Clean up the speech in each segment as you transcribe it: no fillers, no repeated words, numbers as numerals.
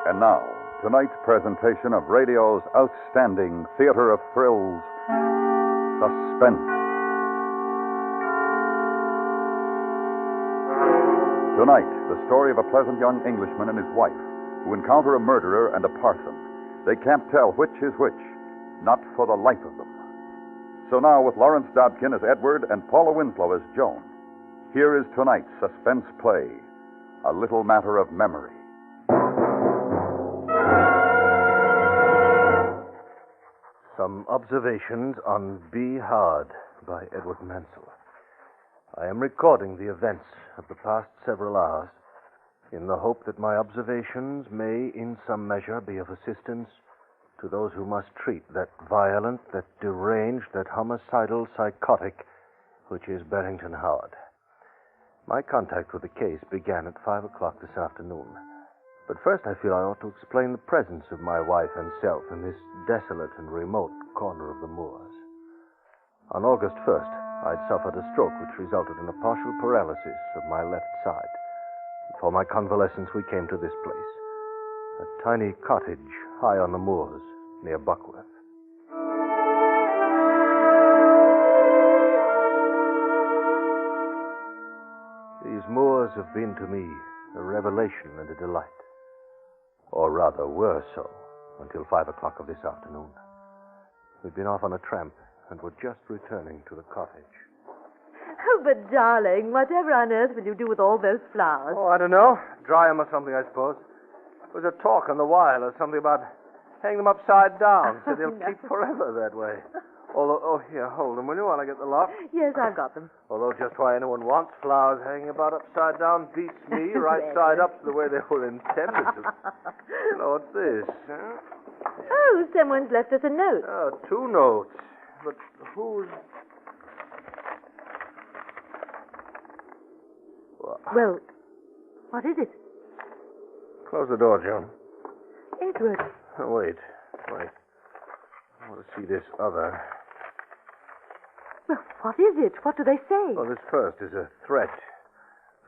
And now, tonight's presentation of radio's outstanding theater of thrills, Suspense. Tonight, the story of a pleasant young Englishman and his wife who encounter a murderer and a parson. They can't tell which is which, not for the life of them. So now, with Lawrence Dobkin as Edward and Paula Winslow as Joan, here is tonight's suspense play, A Little Matter of Memory. Some Observations on Be Hard by Edward Mansell. I am recording the events of the past several hours in the hope that my observations may in some measure be of assistance to those who must treat that violent, that deranged, that homicidal psychotic which is Barrington Howard. My contact with the case began at 5 o'clock this afternoon. But first I feel I ought to explain the presence of my wife and self in this desolate and remote corner of the moors. On August 1st, I'd suffered a stroke which resulted in a partial paralysis of my left side. For my convalescence, we came to this place, a tiny cottage high on the moors near Buckworth. These moors have been to me a revelation and a delight. Or rather, were so, until 5 o'clock of this afternoon. We'd been off on a tramp, and were just returning to the cottage. Oh, but darling, whatever on earth will you do with all those flowers? Oh, I don't know. Dry them or something, I suppose. There was a talk on the wire or something about hang them upside down, so they'll keep forever that way. Although, here, hold them, will you, while I get the lock? Yes, I've got them. Although just why anyone wants flowers hanging about upside down beats me right side up to the way they were intended to. Hello, what's this? Huh? Oh, someone's left us a note. Oh, 2 notes. But who's... Well, what is it? Close the door, Joan. Edward. Oh, wait. I want to see this other. Well, what is it? What do they say? Well, this first is a threat.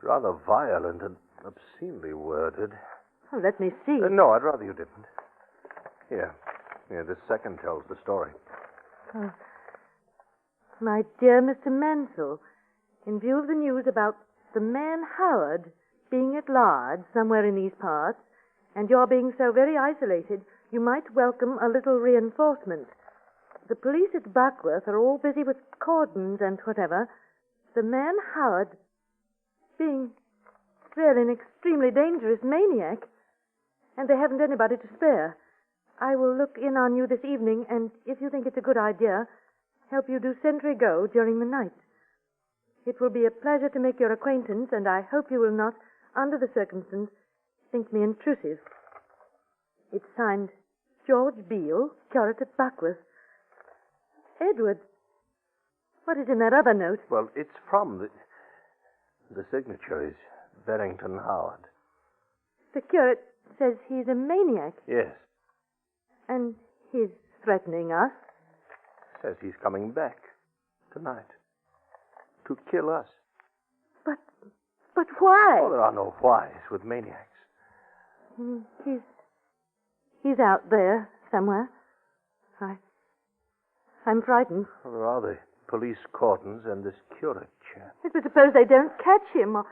Rather violent and obscenely worded. Oh, let me see. No, I'd rather you didn't. Here, this second tells the story. Oh. My dear Mr. Mansell, in view of the news about the man Howard being at large somewhere in these parts, and your being so very isolated, you might welcome a little reinforcement. The police at Buckworth are all busy with cordons and whatever. The man Howard being really an extremely dangerous maniac, and they haven't anybody to spare. I will look in on you this evening, and if you think it's a good idea, help you do sentry go during the night. It will be a pleasure to make your acquaintance, and I hope you will not, under the circumstances, think me intrusive. It's signed George Beale, curate at Buckworth. Edward, what is in that other note? Well, it's from the signature is Barrington Howard. The curate says he's a maniac. Yes. And he's threatening us. Says he's coming back tonight to kill us. But why? Oh, there are no whys with maniacs. He's out there somewhere. I'm frightened. Well, there are the police cordons and this curate chap. But suppose they don't catch him, or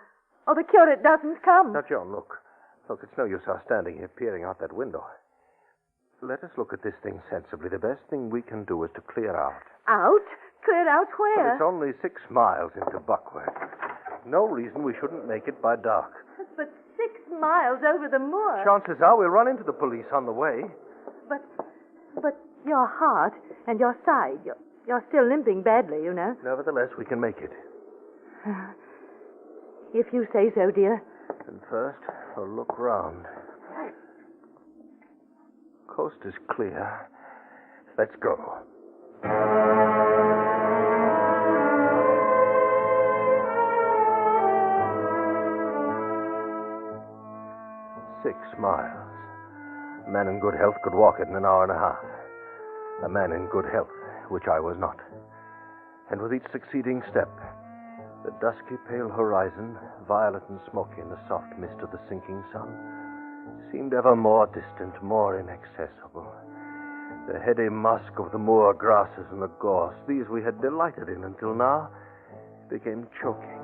the curate doesn't come. Now, Joan, look. Look, it's no use our standing here peering out that window. Let us look at this thing sensibly. The best thing we can do is to clear out. Out? Clear out where? Well, it's only 6 miles into Buckworth. No reason we shouldn't make it by dark. But 6 miles over the moor. Chances are we'll run into the police on the way. But your heart and your side, you're still limping badly, you know. Nevertheless, we can make it. If you say so, dear. And first, we'll look round. Coast is clear. Let's go. 6 miles. A man in good health could walk it in an hour and a half. A man in good health, which I was not. And with each succeeding step, the dusky pale horizon, violet and smoky in the soft mist of the sinking sun, seemed ever more distant, more inaccessible. The heady musk of the moor grasses and the gorse, these we had delighted in until now, became choking.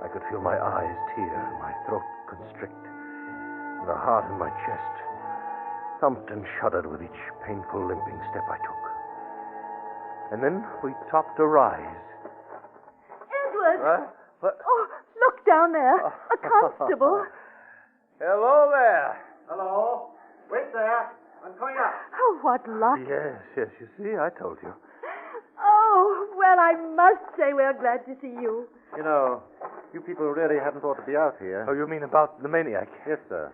I could feel my eyes tear and my throat constrict. The heart in my chest thumped and shuddered with each painful limping step I took. And then we topped a rise. Edward! What? Oh, look down there. A constable. Hello there. Hello. Wait there. I'm coming up. Oh, what luck. Yes, you see, I told you. Oh, well, I must say we're glad to see you. You know, you people really hadn't ought to be out here. Oh, you mean about the maniac? Yes, sir.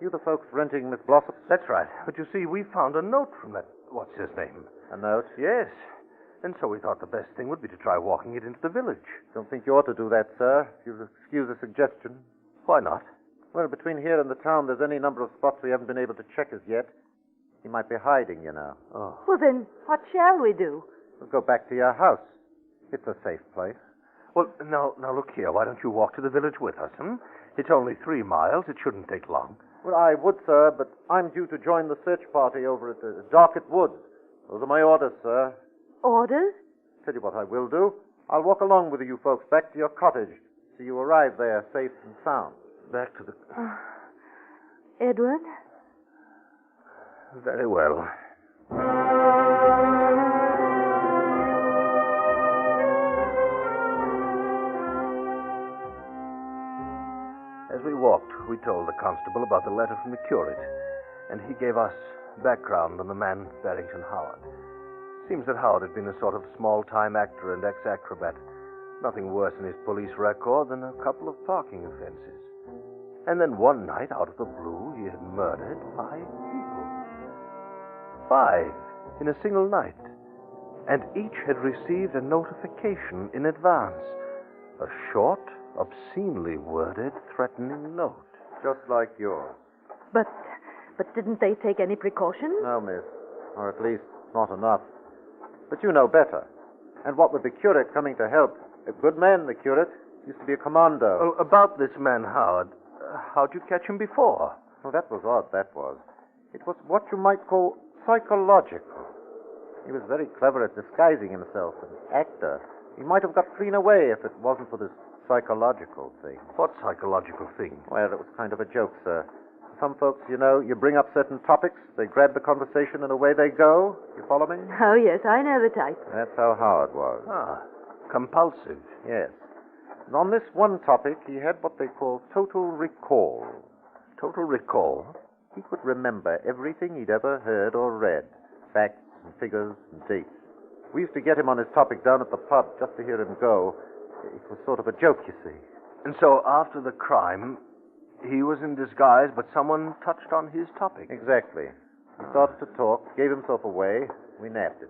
You the folks renting Miss Blossom? That's right. But you see, we found a note from that, what's his name? A note? Yes. And so we thought the best thing would be to try walking it into the village. Don't think you ought to do that, sir. If you'll excuse a suggestion. Why not? Well, between here and the town, there's any number of spots we haven't been able to check as yet. He might be hiding, you know. Oh. Well, then, what shall we do? We'll go back to your house. It's a safe place. Well, now look here. Why don't you walk to the village with us, It's only 3 miles. It shouldn't take long. Well, I would, sir, but I'm due to join the search party over at the Dragnet Woods. Those are my orders, sir. Orders? Tell you what I will do. I'll walk along with you folks back to your cottage so you arrive there safe and sound. Back to the... Edward? Very well. As we walked, we told the constable about the letter from the curate, and he gave us background on the man Barrington Howard. Seems that Howard had been a sort of small-time actor and ex-acrobat. Nothing worse in his police record than a couple of parking offenses. And then one night, out of the blue, he had murdered 5 people. 5 in a single night. And each had received a notification in advance. A short, obscenely worded, threatening note. Just like yours. But didn't they take any precautions? No, miss. Or at least not enough. But you know better. And what with the curate coming to help, a good man, the curate, used to be a commando. Well, about this man Howard, how'd you catch him before? Oh, that was odd, that was. It was what you might call psychological. He was very clever at disguising himself, an actor. He might have got clean away if it wasn't for this psychological thing. What psychological thing? Well, it was kind of a joke, sir. Some folks, you know, you bring up certain topics, they grab the conversation, and away they go. You follow me? Oh, yes, I know the type. That's how Howard was. Ah, compulsive. Yes. And on this one topic, he had what they call total recall. Total recall? He could remember everything he'd ever heard or read. Facts and figures and dates. We used to get him on his topic down at the pub just to hear him go. It was sort of a joke, you see. And so after the crime, he was in disguise, but someone touched on his topic. Exactly. He started to talk, gave himself away. We nabbed him.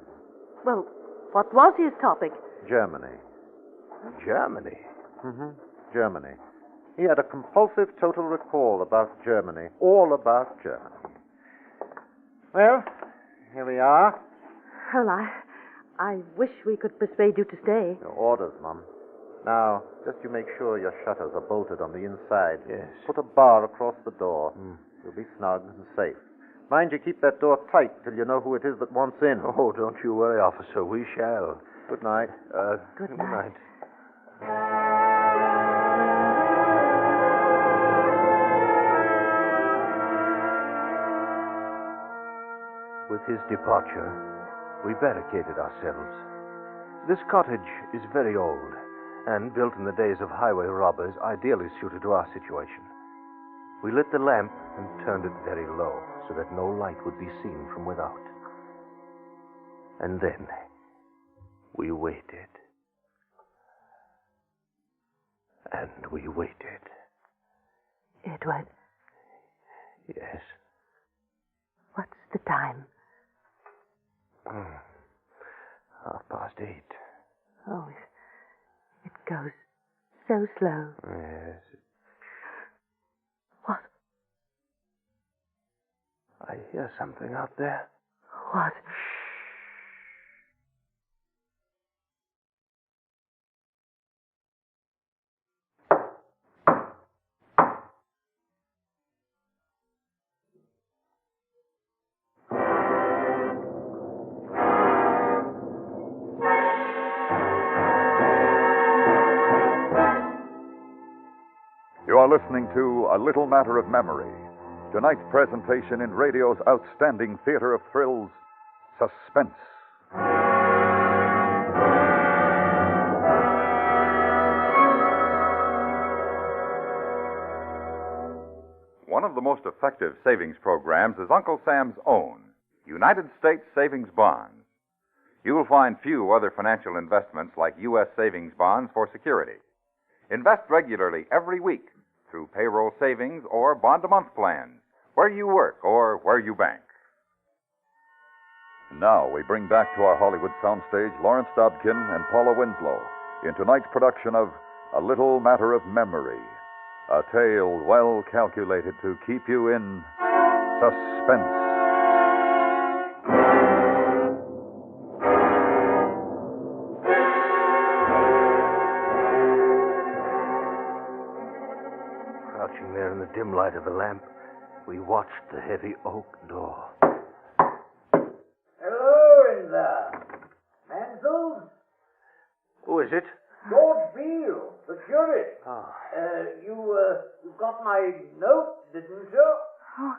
Well, what was his topic? Germany. Germany? Mm-hmm. Germany. He had a compulsive total recall about Germany. All about Germany. Well, here we are. Well, I wish we could persuade you to stay. Your orders, Mum. Now, just you make sure your shutters are bolted on the inside. Yes. Put a bar across the door. You'll be snug and safe. Mind you keep that door tight till you know who it is that wants in. Oh, don't you worry, officer. We shall. Good night. Good night. With his departure, we barricaded ourselves. This cottage is very old, and built in the days of highway robbers, ideally suited to our situation. We lit the lamp and turned it very low, so that no light would be seen from without. And then we waited. And we waited. Edward, Yes. what's the time? 8:30. Oh, it goes so slow. Yes. What? I hear something out there. What? are listening to A Little Matter of Memory, tonight's presentation in radio's outstanding theater of thrills, Suspense. One of the most effective savings programs is Uncle Sam's own, United States Savings Bonds. You will find few other financial investments like U.S. savings bonds for security. Invest regularly every week through payroll savings or bond-a-month plans, where you work or where you bank. Now we bring back to our Hollywood soundstage Lawrence Dobkin and Paula Winslow in tonight's production of A Little Matter of Memory, a tale well calculated to keep you in suspense. Crouching there in the dim light of the lamp, we watched the heavy oak door. Hello in there. Mansell? Who is it? George Beale, the curate. Ah. You got my note, didn't you? Oh,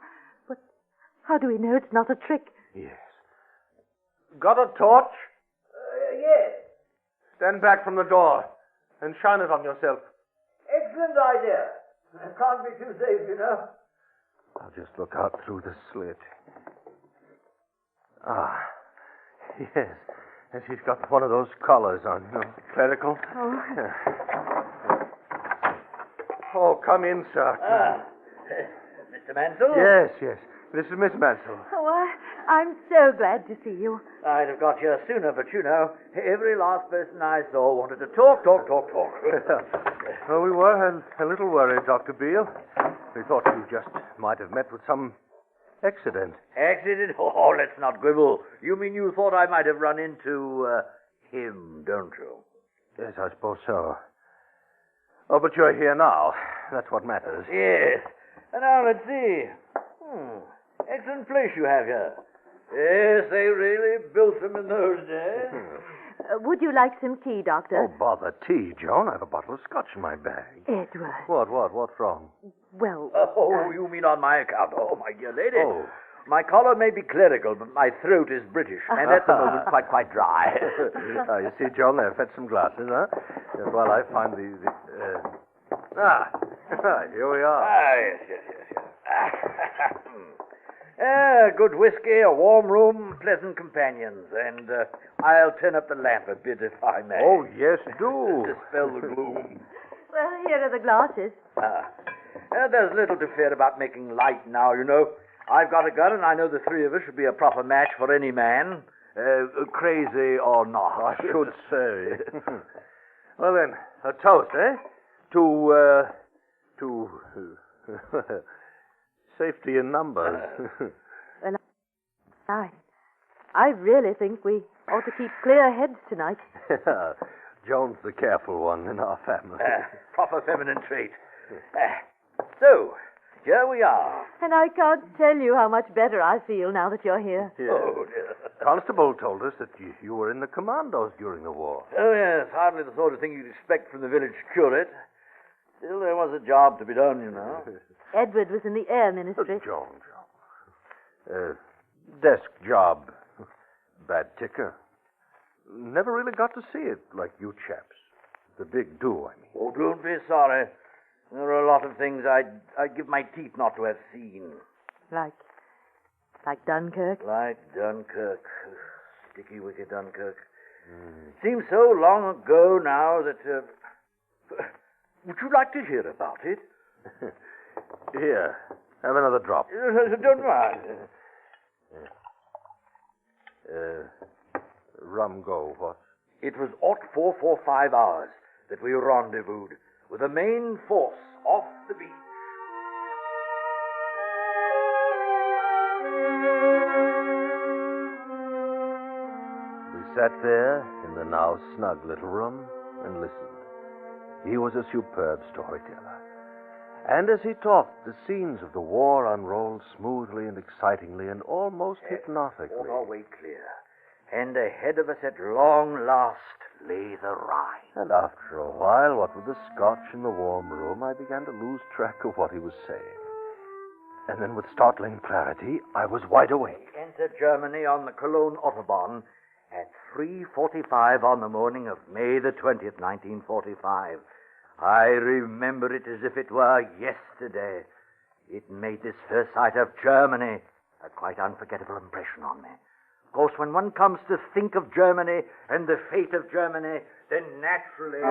but how do we know it's not a trick? Yes. Got a torch? Yes. Stand back from the door and shine it on yourself. Excellent idea. Can't be too safe, you know. I'll just look out through the slit. Ah, yes. And she's got one of those collars on, you know, clerical. Oh. Yeah. Oh, come in, sir. Mr. Mansell? Yes. This is Miss Mansell. Oh, I'm so glad to see you. I'd have got here sooner, but you know, every last person I saw wanted to talk. Well, we were a little worried, Dr. Beale. We thought you just might have met with some accident. Accident? Oh, let's not quibble. You mean you thought I might have run into, him, don't you? Yes, I suppose so. Oh, but you're here now. That's what matters. Yes. And now let's see. Excellent place you have here. Yes, they really built them in those days. Would you like some tea, Doctor? Oh, bother tea, Joan. I have a bottle of scotch in my bag. Edward. What's wrong? Well... Oh, you mean on my account? Oh, my dear lady. Oh. My collar may be clerical, but my throat is British, and at the moment quite dry. You see, Joan, I've had some glasses, huh? While I find the here we are. Yes. Good whiskey, a warm room, pleasant companions, and I'll turn up the lamp a bit if I may. Oh, yes, do. Dispel the gloom. Well, here are the glasses. There's little to fear about making light now, you know. I've got a gun, and I know the three of us should be a proper match for any man, crazy or not. I should say. Well, then, a toast, eh? To safety in numbers. Well, I really think we ought to keep clear heads tonight. Joan's the careful one in our family. Proper feminine trait. So, here we are. And I can't tell you how much better I feel now that you're here. Yes. Oh, dear. Constable told us that you were in the commandos during the war. Oh, yes, hardly the sort of thing you'd expect from the village curate. Still, there was a job to be done, you know. Edward was in the air ministry. Joan. Desk job. Bad ticker. Never really got to see it like you chaps. The big do, I mean. Oh, don't be sorry. There are a lot of things I'd give my teeth not to have seen. Like Dunkirk? Like Dunkirk. Sticky wicked Dunkirk. Seems so long ago now that... would you like to hear about it? Here, have another drop. Don't mind. Rum go, what? It was 0445 hours that we rendezvoused with the main force off the beach. We sat there in the now snug little room and listened. He was a superb storyteller. And as he talked, the scenes of the war unrolled smoothly and excitingly and almost hypnotically. On our way clear. and ahead of us at long last lay the Rhine. And after a while, what with the scotch and the warm room, I began to lose track of what he was saying. And then with startling clarity, I was wide awake. Entered Germany on the Cologne Autobahn at 3:45 on the morning of May the 20th, 1945. I remember it as if it were yesterday. It made this first sight of Germany a quite unforgettable impression on me. Of course, when one comes to think of Germany and the fate of Germany, then naturally...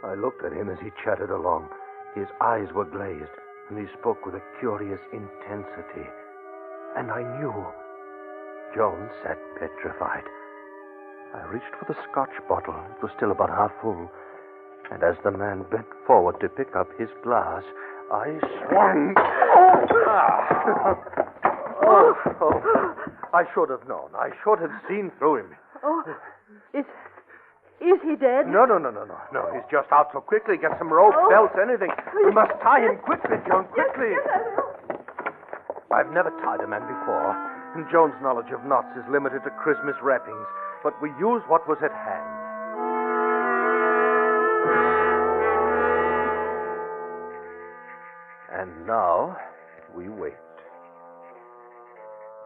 I looked at him as he chattered along. His eyes were glazed, and he spoke with a curious intensity. And I knew. Jones sat petrified. I reached for the scotch bottle. It was still about half full. And as the man bent forward to pick up his glass, I swung. I should have known. I should have seen through him. Oh, is he dead? No. He's just out so quickly. Get some rope, belts, anything. We must tie him quickly, Joan, quickly. Yes, I've never tied a man before, and Joan's knowledge of knots is limited to Christmas wrappings, but we used what was at hand. And now, we wait.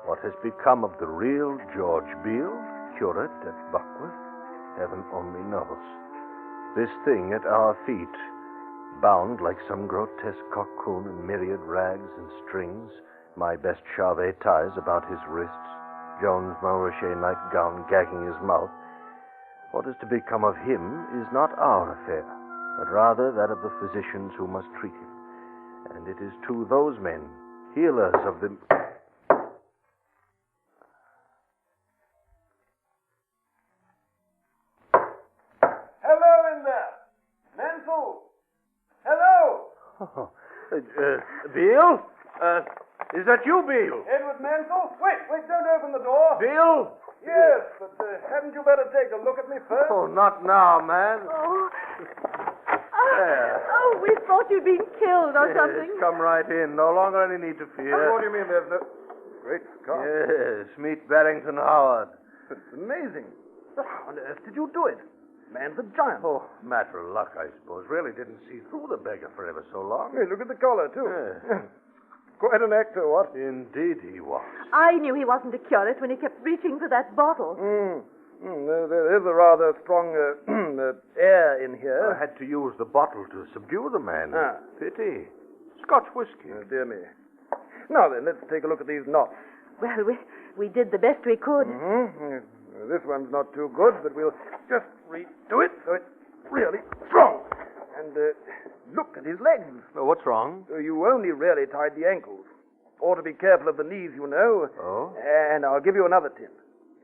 What has become of the real George Beale, curate at Buckworth, heaven only knows. This thing at our feet, bound like some grotesque cocoon in myriad rags and strings, my best Charvet ties about his wrists, Jones' Mauritius nightgown gagging his mouth. What is to become of him is not our affair, but rather that of the physicians who must treat him. And it is to those men, healers of the... Hello in there! Mansell! Hello! Oh, Beale? Is that you, Beale? Edward Mansell? Wait, don't open the door. Beale? Yes, but hadn't you better take a look at me first? Oh, not now, man. Oh. There. Oh, we thought you'd been killed or something. Yes, come right in. No longer any need to fear. What do you mean there's no... Great Scott. Yes, meet Barrington Howard. It's amazing. How on earth did you do it? Man's a giant. Oh, matter of luck, I suppose. Really didn't see through the beggar for ever so long. Hey, look at the collar, too. Yeah. Quite an actor, what? Indeed he was. I knew he wasn't a curate when he kept reaching for that bottle. There is a rather strong air in here. I had to use the bottle to subdue the man. Ah. Pity. Scotch whiskey. Oh, dear me. Now then, let's take a look at these knots. Well, we did the best we could. Mm-hmm. This one's not too good, but we'll just redo it so it's really strong. And look at his legs. Oh, what's wrong? You only really tied the ankles. Ought to be careful of the knees, you know. Oh? And I'll give you another tip.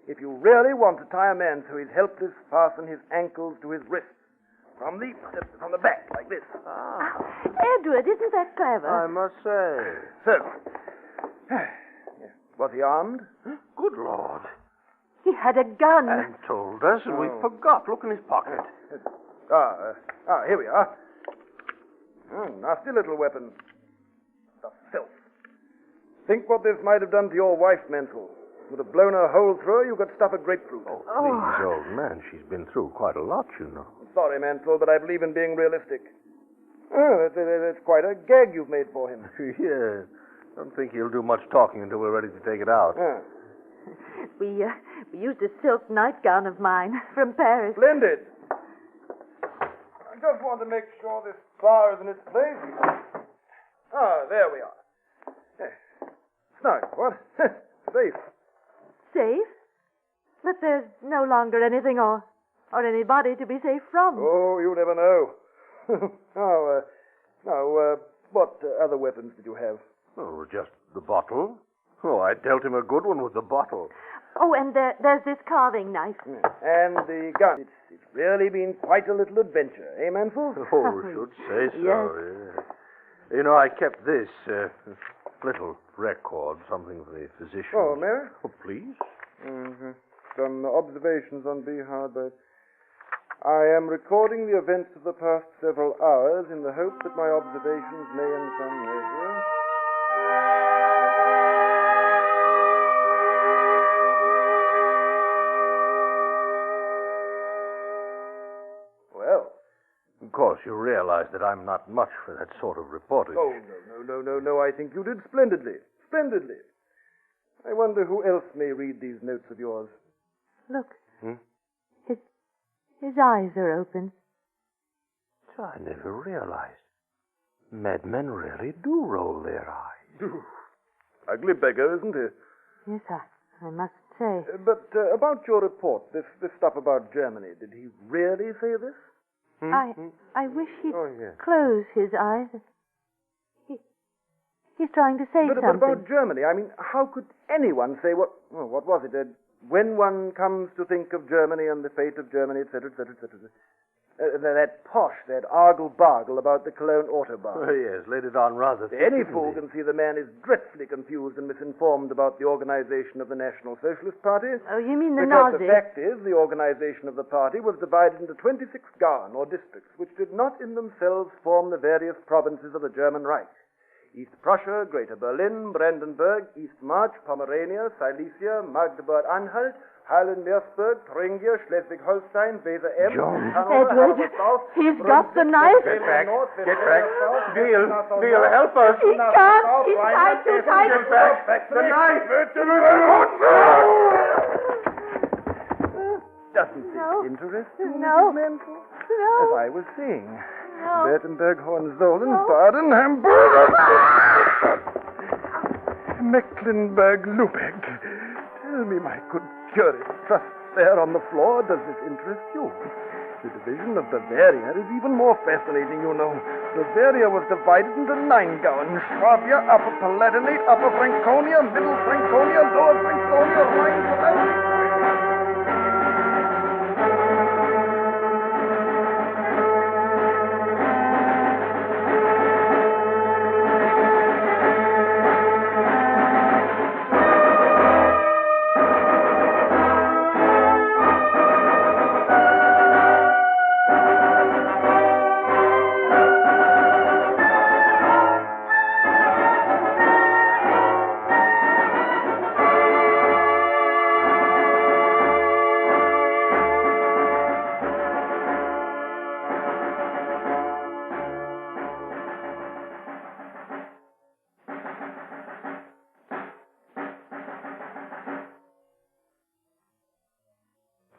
If you really want to tie a man so he's helpless, fasten his ankles to his wrists. From the back, like this. Ah. Edward, isn't that clever? I must say. So. Was he armed? Good Lord. He had a gun. And told us, and we forgot. Look in his pocket. Here we are. Nasty little weapon. The filth. Think what this might have done to your wife, Mansell. Would have blown a hole through her, you could stuff a grapefruit. Oh, please, old man. She's been through quite a lot, you know. Sorry, Mansell, but I believe in being realistic. Oh, that's quite a gag you've made for him. Yes. Don't think he'll do much talking until we're ready to take it out. We used a silk nightgown of mine from Paris. Splendid. I just want to make sure this bar is in its place. There we are. Snug, what? Safe. Safe? But there's no longer anything or anybody to be safe from. Oh, you never know. Now, what other weapons did you have? Oh, just the bottle. Oh, I dealt him a good one with the bottle. Oh, and there's this carving knife. And the gun. It's really been quite a little adventure, eh, Mansell? Oh, we should say so, Yes. You know, I kept this little record, something of the physician. Oh, may I? Oh, please. Mm-hmm. Some observations on Beehard, but I am recording the events of the past several hours in the hope that my observations may in some measure... course, you realize that I'm not much for that sort of reporting. Oh, no. I think you did splendidly. Splendidly. I wonder who else may read these notes of yours. Look. His eyes are open. I never realized. Madmen really do roll their eyes. Ugly beggar, isn't he? Yes, I must say. But about your report, this stuff about Germany, did he really say this? I wish he'd close his eyes. He's trying to say but something. But about Germany, I mean, how could anyone say what was it? When one comes to think of Germany and the fate of Germany, etc., etc., etc. That posh, that argle-bargle about the Cologne Autobahn. Oh, yes, laid it on rather thick. Any fool can see the man is dreadfully confused and misinformed about the organization of the National Socialist Party. Oh, you mean the Because Nazis? the fact is, the organization of the party was divided into 26 Garn, or districts, which did not in themselves form the various provinces of the German Reich. East Prussia, Greater Berlin, Brandenburg, East March, Pomerania, Silesia, Magdeburg-Anhalt, Halle-Meersburg, Thuringia, Schleswig-Holstein, Weser-Ems, Edward, he's got the knife. Get back. Neil, help us. He can't. He's tied too tight. Get back. The knife. Doesn't this interest you, No. Mrs. Mansell? No. As I was saying, No. Württemberg, Hohenzollern, Baden, Hamburg, Mecklenburg, Lubeck. Tell me, my good curate, just there on the floor, does this interest you? The division of Bavaria is even more fascinating, you know. Bavaria was divided into 9 Gauen: Swabia, Upper Palatinate, Upper Franconia, Middle Franconia, Lower Franconia, Rhine-Palatinate.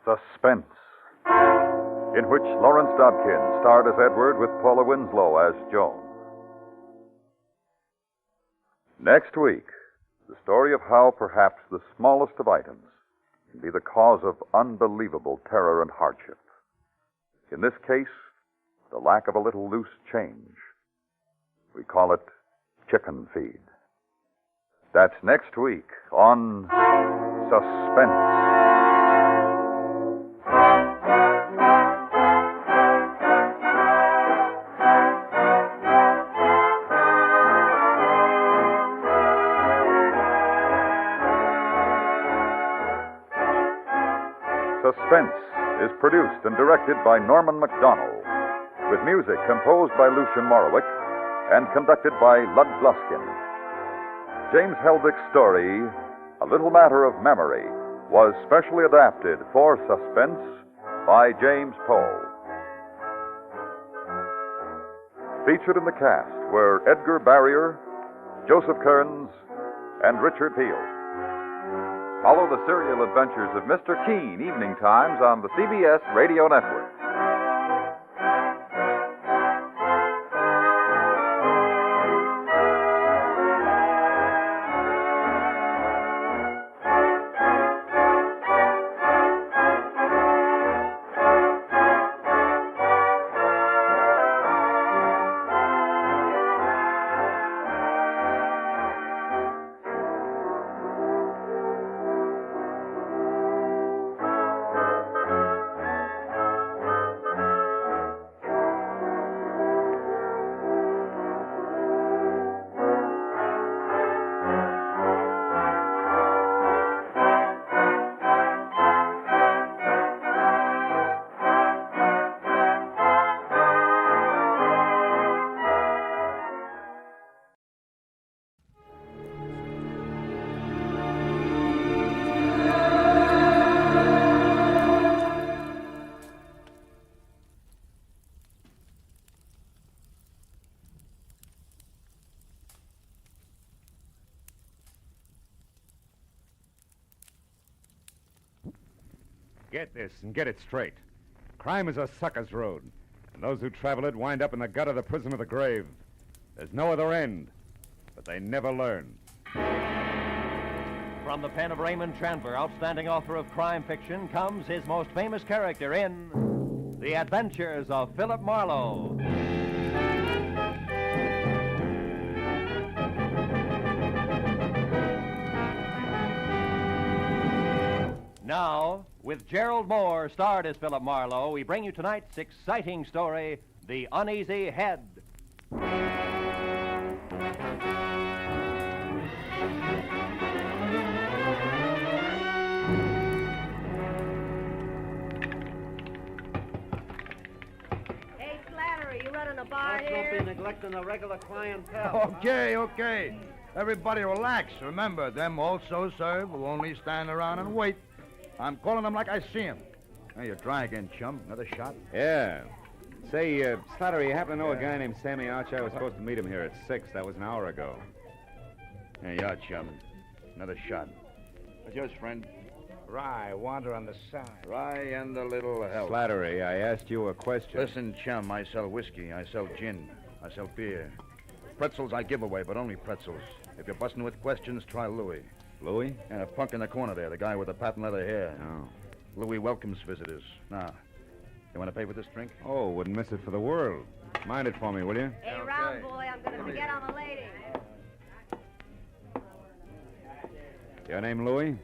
Suspense, in which Lawrence Dobkin starred as Edward with Paula Winslow as Joan. Next week, the story of how perhaps the smallest of items can be the cause of unbelievable terror and hardship. In this case, the lack of a little loose change. We call it chicken feed. That's next week on Suspense. Suspense is produced and directed by Norman MacDonald, with music composed by Lucien Morawick and conducted by Lud Gluskin. James Heldick's story, A Little Matter of Memory, was specially adapted for Suspense by James Poe. Featured in the cast were Edgar Barrier, Joseph Kearns, and Richard Peel. Follow the serial adventures of Mr. Keene evening times on the CBS Radio Network. Get this and get it straight. Crime is a sucker's road, and those who travel it wind up in the gut of the prison of the grave. There's no other end, but they never learn. From the pen of Raymond Chandler, outstanding author of crime fiction, comes his most famous character in The Adventures of Philip Marlowe. Now, with Gerald Moore starred as Philip Marlowe, we bring you tonight's exciting story, The Uneasy Head. Hey, Slattery, you running a bar Don't here? be neglecting the regular clientele. Okay. Everybody relax. Remember, them also serve who only stand around and wait. I'm calling them like I see them. Hey, you're dry again, chum. Another shot? Yeah. Say, Slattery, you happen to know a guy named Sammy Archer? I was supposed to meet him here at 6. That was an hour ago. Hey, you chum. Another shot. What's yours, friend? Rye, wander on the side. Rye and a little help. Slattery, I asked you a question. Listen, chum, I sell whiskey. I sell gin. I sell beer. Pretzels I give away, but only pretzels. If you're busting with questions, try Louis. Louis? And a punk in the corner there, the guy with the patent leather hair. Oh. Louis welcomes visitors. Now, you want to pay for this drink? Oh, wouldn't miss it for the world. Mind it for me, will you? Hey, round boy, I'm going to forget I'm a lady. Your name Louis?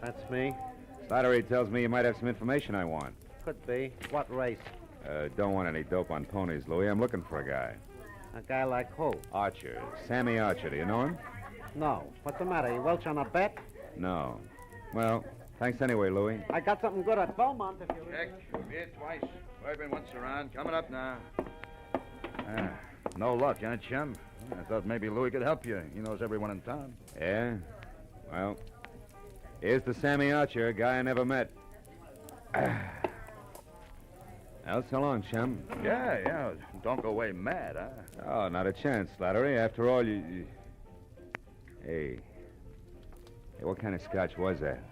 That's me. Slattery tells me you might have some information I want. Could be. What race? Don't want any dope on ponies, Louis. I'm looking for a guy. A guy like who? Archer. Sammy Archer. Do you know him? No. What's the matter? You welch on a bet? No. Well, thanks anyway, Louis. I got something good at Beaumont if you... Check. Beer twice. Bourbon once around. Coming up now. No luck, huh, chum? I thought maybe Louis could help you. He knows everyone in town. Yeah? Well, here's the Sammy Archer, a guy I never met. Well, so long, chum. Yeah. Don't go away mad, huh? Oh, not a chance, Slattery. After all, you... Hey, what kind of scotch was that?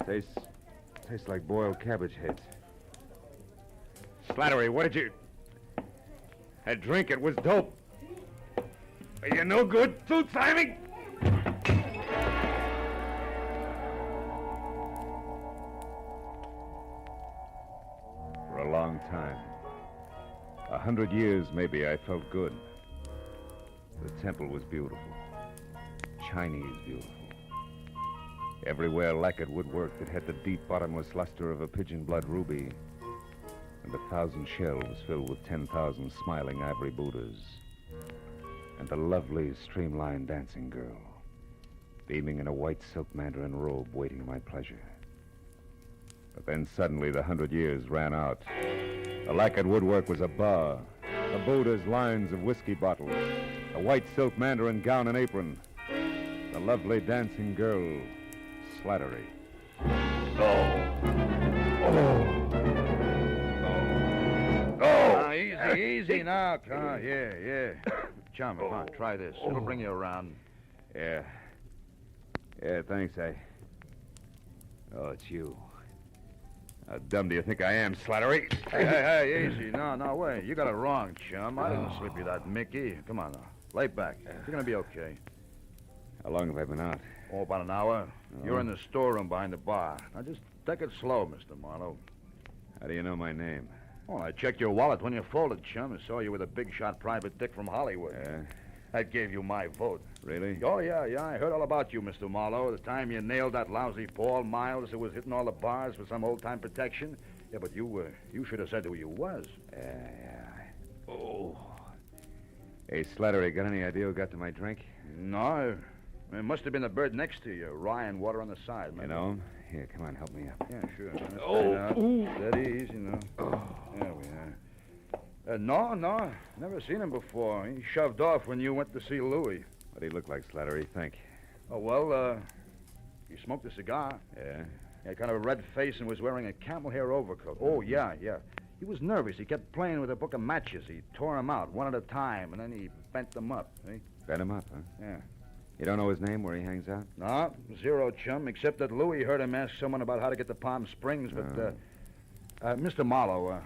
Tastes like boiled cabbage heads. Slattery, what did you... I drink it was dope. Are you no good, Suit Simon? For a long time, 100 years maybe, I felt good. The temple was beautiful. Chinese beautiful. Everywhere lacquered woodwork that had the deep bottomless luster of a pigeon blood ruby, and 1,000 shelves filled with 10,000 smiling ivory Buddhas, and the lovely streamlined dancing girl, beaming in a white silk mandarin robe waiting my pleasure. But then suddenly the 100 years ran out. The lacquered woodwork was a bar, the Buddha's lines of whiskey bottles, the white silk mandarin gown and apron, the lovely dancing girl, Slattery. Easy now. Come on, yeah. Chum, come on, try this. It'll bring you around. Yeah, thanks, Oh, it's you. How dumb do you think I am, Slattery? Hey, easy. No way. You got it wrong, chum. I didn't slip you that Mickey. Come on now. Lay back. You're going to be okay. How long have I been out? Oh, about an hour. Oh. You're in the storeroom behind the bar. Now, just take it slow, Mr. Marlowe. How do you know my name? Oh, I checked your wallet when you folded, chum, and saw you with a big shot private dick from Hollywood. Yeah? That gave you my vote. Really? Oh, yeah. I heard all about you, Mr. Marlowe. The time you nailed that lousy Paul Miles who was hitting all the bars for some old-time protection. Yeah, but you should have said who you was. Yeah. Oh. Hey, Slattery, got any idea who got to my drink? No. It must have been the bird next to you. Rye and water on the side, man. You know him? Here, come on, help me up. Yeah, sure. Steady, easy, now. There we are. No. Never seen him before. He shoved off when you went to see Louis. What'd he look like, Slattery, think? Oh, well, he smoked a cigar. Yeah? He had kind of a red face and was wearing a camel hair overcoat. Oh, yeah. He was nervous. He kept playing with a book of matches. He tore them out one at a time, and then he bent them up, see? Bent him up, huh? Yeah. You don't know his name, where he hangs out? No, zero chum, except that Louis heard him ask someone about how to get to Palm Springs, but, Mr. Marlowe,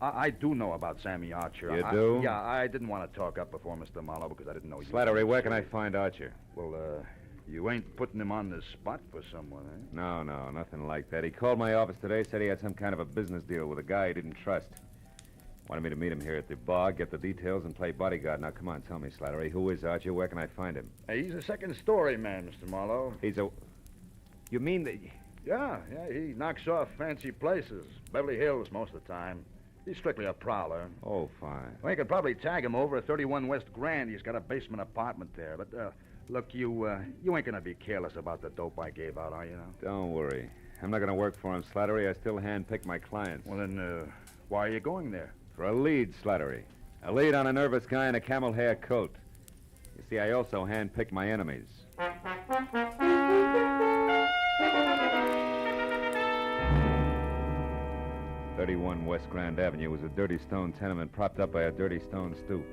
I do know about Sammy Archer. You do? Yeah, I didn't want to talk up before Mr. Marlowe because I didn't know you. Slattery, where can I find Archer? Well, you ain't putting him on the spot for someone, eh? No, nothing like that. He called my office today, said he had some kind of a business deal with a guy he didn't trust. Wanted me to meet him here at the bar, get the details, and play bodyguard. Now, come on, tell me, Slattery, who is Archer? Where can I find him? Hey, he's a second-story man, Mr. Marlowe. He's a... You mean that... Yeah, he knocks off fancy places. Beverly Hills most of the time. He's strictly a prowler. Oh, fine. Well, you could probably tag him over at 31 West Grand. He's got a basement apartment there. But, look, you ain't gonna be careless about the dope I gave out, are you? Don't worry. I'm not gonna work for him, Slattery. I still handpick my clients. Well, then, why are you going there? For a lead, Slattery. A lead on a nervous guy in a camel hair coat. You see, I also handpick my enemies. 31 West Grand Avenue was a dirty stone tenement propped up by a dirty stone stoop.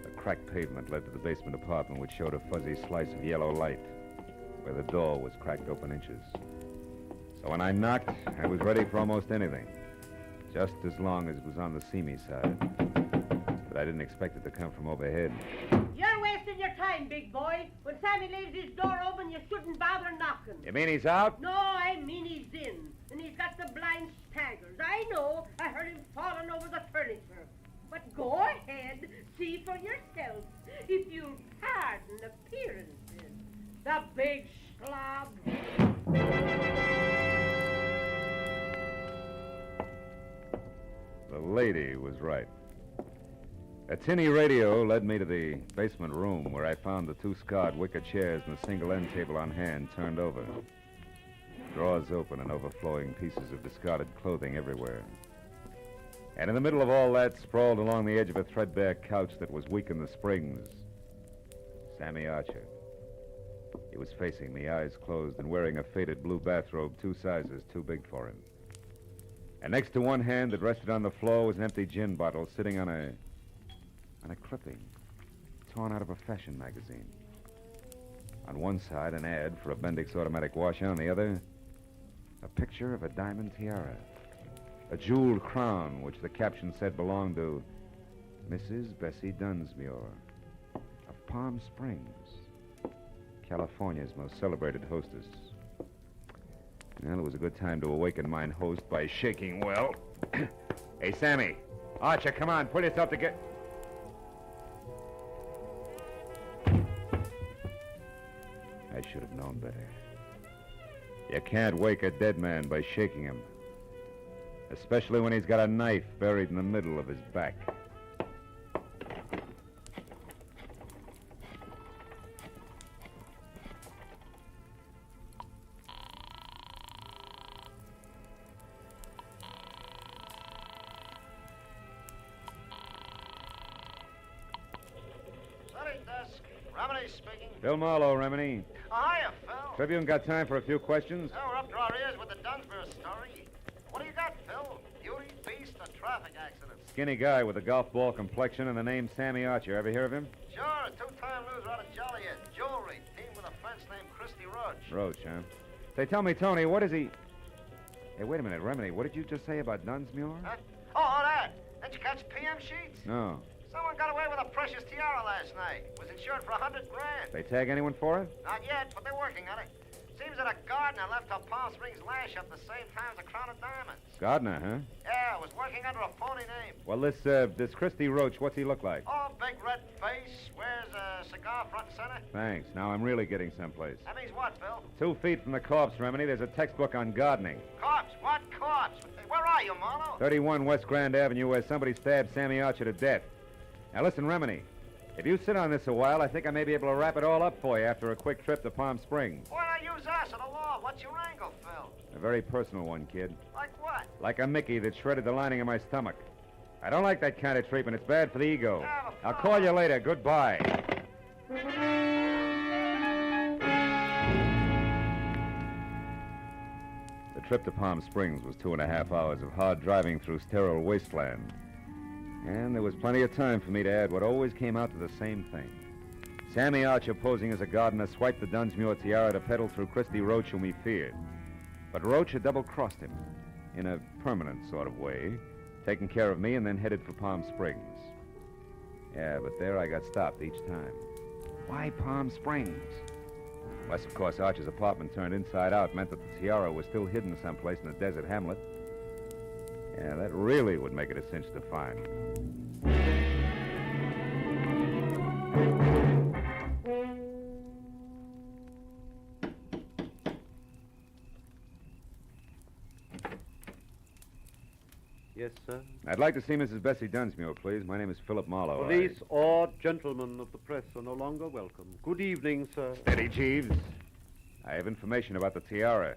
A cracked pavement led to the basement apartment, which showed a fuzzy slice of yellow light, where the door was cracked open inches. So when I knocked, I was ready for almost anything, just as long as it was on the see-me side. But I didn't expect it to come from overhead. You're wasting your time, big boy. When Sammy leaves his door open, you shouldn't bother knocking. You mean he's out? No, I mean he's in. And he's got the blind staggers. I know. I heard him falling over the furniture. But go ahead. See for yourself. If you'll pardon appearances. The big slob. The lady was right. A tinny radio led me to the basement room, where I found the two scarred wicker chairs and a single end table on hand turned over. Drawers open and overflowing pieces of discarded clothing everywhere. And in the middle of all that, sprawled along the edge of a threadbare couch that was weak in the springs, Sammy Archer. He was facing me, eyes closed, and wearing a faded blue bathrobe 2 sizes too big for him. And next to one hand that rested on the floor was an empty gin bottle sitting on a clipping torn out of a fashion magazine. On one side, an ad for a Bendix automatic washer. On the other, a picture of a diamond tiara, a jeweled crown, which the caption said belonged to Mrs. Bessie Dunsmuir of Palm Springs, California's most celebrated hostess. Well, it was a good time to awaken mine host by shaking well. Hey, Sammy. Archer, come on, pull yourself together. I should have known better. You can't wake a dead man by shaking him, especially when he's got a knife buried in the middle of his back. Phil Marlowe, Remini. Hiya, Phil. Tribune got time for a few questions? Oh, we're up to our ears with the Dunsmuir story. What do you got, Phil? Beauty, beast, or traffic accident? Skinny guy with a golf ball complexion and the name Sammy Archer. Ever hear of him? Sure, a 2-time loser out of Joliet. Jewelry, team with a French named Christy Roach. Roach, huh? Say, tell me, Tony, what is he... Hey, wait a minute, Remini. What did you just say about Dunsmuir? Huh? Oh, that. Didn't you catch PM sheets? No. Someone got away with a precious tiara last night. Was insured for $100,000. They tag anyone for it? Not yet, but they're working on it. Seems that a gardener left her Palm Springs lash up the same time as a crown of diamonds. Gardner, huh? Yeah, was working under a phony name. Well, this Christy Roach, what's he look like? Oh, big red face, wears a cigar front and center. Thanks. Now I'm really getting someplace. That means what, Phil? 2 feet from the corpse, Remini, there's a textbook on gardening. Corpse? What corpse? Where are you, Marlowe? 31 West Grand Avenue, where somebody stabbed Sammy Archer to death. Now listen, Remini. If you sit on this a while, I think I may be able to wrap it all up for you after a quick trip to Palm Springs. Why not use us or the law? What's your angle, Phil? A very personal one, kid. Like what? Like a Mickey that shredded the lining of my stomach. I don't like that kind of treatment. It's bad for the ego. I'll call you later. Goodbye. The trip to Palm Springs was 2.5 hours of hard driving through sterile wasteland. And there was plenty of time for me to add what always came out to the same thing. Sammy Archer, posing as a gardener, swiped the Dunsmuir tiara to peddle through Christy Roach, whom he feared. But Roach had double-crossed him, in a permanent sort of way, taken care of me and then headed for Palm Springs. Yeah, but there I got stopped each time. Why Palm Springs? Unless, of course, Archer's apartment turned inside out meant that the tiara was still hidden someplace in a desert hamlet. Yeah, that really would make it a cinch to find. Yes, sir? I'd like to see Mrs. Bessie Dunsmuir, please. My name is Philip Marlowe. Police or gentlemen of the press are no longer welcome. Good evening, sir. Steady, Jeeves. I have information about the tiara.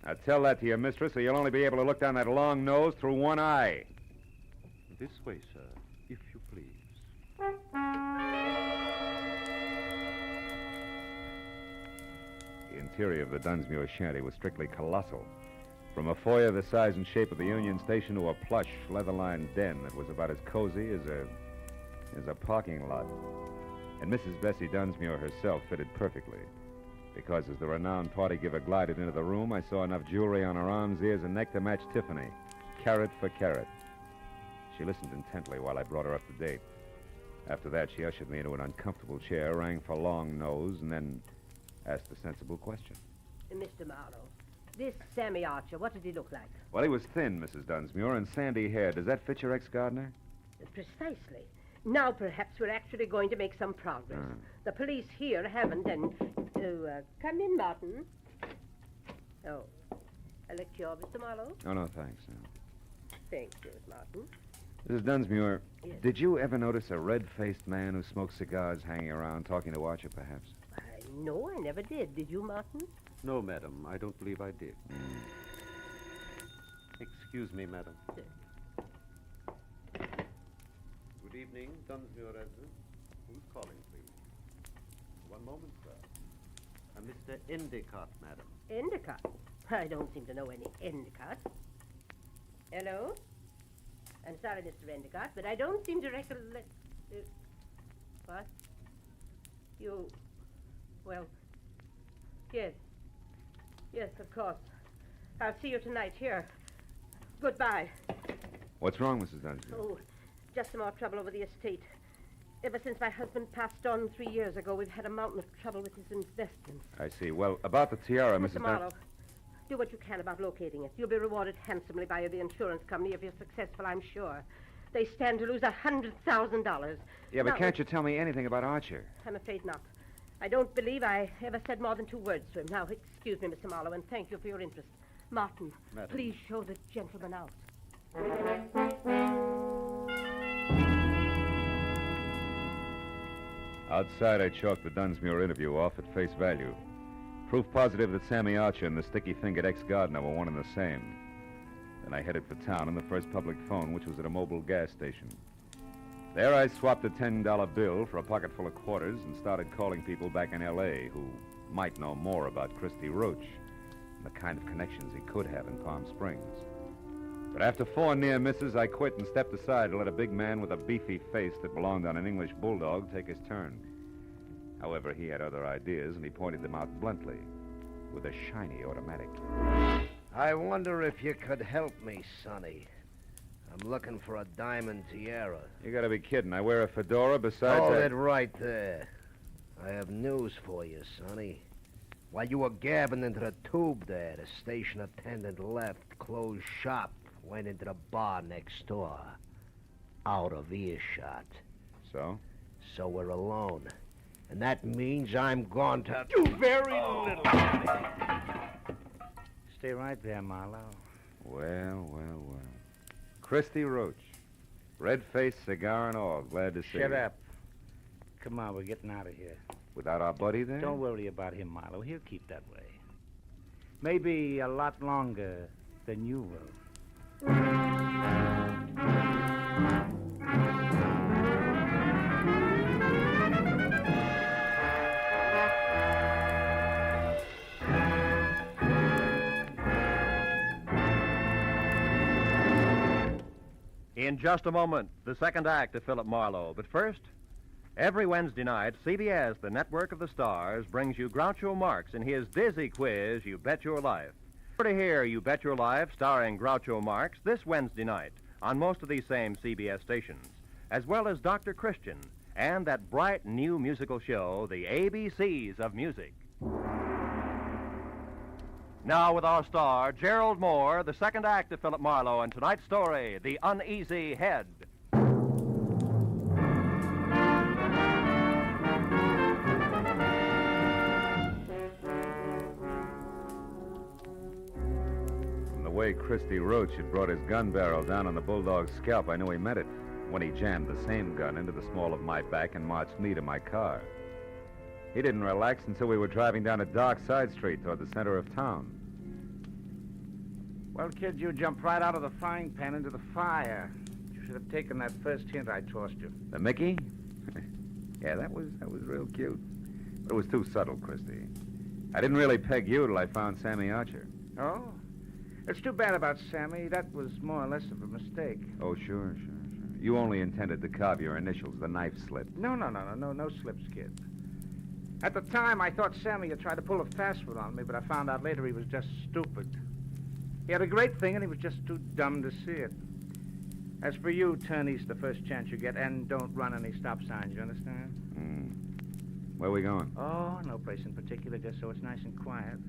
Now tell that to your mistress, or you'll only be able to look down that long nose through one eye. This way, sir, if you please. The interior of the Dunsmuir shanty was strictly colossal. From a foyer the size and shape of the Union Station to a plush, leather-lined den that was about as cozy as a parking lot. And Mrs. Bessie Dunsmuir herself fitted perfectly, because as the renowned party giver glided into the room, I saw enough jewelry on her arms, ears, and neck to match Tiffany, carat for carat. She listened intently while I brought her up to date. After that, she ushered me into an uncomfortable chair, rang for Long Nose, and then asked a sensible question. Mr. Marlowe, this Sammy Archer, what did he look like? Well, he was thin, Mrs. Dunsmuir, and sandy hair. Does that fit your ex-gardener? Precisely. Now perhaps we're actually going to make some progress. The police here haven't, and... come in, Martin. Oh, a lecture, Mr. Marlowe? Oh, no, thanks. Thank you, Martin. Mrs. Dunsmuir, Yes. Did you ever notice a red-faced man who smoked cigars hanging around talking to Archer, perhaps? No, I never did. Did you, Martin? No, madam, I don't believe I did. Excuse me, madam. Good evening, Dunsmuir resident. Who's calling, please? One moment, sir. Mr. Endicott, madam. Endicott? I don't seem to know any Endicott. Hello? I'm sorry, Mr. Endicott, but I don't seem to recollect... what? You... Well... Yes. Yes, of course. I'll see you tonight here. Goodbye. What's wrong, Mrs. Dunsmuir? Oh, just some more trouble over the estate. Ever since my husband passed on 3 years ago, we've had a mountain of trouble with his investments. I see. Well, about the tiara, Mr. Mrs. Marlowe, do what you can about locating it. You'll be rewarded handsomely by the insurance company if you're successful, I'm sure. They stand to lose $100,000. Yeah, but Now, can't you tell me anything about Archer? I'm afraid not. I don't believe I ever said more than 2 words to him. Now, excuse me, Mr. Marlowe, and thank you for your interest. Martin, Madam. please show the gentleman out. Outside, I chalked the Dunsmuir interview off at face value. Proof positive that Sammy Archer and the sticky-fingered ex-gardener were one and the same. Then I headed for town on the first public phone, which was at a mobile gas station. There I swapped a $10 bill for a pocket full of quarters and started calling people back in L.A. who might know more about Christy Roach and the kind of connections he could have in Palm Springs. But after 4 near misses, I quit and stepped aside to let a big man with a beefy face that belonged on an English bulldog take his turn. However, he had other ideas, and he pointed them out bluntly with a shiny automatic. I wonder if you could help me, Sonny. I'm looking for a diamond tiara. You gotta be kidding. I wear a fedora besides Hold that... it right there. I have news for you, Sonny. While you were gabbing into the tube there, the station attendant left, closed shop, went into the bar next door. Out of earshot. So? So we're alone. And that means I'm going to... You very little... Stay right there, Marlowe. Well. Christy Roach. Red-faced, cigar and all. Glad to see you. Shut up. Come on, we're getting out of here. Without our buddy there? Don't worry about him, Marlowe. He'll keep that way. Maybe a lot longer than you will. In just a moment, the second act of Philip Marlowe. But first, Every Wednesday night, CBS, the network of the stars, brings you Groucho Marx in his dizzy quiz, You Bet Your Life. To hear You Bet Your Life starring Groucho Marx this Wednesday night on most of these same CBS stations, as well as Dr. Christian and that bright new musical show, The ABCs of Music. Now with our star, Gerald Moore, the second act of Philip Marlowe, and tonight's story, The Uneasy Head. From the way Christy Roach had brought his gun barrel down on the bulldog's scalp, I knew he meant it when he jammed the same gun into the small of my back and marched me to my car. He didn't relax until we were driving down a dark side street toward the center of town. Well, kid, you jumped right out of the frying pan into the fire. You should have taken that first hint I tossed you. The Mickey? Yeah, that was real cute. But it was too subtle, Christy. I didn't really peg you till I found Sammy Archer. Oh? It's too bad about Sammy. That was more or less of a mistake. Oh, sure. You only intended to carve your initials. The knife slipped. No slips, kid. At the time, I thought Sammy had tried to pull a fast one on me, but I found out later he was just stupid. He had a great thing, and he was just too dumb to see it. As for you, turn east the first chance you get, and don't run any stop signs, you understand? Where are we going? Oh, no place in particular, just so it's nice and quiet.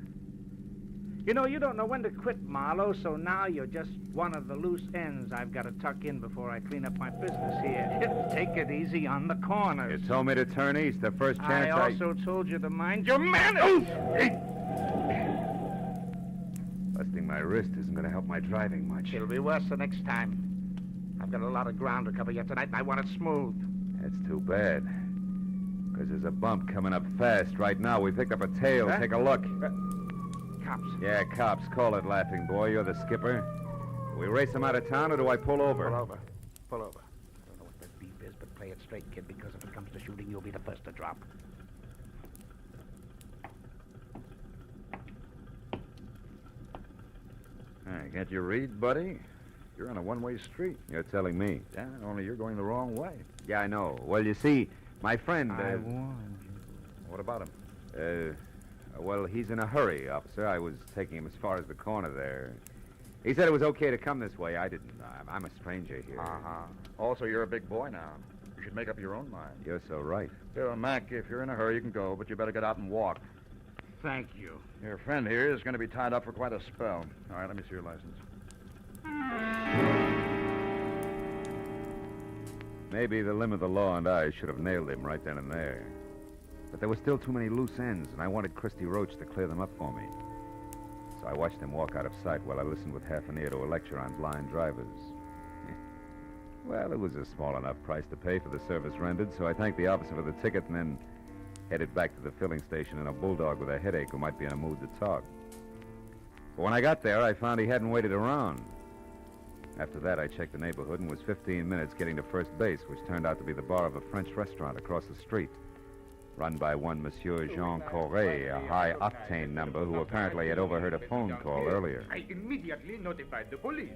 You know, you don't know when to quit, Marlowe, so now you're just one of the loose ends I've got to tuck in before I clean up my business here. Take it easy on the corners. You told me to turn east the first chance I also told you to mind your manners. Busting my wrist isn't going to help my driving much. It'll be worse the next time. I've got a lot of ground to cover yet tonight, and I want it smooth. That's too bad. Because there's a bump coming up fast right now. We picked up a tail. Huh? Take a look. Cops. Yeah, cops. Call it, laughing boy. You're the skipper. Do we race them out of town, or do I pull over? Pull over. I don't know what the beef is, but play it straight, kid, because if it comes to shooting, you'll be the first to drop. Hey, can't you read, buddy? You're on a one-way street. You're telling me. Yeah, only you're going the wrong way. Yeah, I know. Well, you see, my friend... I warned you. What about him? Well, he's in a hurry, officer. I was taking him as far as the corner there. He said it was okay to come this way. I didn't. I'm a stranger here. Also, you're a big boy now. You should make up your own mind. You're so right. Here, Mac, if you're in a hurry, you can go, but you better get out and walk. Thank you. Your friend here is going to be tied up for quite a spell. All right, let me see your license. Maybe the limb of the law and I should have nailed him right then and there. But there were still too many loose ends, and I wanted Christy Roach to clear them up for me. So I watched him walk out of sight while I listened with half an ear to a lecture on blind drivers. Well, it was a small enough price to pay for the service rendered, so I thanked the officer for the ticket and then headed back to the filling station in a bulldog with a headache who might be in a mood to talk. But when I got there, I found he hadn't waited around. After that, I checked the neighborhood and was 15 minutes getting to first base, which turned out to be the bar of a French restaurant across the street, run by one Monsieur Jean Corret, a high-octane number who apparently had overheard a phone call earlier. I immediately notified the police.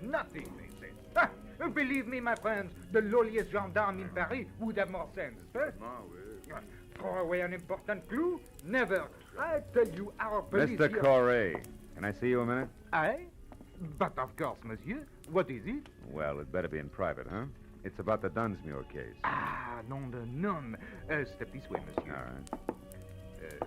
Nothing, they said. Believe me, my friends, the lowliest gendarme in Paris would have more sense. Throw away an important clue? Never. I tell you, our police... Mr. Corret, can I see you a minute? Aye? But of course, monsieur. What is it? Well, it better be in private, huh? It's about the Dunsmuir case. Nom de nom. Step this way, monsieur. All right.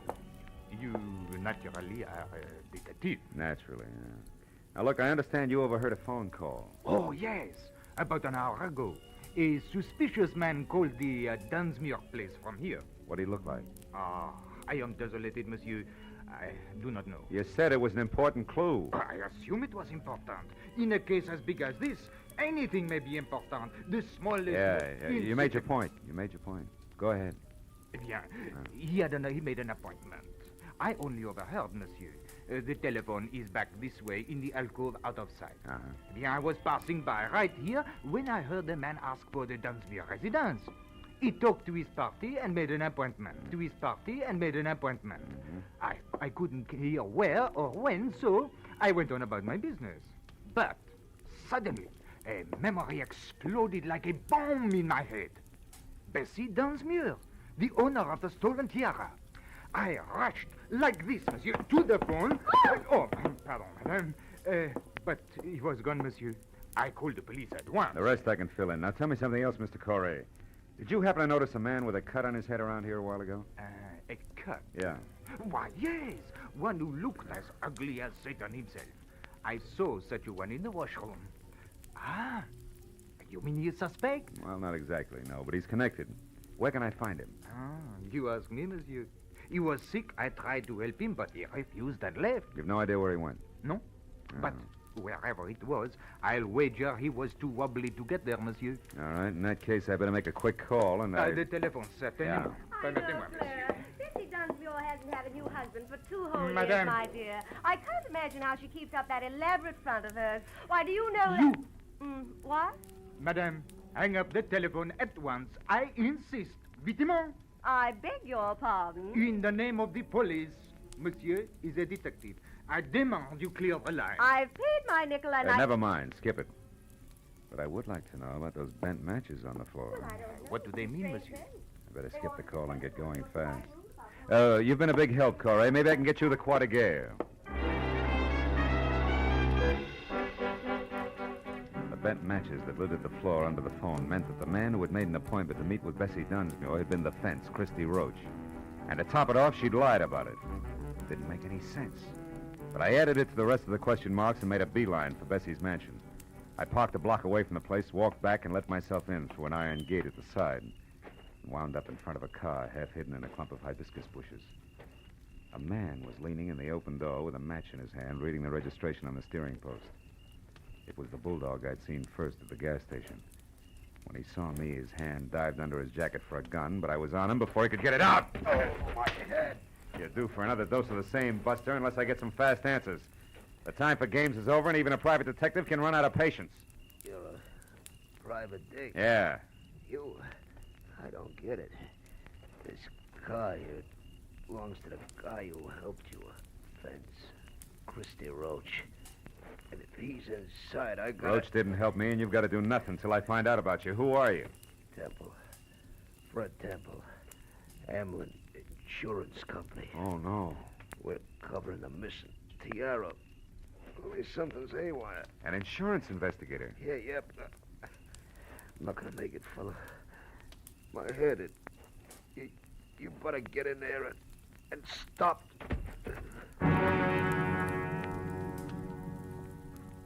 You naturally are a detective. Naturally, yeah. Now, look, I understand you overheard a phone call. Oh, yes. About an hour ago. A suspicious man called the Dunsmuir place from here. What did he look like? I am desolated, monsieur. I do not know. You said it was an important clue. I assume it was important. In a case as big as this, anything may be important. The smallest... Yeah. You made your point. Go ahead. Eh bien, he made an appointment. I only overheard, monsieur. The telephone is back this way in the alcove out of sight. Eh bien, I was passing by right here when I heard the man ask for the Dunsmuir residence. He talked to his party and made an appointment. I couldn't hear where or when, so I went on about my business. But suddenly, a memory exploded like a bomb in my head. Bessie Dunsmuir, the owner of the stolen tiara. I rushed like this, monsieur, to the phone. Pardon, madame. But he was gone, monsieur. I called the police at once. The rest I can fill in. Now tell me something else, Mr. Corey. Did you happen to notice a man with a cut on his head around here a while ago? A cut? Yeah. Why, yes. One who looked as ugly as Satan himself. I saw such a one in the washroom. Ah, you mean he's suspect? Well, not exactly, no, but he's connected. Where can I find him? You ask me, monsieur. He was sick. I tried to help him, but he refused and left. You've no idea where he went? No. But wherever it was, I'll wager he was too wobbly to get there, monsieur. All right, in that case, I better make a quick call and The telephone set, Yeah. Permettez-moi, monsieur. Bessie Dunsmuir hasn't had a new husband for 2 whole years, Madame. my dear. I can't imagine how she keeps up that elaborate front of hers. Why, do you know You! that... what? Madame, hang up the telephone at once. I insist. Vitement. I beg your pardon. In the name of the police, monsieur is a detective. I demand you clear the line. I've paid my nickel and Never mind, skip it. But I would like to know about those bent matches on the floor. What do they mean, monsieur? I better skip the call and get going fast. You've been a big help, Corey. Maybe I can get you the Croix de Guerre. The bent matches that littered the floor under the phone meant that the man who had made an appointment to meet with Bessie Dunsmuir had been the fence, Christy Roach. And to top it off, she'd lied about it. It didn't make any sense. But I added it to the rest of the question marks and made a beeline for Bessie's mansion. I parked a block away from the place, walked back, and let myself in through an iron gate at the side. And wound up in front of a car, half hidden in a clump of hibiscus bushes. A man was leaning in the open door with a match in his hand, reading the registration on the steering post. It was the bulldog I'd seen first at the gas station. When he saw me, his hand dived under his jacket for a gun, but I was on him before he could get it out. Oh, my head. You're due for another dose of the same, Buster, unless I get some fast answers. The time for games is over, and even a private detective can run out of patience. You're a private dick. Yeah. You... I don't get it. This car here belongs to the guy who helped you. Fence. Christy Roach. And if he's inside, I got... Roach didn't help me, and you've got to do nothing till I find out about you. Who are you? Temple. Fred Temple. Amlin Insurance Company. Oh, no. We're covering the missing tiara. Only something's haywire. An insurance investigator? Yeah, yep. I'm not gonna make it, fella. My head, you better get in there and stop.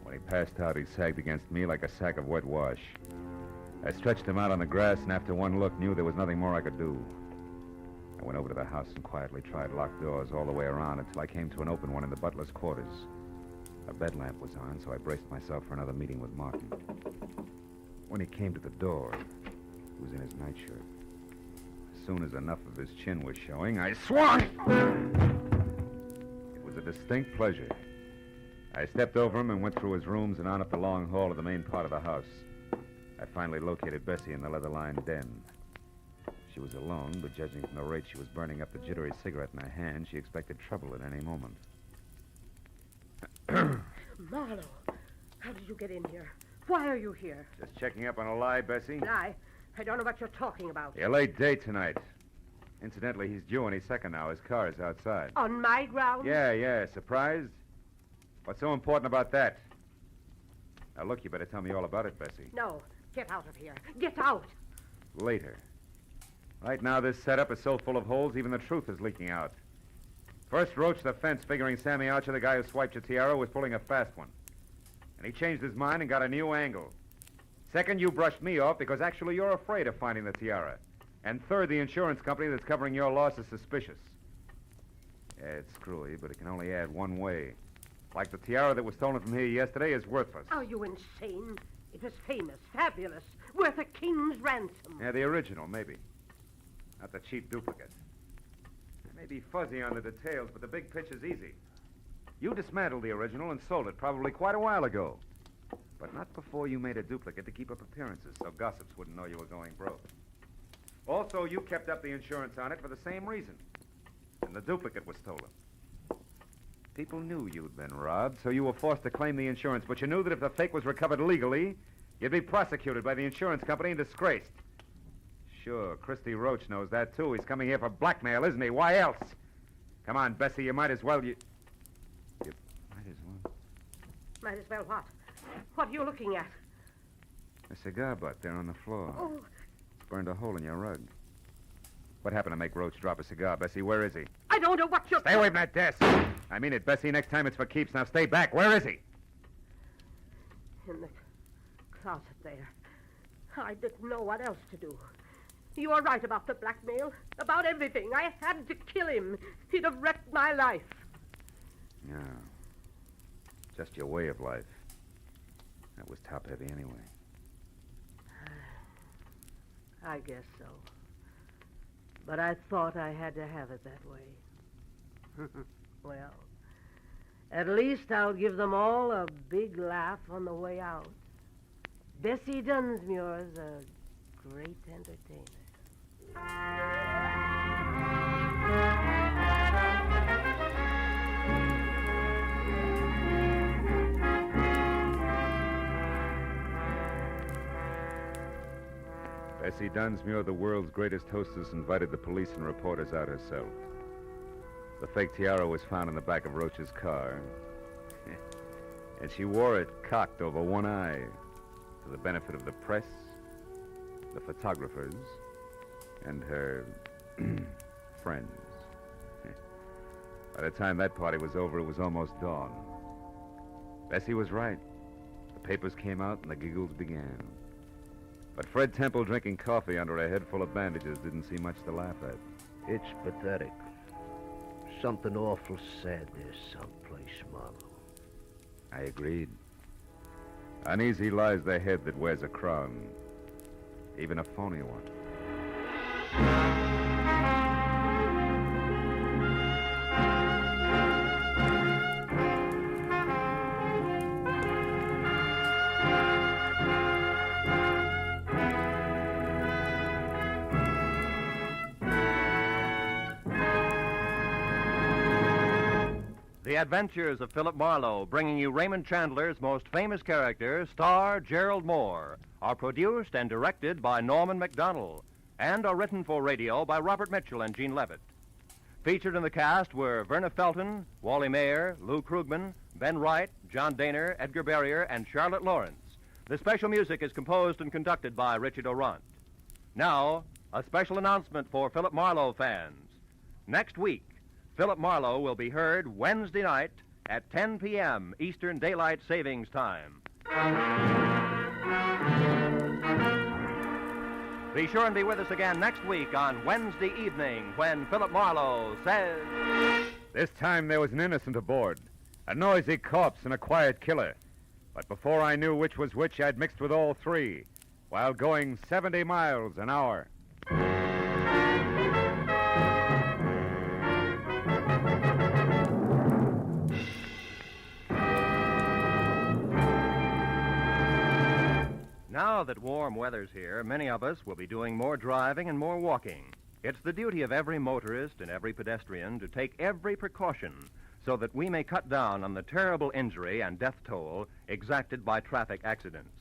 When he passed out, he sagged against me like a sack of wet wash. I stretched him out on the grass, and after one look, knew there was nothing more I could do. I went over to the house and quietly tried locked doors all the way around until I came to an open one in the butler's quarters. A bed lamp was on, so I braced myself for another meeting with Martin. When he came to the door, he was in his nightshirt. As soon as enough of his chin was showing, I swung! It was a distinct pleasure. I stepped over him and went through his rooms and on up the long hall of the main part of the house. I finally located Bessie in the leather-lined den. She was alone, but judging from the rate she was burning up the jittery cigarette in her hand, she expected trouble at any moment. Marlowe, how did you get in here? Why are you here? Just checking up on a lie, Bessie? I don't know what you're talking about. Your late date tonight. Incidentally, he's due any second now. His car is outside. On my grounds? Yeah. Surprised? What's so important about that? Now, look, you better tell me all about it, Bessie. No. Get out of here. Get out. Later. Right now, this setup is so full of holes, even the truth is leaking out. First, Roach the fence, figuring Sammy Archer, the guy who swiped your tiara, was pulling a fast one. And he changed his mind and got a new angle. Second, you brushed me off because actually you're afraid of finding the tiara. And third, the insurance company that's covering your loss is suspicious. Yeah, it's screwy, but it can only add one way. Like the tiara that was stolen from here yesterday is worthless. Are you insane? It was famous, fabulous, worth a king's ransom. Yeah, the original, maybe. Not the cheap duplicate. It may be fuzzy on the details, but the big pitch is easy. You dismantled the original and sold it probably quite a while ago. But not before you made a duplicate to keep up appearances so gossips wouldn't know you were going broke. Also, you kept up the insurance on it for the same reason. And the duplicate was stolen. People knew you'd been robbed, so you were forced to claim the insurance, but you knew that if the fake was recovered legally, you'd be prosecuted by the insurance company and disgraced. Sure, Christy Roach knows that, too. He's coming here for blackmail, isn't he? Why else? Come on, Bessie, you might as well... You might as well... Might as well what? What are you looking at? A cigar butt there on the floor. Oh, It's burned a hole in your rug. What happened to make Roach drop a cigar, Bessie? Where is he? I don't know what you're... Stay away from that desk. I mean it, Bessie. Next time it's for keeps. Now stay back. Where is he? In the closet there. I didn't know what else to do. You were right about the blackmail. About everything. I had to kill him. He'd have wrecked my life. No. Just your way of life. That was top-heavy anyway. I guess so. But I thought I had to have it that way. Well, at least I'll give them all a big laugh on the way out. Bessie Dunsmuir's a great entertainer. Bessie Dunsmuir, the world's greatest hostess, invited the police and reporters out herself. The fake tiara was found in the back of Roach's car. And she wore it cocked over one eye to the benefit of the press, the photographers, and her friends. By the time that party was over, it was almost dawn. Bessie was right. The papers came out and the giggles began. But Fred Temple drinking coffee under a head full of bandages didn't see much to laugh at. It's pathetic. Something awful sad there someplace, Marlowe. I agreed. Uneasy lies the head that wears a crown, even a phony one. The Adventures of Philip Marlowe, bringing you Raymond Chandler's most famous character, star Gerald Moore, are produced and directed by Norman MacDonald and are written for radio by Robert Mitchell and Gene Levitt. Featured in the cast were Verna Felton, Wally Mayer, Lou Krugman, Ben Wright, John Daner, Edgar Barrier, and Charlotte Lawrence. The special music is composed and conducted by Richard Orant. Now, a special announcement for Philip Marlowe fans. Next week, Philip Marlowe will be heard Wednesday night at 10 p.m. Eastern Daylight Savings Time. Be sure and be with us again next week on Wednesday evening when Philip Marlowe says... This time there was an innocent aboard, a noisy corpse and a quiet killer. But before I knew which was which, I'd mixed with all three while going 70 miles an hour. Now that warm weather's here, many of us will be doing more driving and more walking. It's the duty of every motorist and every pedestrian to take every precaution so that we may cut down on the terrible injury and death toll exacted by traffic accidents.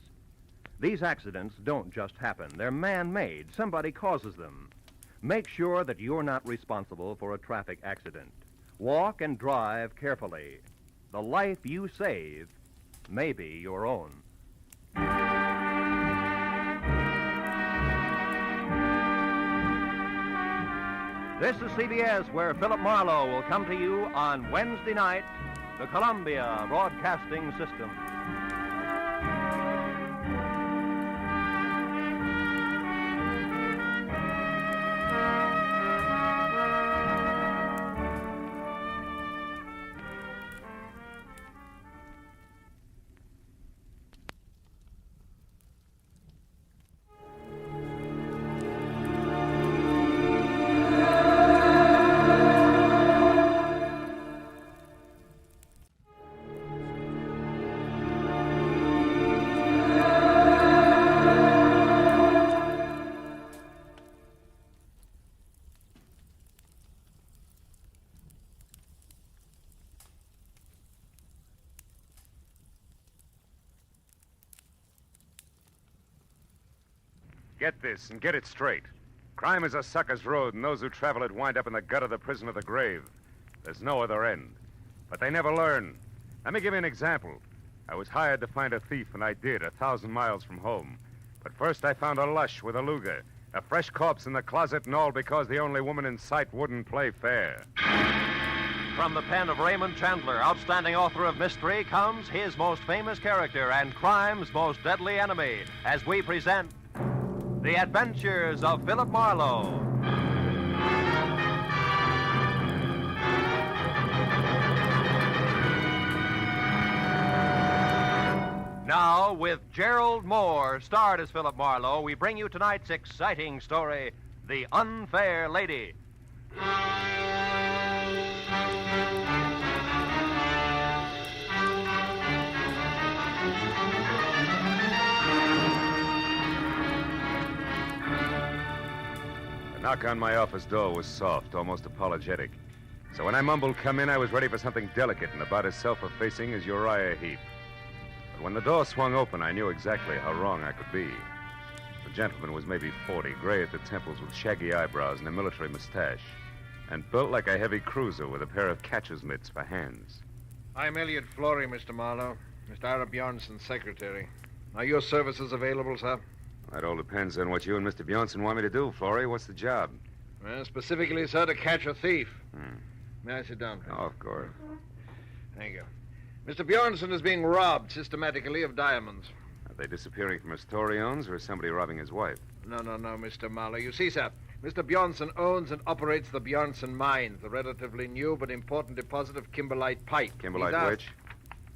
These accidents don't just happen. They're man-made. Somebody causes them. Make sure that you're not responsible for a traffic accident. Walk and drive carefully. The life you save may be your own. This is CBS, where Philip Marlowe will come to you on Wednesday night, the Columbia Broadcasting System. Get this and get it straight. Crime is a sucker's road, and those who travel it wind up in the gut of the prison or the grave. There's no other end. But they never learn. Let me give you an example. I was hired to find a thief, and I did, 1,000 miles from home. But first I found a lush with a Luger, a fresh corpse in the closet, and all because the only woman in sight wouldn't play fair. From the pen of Raymond Chandler, outstanding author of mystery, comes his most famous character and crime's most deadly enemy, as we present The Adventures of Philip Marlowe. Now, with Gerald Moore, starred as Philip Marlowe, we bring you tonight's exciting story, The Unfair Lady. The knock on my office door was soft, almost apologetic. So when I mumbled, "Come in," I was ready for something delicate and about as self-effacing as Uriah Heep. But when the door swung open, I knew exactly how wrong I could be. The gentleman was maybe 40, gray at the temples with shaggy eyebrows and a military mustache, and built like a heavy cruiser with a pair of catcher's mitts for hands. I'm Elliot Florey, Mr. Marlowe. Mr. Ira Bjornson's secretary. Are your services available, sir? That all depends on what you and Mr. Bjornson want me to do, Florey. What's the job? Well, specifically, sir, to catch a thief. May I sit down, please? Oh, of course. Thank you. Mr. Bjornson is being robbed systematically of diamonds. Are they disappearing from a store he owns, or is somebody robbing his wife? No, Mr. Marlowe. You see, sir, Mr. Bjornson owns and operates the Bjornson Mines, a relatively new but important deposit of kimberlite pipe. Kimberlite which?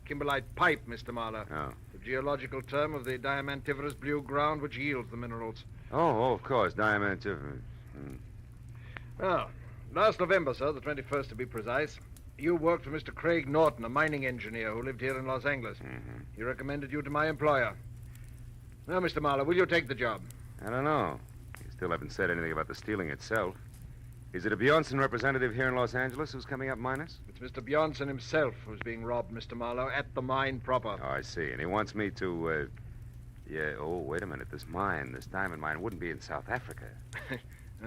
Kimberlite pipe, Mr. Marlowe. Oh. The geological term of the diamantiferous blue ground which yields the minerals. Oh, of course, diamantiferous. Well, last November, sir, the 21st to be precise, you worked for Mr. Craig Norton, a mining engineer who lived here in Los Angeles. He recommended you to my employer. Now, Mr. Marlowe, will you take the job? I don't know. You still haven't said anything about the stealing itself. Is it a Bjornson representative here in Los Angeles who's coming up minus? It's Mr. Bjornson himself who's being robbed, Mr. Marlowe, at the mine proper. Oh, I see. And he wants me to, oh, wait a minute. This diamond mine, wouldn't be in South Africa.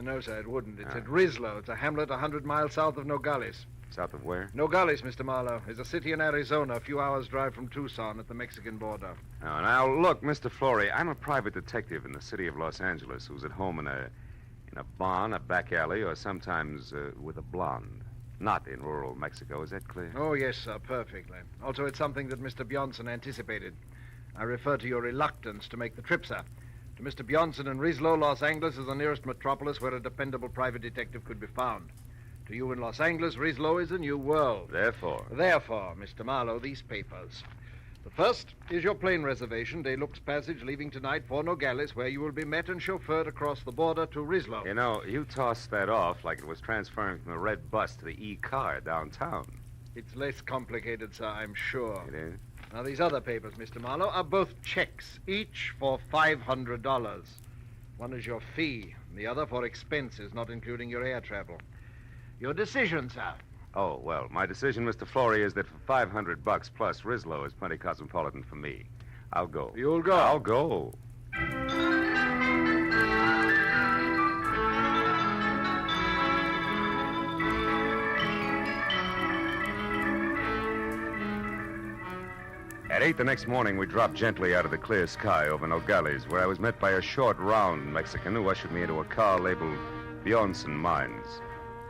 No, sir, it wouldn't. It's at Rislo. It's a hamlet 100 miles south of Nogales. South of where? Nogales, Mr. Marlowe, is a city in Arizona, a few hours' drive from Tucson at the Mexican border. Oh, now, look, Mr. Florey, I'm a private detective in the city of Los Angeles who's at home in a barn, a back alley, or sometimes with a blonde. Not in rural Mexico. Is that clear? Oh, yes, sir, perfectly. Also, it's something that Mr. Bjornson anticipated. I refer to your reluctance to make the trip, sir. To Mr. Bjornson in Rislo, Los Angeles is the nearest metropolis where a dependable private detective could be found. To you in Los Angeles, Rislo is a new world. Therefore, Mr. Marlowe, these papers. The first is your plane reservation, De Luxe Passage, leaving tonight for Nogales, where you will be met and chauffeured across the border to Rislo. You know, you tossed that off like it was transferring from the red bus to the E-car downtown. It's less complicated, sir, I'm sure. It is? Now, these other papers, Mr. Marlowe, are both checks, each for $500. One is your fee, and the other for expenses, not including your air travel. Your decision, sir. Oh, well, my decision, Mr. Florey, is that for $500 plus, Rislo is plenty cosmopolitan for me. I'll go. You'll go? I'll go. At 8 the next morning, we dropped gently out of the clear sky over Nogales, where I was met by a short, round Mexican who ushered me into a car labeled Bjornson Mines,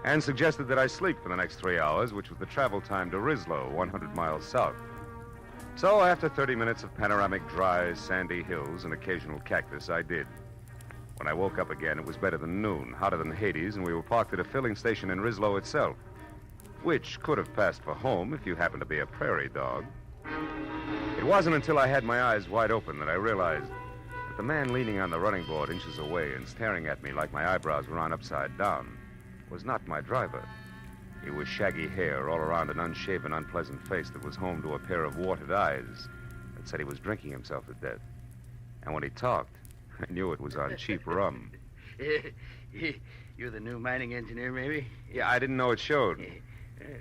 and suggested that I sleep for the next 3 hours, which was the travel time to Rislo, 100 miles south. So after 30 minutes of panoramic, dry, sandy hills and occasional cactus, I did. When I woke up again, it was better than noon, hotter than Hades, and we were parked at a filling station in Rislo itself, which could have passed for home if you happened to be a prairie dog. It wasn't until I had my eyes wide open that I realized that the man leaning on the running board inches away and staring at me like my eyebrows were on upside down was not my driver. He was shaggy hair all around an unshaven, unpleasant face that was home to a pair of watered eyes that said he was drinking himself to death. And when he talked, I knew it was on cheap rum. You're the new mining engineer, maybe? Yeah, I didn't know it showed.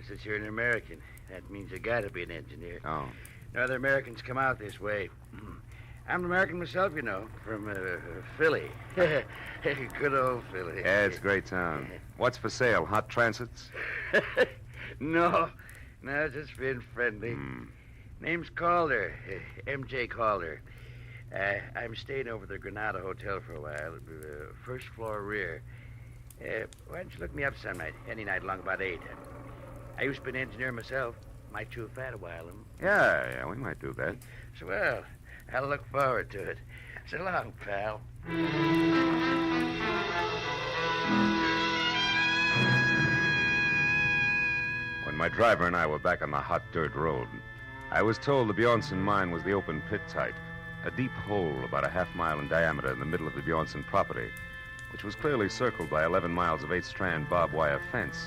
Since you're an American, that means you gotta be an engineer. Oh. No other Americans come out this way. I'm an American myself, you know, from Philly. Good old Philly. Yeah, it's a great town. What's for sale? Hot transits? No, just being friendly. Name's Calder, M.J. Calder. I'm staying over at the Granada Hotel for a while, first floor rear. Why don't you look me up some night, any night along about 8? I used to be an engineer myself. Might chew fat a while. Yeah, we might do that. So, well, I'll look forward to it. So long, pal. When my driver and I were back on the hot dirt road, I was told the Bjornson mine was the open pit type, a deep hole about a half-mile in diameter in the middle of the Bjornson property, which was clearly circled by 11 miles of 8-strand barbed wire fence,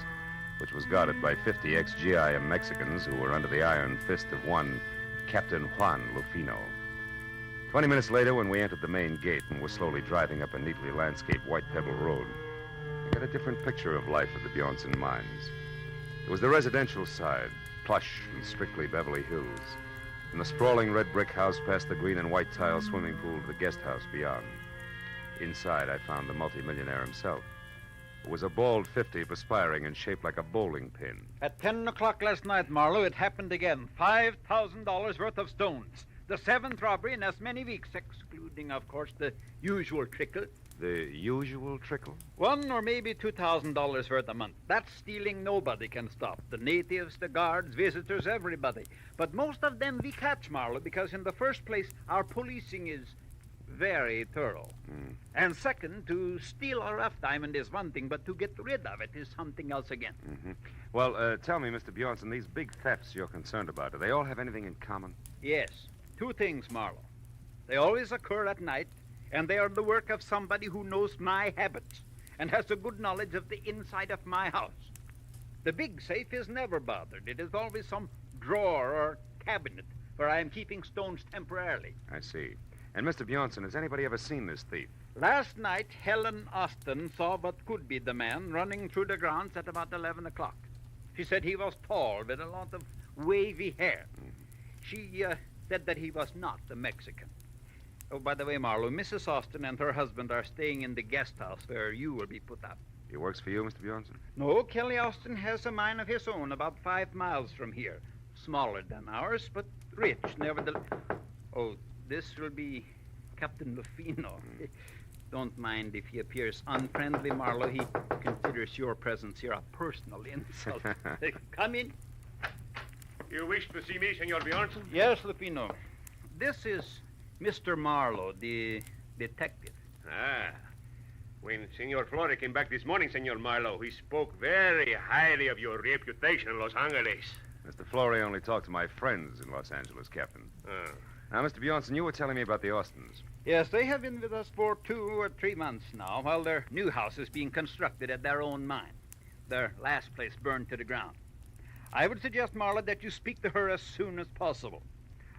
which was guarded by 50 ex-GIM Mexicans who were under the iron fist of one Captain Juan Lufino. 20 minutes later, when we entered the main gate and were slowly driving up a neatly landscaped white pebble road, I got a different picture of life at the Bjornson mines. It was the residential side, plush and strictly Beverly Hills, and the sprawling red brick house past the green and white tile swimming pool to the guest house beyond. Inside, I found the multimillionaire himself. It was a bald 50 perspiring and shaped like a bowling pin. At 10 o'clock last night, Marlowe, it happened again. $5,000 worth of stones. The 7th robbery in as many weeks, excluding, of course, the usual trickle. The usual trickle? $1,000 or maybe $2,000 worth a month. That stealing nobody can stop. The natives, the guards, visitors, everybody. But most of them we catch, Marlowe, because in the first place, our policing is very thorough. And second, to steal a rough diamond is one thing, but to get rid of it is something else again. Well, tell me, Mr. Bjornson, these big thefts you're concerned about, do they all have anything in common? Yes. 2 things, Marlowe. They always occur at night, and they are the work of somebody who knows my habits and has a good knowledge of the inside of my house. The big safe is never bothered. It is always some drawer or cabinet where I am keeping stones temporarily. I see. And, Mr. Bjornson, has anybody ever seen this thief? Last night, Helen Austin saw what could be the man running through the grounds at about 11 o'clock. She said he was tall with a lot of wavy hair. She said that he was not a Mexican. Oh, by the way, Marlowe, Mrs. Austin and her husband are staying in the guest house where you will be put up. He works for you, Mr. Bjornson? No, Kelly Austin has a mine of his own about 5 miles from here. Smaller than ours, but rich, nevertheless. Oh, this will be Captain Lufino. Don't mind if he appears unfriendly, Marlowe. He considers your presence here a personal insult. Come in. You wish to see me, Senor Bjornson? Yes, Lufino. This is Mr. Marlowe, the detective. Ah. When Senor Flore came back this morning, Senor Marlowe, he spoke very highly of your reputation in Los Angeles. Mr. Flore only talked to my friends in Los Angeles, Captain. Now, Mr. Bjornson, you were telling me about the Austins. Yes, they have been with us for 2 or 3 months now, while their new house is being constructed at their own mine. Their last place burned to the ground. I would suggest, Marlowe, that you speak to her as soon as possible.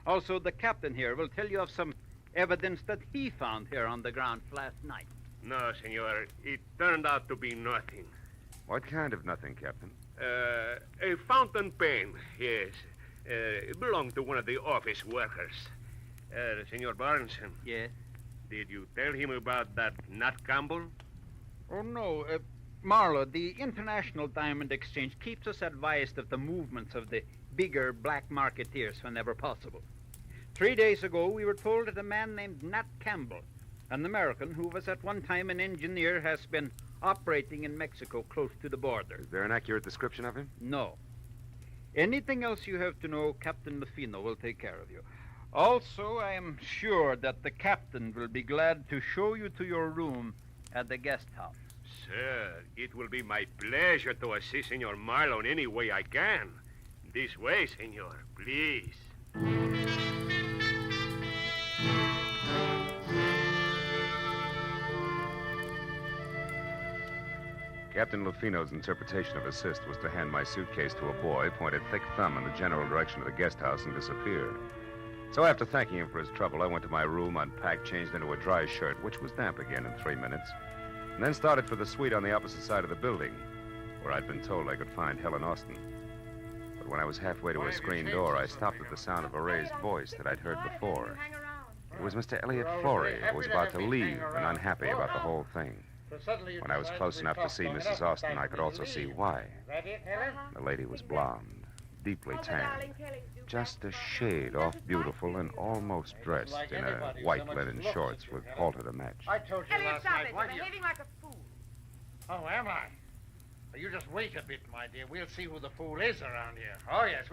Also, the captain here will tell you of some evidence that he found here on the ground last night. No, Senor. It turned out to be nothing. What kind of nothing, Captain? A fountain pen, yes. It belonged to one of the office workers. Senor Barneson. Yes? Did you tell him about that Nat Campbell? Oh, no. Marlowe, the International Diamond Exchange keeps us advised of the movements of the bigger black marketeers whenever possible. 3 days ago, we were told that a man named Nat Campbell, an American who was at one time an engineer, has been operating in Mexico close to the border. Is there an accurate description of him? No. Anything else you have to know, Captain Lufino will take care of you. Also, I am sure that the captain will be glad to show you to your room at the guest house. Sir, it will be my pleasure to assist Senor Marlowe in any way I can. This way, Senor, please. Captain Lufino's interpretation of assist was to hand my suitcase to a boy, point a thick thumb in the general direction of the guest house, and disappear. So after thanking him for his trouble, I went to my room, unpacked, changed into a dry shirt, which was damp again in 3 minutes, and then started for the suite on the opposite side of the building, where I'd been told I could find Helen Austin. But when I was halfway to a screen door, I stopped at the sound of a raised voice that I'd heard before. It was Mr. Elliot Florey, who was about to leave and unhappy about the whole thing. When I was close enough to see Mrs. Austin, I could also see why. The lady was blonde, deeply tanned, just a shade off beautiful and almost dressed in a white linen shorts with halter to match. I told you Elliot, last stop night. it. Why You're do you... behaving like a fool. Oh, am I? Well, you just wait a bit, my dear. We'll see who the fool is around here. Oh, yes.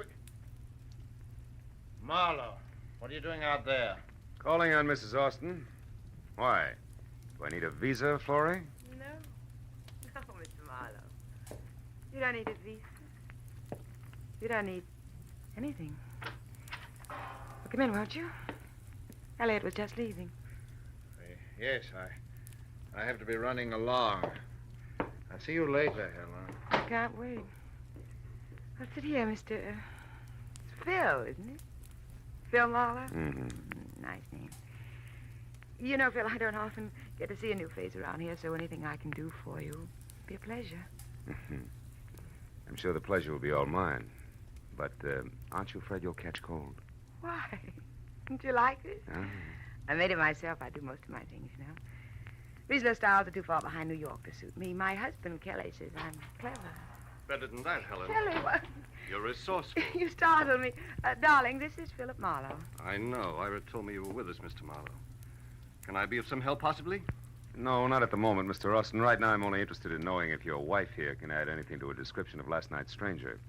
Marlowe, what are you doing out there? Calling on Mrs. Austin. Why? Do I need a visa, Florey? No. No, Mr. Marlowe. You don't need a visa. You don't need anything. Well, come in, won't you? Elliot was just leaving. Yes, I have to be running along. I'll see you later, Helen. I can't wait. Well, sit here, Mr. It's Phil, isn't it? Phil Marlowe? Mm-hmm. Nice name. You know, Phil, I don't often get to see a new face around here, so anything I can do for you would be a pleasure. I'm sure the pleasure will be all mine. But aren't you afraid you'll catch cold? Why? Don't you like it? Ah. I made it myself. I do most of my things, you know. Regional styles are too far behind New York to suit me. My husband, Kelly, says I'm clever. Better than that, Helen. Kelly, what? You're resourceful. You startled me. Darling, this is Philip Marlowe. I know. Ira told me you were with us, Mr. Marlowe. Can I be of some help, possibly? No, not at the moment, Mr. Austin. Right now, I'm only interested in knowing if your wife here can add anything to a description of last night's stranger.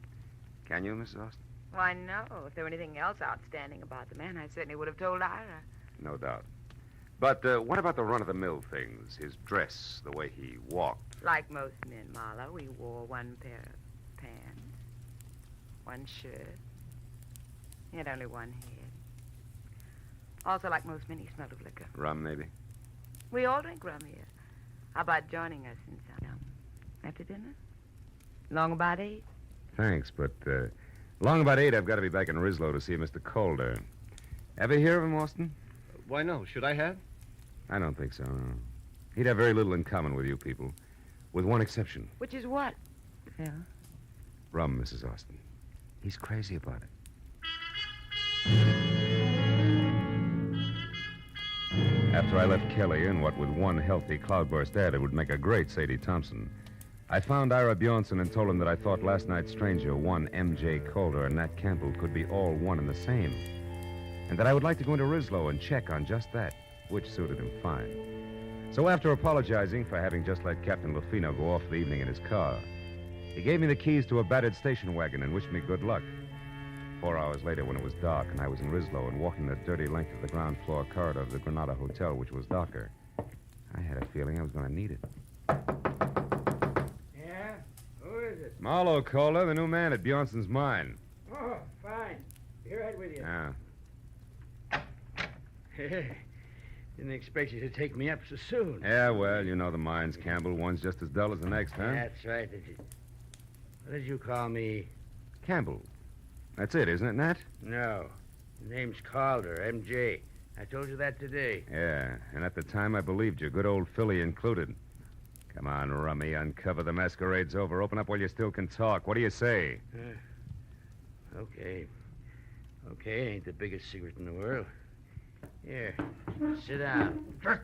Can you, Mrs. Austin? Why, no. If there were anything else outstanding about the man, I certainly would have told Ira. No doubt. But what about the run-of-the-mill things? His dress, the way he walked. Like most men, Marlowe, he wore one pair of pants, one shirt. He had only one head. Also, like most men, he smelled of liquor. Rum, maybe? We all drink rum here. How about joining us in some after dinner? Long about 8? Thanks, but long about 8, I've got to be back in Rislow to see Mr. Calder. Ever hear of him, Austin? Why, no. Should I have? I don't think so, no. He'd have very little in common with you people, with one exception. Which is what, Phil? Rum, Mrs. Austin. He's crazy about it. After I left Kelly in what with one healthy cloudburst ad it would make a great Sadie Thompson, I found Ira Bjornson and told him that I thought last night's stranger, one M.J. Calder and Nat Campbell, could be all one and the same, and that I would like to go into Rislow and check on just that, which suited him fine. So after apologizing for having just let Captain Lufino go off for the evening in his car, he gave me the keys to a battered station wagon and wished me good luck. 4 hours later, when it was dark and I was in Rislow and walking the dirty length of the ground floor corridor of the Granada Hotel, which was darker, I had a feeling I was going to need it. Yeah? Who is it? Marlowe, Calder, the new man at Bjornson's mine. Oh, fine. Be right with you. Yeah. Didn't expect you to take me up so soon. Yeah, well, you know the mines, Campbell. One's just as dull as the next, huh? That's right. What did you call me? Campbell. That's it, isn't it, Nat? No. The name's Calder, M.J. I told you that today. Yeah, and at the time I believed you, good old Philly included. Come on, Rummy, uncover the masquerade's over. Open up while you still can talk. What do you say? Okay. Okay, ain't the biggest secret in the world. Here, sit down. Why,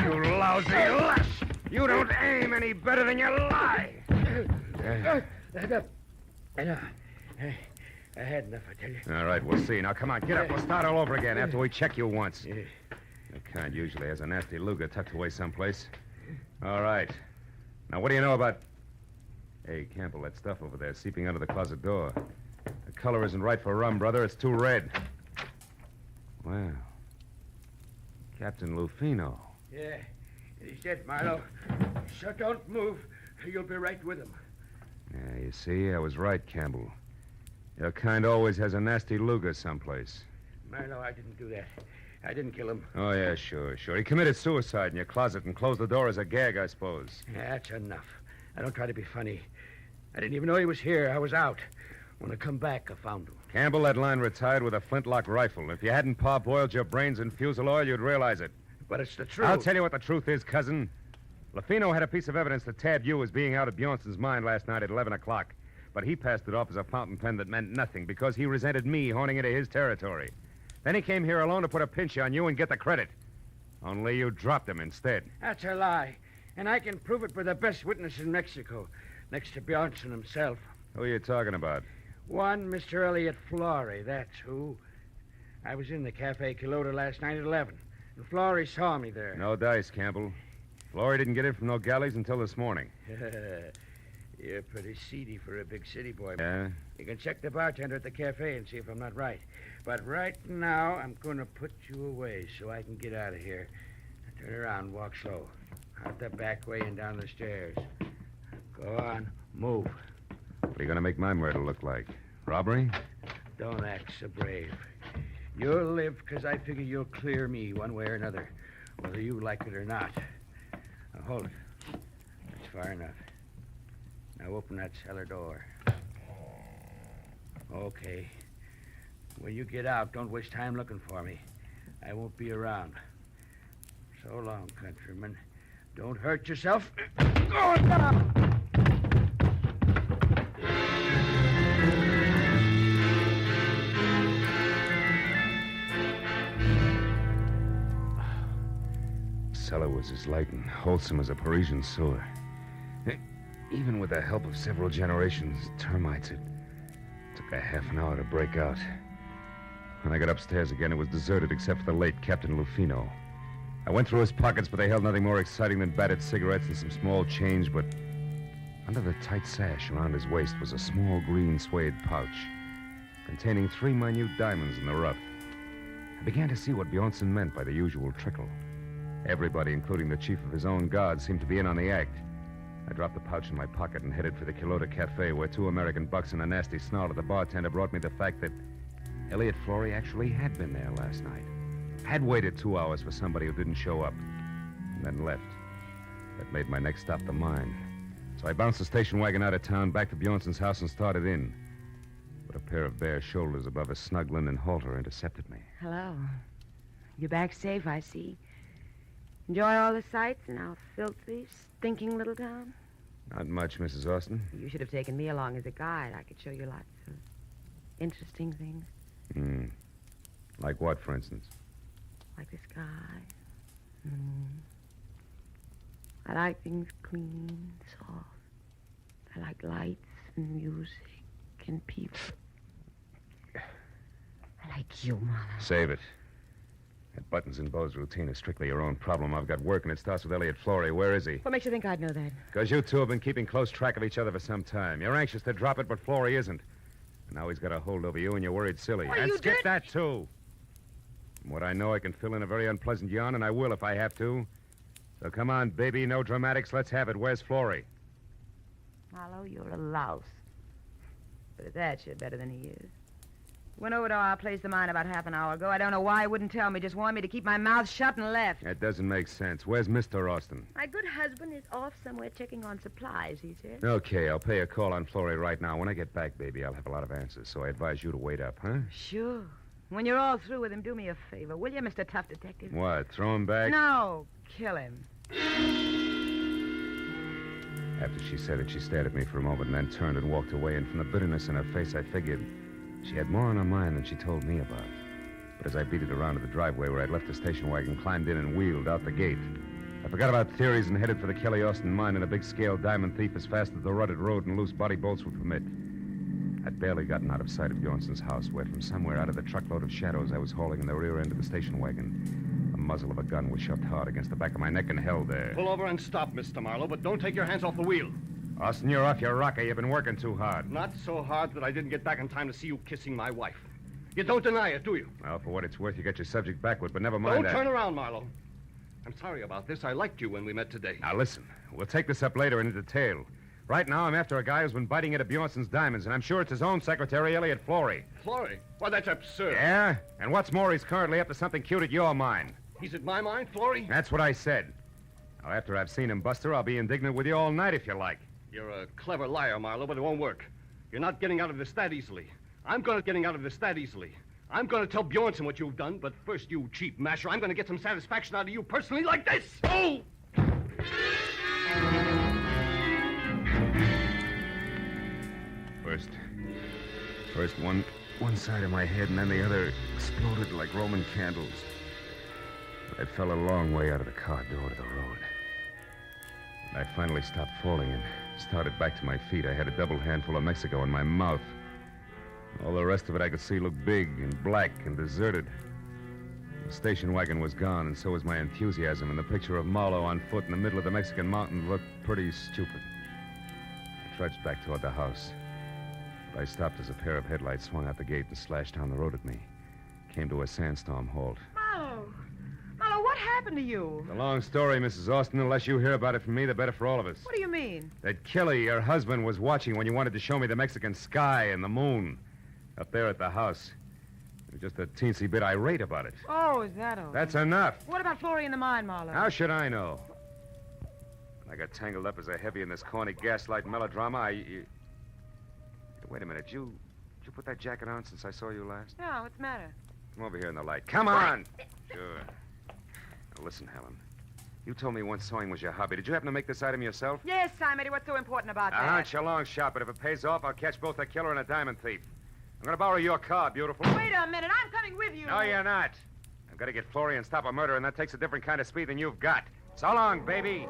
you lousy lush! You don't aim any better than you lie! I had enough, I tell you. All right, we'll see. Now, come on, get up. We'll start all over again after we check you once. The kind usually has a nasty Luger tucked away someplace. All right. Now, what do you know about... Hey, Campbell, that stuff over there seeping under the closet door. The color isn't right for rum, brother. It's too red. Well, Captain Lufino. Yeah, he's dead, Marlowe. So don't move. You'll be right with him. Yeah, you see, I was right, Campbell. Your kind always has a nasty Luger someplace. Marlowe, I didn't do that. I didn't kill him. Oh, yeah, sure. He committed suicide in your closet and closed the door as a gag, I suppose. Yeah, that's enough. I don't try to be funny. I didn't even know he was here. I was out. When I come back, I found him. Campbell, that line retired with a flintlock rifle. If you hadn't parboiled your brains in fusel oil, you'd realize it. But it's the truth. I'll tell you what the truth is, cousin. Lufino had a piece of evidence that tabbed you as being out of Bjornson's mine last night at 11 o'clock. But he passed it off as a fountain pen that meant nothing because he resented me horning into his territory. Then he came here alone to put a pinch on you and get the credit. Only you dropped him instead. That's a lie. And I can prove it with the best witness in Mexico, next to Bjornson himself. Who are you talking about? One Mr. Elliot Flory, that's who. I was in the Cafe Quilota last night at 11, and Flory saw me there. No dice, Campbell. Flory didn't get in from no galleys until this morning. You're pretty seedy for a big city boy. Yeah? You can check the bartender at the cafe and see if I'm not right. But right now, I'm going to put you away so I can get out of here. Turn around, walk slow. Out the back way and down the stairs. Go on, move. What are you going to make my murder look like? Robbery? Don't act so brave. You'll live because I figure you'll clear me one way or another, whether you like it or not. Now, hold it. That's far enough. Now open that cellar door. Okay. When you get out, don't waste time looking for me. I won't be around. So long, countryman. Don't hurt yourself. Go down! The cellar was as light and wholesome as a Parisian sewer. Even with the help of several generations of termites, it took a half an hour to break out. When I got upstairs again, it was deserted except for the late Captain Lufino. I went through his pockets, but they held nothing more exciting than battered cigarettes and some small change, but under the tight sash around his waist was a small green suede pouch containing 3 minute diamonds in the rough. I began to see what Bjornson meant by the usual trickle. Everybody, including the chief of his own guard, seemed to be in on the act. I dropped the pouch in my pocket and headed for the Quilota Cafe, where 2 American bucks and a nasty snarl at the bartender brought me the fact that Elliot Flory actually had been there last night. Had waited 2 hours for somebody who didn't show up, and then left. That made my next stop the mine. So I bounced the station wagon out of town, back to Bjornson's house, and started in. But a pair of bare shoulders above a snug linen halter intercepted me. Hello. You're back safe, I see. Enjoy all the sights in our filthy, stinking little town? Not much, Mrs. Austin. You should have taken me along as a guide. I could show you lots of interesting things. Like what, for instance? Like the sky, the moon. I like things clean, soft. I like lights and music and people. I like you, Mama. Save it. That Buttons and Bo's routine is strictly your own problem. I've got work, and it starts with Elliot Flory. Where is he? What makes you think I'd know that? Because you two have been keeping close track of each other for some time. You're anxious to drop it, but Flory isn't. And now he's got a hold over you, and you're worried silly. Well, and you skip did... that, too. From what I know, I can fill in a very unpleasant yarn, and I will if I have to. So come on, baby, no dramatics. Let's have it. Where's Flory? Marlowe, you're a louse. But at that, you're better than he is. Went over to our place of mine about half an hour ago. I don't know why he wouldn't tell me. Just wanted me to keep my mouth shut and left. That doesn't make sense. Where's Mr. Austin? My good husband is off somewhere checking on supplies, he said. Okay, I'll pay a call on Flory right now. When I get back, baby, I'll have a lot of answers, so I advise you to wait up, huh? Sure. When you're all through with him, do me a favor, will you, Mr. Tough Detective? What, throw him back? No, kill him. After she said it, she stared at me for a moment and then turned and walked away, and from the bitterness in her face, I figured she had more on her mind than she told me about. But as I beat it around to the driveway where I'd left the station wagon, climbed in and wheeled out the gate, I forgot about theories and headed for the Kelly Austin mine and a big-scale diamond thief as fast as the rutted road and loose body bolts would permit. I'd barely gotten out of sight of Bjornson's house where from somewhere out of the truckload of shadows I was hauling in the rear end of the station wagon, the muzzle of a gun was shoved hard against the back of my neck and held there. Pull over and stop, Mr. Marlowe, but don't take your hands off the wheel. Austin, you're off your rocker. You've been working too hard. Not so hard that I didn't get back in time to see you kissing my wife. You don't deny it, do you? Well, for what it's worth, you got your subject backward, but never mind that. Don't turn around, Marlowe. I'm sorry about this. I liked you when we met today. Now, listen. We'll take this up later in detail. Right now, I'm after a guy who's been biting into Bjornson's diamonds, and I'm sure it's his own secretary, Elliot Flory. Flory? Why, that's absurd. Yeah? And what's more, he's currently up to something cute at your mine. He's at my mine, Flory? That's what I said. Now, after I've seen him, Buster, I'll be indignant with you all night if you like. You're a clever liar, Marlowe, but it won't work. You're not getting out of this that easily. I'm getting out of this that easily. I'm going to tell Bjornson what you've done, but first, you cheap masher, I'm going to get some satisfaction out of you personally like this. Oh! First one one side of my head, and then the other exploded like Roman candles. I fell a long way out of the car door to the road. I finally stopped falling and started back to my feet. I had a double handful of Mexico in my mouth. All the rest of it I could see looked big and black and deserted. The station wagon was gone, and so was my enthusiasm, and the picture of Marlowe on foot in the middle of the Mexican mountain looked pretty stupid. I trudged back toward the house. But I stopped as a pair of headlights swung out the gate and slashed down the road at me. Came to a sandstorm halt. Marlowe, what happened to you? It's a long story, Mrs. Austin. The less you hear about it from me, the better for all of us. What do you mean? That Kelly, your husband, was watching when you wanted to show me the Mexican sky and the moon up there at the house. He was just a teensy bit irate about it. Oh, is that all? That's enough. What about Florey and the mine, Marlowe? How should I know? When I got tangled up as a heavy in this corny gaslight melodrama, Wait a minute. Did you put that jacket on since I saw you last? No, what's the matter? Come over here in the light. Come on! Sure. Now, listen, Helen. You told me once sewing was your hobby. Did you happen to make this item yourself? Yes, Simon. What's so important about that? It's a long shot, but if it pays off, I'll catch both a killer and a diamond thief. I'm going to borrow your car, beautiful. Wait a minute. I'm coming with you. No, you're not. I've got to get Florey and stop a murder, and that takes a different kind of speed than you've got. So long, baby.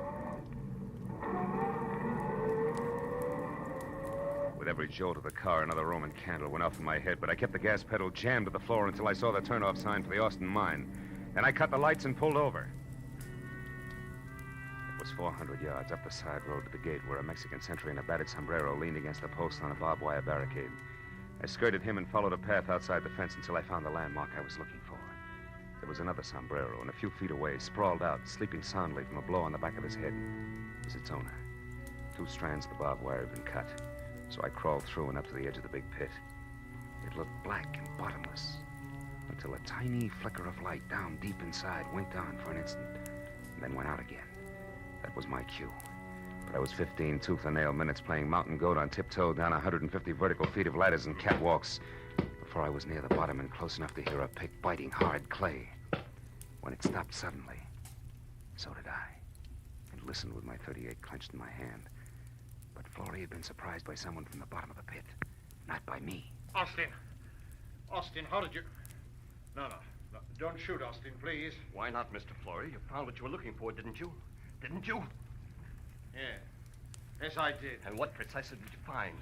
With every jolt of the car, another Roman candle went off in my head, but I kept the gas pedal jammed to the floor until I saw the turn-off sign for the Austin mine. Then I cut the lights and pulled over. It was 400 yards up the side road to the gate where a Mexican sentry in a battered sombrero leaned against a post on a barbed wire barricade. I skirted him and followed a path outside the fence until I found the landmark I was looking for. There was another sombrero, and a few feet away, sprawled out, sleeping soundly from a blow on the back of his head, was its owner. 2 strands of the barbed wire had been cut. So I crawled through and up to the edge of the big pit. It looked black and bottomless, until a tiny flicker of light down deep inside winked on for an instant, and then went out again. That was my cue. But I was 15 tooth-and-nail minutes playing mountain goat on tiptoe down 150 vertical feet of ladders and catwalks before I was near the bottom and close enough to hear a pick biting hard clay. When it stopped suddenly, so did I, and listened with my .38 clenched in my hand. But Florey had been surprised by someone from the bottom of the pit, not by me. Austin, how did you... No. Don't shoot, Austin, please. Why not, Mr. Florey? You found what you were looking for, didn't you? Didn't you? Yeah. Yes, I did. And what precisely did you find?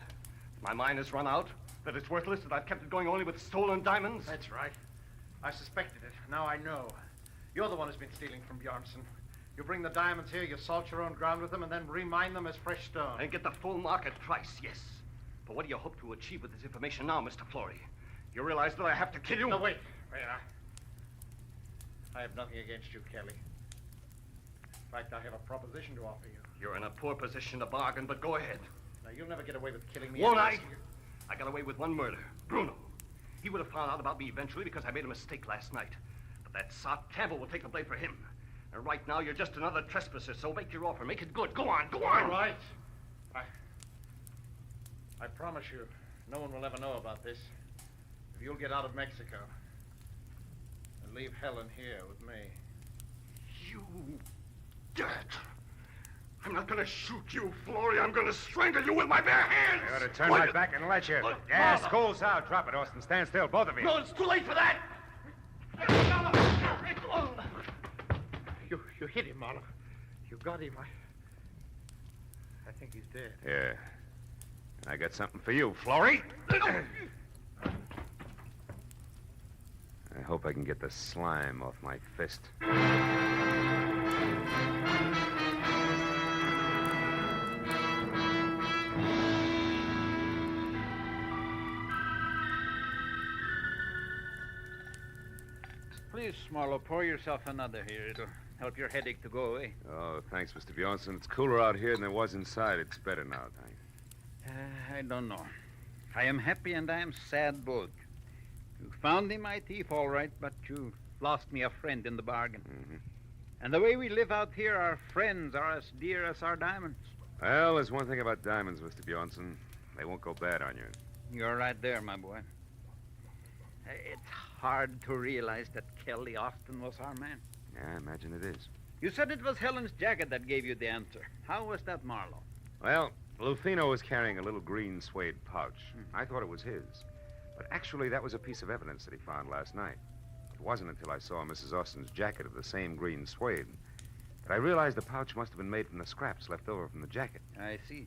My mine has run out? That it's worthless? That I've kept it going only with stolen diamonds? That's right. I suspected it. Now I know. You're the one who's been stealing from Bjornson. You bring the diamonds here, you salt your own ground with them, and then remine them as fresh stone. And get the full market price, yes. But what do you hope to achieve with this information now, Mr. Florey? You realize that I have to kill you? No, wait. I have nothing against you, Kelly. In fact, I have a proposition to offer you. You're in a poor position to bargain, but go ahead. Now, you'll never get away with killing me. Won't I? I got away with one murder. Bruno. He would have found out about me eventually because I made a mistake last night. But that sot Campbell will take the blame for him. And right now, you're just another trespasser, so make your offer. Make it good. Go on. All right. I promise you, no one will ever know about this. If you'll get out of Mexico and leave Helen here with me. You dirt. I'm not going to shoot you, Florey. I'm going to strangle you with my bare hands. I ought to turn my back and let you. Gas, cool's out. Drop it, Austin. Stand still, both of you. No, it's too late for that. You hit him, Marlowe. You got him. I think he's dead. Yeah. I got something for you, Florey. I hope I can get the slime off my fist. Please, Marlowe, pour yourself another here. It'll help your headache to go away. Oh, thanks, Mr. Bjornson. It's cooler out here than it was inside. It's better now, thanks. I don't know. I am happy and I am sad both. You found me my thief, all right, but you lost me a friend in the bargain. Mm-hmm. And the way we live out here, our friends are as dear as our diamonds. Well, there's one thing about diamonds, Mr. Bjornson. They won't go bad on you. You're right there, my boy. It's hard to realize that Kelly Austin was our man. Yeah, I imagine it is. You said it was Helen's jacket that gave you the answer. How was that, Marlowe? Well, Lufino was carrying a little green suede pouch. I thought it was his. But actually, that was a piece of evidence that he found last night. It wasn't until I saw Mrs. Austin's jacket of the same green suede that I realized the pouch must have been made from the scraps left over from the jacket. I see.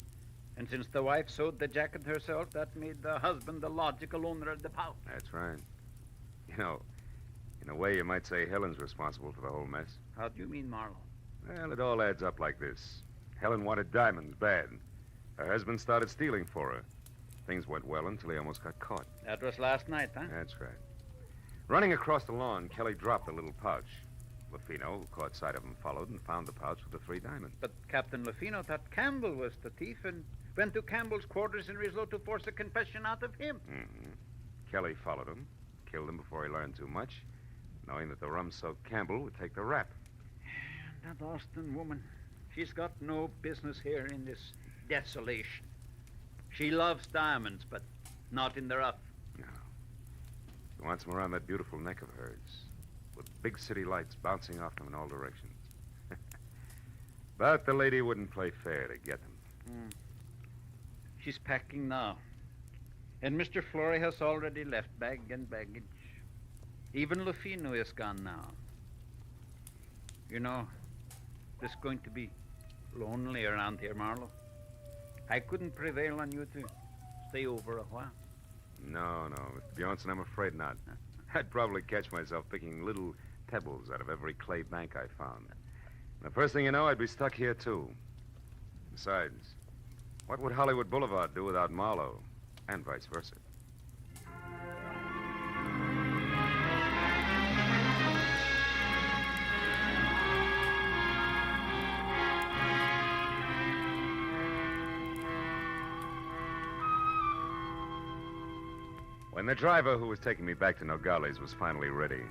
And since the wife sewed the jacket herself, that made the husband the logical owner of the pouch. That's right. You know, in a way, you might say Helen's responsible for the whole mess. How do you mean, Marlowe? Well, it all adds up like this. Helen wanted diamonds bad. Her husband started stealing for her. Things went well until he almost got caught. That was last night, huh? That's right. Running across the lawn, Kelly dropped the little pouch. Lafino, who caught sight of him, followed and found the pouch with the 3 diamonds. But Captain Lafino thought Campbell was the thief and went to Campbell's quarters in Rislo to force a confession out of him. Mm-hmm. Kelly followed him, killed him before he learned too much, knowing that the rum-soaked Campbell would take the rap. That Austin woman, she's got no business here in this desolation. She loves diamonds, but not in the rough. No. She wants them around that beautiful neck of hers, with big city lights bouncing off them in all directions. But the lady wouldn't play fair to get them. She's packing now. And Mr. Flory has already left bag and baggage. Even Lufino is gone now. You know, it's going to be lonely around here, Marlowe. I couldn't prevail on you to stay over a while. No, Mr. Bjornson, I'm afraid not. I'd probably catch myself picking little pebbles out of every clay bank I found. And the first thing you know, I'd be stuck here, too. Besides, what would Hollywood Boulevard do without Marlowe? And vice versa. When the driver who was taking me back to Nogales was finally ready,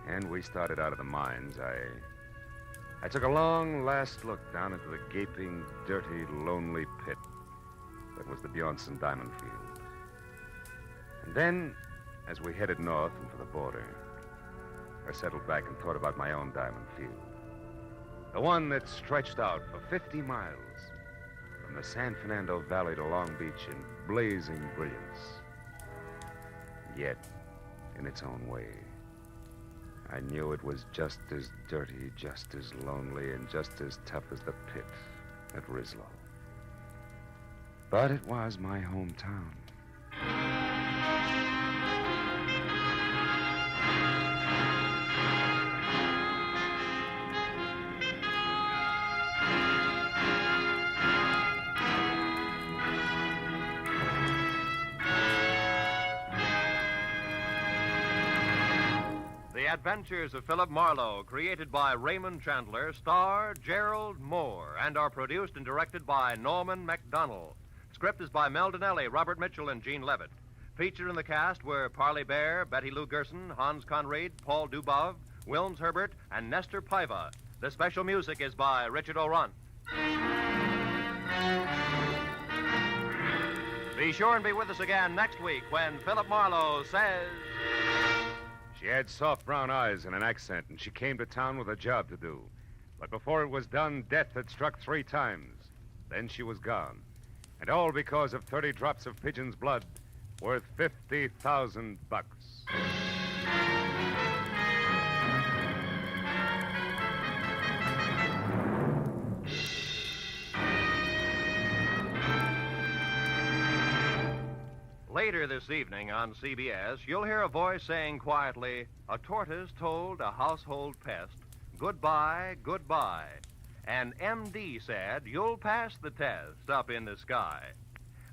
and we started out of the mines, I took a long last look down into the gaping, dirty, lonely pit that was the Bjornson diamond field. And then, as we headed north and for the border, I settled back and thought about my own diamond field. The one that stretched out for 50 miles from the San Fernando Valley to Long Beach in blazing brilliance. Yet, in its own way, I knew it was just as dirty, just as lonely, and just as tough as the pit at Rislo. But it was my hometown. The Adventures of Philip Marlowe, created by Raymond Chandler, star Gerald Moore, and are produced and directed by Norman MacDonald. Script is by Mel Donnelly, Robert Mitchell, and Gene Levitt. Featured in the cast were Parley Bear, Betty Lou Gerson, Hans Conried, Paul Dubov, Wilms Herbert, and Nestor Paiva. The special music is by Richard O'Runt. Be sure and be with us again next week when Philip Marlowe says... She had soft brown eyes and an accent, and she came to town with a job to do. But before it was done, death had struck 3 times. Then she was gone. And all because of 30 drops of pigeon's blood worth $50,000. Later this evening on CBS, you'll hear a voice saying quietly, "A tortoise told a household pest, goodbye, goodbye." And MD said, "You'll pass the test up in the sky."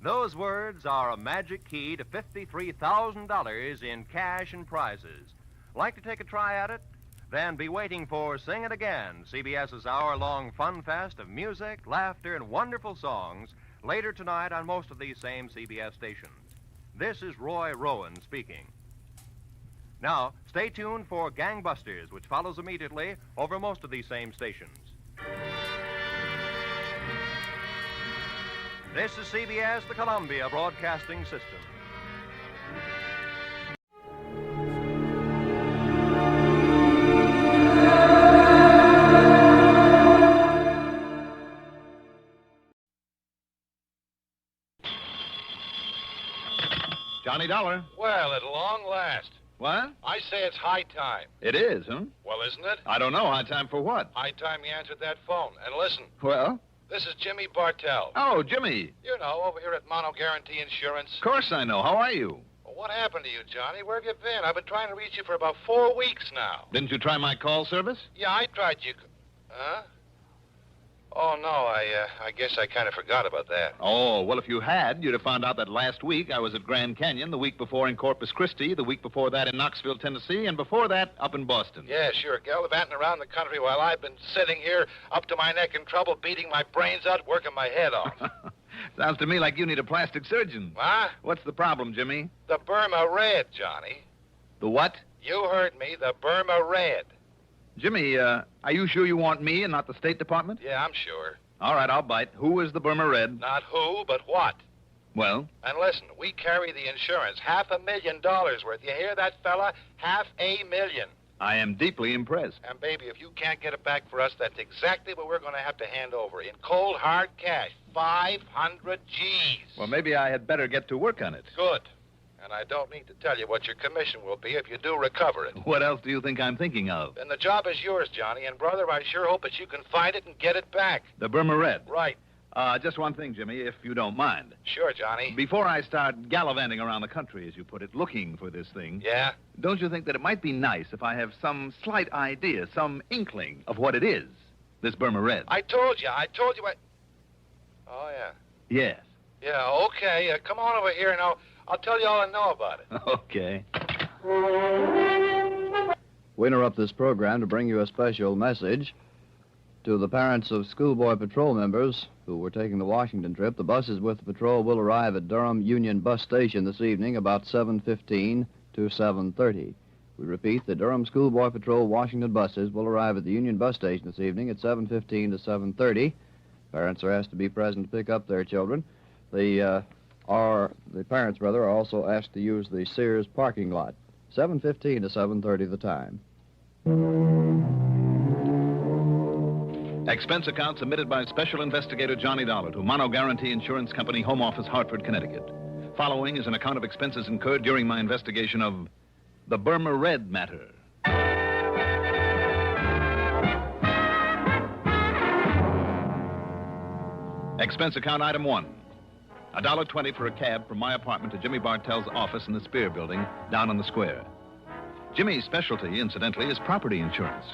Those words are a magic key to $53,000 in cash and prizes. Like to take a try at it? Then be waiting for Sing It Again, CBS's hour-long fun fest of music, laughter, and wonderful songs later tonight on most of these same CBS stations. This is Roy Rowan speaking. Now, stay tuned for Gangbusters, which follows immediately over most of these same stations. This is CBS, the Columbia Broadcasting System. Johnny Dollar. Well, at long last. What? I say it's high time. It is, huh? Well, isn't it? I don't know. High time for what? High time you answered that phone. And listen, Well? this is Jimmy Bartell. Oh, Jimmy. You know, over here at Mono Guarantee Insurance. Of course I know. How are you? Well, what happened to you, Johnny? Where have you been? I've been trying to reach you for about 4 weeks now. Didn't you try my call service? Yeah, I tried you. Huh? Oh, no, I guess I kind of forgot about that. Oh, well, if you had, you'd have found out that last week I was at Grand Canyon, the week before in Corpus Christi, the week before that in Knoxville, Tennessee, and before that up in Boston. Yeah, sure. Gallivanting around the country while I've been sitting here up to my neck in trouble, beating my brains out, working my head off. Sounds to me like you need a plastic surgeon. What? What's the problem, Jimmy? The Burma Red, Johnny. The what? You heard me, the Burma Red. Jimmy, are you sure you want me and not the State Department? Yeah, I'm sure. All right, I'll bite. Who is the Burma Red? Not who, but what. Well? And listen, we carry the insurance, $500,000 worth. You hear that, fella? $500,000. I am deeply impressed. And, baby, if you can't get it back for us, that's exactly what we're going to have to hand over in cold, hard cash. 500 G's. Well, maybe I had better get to work on it. Good. And I don't need to tell you what your commission will be if you do recover it. What else do you think I'm thinking of? Then the job is yours, Johnny. And, brother, I sure hope that you can find it and get it back. The Burma Red? Right. Just one thing, Jimmy, if you don't mind. Sure, Johnny. Before I start gallivanting around the country, as you put it, looking for this thing... Yeah? Don't you think that it might be nice if I have some slight idea, some inkling of what it is, this Burma Red? I told you. Oh, yeah. Yes. Yeah, okay. Come on over here and I'll tell you all I know about it. Okay. We interrupt this program to bring you a special message. To the parents of schoolboy patrol members who were taking the Washington trip, the buses with the patrol will arrive at Durham Union Bus Station this evening about 7:15 to 7:30. We repeat, the Durham Schoolboy Patrol Washington buses will arrive at the Union Bus Station this evening at 7:15 to 7:30. Parents are asked to be present to pick up their children. The parents, are also asked to use the Sears parking lot. 7:15 to 7:30 the time. Expense account submitted by Special Investigator Johnny Dollar to Mono Guarantee Insurance Company, Home Office, Hartford, Connecticut. Following is an account of expenses incurred during my investigation of the Burma Red matter. Expense account item 1. $1.20 for a cab from my apartment to Jimmy Bartell's office in the Spear Building down on the square. Jimmy's specialty, incidentally, is property insurance,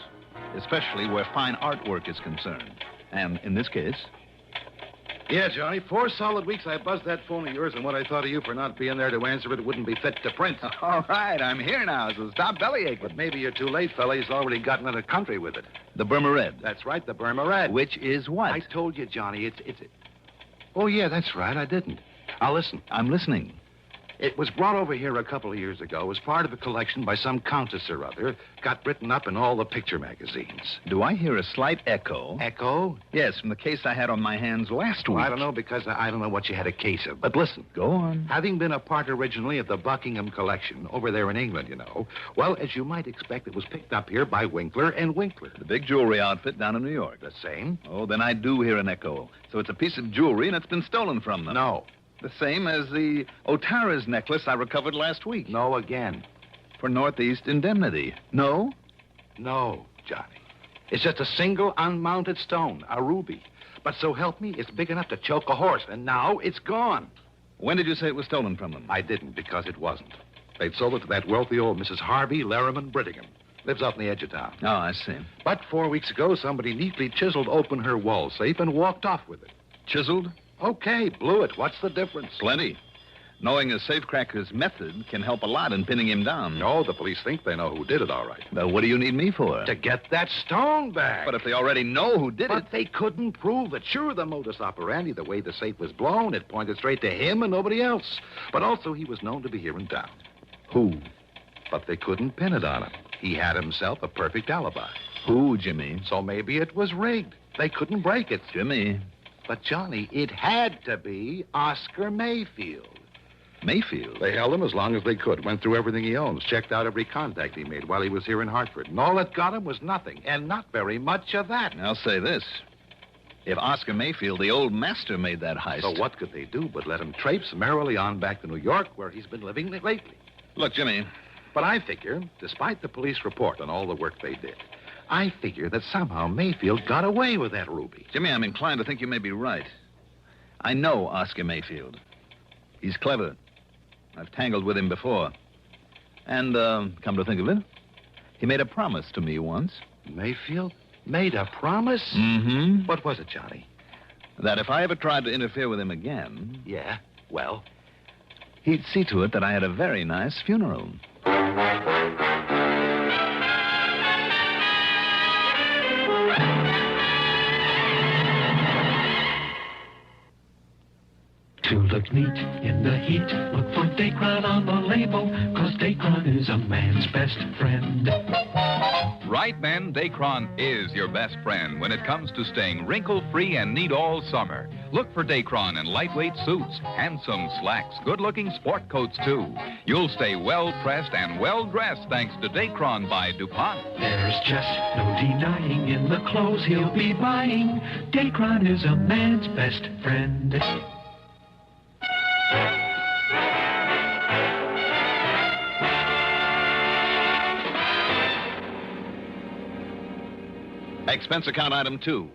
especially where fine artwork is concerned. And in this case... Yeah, Johnny, 4 solid weeks I buzzed that phone of yours, and what I thought of you for not being there to answer it wouldn't be fit to print. All right, I'm here now, so stop bellyaching. But maybe you're too late, fella. He's already gotten into country with it. The Burma Red. That's right, the Burma Red. Which is what? I told you, Johnny, it's... Oh, yeah, that's right, I didn't. Now, listen. I'm listening. It was brought over here a couple of years ago as part of a collection by some countess or other. Got written up in all the picture magazines. Do I hear a slight echo? Echo? Yes, from the case I had on my hands last week. I don't know, because I don't know what you had a case of. But listen. Go on. Having been a part originally of the Buckingham collection over there in England, you know, well, as you might expect, it was picked up here by Winkler and Winkler. The big jewelry outfit down in New York. The same? Oh, then I do hear an echo. So it's a piece of jewelry and it's been stolen from them. No. The same as the Otara's necklace I recovered last week. No, again. For Northeast indemnity. No? No, Johnny. It's just a single unmounted stone, a ruby. But so help me, it's big enough to choke a horse, and now it's gone. When did you say it was stolen from them? I didn't, because it wasn't. They'd sold it to that wealthy old Mrs. Harvey Larriman Brittingham. Lives out in the edge of town. Oh, I see. But 4 weeks ago, somebody neatly chiseled open her wall safe and walked off with it. Chiseled? Okay, blew it. What's the difference? Plenty. Knowing a safecracker's method can help a lot in pinning him down. No, the police think they know who did it, all right. Well, what do you need me for? To get that stone back. But if they already know who did it... But they couldn't prove it. Sure, the modus operandi, the way the safe was blown, it pointed straight to him and nobody else. But also he was known to be here in town. Who? But they couldn't pin it on him. He had himself a perfect alibi. Who, Jimmy? So maybe it was rigged. They couldn't break it. Jimmy... But, Johnny, it had to be Oscar Mayfield. Mayfield? They held him as long as they could, went through everything he owns, checked out every contact he made while he was here in Hartford. And all that got him was nothing, and not very much of that. I'll say this. If Oscar Mayfield, the old master, made that heist... So what could they do but let him traipse merrily on back to New York, where he's been living lately? Look, Jimmy... But I figure, despite the police report on all the work they did, I figure that somehow Mayfield got away with that ruby. Jimmy, I'm inclined to think you may be right. I know Oscar Mayfield. He's clever. I've tangled with him before. And, come to think of it, he made a promise to me once. Mayfield made a promise? Mm-hmm. What was it, Johnny? That if I ever tried to interfere with him again... Yeah? Well? He'd see to it that I had a very nice funeral. To look neat in the heat, look for Dacron on the label, 'cause Dacron is a man's best friend. Right, men, Dacron is your best friend when it comes to staying wrinkle-free and neat all summer. Look for Dacron in lightweight suits, handsome slacks, good-looking sport coats, too. You'll stay well-pressed and well-dressed thanks to Dacron by DuPont. There's just no denying in the clothes he'll be buying, Dacron is a man's best friend. Expense account item 2.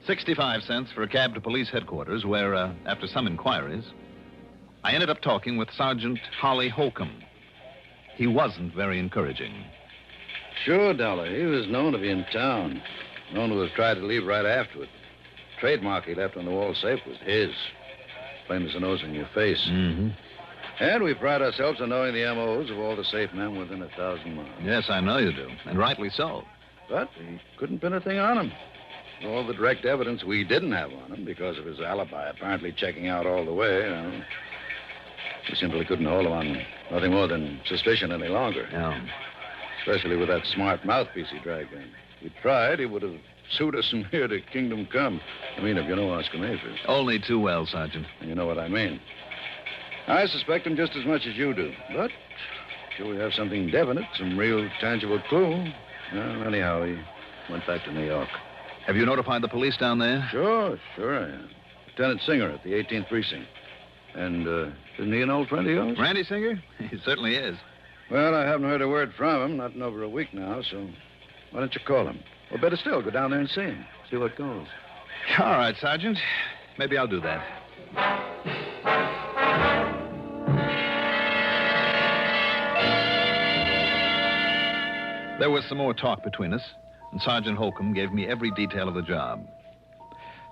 65 cents for a cab to police headquarters where, after some inquiries, I ended up talking with Sergeant Holly Holcomb. He wasn't very encouraging. Sure, Dollar. He was known to be in town. Known to have tried to leave right afterward. Trademark he left on the wall safe was his. Plain as the nose on your face. Mm-hmm. And we pride ourselves on knowing the M.O.s of all the safe men within 1,000 miles. Yes, I know you do, and rightly so. But he couldn't pin a thing on him. All the direct evidence we didn't have on him because of his alibi apparently checking out all the way. We simply couldn't hold him on nothing more than suspicion any longer. Yeah. Especially with that smart mouthpiece he dragged in. If he tried, he would have sued us from here to Kingdom Come. I mean, if you know Oscar Mayfield. Only too well, Sergeant. And you know what I mean. I suspect him just as much as you do. But till we have something definite, some real tangible clue. Well, anyhow, he went back to New York. Have you notified the police down there? Sure I am. Lieutenant Singer at the 18th Precinct. And, isn't he an old friend of yours? Randy Singer? He certainly is. Well, I haven't heard a word from him, not in over a week now, so why don't you call him? Or better still, go down there and see him. See what goes. All right, Sergeant. Maybe I'll do that. There was some more talk between us, and Sergeant Holcomb gave me every detail of the job.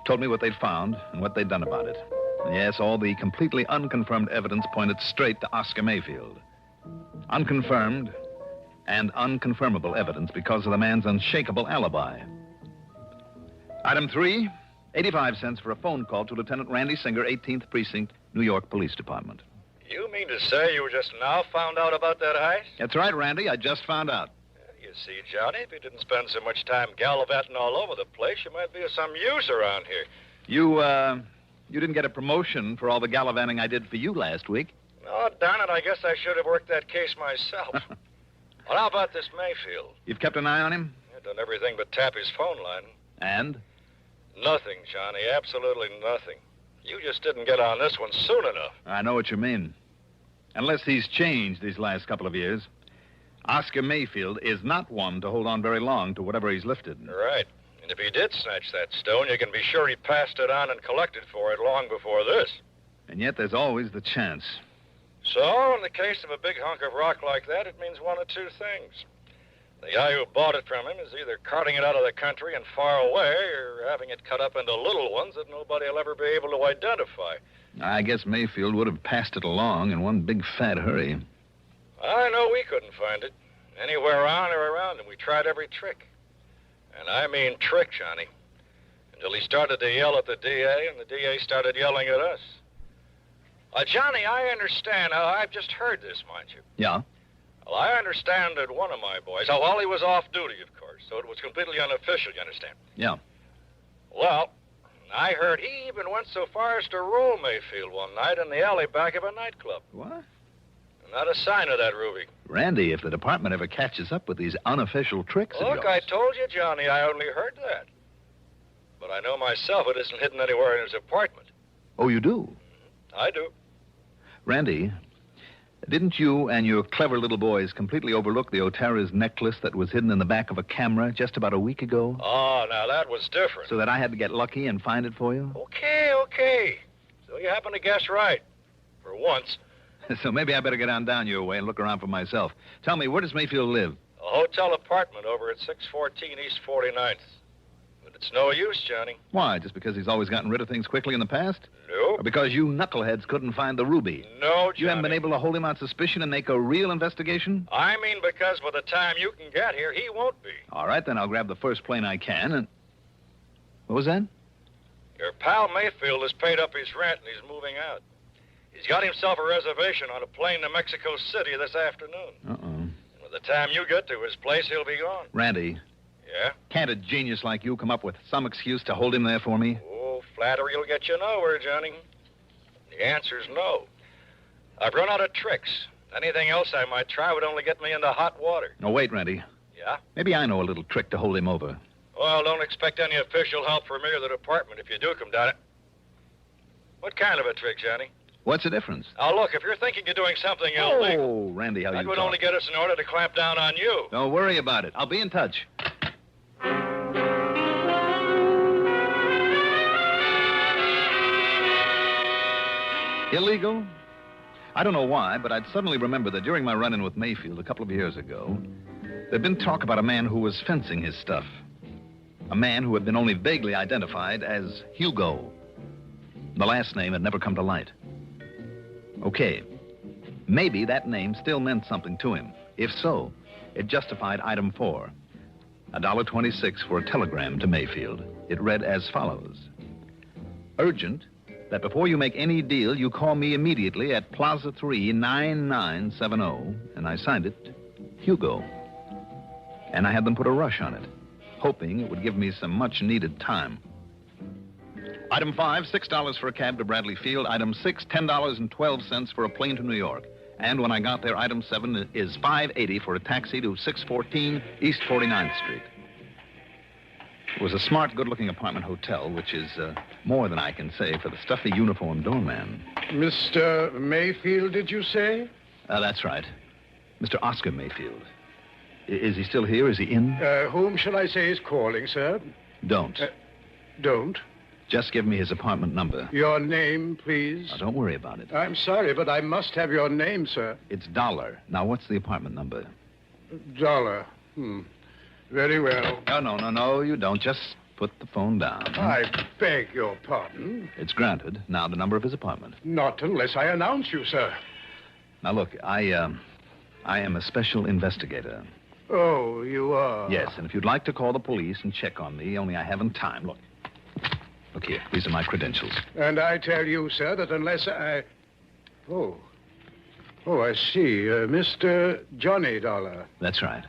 Told me what they'd found and what they'd done about it. And yes, all the completely unconfirmed evidence pointed straight to Oscar Mayfield. Unconfirmed and unconfirmable evidence because of the man's unshakable alibi. Item 3, 85 cents for a phone call to Lieutenant Randy Singer, 18th Precinct, New York Police Department. You mean to say you just now found out about that heist? That's right, Randy. I just found out. You see, Johnny, if you didn't spend so much time gallivanting all over the place, you might be of some use around here. You didn't get a promotion for all the gallivanting I did for you last week. Oh, darn it, I guess I should have worked that case myself. Well, how about this Mayfield? You've kept an eye on him? I've done everything but tap his phone line. And? Nothing, Johnny, absolutely nothing. You just didn't get on this one soon enough. I know what you mean. Unless he's changed these last couple of years. Oscar Mayfield is not one to hold on very long to whatever he's lifted. Right. And if he did snatch that stone, you can be sure he passed it on and collected for it long before this. And yet there's always the chance. So, in the case of a big hunk of rock like that, it means one of two things. The guy who bought it from him is either carting it out of the country and far away, or having it cut up into little ones that nobody will ever be able to identify. I guess Mayfield would have passed it along in one big fat hurry. I know we couldn't find it. Anywhere on or around him. We tried every trick. And I mean trick, Johnny. Until he started to yell at the DA, and the DA started yelling at us. Johnny, I understand. I've just heard this, mind you. Yeah? Well, I understand that one of my boys... Oh, well, he was off duty, of course, so it was completely unofficial, you understand? Yeah. Well, I heard he even went so far as to roll Mayfield one night in the alley back of a nightclub. What? Not a sign of that, Ruby. Randy, if the department ever catches up with these unofficial tricks... Look, I told you, Johnny, I only heard that. But but I know myself it isn't hidden anywhere in his apartment. Oh, you do? I do. Randy, didn't you and your clever little boys completely overlook the OTR's necklace that was hidden in the back of a camera just about a week ago? Oh, now that was different. So that I had to get lucky and find it for you? Okay. So you happen to guess right. For once. So maybe I better get on down your way and look around for myself. Tell me, where does Mayfield live? A hotel apartment over at 614 East 49th. But it's no use, Johnny. Why, just because he's always gotten rid of things quickly in the past? No. Or because you knuckleheads couldn't find the ruby? No, Johnny. You haven't been able to hold him on suspicion and make a real investigation? I mean because by the time you can get here, he won't be. All right, then I'll grab the first plane I can and... What was that? Your pal Mayfield has paid up his rent and he's moving out. He's got himself a reservation on a plane to Mexico City this afternoon. Uh-oh. And by the time you get to his place, he'll be gone. Randy. Yeah? Can't a genius like you come up with some excuse to hold him there for me? Oh, flattery will get you nowhere, Johnny. The answer's no. I've run out of tricks. Anything else I might try would only get me into hot water. No, wait, Randy. Yeah? Maybe I know a little trick to hold him over. Well, don't expect any official help from me or the department if you do come down it. What kind of a trick, Johnny? What's the difference? Now, look, if you're thinking you're doing something illegal... Oh, Randy, how that you would talk. only get us in order to clamp down on you. Don't worry about it. I'll be in touch. Illegal? I don't know why, but I'd suddenly remember that during my run-in with Mayfield a couple of years ago, there'd been talk about a man who was fencing his stuff. A man who had been only vaguely identified as Hugo. The last name had never come to light. Okay, maybe that name still meant something to him. If so, it justified item 4, $1.26 for a telegram to Mayfield. It read as follows. Urgent, that before you make any deal, you call me immediately at Plaza 3, 9970, and I signed it, Hugo. And I had them put a rush on it, hoping it would give me some much-needed time. Item 5, $6 for a cab to Bradley Field. Item 6, $10.12 for a plane to New York. And when I got there, item 7 is $5.80 for a taxi to 614 East 49th Street. It was a smart, good-looking apartment hotel, which is more than I can say for the stuffy uniformed doorman. Mr. Mayfield, did you say? That's right. Mr. Oscar Mayfield. Is he still here? Is he in? Whom shall I say is calling, sir? Don't. Don't? Just give me his apartment number. Your name, please? Now, don't worry about it. I'm sorry, but I must have your name, sir. It's Dolar. Now, what's the apartment number? Dolar. Very well. No, you don't. Just put the phone down. I beg your pardon. It's granted. Now, the number of his apartment. Not unless I announce you, sir. Now, look, I am a special investigator. Oh, you are? Yes, and if you'd like to call the police and check on me, only I haven't time. Look here. These are my credentials. And I tell you, sir, that unless I... Oh, I see. Mr. Johnny Dollar. That's right.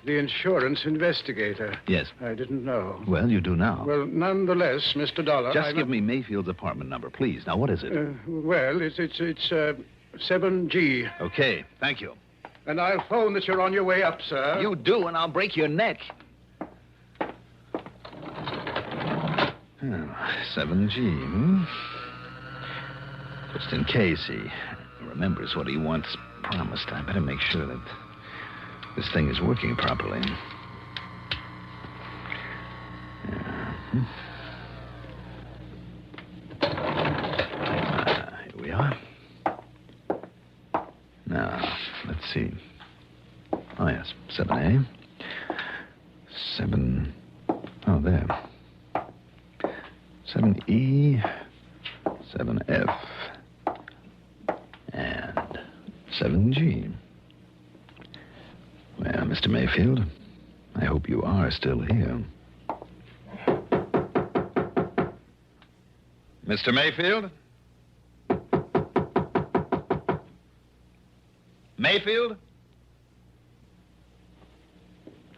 The insurance investigator. Yes. I didn't know. Well, you do now. Well, nonetheless, Mr. Dollar... Just give me Mayfield's apartment number, please. Now, what is it? Well, it's 7G. Okay, thank you. And I'll phone that you're on your way up, sir. You do, and I'll break your neck. 7G, Just in case he remembers what he once promised, I better make sure that this thing is working properly. Here we are. Now, let's see. Oh, yes, 7A. 7... Oh, there. 7E, 7F, and 7G. Well, Mr. Mayfield, I hope you are still here. Mr. Mayfield? Mayfield?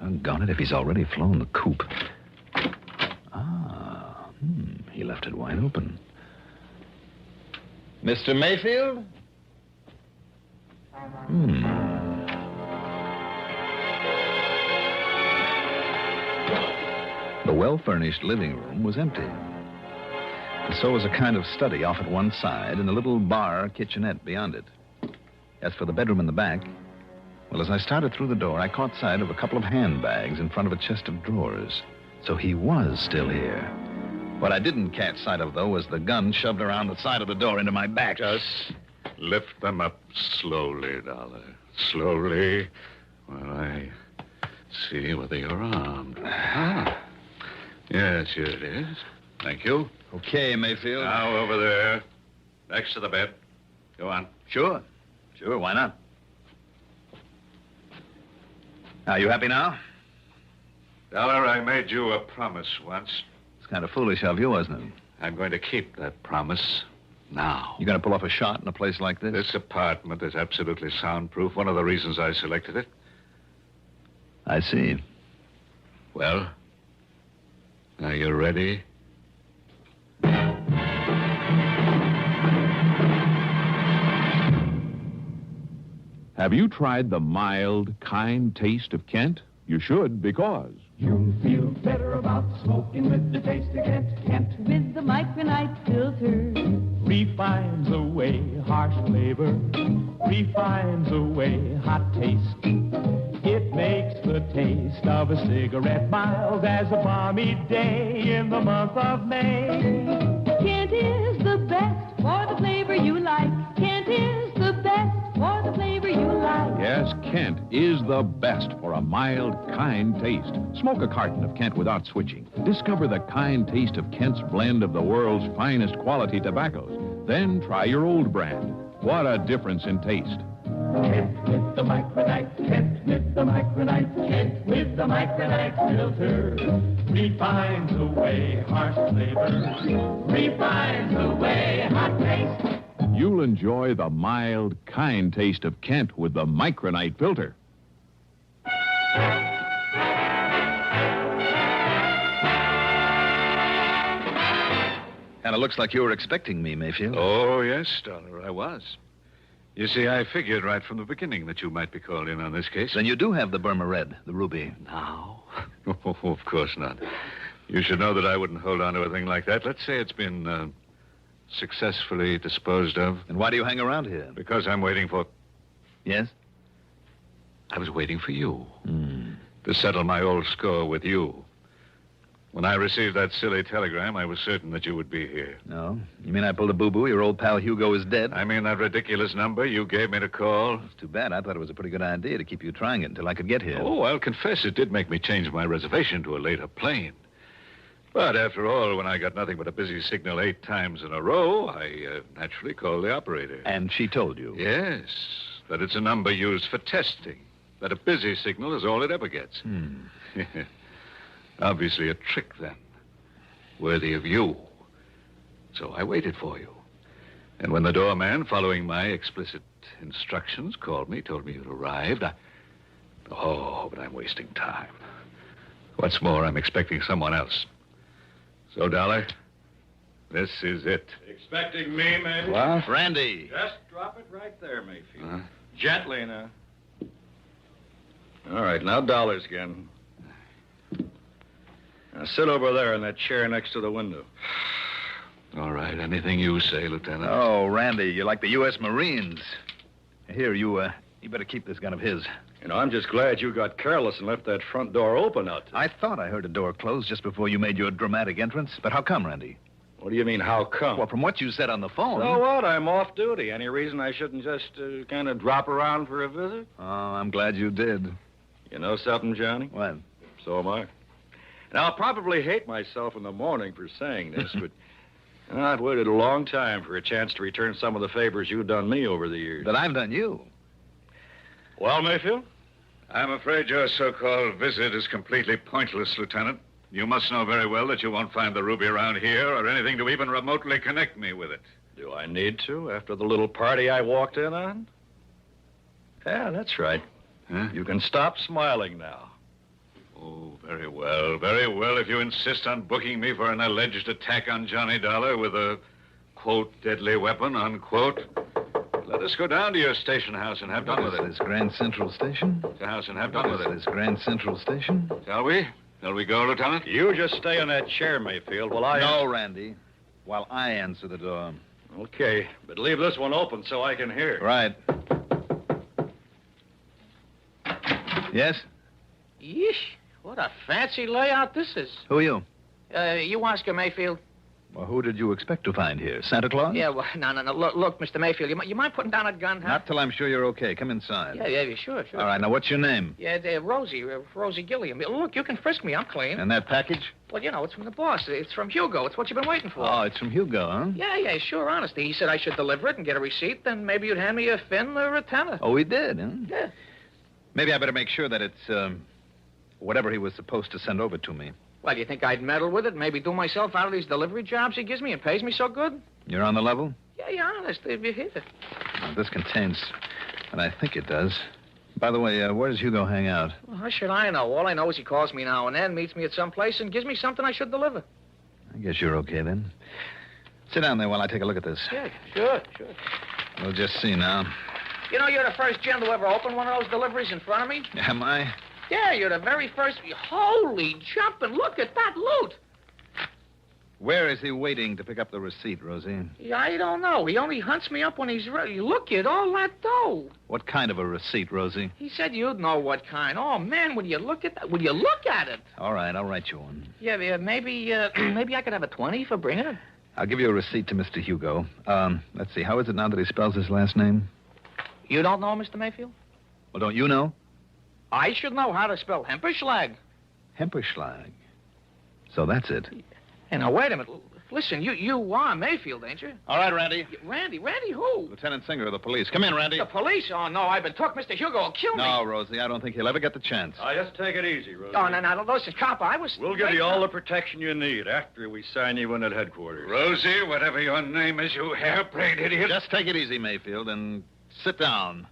Doggone it, if he's already flown the coop. He left it wide open. Mr. Mayfield? The well-furnished living room was empty. And so was a kind of study off at one side and a little bar kitchenette beyond it. As for the bedroom in the back, well, as I started through the door, I caught sight of a couple of handbags in front of a chest of drawers. So he was still here. What I didn't catch sight of, though, was the gun shoved around the side of the door into my back. Just lift them up slowly, Dollar. Slowly, while I see whether you're armed. Ah. Yes, here it is. Thank you. Okay, Mayfield. Now, over there, next to the bed. Go on. Sure. Sure, why not? Are you happy now? Dollar, I made you a promise once. It's kind of foolish of you, wasn't it? I'm going to keep that promise now. You going to pull off a shot in a place like this? This apartment is absolutely soundproof. One of the reasons I selected it. I see. Well, are you ready? Have you tried the mild, kind taste of Kent? You should, because You'll feel better about smoking with the taste of Kent. Kent with the micronite filter refines away harsh flavor, refines away hot taste. It makes the taste of a cigarette mild as a balmy day in the month of May. Kent is the best for the flavor you like. Kent is the best for the flavor you like. yes, Kent is the best for a mild, kind taste. Smoke a carton of Kent without switching. Discover the kind taste of Kent's blend of the world's finest quality tobaccos. Then try your old brand. What a difference in taste. Kent with the micronite, Kent with the micronite, Kent with the micronite filter refines away harsh flavor, refines away hot taste. You'll enjoy the mild, kind taste of Kent with the micronite filter. Kind of looks like you were expecting me, Mayfield. Oh, yes, Dollar, I was. You see, I figured right from the beginning that you might be called in on this case. Then you do have the Burma Red, the ruby. Now? Oh, of course not. You should know that I wouldn't hold on to a thing like that. Let's say it's been successfully disposed of. And why do you hang around here? Because I'm waiting for... Yes? I was waiting for you. To settle my old score with you. When I received that silly telegram, I was certain that you would be here. No? You mean I pulled a boo-boo? Your old pal Hugo is dead? I mean that ridiculous number you gave me to call. It's too bad. I thought it was a pretty good idea to keep you trying it until I could get here. Oh, I'll confess it did make me change my reservation to a later plane. But after all, when I got nothing but a busy signal 8 times in a row, I naturally called the operator. And she told you? Yes, that it's a number used for testing. That a busy signal is all it ever gets. Obviously a trick, then. Worthy of you. So I waited for you. And when the doorman, following my explicit instructions, called me, told me you'd arrived, Oh, but I'm wasting time. What's more, I'm expecting someone else. So, Dollar, this is it. Expecting me, maybe? What? Randy. Just drop it right there, Mayfield. Gently now. All right, now dollars again. Now sit over there in that chair next to the window. All right, anything you say, Lieutenant. Oh, Randy, you're like the U.S. Marines. Here, you better keep this gun of his. You know, I'm just glad you got careless and left that front door open out there. I thought I heard a door close just before you made your dramatic entrance. But how come, Randy? What do you mean, how come? Well, from what you said on the phone... So what? I'm off duty. Any reason I shouldn't just kind of drop around for a visit? Oh, I'm glad you did. You know something, Johnny? What? So am I. Now, I'll probably hate myself in the morning for saying this, but I've waited a long time for a chance to return some of the favors you've done me over the years. That I've done you? Well, Mayfield? I'm afraid your so-called visit is completely pointless, Lieutenant. You must know very well that you won't find the ruby around here or anything to even remotely connect me with it. Do I need to, after the little party I walked in on? Yeah, that's right. Huh? You can stop smiling now. Oh, very well. Very well, if you insist on booking me for an alleged attack on Johnny Dollar with a, quote, deadly weapon, unquote. Let us go down to your station house and have done with it. This Grand Central Station? The house and have done with it. This Grand Central Station? Shall we? Shall we go, Lieutenant? You just stay in that chair, Mayfield, while I... No, Randy. While I answer the door. Okay, but leave this one open so I can hear. Right. Yes? Yeesh, what a fancy layout this is. Who are you? You Oscar Mayfield? Well, who did you expect to find here? Santa Claus? Yeah, well, no. Look, Mr. Mayfield, you mind putting down a gun, huh? Not till I'm sure you're okay. Come inside. Yeah, sure. All right, now what's your name? Yeah, Rosie Gilliam. Look, you can frisk me. I'm clean. And that package? Well, it's from the boss. It's from Hugo. It's what you've been waiting for. Oh, it's from Hugo, huh? Yeah, sure, honestly. He said I should deliver it and get a receipt, then maybe you'd hand me a fin or a tenner. Oh, he did, huh? Yeah. Maybe I better make sure that it's, whatever he was supposed to send over to me. Well, you think I'd meddle with it and maybe do myself out of these delivery jobs he gives me and pays me so good? You're on the level? Yeah, honest. If you hit it. Well, this contains, and I think it does. By the way, where does Hugo hang out? Well, how should I know? All I know is he calls me now and then, meets me at some place, and gives me something I should deliver. I guess you're okay, then. Sit down there while I take a look at this. Yeah, sure. We'll just see now. You know, you're the first gent to ever open one of those deliveries in front of me. Am I? Yeah, you're the very first. Holy jumping, look at that loot. Where is he waiting to pick up the receipt, Rosie? Yeah, I don't know. He only hunts me up when he's ready. Look at all that dough. What kind of a receipt, Rosie? He said you'd know what kind. Oh, man, would you look at that? Would you look at it? All right, I'll write you one. Yeah, maybe I could have a 20 for bringing it. I'll give you a receipt to Mr. Hugo. Let's see, how is it now that he spells his last name? You don't know, Mr. Mayfield? Well, don't you know? I should know how to spell Hemperschlag. Hemperschlag. So that's it. Hey, now, wait a minute. Listen, you are Mayfield, ain't you? All right, Randy. Randy who? Lieutenant Singer of the police. Come in, Randy. The police? Oh, no, I've been took. Mr. Hugo will kill me. No, Rosie, I don't think he'll ever get the chance. Just take it easy, Rosie. Oh, no, listen, cop, I was... We'll give you all the protection you need after we sign you in at headquarters. Rosie, whatever your name is, you hair-brained idiot. Just take it easy, Mayfield, and sit down.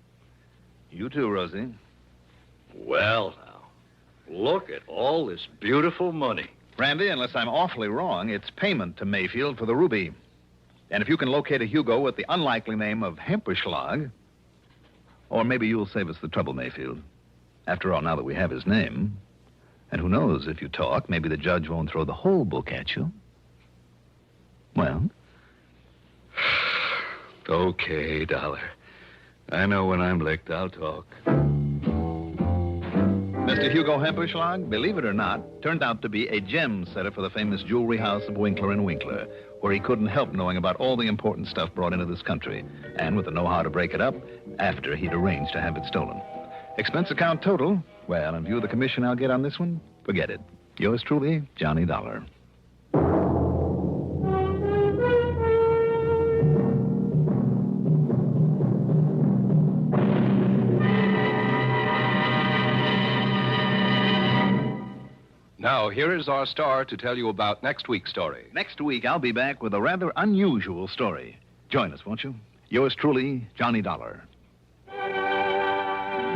You too, Rosie. Well, now, look at all this beautiful money. Randy, unless I'm awfully wrong, it's payment to Mayfield for the ruby. And if you can locate a Hugo with the unlikely name of Hemperschlag, or maybe you'll save us the trouble, Mayfield. After all, now that we have his name, and who knows, if you talk, maybe the judge won't throw the whole book at you. Well? Okay, Dollar. I know when I'm licked, I'll talk. Mr. Hugo Hemperschlag, believe it or not, turned out to be a gem setter for the famous jewelry house of Winkler & Winkler, where he couldn't help knowing about all the important stuff brought into this country, and with the know-how to break it up after he'd arranged to have it stolen. Expense account total? Well, in view of the commission I'll get on this one, forget it. Yours truly, Johnny Dollar. Now, here is our star to tell you about next week's story. Next week, I'll be back with a rather unusual story. Join us, won't you? Yours truly, Johnny Dollar.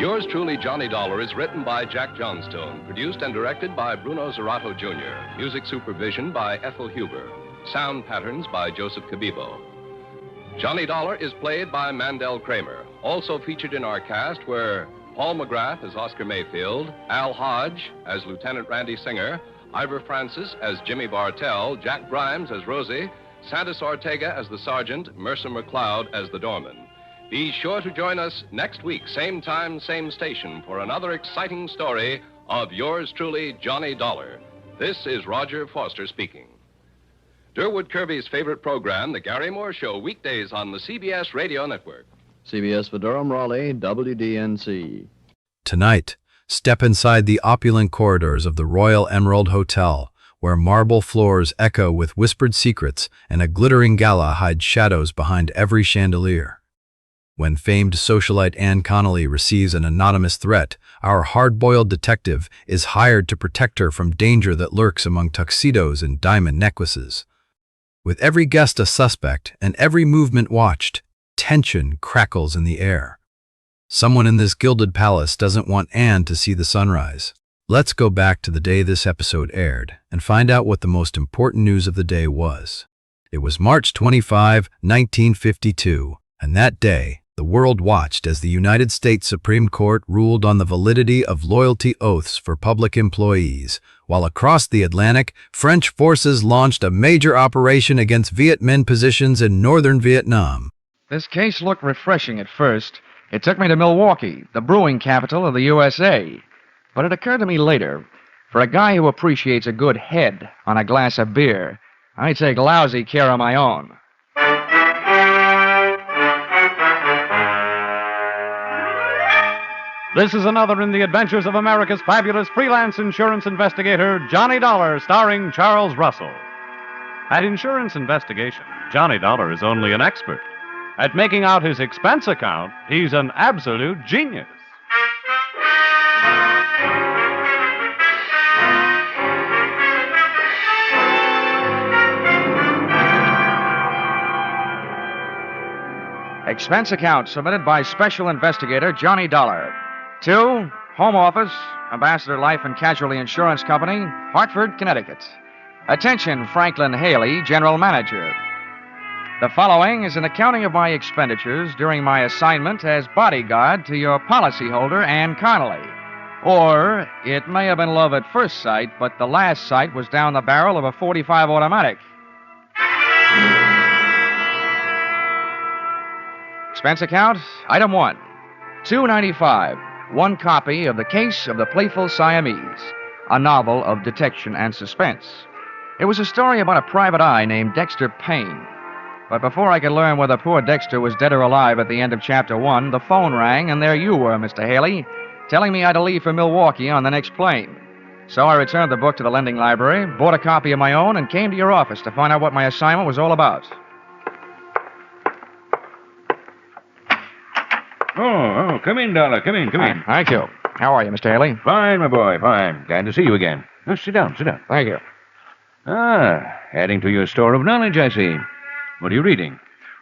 Yours truly, Johnny Dollar, is written by Jack Johnstone, produced and directed by Bruno Zerato Jr., music supervision by Ethel Huber, sound patterns by Joseph Cabibo. Johnny Dollar is played by Mandel Kramer. Also featured in our cast were Paul McGrath as Oscar Mayfield, Al Hodge as Lieutenant Randy Singer, Ivor Francis as Jimmy Bartell, Jack Grimes as Rosie, Santos Ortega as the sergeant, Mercer McCloud as the doorman. Be sure to join us next week, same time, same station, for another exciting story of yours truly, Johnny Dollar. This is Roger Foster speaking. Durwood Kirby's favorite program, The Gary Moore Show, weekdays on the CBS Radio Network. CBS for Durham, Raleigh, WDNC. Tonight, step inside the opulent corridors of the Royal Emerald Hotel, where marble floors echo with whispered secrets and a glittering gala hides shadows behind every chandelier. When famed socialite Anne Connelly receives an anonymous threat, our hard-boiled detective is hired to protect her from danger that lurks among tuxedos and diamond necklaces. With every guest a suspect and every movement watched, tension crackles in the air. Someone in this gilded palace doesn't want Anne to see the sunrise. Let's go back to the day this episode aired and find out what the most important news of the day was. It was March 25, 1952, and that day, the world watched as the United States Supreme Court ruled on the validity of loyalty oaths for public employees, while across the Atlantic, French forces launched a major operation against Viet Minh positions in northern Vietnam. This case looked refreshing at first. It took me to Milwaukee, the brewing capital of the USA. But it occurred to me later, for a guy who appreciates a good head on a glass of beer, I take lousy care of my own. This is another in the adventures of America's fabulous freelance insurance investigator, Johnny Dollar, starring Charles Russell. At insurance investigation, Johnny Dollar is only an expert. At making out his expense account, he's an absolute genius. Expense account submitted by Special Investigator Johnny Dollar. To Home Office, Ambassador Life and Casualty Insurance Company, Hartford, Connecticut. Attention, Franklin Haley, General Manager. The following is an accounting of my expenditures during my assignment as bodyguard to your policyholder, Ann Connelly. Or it may have been love at first sight, but the last sight was down the barrel of a .45 automatic. Expense account, item 1, $2.95. One copy of The Case of the Playful Siamese, a novel of detection and suspense. It was a story about a private eye named Dexter Payne. But before I could learn whether poor Dexter was dead or alive at the end of Chapter 1, the phone rang, and there you were, Mr. Haley, telling me I had to leave for Milwaukee on the next plane. So I returned the book to the lending library, bought a copy of my own, and came to your office to find out what my assignment was all about. Oh, come in, Dollar. Come in. Thank you. How are you, Mr. Haley? Fine, my boy, fine. Glad to see you again. Oh, sit down. Thank you. Adding to your store of knowledge, I see. What are you reading?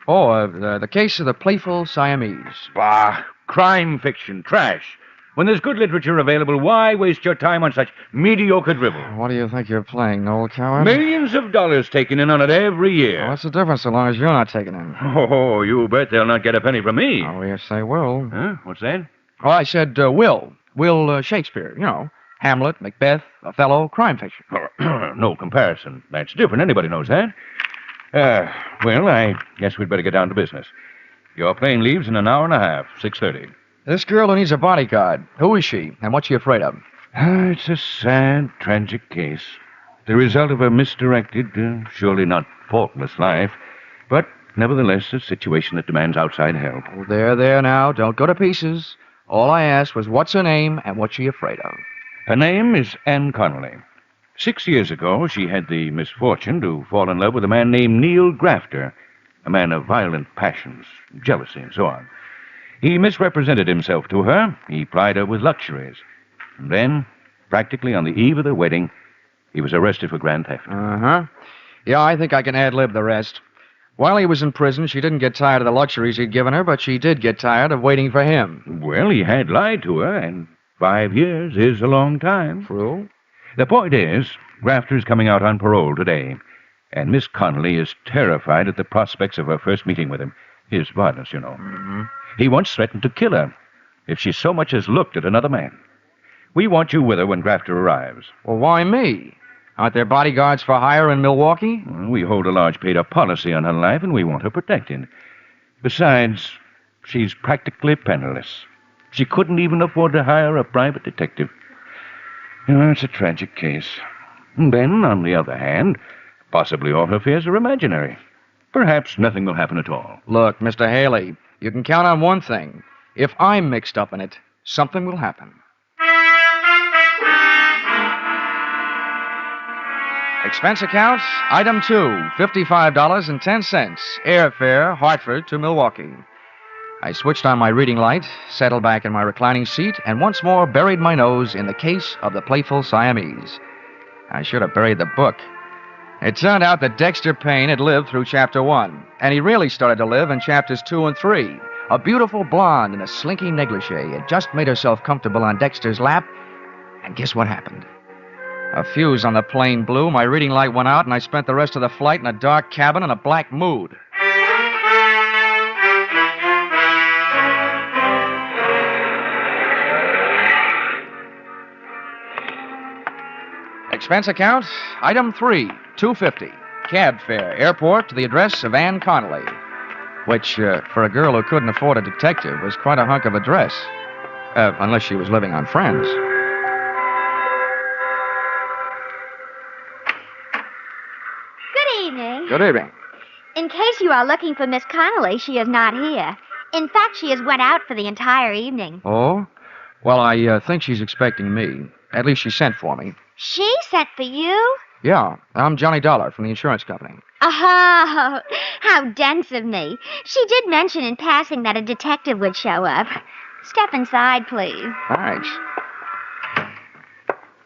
Oh, the Case of the Playful Siamese. Bah, crime fiction, trash. When there's good literature available, why waste your time on such mediocre drivel? What do you think you're playing, Noel Coward? Millions of dollars taken in on it every year. Well, what's the difference so long as you're not taking in? Oh, you bet they'll not get a penny from me. Oh, yes, they will. Huh? What's that? Oh, I said Will. Will Shakespeare, you know. Hamlet, Macbeth, Othello, crime fiction. No comparison. That's different. Anybody knows that. Well, I guess we'd better get down to business. Your plane leaves in an hour and a half, 6:30. This girl who needs a bodyguard, who is she, and what's she afraid of? It's a sad, tragic case. The result of a misdirected, surely not faultless life, but nevertheless a situation that demands outside help. Oh, there now. Don't go to pieces. All I asked was what's her name and what's she afraid of. Her name is Ann Connelly. 6 years ago, she had the misfortune to fall in love with a man named Neil Grafter, a man of violent passions, jealousy, and so on. He misrepresented himself to her. He plied her with luxuries. And then, practically on the eve of their wedding, he was arrested for grand theft. Uh-huh. Yeah, I think I can ad-lib the rest. While he was in prison, she didn't get tired of the luxuries he'd given her, but she did get tired of waiting for him. Well, he had lied to her, and 5 years is a long time. True. The point is, Grafter's coming out on parole today, and Miss Connelly is terrified at the prospects of her first meeting with him. His partners, you know. Mm-hmm. He once threatened to kill her if she so much as looked at another man. We want you with her when Grafter arrives. Well, why me? Aren't there bodyguards for hire in Milwaukee? Well, we hold a large paid-up policy on her life, and we want her protected. Besides, she's practically penniless. She couldn't even afford to hire a private detective. It's a tragic case. And then, on the other hand, possibly all her fears are imaginary. Perhaps nothing will happen at all. Look, Mr. Haley, you can count on one thing. If I'm mixed up in it, something will happen. Expense account, item 2, $55.10. Airfare, Hartford to Milwaukee. I switched on my reading light, settled back in my reclining seat, and once more buried my nose in the Case of the Playful Siamese. I should have buried the book. It turned out that Dexter Payne had lived through Chapter 1, and he really started to live in Chapters 2 and 3. A beautiful blonde in a slinky negligee had just made herself comfortable on Dexter's lap, and guess what happened? A fuse on the plane blew, my reading light went out, and I spent the rest of the flight in a dark cabin in a black mood. Expense account, item 3, $2.50. Cab fare, airport to the address of Ann Connelly, which, for a girl who couldn't afford a detective, was quite a hunk of a dress. Unless she was living on Friends. Good evening. Good evening. In case you are looking for Miss Connelly, she is not here. In fact, she has went out for the entire evening. Oh? Well, I think she's expecting me. At least she sent for me. She sent for you? Yeah, I'm Johnny Dolar from the insurance company. Oh, how dense of me. She did mention in passing that a detective would show up. Step inside, please. Thanks.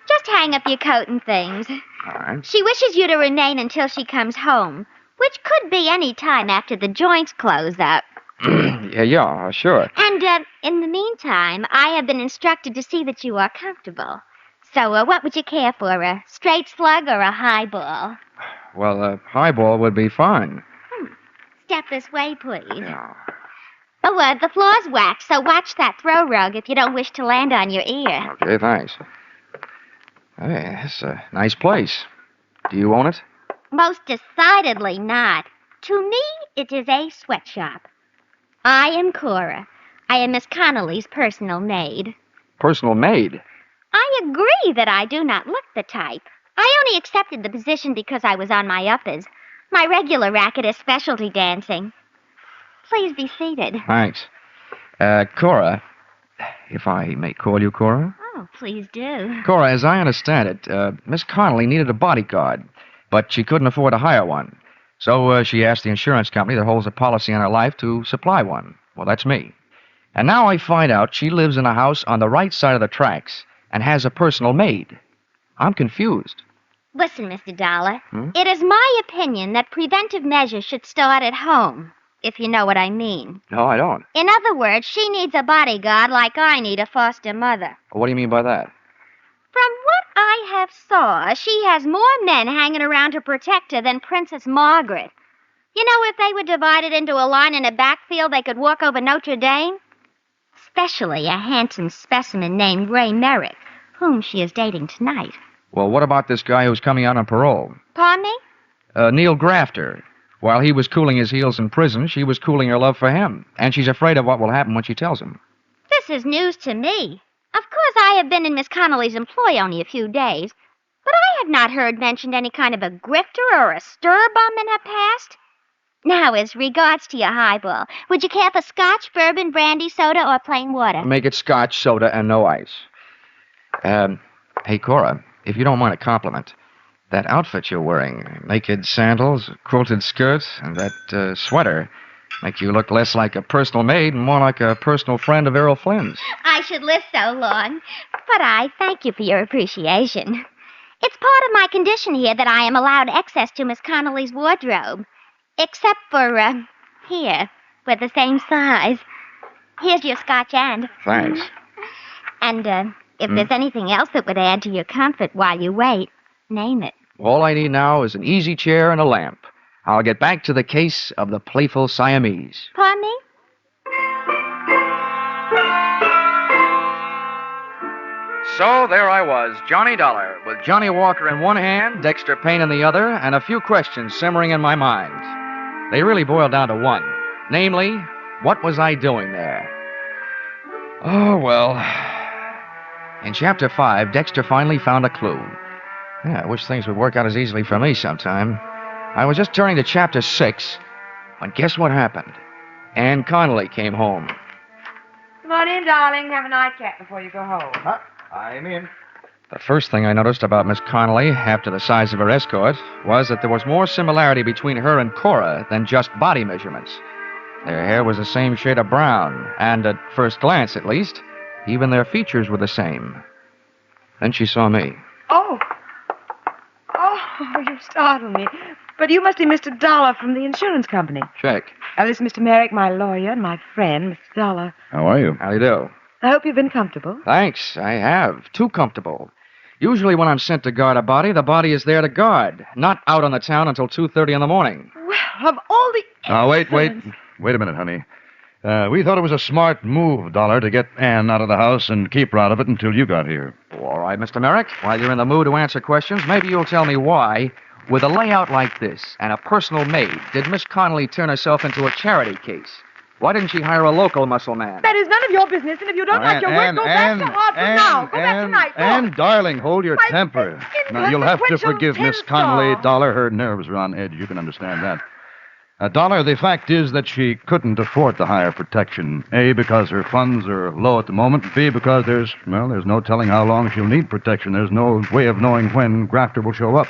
Just hang up your coat and things. All right. She wishes you to remain until she comes home, which could be any time after the joints close up. yeah, sure. And, in the meantime, I have been instructed to see that you are comfortable. So, what would you care for, a straight slug or a highball? Well, a highball would be fine. Step this way, please. Yeah. Oh, the floor's waxed, so watch that throw rug if you don't wish to land on your ear. Okay, thanks. Hey, it's a nice place. Do you own it? Most decidedly not. To me, it is a sweatshop. I am Cora. I am Miss Connelly's personal maid. Personal maid? I agree that I do not look the type. I only accepted the position because I was on my uppers. My regular racket is specialty dancing. Please be seated. Thanks. Cora, if I may call you Cora? Oh, please do. Cora, as I understand it, Miss Connelly needed a bodyguard, but she couldn't afford to hire one. So she asked the insurance company that holds a policy on her life to supply one. Well, that's me. And now I find out she lives in a house on the right side of the tracks and has a personal maid. I'm confused. Listen, Mr. Dollar. It is my opinion that preventive measures should start at home, if you know what I mean. No, I don't. In other words, she needs a bodyguard like I need a foster mother. What do you mean by that? From what I have saw, she has more men hanging around to protect her than Princess Margaret. You know, if they were divided into a line in a backfield, they could walk over Notre Dame. Especially a handsome specimen named Ray Merrick, whom she is dating tonight. Well, what about this guy who's coming out on parole? Pardon me? Neil Grafter. While he was cooling his heels in prison, she was cooling her love for him. And she's afraid of what will happen when she tells him. This is news to me. Of course, I have been in Miss Connelly's employ only a few days, but I have not heard mentioned any kind of a grifter or a stir-bum in her past. Now, as regards to your highball, would you care for scotch, bourbon, brandy, soda, or plain water? Make it scotch, soda, and no ice. Hey, Cora, if you don't mind a compliment, that outfit you're wearing, naked sandals, quilted skirt, and that sweater, make you look less like a personal maid and more like a personal friend of Errol Flynn's. I should live so long, but I thank you for your appreciation. It's part of my condition here that I am allowed access to Miss Connelly's wardrobe. Except for, here, we're the same size. Here's your scotch end. Thanks. And, if there's anything else that would add to your comfort while you wait, name it. All I need now is an easy chair and a lamp. I'll get back to the case of the playful Siamese. Pardon me? So there I was, Johnny Dollar, with Johnny Walker in one hand, Dexter Payne in the other, and a few questions simmering in my mind. They really boiled down to one. Namely, what was I doing there? Oh, well. In Chapter 5, Dexter finally found a clue. Yeah, I wish things would work out as easily for me sometime. I was just turning to Chapter 6, when guess what happened? Ann Connelly came home. Come on in, darling. Have a nightcap before you go home. Huh? I'm in. The first thing I noticed about Miss Connelly, after the size of her escort, was that there was more similarity between her and Cora than just body measurements. Their hair was the same shade of brown, and at first glance, at least, even their features were the same. Then she saw me. Oh, you startled me. But you must be Mr. Dollar from the insurance company. Check. This is Mr. Merrick, my lawyer, and my friend, Mr. Dollar. How are you? How do you do? I hope you've been comfortable. Thanks, I have. Too comfortable. Usually when I'm sent to guard a body, the body is there to guard, not out on the town until 2:30 in the morning. Well, of all the... Now, wait a minute, honey. We thought it was a smart move, Dollar, to get Ann out of the house and keep her out of it until you got here. Oh, all right, Mr. Merrick. While you're in the mood to answer questions, maybe you'll tell me why, with a layout like this and a personal maid, did Miss Connelly turn herself into a charity case? Why didn't she hire a local muscle man? That is none of your business, and if you don't like your work, go back to Hartford now. Go back tonight. Go. Ann, darling, hold your temper. Now, you'll have to forgive Miss Connelly, Dollar. Her nerves are on edge. You can understand that. Dollar, the fact is that she couldn't afford to hire protection. A, because her funds are low at the moment. B, because there's no telling how long she'll need protection. There's no way of knowing when Grafter will show up.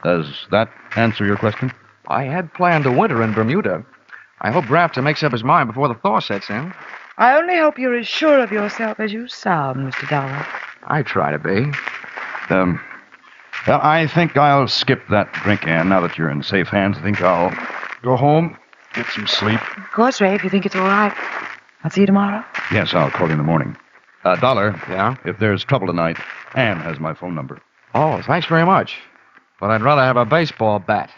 Does that answer your question? I had planned a winter in Bermuda. I hope Grafter makes up his mind before the thaw sets in. I only hope you're as sure of yourself as you sound, Mr. Dollar. I try to be. Well, I think I'll skip that drink, Ann, now that you're in safe hands. I think I'll go home, get some sleep. Of course, Ray, if you think it's all right. I'll see you tomorrow. Yes, I'll call you in the morning. Dollar. Yeah? If there's trouble tonight, Ann has my phone number. Oh, thanks very much. But I'd rather have a baseball bat.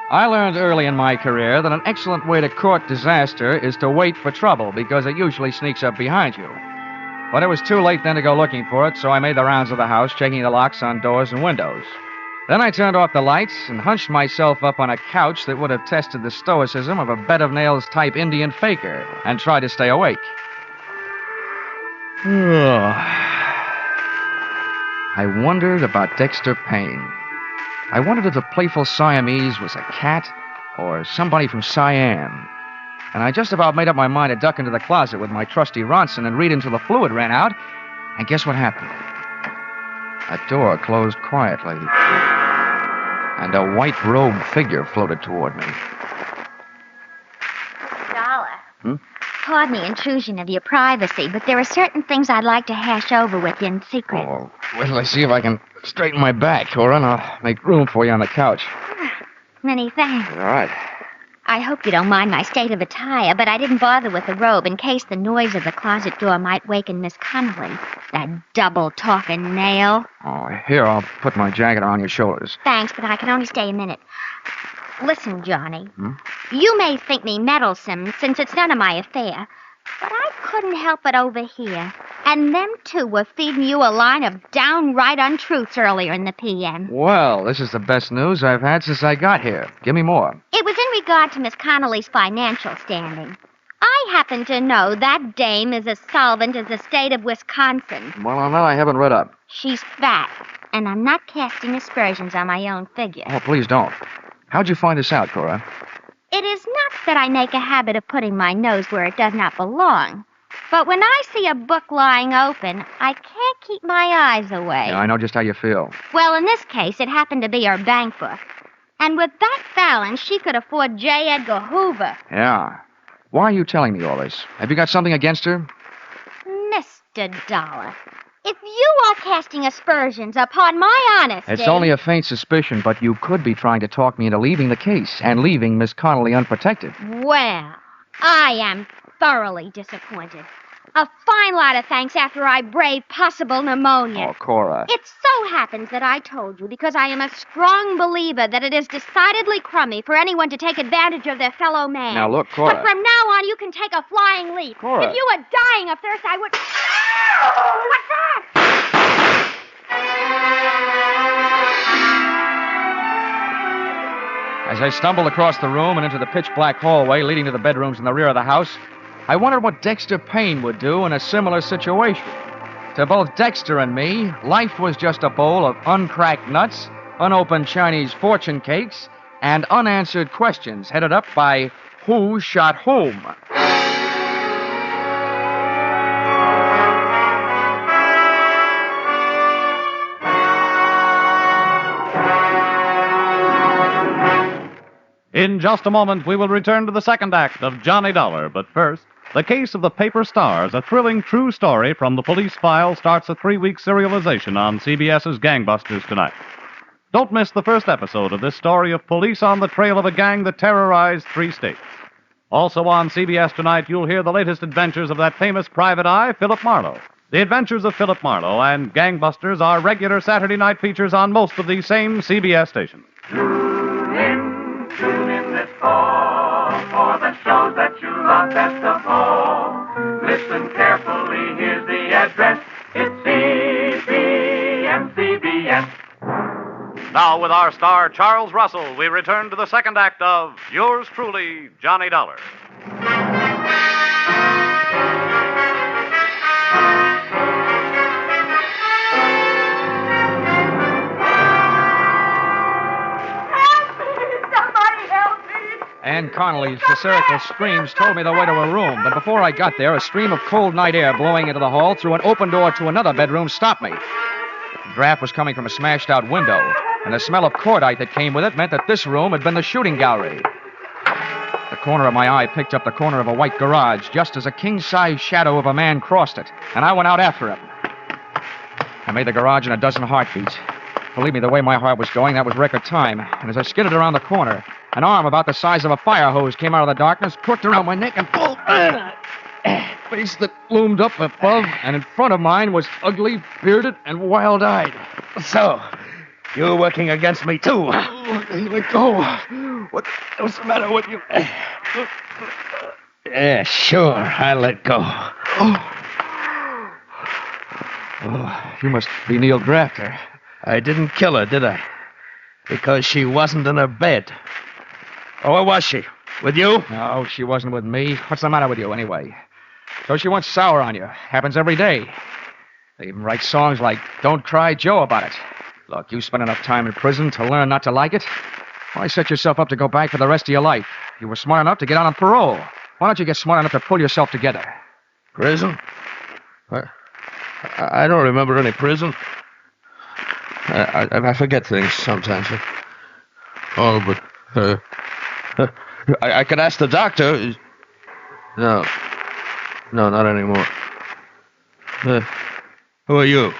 I learned early in my career that an excellent way to court disaster is to wait for trouble because it usually sneaks up behind you. But it was too late then to go looking for it, so I made the rounds of the house, checking the locks on doors and windows. Then I turned off the lights and hunched myself up on a couch that would have tested the stoicism of a bed of nails type Indian faker and tried to stay awake. I wondered about Dexter Payne. I wondered if the playful Siamese was a cat or somebody from Siam. And I just about made up my mind to duck into the closet with my trusty Ronson and read until the fluid ran out. And guess what happened? A door closed quietly, and a white-robed figure floated toward me. Dollar. Pardon the intrusion of your privacy, but there are certain things I'd like to hash over with you in secret. Oh, wait till I see if I can straighten my back, Cora, and I'll make room for you on the couch. Many thanks. All right. I hope you don't mind my state of attire, but I didn't bother with the robe in case the noise of the closet door might waken Miss Connelly. That double-talking nail. Oh, here, I'll put my jacket on your shoulders. Thanks, but I can only stay a minute. Listen, Johnny. You may think me meddlesome, since it's none of my affair, but I couldn't help but overhear. And them two were feeding you a line of downright untruths earlier in the PM. Well, this is the best news I've had since I got here. Give me more. It was in regard to Miss Connelly's financial standing. I happen to know that dame is as solvent as the state of Wisconsin. Well, on that I haven't read up. She's fat, and I'm not casting aspersions on my own figure. Oh, please don't. How'd you find this out, Cora? It is not that I make a habit of putting my nose where it does not belong. But when I see a book lying open, I can't keep my eyes away. Yeah, I know just how you feel. Well, in this case, it happened to be her bank book. And with that balance, she could afford J. Edgar Hoover. Yeah. Why are you telling me all this? Have you got something against her? Mr. Dollar, if you are casting aspersions upon my honesty... It's only a faint suspicion, but you could be trying to talk me into leaving the case and leaving Miss Connelly unprotected. Well, I am thoroughly disappointed. A fine lot of thanks after I braved possible pneumonia. Oh, Cora. It so happens that I told you because I am a strong believer that it is decidedly crummy for anyone to take advantage of their fellow man. Now, look, Cora. But from now on, you can take a flying leap. Cora. If you were dying of thirst, I would... What's that? As I stumbled across the room and into the pitch-black hallway leading to the bedrooms in the rear of the house, I wondered what Dexter Payne would do in a similar situation. To both Dexter and me, life was just a bowl of uncracked nuts, unopened Chinese fortune cakes, and unanswered questions headed up by Who Shot Whom? In just a moment, we will return to the second act of Johnny Dollar. But first, The Case of the Paper Stars, a thrilling true story from the police file, starts a 3-week serialization on CBS's Gangbusters tonight. Don't miss the first episode of this story of police on the trail of a gang that terrorized 3 states. Also on CBS tonight, you'll hear the latest adventures of that famous private eye, Philip Marlowe. The Adventures of Philip Marlowe and Gangbusters are regular Saturday night features on most of these same CBS stations. Tune in this fall for the shows that you love best of all. Listen carefully, here's the address. It's CBS. Now, with our star Charles Russell, we return to the second act of Yours Truly, Johnny Dollar. Anne Connelly's hysterical screams told me the way to her room, but before I got there, a stream of cold night air blowing into the hall through an open door to another bedroom stopped me. The draft was coming from a smashed-out window, and the smell of cordite that came with it meant that this room had been the shooting gallery. The corner of my eye picked up the corner of a white garage just as a king-size shadow of a man crossed it, and I went out after him. I made the garage in a dozen heartbeats. Believe me, the way my heart was going, that was record time. And as I skidded around the corner, an arm about the size of a fire hose came out of the darkness, crooked around my neck, and pulled a face that loomed up above, and in front of mine was ugly, bearded, and wild-eyed. So, you're working against me, too. Let go. What's the matter with you? Yeah, sure. I'll let go. Oh, you must be Neil Drafter. I didn't kill her, did I? Because she wasn't in her bed. Or where was she? With you? No, she wasn't with me. What's the matter with you, anyway? So she went sour on you. Happens every day. They even write songs like Don't Cry Joe about it. Look, you spent enough time in prison to learn not to like it. Why set yourself up to go back for the rest of your life? You were smart enough to get out on parole. Why don't you get smart enough to pull yourself together? Prison? I don't remember any prison. I forget things sometimes. Oh, but I could ask the doctor. No, not anymore. Who are you?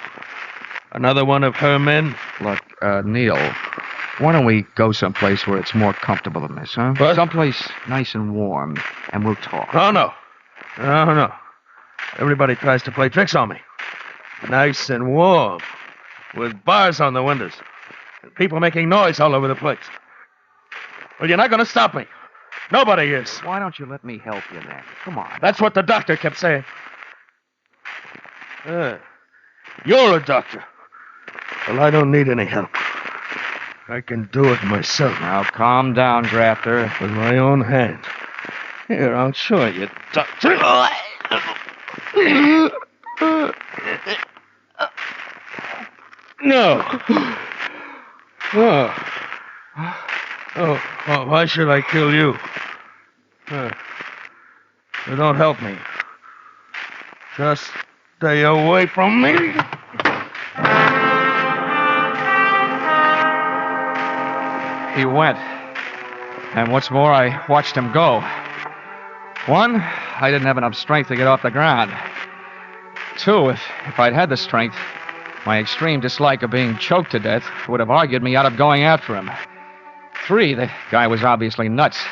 Another one of her men? Look, Neil, why don't we go someplace where it's more comfortable than this, huh? What? Someplace nice and warm, and we'll talk. Oh, no. No. Everybody tries to play tricks on me. Nice and warm, with bars on the windows, and people making noise all over the place. Well, you're not going to stop me. Nobody is. Why don't you let me help you then? Come on. That's what the doctor kept saying. You're a doctor. Well, I don't need any help. I can do it myself. Now, calm down, Drafter. With my own hand. Here, I'll show you, doctor. No. Oh, why should I kill you? Don't help me. Just stay away from me. He went. And what's more, I watched him go. One, I didn't have enough strength to get off the ground. Two, if I'd had the strength, my extreme dislike of being choked to death would have argued me out of going after him. Three, the guy was obviously nuts.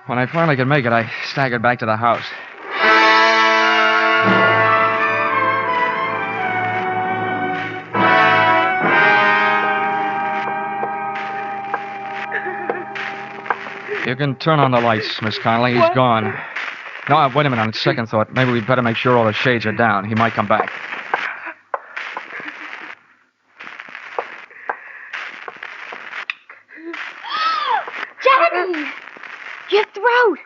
When I finally could make it, I staggered back to the house. You can turn on the lights, Miss Connelly. He's gone. No, wait a minute. On second thought, maybe we'd better make sure all the shades are down. He might come back. Johnny! Your throat!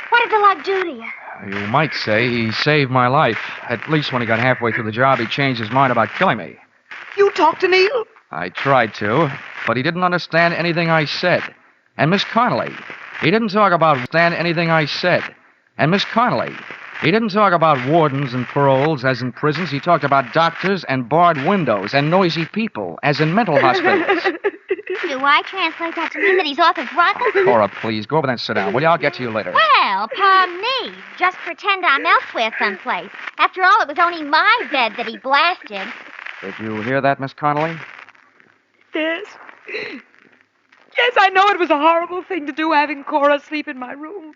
What did the lug do to you? You might say he saved my life. At least when he got halfway through the job, he changed his mind about killing me. You talked to Neil? I tried to, but he didn't understand anything I said. And Miss Connelly, he didn't talk about anything I said. And Miss Connelly, he didn't talk about wardens and paroles, as in prisons. He talked about doctors and barred windows and noisy people, as in mental hospitals. Do I translate that to mean that he's off his rocker? Cora, please, go over there and sit down. Will you? I'll get to you later. Well, palm me. Just pretend I'm elsewhere someplace. After all, it was only my bed that he blasted. Did you hear that, Miss Connelly? Yes. Yes, I know it was a horrible thing to do, having Cora sleep in my room.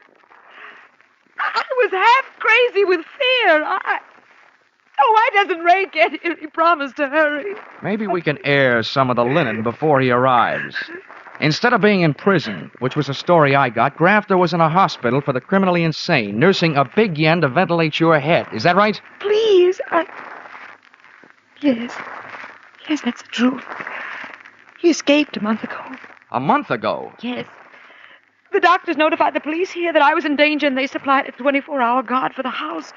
I was half crazy with fear. Oh, why doesn't Ray get here? He promised to hurry. Maybe we can air some of the linen before he arrives. Instead of being in prison, which was a story I got, Grafter was in a hospital for the criminally insane, nursing a big yen to ventilate your head. Is that right? Please, Yes. Yes, that's the truth. He escaped a month ago. A month ago? Yes. The doctors notified the police here that I was in danger, and they supplied a 24-hour guard for the house.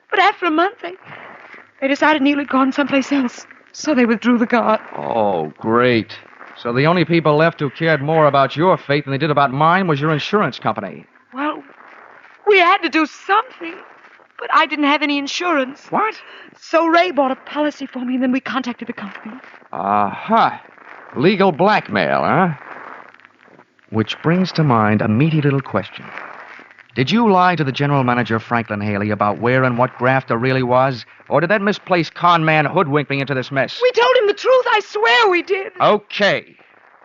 But after a month, they decided Neil had gone someplace else, so they withdrew the guard. Oh, great. So the only people left who cared more about your fate than they did about mine was your insurance company. Well, we had to do something, but I didn't have any insurance. What? So Ray bought a policy for me, and then we contacted the company. Aha. Legal blackmail, huh? Which brings to mind a meaty little question. Did you lie to the general manager, Franklin Haley, about where and what Grafter really was? Or did that misplaced con man hoodwink me into this mess? We told him the truth. I swear we did. Okay.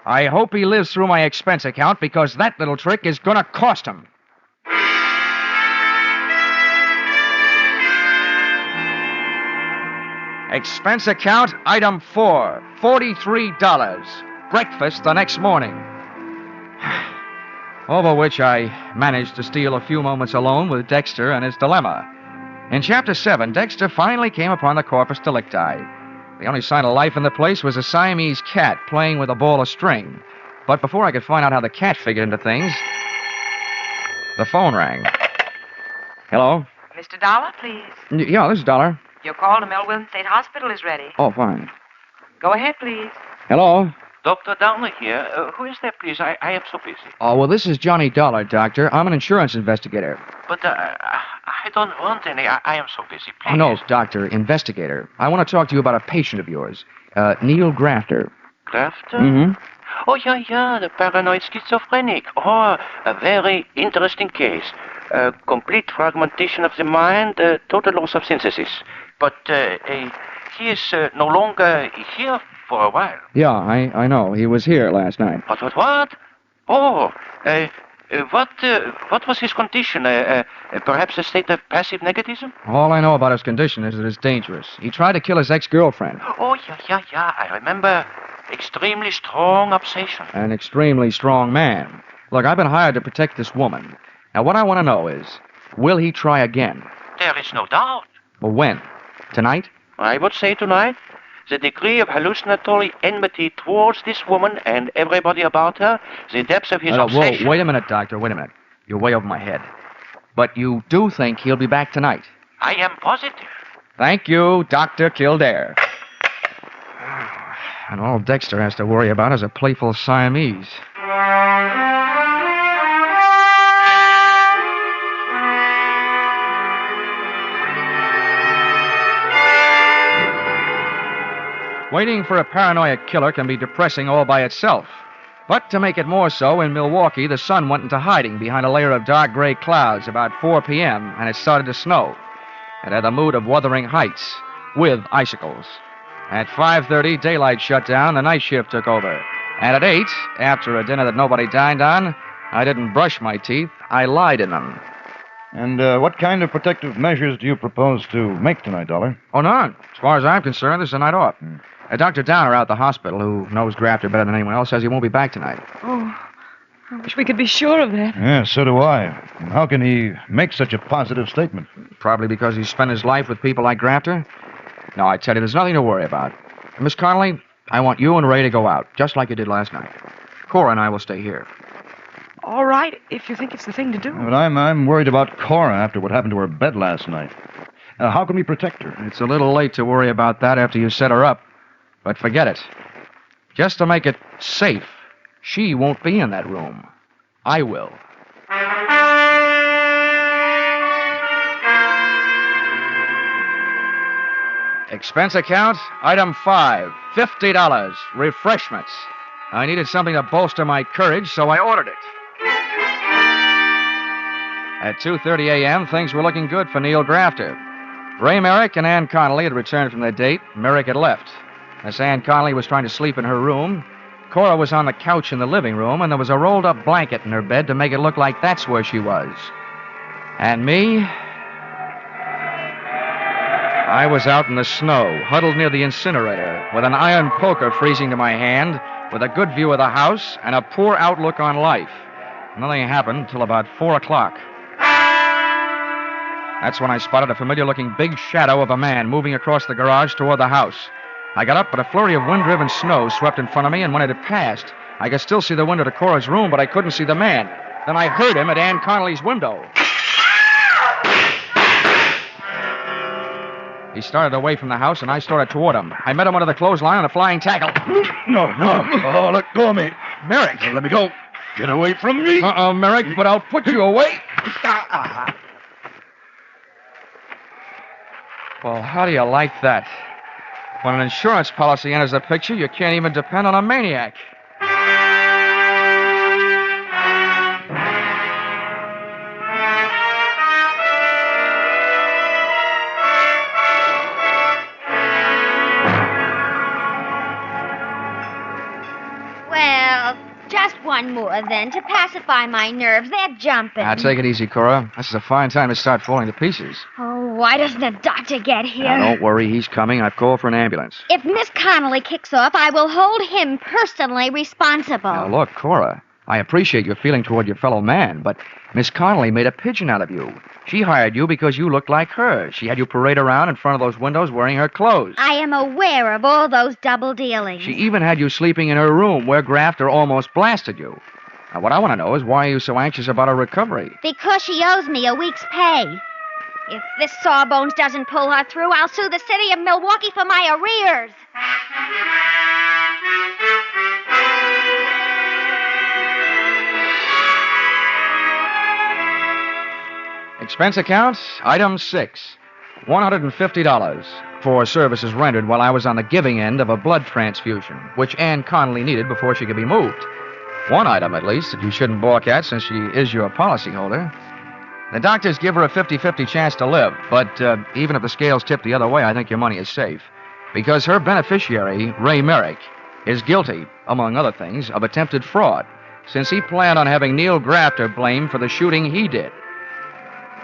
I hope he lives through my expense account, because that little trick is gonna cost him. Expense account, item 4, $43. Breakfast the next morning. Over which I managed to steal a few moments alone with Dexter and his dilemma. In Chapter 7, Dexter finally came upon the corpus delicti. The only sign of life in the place was a Siamese cat playing with a ball of string. But before I could find out how the cat figured into things, the phone rang. Hello? Mr. Dollar, please. Yeah, this is Dolar. Your call to Melbourne State Hospital is ready. Oh, fine. Go ahead, please. Hello? Dr. Downer here. Who is there, please? I am so busy. Oh, well, this is Johnny Dollar, Doctor. I'm an insurance investigator. But I don't want any. I am so busy, please. Oh, no, Doctor, investigator. I want to talk to you about a patient of yours, Neil Grafter. Grafter? Mm-hmm. Oh, yeah, the paranoid schizophrenic. Oh, a very interesting case. Complete fragmentation of the mind, total loss of synthesis. But he is no longer here for a while. Yeah, I know. He was here last night. What? Oh, what was his condition? Perhaps a state of passive negativism? All I know about his condition is that it's dangerous. He tried to kill his ex-girlfriend. Oh, yeah. I remember. Extremely strong obsession. An extremely strong man. Look, I've been hired to protect this woman. Now, what I want to know is, will he try again? There is no doubt. Well, when? Tonight? I would say tonight. The degree of hallucinatory enmity towards this woman and everybody about her, the depths of his obsession... Whoa, wait a minute, Doctor, wait a minute. You're way over my head. But you do think he'll be back tonight? I am positive. Thank you, Dr. Kildare. And all Dexter has to worry about is a playful Siamese. Waiting for a paranoia killer can be depressing all by itself. But to make it more so, in Milwaukee, the sun went into hiding behind a layer of dark gray clouds about 4 p.m., and it started to snow. It had the mood of Wuthering Heights, with icicles. At 5:30, daylight shut down, the night shift took over. And at 8, after a dinner that nobody dined on, I didn't brush my teeth, I lied in them. And what kind of protective measures do you propose to make tonight, Dollar? Oh, none. As far as I'm concerned, this is a night off. Dr. Downer out at the hospital, who knows Grafter better than anyone else, says he won't be back tonight. Oh, I wish we could be sure of that. Yeah, so do I. How can he make such a positive statement? Probably because he's spent his life with people like Grafter. No, I tell you, there's nothing to worry about. Miss Connelly, I want you and Ray to go out, just like you did last night. Cora and I will stay here. All right, if you think it's the thing to do. But I'm worried about Cora after what happened to her bed last night. How can we protect her? It's a little late to worry about that after you set her up. But forget it. Just to make it safe, she won't be in that room. I will. Expense account, item 5, $50. Refreshments. I needed something to bolster my courage, so I ordered it. At 2:30 a.m., things were looking good for Neil Grafter. Ray Merrick and Ann Connelly had returned from their date. Merrick had left. Miss Ann Connelly was trying to sleep in her room. Cora was on the couch in the living room, and there was a rolled-up blanket in her bed to make it look like that's where she was. And me? I was out in the snow, huddled near the incinerator, with an iron poker freezing to my hand, with a good view of the house and a poor outlook on life. Nothing happened until about 4 o'clock. That's when I spotted a familiar-looking big shadow of a man moving across the garage toward the house. I got up, but a flurry of wind-driven snow swept in front of me, and when it had passed, I could still see the window to Cora's room, but I couldn't see the man. Then I heard him at Ann Connelly's window. He started away from the house, and I started toward him. I met him under the clothesline on a flying tackle. No. Oh, let go of me. Merrick. Let me go. Get away from me. Merrick, but I'll put you away. Well, how do you like that? When an insurance policy enters the picture, you can't even depend on a maniac. Well, just one more, then, to pacify my nerves. They're jumping. Now, take it easy, Cora. This is a fine time to start falling to pieces. Oh, why doesn't the doctor get here? Now, don't worry. He's coming. I've called for an ambulance. If Miss Connelly kicks off, I will hold him personally responsible. Now, look, Cora, I appreciate your feeling toward your fellow man, but Miss Connelly made a pigeon out of you. She hired you because you looked like her. She had you parade around in front of those windows wearing her clothes. I am aware of all those double dealings. She even had you sleeping in her room where Grafter almost blasted you. Now, what I want to know is why are you so anxious about her recovery? Because she owes me a week's pay. If this Sawbones doesn't pull her through, I'll sue the city of Milwaukee for my arrears. Expense account, item 6, $150 for services rendered while I was on the giving end of a blood transfusion, which Ann Connelly needed before she could be moved. One item, at least, that you shouldn't balk at since she is your policyholder. The doctors give her a 50-50 chance to live, but even if the scales tip the other way, I think your money is safe. Because her beneficiary, Ray Merrick, is guilty, among other things, of attempted fraud, since he planned on having Neil Grafter blamed for the shooting he did.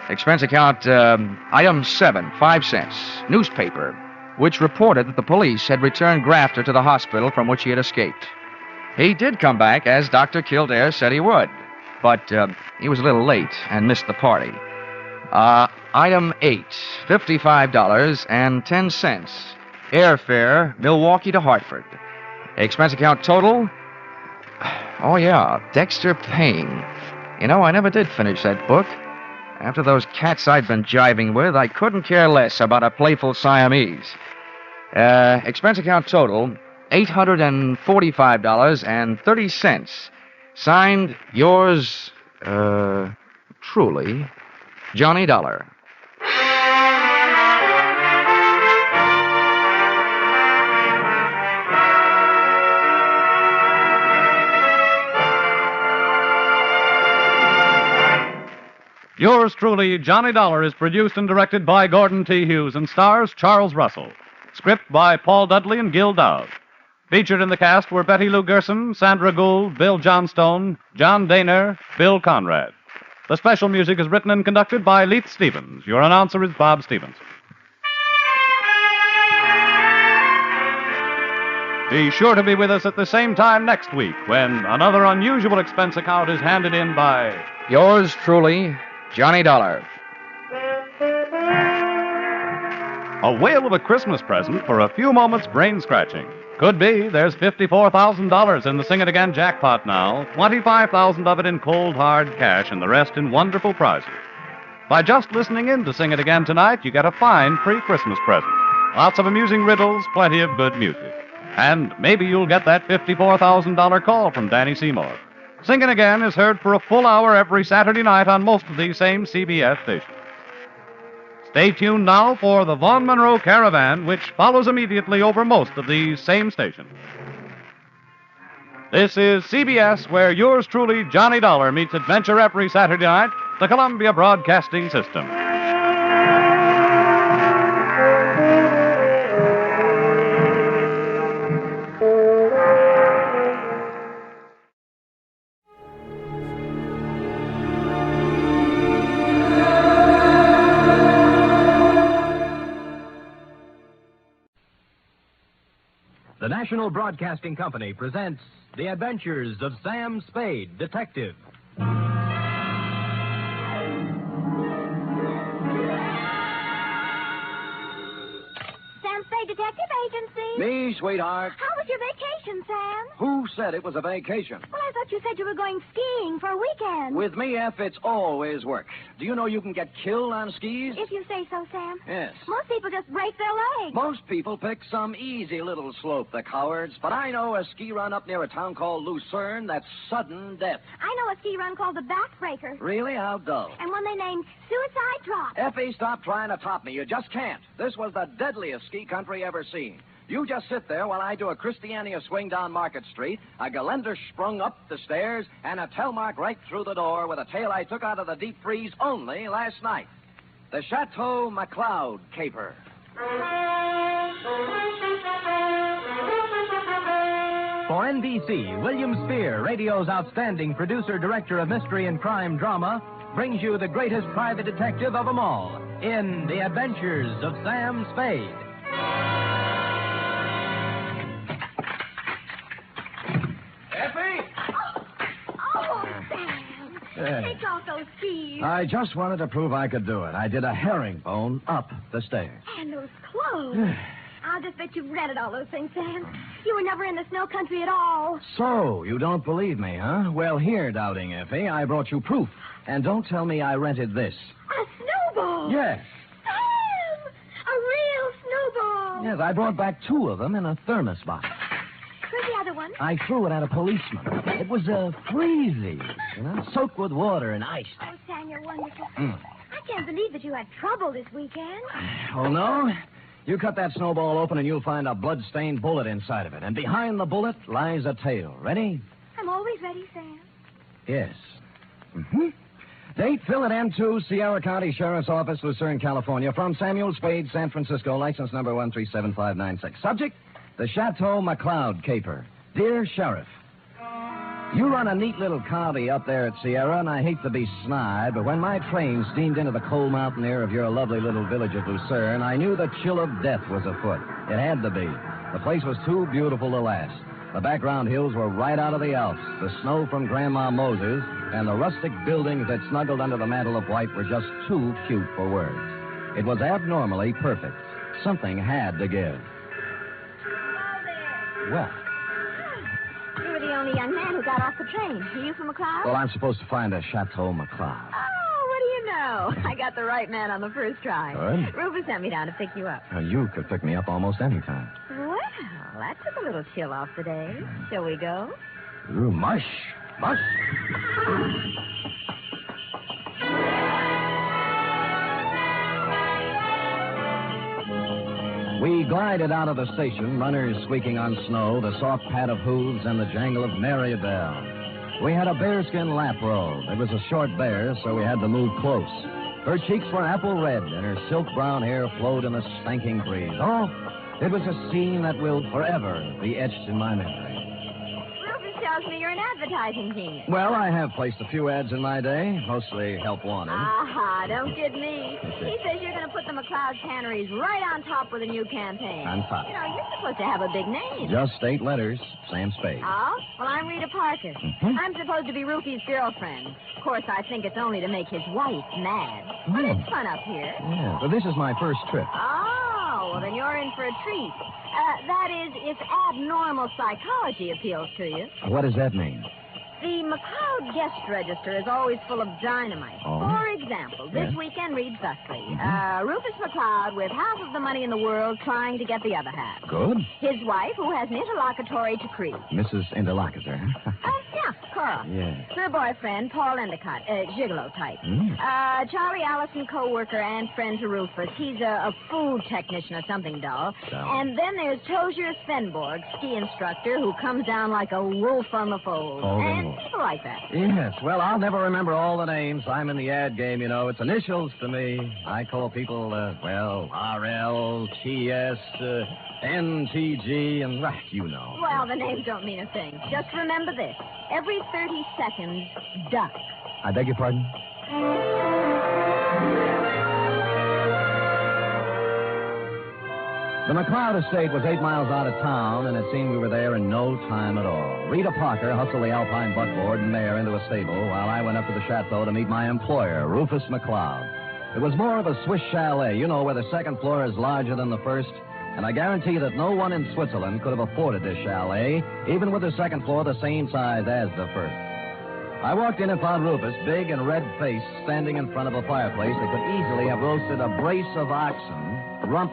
Expense account, item 7, 5 cents, newspaper, which reported that the police had returned Grafter to the hospital from which he had escaped. He did come back, as Dr. Kildare said he would, but he was a little late and missed the party. Item 8, $55.10, airfare, Milwaukee to Hartford. Expense account total, oh yeah, Dexter Payne. You know, I never did finish that book. After those cats I'd been jiving with, I couldn't care less about a playful Siamese. Expense account total, $845.30. Signed, yours, truly, Johnny Dollar. Yours truly, Johnny Dollar, is produced and directed by Gordon T. Hughes and stars Charles Russell. Script by Paul Dudley and Gil Dowd. Featured in the cast were Betty Lou Gerson, Sandra Gould, Bill Johnstone, John Daner, Bill Conrad. The special music is written and conducted by Leith Stevens. Your announcer is Bob Stevenson. Be sure to be with us at the same time next week when another unusual expense account is handed in by... Yours truly, Johnny Dollar. A whale of a Christmas present for a few moments brain scratching. Could be there's $54,000 in the Sing It Again jackpot now, 25,000 of it in cold, hard cash, and the rest in wonderful prizes. By just listening in to Sing It Again tonight, you get a fine pre-Christmas present. Lots of amusing riddles, plenty of good music. And maybe you'll get that $54,000 call from Danny Seymour. Sing It Again is heard for a full hour every Saturday night on most of these same CBS stations. Stay tuned now for the Vaughn Monroe Caravan, which follows immediately over most of these same stations. This is CBS, where yours truly, Johnny Dollar, meets adventure every Saturday night, the Columbia Broadcasting System. National Broadcasting Company presents The Adventures of Sam Spade, Detective. Sam Spade Detective Agency. Me, sweetheart. How was your vacation, Sam? Who said it was a vacation? Well, I thought you said you were going skiing for a weekend. With me, F, it's always work. Do you know you can get killed on skis? If you say so, Sam. Yes. Most people just break their legs. Most people pick some easy little slope, the cowards. But I know a ski run up near a town called Lucerne that's sudden death. I know a ski run called the Backbreaker. Really? How dull. And one they named Suicide Drop. Effie, stop trying to top me. You just can't. This was the deadliest ski country ever seen. You just sit there while I do a Christiania swing down Market Street, a Gelände sprung up the stairs, and a telemark right through the door with a tale I took out of the deep freeze only last night. The Chateau McCloud caper. For NBC, William Spear, radio's outstanding producer-director of mystery and crime drama, brings you the greatest private detective of them all in The Adventures of Sam Spade. Take off those skis. I just wanted to prove I could do it. I did a herringbone up the stairs. And those clothes. I'll just bet you've rented all those things, Sam. You were never in the snow country at all. So, you don't believe me, huh? Well, here, doubting Effie, I brought you proof. And don't tell me I rented this. A snowball. Yes. Sam! A real snowball. Yes, I brought back 2 of them in a thermos box. Where's the other one? I threw it at a policeman. It was freezy, soaked with water and ice. Oh, Sam, you're wonderful. I can't believe that you had trouble this weekend. Oh, no? You cut that snowball open and you'll find a blood-stained bullet inside of it. And behind the bullet lies a tail. Ready? I'm always ready, Sam. Yes. Date, Phil at M2, Sierra County Sheriff's Office, Lucerne, California. From Samuel Spade, San Francisco, license number 137596. Subject, the Chateau McCloud caper. Dear Sheriff, you run a neat little county up there at Sierra, and I hate to be snide, but when my train steamed into the cold mountain air of your lovely little village of Lucerne, I knew the chill of death was afoot. It had to be. The place was too beautiful to last. The background hills were right out of the Alps. The snow from Grandma Moses and the rustic buildings that snuggled under the mantle of white were just too cute for words. It was abnormally perfect. Something had to give. What? You were the only young man who got off the train. Are you from McCloud? Well, I'm supposed to find a Chateau McCloud. Oh, what do you know? I got the right man on the first try. Good. Rufus sent me down to pick you up. You could pick me up almost any time. Well, that took a little chill off the day. Shall we go? Ooh, mush. Mush. We glided out of the station, runners squeaking on snow, the soft pat of hooves, and the jangle of merry bells. We had a bearskin lap robe. It was a short bear, so we had to move close. Her cheeks were apple red, and her silk brown hair flowed in the stanking breeze. Oh, it was a scene that will forever be etched in my memory. Rufus tells me you're an advertising genius. Well, I have placed a few ads in my day, mostly help wanted. Aha, don't kid me. He says you're going to put the McCloud canneries right on top with a new campaign. On top. You know, you're supposed to have a big name. Just 8 letters, Sam Spade. Oh? Well, I'm Rita Parker. I'm supposed to be Rufy's girlfriend. Of course, I think it's only to make his wife mad. But it's fun up here. Yeah, but this is my first trip. Oh, well, then you're in for a treat. That is, if abnormal psychology appeals to you. What does that mean? The McCloud guest register is always full of dynamite. Oh. For example, this weekend reads thusly. Rufus McCloud with half of the money in the world trying to get the other half. Good. His wife, who has an interlocutory decree. Mrs. Interlocutor. Yeah, Cora. Yeah. Her boyfriend, Paul Endicott, gigolo type. Charlie Allison, co-worker and friend to Rufus. He's a food technician or something dull. And then there's Tozier Svenborg, ski instructor, who comes down like a wolf on the fold. And people like that. Yes, well, I'll never remember all the names. I'm in the ad game, you know. It's initials to me. I call people, RL, TS, NTG, and, you know. Well, the names don't mean a thing. Just remember this. Every 30 seconds, duck. I beg your pardon? The McCloud estate was 8 miles out of town, and it seemed we were there in no time at all. Rita Parker hustled the Alpine buckboard and mare into a stable while I went up to the Chateau to meet my employer, Rufus McCloud. It was more of a Swiss chalet, you know, where the second floor is larger than the first, and I guarantee that no one in Switzerland could have afforded this chalet, even with the second floor the same size as the first. I walked in and found Rufus, big and red-faced, standing in front of a fireplace that could easily have roasted a brace of oxen, rump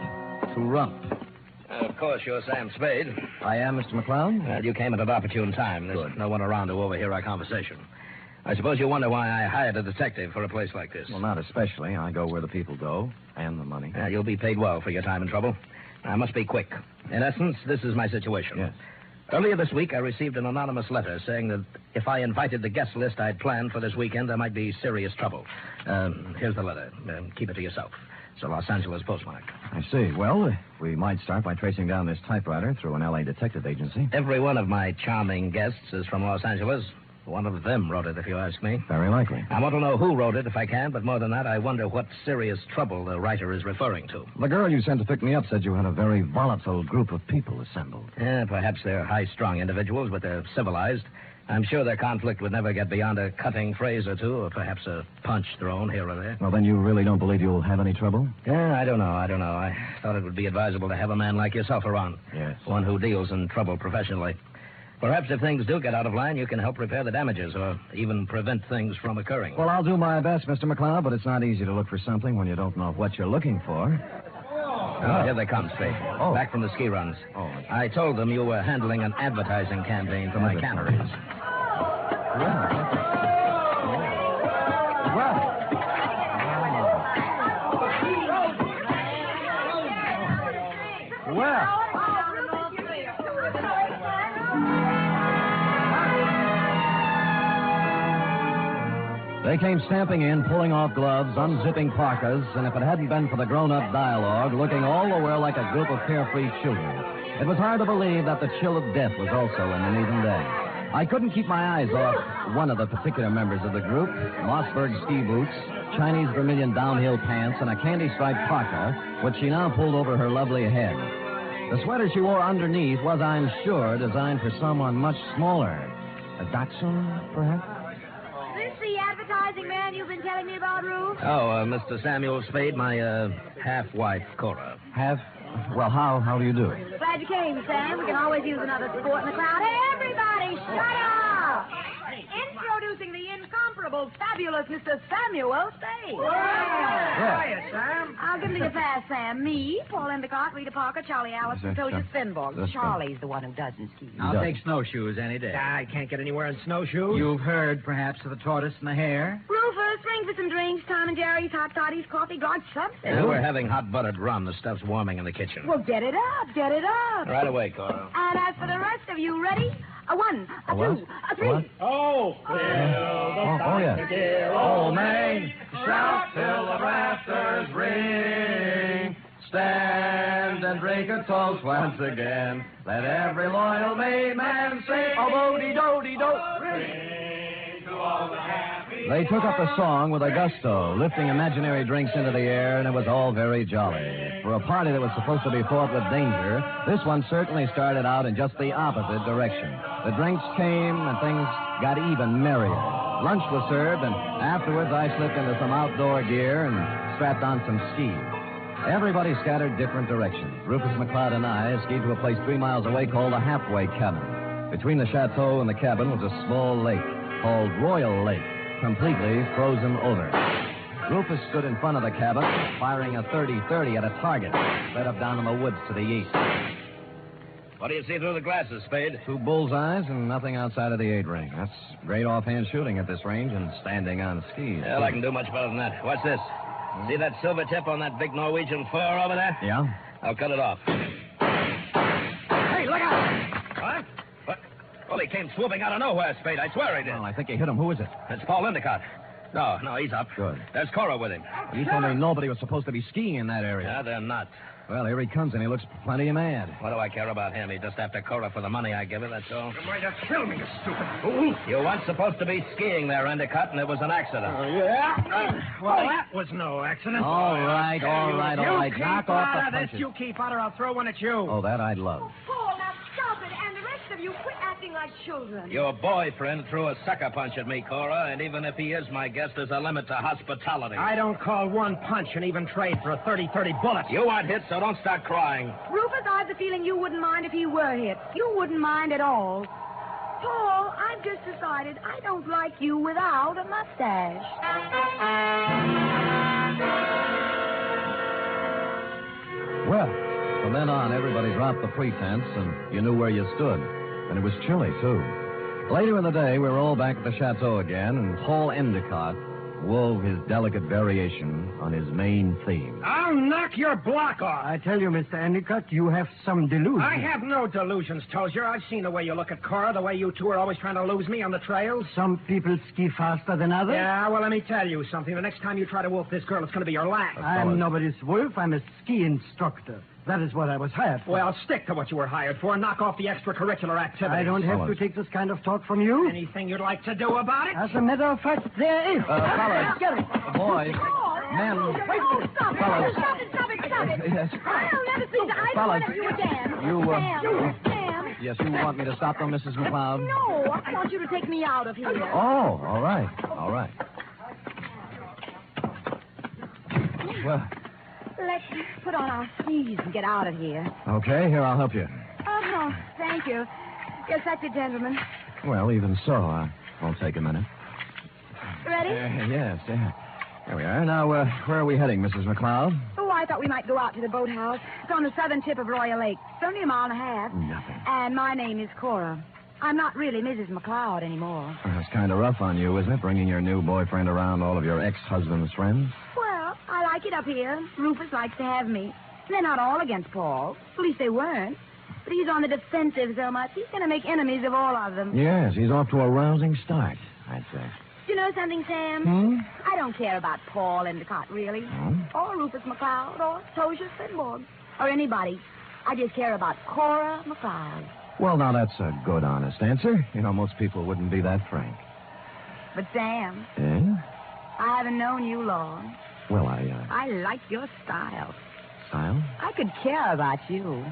to rump. Of course, you're Sam Spade. I am, Mr. McCloud. Well, you came at an opportune time. There's no one around to overhear our conversation. I suppose you wonder why I hired a detective for a place like this. Well, not especially. I go where the people go, and the money. You'll be paid well for your time and trouble. I must be quick. In essence, this is my situation. Yes. Earlier this week, I received an anonymous letter saying that if I invited the guest list I'd planned for this weekend, there might be serious trouble. Here's the letter. Keep it to yourself. It's a Los Angeles postmark. I see. Well, we might start by tracing down this typewriter through an L.A. detective agency. Every one of my charming guests is from Los Angeles. One of them wrote it, if you ask me. Very likely. I want to know who wrote it, if I can, but more than that, I wonder what serious trouble the writer is referring to. The girl you sent to pick me up said you had a very volatile group of people assembled. Yeah, perhaps they're high-strung individuals, but they're civilized. I'm sure their conflict would never get beyond a cutting phrase or two, or perhaps a punch thrown here or there. Well, then you really don't believe you'll have any trouble? Yeah, I don't know. I thought it would be advisable to have a man like yourself around. Yes. One who deals in trouble professionally. Perhaps if things do get out of line, you can help repair the damages or even prevent things from occurring. Well, I'll do my best, Mr. McCloud, but it's not easy to look for something when you don't know what you're looking for. Oh, here they come, Spade. Oh. Back from the ski runs. Oh. I told them you were handling an advertising campaign for my canneries. Well. They came stamping in, pulling off gloves, unzipping parkas, and if it hadn't been for the grown-up dialogue, looking all the while like a group of carefree children, it was hard to believe that the chill of death was also in them even then. I couldn't keep my eyes off one of the particular members of the group, Mossberg ski boots, Chinese vermilion downhill pants, and a candy-striped parka, which she now pulled over her lovely head. The sweater she wore underneath was, I'm sure, designed for someone much smaller. A dachshund, perhaps? The advertising man you've been telling me about, Ruth? Oh, Mr. Samuel Spade, my half-wife, Cora. Half? Well, how do you do? Glad you came, Sam. We can always use another sport in the crowd. Hey, everybody, shut up! Introducing the incomparable, fabulous Mr. Samuel Spade. Hiya, Sam. I'll give him your pass, Sam. Me, Paul Endicott, Rita Parker, Charlie Allison, Tosia Svinborg. Charlie's the one who doesn't ski. I'll take snowshoes any day. I can't get anywhere in snowshoes. You've heard, perhaps, of the tortoise and the hare? Rufus, ring for some drinks. Tom and Jerry's, hot toddies, coffee, God, something. Yeah, we're having hot buttered rum. The stuff's warming in the kitchen. Well, get it up, get it up. Right away, Cora. And as for the rest of you, ready? A one, a two, a three. What? Oh, yeah. Old Main, shout till the rafters ring. Stand and drink a toast once again. Let every loyal Maine man sing. Oh, bo-de-do-de-do. Ring to all the happy. They took up the song with a gusto, lifting imaginary drinks into the air, and it was all very jolly. For a party that was supposed to be fraught with danger, this one certainly started out in just the opposite direction. The drinks came, and things got even merrier. Lunch was served, and afterwards I slipped into some outdoor gear and strapped on some skis. Everybody scattered different directions. Rufus McCloud and I skied to a place 3 miles away called the Halfway Cabin. Between the chateau and the cabin was a small lake called Royal Lake, completely frozen over. Rufus stood in front of the cabin, firing a .30-30 at a target set up down in the woods to the east. What do you see through the glasses, Spade? 2 bullseyes and nothing outside of the 8-ring. That's great offhand shooting at this range and standing on skis. Well, I can do much better than that. What's this? See that silver tip on that big Norwegian fur over there? Yeah? I'll cut it off. Hey, look out! What? Well, he came swooping out of nowhere, Spade. I swear he did. Well, I think he hit him. Who is it? It's Paul Endicott. No, he's up. Good. There's Cora with him. You told me nobody was supposed to be skiing in that area. Yeah, they're not. Well, here he comes, and he looks plenty mad. What do I care about him? He just after Cora for the money I give her, that's all. You're going to kill me, you stupid fool. You weren't supposed to be skiing there, Endicott, and it was an accident. Yeah? Well, that was no accident. All right. Knock off the punches. You keep out, or I'll throw one at you. Oh, that I'd love. Paul, now stop it. And the rest of you, quit acting like children. Your boyfriend threw a sucker punch at me, Cora, and even if he is my guest, there's a limit to hospitality. I don't call one punch and even trade for a 30-30 bullet. You aren't hit, so don't start crying. Rufus, I have the feeling you wouldn't mind if he were hit. You wouldn't mind at all. Paul, I've just decided I don't like you without a mustache. Well, from then on, everybody dropped the pretense, and you knew where you stood. And it was chilly, too. Later in the day, we were all back at the Chateau again, and Paul Endicott wove his delicate variation on his main theme. I'll knock your block off. I tell you, Mr. Endicott, you have some delusions. I have no delusions, Tozier. I've seen the way you look at Cora, the way you two are always trying to lose me on the trails. Some people ski faster than others. Yeah, well, let me tell you something. The next time you try to wolf this girl, it's going to be your last. I'm nobody's wolf. I'm a ski instructor. That is what I was hired for. Well, stick to what you were hired for and knock off the extracurrurricular activities. I don't have to take this kind of talk from you. Anything you'd like to do about it? As a matter of fact, there is. Fellas. Get it. Boys. Men. Stop it. Fellas. Stop it. Yes. I'll never see that. I don't Fellas. want you again. Sam. Yes, you want me to stop them, Mrs. McCloud? No, I want you to take me out of here. Oh, all right. Well, Let's put on our skis and get out of here. okay, here, I'll help you. Oh, thank you. Yes, that's it, gentlemen. Well, even so, I'll take a minute. Ready? Yes. There we are. Now, where are we heading, Mrs. McCloud? Oh, I thought we might go out to the boathouse. It's on the southern tip of Royal Lake. It's only a mile and a half. Nothing. And my name is Cora. I'm not really Mrs. McCloud anymore. That's kind of rough on you, isn't it, bringing your new boyfriend around all of your ex-husband's friends? Well, I like it up here. Rufus likes to have me. They're not all against Paul. At least they weren't. But he's on the defensive so much, he's going to make enemies of all of them. Yes, he's off to a rousing start, I'd say. Do you know something, Sam? I don't care about Paul Endicott, really. Or Rufus McCloud, or Tozier Finborg, or anybody. I just care about Cora McCloud. Well, now, that's a good, honest answer. You know, most people wouldn't be that frank. But, Sam, Yeah? I haven't known you long. Well, I like your style. Style? I could care about you.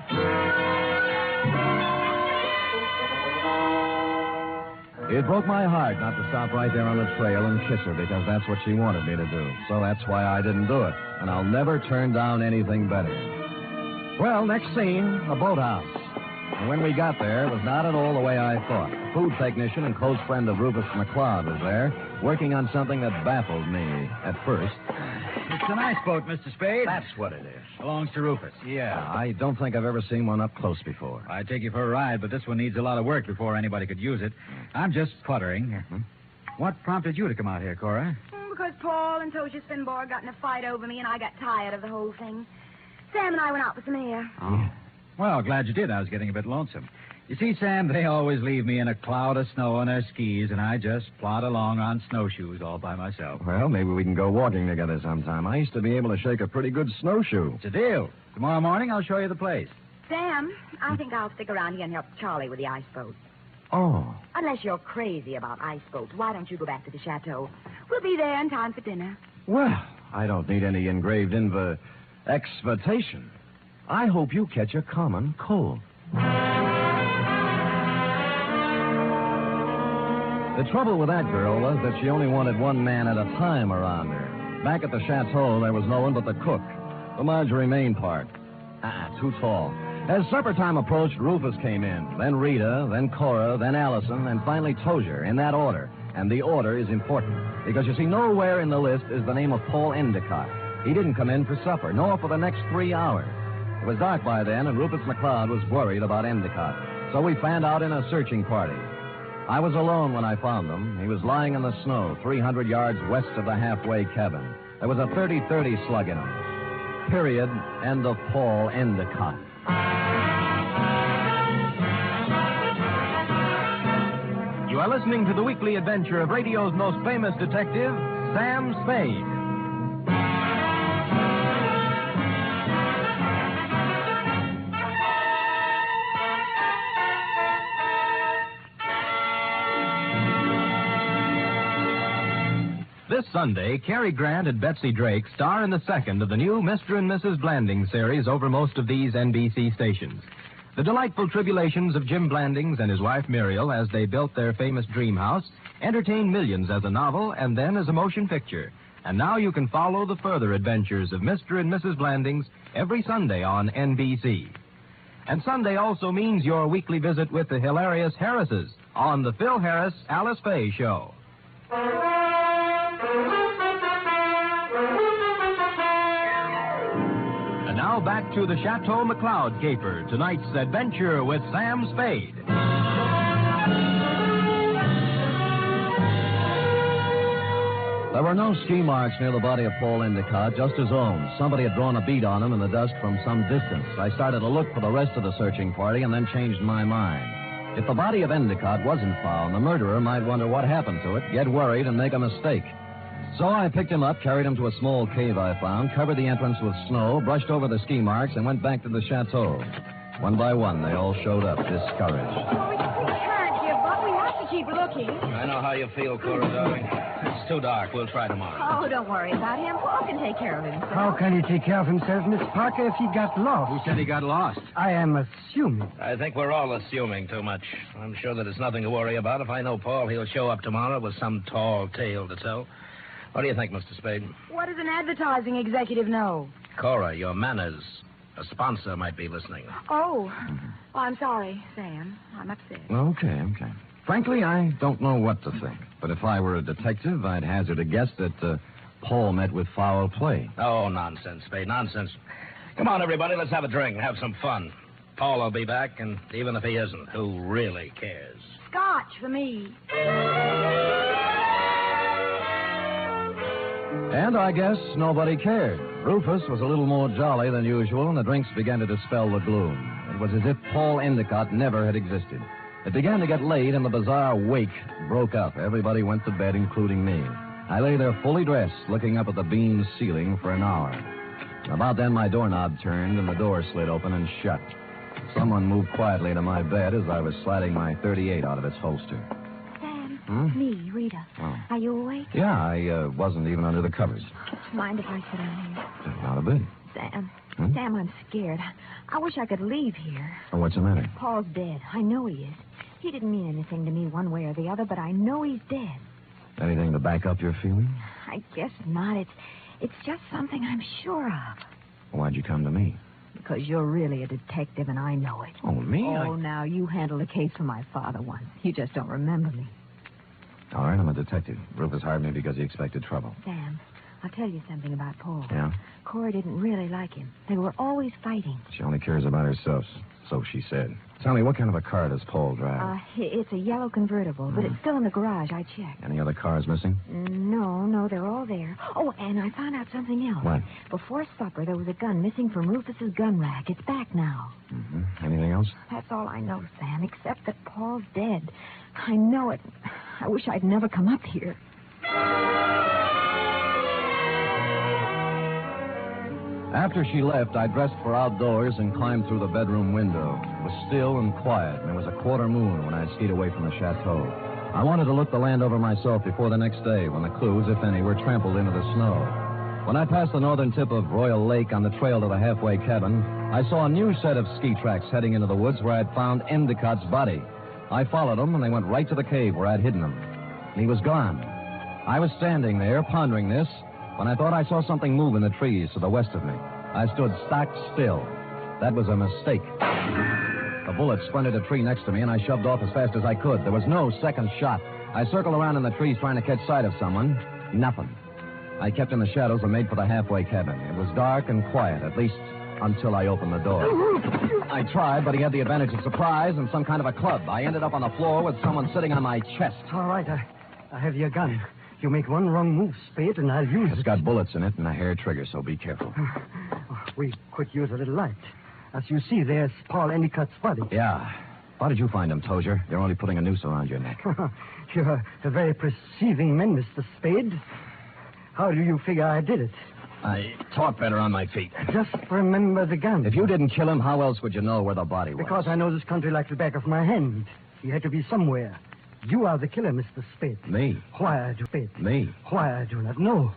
It broke my heart not to stop right there on the trail and kiss her because that's what she wanted me to do. So that's why I didn't do it. And I'll never turn down anything better. Well, next scene, a boathouse. And when we got there, it was not at all the way I thought. A food technician and close friend of Rufus McCloud was there, working on something that baffled me at first. It's an ice boat, Mr. Spade. That's what it is. Belongs to Rufus. Yeah, I don't think I've ever seen one up close before. I'd take you for a ride, but this one needs a lot of work before anybody could use it. I'm just puttering. What prompted you to come out here, Cora? Because Paul and Tozier Finborg got in a fight over me, and I got tired of the whole thing. Sam and I went out for some air. Oh. Well, glad you did. I was getting a bit lonesome. You see, Sam, they always leave me in a cloud of snow on their skis, and I just plod along on snowshoes all by myself. Well, maybe we can go walking together sometime. I used to be able to shake a pretty good snowshoe. It's a deal. Tomorrow morning, I'll show you the place. Sam, I think I'll stick around here and help Charlie with the ice boat. Oh. Unless you're crazy about ice boats, why don't you go back to the chateau? We'll be there in time for dinner. Well, I don't need any engraved exvitation. I hope you catch a common cold. The trouble with that girl was that she only wanted one man at a time around her. Back at the chateau, there was no one but the cook, the Marjorie Main part. Too tall. As supper time approached, Rufus came in, then Rita, then Cora, then Allison, and finally Tozier, in that order. And the order is important, because you see, nowhere in the list is the name of Paul Endicott. He didn't come in for supper, nor for the next 3 hours. It was dark by then, and Rufus McCloud was worried about Endicott. So we fanned out in a searching party. I was alone when I found him. He was lying in the snow, 300 yards west of the halfway cabin. There was a 30-30 slug in him. Period. End of Paul Endicott. You are listening to the weekly adventure of radio's most famous detective, Sam Spade. This Sunday, Cary Grant and Betsy Drake star in the second of the new Mr. and Mrs. Blandings series over most of these NBC stations. The delightful tribulations of Jim Blandings and his wife Muriel as they built their famous dream house entertained millions as a novel and then as a motion picture. And now you can follow the further adventures of Mr. and Mrs. Blandings every Sunday on NBC. And Sunday also means your weekly visit with the hilarious Harrises on the Phil Harris Alice Faye Show. And now back to the Chateau McCloud caper, tonight's adventure with Sam Spade. There were no ski marks near the body of Paul Endicott, just his own. Somebody had drawn a bead on him in the dust from some distance. I started to look for the rest of the searching party and then changed my mind. If the body of Endicott wasn't found, the murderer might wonder what happened to it, get worried, and make a mistake. So I picked him up, carried him to a small cave I found, covered the entrance with snow, brushed over the ski marks, and went back to the chateau. One by one, they all showed up, discouraged. Oh, we can't give up. We have to keep looking. I know how you feel, Cora, darling. It's too dark. We'll try tomorrow. Oh, don't worry about him. Paul can take care of himself. How can he take care of himself, Miss Parker, if he got lost? Who said he got lost? I am assuming. I think we're all assuming too much. I'm sure that it's nothing to worry about. If I know Paul, he'll show up tomorrow with some tall tale to tell. What do you think, Mr. Spade? What does an advertising executive know? Cora, your manners. A sponsor might be listening. Oh. Well, I'm sorry, Sam. I'm upset. Okay. Frankly, I don't know what to think. But if I were a detective, I'd hazard a guess that Paul met with foul play. Oh, nonsense, Spade, nonsense. Come on, everybody, let's have a drink and have some fun. Paul will be back, and even if he isn't, who really cares? Scotch for me. And I guess nobody cared. Rufus was a little more jolly than usual, and the drinks began to dispel the gloom. It was as if Paul Endicott never had existed. It began to get late, and the bizarre wake broke up. Everybody went to bed, including me. I lay there fully dressed, looking up at the beamed ceiling for an hour. About then, my doorknob turned, and the door slid open and shut. Someone moved quietly to my bed as I was sliding my .38 out of its holster. Sam, me, Rita. Oh. Are you awake? Yeah, I wasn't even under the covers. Mind if I sit down here? Not a bit. Sam, Sam, I'm scared. I wish I could leave here. Oh, what's the matter? Paul's dead. I know he is. He didn't mean anything to me one way or the other, but I know he's dead. Anything to back up your feeling? I guess not. It's just something I'm sure of. Why'd you come to me? Because you're really a detective, and I know it. Oh, me? Oh, now, you handled a case for my father once. You just don't remember me. All right, I'm a detective. Rufus hired me because he expected trouble. Sam, I'll tell you something about Paul. Yeah? Cora didn't really like him. They were always fighting. She only cares about herself, so she said. Tell me, what kind of a car does Paul drive? It's a yellow convertible, but it's still in the garage. I checked. Any other cars missing? No, they're all there. Oh, and I found out something else. What? Before supper, there was a gun missing from Rufus's gun rack. It's back now. Mm-hmm. Anything else? That's all I know, Sam, except that Paul's dead. I know it. I wish I'd never come up here. After she left, I dressed for outdoors and climbed through the bedroom window. It was still and quiet, and it was a quarter moon when I skied away from the chateau. I wanted to look the land over myself before the next day, when the clues, if any, were trampled into the snow. When I passed the northern tip of Royal Lake on the trail to the halfway cabin, I saw a new set of ski tracks heading into the woods where I'd found Endicott's body. I followed them, and they went right to the cave where I'd hidden him. He was gone. I was standing there, pondering this, when I thought I saw something move in the trees to the west of me. I stood stock still. That was a mistake. A bullet splintered a tree next to me, and I shoved off as fast as I could. There was no second shot. I circled around in the trees trying to catch sight of someone. Nothing. I kept in the shadows and made for the halfway cabin. It was dark and quiet, at least until I opened the door. I tried, but he had the advantage of surprise and some kind of a club. I ended up on the floor with someone sitting on my chest. All right, I have your gun. You make one wrong move, Spade, and I'll use it. It's got bullets in it and a hair trigger, so be careful. We could use a little light. As you see, there's Paul Endicott's body. Yeah. How did you find him, Tozier? You're only putting a noose around your neck. You're a very perceiving man, Mr. Spade. How do you figure I did it? I talk better on my feet. Just remember the gun. If you didn't kill him, how else would you know where the body was? Because I know this country like the back of my hand. He had to be somewhere. You are the killer, Mr. Spade. Me? Why, I do Spade. Me? Why, I do not know.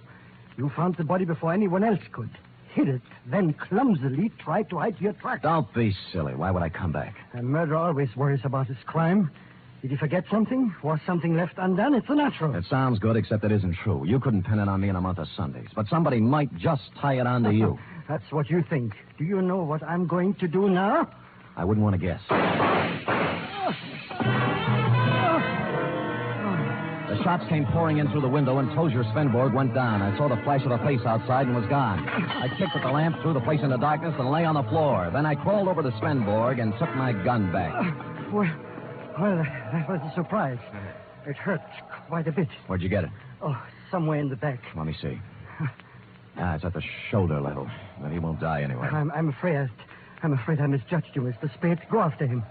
You found the body before anyone else could. Hid it, then clumsily tried to hide your tracks. Don't be silly. Why would I come back? A murderer always worries about his crime. Did he forget something? Was something left undone? It's a natural. It sounds good, except it isn't true. You couldn't pin it on me in a month of Sundays. But somebody might just tie it onto you. That's what you think. Do you know what I'm going to do now? I wouldn't want to guess. The shots came pouring in through the window, and Tozier Svenborg went down. I saw the flash of a face outside and was gone. I kicked at the lamp, threw the place into darkness, and lay on the floor. Then I crawled over to Svenborg and took my gun back. Well, that was a surprise. It hurt quite a bit. Where'd you get it? Oh, somewhere in the back. Let me see. It's at the shoulder level. But he won't die anyway. I'm afraid I misjudged you, Mr. Spade. Go after him.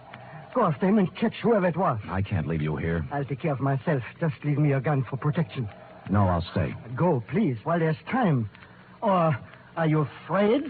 Go after him and catch whoever it was. I can't leave you here. I'll take care of myself. Just leave me your gun for protection. No, I'll stay. Go, please, while there's time. Or are you afraid?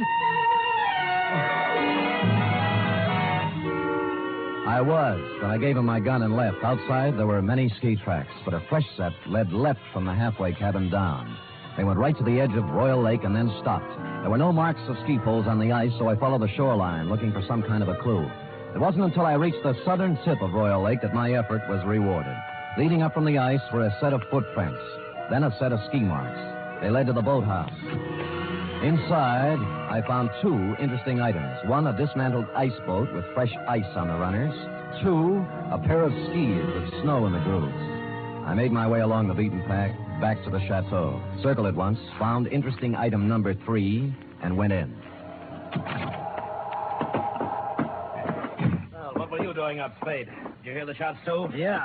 I was, but I gave him my gun and left. Outside, there were many ski tracks, but a fresh set led left from the halfway cabin down. They went right to the edge of Royal Lake and then stopped. There were no marks of ski poles on the ice, so I followed the shoreline, looking for some kind of a clue. It wasn't until I reached the southern tip of Royal Lake that my effort was rewarded. Leading up from the ice were a set of footprints, then a set of ski marks. They led to the boathouse. Inside, I found two interesting items. One, a dismantled ice boat with fresh ice on the runners. Two, a pair of skis with snow in the grooves. I made my way along the beaten path back to the Chateau. Circled it once, found interesting item number 3, and went in. Well, what were you doing up, Spade? Did you hear the shots, too? Yeah,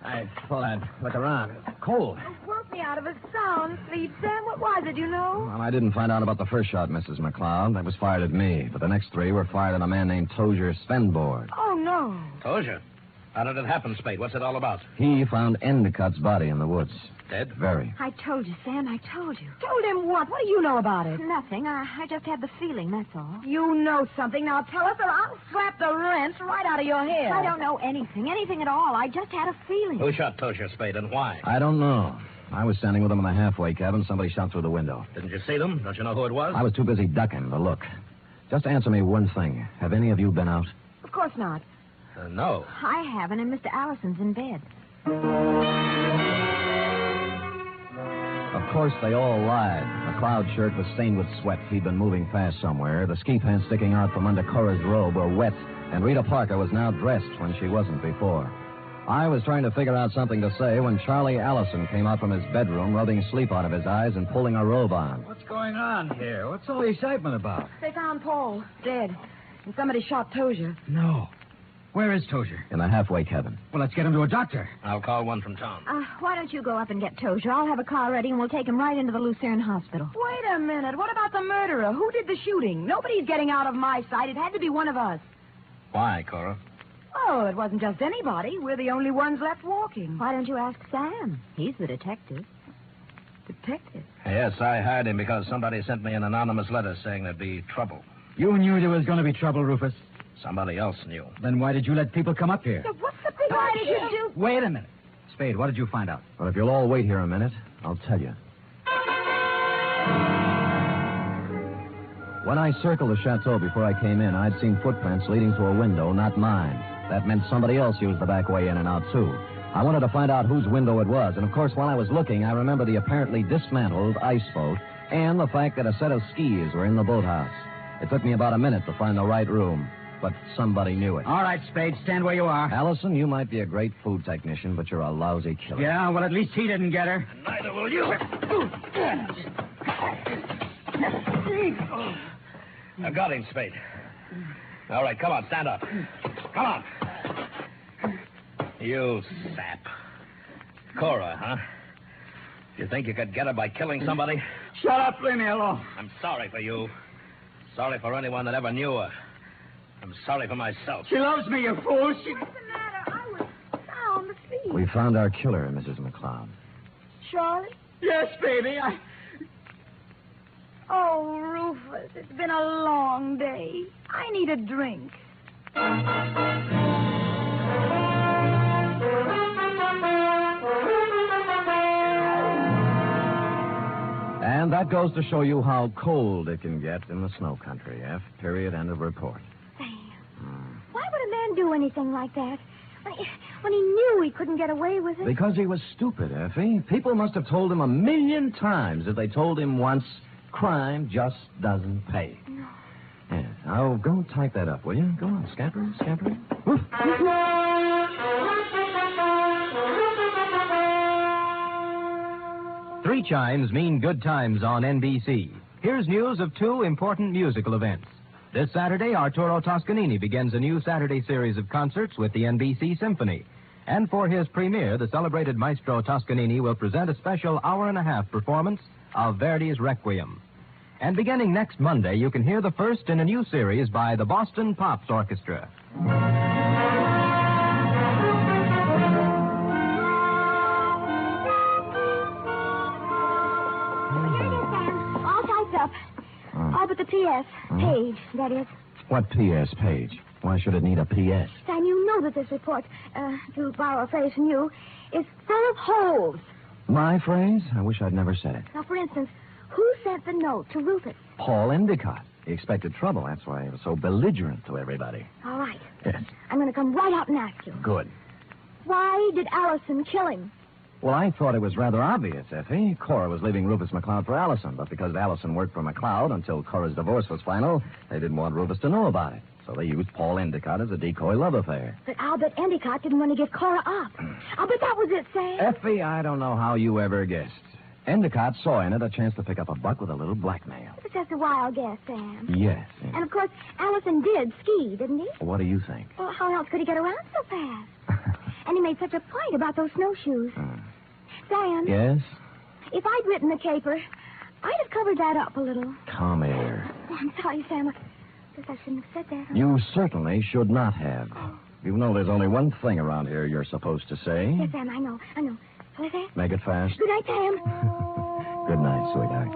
I thought I'd look around. It's cold. You woke me out of a sound sleep, Sam. What was it, you know? Well, I didn't find out about the first shot, Mrs. McCloud. That was fired at me. But the next 3 were fired at a man named Tozier Svenborg. Oh, no. Tozier? How did it happen, Spade? What's it all about? He found Endicott's body in the woods. Dead? Very. I told you, Sam. I told you. Told him what? What do you know about it? Nothing. I just had the feeling, that's all. You know something. Now tell us or I'll slap the rents right out of your head. I don't know anything. Anything at all. I just had a feeling. Who shot Tozier, Spade, and why? I don't know. I was standing with him in the halfway cabin. Somebody shot through the window. Didn't you see them? Don't you know who it was? I was too busy ducking to look. Just answer me one thing. Have any of you been out? Of course not. No. I haven't, and Mr. Allison's in bed. Of course, they all lied. McCloud's shirt was stained with sweat. He'd been moving fast somewhere. The ski pants sticking out from under Cora's robe were wet, and Rita Parker was now dressed when she wasn't before. I was trying to figure out something to say when Charlie Allison came out from his bedroom, rubbing sleep out of his eyes and pulling a robe on. What's going on here? What's all the excitement about? They found Paul, dead, and somebody shot Tozier. No. Where is Tozier? In the halfway cabin. Well, let's get him to a doctor. I'll call one from town. Why don't you go up and get Tozier? I'll have a car ready, and we'll take him right into the Lucerne Hospital. Wait a minute. What about the murderer? Who did the shooting? Nobody's getting out of my sight. It had to be one of us. Why, Cora? Oh, it wasn't just anybody. We're the only ones left walking. Why don't you ask Sam? He's the detective. Detective? Yes, I hired him because somebody sent me an anonymous letter saying there'd be trouble. You knew there was going to be trouble, Rufus. Somebody else knew. Then why did you let people come up here? Yeah, what's the big Why did you do? Wait a minute. Spade, what did you find out? Well, if you'll all wait here a minute, I'll tell you. When I circled the chateau before I came in, I'd seen footprints leading to a window, not mine. That meant somebody else used the back way in and out, too. I wanted to find out whose window it was, and of course, while I was looking, I remember the apparently dismantled ice boat and the fact that a set of skis were in the boathouse. It took me about a minute to find the right room, but somebody knew it. All right, Spade, stand where you are. Allison, you might be a great food technician, but you're a lousy killer. Yeah, well, at least he didn't get her. Neither will you. I got him, Spade. All right, come on, stand up. Come on. You sap. Cora, huh? You think you could get her by killing somebody? Shut up, leave me alone. I'm sorry for you. Sorry for anyone that ever knew her. I'm sorry for myself. She loves me, you fool. What's the matter? I was sound asleep. We found our killer, Mrs. McCloud. Charlie? Yes, baby, Oh, Rufus, it's been a long day. I need a drink. that goes to show you how cold it can get in the snow country. F. Period. End of report. Sam, why would a man do anything like that? When he knew he couldn't get away with it? Because he was stupid, Effie. People must have told him 1,000,000 times if they told him once, crime just doesn't pay. No. Yeah. Now, go type that up, will you? Go on, scamper. Woof. 3 chimes mean good times on NBC. Here's news of 2 important musical events. This Saturday, Arturo Toscanini begins a new Saturday series of concerts with the NBC Symphony. And for his premiere, the celebrated maestro Toscanini will present a special hour-and-a-half performance of Verdi's Requiem. And beginning next Monday, you can hear the first in a new series by the Boston Pops Orchestra. All typed up. All but the P.S. page, that is. What P.S. page? Why should it need a P.S.? Sam, you know that this report, to borrow a phrase from you, is full of holes. My phrase? I wish I'd never said it. Now, for instance, who sent the note to Rufus? Paul Endicott. He expected trouble. That's why he was so belligerent to everybody. All right. Yes. I'm going to come right out and ask you. Good. Why did Allison kill him? Well, I thought it was rather obvious, Effie. Cora was leaving Rufus McCloud for Allison, but because Allison worked for McCloud until Cora's divorce was final, they didn't want Rufus to know about it. So they used Paul Endicott as a decoy love affair. But I'll bet Endicott didn't want to give Cora up. I'll bet that was it, Sam. Effie, I don't know how you ever guessed. Endicott saw in it a chance to pick up a buck with a little blackmail. It's just a wild guess, Sam. Yes. And, of course, Allison did ski, didn't he? What do you think? Well, how else could he get around so fast? And he made such a point about those snowshoes. Sam? Yes? If I'd written the caper, I'd have covered that up a little. Come here. Oh, I'm sorry, Sam. I guess I shouldn't have said that. You certainly should not have. You know there's only one thing around here you're supposed to say. Yes, Sam, I know. What is that? Make it fast. Good night, Sam. Good night, sweetheart.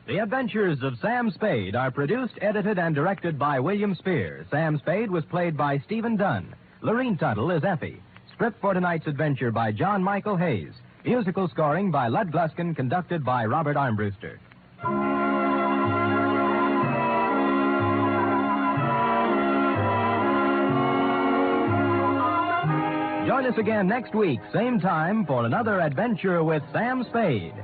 The Adventures of Sam Spade are produced, edited, and directed by William Spear. Sam Spade was played by Stephen Dunn. Lorene Tuttle is Effie. Script for tonight's adventure by John Michael Hayes. Musical scoring by Lud Gluskin, conducted by Robert Armbruster. Join us again next week, same time, for another adventure with Sam Spade.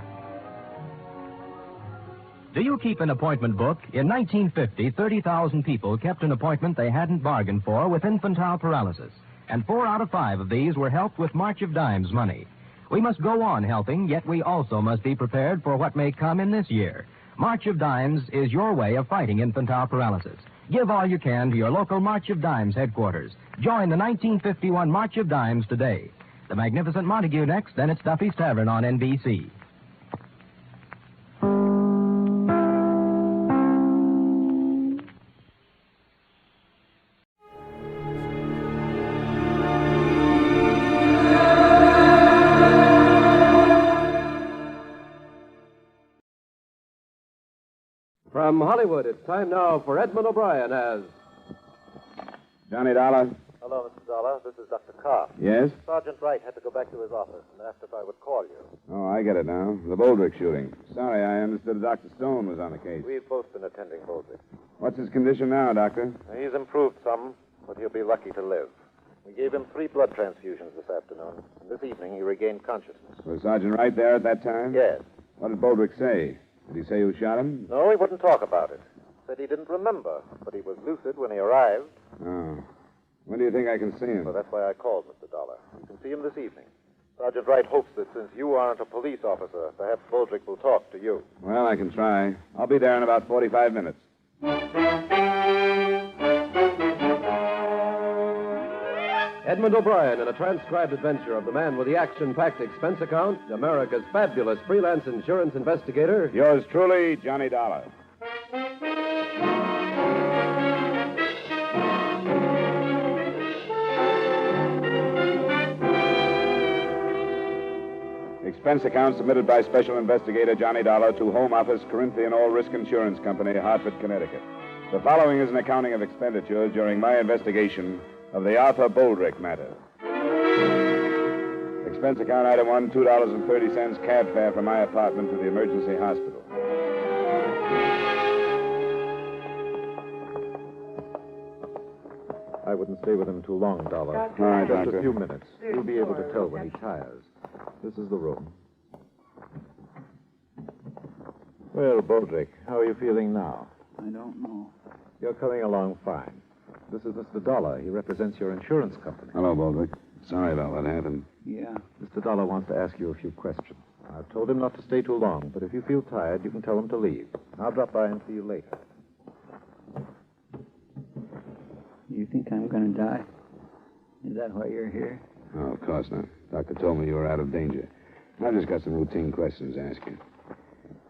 Do you keep an appointment book? In 1950, 30,000 people kept an appointment they hadn't bargained for with infantile paralysis. And 4 out of 5 of these were helped with March of Dimes money. We must go on helping, yet we also must be prepared for what may come in this year. March of Dimes is your way of fighting infantile paralysis. Give all you can to your local March of Dimes headquarters. Join the 1951 March of Dimes today. The Magnificent Montague next, then it's Duffy's Tavern on NBC. From Hollywood, it's time now for Edmund O'Brien as... Johnny Dollar. Hello, Mr. Dollar. This is Dr. Carr. Yes? Sergeant Wright had to go back to his office and asked if I would call you. Oh, I get it now. The Boldrick shooting. Sorry, I understood Dr. Stone was on the case. We've both been attending Boldrick. What's his condition now, Doctor? He's improved some, but he'll be lucky to live. We gave him 3 blood transfusions this afternoon, and this evening he regained consciousness. Was Sergeant Wright there at that time? Yes. What did Boldrick say? Did he say who shot him? No, he wouldn't talk about it. Said he didn't remember, but he was lucid when he arrived. Oh. When do you think I can see him? Well, that's why I called, Mr. Dollar. You can see him this evening. Sergeant Wright hopes that since you aren't a police officer, perhaps Boldrick will talk to you. Well, I can try. I'll be there in about 45 minutes. Edmund O'Brien in a transcribed adventure of the man with the action-packed expense account, America's fabulous freelance insurance investigator. Yours truly, Johnny Dollar. expense account submitted by Special Investigator Johnny Dollar to Home Office, Corinthian All Risk Insurance Company, Hartford, Connecticut. The following is an accounting of expenditures during my investigation of the Arthur Boldrick matter. Expense account item 1, $2.30 cab fare from my apartment to the emergency hospital. I wouldn't stay with him too long, Dollar. All right, Just Doctor. a few minutes. You'll be able to tell when he tires. This is the room. Well, Boldrick, how are you feeling now? I don't know. You're coming along fine. This is Mr. Dollar. He represents your insurance company. Hello, Boldrick. Sorry about what happened. Yeah. Mr. Dollar wants to ask you a few questions. I've told him not to stay too long, but if you feel tired, you can tell him to leave. I'll drop by and see you later. You think I'm going to die? Is that why you're here? Oh, of course not. Doctor told me you were out of danger. I've just got some routine questions to ask you.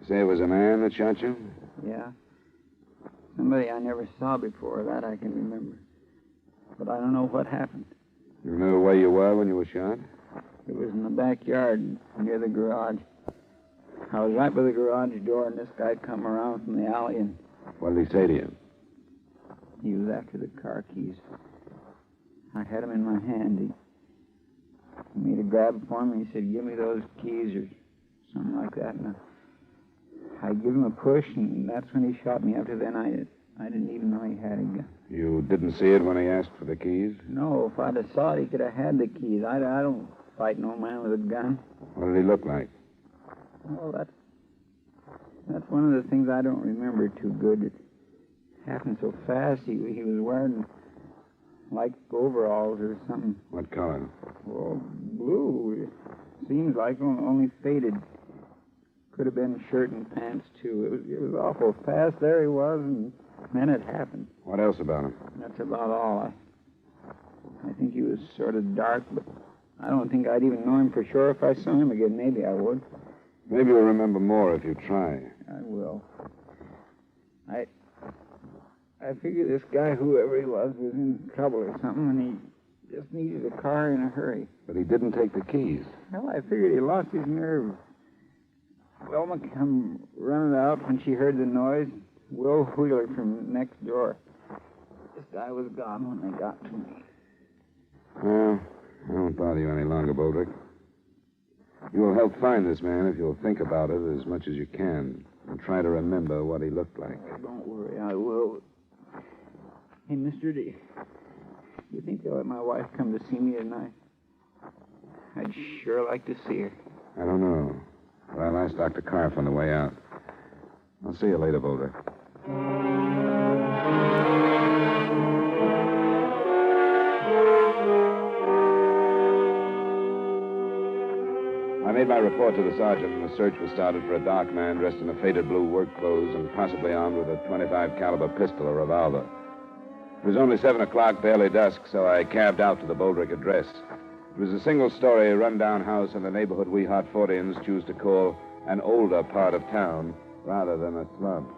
You say it was a man that shot you? Yeah. Somebody I never saw before, that I can remember. But I don't know what happened. You remember where you were when you were shot? It was in the backyard near the garage. I was right by the garage door, and this guy come around from the alley, and What did he say to you? he was after the car keys. I had them in my hand. He made a grab for me. He said, "Give me those keys," or something like that. And I give him a push, and that's when he shot me. After then, I didn't even know he had a gun. You didn't see it when he asked for the keys? No, if I'd have saw it, he could have had the keys. I don't fight no man with a gun. What did he look like? Oh, that's one of the things I don't remember too good. It happened so fast. He was wearing like overalls or something. What color? Oh, blue. It seems like only faded. Could have been shirt and pants too. It was awful fast. There he was, and then it happened. What else about him? That's about all. I think he was sort of dark, but I don't think I'd even know him for sure if I saw him again. Maybe I would. Maybe you'll remember more if you try. I will. I figure this guy, whoever he was in trouble or something, and he just needed a car in a hurry. But he didn't take the keys. Well, I figured he lost his nerve. Wilma come running out when she heard the noise. Will Wheeler from next door. This guy was gone when they got to me. Well, I won't bother you any longer, Boldrick. You will help find this man if you'll think about it as much as you can and try to remember what he looked like. Don't worry, I will. Hey, mister, do you think they'll let my wife come to see me tonight? I'd sure like to see her. I don't know. But I'll ask Dr. Carf on the way out. I'll see you later, Boldrick. I made my report to the sergeant, and the search was started for a dark man dressed in a faded blue work clothes and possibly armed with a .25 caliber pistol or revolver. It was only 7 o'clock, barely dusk, so I cabbed out to the Boldrick address. It was a single-story, run-down house in the neighborhood we Hartfordians choose to call an older part of town rather than a slum.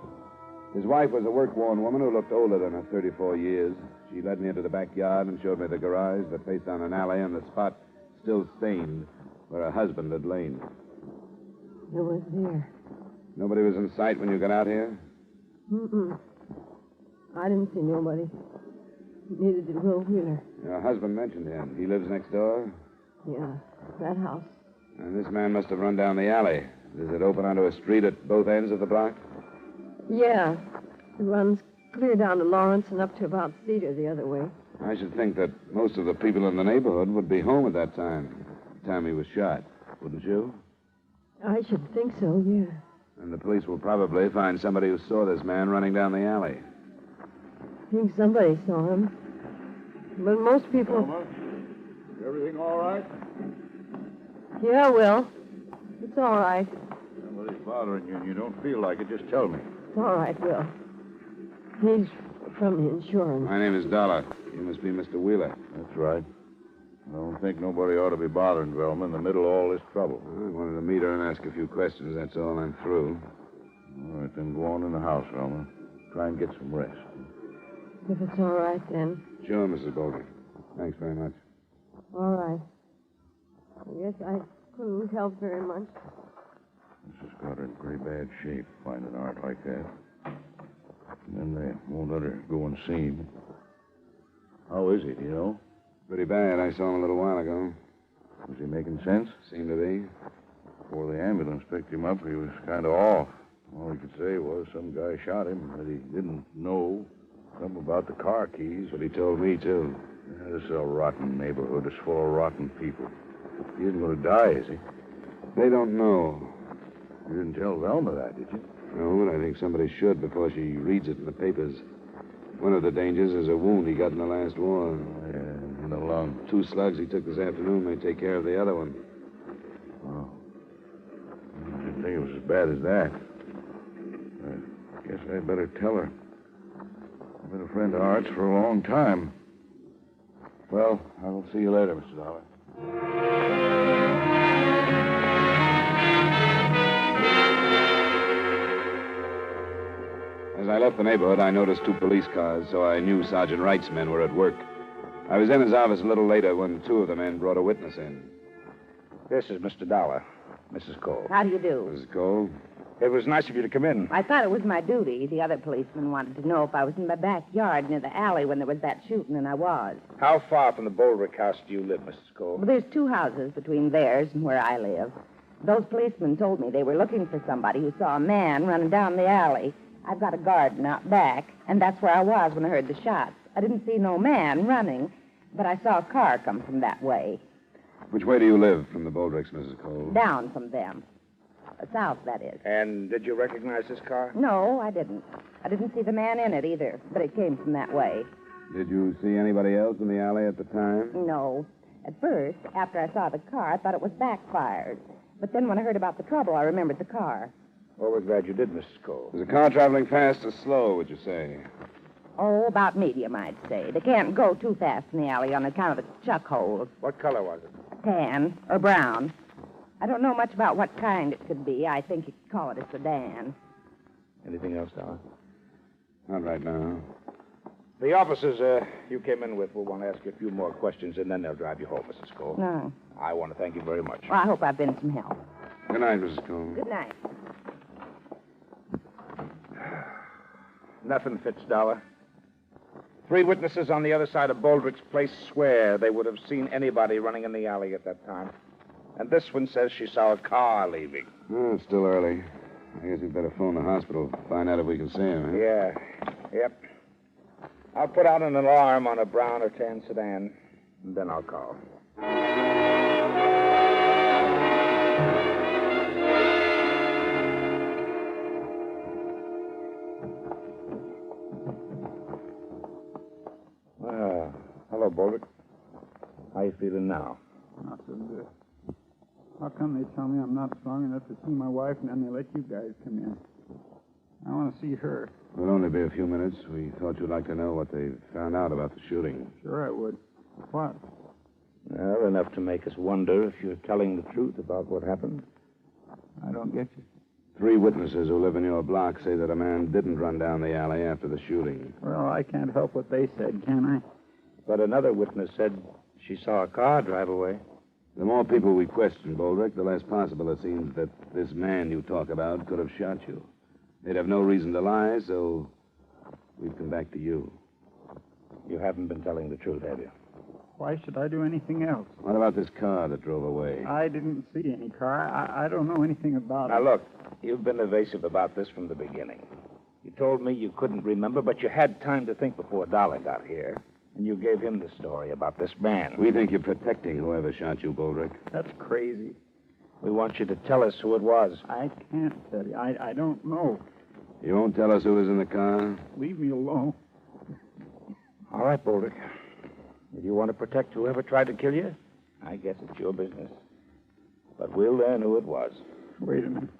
His wife was a work-worn woman who looked older than her 34 years. She led me into the backyard and showed me the garage that faced down an alley and the spot still stained where her husband had lain. It was there. Nobody was in sight when you got out here? Mm-mm. I didn't see nobody. Neither did Will Wheeler. Your husband mentioned him. He lives next door? Yeah, that house. And this man must have run down the alley. Does it open onto a street at both ends of the block? Yeah. It runs clear down to Lawrence and up to about Cedar the other way. I should think that most of the people in the neighborhood would be home at that time. The time he was shot. Wouldn't you? I should think so, yeah. And the police will probably find somebody who saw this man running down the alley. I think somebody saw him. But most people... Wilma, everything all right? Yeah, Will. It's all right. Somebody's bothering you and you don't feel like it, just tell me. It's all right, Will. He's from the insurance. My name is Dollar. You must be Mr. Wheeler. That's right. I don't think nobody ought to be bothering Velma in the middle of all this trouble. I wanted to meet her and ask a few questions, that's all. I'm through. All right, then go on in the house, Velma. Try and get some rest. If it's all right, then. Sure, Mrs. Boldrick. Thanks very much. All right. I guess I couldn't help very much. Mrs. got her in pretty bad shape, finding art like that. And then they won't let her go unseen. How is he, do you know? Pretty bad. I saw him a little while ago. Was he making sense? Seemed to be. Before the ambulance picked him up, he was kind of off. All he could say was some guy shot him, that he didn't know. Something about the car keys. But he told me, too. Yeah, this is a rotten neighborhood. It's full of rotten people. He isn't going to die, is he? They don't know. You didn't tell Velma that, did you? No, but I think somebody should before she reads it in the papers. One of the dangers is a wound he got in the last war. Yeah, in the lung. 2 slugs he took this afternoon may take care of the other one. Oh. I didn't think it was as bad as that. I guess I'd better tell her. I've been a friend of Art's for a long time. Well, I'll see you later, Mr. Dollar. As I left the neighborhood, I noticed 2 police cars, so I knew Sergeant Wright's men were at work. I was in his office a little later when 2 of the men brought a witness in. This is Mr. Dollar, Mrs. Cole. How do you do? Mrs. Cole? It was nice of you to come in. I thought it was my duty. The other policeman wanted to know if I was in my backyard near the alley when there was that shooting, and I was. How far from the Boldrick house do you live, Mrs. Cole? Well, there's 2 houses between theirs and where I live. Those policemen told me they were looking for somebody who saw a man running down the alley. I've got a garden out back, and that's where I was when I heard the shots. I didn't see no man running, but I saw a car come from that way. Which way do you live from the Boldricks, Mrs. Cole? Down from them. South, that is. And did you recognize this car? No, I didn't. I didn't see the man in it either, but it came from that way. Did you see anybody else in the alley at the time? No. At first, after I saw the car, I thought it was backfired. But then when I heard about the trouble, I remembered the car. Well, we're glad you did, Mrs. Cole. Was the car traveling fast or slow, would you say? Oh, about medium, I'd say. They can't go too fast in the alley on account of the chuck holes. What color was it? Tan or brown. I don't know much about what kind it could be. I think you could call it a sedan. Anything else, Dollar? Not right now. The officers you came in with will want to ask you a few more questions, and then they'll drive you home, Mrs. Cole. No. I want to thank you very much. Well, I hope I've been some help. Good night, Mrs. Cole. Good night. Nothing fits, Dollar. 3 witnesses on the other side of Boldrick's place swear they would have seen anybody running in the alley at that time. And this one says she saw a car leaving. Oh, it's still early. I guess we'd better phone the hospital, find out if we can see him. Huh? Yeah. Yep. I'll put out an alarm on a brown or tan sedan, and then I'll call. Hello, Boldrick. How you feeling now? Not so good. How come they tell me I'm not strong enough to see my wife, and then they let you guys come in? I want to see her. It'll only be a few minutes. We thought you'd like to know what they found out about the shooting. Sure I would. What? Well, enough to make us wonder if you're telling the truth about what happened. I don't get you. 3 witnesses who live in your block say that a man didn't run down the alley after the shooting. Well, I can't help what they said, can I? But another witness said she saw a car drive away. The more people we question, Boldrick, the less possible it seems that this man you talk about could have shot you. They'd have no reason to lie, so we've come back to you. You haven't been telling the truth, have you? Why should I do anything else? What about this car that drove away? I didn't see any car. I don't know anything about it. Now, look, you've been evasive about this from the beginning. You told me you couldn't remember, but you had time to think before Dollar got here. And you gave him the story about this man. We think you're protecting whoever shot you, Boldrick. That's crazy. We want you to tell us who it was. I can't tell you. I don't know. You won't tell us who was in the car? Leave me alone. All right, Boldrick. If you want to protect whoever tried to kill you, I guess it's your business. But we'll learn who it was. Wait a minute.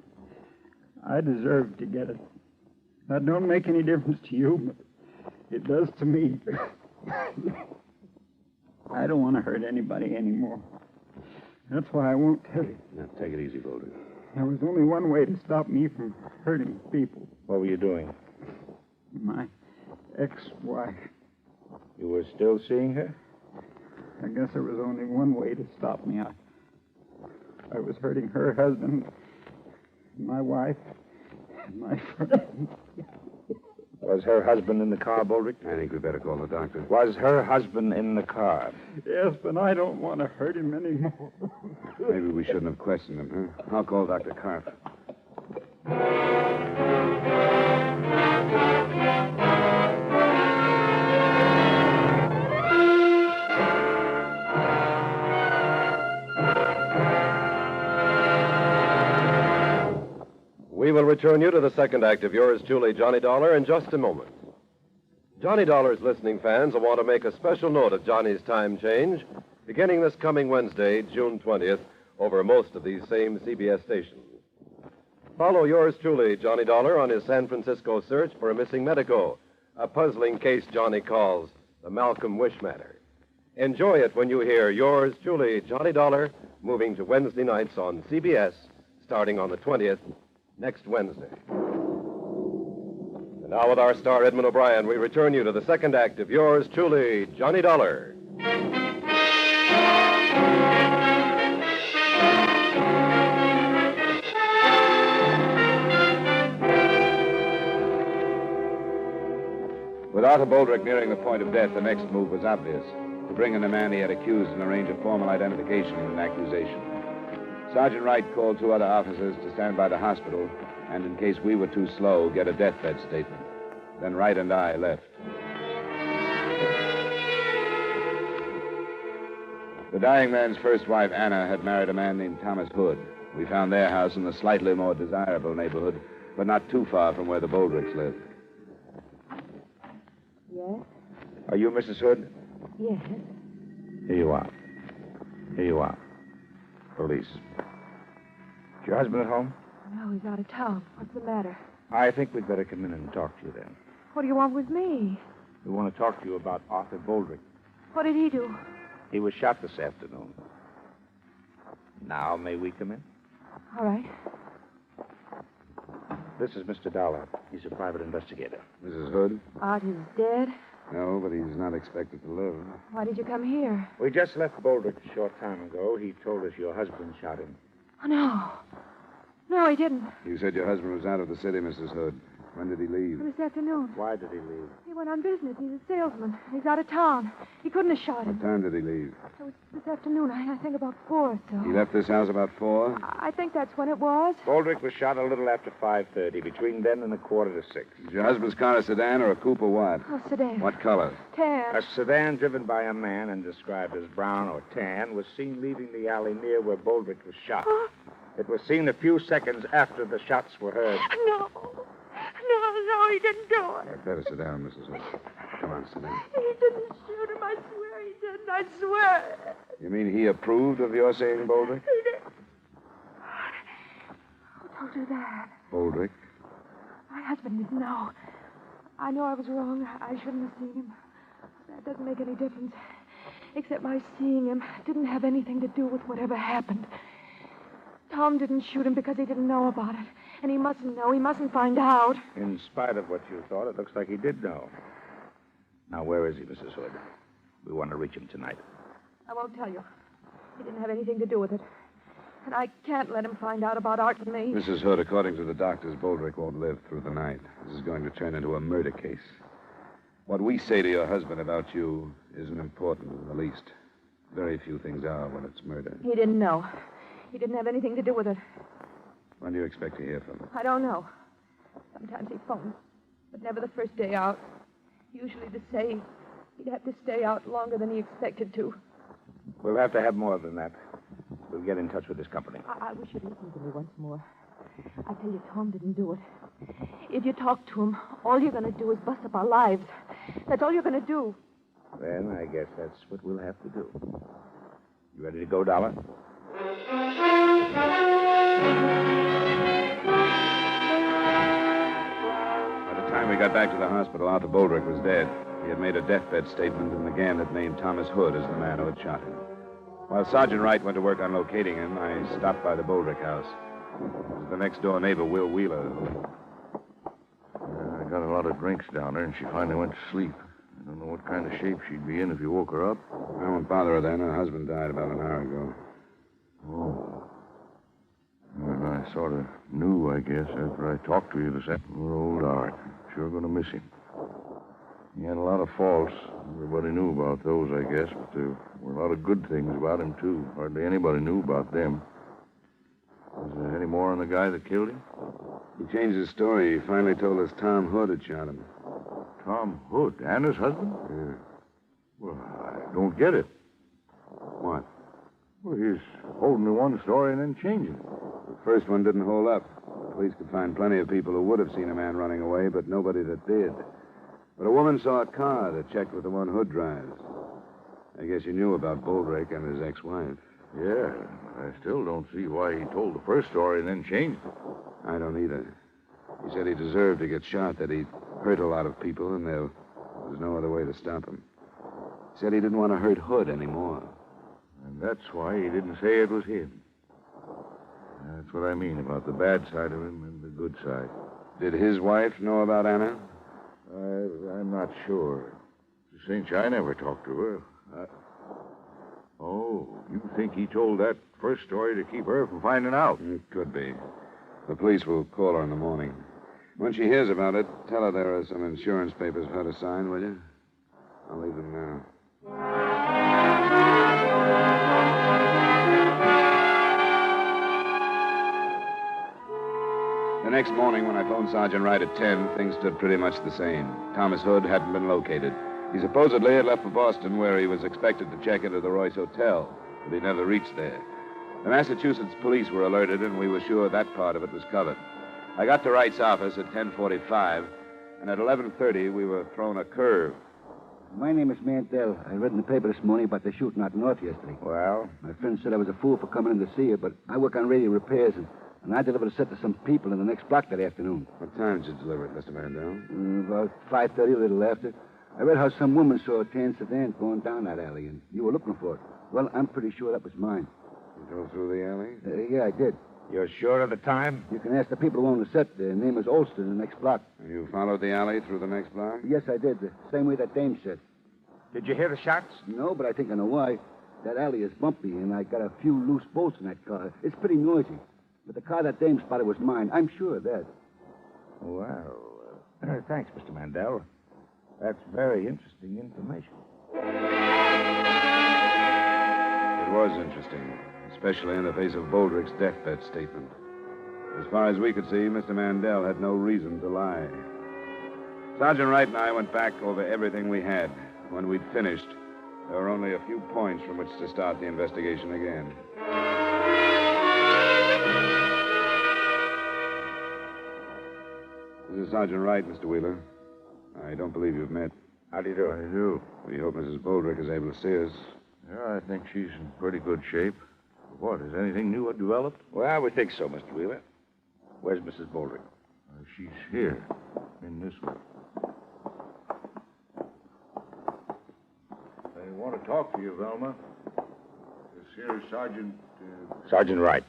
I deserve to get it. That don't make any difference to you, but it does to me. I don't want to hurt anybody anymore. That's why I won't tell you. Now, take it easy, Boldrick. There was only one way to stop me from hurting people. What were you doing? My ex-wife. You were still seeing her? I guess there was only one way to stop me. I was hurting her husband, my wife, and my friend. Was her husband in the car, Boldrick? I think we better call the doctor. Was her husband in the car? Yes, but I don't want to hurt him anymore. Maybe we shouldn't have questioned him, huh? I'll call Dr. Karp. We will return you to the second act of yours truly, Johnny Dollar, in just a moment. Johnny Dollar's listening fans will want to make a special note of Johnny's time change, beginning this coming Wednesday, June 20th, over most of these same CBS stations. Follow yours truly, Johnny Dollar, on his San Francisco search for a missing medico, a puzzling case Johnny calls the Malcolm Wish matter. Enjoy it when you hear yours truly, Johnny Dollar, moving to Wednesday nights on CBS, starting on the 20th, next Wednesday. And now with our star, Edmund O'Brien, we return you to the second act of yours truly, Johnny Dollar. With Arthur Boldrick nearing the point of death, the next move was obvious. To bring in the man he had accused and arrange a formal identification of an accusation. Sergeant Wright called 2 other officers to stand by the hospital and, in case we were too slow, get a deathbed statement. Then Wright and I left. The dying man's first wife, Anna, had married a man named Thomas Hood. We found their house in the slightly more desirable neighborhood, but not too far from where the Boldricks lived. Yes? Are you Mrs. Hood? Yes. Here you are. Here you are. Police. Is your husband at home? No, he's out of town. What's the matter? I think we'd better come in and talk to you then. What do you want with me? We want to talk to you about Arthur Boldrick. What did he do? He was shot this afternoon. Now, may we come in? All right. This is Mr. Dollar. He's a private investigator. Mrs. Hood? Art is dead? No, but he's not expected to live. Why did you come here? We just left Boldrick a short time ago. He told us your husband shot him. Oh, no. No, he didn't. You said your husband was out of the city, Mrs. Hood. When did he leave? This afternoon. Why did he leave? He went on business. He's a salesman. He's out of town. He couldn't have shot him. What time did he leave? It was this afternoon. I think about 4 or so. He left this house about 4? I think that's when it was. Boldrick was shot a little after 5:30, between then and 5:45. Is your husband's car a sedan or a coupe or what? Oh, sedan. What color? Tan. A sedan driven by a man and described as brown or tan was seen leaving the alley near where Boldrick was shot. It was seen a few seconds after the shots were heard. No. No, he didn't do it. Better sit down, Mrs. Hood. Come on, sit down. He didn't shoot him. I swear he didn't. I swear. You mean he approved of your saying Boldrick? He did. Oh, don't do that. Boldrick? My husband didn't know. I know I was wrong. I shouldn't have seen him. That doesn't make any difference. Except my seeing him didn't have anything to do with whatever happened. Tom didn't shoot him because he didn't know about it. And he mustn't know. He mustn't find out. In spite of what you thought, it looks like he did know. Now, where is he, Mrs. Hood? We want to reach him tonight. I won't tell you. He didn't have anything to do with it. And I can't let him find out about Art and me. Mrs. Hood, according to the doctors, Boldrick won't live through the night. This is going to turn into a murder case. What we say to your husband about you isn't important in the least. Very few things are when it's murder. He didn't know. He didn't have anything to do with it. When do you expect to hear from him? I don't know. Sometimes he phones, but never the first day out. Usually to say he'd have to stay out longer than he expected to. We'll have to have more than that. We'll get in touch with his company. I wish you'd listen to me once more. I tell you, Tom didn't do it. If you talk to him, all you're going to do is bust up our lives. That's all you're going to do. Then I guess that's what we'll have to do. You ready to go, Dollar? By the time we got back to the hospital, Arthur Boldrick was dead. He had made a deathbed statement and again had named Thomas Hood as the man who had shot him. While Sergeant Wright went to work on locating him, I stopped by the Boldrick house. It was the next-door neighbor, Will Wheeler, who... I got a lot of drinks down there, and she finally went to sleep. I don't know what kind of shape she'd be in if you woke her up. I won't bother her then. Her husband died about an hour ago. Oh. I sort of knew, I guess, after I talked to you this afternoon. Poor old Art. Sure going to miss him. He had a lot of faults. Everybody knew about those, I guess, but there were a lot of good things about him, too. Hardly anybody knew about them. Was there any more on the guy that killed him? He changed his story. He finally told us Tom Hood had shot him. Tom Hood? Anna's husband? Yeah. Well, I don't get it. What? Well, he's holding to one story and then changing it. The first one didn't hold up. The police could find plenty of people who would have seen a man running away, but nobody that did. But a woman saw a car that checked with the one Hood drives. I guess you knew about Boldrick and his ex-wife. Yeah, I still don't see why he told the first story and then changed it. I don't either. He said he deserved to get shot, that he'd hurt a lot of people, and there was no other way to stop him. He said he didn't want to hurt Hood anymore. And that's why he didn't say it was him. That's what I mean about the bad side of him and the good side. Did his wife know about Anna? I'm not sure. Since I never talked to her. Oh, you think he told that first story to keep her from finding out? It could be. The police will call her in the morning. When she hears about it, tell her there are some insurance papers for her to sign, will you? I'll leave them now. The next morning, when I phoned Sergeant Wright at 10, things stood pretty much the same. Thomas Hood hadn't been located. He supposedly had left for Boston, where he was expected to check into the Royce Hotel, but he never reached there. The Massachusetts police were alerted, and we were sure that part of it was covered. I got to Wright's office at 10:45, and at 11:30, we were thrown a curve. My name is Mandel. I read in the paper this morning about the shooting out north yesterday. Well? My friend said I was a fool for coming in to see you, but I work on radio repairs, and I delivered a set to some people in the next block that afternoon. What time did you deliver it, Mr. Mandel? About 5:30, a little after. I read how some woman saw a tan sedan going down that alley, and you were looking for it. Well, I'm pretty sure that was mine. You drove through the alley? Yeah, I did. You're sure of the time? You can ask the people who own the set. Their name is Olston in the next block. You followed the alley through the next block? Yes, I did. The same way that dame said. Did you hear the shots? No, but I think I know why. That alley is bumpy, and I got a few loose bolts in that car. It's pretty noisy. But the car that dame spotted was mine. I'm sure of that. Well, thanks, Mr. Mandel. That's very interesting information. It was interesting, especially in the face of Boldrick's deathbed statement. As far as we could see, Mr. Mandel had no reason to lie. Sergeant Wright and I went back over everything we had. When we'd finished, there were only a few points from which to start the investigation again. This is Sergeant Wright, Mr. Wheeler. I don't believe you've met. How do you do? I do. We hope Mrs. Boldrick is able to see us. Yeah, I think she's in pretty good shape. What, has anything new developed? Well, we think so, Mr. Wheeler. Where's Mrs. Boldrick? She's here, in this room. I want to talk to you, Velma. This here is Sergeant... Sergeant Wright.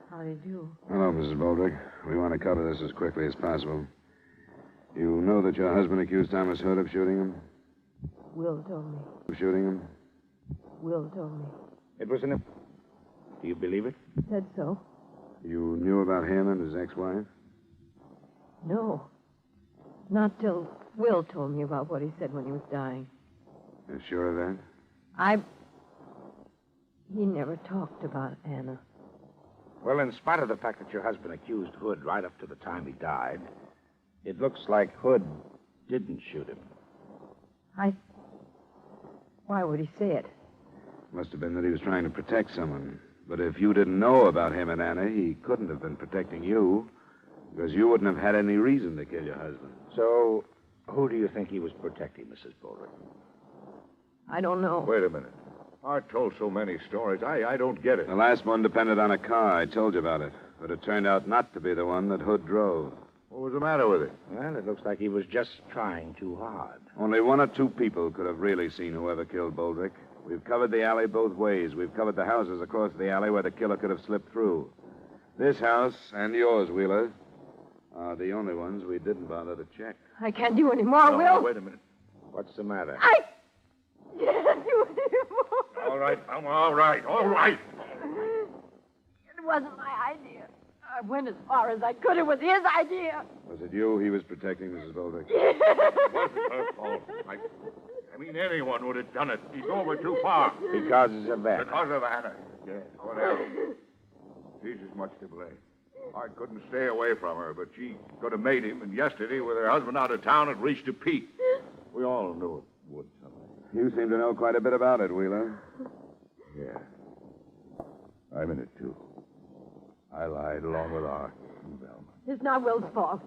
How do you do? Hello, Mrs. Boldrick. We want to cover this as quickly as possible. You know that your husband accused Thomas Hood of shooting him? Will told me. Of shooting him? Will told me. It was an... Do you believe it? Said so. You knew about him and his ex-wife? No. Not till Will told me about what he said when he was dying. You're sure of that? He never talked about Anna. Well, in spite of the fact that your husband accused Hood right up to the time he died, it looks like Hood didn't shoot him. Why would he say it? Must have been that he was trying to protect someone. But if you didn't know about him and Anna, he couldn't have been protecting you, because you wouldn't have had any reason to kill your husband. So, who do you think he was protecting, Mrs. Boldrick? I don't know. Wait a minute. Art told so many stories. I don't get it. The last one depended on a car. I told you about it. But it turned out not to be the one that Hood drove. What was the matter with it? Well, it looks like he was just trying too hard. Only one or two people could have really seen whoever killed Boldrick. We've covered the alley both ways. We've covered the houses across the alley where the killer could have slipped through. This house and yours, Wheeler, are the only ones we didn't bother to check. I can't do any more, Will. Wait a minute. What's the matter? I can't do any more. All right, I'm all right. All right. It wasn't my idea. went as far as I could. It was his idea. Was it you he was protecting, Mrs. Boldrick? It wasn't her fault. I mean, anyone would have done it. He's over too far. Because of that. Because of Anna. Yes, what else? She's as much to blame. I couldn't stay away from her, but she could have made him, and yesterday, with her husband out of town, it reached a peak. We all knew it would someday. You seem to know quite a bit about it, Wheeler. Yeah. I'm in it, too. I lied along with Art and Velma. It's not Will's fault.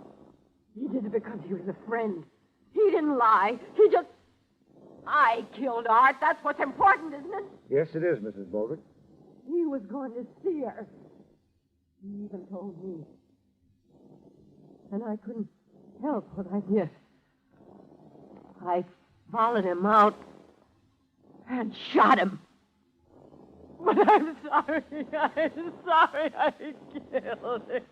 He did it because he was a friend. He didn't lie. He just... I killed Art. That's what's important, isn't it? Yes, it is, Mrs. Boldrick. He was going to see her. He even told me. And I couldn't help what I did. I followed him out and shot him. But I'm sorry. I'm sorry I killed him.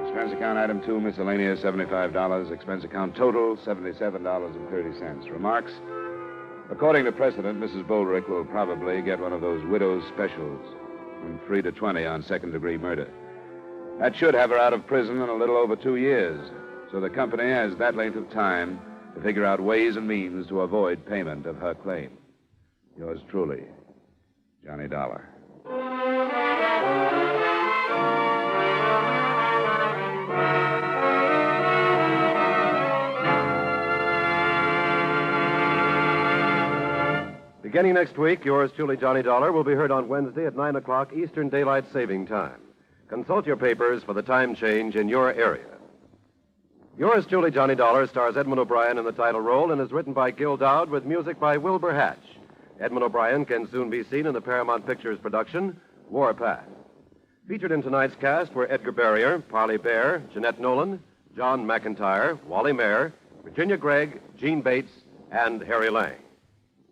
Expense account item 2, miscellaneous, $75. Expense account total, $77.30. Remarks? According to precedent, Mrs. Boldrick will probably get one of those widow's specials from 3 to 20 on second-degree murder. That should have her out of prison in a little over 2 years. So the company has that length of time to figure out ways and means to avoid payment of her claim. Yours truly, Johnny Dollar. Beginning next week, yours truly, Johnny Dollar, will be heard on Wednesday at 9 o'clock Eastern Daylight Saving Time. Consult your papers for the time change in your area. Yours truly, Johnny Dollar, stars Edmund O'Brien in the title role and is written by Gil Dowd with music by Wilbur Hatch. Edmund O'Brien can soon be seen in the Paramount Pictures production, Warpath. Featured in tonight's cast were Edgar Barrier, Parley Bear, Jeanette Nolan, John McIntyre, Wally Mayer, Virginia Gregg, Gene Bates, and Harry Lang.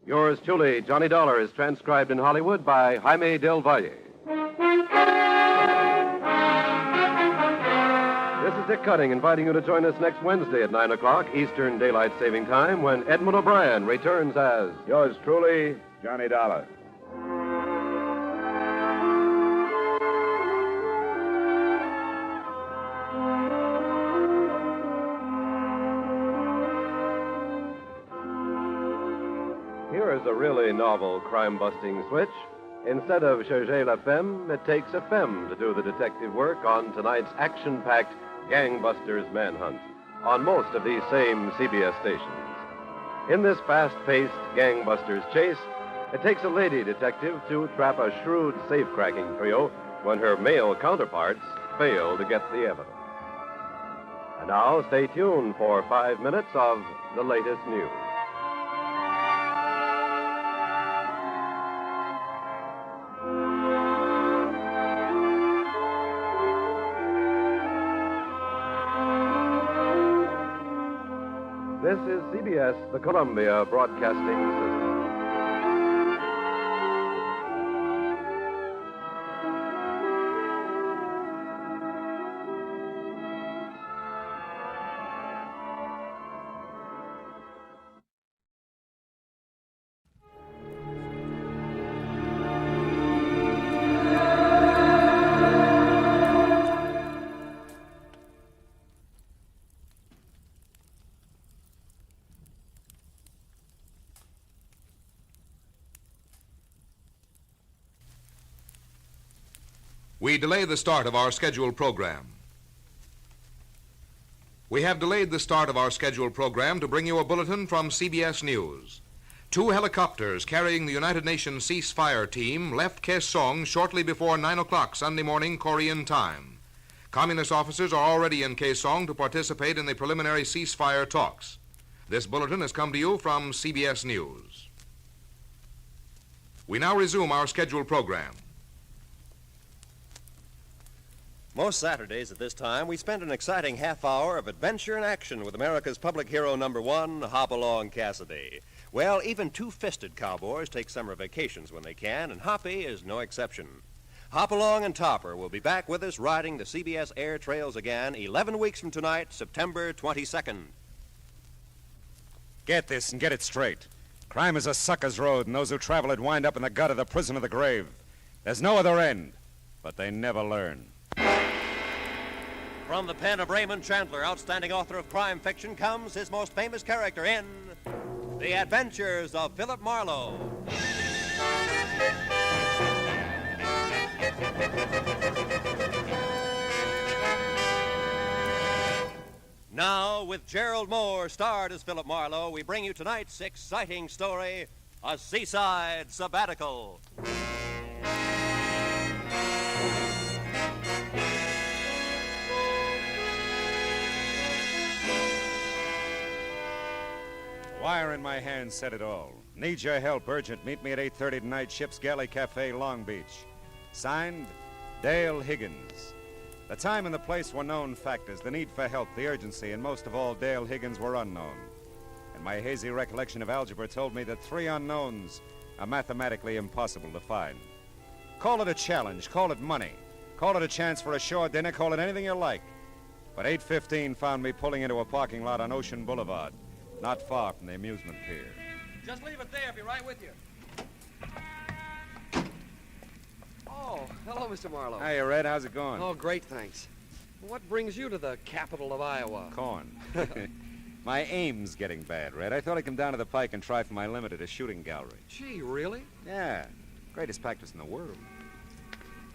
Yours truly, Johnny Dollar, is transcribed in Hollywood by Jaime Del Valle. This is Dick Cutting inviting you to join us next Wednesday at 9 o'clock Eastern Daylight Saving Time when Edmund O'Brien returns as Yours truly, Johnny Dollar. Here is a really novel crime-busting switch. Instead of chercher la femme, it takes a femme to do the detective work on tonight's action-packed Gangbusters Manhunt on most of these same CBS stations. In this fast-paced Gangbusters chase, it takes a lady detective to trap a shrewd safe-cracking trio when her male counterparts fail to get the evidence. And now, stay tuned for 5 minutes of the latest news. This is CBS, the Columbia Broadcasting System. We delay the start of our scheduled program. We have delayed the start of our scheduled program to bring you a bulletin from CBS News. 2 helicopters carrying the United Nations ceasefire team left Kaesong shortly before 9 o'clock Sunday morning Korean time. Communist officers are already in Kaesong to participate in the preliminary ceasefire talks. This bulletin has come to you from CBS News. We now resume our scheduled program. Most Saturdays at this time, we spend an exciting half hour of adventure and action with America's public hero #1, Hopalong Cassidy. Well, even two-fisted cowboys take summer vacations when they can, and Hoppy is no exception. Hopalong and Topper will be back with us riding the CBS air trails again 11 weeks from tonight, September 22nd. Get this and get it straight. Crime is a sucker's road, and those who travel it wind up in the gut of the prison of the grave. There's no other end, but they never learn. From the pen of Raymond Chandler, outstanding author of crime fiction, comes his most famous character in The Adventures of Philip Marlowe. Now, with Gerald Moore starred as Philip Marlowe, we bring you tonight's exciting story, A Seaside Sabbatical. Wire in my hand said it all. Need your help, urgent. Meet me at 8:30 tonight, Ship's Galley Cafe, Long Beach. Signed, Dale Higgins. The time and the place were known factors, the need for help, the urgency, and most of all, Dale Higgins were unknown. And my hazy recollection of algebra told me that 3 unknowns are mathematically impossible to find. Call it a challenge, call it money, call it a chance for a shore dinner, call it anything you like. But 8:15 found me pulling into a parking lot on Ocean Boulevard, not far from the amusement pier. Just leave it there. I'll be right with you. Oh, hello, Mr. Marlowe. Hiya, Red. How's it going? Oh, great, thanks. What brings you to the capital of Iowa? Corn. My aim's getting bad, Red. I thought I'd come down to the Pike and try for my limit at a shooting gallery. Gee, really? Yeah. Greatest practice in the world.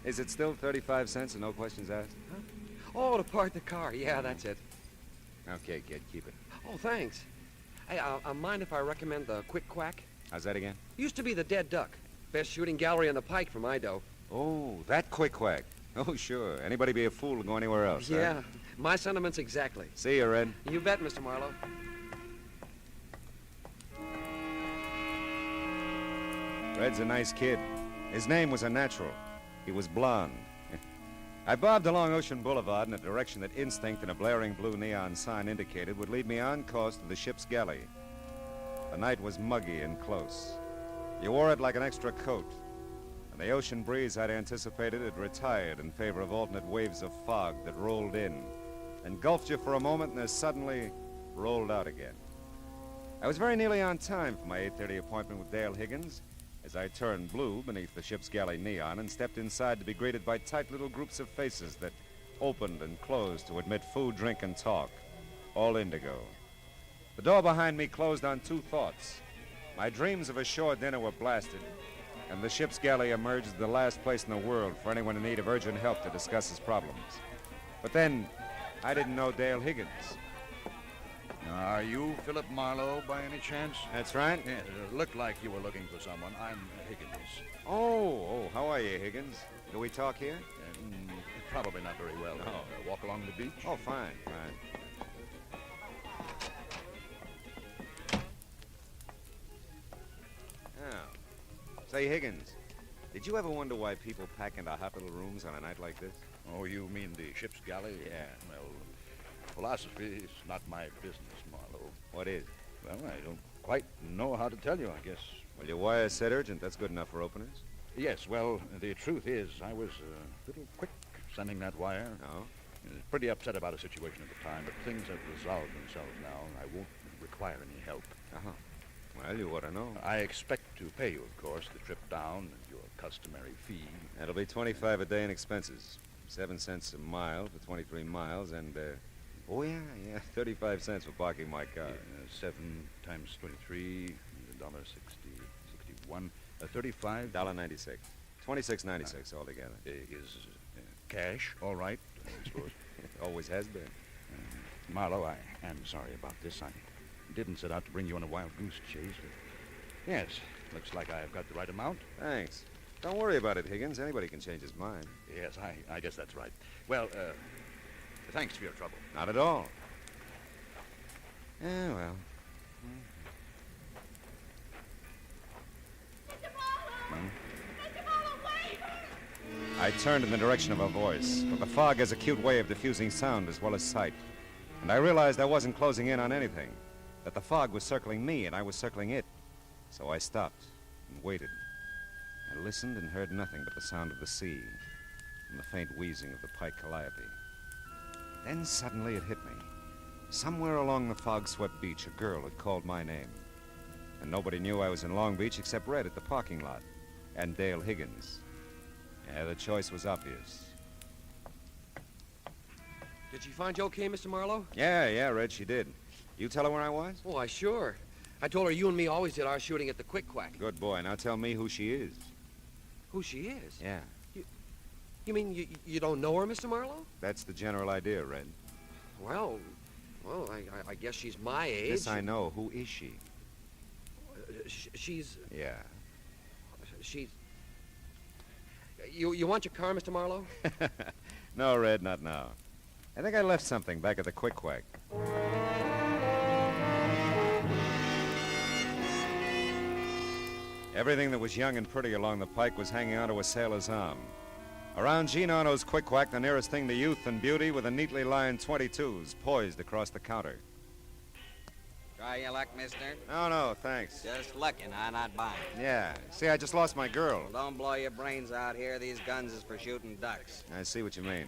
Is it still 35 cents and no questions asked? Huh? Oh, to park the car. Yeah, that's it. Okay, kid, keep it. Oh, thanks. Hey, mind if I recommend the Quick Quack? How's that again? Used to be the Dead Duck. Best shooting gallery on the Pike for my dough. Oh, that Quick Quack. Oh, sure. Anybody be a fool to go anywhere else, Yeah, huh? my sentiments exactly. See you, Red. You bet, Mr. Marlowe. Red's a nice kid. His name was a natural. He was blonde. I bobbed along Ocean Boulevard in a direction that instinct and a blaring blue neon sign indicated would lead me on course to the ship's galley. The night was muggy and close. You wore it like an extra coat. And the ocean breeze I'd anticipated had retired in favor of alternate waves of fog that rolled in, engulfed you for a moment and as suddenly rolled out again. I was very nearly on time for my 8:30 appointment with Dale Higgins as I turned blue beneath the ship's galley neon and stepped inside to be greeted by tight little groups of faces that opened and closed to admit food, drink, and talk, all indigo. The door behind me closed on 2 thoughts. My dreams of a shore dinner were blasted, and the ship's galley emerged as the last place in the world for anyone in need of urgent help to discuss his problems. But then, I didn't know Dale Higgins. Are you Philip Marlowe by any chance? That's right. Yeah, it looked like you were looking for someone. I'm Higgins. Oh, how are you, Higgins? Do we talk here? Probably not very well. No. Walk along the beach? Oh, fine. Oh. Say, Higgins, did you ever wonder why people pack into hot little rooms on a night like this? Oh, you mean the ship's galley? Yeah. Well, philosophy is not my business, Marlowe. What is? Well, I don't quite know how to tell you, I guess. Well, your wire said urgent. That's good enough for openers. Yes, well, the truth is, I was a little quick sending that wire. Oh? Pretty upset about a situation at the time, but things have resolved themselves now, and I won't require any help. Uh-huh. Well, you ought to know. I expect to pay you, of course, the trip down and your customary fee. That'll be $25 a day in expenses. 7 cents a mile for 23 miles, and, oh, yeah, 35 cents for parking my car. 7 times 23, $1.60, 61, 35. $1.96. $26.96 altogether. Is cash all right, I suppose? Always has been. Marlowe, I am sorry about this. I didn't set out to bring you on a wild goose chase. But yes, looks like I've got the right amount. Thanks. Don't worry about it, Higgins. Anybody can change his mind. Yes, I guess that's right. Well, thanks for your trouble. Not at all. Yeah, well. I turned in the direction of her voice, but the fog has a cute way of diffusing sound as well as sight. And I realized I wasn't closing in on anything, that the fog was circling me and I was circling it. So I stopped and waited. I listened and heard nothing but the sound of the sea and the faint wheezing of the pike calliope. Then suddenly it hit me. Somewhere along the fog-swept beach, a girl had called my name. And nobody knew I was in Long Beach except Red at the parking lot and Dale Higgins. Yeah, the choice was obvious. Did she find you okay, Mr. Marlowe? Yeah, Red, she did. You tell her where I was? Oh, I sure. I told her you and me always did our shooting at the Quick Quack. Good boy. Now tell me who she is. Who she is? Yeah. You mean you don't know her, Mr. Marlowe? That's the general idea, Red. Well, I guess she's my age. This I know. Who is she? She's... Yeah. She's... You want your car, Mr. Marlowe? No, Red, not now. I think I left something back at the Quick Quack. Everything that was young and pretty along the pike was hanging onto a sailor's arm. Around Gene Arno's Quick Quack, the nearest thing to youth and beauty were the neatly lined 22s poised across the counter. Try your luck, mister? No, thanks. Just looking, not buying. Yeah. See, I just lost my girl. Well, don't blow your brains out here. These guns is for shooting ducks. I see what you mean.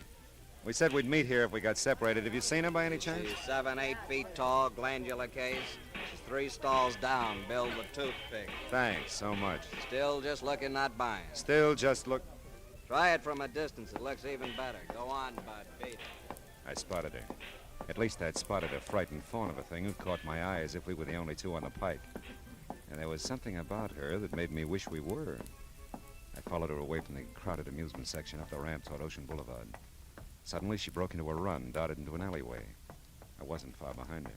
We said we'd meet here if we got separated. Have you seen her by any chance? She's 7, 8 feet tall, glandular case. She's 3 stalls down, billed with toothpick. Thanks so much. Still just looking, not buying. Still just look... Try it from a distance. It looks even better. Go on, bud. Beat it. I spotted her. At least I'd spotted a frightened fawn of a thing who caught my eye as if we were the only two on the pike. And there was something about her that made me wish we were. I followed her away from the crowded amusement section up the ramp toward Ocean Boulevard. Suddenly, she broke into a run, darted into an alleyway. I wasn't far behind her.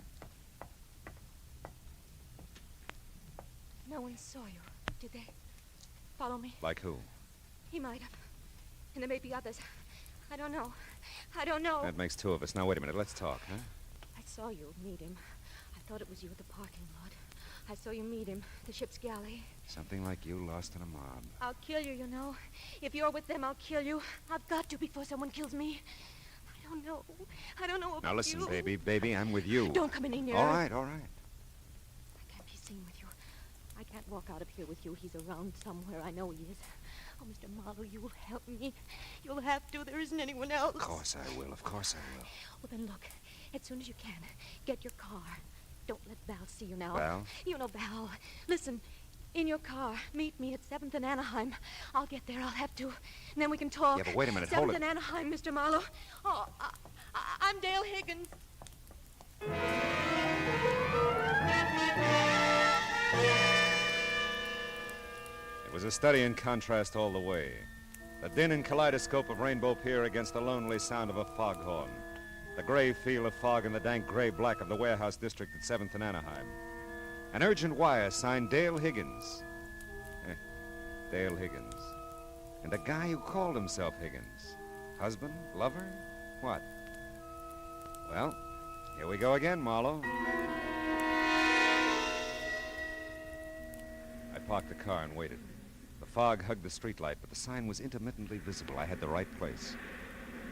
No one saw you, did they? Follow me? Like who? He might have. And there may be others. I don't know. I don't know. That makes 2 of us. Now, wait a minute. Let's talk, huh? I saw you meet him. I thought it was you at the parking lot. I saw you meet him, the ship's galley. Something like you lost in a mob. I'll kill you, you know. If you're with them, I'll kill you. I've got to before someone kills me. I don't know. I don't know about you. Now, listen, baby, I'm with you. Don't come any nearer. All right. I can't be seen with you. I can't walk out of here with you. He's around somewhere. I know he is. Oh, Mr. Marlowe, you will help me. You'll have to. There isn't anyone else. Of course I will. Well, then look. As soon as you can, get your car. Don't let Val see you now. Val? You know Val. Listen, in your car. Meet me at 7th and Anaheim. I'll get there. I'll have to. And then we can talk. Yeah, but wait a minute. 7th Hold it. and Anaheim, Mr. Marlowe. Oh, I'm Dale Higgins. It was a study in contrast all the way. The din and kaleidoscope of Rainbow Pier against the lonely sound of a foghorn. The gray feel of fog and the dank gray black of the warehouse district at 7th and Anaheim. An urgent wire signed Dale Higgins. Dale Higgins. And a guy who called himself Higgins. Husband? Lover? What? Well, here we go again, Marlowe. I parked the car and waited. The fog hugged the streetlight, but the sign was intermittently visible. I had the right place.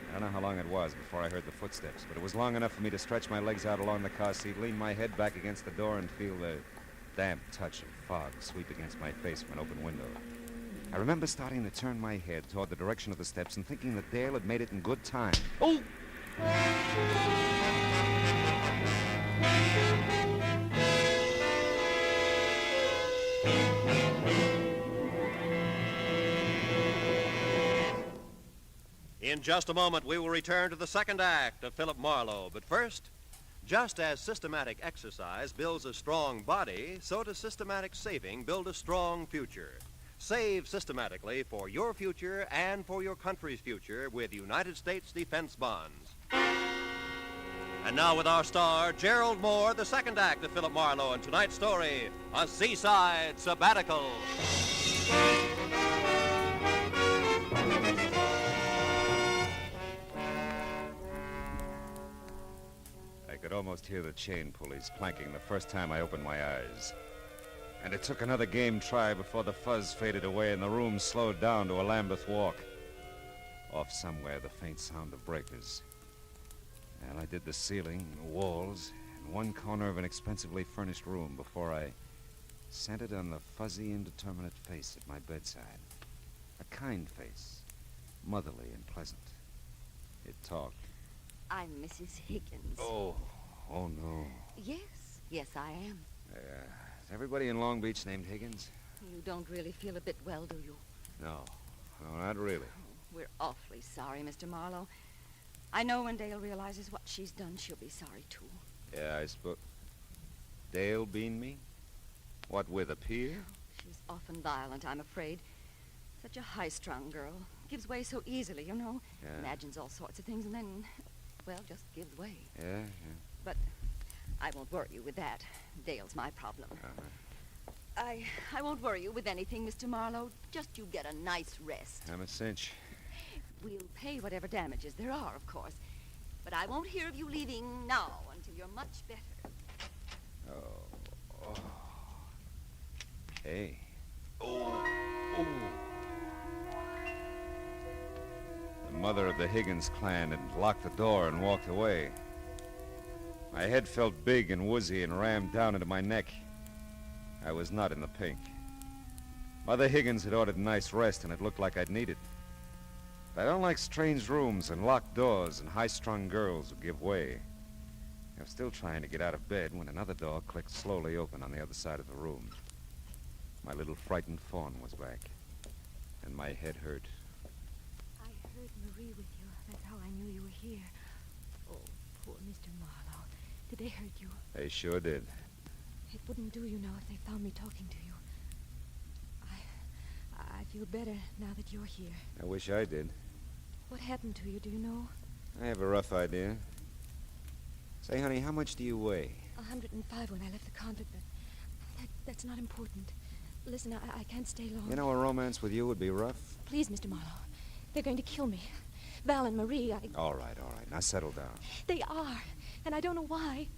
I don't know how long it was before I heard the footsteps, but it was long enough for me to stretch my legs out along the car seat, lean my head back against the door, and feel the damp touch of fog sweep against my face from an open window. I remember starting to turn my head toward the direction of the steps and thinking that Dale had made it in good time. Oh! In just a moment, we will return to the second act of Philip Marlowe. But first, just as systematic exercise builds a strong body, so does systematic saving build a strong future. Save systematically for your future and for your country's future with United States Defense Bonds. And now with our star, Gerald Moore, the second act of Philip Marlowe, and tonight's story, A Seaside Sabbatical. I could almost hear the chain pulleys clanking the first time I opened my eyes. And it took another game try before the fuzz faded away and the room slowed down to a Lambeth walk. Off somewhere, the faint sound of breakers. And I did the ceiling, the walls, and one corner of an expensively furnished room before I centered on the fuzzy, indeterminate face at my bedside. kind face, motherly and pleasant. It talked. I'm Mrs. Higgins. Oh no. Yes, I am. Is everybody in Long Beach named Higgins? You don't really feel a bit well, do you? No, not really. We're awfully sorry, Mr. Marlowe. I know when Dale realizes what she's done, she'll be sorry, too. Yeah, I suppose. Dale bean me? What, with a pier? She's often violent, I'm afraid. Such a high-strung girl. Gives way so easily, you know. Yeah. Imagines all sorts of things and then, well, just gives way. Yeah. But I won't worry you with that. Dale's my problem. I won't worry you with anything, Mr. Marlowe. Just you get a nice rest. I'm a cinch. We'll pay whatever damages there are, of course. But I won't hear of you leaving now until you're much better. Oh. Hey. The mother of the Higgins clan had locked the door and walked away. My head felt big and woozy and rammed down into my neck. I was not in the pink. Mother Higgins had ordered a nice rest, and it looked like I'd need it. But I don't like strange rooms and locked doors and high-strung girls who give way. I was still trying to get out of bed when another door clicked slowly open on the other side of the room. My little frightened fawn was back, and my head hurt. I heard Marie with you. That's how I knew you were here. Oh, poor Mr. Marlowe. Did they hurt you? They sure did. It wouldn't do, you know, if they found me talking to you. I feel better now that you're here. I wish I did. What happened to you, do you know? I have a rough idea. Say, honey, how much do you weigh? 105 when I left the convent, but that's not important. Listen, I can't stay long. You know, a romance with you would be rough. Please, Mr. Marlowe. They're going to kill me. Val and Marie, All right. Now settle down. They are, and I don't know why.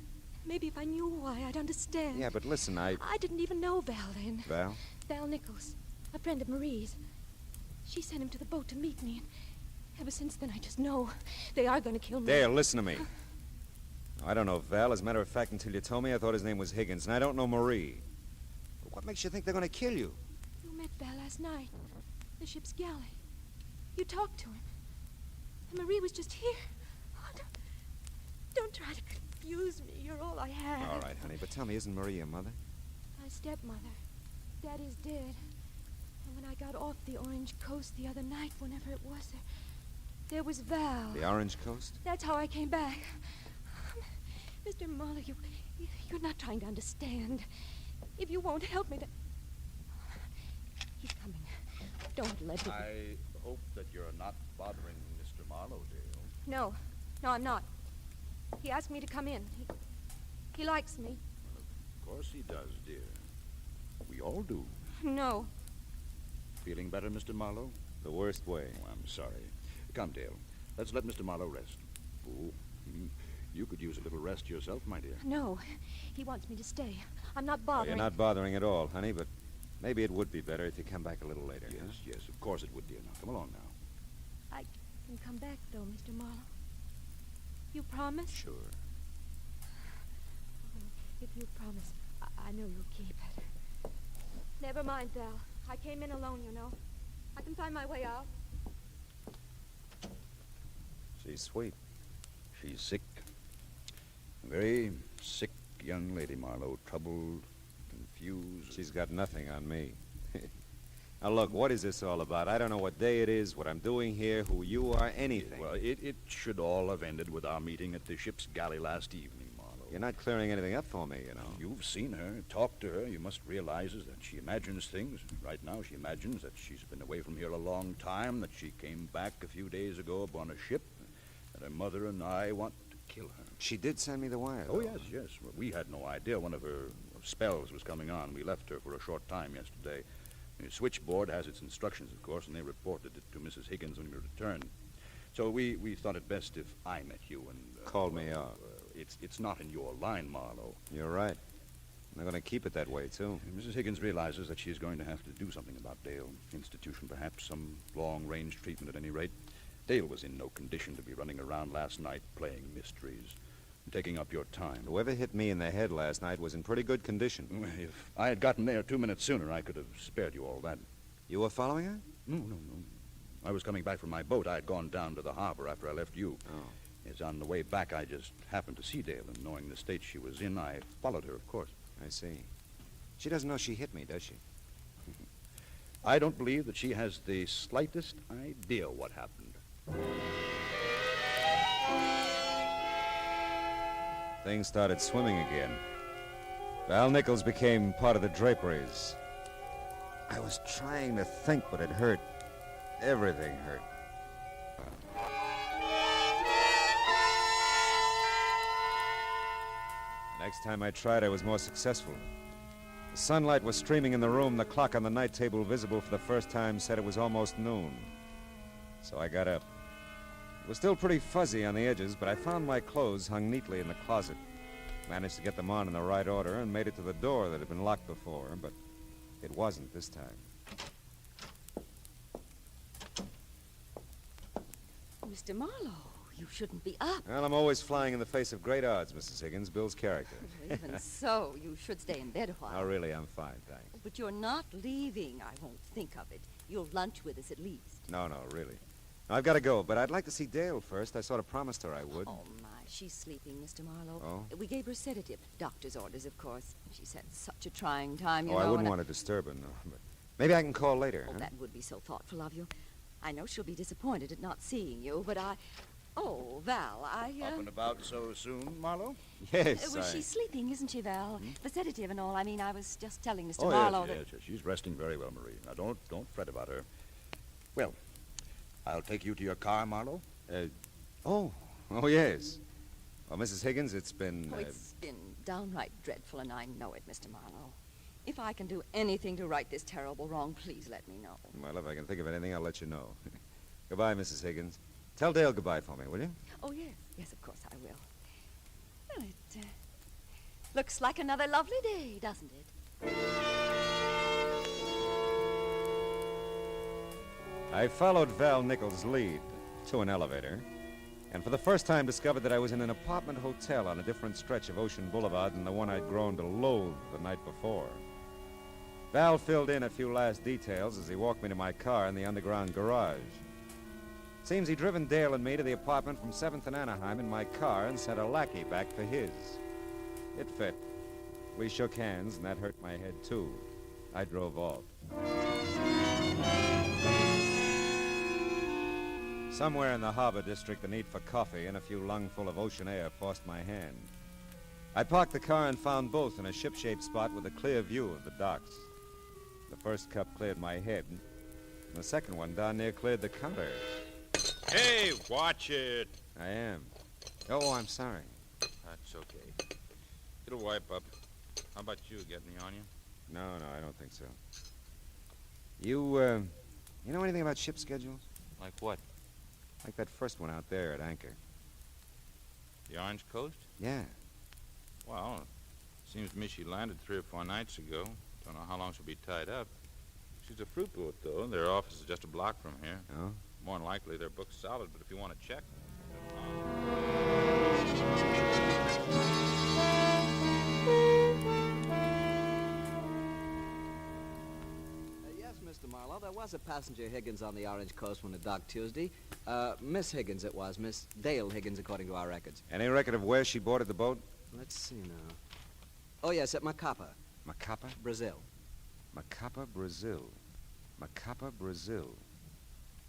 Maybe if I knew why, I'd understand. Yeah, but listen, I didn't even know Val then. Val? Val Nichols, a friend of Marie's. She sent him to the boat to meet me, and ever since then I just know they are going to kill me. Dale, listen to me. I don't know Val. As a matter of fact, until you told me, I thought his name was Higgins, and I don't know Marie. But what makes you think they're going to kill you? You met Val last night, the ship's galley. You talked to him. And Marie was just here. Oh, don't try to confuse me. You're all I have. All right, honey, but tell me, isn't Marie your mother? My stepmother. Daddy's dead. And when I got off the Orange Coast the other night, whenever it was, there was Val. The Orange Coast? That's how I came back. Mr. Marlowe, you're not trying to understand. If you won't help me, he's coming. Don't let him. I hope that you're not bothering Mr. Marlowe, Dale. No, I'm not. He asked me to come in. He likes me. Of course he does, dear. We all do. No. Feeling better, Mr. Marlowe? The worst way. Oh, I'm sorry. Come, Dale. Let's let Mr. Marlowe rest. Oh, you could use a little rest yourself, my dear. No. He wants me to stay. I'm not bothering. You're not bothering at all, honey, but maybe it would be better if you come back a little later. Yes, of course it would, dear. Now, come along now. I can come back, though, Mr. Marlowe. You promise? Sure. If you promise, I know you'll keep it. Never mind, Val. I came in alone, you know. I can find my way out. She's sweet. She's sick. A very sick young lady, Marlowe. Troubled, confused. She's got nothing on me. Now, look, what is this all about? I don't know what day it is, what I'm doing here, who you are, anything. Well, it should all have ended with our meeting at the ship's galley last evening, Marlowe. You're not clearing anything up for me, you know. You've seen her, talked to her. You must realize that she imagines things. Right now, she imagines that she's been away from here a long time, that she came back a few days ago upon a ship, that her mother and I want to kill her. She did send me the wire, Oh, though. yes. Well, we had no idea one of her spells was coming on. We left her for a short time yesterday. The switchboard has its instructions, of course, and they reported it to Mrs. Higgins when we returned. So we thought it best if I met you and... Called me out. It's not in your line, Marlowe. You're right. I'm going to keep it that way, too. Mrs. Higgins realizes that she's going to have to do something about Dale. Institution, perhaps. Some long-range treatment, at any rate. Dale was in no condition to be running around last night playing mysteries, taking up your time. Whoever hit me in the head last night was in pretty good condition. If I had gotten there 2 minutes sooner, I could have spared you all that. You were following her? No. I was coming back from my boat. I had gone down to the harbor after I left you. Oh. It's on the way back, I just happened to see Dale, and knowing the state she was in, I followed her, of course. I see. She doesn't know she hit me, does she? I don't believe that she has the slightest idea what happened. Things started swimming again. Val Nichols became part of the draperies. I was trying to think, but it hurt. Everything hurt. The next time I tried, I was more successful. The sunlight was streaming in the room. The clock on the night table, visible for the first time, said it was almost noon. So I got up. It was still pretty fuzzy on the edges, but I found my clothes hung neatly in the closet. Managed to get them on in the right order and made it to the door that had been locked before, but it wasn't this time. Mr. Marlowe, you shouldn't be up. Well, I'm always flying in the face of great odds, Mrs. Higgins. Bill's character. Even so, you should stay in bed a while. Oh, really? I'm fine, thanks. But you're not leaving. I won't think of it. You'll lunch with us at least. No, really. Now, I've got to go, but I'd like to see Dale first. I sort of promised her I would. Oh, my. She's sleeping, Mr. Marlowe. Oh? We gave her a sedative. Doctor's orders, of course. She's had such a trying time, I wouldn't want to disturb her, no. But maybe I can call later. Oh, huh? that would be so thoughtful of you. I know she'll be disappointed at not seeing you, but Oh, Val, Up and about so soon, Marlowe? Yes, Well, she's sleeping, isn't she, Val? The sedative and all. I mean, I was just telling Mr. Oh, Marlowe yes. She's resting very well, Marie. Now, don't fret about her. Well, I'll take you to your car, Marlowe. Oh, yes. Well, Mrs. Higgins, it's been... It's been downright dreadful, and I know it, Mr. Marlowe. If I can do anything to right this terrible wrong, please let me know. Well, if I can think of anything, I'll let you know. Goodbye, Mrs. Higgins. Tell Dale goodbye for me, will you? Oh, yes. Yes, of course I will. Well, it looks like another lovely day, doesn't it? I followed Val Nichols' lead to an elevator, and for the first time discovered that I was in an apartment hotel on a different stretch of Ocean Boulevard than the one I'd grown to loathe the night before. Val filled in a few last details as he walked me to my car in the underground garage. Seems he'd driven Dale and me to the apartment from 7th and Anaheim in my car and sent a lackey back for his. It fit. We shook hands, and that hurt my head, too. I drove off. Somewhere in the harbor district, the need for coffee and a few lungful of ocean air forced my hand. I parked the car and found both in a ship-shaped spot with a clear view of the docks. The first cup cleared my head, and the second one down near cleared the counter. Hey, watch it. I am. Oh, I'm sorry. That's okay. It'll wipe up. How about you? Get any on you? No, I don't think so. You know anything about ship schedules? Like what? Like that first one out there at anchor. The Orange Coast? Yeah. Well, it seems to me she landed 3 or 4 nights ago. Don't know how long she'll be tied up. She's a fruit boat, though. Their office is just a block from here. Oh? More than likely, they're booked solid, but if you want to check... Yes, Mr. Marlowe, there was a passenger Higgins on the Orange Coast when it docked Tuesday. Miss Higgins it was, Miss Dale Higgins, according to our records. Any record of where she boarded the boat? Let's see now. Oh, yes, at Macapa. Macapa? Brazil. Macapa, Brazil. Macapa, Brazil.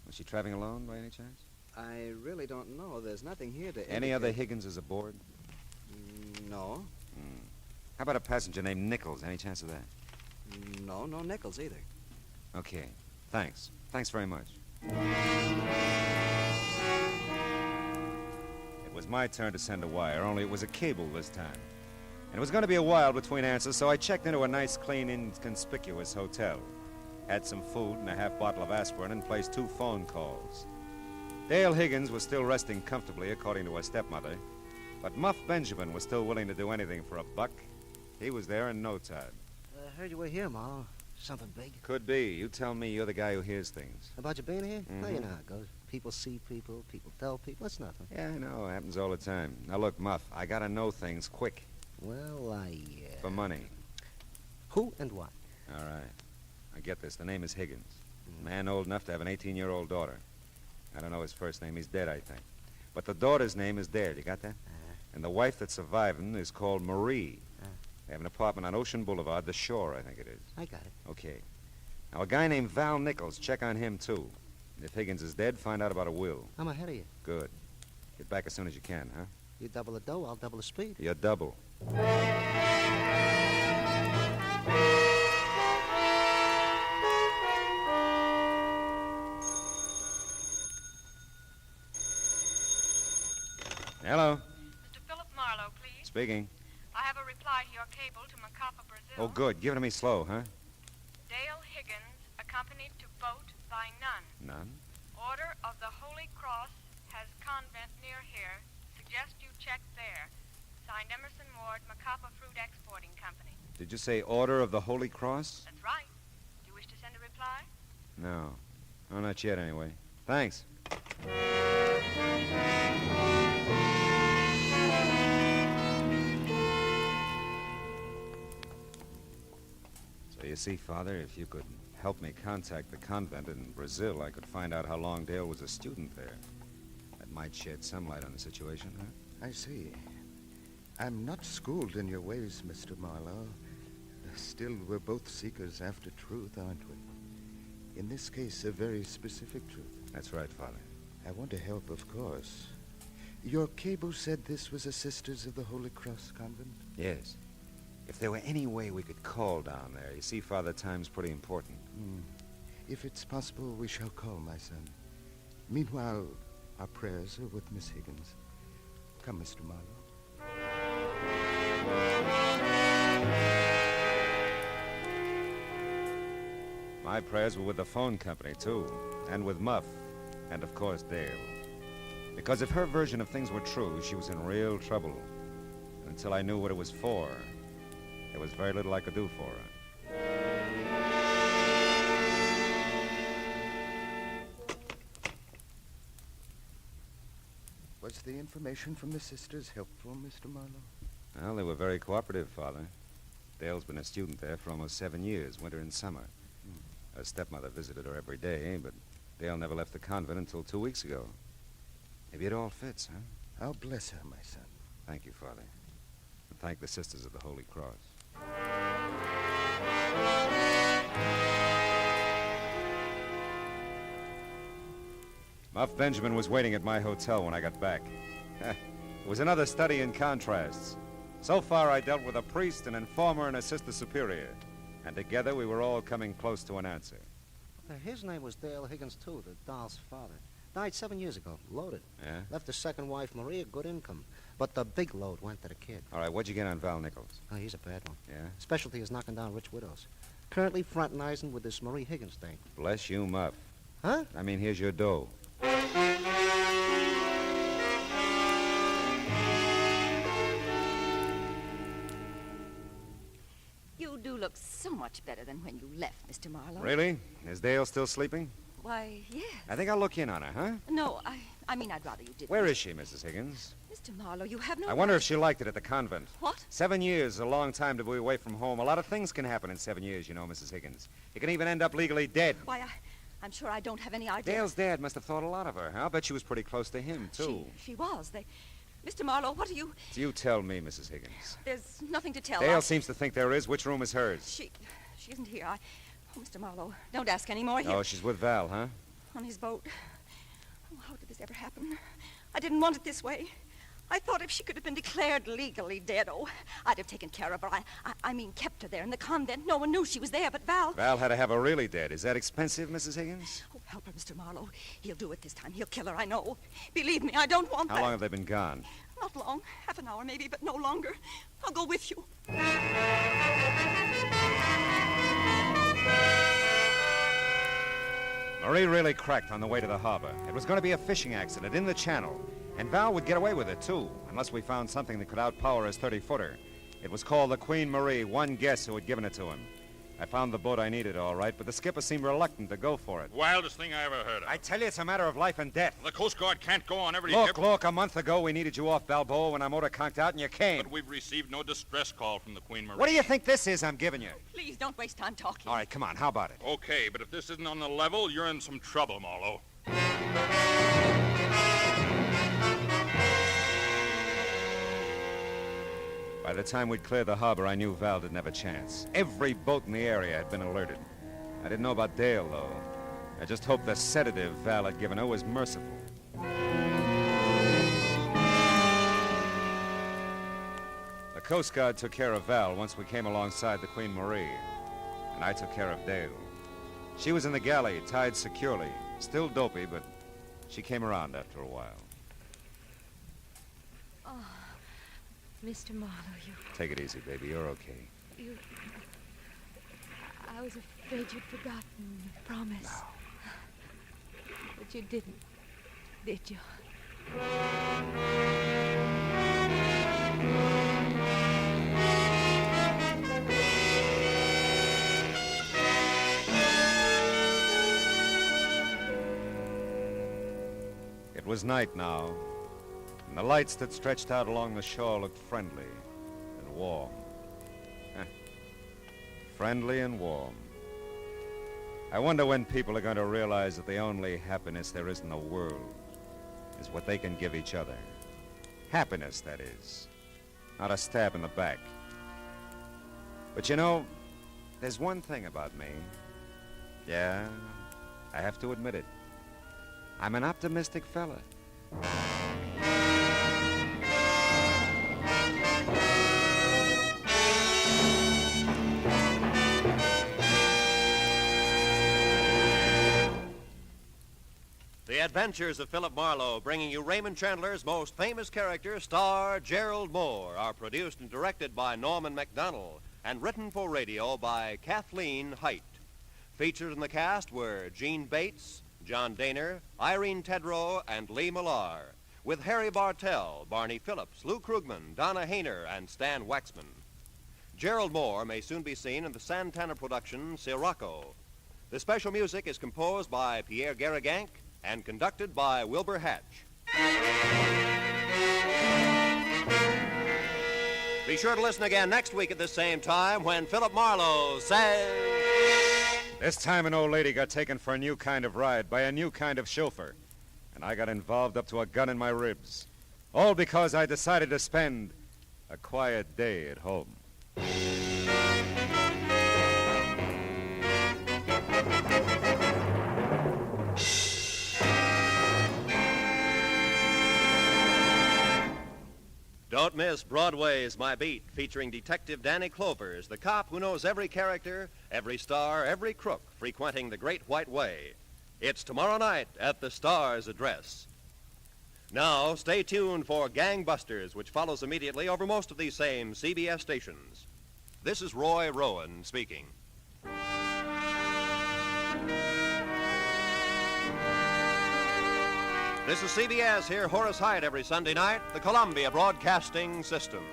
Was she traveling alone by any chance? I really don't know. There's nothing here to Any other Higginses aboard? No. How about a passenger named Nichols? Any chance of that? No Nichols either. Okay. Thanks. Thanks very much. It was my turn to send a wire, only it was a cable this time. And it was going to be a while between answers, so I checked into a nice, clean, inconspicuous hotel. Had some food and a half bottle of aspirin and placed 2 phone calls. Dale Higgins was still resting comfortably, according to her stepmother. But Muff Benjamin was still willing to do anything for a buck. He was there in no time. I heard you were here, Ma. Something big. Could be. You tell me. You're the guy who hears things. About you being here? Well, you Mhm. know how it goes. People see people tell people. It's nothing. Yeah, I know. It happens all the time. Now, look, Muff, I gotta know things quick. Well, For money. Who and what? All right. I get this. The name is Higgins. Man old enough to have an 18-year-old daughter. I don't know his first name. He's dead, I think. But the daughter's name is Dale. You got that? And the wife that's surviving is called Marie. They have an apartment on Ocean Boulevard, the Shore, I think it is. I got it. Okay. Now, a guy named Val Nichols, check on him, too. And if Higgins is dead, find out about a will. I'm ahead of you. Good. Get back as soon as you can, huh? You double the dough, I'll double the speed. You're double. Hello. Mr. Philip Marlowe, please. Speaking. I have a reply to your cable to Macapa, Brazil. Oh, good. Give it to me slow, huh? Dale Higgins, accompanied to boat by nun. None? Order of the Holy Cross has convent near here. Suggest you check there. Signed Emerson Ward, Macapa Fruit Exporting Company. Did you say Order of the Holy Cross? That's right. Do you wish to send a reply? No. Oh, not yet, anyway. Thanks. So you see, Father, if you could help me contact the convent in Brazil, I could find out how long Dale was a student there. That might shed some light on the situation, huh? I see. I'm not schooled in your ways, Mr. Marlowe. Still, we're both seekers after truth, aren't we? In this case, a very specific truth. That's right, Father. I want to help, of course. Your cable said this was a Sisters of the Holy Cross convent? Yes. If there were any way we could call down there. You see, Father, time's pretty important. If it's possible, we shall call, my son. Meanwhile, our prayers are with Miss Higgins. Come, Mr. Marlowe. My prayers were with the phone company, too. And with Muff. And, of course, Dale. Because if her version of things were true, she was in real trouble. And until I knew what it was for, there was very little I could do for her. Was the information from the sisters helpful, Mr. Marlowe? Well, they were very cooperative, Father. Dale's been a student there for almost 7 years, winter and summer. Her stepmother visited her every day, but Dale never left the convent until 2 weeks ago. Maybe it all fits, huh? I'll bless her, my son. Thank you, Father. And thank the Sisters of the Holy Cross. Muff Benjamin was waiting at my hotel when I got back. It was another study in contrasts. So far, I dealt with a priest, an informer, and a sister superior. And together, we were all coming close to an answer. His name was Dale Higgins, too, the doll's father. Died 7 years ago, loaded. Yeah? Left his second wife, Maria, good income. But the big load went to the kid. All right, what'd you get on Val Nichols? Oh, he's a bad one. Yeah? Specialty is knocking down rich widows. Currently fraternizing with this Marie Higgins thing. Bless you, Muff. Huh? I mean, here's your dough. You do look so much better than when you left, Mr. Marlowe. Really? Is Dale still sleeping? Why, yes. I think I'll look in on her, huh? No, I mean, I'd rather you didn't. Where is she, Mrs. Higgins? Mr. Marlowe, you have no I wonder right. if she liked it at the convent. What? 7 years is a long time to be away from home. A lot of things can happen in 7 years, you know, Mrs. Higgins. You can even end up legally dead. Why, I'm sure I don't have any idea. Dale's dad must have thought a lot of her. I'll bet she was pretty close to him, too. She was. Mr. Marlowe, what are you... You tell me, Mrs. Higgins. There's nothing to tell. Dale seems to think there is. Which room is hers? She isn't here. Oh, Mr. Marlowe, don't ask any more. Oh, she's with Val, huh? On his boat. Oh, how did this ever happen? I didn't want it this way. I thought if she could have been declared legally dead, I'd have taken care of her. I mean, kept her there in the convent. No one knew she was there but Val. Val had to have her really dead. Is that expensive, Mrs. Higgins? Oh, help her, Mr. Marlowe. He'll do it this time. He'll kill her, I know. Believe me, I don't want that. How long have they been gone? Not long. Half an hour, maybe, but no longer. I'll go with you. Marie really cracked on the way to the harbor. It was going to be a fishing accident in the channel. And Val would get away with it, too, unless we found something that could outpower his 30-footer. It was called the Queen Marie, one guess who had given it to him. I found the boat I needed, all right, but the skipper seemed reluctant to go for it. Wildest thing I ever heard of. I tell you, it's a matter of life and death. The Coast Guard can't go on every... Look, a month ago we needed you off Balboa when our motor conked out and you came. But we've received no distress call from the Queen Marie. What do you think this is I'm giving you? Please don't waste time talking. All right, come on, how about it? Okay, but if this isn't on the level, you're in some trouble, Marlowe. By the time we'd cleared the harbor, I knew Val didn't have a chance. Every boat in the area had been alerted. I didn't know about Dale, though. I just hoped the sedative Val had given her was merciful. The Coast Guard took care of Val once we came alongside the Queen Marie, and I took care of Dale. She was in the galley, tied securely. Still dopey, but she came around after a while. Oh, Mr. Marlowe, you... Take it easy, baby. You're okay. You... I was afraid you'd forgotten your promise. No. But you didn't, did you? It was night now, and the lights that stretched out along the shore looked friendly and warm. Friendly and warm. I wonder when people are going to realize that the only happiness there is in the world is what they can give each other. Happiness, that is. Not a stab in the back. But you know, there's one thing about me. Yeah, I have to admit it. I'm an optimistic fella. The Adventures of Philip Marlowe, bringing you Raymond Chandler's most famous character, star Gerald Moore, are produced and directed by Norman MacDonald and written for radio by Kathleen Height. Featured in the cast were Gene Bates, John Daner, Irene Tedrow, and Lee Millar, with Harry Bartell, Barney Phillips, Lou Krugman, Donna Hayner, and Stan Waxman. Gerald Moore may soon be seen in the Santana production, Sirocco. The special music is composed by Pierre Garrigank and conducted by Wilbur Hatch. Be sure to listen again next week at the same time when Philip Marlowe says... This time an old lady got taken for a new kind of ride by a new kind of chauffeur, and I got involved up to a gun in my ribs. All because I decided to spend a quiet day at home. Don't miss Broadway's My Beat, featuring Detective Danny Clovers, the cop who knows every character, every star, every crook frequenting the Great White Way. It's tomorrow night at the Star's address. Now, stay tuned for Gangbusters, which follows immediately over most of these same CBS stations. This is Roy Rowan speaking. This is CBS. Hear Horace Hyde every Sunday night, the Columbia Broadcasting System.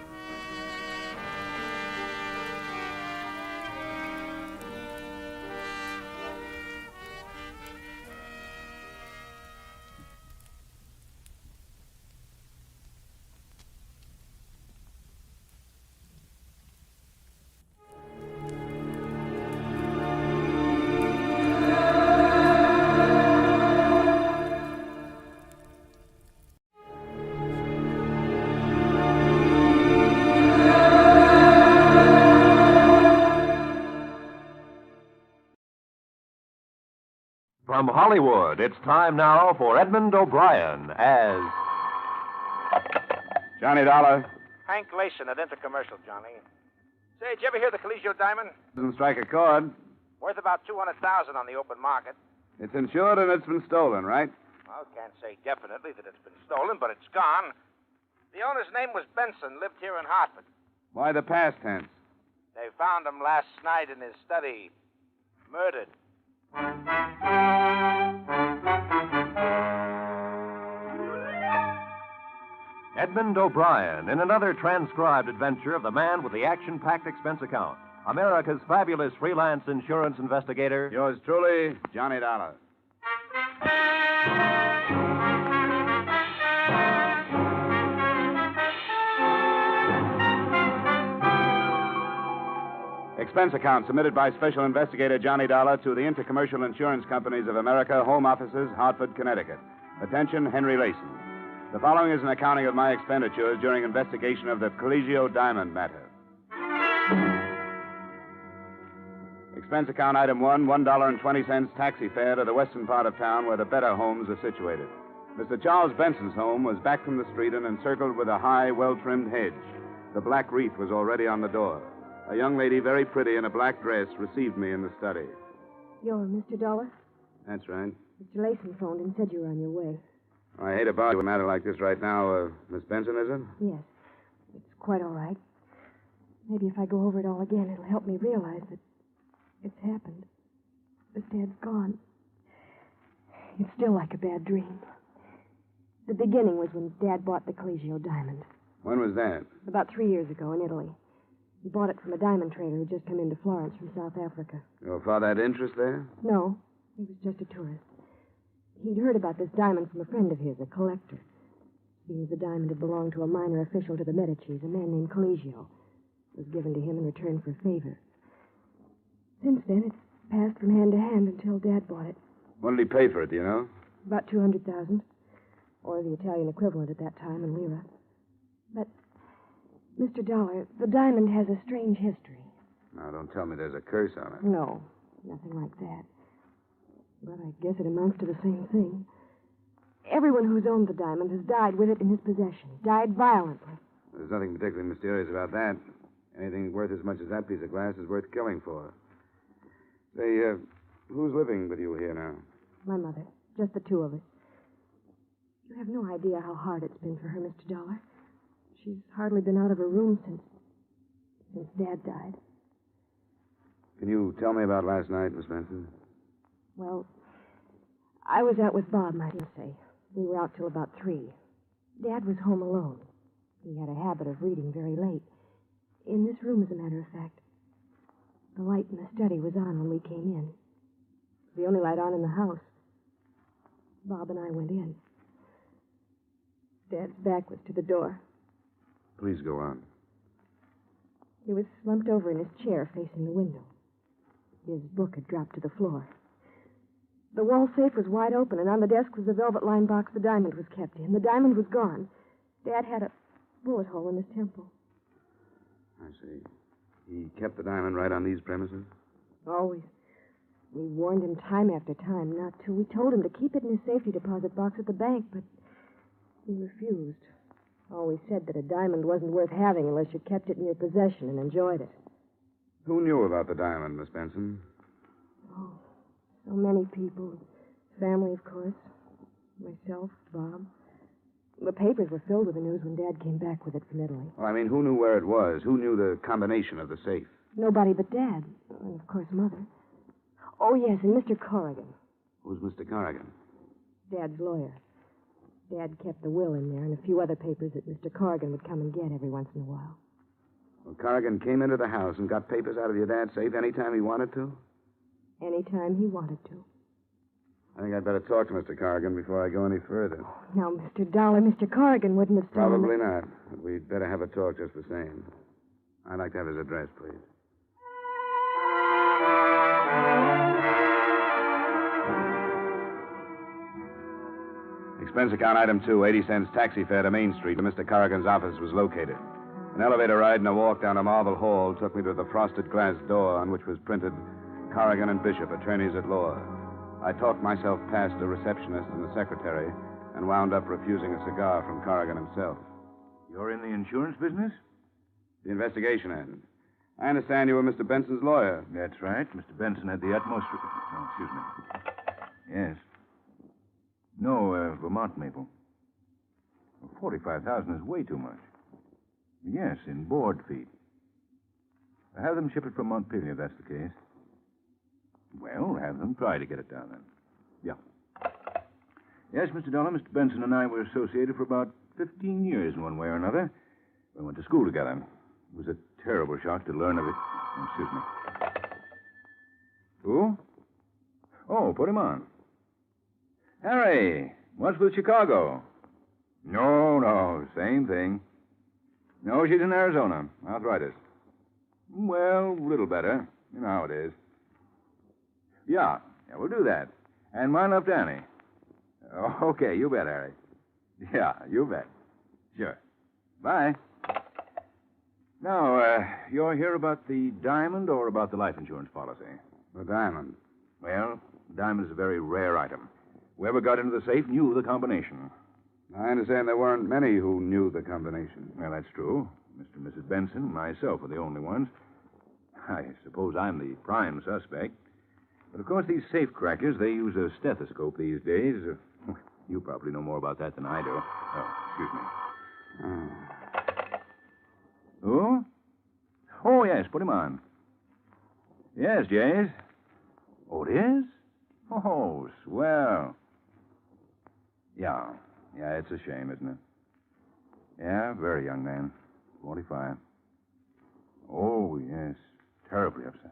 From Hollywood, it's time now for Edmund O'Brien as... Johnny Dollar. Hank Gleason at Intercommercial, Johnny. Say, did you ever hear the Caligio diamond? Doesn't strike a chord. Worth about $200,000 on the open market. It's insured and it's been stolen, right? Well, can't say definitely that it's been stolen, but it's gone. The owner's name was Benson, lived here in Hartford. Why the past tense? They found him last night in his study, murdered. Edmund O'Brien in another transcribed adventure of the man with the action-packed expense account. America's fabulous freelance insurance investigator. Yours truly, Johnny Dollar. Expense account submitted by Special Investigator Johnny Dollar to the Intercommercial Insurance Companies of America, Home Offices, Hartford, Connecticut. Attention, Henry Layson. The following is an accounting of my expenditures during investigation of the Caligio diamond matter. Expense account item 1, $1.20 taxi fare to the western part of town where the better homes are situated. Mr. Charles Benson's home was back from the street and encircled with a high, well-trimmed hedge. The black wreath was already on the door. A young lady, very pretty in a black dress, received me in the study. You're Mr. Dollar? That's right. Mr. Layson phoned and said you were on your way. I hate about a matter like this right now. Miss Benson, is it? Yes. It's quite all right. Maybe if I go over it all again, it'll help me realize that it's happened. That Dad's gone. It's still like a bad dream. The beginning was when Dad bought the Caligio diamond. When was that? About 3 years ago in Italy. He bought it from a diamond trader who'd just come into Florence from South Africa. Your father had interest there? No, he was just a tourist. He'd heard about this diamond from a friend of his, a collector. Seems the diamond had belonged to a minor official to the Medicis, a man named Caligio. It was given to him in return for a favor. Since then, it's passed from hand to hand until Dad bought it. What did he pay for it, do you know? About $200,000, or the Italian equivalent at that time in lira. But, Mr. Dollar, the diamond has a strange history. Now, don't tell me there's a curse on it. No, nothing like that. But I guess it amounts to the same thing. Everyone who's owned the diamond has died with it in his possession. Died violently. There's nothing particularly mysterious about that. Anything worth as much as that piece of glass is worth killing for. Say, who's living with you here now? My mother. Just the two of us. You have no idea how hard it's been for her, Mr. Dollar. She's hardly been out of her room since Dad died. Can you tell me about last night, Miss Benson? Well, I was out with Bob, I can say. We were out till about 3. Dad was home alone. He had a habit of reading very late. In this room, as a matter of fact. The light in the study was on when we came in. It was the only light on in the house. Bob and I went in. Dad's back was to the door. Please go on. He was slumped over in his chair facing the window. His book had dropped to the floor. The wall safe was wide open, and on the desk was the velvet-lined box the diamond was kept in. The diamond was gone. Dad had a bullet hole in his temple. I see. He kept the diamond right on these premises? Always. We warned him time after time not to. We told him to keep it in his safety deposit box at the bank, but he refused. Always said that a diamond wasn't worth having unless you kept it in your possession and enjoyed it. Who knew about the diamond, Miss Benson? Oh, so many people. Family, of course. Myself, Bob. The papers were filled with the news when Dad came back with it from Italy. Well, I mean, who knew where it was? Who knew the combination of the safe? Nobody but Dad. And, of course, Mother. Oh, yes, and Mr. Corrigan. Who's Mr. Corrigan? Dad's lawyer. Dad kept the will in there and a few other papers that Mr. Corrigan would come and get every once in a while. Well, Corrigan came into the house and got papers out of your dad's safe any time he wanted to? Anytime he wanted to. I think I'd better talk to Mr. Corrigan before I go any further. Now, Mr. Dollar, Mr. Corrigan wouldn't have stolen Probably it. not. But we'd better have a talk just the same. I'd like to have his address, please. Expense account item 2, 80 cents taxi fare to Main Street where Mr. Corrigan's office was located. An elevator ride and a walk down a marble hall took me to the frosted glass door on which was printed Corrigan and Bishop, attorneys at law. I talked myself past the receptionist and the secretary and wound up refusing a cigar from Corrigan himself. You're in the insurance business? The investigation end. I understand you were Mr. Benson's lawyer. That's right. Mr. Benson had the utmost... Oh, excuse me. Yes. No, Vermont maple. Well, $45,000 is way too much. Yes, in board feet. Have them ship it from Montpelier, if that's the case. Well, have them try to get it down then. Yeah. Yes, Mr. Dollar, Mr. Benson and I were associated for about 15 years in one way or another. We went to school together. It was a terrible shock to learn of it. Excuse me. Who? Oh, put him on. Harry, what's with Chicago? No, same thing. No, she's in Arizona. Arthritis. Well, a little better. You know how it is. Yeah, we'll do that. And mind left Annie. Okay, you bet, Harry. Yeah, you bet. Sure. Bye. Now, you're here about the diamond or about the life insurance policy? The diamond. Well, the diamond is a very rare item. Whoever got into the safe knew the combination. I understand there weren't many who knew the combination. Well, that's true. Mr. and Mrs. Benson and myself were the only ones. I suppose I'm the prime suspect. But, of course, these safe crackers, they use a stethoscope these days. You probably know more about that than I do. Oh, excuse me. Who? Oh, yes, put him on. Yes, Jays. Oh, it is? Oh, swell. Yeah, it's a shame, isn't it? Yeah, very young man. 45. Oh, yes. Terribly upset.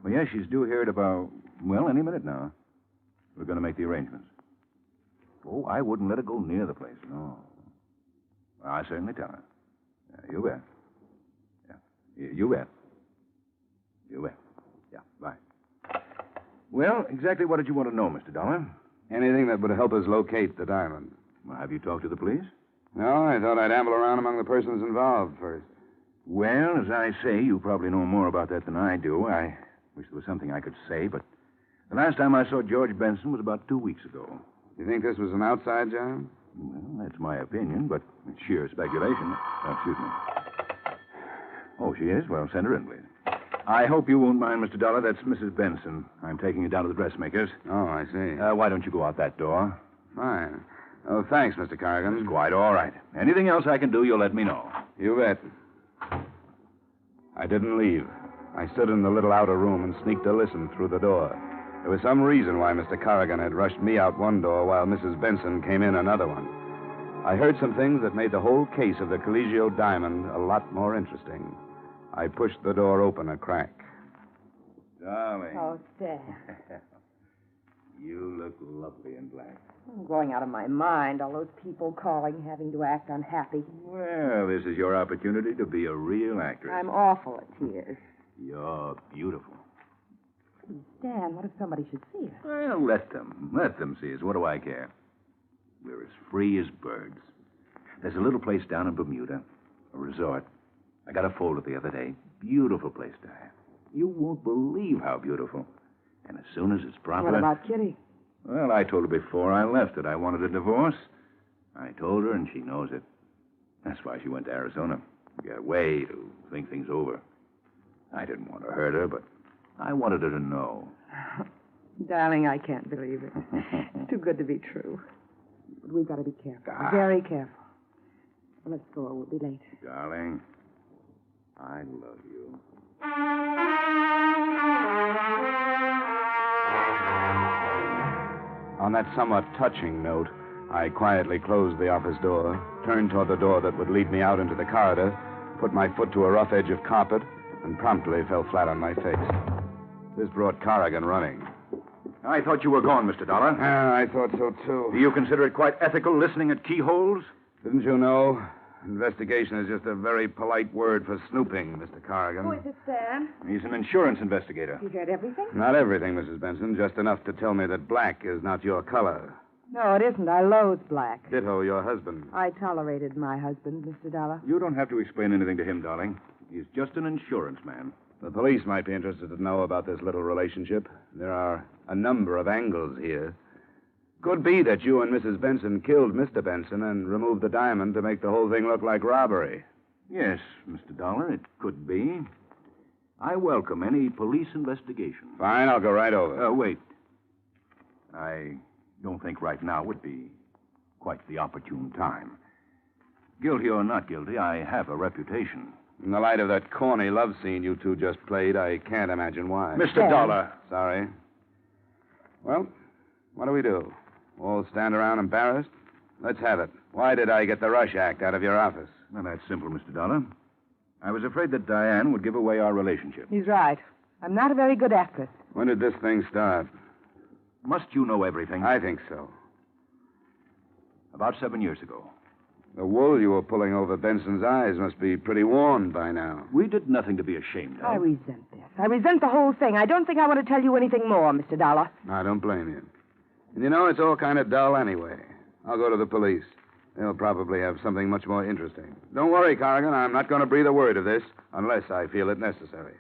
Well, yes, she's due here at about, any minute now. We're going to make the arrangements. Oh, I wouldn't let her go near the place, no. I certainly tell her. Yeah, you bet. Yeah, you bet. You bet. Yeah, bye. Well, exactly what did you want to know, Mr. Dollar? Anything that would help us locate the diamond. Well, have you talked to the police? No, I thought I'd amble around among the persons involved first. Well, as I say, you probably know more about that than I do. I wish there was something I could say, but the last time I saw George Benson was about 2 weeks ago. You think this was an outside job? Well, that's my opinion, but it's sheer speculation. Excuse me. Oh, she is? Well, send her in, please. I hope you won't mind, Mr. Dollar. That's Mrs. Benson. I'm taking you down to the dressmaker's. Oh, I see. Why don't you go out that door? Fine. Oh, thanks, Mr. Corrigan. It's quite all right. Anything else I can do, you'll let me know. You bet. I didn't leave. I stood in the little outer room and sneaked a listen through the door. There was some reason why Mr. Corrigan had rushed me out one door while Mrs. Benson came in another one. I heard some things that made the whole case of the Caligio diamond a lot more interesting. I pushed the door open a crack. Darling. Oh, Dad. You look lovely in black. I'm going out of my mind. All those people calling, having to act unhappy. Well, this is your opportunity to be a real actress. I'm awful at tears. You're beautiful. Please, Stan, what if somebody should see us? Well, let them see us. What do I care? We're as free as birds. There's a little place down in Bermuda, a resort. I got a folder the other day. Beautiful place to have. You won't believe how beautiful. And as soon as it's proper... What about Kitty? Well, I told her before I left that I wanted a divorce. I told her, and she knows it. That's why she went to Arizona. To get away, to think things over. I didn't want to hurt her, but I wanted her to know. Darling, I can't believe it. It's too good to be true. But we've got to be careful. Very careful. Let's go or we'll be late. Darling, I love you. On that somewhat touching note, I quietly closed the office door, turned toward the door that would lead me out into the corridor, put my foot to a rough edge of carpet, and promptly fell flat on my face. This brought Corrigan running. I thought you were gone, Mr. Dollar. I thought so, too. Do you consider it quite ethical listening at keyholes? Didn't you know? Investigation is just a very polite word for snooping, Mr. Corrigan. Who is it, Stan? He's an insurance investigator. You heard everything? Not everything, Mrs. Benson. Just enough to tell me that black is not your color. No, it isn't. I loathe black. Ditto your husband. I tolerated my husband, Mr. Dollar. You don't have to explain anything to him, darling. He's just an insurance man. The police might be interested to know about this little relationship. There are a number of angles here. Could be that you and Mrs. Benson killed Mr. Benson and removed the diamond to make the whole thing look like robbery. Yes, Mr. Dollar, it could be. I welcome any police investigation. Fine, I'll go right over. Wait. I don't think right now would be quite the opportune time. Guilty or not guilty, I have a reputation. In the light of that corny love scene you two just played, I can't imagine why. Mr. Dollar. Sorry. Well, what do we do? All stand around embarrassed? Let's have it. Why did I get the Rush Act out of your office? Well, that's simple, Mr. Dollar. I was afraid that Diane would give away our relationship. He's right. I'm not a very good actress. When did this thing start? Must you know everything? I think so. About 7 years ago. The wool you were pulling over Benson's eyes must be pretty worn by now. We did nothing to be ashamed of. I resent this. I resent the whole thing. I don't think I want to tell you anything more, Mr. Dollar. I don't blame you. And you know, it's all kind of dull anyway. I'll go to the police. They'll probably have something much more interesting. Don't worry, Corrigan. I'm not going to breathe a word of this unless I feel it necessary.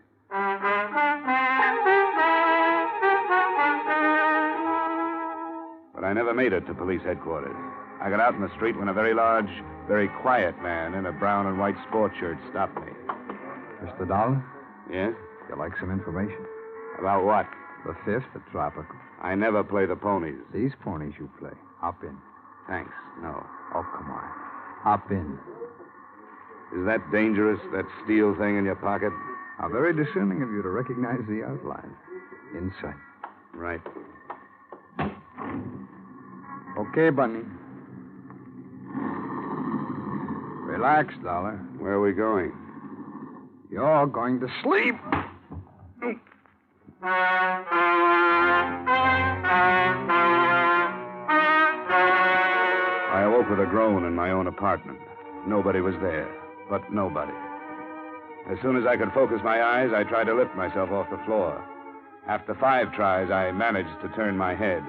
But I never made it to police headquarters. I got out in the street when a very large, very quiet man in a brown and white sport shirt stopped me. Mr. Dollar? Yes? You like some information? About what? The fifth at Tropical. I never play the ponies. These ponies you play. Hop in. Thanks. No. Oh, come on. Hop in. Is that dangerous, that steel thing in your pocket? How very discerning of you to recognize the outline. Inside. Right. Okay, Bunny. Relax, Dollar. Where are we going? You're going to sleep. I awoke with a groan in my own apartment. Nobody was there, but nobody. As soon as I could focus my eyes, I tried to lift myself off the floor. After 5 tries, I managed to turn my head.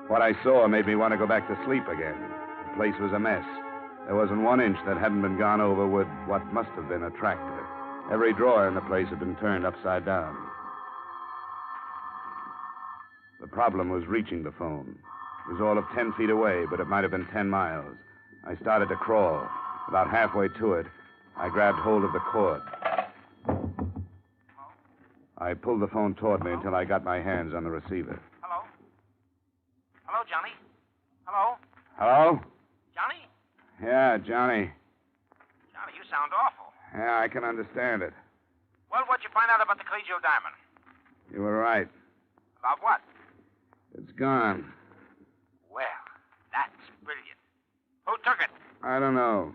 What I saw made me want to go back to sleep again. The place was a mess. There wasn't 1 inch that hadn't been gone over with what must have been a tractor. Every drawer in the place had been turned upside down. The problem was reaching the phone. It was all of 10 feet away, but it might have been 10 miles. I started to crawl. About halfway to it, I grabbed hold of the cord. I pulled the phone toward me until I got my hands on the receiver. Hello? Hello, Johnny? Hello? Hello? Johnny? Yeah, Johnny. Johnny, you sound awful. Yeah, I can understand it. Well, what'd you find out about the Caligio diamond? You were right. About what? It's gone. Well, that's brilliant. Who took it? I don't know.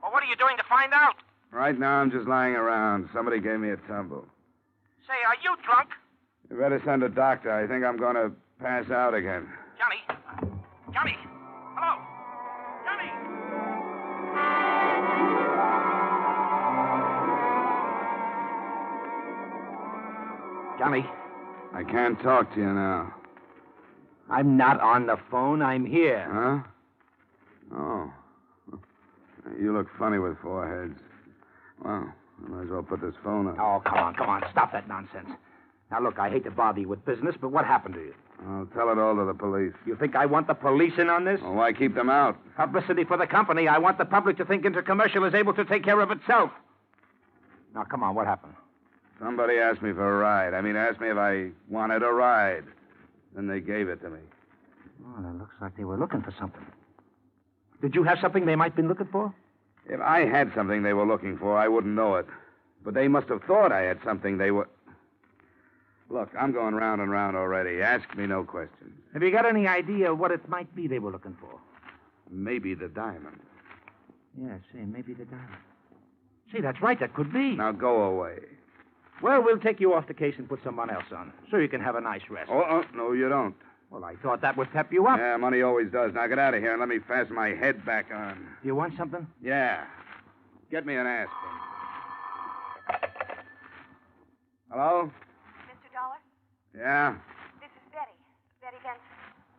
Well, what are you doing to find out? Right now, I'm just lying around. Somebody gave me a tumble. Say, are you drunk? You better send a doctor. I think I'm going to pass out again. Johnny? Johnny? Hello? Johnny? Johnny? I can't talk to you now. I'm not on the phone. I'm here. Huh? Oh. You look funny with 4 heads. Well, I might as well put this phone up. Oh, come on. Stop that nonsense. Now, look, I hate to bother you with business, but what happened to you? I'll tell it all to the police. You think I want the police in on this? Well, why keep them out? Publicity for the company. I want the public to think Intercommercial is able to take care of itself. Now, come on, what happened? Somebody asked me for a ride. Asked me if I wanted a ride. Then they gave it to me. Well, it looks like they were looking for something. Did you have something they might have been looking for? If I had something they were looking for, I wouldn't know it. But they must have thought I had something they were... Look, I'm going round and round already. Ask me no questions. Have you got any idea what it might be they were looking for? Maybe the diamond. Yeah, say, maybe the diamond. See, that's right, that could be. Now go away. Well, we'll take you off the case and put someone else on, so you can have a nice rest. Oh, no, you don't. Well, I thought that would pep you up. Yeah, money always does. Now get out of here and let me fasten my head back on. You want something? Yeah. Get me an aspirin. Hello? Mr. Dollar? Yeah? This is Betty. Betty Benson.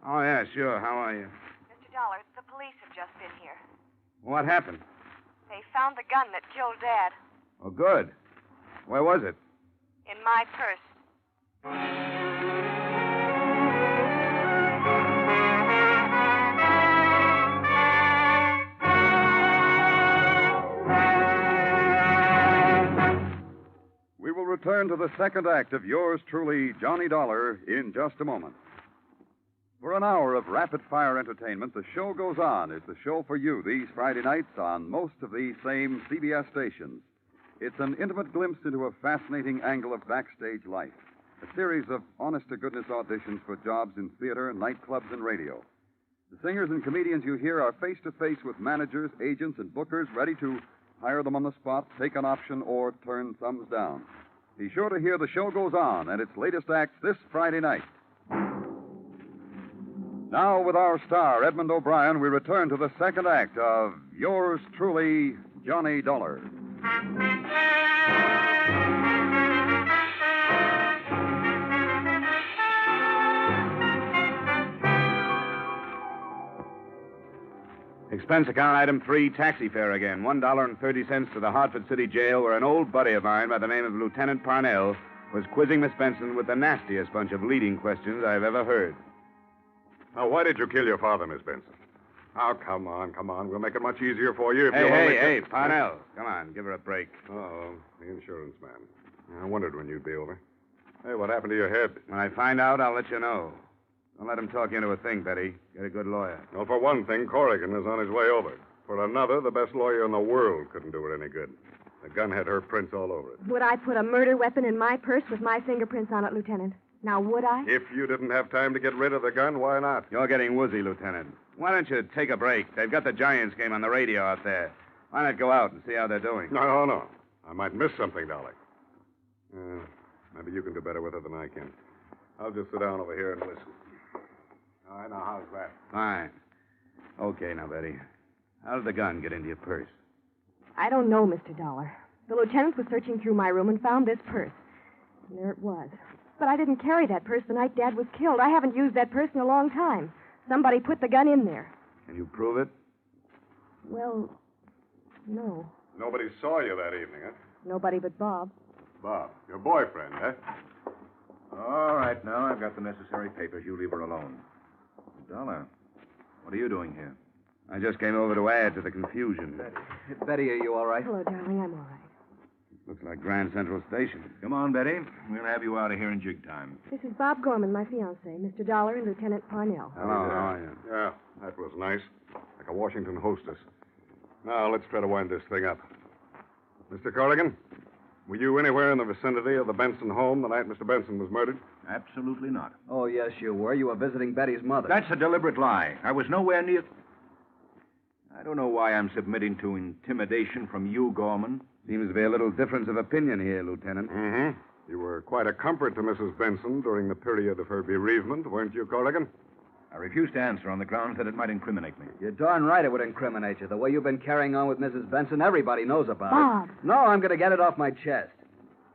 Oh, yeah, sure. How are you? Mr. Dollar, the police have just been here. What happened? They found the gun that killed Dad Oh, good. Where was it? in my purse. We will return to the second act of yours truly, Johnny Dollar, in just a moment. For an hour of rapid-fire entertainment, the show goes on. It's the show for you these Friday nights on most of these same CBS stations. It's an intimate glimpse into a fascinating angle of backstage life. A series of honest-to-goodness auditions for jobs in theater, nightclubs, and radio. The singers and comedians you hear are face-to-face with managers, agents, and bookers ready to hire them on the spot, take an option, or turn thumbs down. Be sure to hear The Show Goes On and its latest acts this Friday night. Now, with our star, Edmund O'Brien, we return to the second act of Yours Truly, Johnny Dollar. Expense account item 3, taxi fare again. $1.30 to the Hartford City Jail, where an old buddy of mine by the name of Lieutenant Parnell was quizzing Miss Benson with the nastiest bunch of leading questions I've ever heard. Now, why did you kill your father, Miss Benson? Oh, come on. We'll make it much easier for you if Hey, you'll only... hey, Parnell. Come on, give her a break. Oh, the insurance man. I wondered when you'd be over. Hey, what happened to your head? When I find out, I'll let you know. Don't let him talk you into a thing, Betty. Get a good lawyer. Well, for one thing, Corrigan is on his way over. For another, the best lawyer in the world couldn't do it any good. The gun had her prints all over it. Would I put a murder weapon in my purse with my fingerprints on it, Lieutenant? Now, would I? If you didn't have time to get rid of the gun, why not? You're getting woozy, Lieutenant. Why don't you take a break? They've got the Giants game on the radio out there. Why not go out and see how they're doing? No. I might miss something, Dolly. Maybe you can do better with it than I can. I'll just sit down over here and listen. All right, now, how's that? Fine. Okay, now, Betty. How did the gun get into your purse? I don't know, Mr. Dollar. The lieutenant was searching through my room and found this purse. And there it was. But I didn't carry that purse the night Dad was killed. I haven't used that purse in a long time. Somebody put the gun in there. Can you prove it? Well, no. Nobody saw you that evening, huh? Nobody but Bob. Bob, your boyfriend, huh? All right, now I've got the necessary papers. You leave her alone. Dollar, what are you doing here? I just came over to add to the confusion. Betty, are you all right? Hello, darling. I'm all right. Looks like Grand Central Station. Come on, Betty. We'll have you out of here in jig time. This is Bob Gorman, my fiancé, Mr. Dollar and Lieutenant Parnell. Hello, how are you? Yeah, that was nice. Like a Washington hostess. Now, let's try to wind this thing up. Mr. Corrigan, were you anywhere in the vicinity of the Benson home the night Mr. Benson was murdered? Absolutely not. Oh, yes, you were. You were visiting Betty's mother. That's a deliberate lie. I was nowhere near... I don't know why I'm submitting to intimidation from you, Gorman. Seems to be a little difference of opinion here, Lieutenant. Mm-hmm. You were quite a comfort to Mrs. Benson during the period of her bereavement, weren't you, Corrigan? I refuse to answer on the grounds that it might incriminate me. You're darn right it would incriminate you. The way you've been carrying on with Mrs. Benson, everybody knows about Bob. it. No, I'm going to get it off my chest.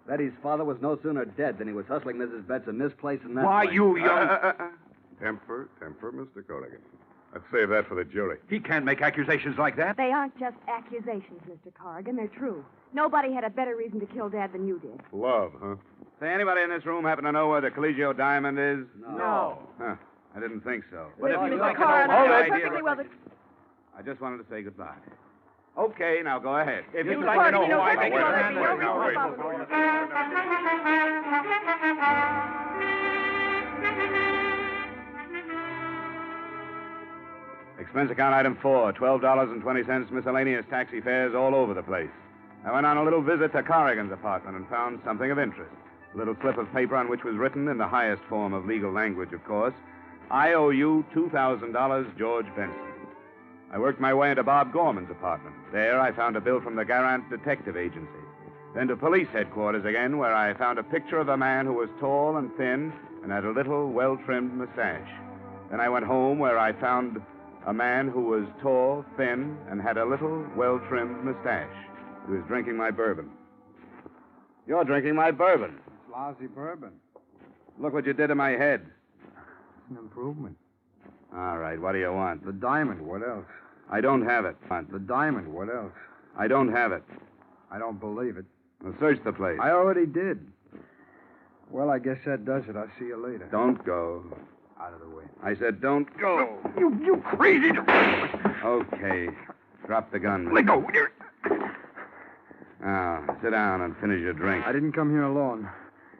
Betty's father was no sooner dead than he was hustling Mrs. Benson this place and that Why, place. you young... Temper, Mr. Corrigan. Let's save that for the jury. He can't make accusations like that. They aren't just accusations, Mr. Corrigan. They're true. Nobody had a better reason to kill Dad than you did. Love, huh? Say, anybody in this room happen to know where the Caligio diamond is? No. Huh. I didn't think so. But if you'd Mr. to know Corrigan, why I I perfectly did- well that... I just wanted to say goodbye. Okay, now go ahead. If Mr. you'd like to know Corrigan, who I perfectly think well is that the only now, one wait. Bob- Expense account item 4, $12.20 miscellaneous taxi fares all over the place. I went on a little visit to Corrigan's apartment and found something of interest. A little slip of paper on which was written, in the highest form of legal language, of course, I owe you $2,000, George Benson. I worked my way into Bob Gorman's apartment. There I found a bill from the Garant Detective Agency. Then to police headquarters again, where I found a picture of a man who was tall and thin and had a little, well-trimmed mustache. Then I went home, where I found a man who was tall, thin, and had a little, well-trimmed mustache. He was drinking my bourbon. You're drinking my bourbon. It's lousy bourbon. Look what you did to my head. It's an improvement. All right, what do you want? The diamond, what else? I don't have it. The diamond, what else? I don't have it. I don't believe it. Well, search the place. I already did. Well, I guess that does it. I'll see you later. Don't go. Out of the way. I said don't go. You crazy... Okay. Drop the gun. Let go. Now, sit down and finish your drink. I didn't come here alone.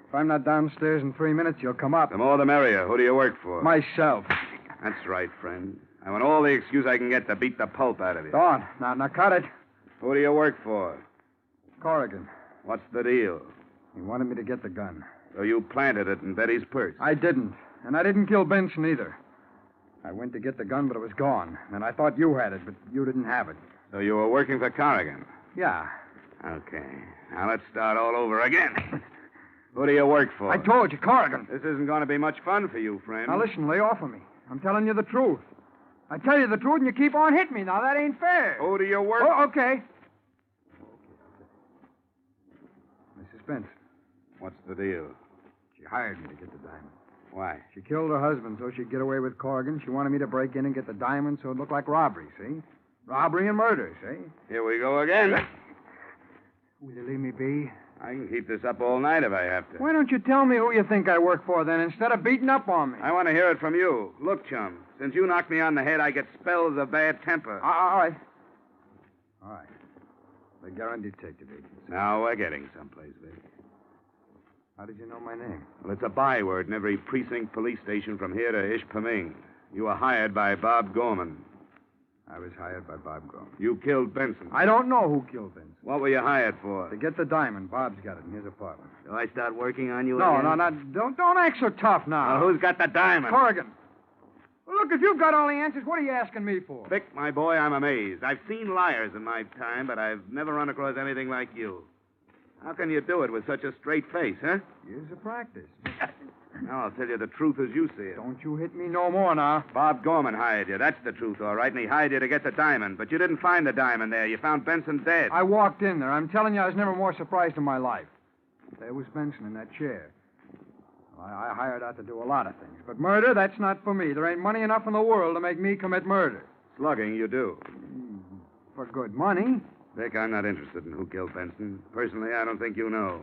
If I'm not downstairs in 3 minutes, you'll come up. The more the merrier. Who do you work for? Myself. That's right, friend. I want all the excuse I can get to beat the pulp out of you. Go on. Now cut it. Who do you work for? Corrigan. What's the deal? He wanted me to get the gun. So you planted it in Betty's purse? I didn't. And I didn't kill Benson either. I went to get the gun, but it was gone. And I thought you had it, but you didn't have it. So you were working for Corrigan? Yeah. Okay. Now let's start all over again. Who do you work for? I told you, Corrigan. This isn't going to be much fun for you, friend. Now listen, lay off of me. I'm telling you the truth. I tell you the truth, and you keep on hitting me. Now that ain't fair. Who do you work? Oh, okay. Mrs. Spence. What's the deal? She hired me to get the diamond. Why? She killed her husband so she'd get away with Corrigan. She wanted me to break in and get the diamond so it looked like robbery, see? Robbery and murder, see? Here we go again. Will you leave me be? I can keep this up all night if I have to. Why don't you tell me who you think I work for then, instead of beating up on me? I want to hear it from you. Look, chum, since you knocked me on the head, I get spells of bad temper. All right. All right. The Garand Detective Agency. Now we're getting someplace, Vic. How did you know my name? Well, it's a byword in every precinct police station from here to Ishpeming. You were hired by Bob Gorman. I was hired by Bob Gorman. You killed Benson. I don't know who killed Benson. What were you hired for? To get the diamond. Bob's got it in his apartment. Do I start working on you No, again? don't act so tough now. Well, who's got the diamond? Corrigan. Well, look, if you've got all the answers, what are you asking me for? Vic, my boy, I'm amazed. I've seen liars in my time, but I've never run across anything like you. How can you do it with such a straight face, huh? Years of practice. Now, I'll tell you the truth as you see it. Don't you hit me no more now. Bob Gorman hired you. That's the truth, all right. And he hired you to get the diamond. But you didn't find the diamond there. You found Benson dead. I walked in there. I'm telling you, I was never more surprised in my life. There was Benson in that chair. Well, I hired out to do a lot of things. But murder, that's not for me. There ain't money enough in the world to make me commit murder. Slugging, you do. For good money. Vic, I'm not interested in who killed Benson. Personally, I don't think you know.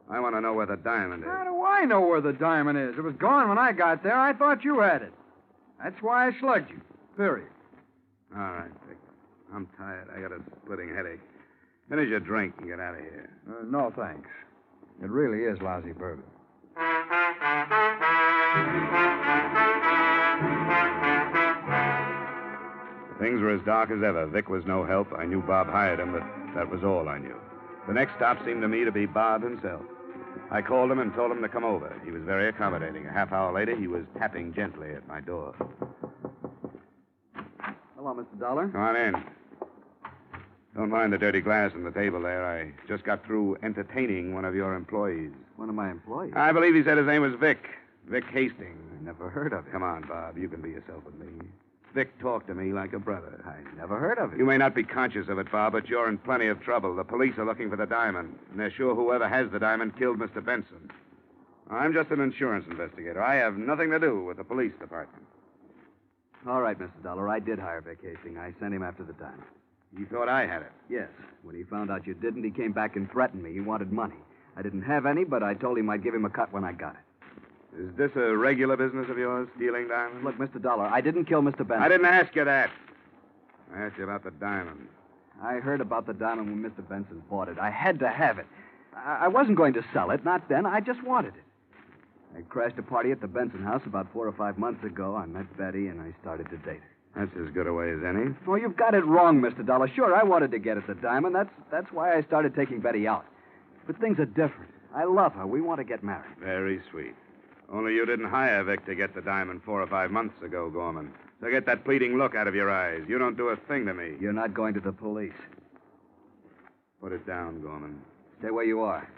I want to know where the diamond is. How do I know where the diamond is? It was gone when I got there. I thought you had it. That's why I slugged you. Period. All right, Vic. I'm tired. I got a splitting headache. Finish your drink and get out of here. No, thanks. It really is lousy bourbon. Things were as dark as ever. Vic was no help. I knew Bob hired him, but that was all I knew. The next stop seemed to me to be Bob himself. I called him and told him to come over. He was very accommodating. A half hour later, he was tapping gently at my door. Hello, Mr. Dollar. Come on in. Don't mind the dirty glass on the table there. I just got through entertaining one of your employees. One of my employees? I believe he said his name was Vic. Vic Hastings. I never heard of him. Come on, Bob. You can be yourself with me. Vic talked to me like a brother. I never heard of him. You may not be conscious of it, Bob, but you're in plenty of trouble. The police are looking for the diamond, and they're sure whoever has the diamond killed Mr. Benson. I'm just an insurance investigator. I have nothing to do with the police department. All right, Mr. Dollar. I did hire Vic Hastings. I sent him after the diamond. You thought I had it? Yes. When he found out you didn't, he came back and threatened me. He wanted money. I didn't have any, but I told him I'd give him a cut when I got it. Is this a regular business of yours, stealing diamonds? Look, Mr. Dollar, I didn't kill Mr. Benson. I didn't ask you that. I asked you about the diamond. I heard about the diamond when Mr. Benson bought it. I had to have it. I wasn't going to sell it, not then. I just wanted it. I crashed a party at the Benson house about 4 or 5 months ago. I met Betty, and I started to date her. That's as good a way as any. Oh, you've got it wrong, Mr. Dollar. Sure, I wanted to get at the diamond. That's why I started taking Betty out. But things are different. I love her. We want to get married. Very sweet. Only you didn't hire Vic to get the diamond 4 or 5 months ago, Gorman. So get that pleading look out of your eyes. You don't do a thing to me. You're not going to the police. Put it down, Gorman. Stay where you are.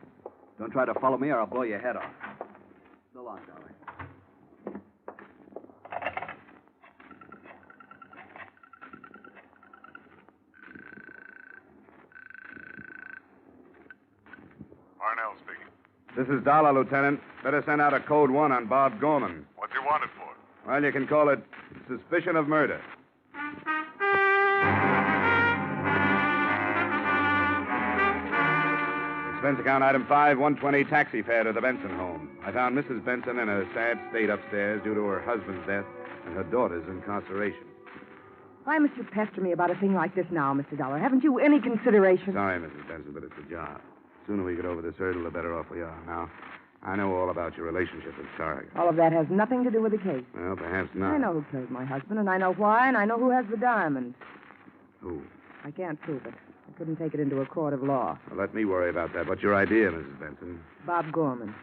Don't try to follow me or I'll blow your head off. So long, darling. Parnell speaking. This is Dolar, Lieutenant. Better send out a code 1 on Bob Gorman. What's he wanted for? Well, you can call it suspicion of murder. Expense account item 5, 120 taxi fare to the Benson home. I found Mrs. Benson in a sad state upstairs due to her husband's death and her daughter's incarceration. Why must you pester me about a thing like this now, Mr. Dollar? Haven't you any consideration? Sorry, Mrs. Benson, but it's a job. The sooner we get over this hurdle, the better off we are. Now, I know all about your relationship with Targ. All of that has nothing to do with the case. Well, perhaps not. I know who killed my husband, and I know why, and I know who has the diamond. Who? I can't prove it. I couldn't take it into a court of law. Well, let me worry about that. What's your idea, Mrs. Benson? Bob Gorman.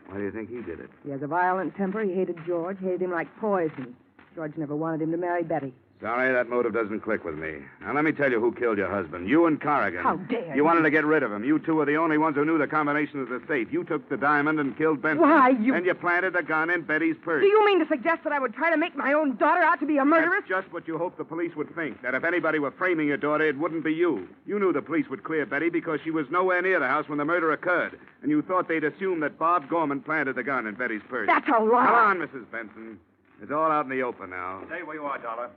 Why do you think he did it? He has a violent temper. He hated George, hated him like poison. George never wanted him to marry Betty, Sorry, that motive doesn't click with me. Now, let me tell you who killed your husband. You and Corrigan. How dare you? wanted to get rid of him. You two were the only ones who knew the combination of the safe. You took the diamond and killed Benson. Why, you... And you planted the gun in Betty's purse. Do you mean to suggest that I would try to make my own daughter out to be a murderess? That's just what you hoped the police would think. That if anybody were framing your daughter, it wouldn't be you. You knew the police would clear Betty because she was nowhere near the house when the murder occurred. And you thought they'd assume that Bob Gorman planted the gun in Betty's purse. That's a lie. Come on, Mrs. Benson. It's all out in the open now. Stay where you are, Dollar.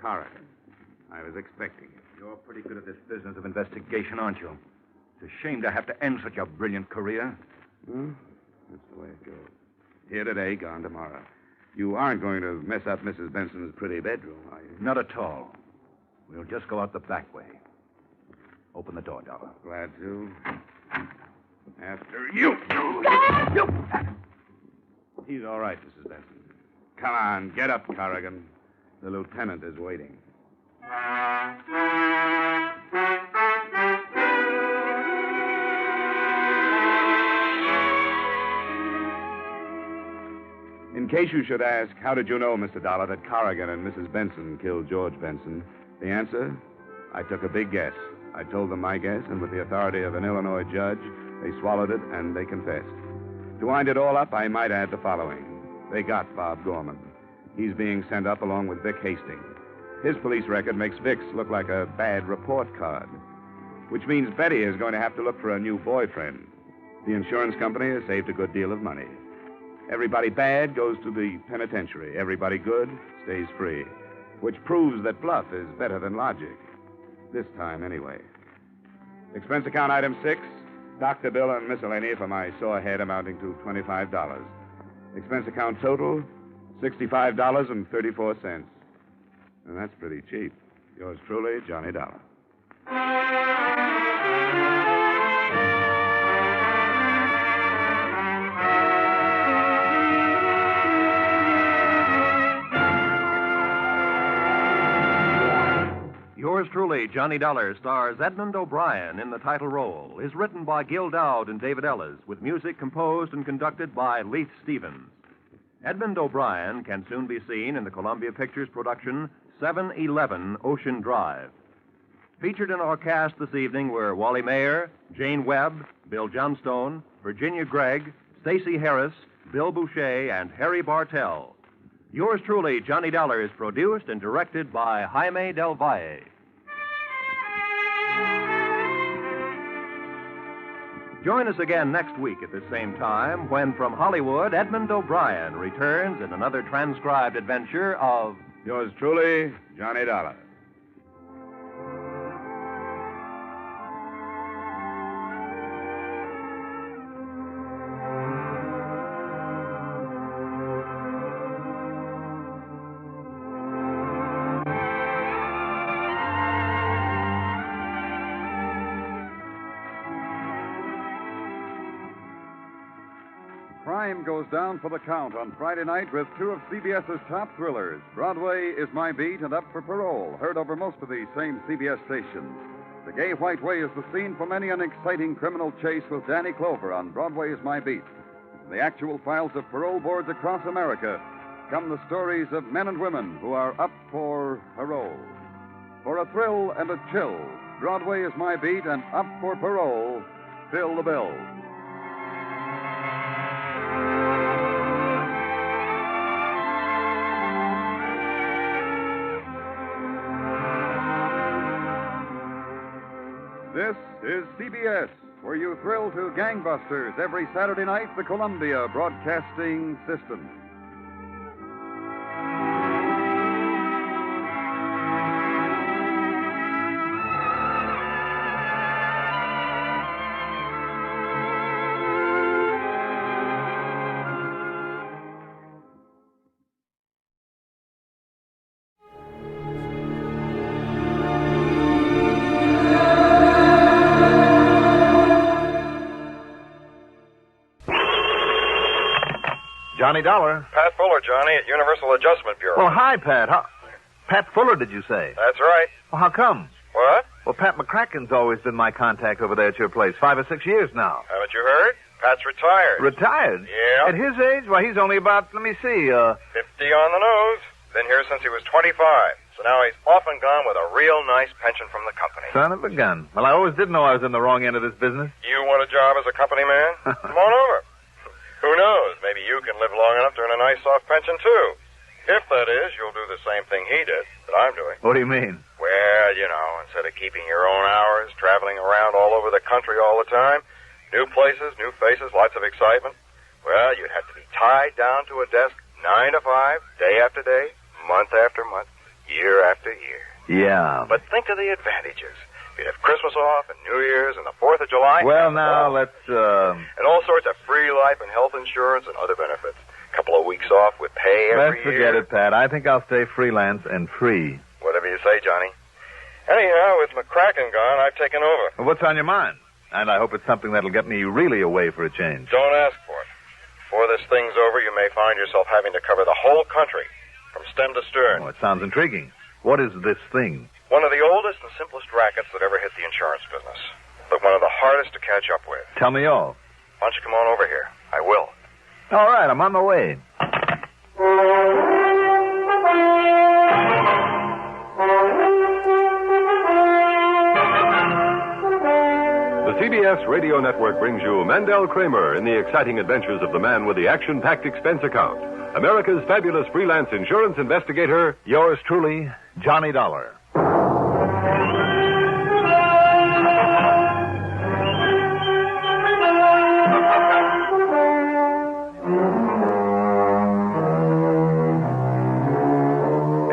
Corrigan. I was expecting it. You're pretty good at this business of investigation, aren't you? It's a shame to have to end such a brilliant career. Well, that's the way it goes. Here today, gone tomorrow. You aren't going to mess up Mrs. Benson's pretty bedroom, are you? Not at all. We'll just go out the back way. Open the door, Dollar. Glad to. After you. He's all right, Mrs. Benson. Come on, get up, Corrigan. The lieutenant is waiting. In case you should ask, how did you know, Mr. Dollar, that Corrigan and Mrs. Benson killed George Benson? The answer? I took a big guess. I told them my guess, and with the authority of an Illinois judge, they swallowed it and they confessed. To wind it all up, I might add the following. They got Bob Gorman. He's being sent up along with Vic Hastings. His police record makes Vic's look like a bad report card, which means Betty is going to have to look for a new boyfriend. The insurance company has saved a good deal of money. Everybody bad goes to the penitentiary. Everybody good stays free, which proves that bluff is better than logic. This time, anyway. Expense account item 6, doctor bill and miscellany for my sore head amounting to $25. Expense account total, $65.34. And that's pretty cheap. Yours truly, Johnny Dollar. Yours truly, Johnny Dollar, stars Edmund O'Brien in the title role, is written by Gil Dowd and David Ellis, with music composed and conducted by Leith Stevens. Edmund O'Brien can soon be seen in the Columbia Pictures production 711 Ocean Drive. Featured in our cast this evening were Wally Mayer, Jane Webb, Bill Johnstone, Virginia Gregg, Stacey Harris, Bill Boucher, and Harry Bartell. Yours truly, Johnny Dollar, is produced and directed by Jaime Del Valle. Join us again next week at the same time when, from Hollywood, Edmund O'Brien returns in another transcribed adventure of... Yours truly, Johnny Dollar. Crime goes down for the count on Friday night with two of CBS's top thrillers. Broadway is My Beat and Up for Parole, heard over most of these same CBS stations. The Gay White Way is the scene for many an exciting criminal chase with Danny Clover on Broadway is My Beat. In the actual files of parole boards across America come the stories of men and women who are up for parole. For a thrill and a chill, Broadway is My Beat and Up for Parole, fill the bill. This is CBS, where you thrill to gangbusters every Saturday night, the Columbia Broadcasting System. Johnny Dollar. Pat Fuller, Johnny, at Universal Adjustment Bureau. Well, hi, Pat. Pat Fuller, did you say? That's right. Well, how come? What? Well, Pat McCracken's always been my contact over there at your place, 5 or 6 years now. Haven't you heard? Pat's retired. Retired? Yeah. At his age? Well, he's only about, let me see, 50 on the nose. Been here since he was 25. So now he's off and gone with a real nice pension from the company. Son of a gun. Well, I always did know I was in the wrong end of this business. You want a job as a company man? Come on over. Who knows? Maybe you can live long enough to earn a nice soft pension, too. If that is, you'll do the same thing he did that I'm doing. What do you mean? Well, instead of keeping your own hours, traveling around all over the country all the time, new places, new faces, lots of excitement, well, you'd have to be tied down to a desk 9 to 5, day after day, month after month, year after year. Yeah. But think of the advantages. You'd have Christmas off and New Year's and the 4th of July. Well, now, let's, And all sorts of free life and health insurance and other benefits. A couple of weeks off with pay every let's forget year. it, Pat. I think I'll stay freelance and free. Whatever you say, Johnny. Anyhow, with McCracken gone, I've taken over. Well, what's on your mind? And I hope it's something that'll get me really away for a change. Don't ask for it. Before this thing's over, you may find yourself having to cover the whole country, from stem to stern. Oh, it sounds intriguing. What is this thing? One of the oldest and simplest rackets that ever hit the insurance business, but one of the hardest to catch up with. Tell me all. Why don't you come on over here? I will. All right, I'm on my way. The CBS Radio Network brings you Mandel Kramer in the exciting adventures of the man with the action-packed expense account. America's fabulous freelance insurance investigator. Yours truly, Johnny Dollar.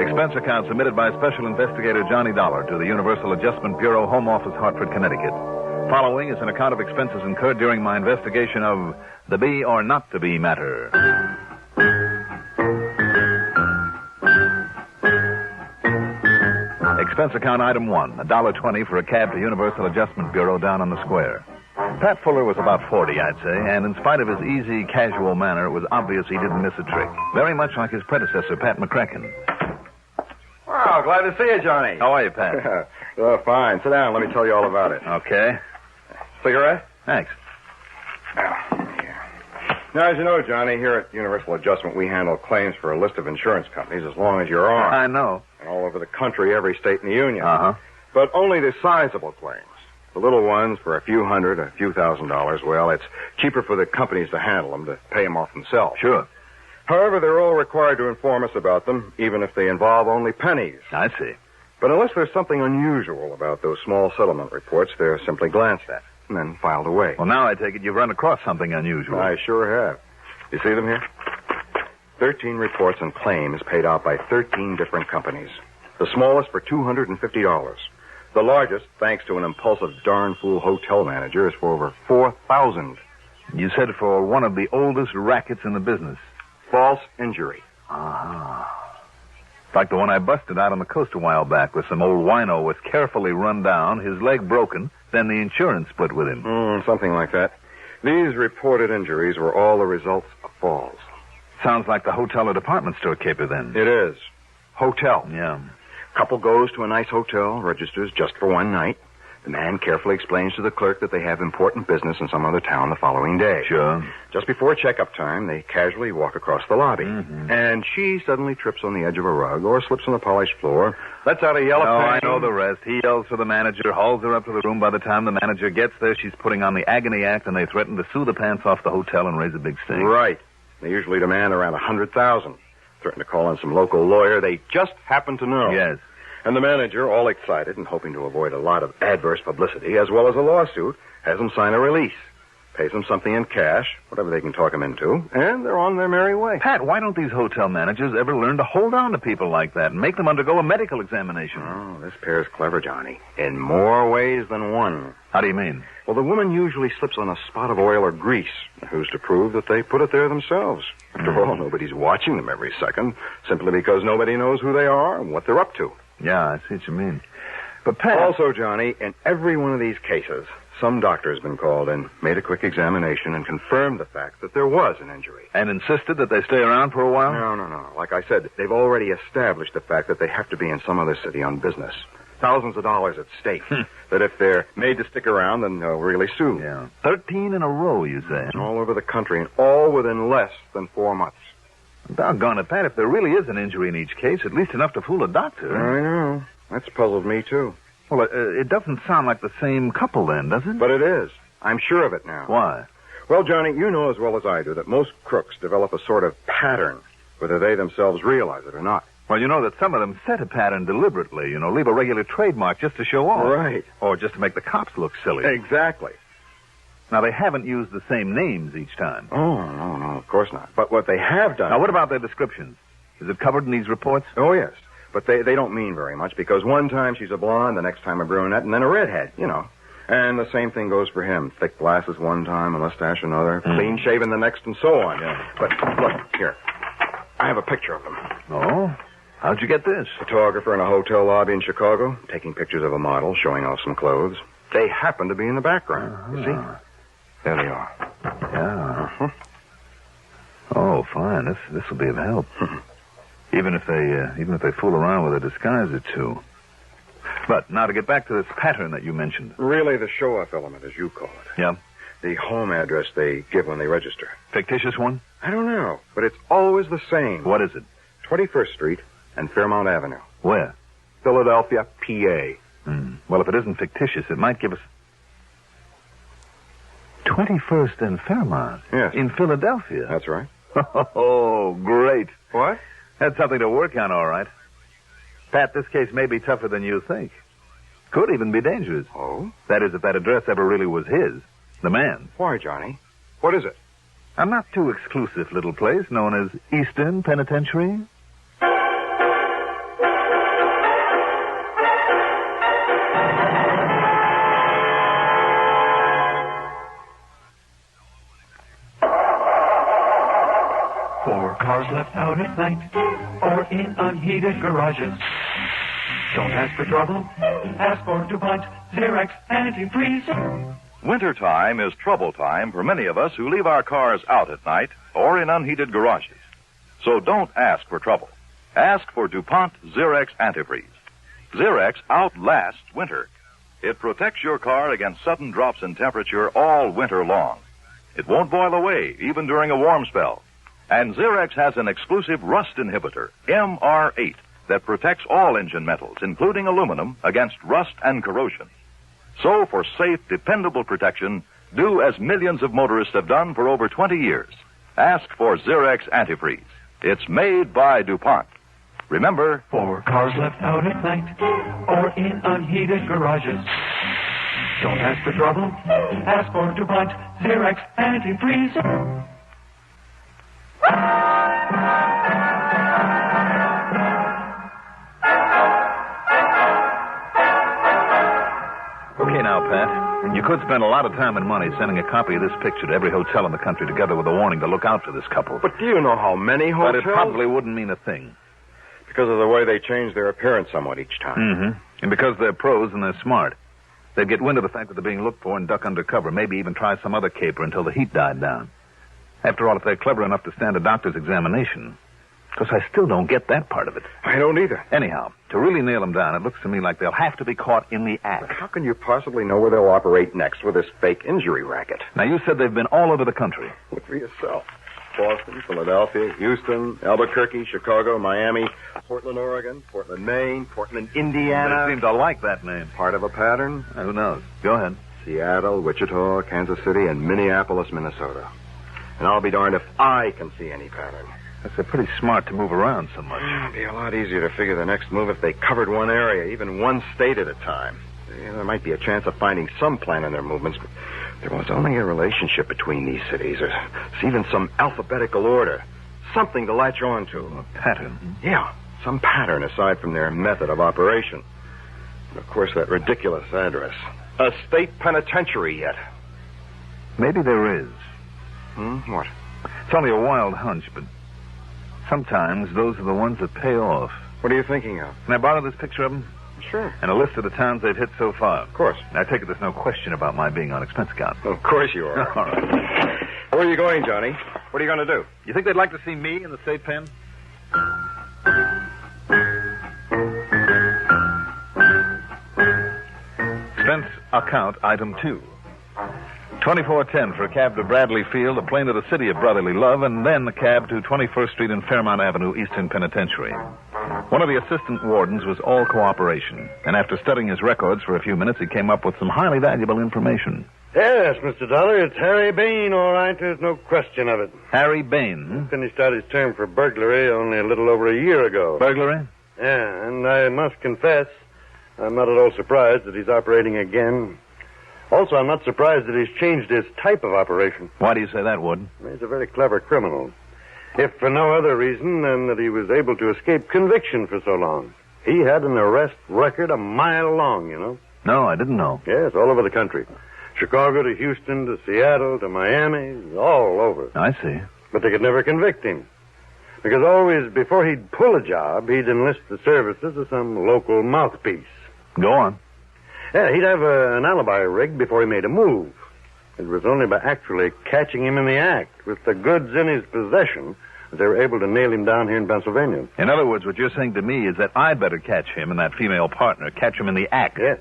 Expense account submitted by Special Investigator Johnny Dollar to the Universal Adjustment Bureau, Home Office, Hartford, Connecticut. Following is an account of expenses incurred during my investigation of the be or not to be matter. Expense account item 1, $1.20 for a cab to Universal Adjustment Bureau down on the square. Pat Fuller was about 40, I'd say, and in spite of his easy, casual manner, it was obvious he didn't miss a trick. Very much like his predecessor, Pat McCracken. Wow, glad to see you, Johnny. How are you, Pat? Fine. Sit down. Let me tell you all about it. Okay. Cigarette? Thanks. Now, as you know, Johnny, here at Universal Adjustment, we handle claims for a list of insurance companies as long as you're on. I know. And all over the country, every state in the union. Uh-huh. But only the sizable claims. The little ones for a few hundred, a few $1,000s, well, it's cheaper for the companies to handle them, to pay them off themselves. Sure. However, they're all required to inform us about them, even if they involve only pennies. I see. But unless there's something unusual about those small settlement reports, they're simply glanced at and then filed away. Well, now I take it you've run across something unusual. I sure have. You see them here? 13 reports and claims paid out by 13 different companies. The smallest for $250. The largest, thanks to an impulsive darn fool hotel manager, is for over $4,000. You said for one of the oldest rackets in the business. False injury. Ah. Like the one I busted out on the coast a while back, where some old wino was carefully run down, his leg broken, then the insurance split with him. Something like that. These reported injuries were all the results of falls. Sounds like the hotel or department store caper, then. It is. Hotel. Yeah. Couple goes to a nice hotel, registers just for one night. The man carefully explains to the clerk that they have important business in some other town the following day. Sure. Just before checkup time, they casually walk across the lobby. Mm-hmm. And she suddenly trips on the edge of a rug or slips on the polished floor, lets out a yell of I pain. know the rest. He yells for the manager, hauls her up to the room. By the time the manager gets there, she's putting on the agony act, and they threaten to sue the pants off the hotel and raise a big stink. Right. They usually demand around $100,000. Threaten to call in some local lawyer they just happen to know. Yes. And the manager, all excited and hoping to avoid a lot of adverse publicity, as well as a lawsuit, has them sign a release. Pays them something in cash, whatever they can talk them into, and they're on their merry way. Pat, why don't these hotel managers ever learn to hold on to people like that and make them undergo a medical examination? Oh, this pair's clever, Johnny. In more ways than one. How do you mean? Well, the woman usually slips on a spot of oil or grease. Who's to prove that they put it there themselves? After all, nobody's watching them every second, simply because nobody knows who they are and what they're up to. Yeah, I see what you mean. But Pat... Also, Johnny, in every one of these cases, some doctor has been called in, made a quick examination, and confirmed the fact that there was an injury. And insisted that they stay around for a while? No. Like I said, they've already established the fact that they have to be in some other city on business. Thousands of dollars at stake. That if they're made to stick around, then they'll really sue. Yeah. 13 in a row, you say? All over the country, and all within less than 4 months. Doggone it, Pat, if there really is an injury in each case, at least enough to fool a doctor. I know. That's puzzled me, too. Well, it doesn't sound like the same couple then, does it? But it is. I'm sure of it now. Why? Well, Johnny, you know as well as I do that most crooks develop a sort of pattern, whether they themselves realize it or not. Well, you know that some of them set a pattern deliberately, leave a regular trademark just to show off. Right. Or just to make the cops look silly. Exactly. Now, they haven't used the same names each time. Oh, no, of course not. But what they have done... Now, what about their descriptions? Is it covered in these reports? Oh, yes. But they don't mean very much, because one time she's a blonde, the next time a brunette, and then a redhead, And the same thing goes for him. Thick glasses one time, a mustache another, clean-shaven the next, and so on. Yeah. But, look, here. I have a picture of them. Oh? How'd you get this? Photographer in a hotel lobby in Chicago, taking pictures of a model, showing off some clothes. They happen to be in the background. You see? There they are. Yeah. Oh, fine. This will be of help. Even if they fool around with a disguise or two. But now to get back to this pattern that you mentioned. Really the show-off element, as you call it. Yeah. The home address they give when they register. Fictitious one? I don't know, but it's always the same. What is it? 21st Street and Fairmount Avenue. Where? Philadelphia, PA. Well, if it isn't fictitious, it might give us... 21st and Fairmount? Yes. In Philadelphia? That's right. Oh, great. What? That's something to work on, all right. Pat, this case may be tougher than you think. Could even be dangerous. Oh? That is, if that address ever really was his. The man's. Why, Johnny? What is it? A not too exclusive little place known as Eastern Penitentiary. For cars left out at night or in unheated garages. Don't ask for trouble. Ask for DuPont Xerox Antifreeze. Wintertime is trouble time for many of us who leave our cars out at night or in unheated garages. So don't ask for trouble. Ask for DuPont Xerox Antifreeze. Xerox outlasts winter. It protects your car against sudden drops in temperature all winter long. It won't boil away even during a warm spell. And Xerox has an exclusive rust inhibitor, MR8, that protects all engine metals, including aluminum, against rust and corrosion. So, for safe, dependable protection, do as millions of motorists have done for over 20 years. Ask for Xerox Antifreeze. It's made by DuPont. Remember, for cars left out at night or in unheated garages. Don't ask for trouble. Ask for DuPont Xerox Antifreeze. Okay, now, Pat. You could spend a lot of time and money sending a copy of this picture to every hotel in the country together with a warning to look out for this couple. But do you know how many hotels? But it probably wouldn't mean a thing. Because of the way they change their appearance somewhat each time. Mm-hmm. And because they're pros and they're smart. They'd get wind of the fact that they're being looked for and duck under cover, maybe even try some other caper until the heat died down. After all, if they're clever enough to stand a doctor's examination... Because I still don't get that part of it. I don't either. Anyhow, to really nail them down, it looks to me like they'll have to be caught in the act. But how can you possibly know where they'll operate next with this fake injury racket? Now, you said they've been all over the country. Look for yourself. Boston, Philadelphia, Houston, Albuquerque, Chicago, Miami, Portland, Oregon, Portland, Maine, Portland, Indiana. They seem to like that name. Part of a pattern? Who knows? Go ahead. Seattle, Wichita, Kansas City, and Minneapolis, Minnesota. And I'll be darned if I can see any pattern. They're pretty smart to move around so much. It'd be a lot easier to figure the next move if they covered one area, even one state at a time. There might be a chance of finding some plan in their movements, but there was only a relationship between these cities, or even some alphabetical order. Something to latch on to. A pattern? Yeah, some pattern aside from their method of operation. And, of course, that ridiculous address. A state penitentiary yet. Maybe there is. What? It's only a wild hunch, but sometimes those are the ones that pay off. What are you thinking of? Can I borrow this picture of them? Sure. And a list of the towns they've hit so far. Of course. I take it there's no question about my being on expense account. Of course you are. All right. Where are you going, Johnny? What are you going to do? You think they'd like to see me in the state pen? Expense account item 2. 2410 for a cab to Bradley Field, a plane to the City of Brotherly Love, and then the cab to 21st Street and Fairmount Avenue, Eastern Penitentiary. One of the assistant wardens was all cooperation, and after studying his records for a few minutes, he came up with some highly valuable information. Yes, Mr. Dollar, it's Harry Bain, all right. There's no question of it. Harry Bain? Finished out his term for burglary only a little over a year ago. Burglary? Yeah, and I must confess, I'm not at all surprised that he's operating again. Also, I'm not surprised that he's changed his type of operation. Why do you say that, Wood? He's a very clever criminal. If for no other reason than that he was able to escape conviction for so long. He had an arrest record a mile long, you know. No, I didn't know. Yes, all over the country. Chicago to Houston to Seattle to Miami, all over. I see. But they could never convict him. Because always, before he'd pull a job, he'd enlist the services of some local mouthpiece. Go on. Yeah, he'd have an alibi rigged before he made a move. It was only by actually catching him in the act, with the goods in his possession, that they were able to nail him down here in Pennsylvania. In other words, what you're saying to me is that I'd better catch him and that female partner, catch him in the act. Yes.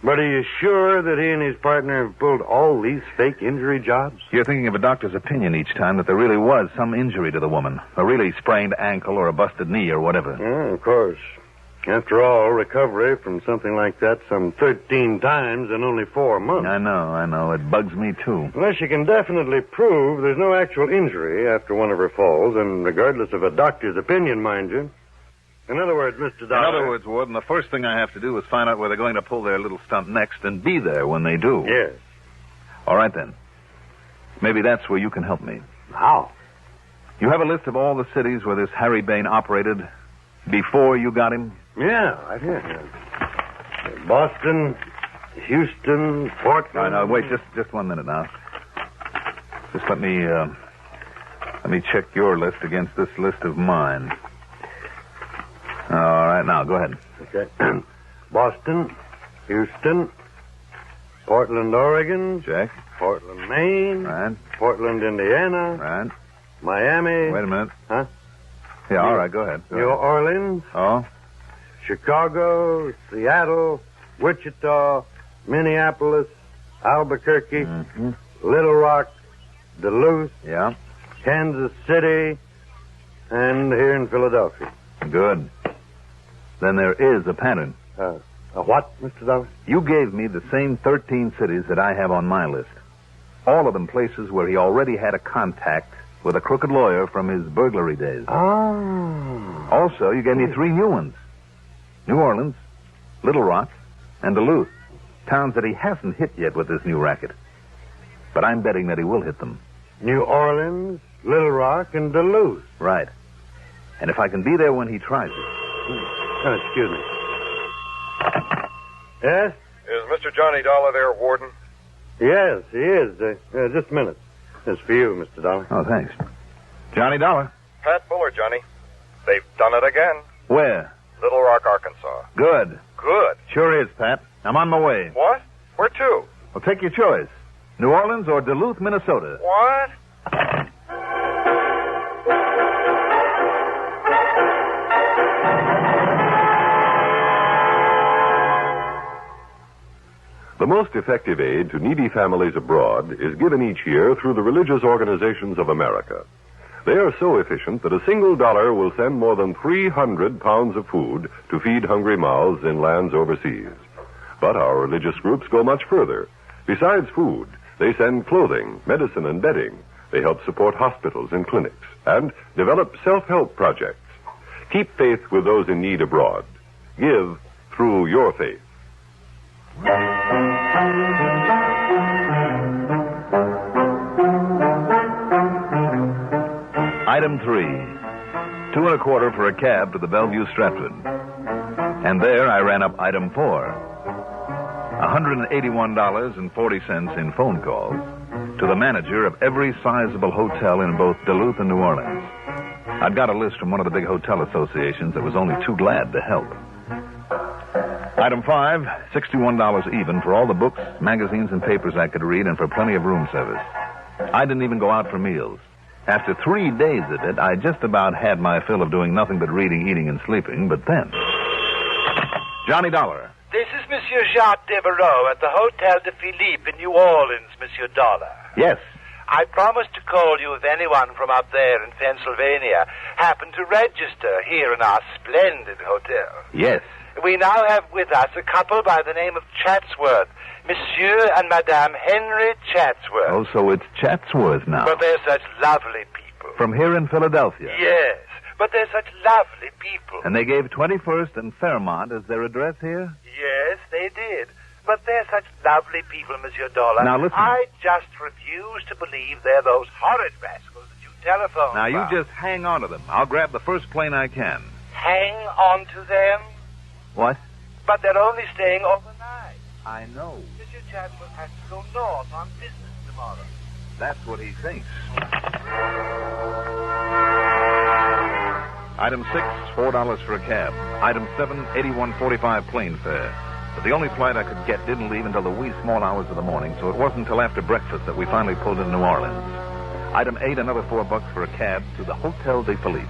But are you sure that he and his partner have pulled all these fake injury jobs? You're thinking of a doctor's opinion each time that there really was some injury to the woman. A really sprained ankle or a busted knee or whatever. Yeah, of course. After all, recovery from something like that some 13 times in only 4 months. I know. It bugs me, too. Unless you can definitely prove there's no actual injury after one of her falls, and regardless of a doctor's opinion, mind you. In other words, Mr. Dollar... In other words, Warden, the first thing I have to do is find out where they're going to pull their little stunt next and be there when they do. Yes. All right, then. Maybe that's where you can help me. How? You have a list of all the cities where this Harry Bain operated before you got him? Yeah, right here. Boston, Houston, Portland... No, wait, just 1 minute now. Just let me check your list against this list of mine. All right, now, go ahead. Okay. Boston, Houston, Portland, Oregon. Check. Portland, Maine. Right. Portland, Indiana. Right. Miami. Wait a minute. Huh? Yeah, all right, go ahead. New Orleans. Oh? Chicago, Seattle, Wichita, Minneapolis, Albuquerque, Little Rock, Duluth. Yeah. Kansas City, and here in Philadelphia. Good. Then there is a pattern. A what, Mr. Dollar? You gave me the same 13 cities that I have on my list. All of them places where he already had a contact with a crooked lawyer from his burglary days. Oh. Also, you gave me 3 new ones. New Orleans, Little Rock, and Duluth. Towns that he hasn't hit yet with this new racket. But I'm betting that he will hit them. New Orleans, Little Rock, and Duluth. Right. And if I can be there when he tries it... Oh, excuse me. Yes? Is Mr. Johnny Dollar there, Warden? Yes, he is. Just a minute. It's for you, Mr. Dollar. Oh, thanks. Johnny Dollar. Pat Fuller, Johnny. They've done it again. Where? Little Rock, Arkansas. Good. Good. Sure is, Pat. I'm on my way. What? Where to? Well, take your choice. New Orleans or Duluth, Minnesota. What? The most effective aid to needy families abroad is given each year through the religious organizations of America. They are so efficient that a single dollar will send more than 300 pounds of food to feed hungry mouths in lands overseas. But our religious groups go much further. Besides food, they send clothing, medicine, and bedding. They help support hospitals and clinics and develop self-help projects. Keep faith with those in need abroad. Give through your faith. Item 3. 2 1/4 for a cab to the Bellevue Stratford. And there I ran up item 4. $181.40 in phone calls to the manager of every sizable hotel in both Duluth and New Orleans. I'd got a list from one of the big hotel associations that was only too glad to help. Item 5, $61 even for all the books, magazines, and papers I could read and for plenty of room service. I didn't even go out for meals. After 3 days of it, I just about had my fill of doing nothing but reading, eating, and sleeping, but then... Johnny Dollar. This is Monsieur Jacques Devereaux at the Hotel de Philippe in New Orleans, Monsieur Dolar. Yes. I promised to call you if anyone from up there in Pennsylvania happened to register here in our splendid hotel. Yes. We now have with us a couple by the name of Chatsworth, Monsieur and Madame Henry Chatsworth. Oh, so it's Chatsworth now. But they're such lovely people. From here in Philadelphia. Yes, but they're such lovely people. And they gave 21st and Fairmont as their address here? Yes, they did. But they're such lovely people, Monsieur Dolar. Now, listen. I just refuse to believe they're those horrid rascals that you telephoned Now, you about. just hang on to them. I'll grab the first plane I can. Hang on to them? What? But they're only staying overnight. I know. Monsieur Chatsworth has to go north on business tomorrow. That's what he thinks. Item 6, $4 for a cab. Item 7, $81.45 plane fare. But the only flight I could get didn't leave until the wee small hours of the morning, so it wasn't until after breakfast that we finally pulled into New Orleans. Item 8, another $4 for a cab to the Hotel de Philippe.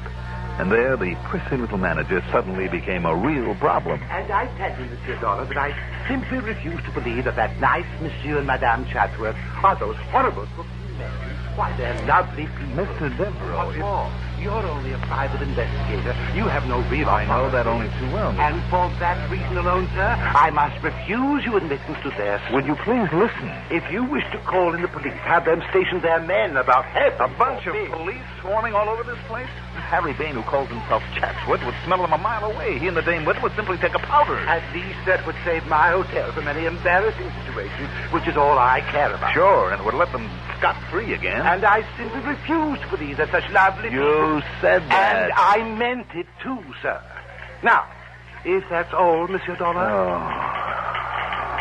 And there, the prissy little manager suddenly became a real problem. And I tell you, Monsieur Dolar, that I simply refuse to believe that nice Monsieur and Madame Chatsworth are those horrible looking men. Why, they're lovely people. Mr. Devereaux, What's more, you're only a private investigator. You have no real I know that only too well, Mr. And for that reason alone, sir, I must refuse you admittance to their... Would you please listen? If you wish to call in the police, have them station their men about half A bunch of police swarming all over this place? Harry Bain, who calls himself Chatsworth, would smell them a mile away. He and the Dame Whit would simply take a powder. At least that would save my hotel from any embarrassing situation, which is all I care about. Sure, and it would let them scot-free again. And I simply refuse to believe that such lovely people... You said that. And I meant it too, sir. Now, if that's all, Monsieur Dolar... Oh.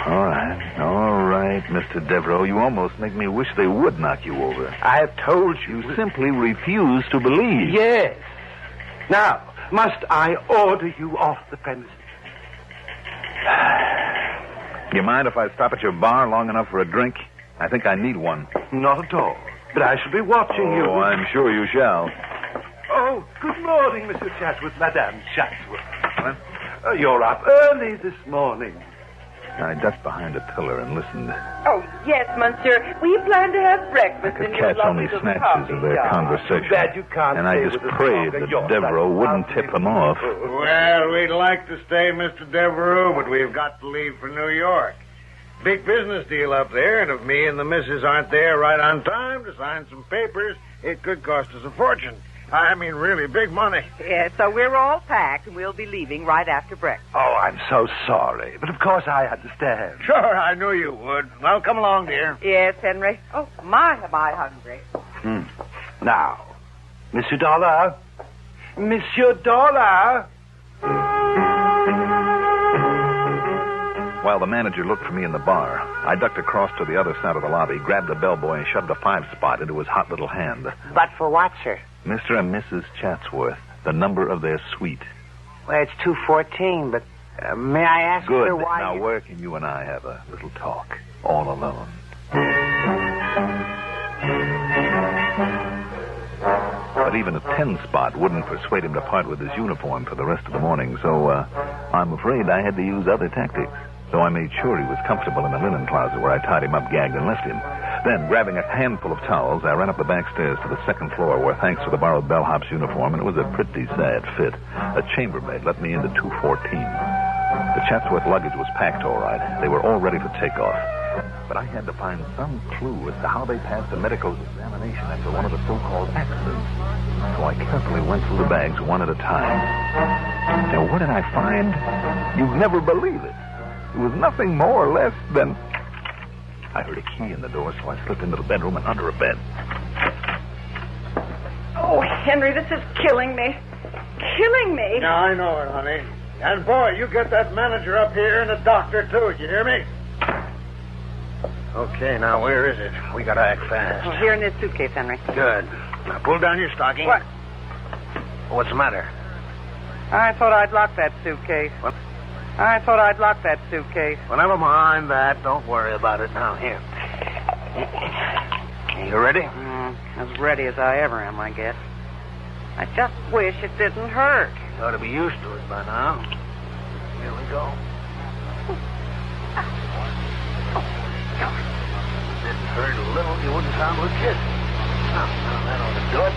All right, Mr. Devereaux. You almost make me wish they would knock you over. I have told you. You simply refuse to believe. Yes. Now, must I order you off the premises? You mind if I stop at your bar long enough for a drink? I think I need one. Not at all. But I shall be watching you. Oh, I'm sure you shall. Oh, good morning, Mr. Chatsworth, Madame Chatsworth. You're up early this morning. I ducked behind a pillar and listened. Oh, yes, monsieur. We plan to have breakfast I could in your catch only lovely snatches of their conversation. Glad you can't and I stay just with us prayed longer. that You're Devereaux wouldn't tip them off. Well, we'd like to stay, Mr. Devereaux, but we've got to leave for New York. Big business deal up there, and if me and the missus aren't there right on time to sign some papers, it could cost us a fortune. I mean, really big money. Yes, so we're all packed, and we'll be leaving right after breakfast. Oh, I'm so sorry. But of course I understand. Sure, I knew you would. Well, come along, dear. Yes, Henry. Oh, my, am I hungry. Now, Monsieur Dolar. Monsieur Dolar. While the manager looked for me in the bar, I ducked across to the other side of the lobby, grabbed the bellboy, and shoved a 5-spot into his hot little hand. But for what, sir? Mr. and Mrs. Chatsworth, the number of their suite. Well, it's 2:14, but may I ask, Good. sir, why... Now, where can you and I have a little talk, all alone? But even a 10-spot wouldn't persuade him to part with his uniform for the rest of the morning, so I'm afraid I had to use other tactics. So I made sure he was comfortable in the linen closet where I tied him up, gagged, and left him. Then, grabbing a handful of towels, I ran up the back stairs to the second floor where, thanks to the borrowed bellhop's uniform, and it was a pretty sad fit, a chambermaid let me into 214. The Chatsworth luggage was packed all right. They were all ready for takeoff. But I had to find some clue as to how they passed the medical examination after one of the so-called accidents. So I carefully went through the bags one at a time. Now, what did I find? You'd never believe it. It was nothing more or less than... I heard a key in the door, so I slipped into the bedroom and under a bed. Oh, Henry, this is killing me. Killing me. Yeah, I know it, honey. And, boy, you get that manager up here and the doctor, too. You hear me? Okay, now, where is it? We gotta act fast. Oh, here in this suitcase, Henry. Good. Now, pull down your stocking. What? What's the matter? I thought I'd lock that suitcase. What? I thought I'd lock that suitcase. Well, never mind that. Don't worry about it now. Here. You ready? As ready as I ever am, I guess. I just wish it didn't hurt. You ought to be used to it by now. Here we go. Didn't hurt a little, you wouldn't sound with kids. Now, that ought to do it.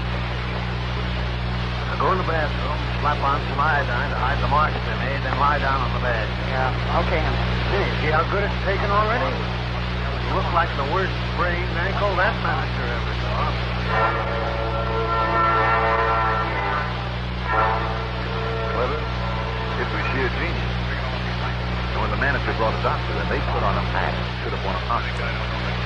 Now go in the bathroom, slap on some iodine to hide the marks they made, then lie down on the bed. Yeah, okay, honey. Hey, see how good it's taken already? You look like the worst sprained ankle that manager ever saw. Clever. It was sheer genius. And when the manager brought a doctor and they put on a mask, should have won an Oscar.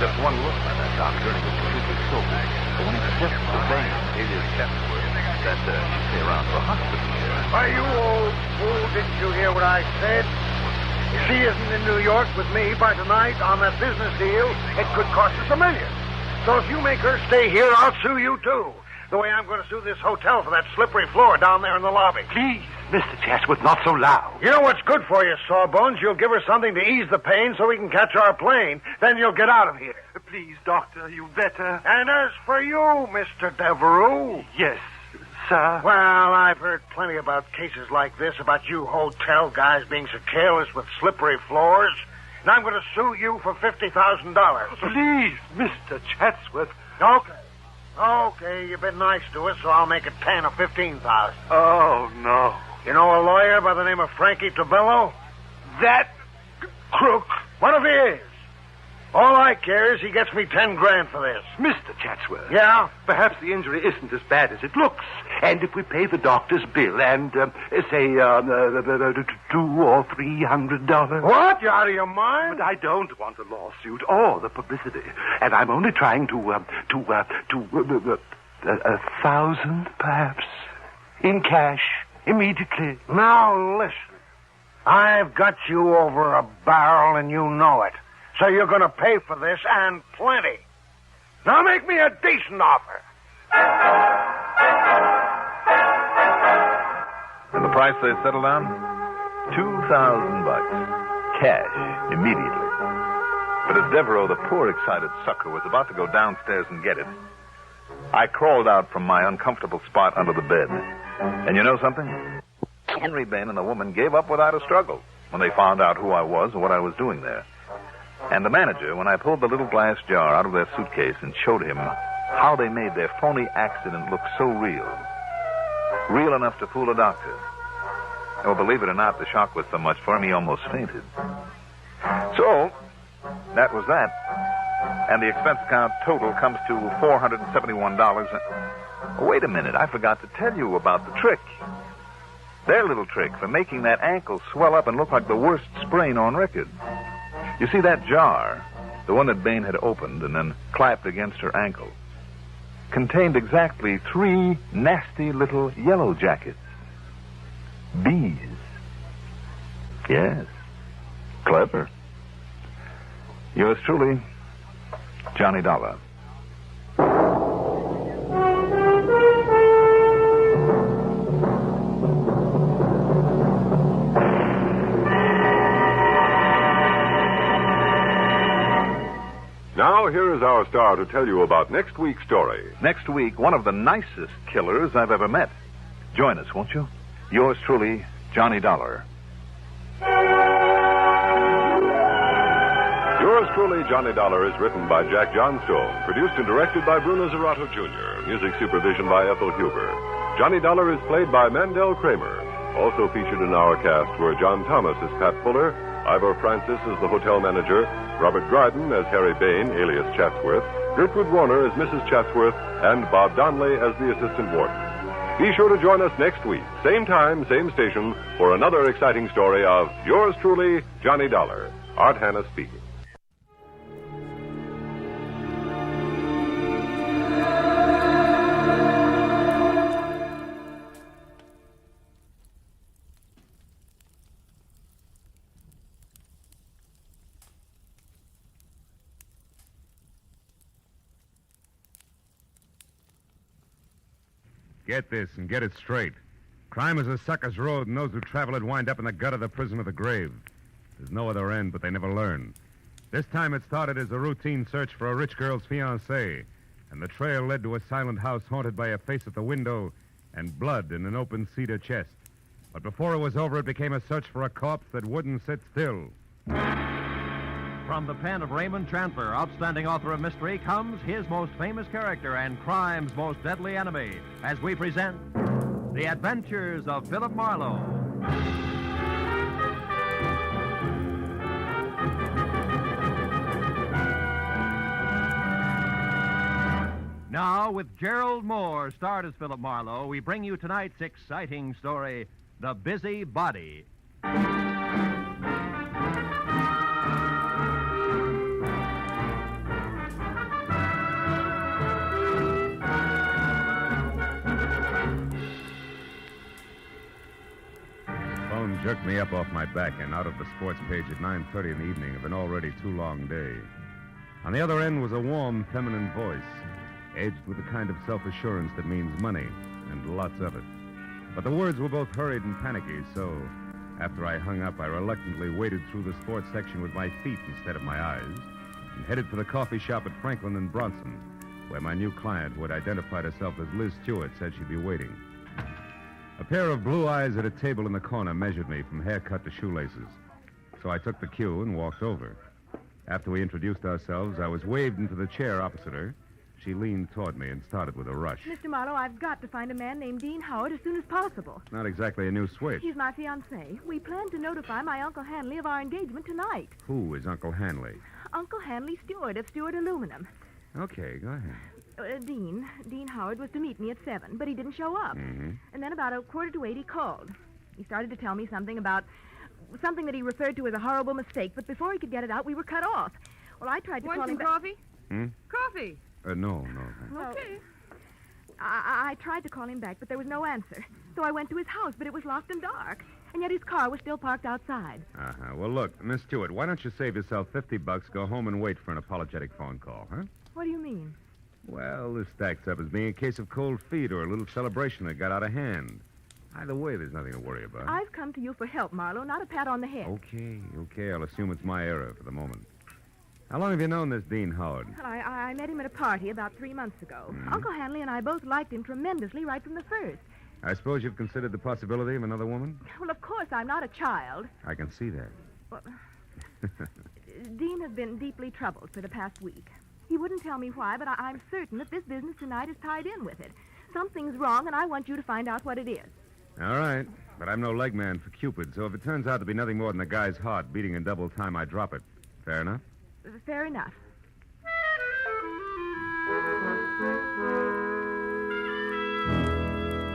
Just one look by that doctor and it was completely sober. But when he suggested to Bain, alias Chatsworth, that she'd stay around for a hospital here. Why, you old fool, didn't you hear what I said? If she isn't in New York with me by tonight on that business deal, it could cost us $1 million. So if you make her stay here, I'll sue you, too. The way I'm going to sue this hotel for that slippery floor down there in the lobby. Please, Mr. Chatsworth, not so loud. You know what's good for you, Sawbones? You'll give her something to ease the pain so we can catch our plane. Then you'll get out of here. Please, Doctor, you better. And as for you, Mr. Devereux... Yes, sir. Well, I've heard plenty about cases like this, about you hotel guys being so careless with slippery floors. And I'm going to sue you for $50,000. Please, Mr. Chatsworth. Okay, you've been nice to us, so I'll make it 10 or 15,000. Oh, no. You know a lawyer by the name of Frankie Tabello? That crook. What if he is? All I care is he gets me 10 grand for this. Mr. Chatsworth. Yeah? Perhaps the injury isn't as bad as it looks. And if we pay the doctor's bill and, say, $200 or $300... What? You out of your mind? But I don't want a lawsuit or the publicity. And I'm only trying to 1,000, perhaps, in cash, immediately. Now, listen. I've got you over a barrel and you know it. So you're going to pay for this, and plenty. Now make me a decent offer. And the price they settled on? $2,000. Cash, immediately. But as Devereaux, the poor excited sucker, was about to go downstairs and get it, I crawled out from my uncomfortable spot under the bed. And you know something? Henry Bain and the woman gave up without a struggle when they found out who I was and what I was doing there. And the manager, when I pulled the little glass jar out of their suitcase and showed him how they made their phony accident look so real. Real enough to fool a doctor. Oh, believe it or not, the shock was so much for him he almost fainted. So, that was that. And the expense account total comes to $471. Oh, wait a minute, I forgot to tell you about the trick. Their little trick for making that ankle swell up and look like the worst sprain on record. You see, that jar, the one that Bain had opened and then clapped against her ankle, contained exactly 3 nasty little yellow jackets. Bees. Yes. Clever. Yours truly, Johnny Dollar. Now, here is our star to tell you about next week's story. Next week, one of the nicest killers I've ever met. Join us, won't you? Yours truly, Johnny Dollar. Yours truly, Johnny Dollar, is written by Jack Johnstone, produced and directed by Bruno Zerato Jr., music supervision by Ethel Huber. Johnny Dollar is played by Mandel Kramer. Also featured in our cast were John Thomas as Pat Fuller, Ivor Francis as the hotel manager, Robert Dryden as Harry Bain, alias Chatsworth, Gertrude Warner as Mrs. Chatsworth, and Bob Donnelly as the assistant warden. Be sure to join us next week, same time, same station, for another exciting story of yours truly, Johnny Dollar. Art Hanna speaking. Get this and get it straight. Crime is a sucker's road, and those who travel it wind up in the gut of the prison of the grave. There's no other end, but they never learn. This time it started as a routine search for a rich girl's fiancé, and the trail led to a silent house haunted by a face at the window and blood in an open cedar chest. But before it was over, it became a search for a corpse that wouldn't sit still. from the pen of Raymond Chandler, outstanding author of mystery, comes his most famous character and crime's most deadly enemy, as we present The Adventures of Philip Marlowe. Now, with Gerald Moore, starred as Philip Marlowe, we bring you tonight's exciting story, The Busy Body. Phone jerked me up off my back and out of the sports page at 9:30 in the evening of an already too long day. On the other end was a warm, feminine voice, edged with the kind of self-assurance that means money, and lots of it. But the words were both hurried and panicky, so after I hung up, I reluctantly waded through the sports section with my feet instead of my eyes and headed for the coffee shop at Franklin and Bronson, where my new client, who had identified herself as Liz Stewart, said she'd be waiting. A pair of blue eyes at a table in the corner measured me from haircut to shoelaces, so I took the cue and walked over. After we introduced ourselves, I was waved into the chair opposite her. She leaned toward me and started with a rush. Mr. Marlowe, I've got to find a man named Dean Howard as soon as possible. Not exactly a new switch. He's my fiancé. We plan to notify my Uncle Hanley of our engagement tonight. Who is Uncle Hanley? Uncle Hanley Stewart of Stewart Aluminum. Okay, go ahead. Dean Howard was to meet me at 7, but he didn't show up. Mm-hmm. And then about 7:45, he called. He started to tell me something that he referred to as a horrible mistake, but before he could get it out, we were cut off. Well, I tried to call him back. Coffee? Hmm? Coffee. No. Okay. I tried to call him back, but there was no answer. So I went to his house, but it was locked and dark. And yet his car was still parked outside. Uh-huh. Well, look, Miss Stewart, why don't you save yourself $50, go home and wait for an apologetic phone call, huh? What do you mean? Well, this stacks up as being a case of cold feet or a little celebration that got out of hand. Either way, there's nothing to worry about. I've come to you for help, Marlowe, not a pat on the head. Okay. I'll assume it's my error for the moment. How long have you known this Dean Howard? Well, I met him at a party about 3 months ago. Mm-hmm. Uncle Hanley and I both liked him tremendously right from the first. I suppose you've considered the possibility of another woman? Well, of course, I'm not a child. I can see that. Well, Dean has been deeply troubled for the past week. He wouldn't tell me why, but I'm certain that this business tonight is tied in with it. Something's wrong, and I want you to find out what it is. All right, but I'm no leg man for Cupid, so if it turns out to be nothing more than a guy's heart beating in double time, I drop it. Fair enough? Fair enough.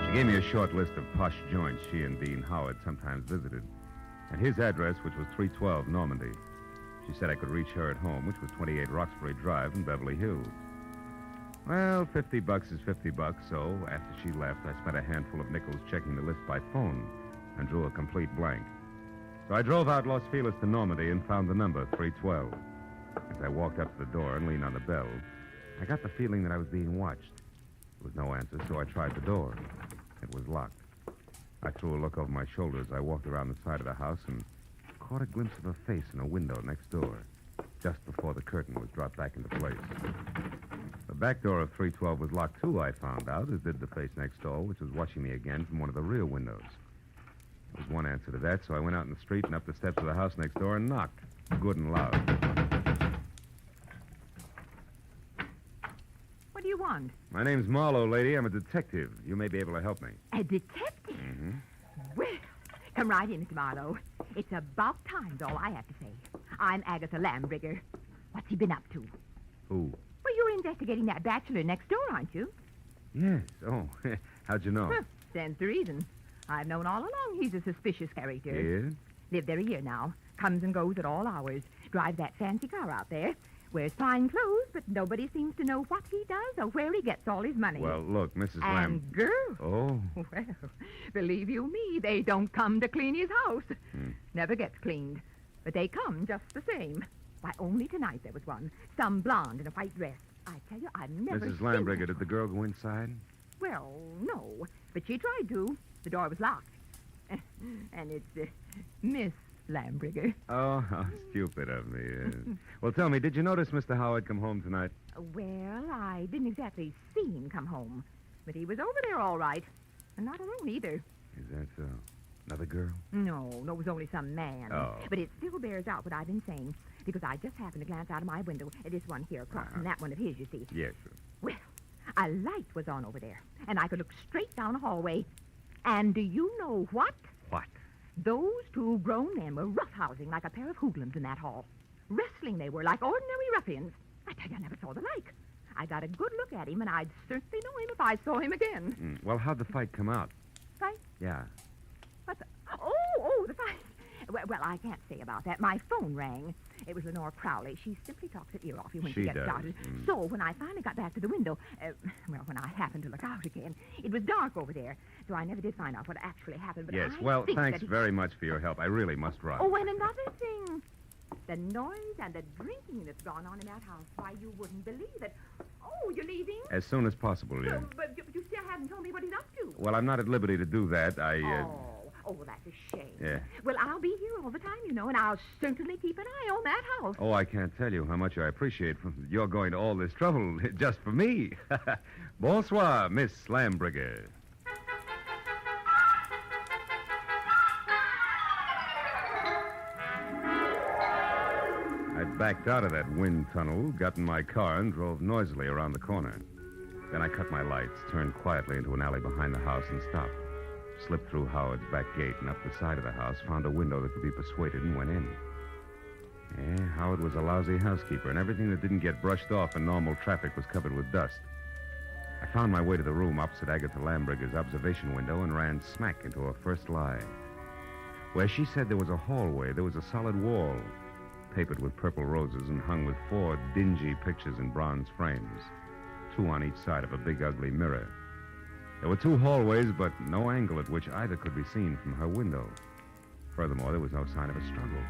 She gave me a short list of posh joints she and Dean Howard sometimes visited, and his address, which was 312 Normandy. She said I could reach her at home, which was 28 Roxbury Drive in Beverly Hills. Well, $50 is $50, so after she left, I spent a handful of nickels checking the list by phone and drew a complete blank. So I drove out Los Feliz to Normandy and found the number, 312. As I walked up to the door and leaned on the bell, I got the feeling that I was being watched. There was no answer, so I tried the door. It was locked. I threw a look over my shoulder as I walked around the side of the house and caught a glimpse of a face in a window next door, just before the curtain was dropped back into place. The back door of 312 was locked, too, I found out, as did the face next door, which was watching me again from one of the rear windows. There was one answer to that, so I went out in the street and up the steps of the house next door and knocked, good and loud. What do you want? My name's Marlowe, lady. I'm a detective. You may be able to help me. A detective? Mm-hmm. Well, come right in, Mr. Marlowe. It's about time's all I have to say. I'm Agatha Lambrigger. What's he been up to? Who? Well, you're investigating that bachelor next door, aren't you? Yes. Oh, how'd you know? Stands to reason. I've known all along he's a suspicious character. Yes? Lived there a year now. Comes and goes at all hours. Drives that fancy car out there. Wears fine clothes, but nobody seems to know what he does or where he gets all his money. Well, look, Mrs. And girls. Oh. Well, believe you me, they don't come to clean his house. Never gets cleaned. But they come just the same. Why, only tonight there was one. Some blonde in a white dress. I tell you, I've never Mrs. seen Lambrigger, did the girl go inside? Well, no. But she tried to. The door was locked. And it's Miss Lambrigger. Oh, how stupid of me. Yes. Well, tell me, did you notice Mr. Howard come home tonight? Well, I didn't exactly see him come home. But he was over there all right. And not alone either. Is that so? Another girl? No, it was only some man. Oh. But it still bears out what I've been saying. because I just happened to glance out of my window at this one here across from that one of his, you see. Yes, sir. Well, a light was on over there, and I could look straight down a hallway. And do you know what? What? Those two grown men were roughhousing like a pair of hoodlums in that hall. Wrestling they were, like ordinary ruffians. I tell you, I never saw the like. I got a good look at him, and I'd certainly know him if I saw him again. Well, how'd the fight come out? Fight? Yeah. What the... Oh, the fight. Well, I can't say about that. My phone rang. It was Lenore Crowley. She simply talks her ear off you when she gets does. started. So when I finally got back to the window, when I happened to look out again, it was dark over there. So I never did find out what actually happened. But Yes, I well, think thanks that very much for your help. I really must run. Oh, and another thing. The noise and the drinking that's gone on in that house. Why, you wouldn't believe it. Oh, you're leaving? As soon as possible, yeah. But you still haven't told me what he's up to. Well, I'm not at liberty to do that. Oh, that's a shame. Yeah. Well, I'll be here all the time, you know, and I'll certainly keep an eye on that house. Oh, I can't tell you how much I appreciate you're going to all this trouble just for me. Bonsoir, Miss Lambrigger. I backed out of that wind tunnel, got in my car, and drove noisily around the corner. Then I cut my lights, turned quietly into an alley behind the house, and stopped. Slipped through Howard's back gate and up the side of the house, found a window that could be persuaded, and went in. Yeah, Howard was a lousy housekeeper, and everything that didn't get brushed off in normal traffic was covered with dust. I found my way to the room opposite Agatha Lambrigger's observation window and ran smack into her first lie. Where she said there was a hallway, there was a solid wall, papered with purple roses and hung with 4 dingy pictures in bronze frames, 2 on each side of a big, ugly mirror. There were 2 hallways, but no angle at which either could be seen from her window. Furthermore, there was no sign of a struggle.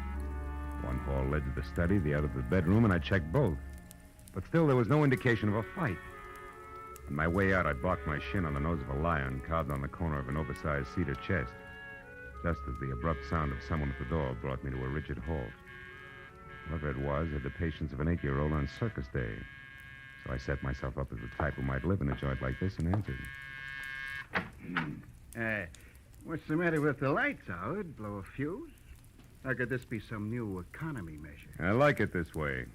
One hall led to the study, the other to the bedroom, and I checked both. But still, there was no indication of a fight. On my way out, I barked my shin on the nose of a lion carved on the corner of an oversized cedar chest, just as the abrupt sound of someone at the door brought me to a rigid halt. Whoever it was had the patience of an 8-year-old on circus day. So I set myself up as the type who might live in a joint like this and answered. What's the matter with the lights, Howard? Blow a fuse? Or could this be some new economy measure? I like it this way.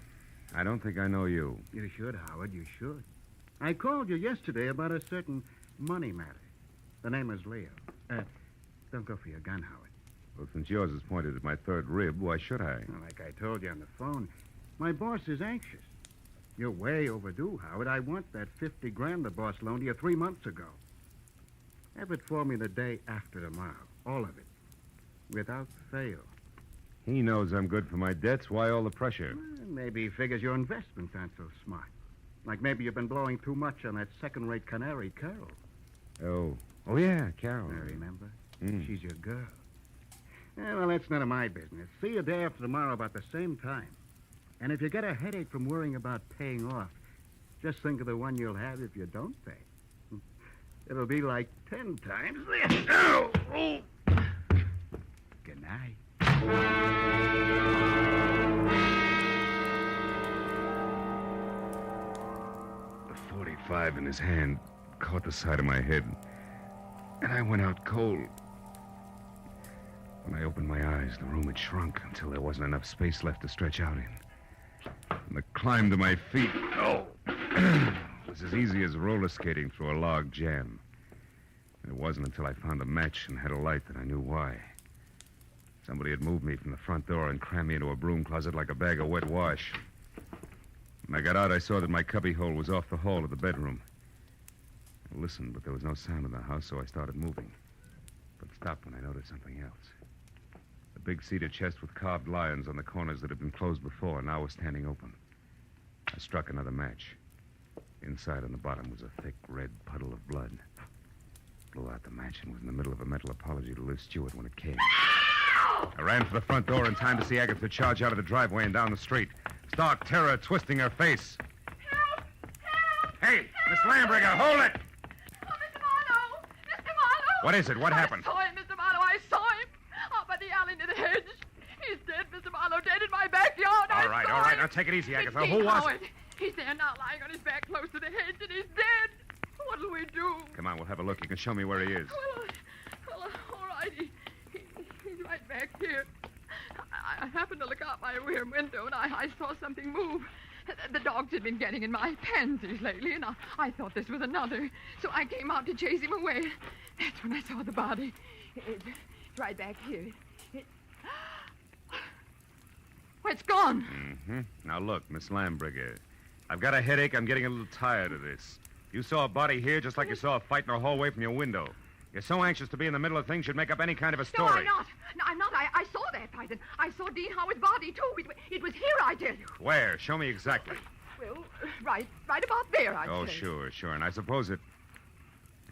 I don't think I know you. You should, Howard, you should. I called you yesterday about a certain money matter. The name is Leo. Don't go for your gun, Howard. Well, since yours is pointed at my 3rd rib, why should I? Well, like I told you on the phone, my boss is anxious. You're way overdue, Howard. I want that $50,000 the boss loaned you 3 months ago. Have it for me the day after tomorrow. All of it. Without fail. He knows I'm good for my debts. Why all the pressure? Well, maybe he figures your investments aren't so smart. Like maybe you've been blowing too much on that second-rate canary, Carol. Oh, yeah, Carol. I remember. She's your girl. Well, that's none of my business. See you day after tomorrow about the same time. And if you get a headache from worrying about paying off, just think of the one you'll have if you don't pay. It'll be like 10 times this. Oh! Good night. The .45 in his hand caught the side of my head, and I went out cold. When I opened my eyes, the room had shrunk until there wasn't enough space left to stretch out in. And the climb to my feet, was as easy as roller skating through a log jam. And it wasn't until I found a match and had a light that I knew why. Somebody had moved me from the front door and crammed me into a broom closet like a bag of wet wash. When I got out, I saw that my cubbyhole was off the hall to the bedroom. I listened, but there was no sound in the house, so I started moving. But stopped when I noticed something else. The big cedar chest with carved lions on the corners that had been closed before now was standing open. I struck another match. Inside on the bottom was a thick red puddle of blood. Blew out the match and was in the middle of a mental apology to Liz Stewart when it came. I ran for the front door in time to see Agatha charge out of the driveway and down the street. Stark terror twisting her face. Help! Help! Hey, Miss Lambrigger, hold it! Oh, Mr. Marlowe! Mr. Marlowe! What is it? What happened? I saw him, Mr. Marlowe. I saw him. Up by the alley near the hedge. He's dead, Mr. Marlowe. Dead in my backyard. All right. Now take it easy, Agatha. Who was it? He's there now, lying on his back close to the hedge, and he's dead. What'll we do? Come on, we'll have a look. You can show me where he is. Well, all right. He's right back here. I happened to look out my rear window, and I saw something move. The dogs had been getting in my panties lately, and I thought this was another. So I came out to chase him away. That's when I saw the body. It's right back here. It's gone. Mm-hmm. Now, look, Miss Lambrigger, I've got a headache. I'm getting a little tired of this. You saw a body here just like you saw a fight in a hallway from your window. You're so anxious to be in the middle of things, you'd make up any kind of a story. No, I'm not. No, I'm not. I saw that fight, and I saw Dean Howard's body, too. It was here, I tell you. Where? Show me exactly. Well, right about there, I'd Oh, say. sure. And I suppose it...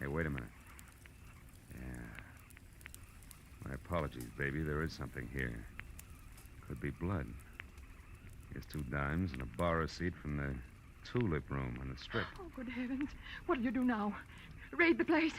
Hey, wait a minute. Yeah. My apologies, baby. There is something here. Could be blood. Here's 2 dimes and a bar receipt from the tulip room on the strip. Oh, good heavens. What'll you do now? Raid the place?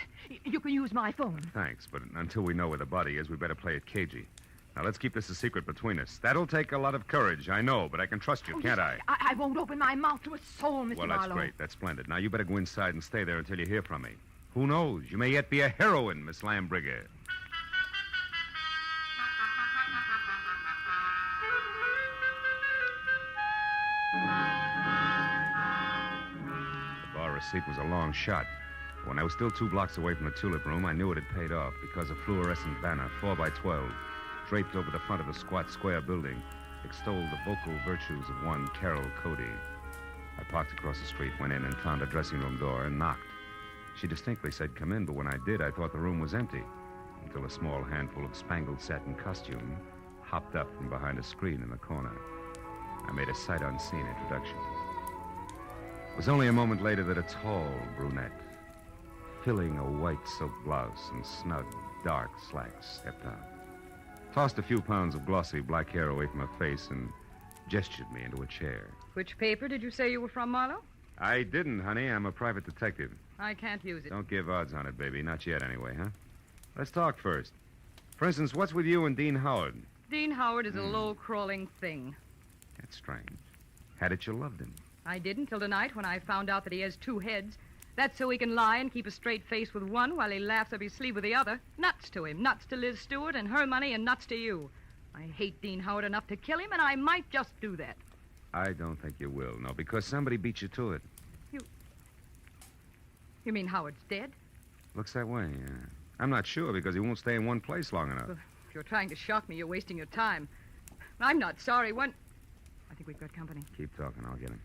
You can use my phone. Thanks, but until we know where the body is, we better play it cagey. Now, let's keep this a secret between us. That'll take a lot of courage, I know, but I can trust you, can't I? I won't open my mouth to a soul, Mr. Well, Marlowe. that's great. That's splendid. Now, you better go inside and stay there until you hear from me. Who knows? You may yet be a heroine, Miss Lambrigger. The bar receipt was a long shot. When I was still 2 blocks away from the tulip room, I knew it had paid off because a fluorescent banner, 4x12, draped over the front of the squat square building, extolled the vocal virtues of one Carol Cody. I parked across the street, went in and found a dressing room door and knocked. She distinctly said, "Come in," but when I did, I thought the room was empty, until a small handful of spangled satin costume hopped up from behind a screen in the corner. I made a sight-unseen introduction. It was only a moment later that a tall brunette, filling a white silk blouse and snug, dark slacks, stepped out, tossed a few pounds of glossy black hair away from her face, and gestured me into a chair. Which paper did you say you were from, Marlowe? I didn't, honey. I'm a private detective. I can't use it. Don't give odds on it, baby. Not yet, anyway, huh? Let's talk first. For instance, what's with you and Dean Howard? Dean Howard is a low-crawling thing. That's strange. Had it you loved him. I didn't till tonight when I found out that he has 2 heads. That's so he can lie and keep a straight face with one while he laughs up his sleeve with the other. Nuts to him. Nuts to Liz Stewart and her money, and nuts to you. I hate Dean Howard enough to kill him, and I might just do that. I don't think you will, no, because somebody beat you to it. You mean Howard's dead? Looks that way, yeah. I'm not sure because he won't stay in one place long enough. Well, if you're trying to shock me, you're wasting your time. I'm not sorry. I think we've got company. Keep talking. I'll get him.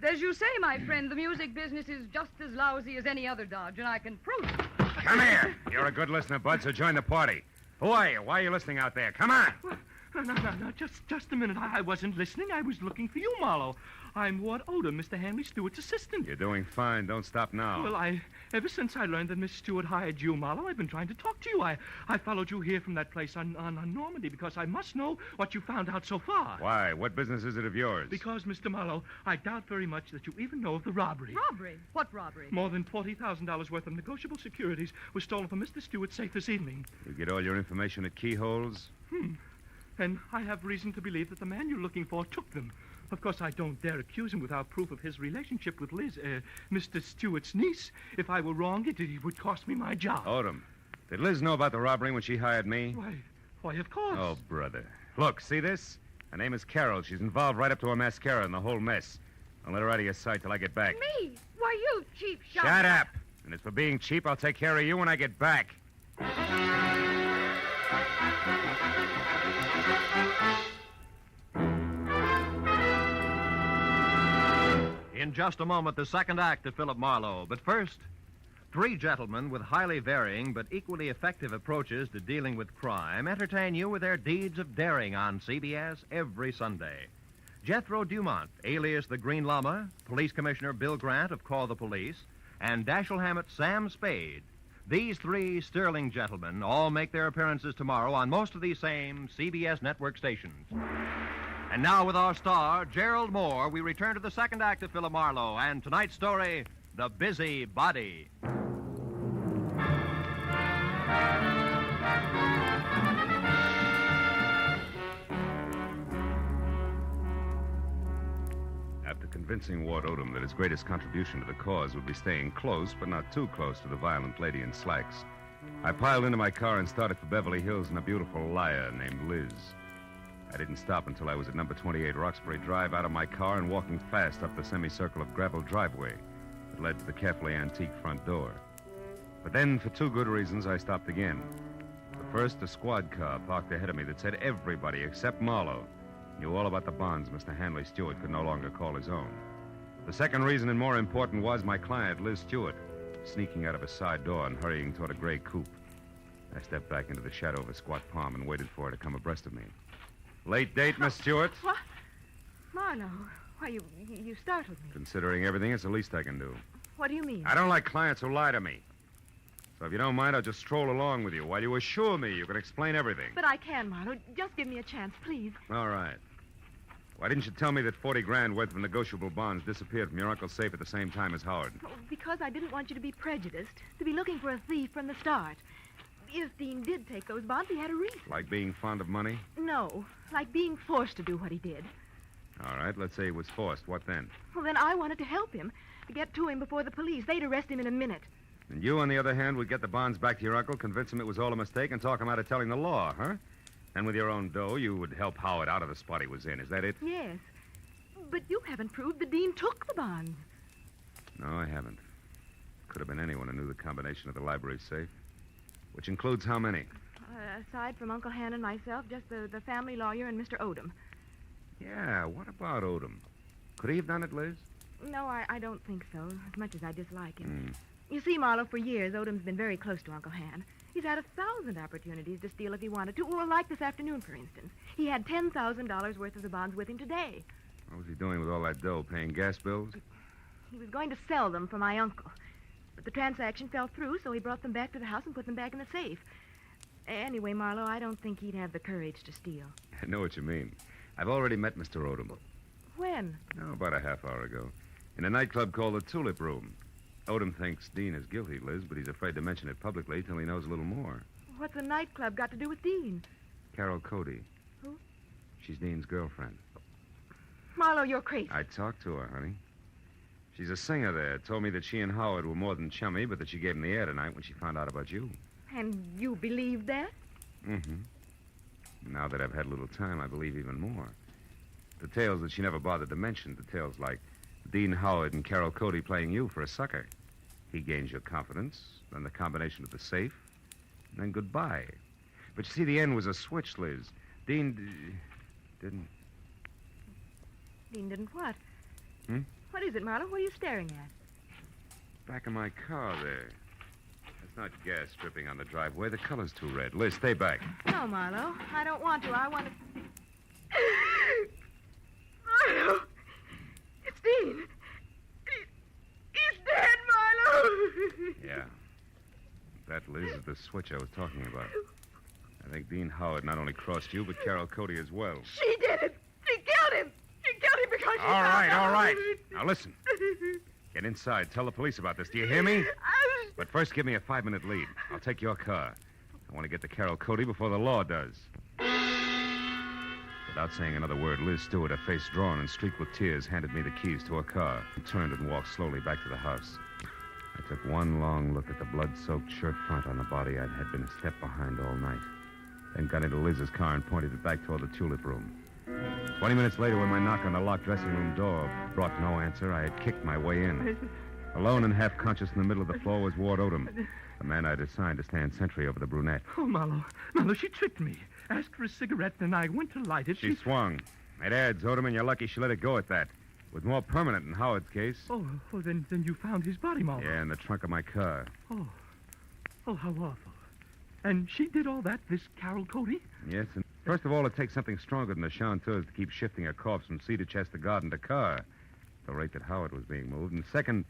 As you say, my friend, the music business is just as lousy as any other dodge, and I can prove it. Come here. You're a good listener, Bud, so join the party. Who are you? Why are you listening out there? Come on. No. Just a minute. I wasn't listening. I was looking for you, Marlowe. I'm Ward Odom, Mr. Hanley Stewart's assistant. You're doing fine. Don't stop now. Well, ever since I learned that Miss Stewart hired you, Marlowe, I've been trying to talk to you. I followed you here from that place on Normandy because I must know what you found out so far. Why? What business is it of yours? Because, Mr. Marlowe, I doubt very much that you even know of the robbery. Robbery? What robbery? More than $40,000 worth of negotiable securities was stolen from Mr. Stewart's safe this evening. You get all your information at keyholes? And I have reason to believe that the man you're looking for took them. Of course, I don't dare accuse him without proof of his relationship with Liz, Mr. Stewart's niece. If I were wrong, it would cost me my job. Odom, did Liz know about the robbery when she hired me? Why, of course. Oh, brother. Look, see this? Her name is Carol. She's involved right up to her mascara in the whole mess. Don't let her out of your sight till I get back. Me? Why, you cheap shot. Shut up. And as for being cheap, I'll take care of you when I get back. In just a moment, the second act of Philip Marlowe. But first, 3 gentlemen with highly varying but equally effective approaches to dealing with crime entertain you with their deeds of daring on CBS every Sunday. Jethro Dumont, alias the Green Llama, Police Commissioner Bill Grant of Call the Police, and Dashiell Hammett's Sam Spade. These 3 sterling gentlemen all make their appearances tomorrow on most of these same CBS network stations. And now with our star, Gerald Moore, we return to the second act of Philip Marlowe and tonight's story, The Busy Body. After convincing Ward Odom that his greatest contribution to the cause would be staying close, but not too close to the violent lady in slacks, I piled into my car and started for Beverly Hills in a beautiful liar named Liz. I didn't stop until I was at number 28 Roxbury Drive, out of my car and walking fast up the semicircle of gravel driveway that led to the carefully antique front door. But then, for two good reasons, I stopped again. The first, a squad car parked ahead of me that said everybody except Marlowe knew all about the bonds Mr. Hanley Stewart could no longer call his own. The second reason, and more important, was my client, Liz Stewart, sneaking out of a side door and hurrying toward a gray coupe. I stepped back into the shadow of a squat palm and waited for her to come abreast of me. Late date, Miss Stewart? What? Marlowe, why, you startled me. Considering everything, it's the least I can do. What do you mean? I don't like clients who lie to me. So if you don't mind, I'll just stroll along with you while you assure me you can explain everything. But I can, Marlowe. Just give me a chance, please. All right. Why didn't you tell me that 40 grand worth of negotiable bonds disappeared from your uncle's safe at the same time as Howard? Oh, because I didn't want you to be prejudiced, to be looking for a thief from the start. If Dean did take those bonds, he had a reason. Like being fond of money? No, like being forced to do what he did. All right, let's say he was forced. What then? Well, then I wanted to help him, to get to him before the police. They'd arrest him in a minute. And you, on the other hand, would get the bonds back to your uncle, convince him it was all a mistake, and talk him out of telling the law, huh? And with your own dough, you would help Howard out of the spot he was in. Is that it? Yes. But you haven't proved the Dean took the bonds. No, I haven't. Could have been anyone who knew the combination of the library safe. Which includes how many? Aside from Uncle Han and myself, just the family lawyer and Mr. Odom. Yeah, what about Odom? Could he have done it, Liz? No, I don't think so, as much as I dislike him. You see, Marlowe, for years, Odom's been very close to Uncle Han. He's had 1,000 opportunities to steal if he wanted to. Well, like this afternoon, for instance. He had $10,000 worth of the bonds with him today. What was he doing with all that dough? Paying gas bills? He was going to sell them for my uncle. But the transaction fell through, so he brought them back to the house and put them back in the safe. Anyway, Marlowe, I don't think he'd have the courage to steal. I know what you mean. I've already met Mr. Odom. When? Oh, about a half hour ago. In a nightclub called the Tulip Room. Odom thinks Dean is guilty, Liz, but he's afraid to mention it publicly till he knows a little more. What's a nightclub got to do with Dean? Carol Cody. Who? She's Dean's girlfriend. Marlowe, you're crazy. I talked to her, honey. She's a singer there. Told me that she and Howard were more than chummy, but that she gave him the air tonight when she found out about you. And you believe that? Mm-hmm. Now that I've had a little time, I believe even more. Details that she never bothered to mention. Details like Dean Howard and Carol Cody playing you for a sucker. He gains your confidence, then the combination of the safe, and then goodbye. But you see, the end was a switch, Liz. Dean didn't... Dean didn't what? What is it, Marlowe? What are you staring at? Back of my car there. It's not gas dripping on the driveway. The color's too red. Liz, stay back. No, Marlowe. I don't want to. I want to... Marlowe! It's Dean. He's dead, Marlowe! Yeah. That, Liz, is the switch I was talking about. I think Dean Howard not only crossed you, but Carol Cody as well. She did it! She killed him! She killed him because she... All right. Now, listen. Get inside. Tell the police about this. Do you hear me? But first, give me a 5-minute lead. I'll take your car. I want to get to Carol Cody before the law does. Without saying another word, Liz Stewart, her face drawn and streaked with tears, handed me the keys to her car and turned and walked slowly back to the house. I took one long look at the blood-soaked shirt front on the body I'd had been a step behind all night. Then got into Liz's car and pointed it back toward the Tulip Room. 20 minutes later, when my knock on the locked dressing room door brought no answer, I had kicked my way in. Alone and half-conscious in the middle of the floor was Ward Odom, the man I'd assigned to stand sentry over the brunette. Oh, Marlowe, she tricked me. Asked for a cigarette, and I went to light it. She swung. It adds, Odom, and you're lucky she let it go at that. It was more permanent in Howard's case. Oh, then you found his body, Marlowe. Yeah, in the trunk of my car. Oh, how awful. And she did all that, this Carol Cody? Yes, and first of all, it takes something stronger than the chanteurs to keep shifting a corpse from cedar chest to garden to car, at the rate that Howard was being moved. And second,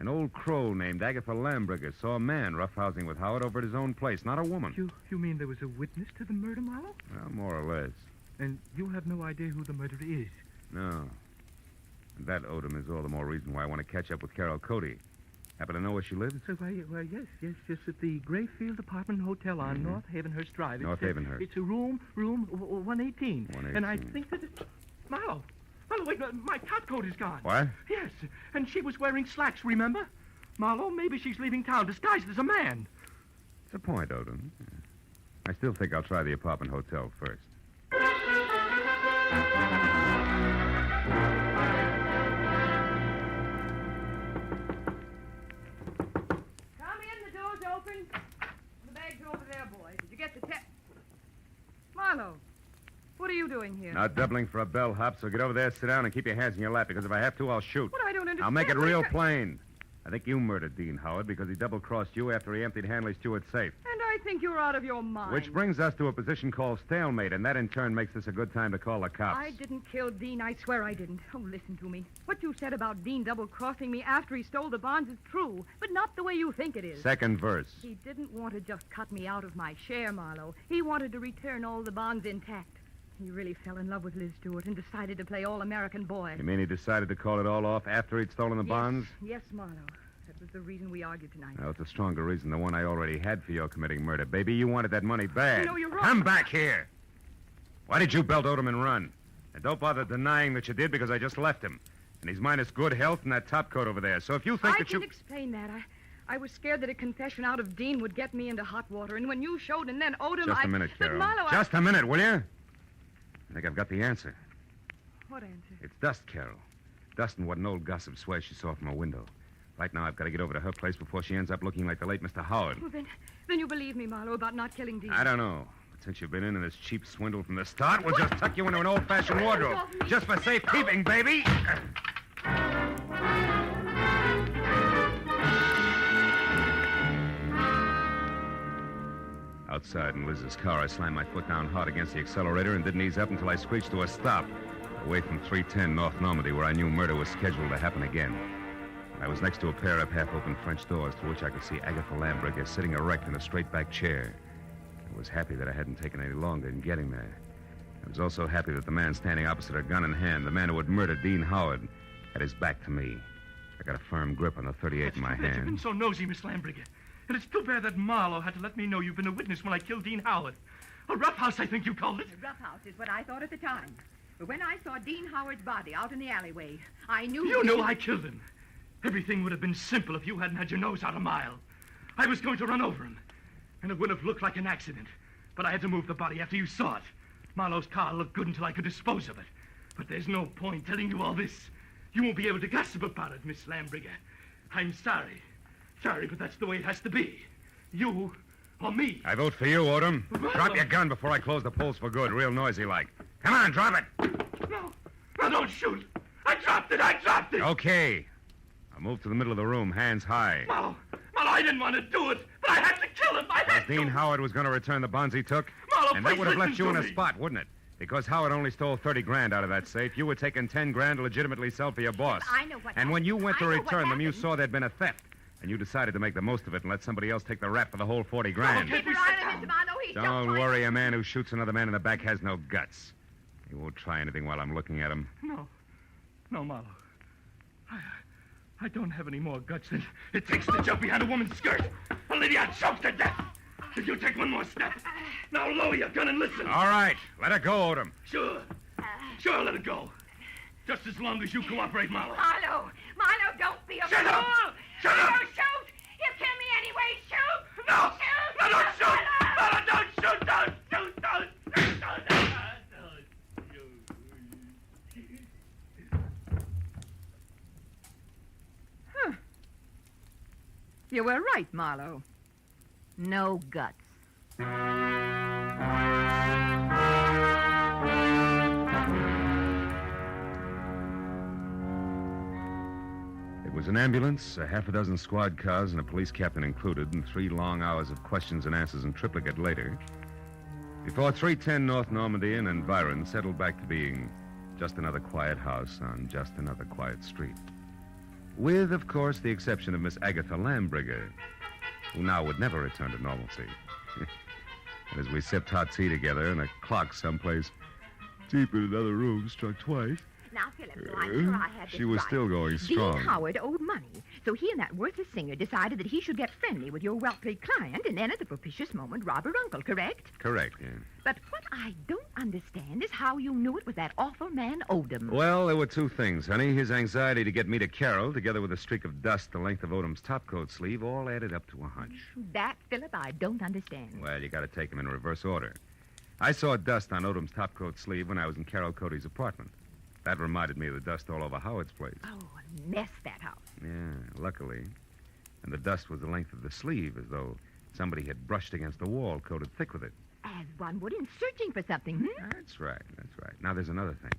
an old crow named Agatha Lambriger saw a man roughhousing with Howard over at his own place, not a woman. You mean there was a witness to the murder, Marlowe? Well, more or less. And you have no idea who the murderer is? No. And that, Odom, is all the more reason why I want to catch up with Carol Cody. Happen to know where she lives? Well, yes, just at the Grayfield Apartment Hotel on North Havenhurst Drive. North Havenhurst. It's a room 118. 118. And I think that it's... Marlowe, wait, my top coat is gone. What? Yes, and she was wearing slacks, remember? Marlowe, maybe she's leaving town disguised as a man. It's a point, Odom. I still think I'll try the apartment hotel first. Come in, the door's open. The bag's over there, boys. Did you get the Marlowe, what are you doing here? Not doubling for a bellhop, so get over there, sit down, and keep your hands in your lap, because if I have to, I'll shoot. What? I don't understand. I'll make it real plain. I think you murdered Dean Howard because he double-crossed you after he emptied Hanley Stewart's safe. And I think you're out of your mind. Which brings us to a position called stalemate, and that in turn makes this a good time to call the cops. I didn't kill Dean. I swear I didn't. Oh, listen to me. What you said about Dean double-crossing me after he stole the bonds is true, but not the way you think it is. Second verse. He didn't want to just cut me out of my share, Marlowe. He wanted to return all the bonds intact. He really fell in love with Liz Stewart and decided to play all-American boy. You mean he decided to call it all off after he'd stolen the bonds? Yes, Marlowe. That was the reason we argued tonight. Well, it's a stronger reason than one I already had for your committing murder. Baby, you wanted that money bad. No, you're wrong. Come back here. Why did you belt Odom and run? And don't bother denying that you did, because I just left him. And he's minus good health and that top coat over there. So if you think I can explain that. I was scared that a confession out of Dean would get me into hot water. And when you showed and then Odom, Just a minute, Carol. But Marlowe, Just a minute, will you? I think I've got the answer. What answer? It's dust, Carol. Dust and what an old gossip swears she saw from her window. Right now, I've got to get over to her place before she ends up looking like the late Mr. Howard. Well, then you believe me, Marlowe, about not killing Dean. I don't know. But since you've been in this cheap swindle from the start, we'll just tuck you into an old-fashioned wardrobe. Just for safekeeping, baby. Outside in Liz's car, I slammed my foot down hard against the accelerator and didn't ease up until I screeched to a stop, away from 310 North Normandy, where I knew murder was scheduled to happen again. I was next to a pair of half-open French doors through which I could see Agatha Lambricker sitting erect in a straight-back chair. I was happy that I hadn't taken any longer in getting there. I was also happy that the man standing opposite her, gun in hand, the man who had murdered Dean Howard, had his back to me. I got a firm grip on the .38 in my hand. You've been so nosy, Miss Lambricker. And it's too bad that Marlowe had to let me know you've been a witness when I killed Dean Howard. A roughhouse, I think you called it. A roughhouse is what I thought at the time. But when I saw Dean Howard's body out in the alleyway, I knew... You knew I killed him. Everything would have been simple if you hadn't had your nose out a mile. I was going to run over him, and it would have looked like an accident. But I had to move the body after you saw it. Marlowe's car looked good until I could dispose of it. But there's no point telling you all this. You won't be able to gossip about it, Miss Lambricker. I'm sorry. Sorry, but that's the way it has to be. You or me. I vote for you, Odom. Drop your gun before I close the polls for good, real noisy like. Come on, drop it. No, don't shoot. I dropped it. Okay. I'll move to the middle of the room, hands high. Marlowe, I didn't want to do it, but I had to kill him. Dean Howard was going to return the bonds he took. Marlowe, and that would have left you in a me. spot, wouldn't it? Because Howard only stole 30 grand out of that safe. You were taking 10 grand to legitimately sell for your boss. I know what And when you went to return them, you happened. saw there'd been a theft. And you decided to make the most of it and let somebody else take the rap for the whole 40 grand. Keep your eye on him, Mr. Marlowe. He's just Don't trying worry, a man who shoots another man in the back has no guts. He won't try anything while I'm looking at him. No, Marlowe. I don't have any more guts than it takes to jump behind a woman's skirt. A lady I choked to death. If you take one more step, now lower your gun and listen. All right, let her go, Odom. Sure, let her go. Just as long as you cooperate, Marlowe. Marlowe, don't be a Shut fool. up! Shut up! Don't shoot! You kill me anyway. Shoot! No! Shoot! No, don't shoot! Marlowe! No, don't shoot! Don't Huh. You were right, Marlowe. No guts. It was an ambulance, a half a dozen squad cars, and a police captain included, and 3 long hours of questions and answers in triplicate later, before 310 North Normandy and Environ settled back to being just another quiet house on just another quiet street. With, of course, the exception of Miss Agatha Lambricker, who now would never return to normalcy. And as we sipped hot tea together and a clock someplace deep in another room struck twice, Now, Philip, so I'm sure I had this she was right. still going strong. Dean Howard owed money, so he and that worthless singer decided that he should get friendly with your wealthy client and then at the propitious moment rob her uncle, correct? Correct, yeah. But what I don't understand is how you knew it was that awful man Odom. Well, there were 2 things, honey. His anxiety to get me to Carol, together with a streak of dust the length of Odom's topcoat sleeve, all added up to a hunch. That, Philip, I don't understand. Well, you got to take them in reverse order. I saw dust on Odom's topcoat sleeve when I was in Carol Cody's apartment. That reminded me of the dust all over Howard's place. Oh, a mess, that house. Yeah, luckily. And the dust was the length of the sleeve, as though somebody had brushed against the wall, coated thick with it. As one would in searching for something, hmm? That's right. Now, there's another thing.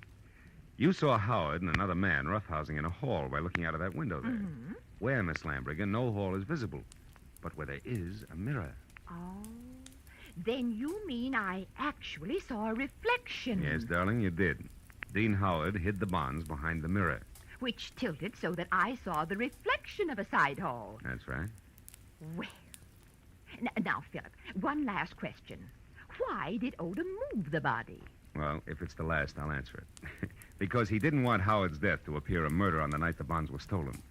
You saw Howard and another man roughhousing in a hall by looking out of that window there. Mm-hmm. Where, Miss Lambriger, no hall is visible, but where there is a mirror. Oh, then you mean I actually saw a reflection. Yes, darling, you did. Dean Howard hid the bonds behind the mirror. Which tilted so that I saw the reflection of a side hall. That's right. Well, now, Philip, one last question. Why did Odom move the body? Well, if it's the last, I'll answer it. Because he didn't want Howard's death to appear a murder on the night the bonds were stolen.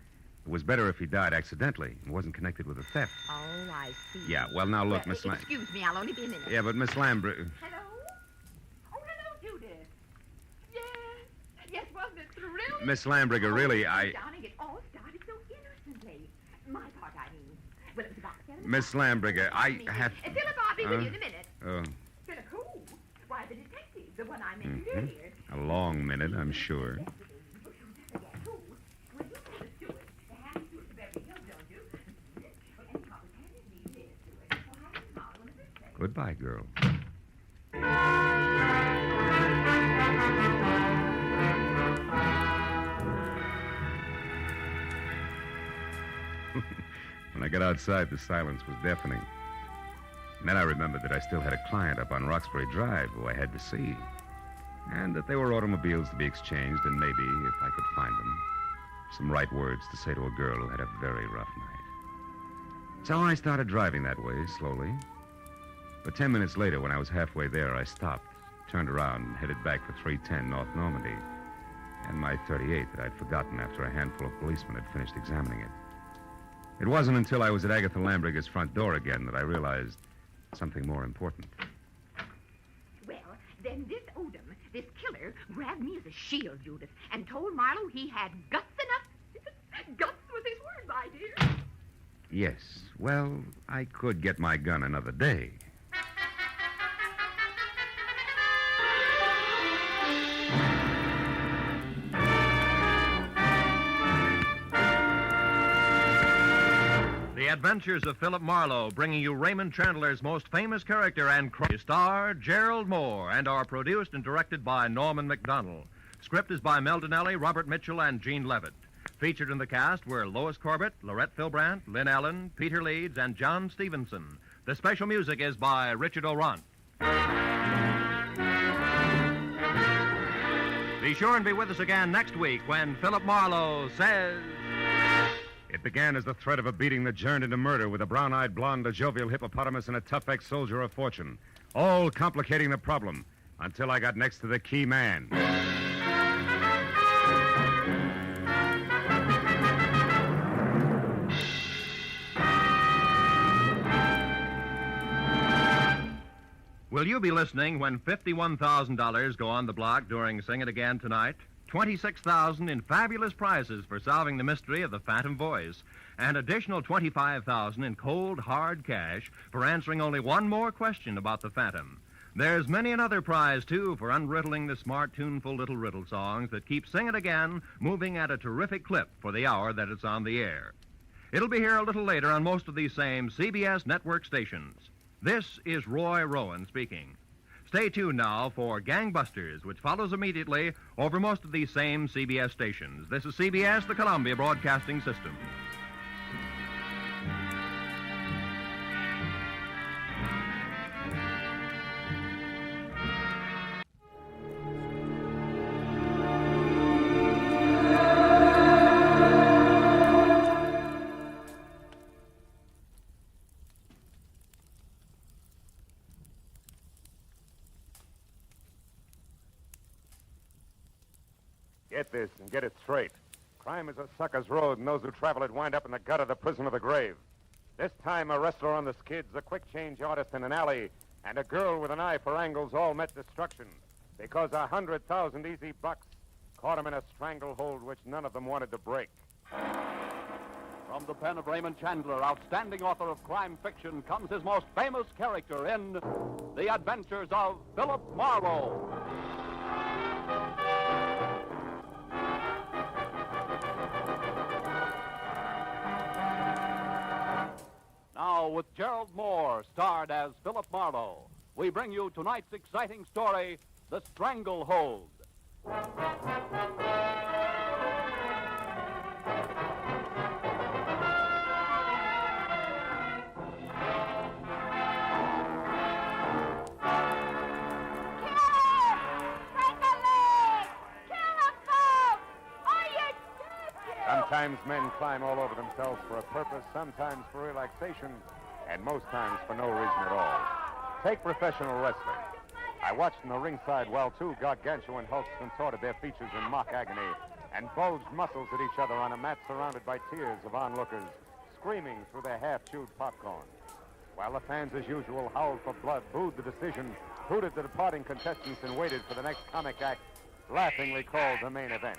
It was better if he died accidentally and wasn't connected with a theft. Oh, I see. Yeah, well, now look, Miss Lamb. Excuse me, I'll only be a minute. Yeah, but Miss Lambriger... Hello? Oh, hello, Judith. Yes, wasn't it thrilling? Miss Lambriger, really, Darling, it all started so innocently. My part, I mean. Well, it was about 7 Miss Lambriger, I have... Philip, I'll be with you in a minute. Oh, Philip, who? Why, the detective, the one I mentioned earlier. a long minute, I'm sure. Goodbye, girl. When I got outside, the silence was deafening. And then I remembered that I still had a client up on Roxbury Drive who I had to see. And that there were automobiles to be exchanged, and maybe, if I could find them, some right words to say to a girl who had a very rough night. So I started driving that way, slowly. But 10 minutes later, when I was halfway there, I stopped, turned around, and headed back for 310 North Normandy, and my .38 that I'd forgotten after a handful of policemen had finished examining it. It wasn't until I was at Agatha Lambriger's front door again that I realized something more important. Well, then this Odom, this killer, grabbed me as a shield, Judith, and told Marlowe he had guts enough. Guts was his word, my dear. Yes, well, I could get my gun another day. The Adventures of Philip Marlowe, bringing you Raymond Chandler's most famous character and star, Gerald Moore, and are produced and directed by Norman MacDonald. Script is by Mel Donnelly, Robert Mitchell, and Gene Levitt. Featured in the cast were Lois Corbett, Lorette Philbrandt, Lynn Allen, Peter Leeds, and John Stevenson. The special music is by Richard Orant. Be sure and be with us again next week when Philip Marlowe says... It began as the threat of a beating that turned into murder with a brown-eyed blonde, a jovial hippopotamus, and a tough ex-soldier of fortune. All complicating the problem until I got next to the key man. Will you be listening when $51,000 go on the block during Sing It Again tonight? $26,000 in fabulous prizes for solving the mystery of the Phantom Voice, and additional $25,000 in cold, hard cash for answering only one more question about the Phantom. There's many another prize, too, for unriddling the smart, tuneful little riddle songs that keep Sing It Again moving at a terrific clip for the hour that it's on the air. It'll be here a little later on most of these same CBS network stations. This is Roy Rowan speaking. Stay tuned now for Gangbusters, which follows immediately over most of these same CBS stations. This is CBS, the Columbia Broadcasting System. Get this and get it straight. Crime is a sucker's road, and those who travel it wind up in the gut of the prison of the grave. This time, a wrestler on the skids, a quick-change artist in an alley, and a girl with an eye for angles all met destruction because 100,000 easy bucks caught them in a stranglehold which none of them wanted to break. From the pen of Raymond Chandler, outstanding author of crime fiction, comes his most famous character in The Adventures of Philip Marlowe. Now, with Gerald Moore, starred as Philip Marlowe, we bring you tonight's exciting story, The Stranglehold. Sometimes men climb all over themselves for a purpose, sometimes for relaxation, and most times for no reason at all. Take professional wrestling. I watched in the ringside while two gargantuan hulks contorted their features in mock agony and bulged muscles at each other on a mat surrounded by tiers of onlookers, screaming through their half-chewed popcorn. While the fans, as usual, howled for blood, booed the decision, hooted the departing contestants, and waited for the next comic act, laughingly called the main event.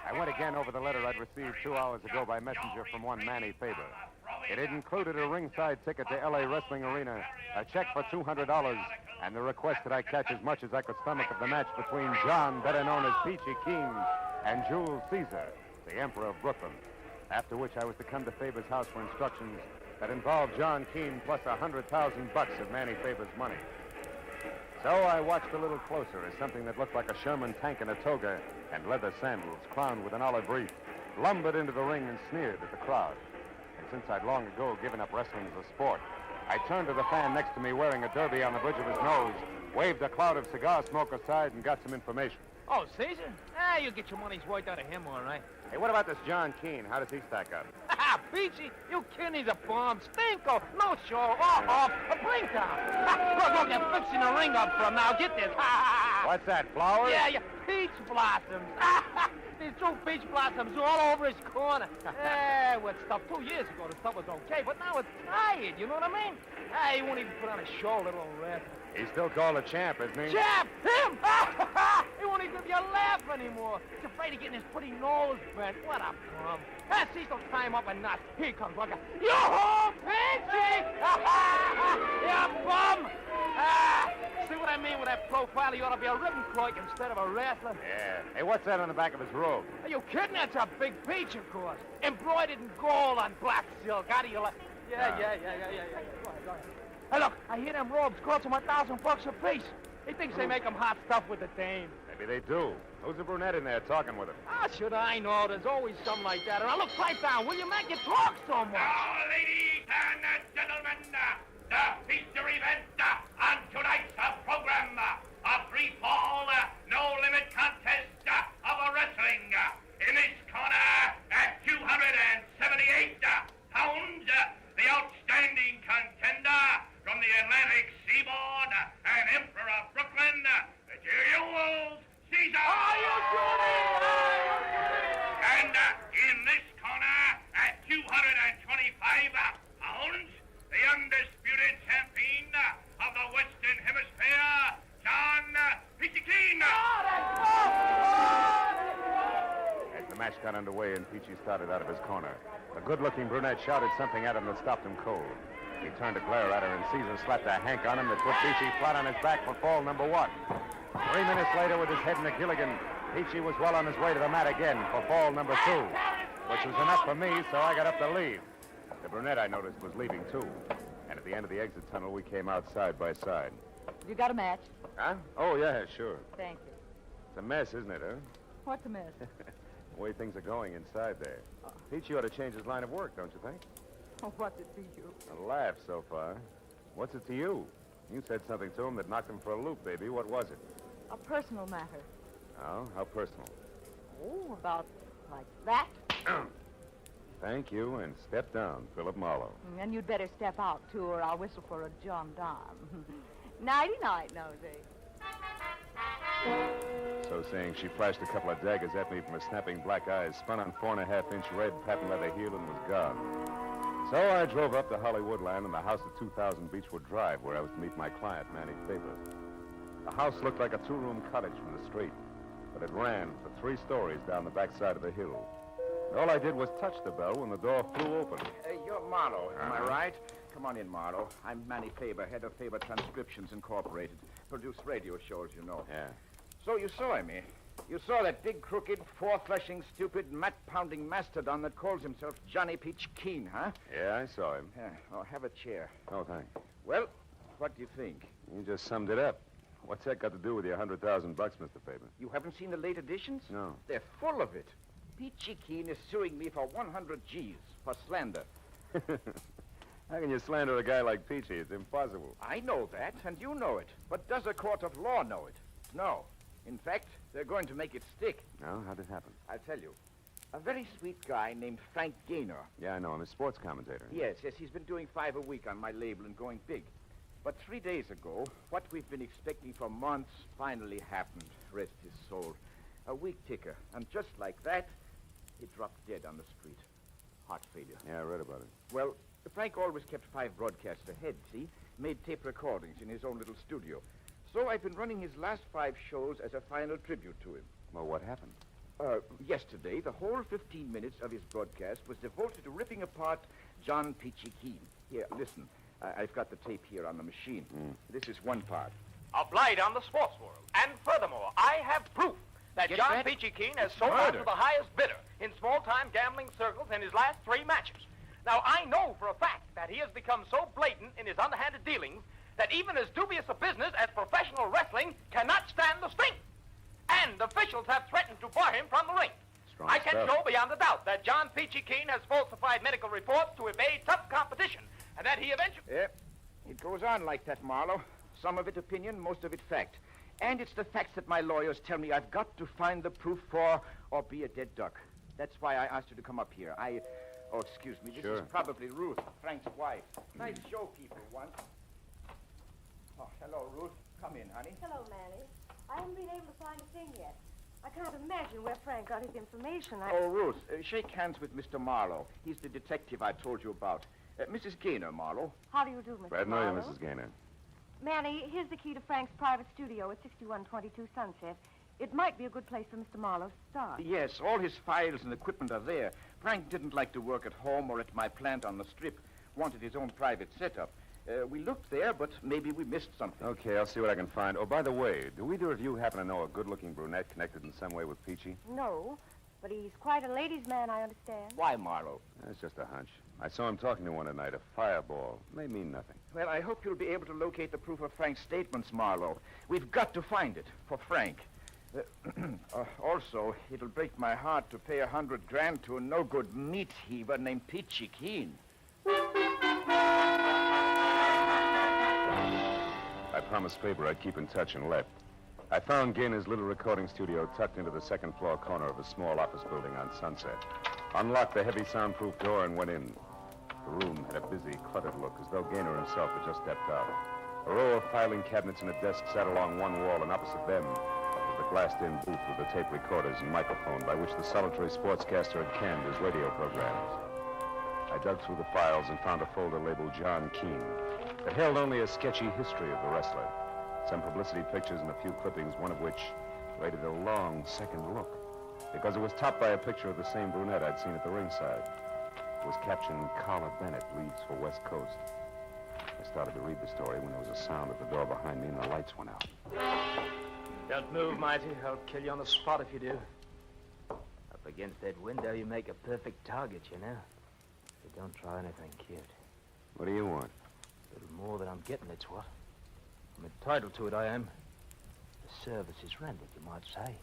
I went again over the letter I'd received 2 hours ago by messenger from one Manny Faber. It had included a ringside ticket to L.A. Wrestling Arena, a check for $200, and the request that I catch as much as I could stomach of the match between John, better known as Peachy Kearns, and Jules Caesar, the Emperor of Brooklyn. After which I was to come to Faber's house for instructions that involved John Keene plus $100,000 of Manny Faber's money. So I watched a little closer as something that looked like a Sherman tank in a toga and leather sandals crowned with an olive wreath lumbered into the ring and sneered at the crowd. And since I'd long ago given up wrestling as a sport, I turned to the fan next to me wearing a derby on the bridge of his nose, waved a cloud of cigar smoke aside, and got some information. Oh, Caesar? You get your money's worth out of him, all right. Hey, what about this John Keene? How does he stack up? Ha! Peachy, you kidding? He's a bomb. Stinko. No show. Off. A blink down. Look, they're fixing the ring up for him now. Get this. What's that, flowers? Yeah, peach blossoms. These two peach blossoms all over his corner. What stuff 2 years ago, the stuff was okay, but now it's tired, you know what I mean? He won't even put on a show, little old rascal. He's still called a champ, isn't he? Champ! Him! He won't even give you a laugh anymore. He's afraid of getting his pretty nose bent. What a bum. Cecil, tie him up a knot. Here he comes, look at Yo-ho, Peachy! You bum! See what I mean with that profile? He ought to be a ribbon clerk instead of a wrestler. Yeah. Hey, what's that on the back of his robe? Are you kidding? That's a big peach, of course. Embroidered in gold on black silk. How do you like? Yeah. Go ahead. Hey, look, I hear them robes cost him $1,000 a piece. He thinks they make him hot stuff with the dames. Maybe they do. Who's the brunette in there talking with him? Should I know? There's always something like that. Now, look, pipe down, will you, man? You talk so much. Now, ladies and gentlemen, the feature event on tonight's program, a free-fall, no-limit contest of a wrestling. In this corner, at 278 pounds, the outstanding contender from the Atlantic Seaboard and Emperor of Brooklyn, Jules Caesar. Are you kidding? And in this corner, at 225 pounds, the undisputed champion of the Western Hemisphere, John Peachy Keene. As the match got underway and Peachy started out of his corner, the good-looking brunette shouted something at him that stopped him cold. He turned to glare at her, and Caesar slapped a hank on him that put Peachy flat on his back for fall number 1. 3 minutes later, with his head in a gilligan, Peachy was well on his way to the mat again for fall number 2, which was enough for me, so I got up to leave. The brunette, I noticed, was leaving, too. And at the end of the exit tunnel, we came out side by side. You got a match? Huh? Oh, yeah, sure. Thank you. It's a mess, isn't it, huh? What's a mess? The way things are going inside there. Peachy ought to change his line of work, don't you think? Oh, what's it to you? A laugh so far. What's it to you? You said something to him that knocked him for a loop, baby. What was it? A personal matter. Oh, how personal? Oh, about like that. Thank you, and step down, Philip Marlowe. And you'd better step out, too, or I'll whistle for a John Don. Nighty-night, Nosey. So saying, she flashed a couple of daggers at me from her snapping black eyes, spun on 4.5-inch red patent leather heel, and was gone. So I drove up to Hollywoodland and the house at 2000 Beechwood Drive, where I was to meet my client, Manny Faber. The house looked like a 2-room cottage from the street, but it ran for 3 stories down the backside of the hill. All I did was touch the bell when the door flew open. You're Marlowe, am I right? Come on in, Marlowe. I'm Manny Faber, head of Faber Transcriptions Incorporated. Produce radio shows, you know. Yeah. So you saw him, eh? You saw that big, crooked, four-fleshing, stupid, mat-pounding mastodon that calls himself Johnny Peach Keen, huh? Yeah, I saw him. Yeah. Oh, have a chair. Oh, thanks. Well, what do you think? You just summed it up. What's that got to do with your $100,000, Mr. Faber? You haven't seen the late editions? No. They're full of it. Peachy Keen is suing me for 100 G's for slander. How can you slander a guy like Peachy? It's impossible. I know that, and you know it. But does a court of law know it? No. In fact, they're going to make it stick. No? How'd it happen? I'll tell you. A very sweet guy named Frank Gaynor. Yeah, I know him. He's a sports commentator. Yes, he's been doing 5 a week on my label and going big. But 3 days ago, what we've been expecting for months finally happened. Rest his soul. A week ticker. And just like that, he dropped dead on the street. Heart failure. Yeah, I read about it. Well, Frank always kept 5 broadcasts ahead, see? Made tape recordings in his own little studio. So I've been running his last 5 shows as a final tribute to him. Well, what happened? Yesterday, the whole 15 minutes of his broadcast was devoted to ripping apart John Peachy Keen. Here, listen. I've got the tape here on the machine. This is one part. A blight on the sports world. And furthermore, I have proof that Get John that? Peachy Keen has sold out to the highest bidder in small-time gambling circles in his last 3 matches. Now, I know for a fact that he has become so blatant in his underhanded dealings that even as dubious a business as professional wrestling cannot stand the stink. And officials have threatened to bar him from the ring. Strong I can stuff. show beyond a doubt that John Peachy Keen has falsified medical reports to evade tough competition, and that he eventually... Yeah, it goes on like that, Marlowe. Some of it opinion, most of it fact. And it's the facts that my lawyers tell me I've got to find the proof for or be a dead duck. That's why I asked you to come up here. Oh, excuse me. This is probably Ruth, Frank's wife. Nice show people once. Oh, hello, Ruth. Come in, honey. Hello, Manny. I haven't been able to find a thing yet. I can't imagine where Frank got his information. Oh, Ruth, shake hands with Mr. Marlowe. He's the detective I told you about. Mrs. Gaynor, Marlowe. How do you do, Mr. Paranoia, Marlowe? Mrs. Gaynor. Manny, here's the key to Frank's private studio at 6122 Sunset. It might be a good place for Mr. Marlowe to start. Yes, all his files and equipment are there. Frank didn't like to work at home or at my plant on the strip. Wanted his own private setup. We looked there, but maybe we missed something. Okay, I'll see what I can find. Oh, by the way, do either of you happen to know a good-looking brunette connected in some way with Peachy? No, but he's quite a ladies' man, I understand. Why, Marlowe? That's just a hunch. I saw him talking to one tonight, a fireball. May mean nothing. Well, I hope you'll be able to locate the proof of Frank's statements, Marlowe. We've got to find it for Frank. Also, it'll break my heart to pay $100,000 to a no-good meat heaver named Peachy Keen. I promised Faber I'd keep in touch and left. I found Gaynor's little recording studio tucked into the second-floor corner of a small office building on Sunset. Unlocked the heavy soundproof door and went in. The room had a busy, cluttered look, as though Gaynor himself had just stepped out. A row of filing cabinets and a desk sat along one wall, and opposite them was the glassed-in booth with the tape recorders and microphone by which the solitary sportscaster had canned his radio programs. I dug through the files and found a folder labeled John Keen that held only a sketchy history of the wrestler. Some publicity pictures and a few clippings, one of which rated a long second look, because it was topped by a picture of the same brunette I'd seen at the ringside. It was captioned, Carla Bennett leaves for West Coast. I started to read the story when there was a sound at the door behind me and the lights went out. Don't move, Mighty. I'll kill you on the spot if you do. Up against that window, you make a perfect target, you know. But don't try anything cute. What do you want? A little more than I'm getting, it's what. I'm entitled to it, I am. The service is rendered, you might say.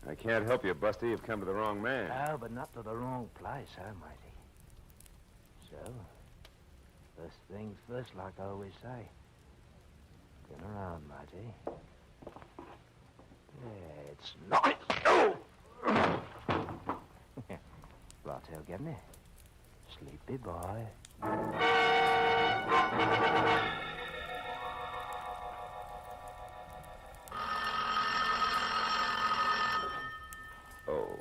I can't help you, Busty. You've come to the wrong man. No, but not to the wrong place, Mighty? So, first things first, like I always say. Turn around, Mighty. Yeah, it's nice. Oh! Bartail getting it. Sleepy boy. Oh.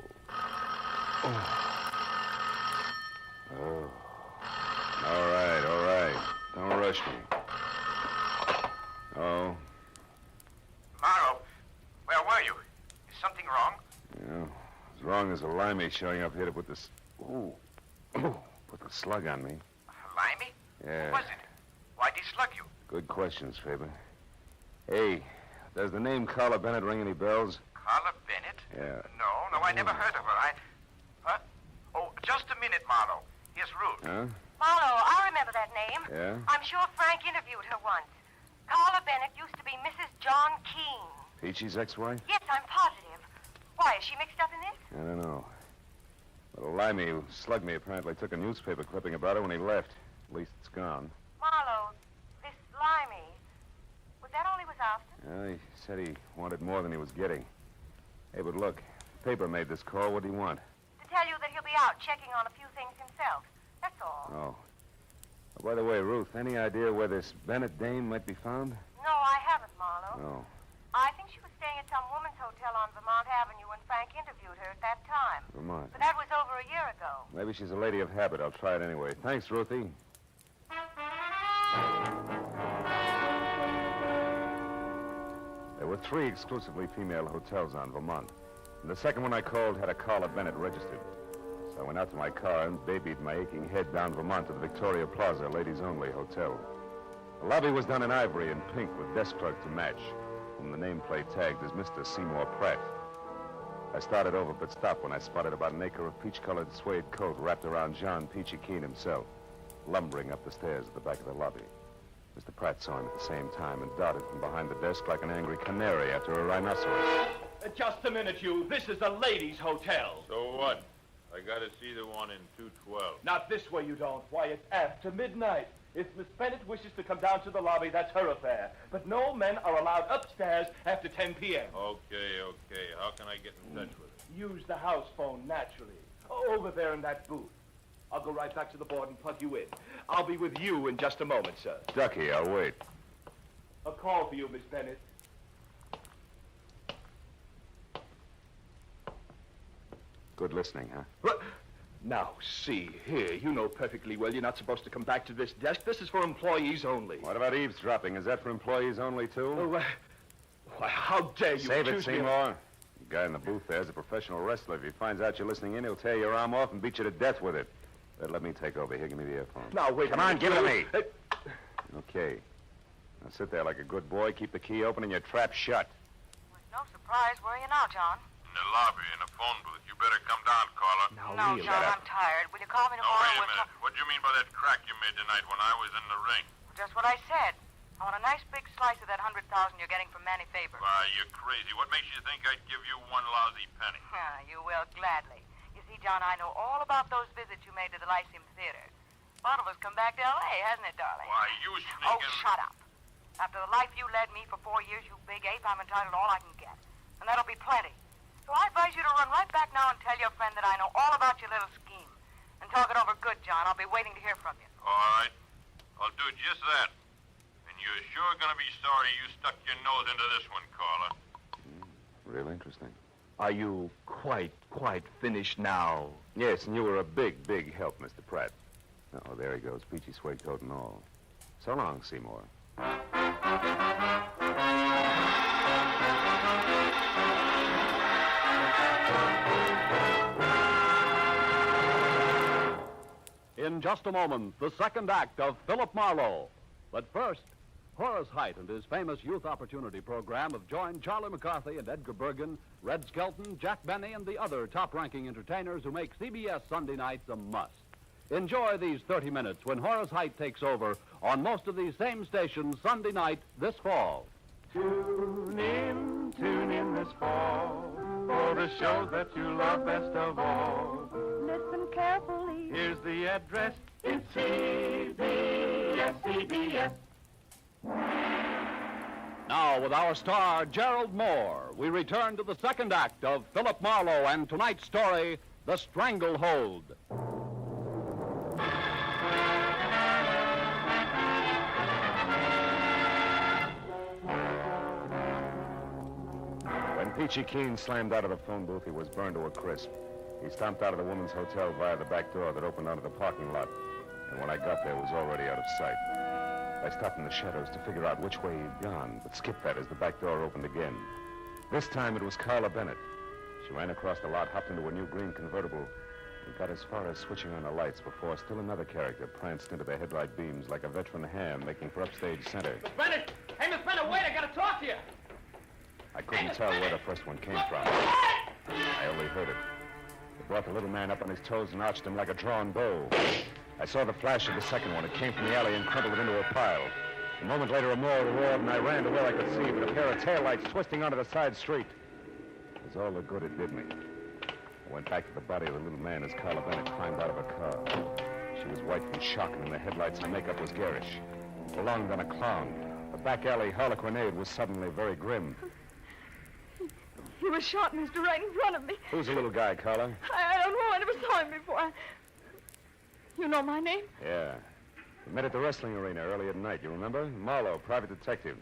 All right. Don't rush me. Oh. Morrow, where were you? Is something wrong? Yeah, it's wrong long as a limey showing up here to put this... Ooh. Put the slug on me. Limey? Yeah. Who was it? Why'd he slug you? Good questions, Faber. Hey, does the name Carla Bennett ring any bells? Carla Bennett? Yeah. No, I never heard of her. Huh? Oh, just a minute, Marlowe. Here's Ruth. Huh? Marlowe, I remember that name. Yeah? I'm sure Frank interviewed her once. Carla Bennett used to be Mrs. John Keene. Peachy's ex-wife? Yes, I'm positive. Why, is she mixed up in this? I don't know. But a limey who slugged me apparently took a newspaper clipping about her when he left. At least it's gone. Marlowe, this limey, was that all he was after? Yeah, he said he wanted more than he was getting. Hey, but look, the paper made this call. What do you want? To tell you that he'll be out checking on a few things himself. That's all. Oh. Oh, by the way, Ruth, any idea where this Bennett dame might be found? No, I haven't, Marlowe. No. I think she was staying at some woman's hotel on Vermont Avenue when Frank interviewed her at that time. Vermont. But that was over a year ago. Maybe she's a lady of habit. I'll try it anyway. Thanks, Ruthie. There were 3 exclusively female hotels on Vermont. And the second one I called had a Carla Bennett registered. So I went out to my car and babied my aching head down Vermont to the Victoria Plaza ladies-only hotel. The lobby was done in ivory and pink with desk clerk to match, whom the nameplate tagged as Mr. Seymour Pratt. I started over but stopped when I spotted about an acre of peach-colored suede coat wrapped around John Peachy Keene himself, lumbering up the stairs at the back of the lobby. Mr. Pratt saw him at the same time and darted from behind the desk like an angry canary after a rhinoceros. Just a minute, you. This is a ladies' hotel. So what? I gotta see the one in 212. Not this way, you don't. Why, it's after midnight. If Miss Bennett wishes to come down to the lobby, that's her affair. But no men are allowed upstairs after 10 p.m. Okay. How can I get in touch with her? Use the house phone, naturally. Over there in that booth. I'll go right back to the board and plug you in. I'll be with you in just a moment, sir. Ducky, I'll wait. A call for you, Miss Bennett. Good listening, huh? What? Now, see here, you know perfectly well you're not supposed to come back to this desk. This is for employees only. What about eavesdropping? Is that for employees only, too? Oh, why, how dare you Save it, accuse me of- Seymour. The guy in the booth there is a professional wrestler. If he finds out you're listening in, he'll tear your arm off and beat you to death with it. Let me take over. Here, give me the earphone. Now, wait. Come on, give it to me. Okay. Now sit there like a good boy. Keep the key open and your trap shut. No surprise. Where are you now, John? In the lobby, in a phone booth. You better come down, Carla. No, John, I'm tired. Will you call me tomorrow? Wait a minute. What do you mean by that crack you made tonight when I was in the ring? Just what I said. I want a nice big slice of that $100,000 you're getting from Manny Faber. Why, you're crazy. What makes you think I'd give you one lousy penny? You will gladly. You see, John, I know all about those visits you made to the Lyceum Theater. One of us come back to L.A., hasn't it, darling? Why, you sneaking... Oh, shut up. After the life you led me for 4 years, you big ape, I'm entitled to all I can get. And that'll be plenty. So I advise you to run right back now and tell your friend that I know all about your little scheme. And talk it over good, John. I'll be waiting to hear from you. All right. I'll do just that. And you're sure gonna be sorry you stuck your nose into this one, Carla. Real interesting. Are you quite finished now? Yes, and you were a big, big help, Mr. Pratt. Oh, there he goes, peachy suede coat and all. So long, Seymour. In just a moment, the second act of Philip Marlowe. But first, Horace Heidt and his famous Youth Opportunity Program have joined Charlie McCarthy and Edgar Bergen, Red Skelton, Jack Benny, and the other top-ranking entertainers who make CBS Sunday nights a must. Enjoy these 30 minutes when Horace Heidt takes over on most of these same stations Sunday night this fall. Tune in this fall for the shows that you love best of all. Listen carefully. Here's the address. It's CBS. Now, with our star, Gerald Moore, we return to the second act of Philip Marlowe and tonight's story, The Stranglehold. When Peachy Keene slammed out of the phone booth, he was burned to a crisp. He stomped out of the woman's hotel via the back door that opened onto the parking lot. And when I got there, it was already out of sight. I stopped in the shadows to figure out which way he'd gone, but skipped that as the back door opened again. This time it was Carla Bennett. She ran across the lot, hopped into a new green convertible, and got as far as switching on the lights before still another character pranced into the headlight beams like a veteran ham making for upstage center. Miss Bennett! Hey, Miss Bennett, wait, I gotta talk to you. I couldn't tell where the first one came from. I only heard it. It brought the little man up on his toes and arched him like a drawn bow. I saw the flash of the second one. It came from the alley and crumpled it into a pile. A moment later, a more roared, and I ran to where I could see, but a pair of taillights twisting onto the side street. It was all the good it did me. I went back to the body of the little man as Carla Bennett climbed out of a car. She was white from shock, and in the headlights, her makeup was garish. Belonged on a clown. The back alley harlequinade was suddenly very grim. He was shot, mister, right in front of me. Who's the little guy, Carla? I don't know. I never saw him before. You know my name? Yeah. We met at the wrestling arena early at night, you remember? Marlowe, private detective.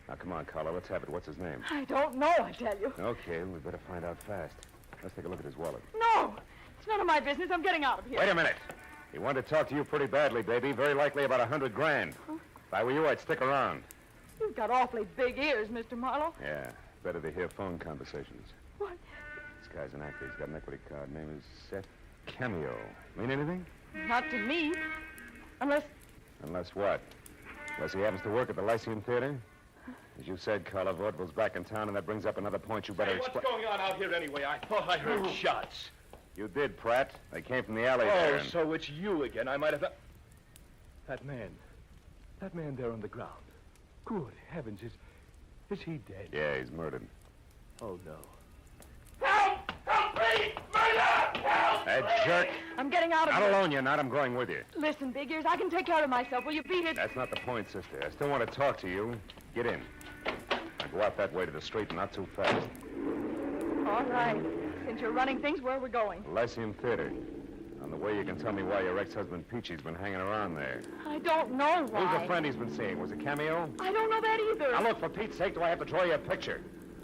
Now, come on, Carla, let's have it. What's his name? I don't know, I tell you. Okay, we better find out fast. Let's take a look at his wallet. No! It's none of my business. I'm getting out of here. Wait a minute. He wanted to talk to you pretty badly, baby. Very likely about $100 grand. Huh? If I were you, I'd stick around. You've got awfully big ears, Mr. Marlowe. Yeah, better to hear phone conversations. What? This guy's an actor. He's got an equity card. Name is Seth Cameo. Mean anything? Not to me. Unless... Unless what? Unless he happens to work at the Lyceum Theater? As you said, Carla, vaudeville's back in town, and that brings up another point you better explain. What's going on out here anyway? I thought I heard shots. You did, Pratt. They came from the alley Oh, there. so it's you again. I might have... That man there on the ground. Good heavens, is he dead? Yeah, he's murdered. Oh, no. Help! Help me! Murder! Help! That jerk. I'm getting out of Not here. alone, you're not. I'm going with you. Listen, Big Ears, I can take care of myself. Will you beat it? That's not the point, sister. I still want to talk to you. Get in. Now go out that way to the street and not too fast. All right. Since you're running things, where are we going? The Lyceum Theater. On the way, you can tell me why your ex-husband Peachy's been hanging around there. I don't know why. Who's the friend he's been seeing? Was it Cameo? I don't know that either. Now, look, for Pete's sake, do I have to draw you a picture?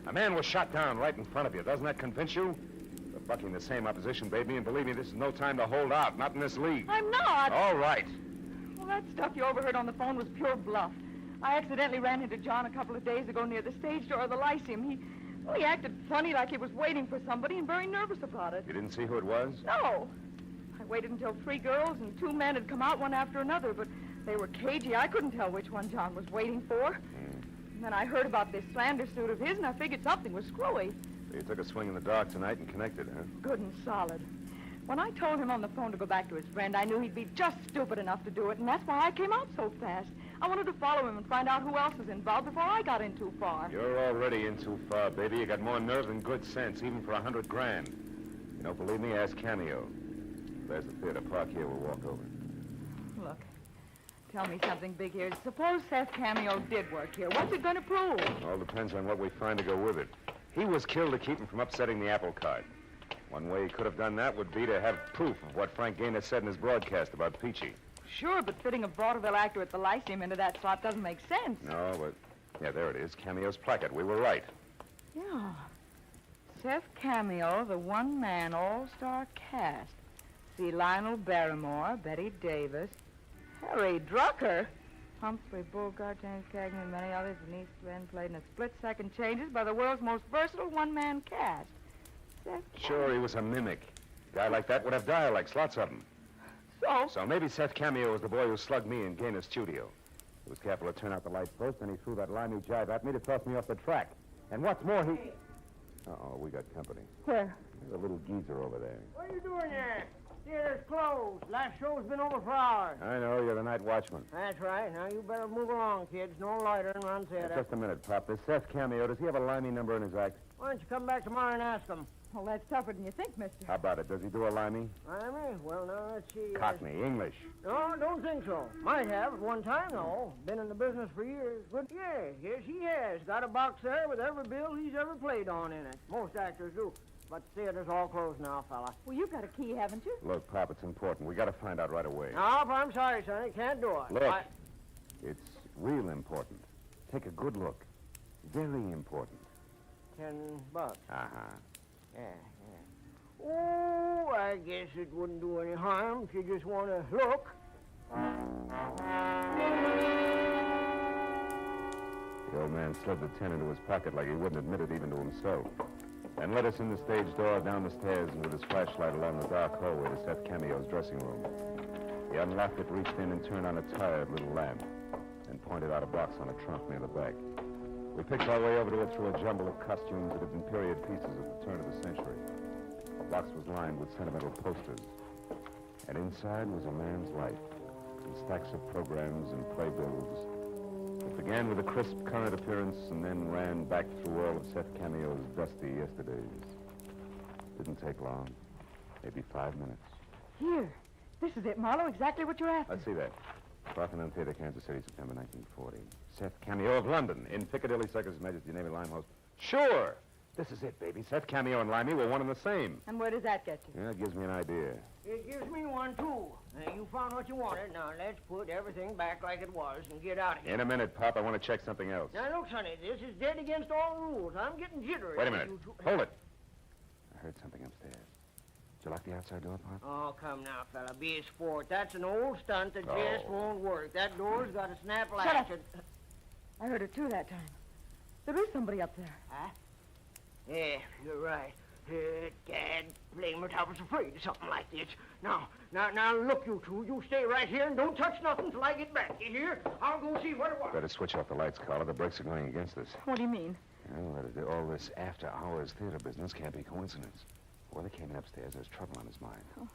A man was shot down right in front of you. Doesn't that convince you? You're bucking the same opposition, baby, and believe me, this is no time to hold out. Not in this league. I'm not. All right. Well, that stuff you overheard on the phone was pure bluff. I accidentally ran into John a couple of days ago near the stage door of the Lyceum. He acted funny like he was waiting for somebody and very nervous about it. You didn't see who it was? No. I waited until 3 girls and 2 men had come out one after another, but they were cagey. I couldn't tell which one John was waiting for. And then I heard about this slander suit of his, and I figured something was screwy. So you took a swing in the dark tonight and connected, huh? Good and solid. When I told him on the phone to go back to his friend, I knew he'd be just stupid enough to do it, and that's why I came out so fast. I wanted to follow him and find out who else was involved before I got in too far. You're already in too far, baby. You got more nerve than good sense, even for $100 grand. You don't believe me? Ask Cameo. There's the theater. Park here. We'll walk over. Look, tell me something, Big Ears. Suppose Seth Cameo did work here. What's it going to prove? All depends on what we find to go with it. He was killed to keep him from upsetting the apple cart. One way he could have done that would be to have proof of what Frank Gaynor said in his broadcast about Peachy. Sure, but fitting a vaudeville actor at the Lyceum into that slot doesn't make sense. No, but... Yeah, there it is. Cameo's placard. We were right. Yeah. Seth Cameo, the one-man all-star cast. See Lionel Barrymore, Betty Davis, Harry Drucker, Humphrey Bogart, James Cagney, and many others. Denise Glenn played in a split-second changes by the world's most versatile one-man cast. Seth Sure, he was a mimic. A guy like that would have dialects, lots of them. So maybe Seth Cameo was the boy who slugged me in Gaynor's studio. He was careful to turn out the lights first, and he threw that limey jive at me to toss me off the track. And what's more, he... Uh-oh, we got company. Where? There's a little geezer over there. What are you doing there? Theater's closed. Last show's been over for hours. I know, you're the night watchman. That's right. Now you better move along, kids. No lighter and run theater. Just a minute, Pop. This Seth Cameo, does he have a limey number in his act? Why don't you come back tomorrow and ask him? Well, that's tougher than you think, mister. How about it? Does he do a limey? Limey? Well, now, let's see. Cockney, English. No, don't think so. Might have at one time, though. Been in the business for years. But, yes, he has. Got a box there with every bill he's ever played on in it. Most actors do. But the theater's all closed now, fella. Well, you've got a key, haven't you? Look, Pop, it's important. We got to find out right away. No, I'm sorry, Sonny. Can't do it. Look, it's real important. Take a good look. Very important. $10. Uh-huh. Yeah. Oh, I guess it wouldn't do any harm if you just want to look. The old man slid the 10 into his pocket like he wouldn't admit it even to himself. and led us in the stage door, down the stairs, and with his flashlight along the dark hallway to Seth Cameo's dressing room. He unlocked it, reached in, and turned on a tired little lamp, and pointed out a box on a trunk near the back. We picked our way over to it through a jumble of costumes that had been period pieces at the turn of the century. The box was lined with sentimental posters, and inside was a man's life, and stacks of programs and playbills. It began with a crisp current appearance and then ran back through all of Seth Cameo's dusty yesterdays. Didn't take long. Maybe 5 minutes. Here. This is it, Marlowe. Exactly what you're after. Let's see that. Parthenon Theater, Kansas City, September 1940. Seth Cameo of London. In Piccadilly Circus, His Majesty, name it, Limehouse. Sure! This is it, baby. Seth Cameo and Limey were one and the same. And where does that get you? Yeah, it gives me an idea. It gives me one, too. You found what you wanted. Now, let's put everything back like it was and get out of here. In a minute, Pop. I want to check something else. Now, look, Sonny, this is dead against all rules. I'm getting jittery. Wait a minute. Hold it. I heard something upstairs. Did you lock the outside door, Pop? Oh, come now, fella. Be a sport. That's an old stunt that just won't work. That door's got a snap latch. Shut up. I heard it, too, that time. There is somebody up there. Huh? Yeah, you're right. Dad, blame it, I was afraid of something like this. Now, look, you two. You stay right here and don't touch nothing till I get back. You hear? I'll go see what it was. Better switch off the lights, Carla. The brakes are going against us. What do you mean? Well, all this after-hours theater business can't be coincidence. Before they came in upstairs, there's trouble on his mind. Oh.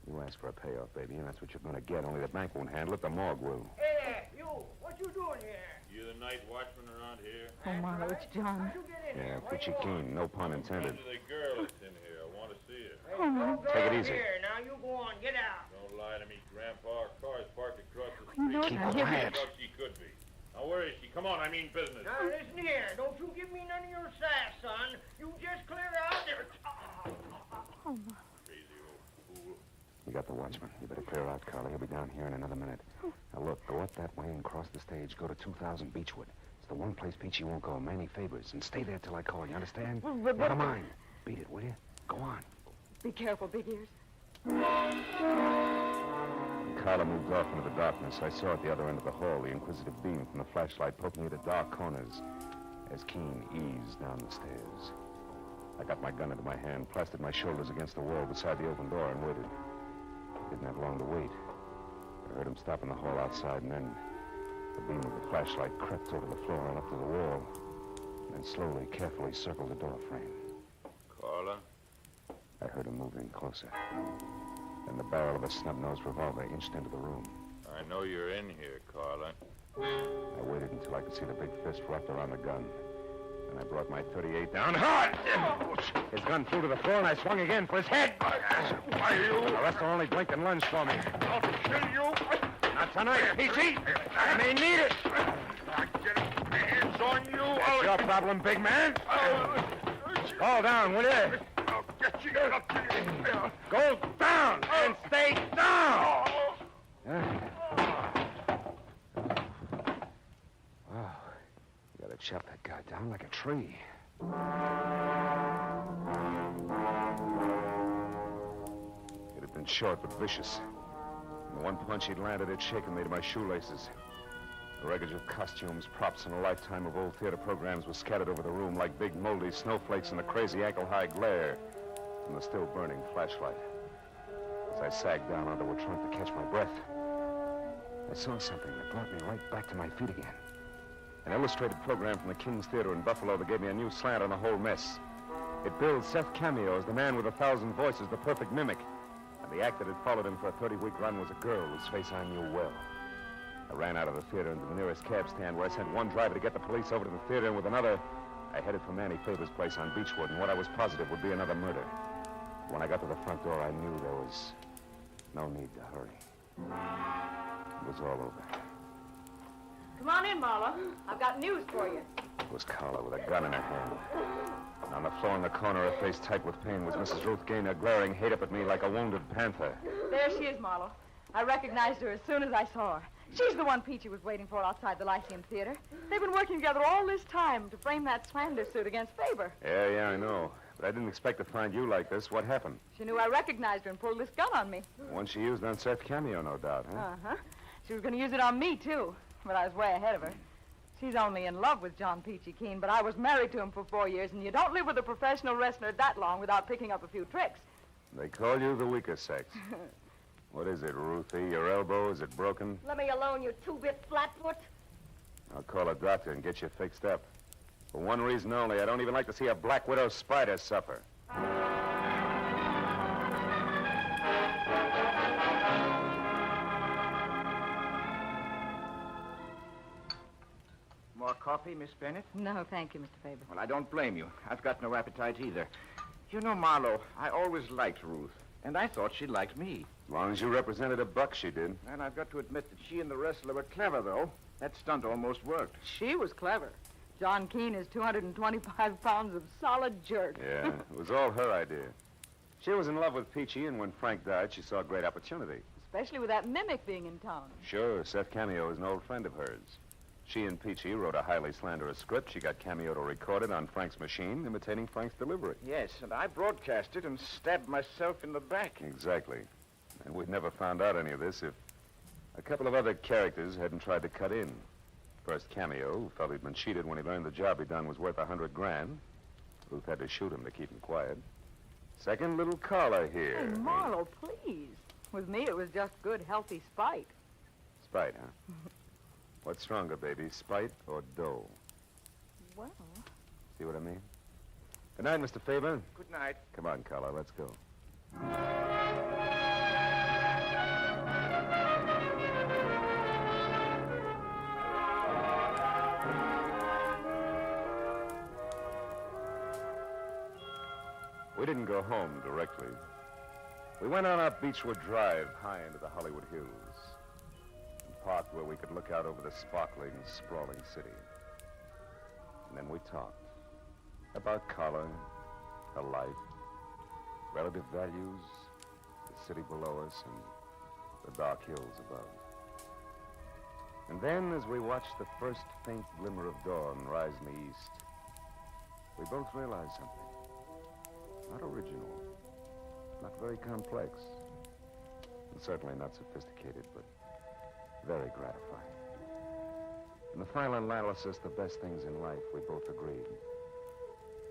You asked for a payoff, baby, and that's what you're going to get. Only the bank won't handle it. The morgue will. Hey, you. What you doing here? You the night watchman around here? Oh, Marlowe, it's John. Yeah, Pitchy Keen. No pun intended. The girl that's in here. I want to see her. Oh, no. Take it easy. Here, now you go on. Get out. Don't lie to me, Grandpa. Our car's parked across the street. You know Keep quiet. Thought she could be. Now, where is she? Come on, I mean business. Now, listen here. Don't you give me none of your sass, son. You just clear out there. Oh, Crazy old fool. You got the watchman. You better clear out, Carla. He'll be down here in another minute. Now, look, go up that way and cross the stage. Go to 2000 Beechwood. It's the one place Peachy won't go. Manny Favors. And stay there till I call. You understand? Never mind. Beat it, will you? Go on. Be careful, Big Ears. Carla moved off into the darkness. I saw at the other end of the hall the inquisitive beam from the flashlight poking at the dark corners as Keen eased down the stairs. I got my gun into my hand, plastered my shoulders against the wall beside the open door, and waited. Didn't have long to wait. I heard him stop in the hall outside, and then the beam of the flashlight crept over the floor and up to the wall, and then slowly, carefully circled the door frame. Carla? I heard him moving closer. Then the barrel of a snub-nosed revolver inched into the room. I know you're in here, Carla. I waited until I could see the big fist wrapped around the gun. And I brought my .38 down hard. His gun flew to the floor, and I swung again for his head. Why, you? The rest only blinked and lunged for me. I'll kill you. Not tonight, Peachy. I may need it. I'm getting my hands on you. That's your problem, big man. Fall down, will you? I'll get you. Go down and stay down. Wow. You gotta chop that guy down like a tree. It had been short but vicious. And the one punch he'd landed had shaken me to my shoelaces. The wreckage of costumes, props, and a lifetime of old theater programs was scattered over the room like big moldy snowflakes in the crazy ankle-high glare from the still burning flashlight. As I sagged down onto a trunk to catch my breath, I saw something that brought me right back to my feet again. An illustrated program from the King's Theater in Buffalo that gave me a new slant on the whole mess. It billed Seth Cameo as the man with 1,000 voices, the perfect mimic. And the act that had followed him for a 30-week run was a girl whose face I knew well. I ran out of the theater into the nearest cab stand where I sent one driver to get the police over to the theater, and with another, I headed for Manny Faber's place on Beechwood, and what I was positive would be another murder. When I got to the front door, I knew there was no need to hurry. It was all over. Come on in, Marlowe. I've got news for you. It was Carla with a gun in her hand. And on the floor in the corner, her face tight with pain, was Mrs. Ruth Gaynor, glaring hate up at me like a wounded panther. There she is, Marlowe. I recognized her as soon as I saw her. She's the one Peachy was waiting for outside the Lyceum Theater. They've been working together all this time to frame that slander suit against Faber. Yeah, I know. But I didn't expect to find you like this. What happened? She knew I recognized her and pulled this gun on me. The one she used on Seth Cameo, no doubt, huh? Uh-huh. She was going to use it on me, too. But I was way ahead of her. She's only in love with John Peachy Keen, but I was married to him for 4 years, and you don't live with a professional wrestler that long without picking up a few tricks. They call you the weaker sex. What is it, Ruthie? Your elbow? Is it broken? Let me alone, you two-bit flatfoot. I'll call a doctor and get you fixed up. For one reason only, I don't even like to see a black widow spider suffer. More coffee, Miss Bennett? No, thank you, Mr. Faber. Well, I don't blame you. I've got no appetite either. You know, Marlowe, I always liked Ruth, and I thought she liked me. As long as you represented a buck, she did. And I've got to admit that she and the wrestler were clever, though. That stunt almost worked. She was clever. John Keen is 225 pounds of solid jerk. Yeah, it was all her idea. She was in love with Peachy, and when Frank died, she saw a great opportunity. Especially with that mimic being in town. Sure, Seth Cameo is an old friend of hers. She and Peachy wrote a highly slanderous script. She got Cameo to record it on Frank's machine, imitating Frank's delivery. Yes, and I broadcast it and stabbed myself in the back. Exactly. And we'd never found out any of this if a couple of other characters hadn't tried to cut in. First, Cameo, who felt he'd been cheated when he learned the job he'd done was worth $100 grand. Ruth had to shoot him to keep him quiet. Second, little Carla here. Hey, Marlowe, please. With me, it was just good, healthy spite. Spite, huh? What's stronger, baby, spite or dough? Well... See what I mean? Good night, Mr. Faber. Good night. Come on, Carla, let's go. We didn't go home directly. We went on up Beechwood Drive, high into the Hollywood Hills, and parked where we could look out over the sparkling, sprawling city. And then we talked about Carla, her life, relative values, the city below us, and the dark hills above. And then, as we watched the first faint glimmer of dawn rise in the east, we both realized something. Not original, not very complex, and certainly not sophisticated, but very gratifying. In the final analysis, the best things in life, we both agreed,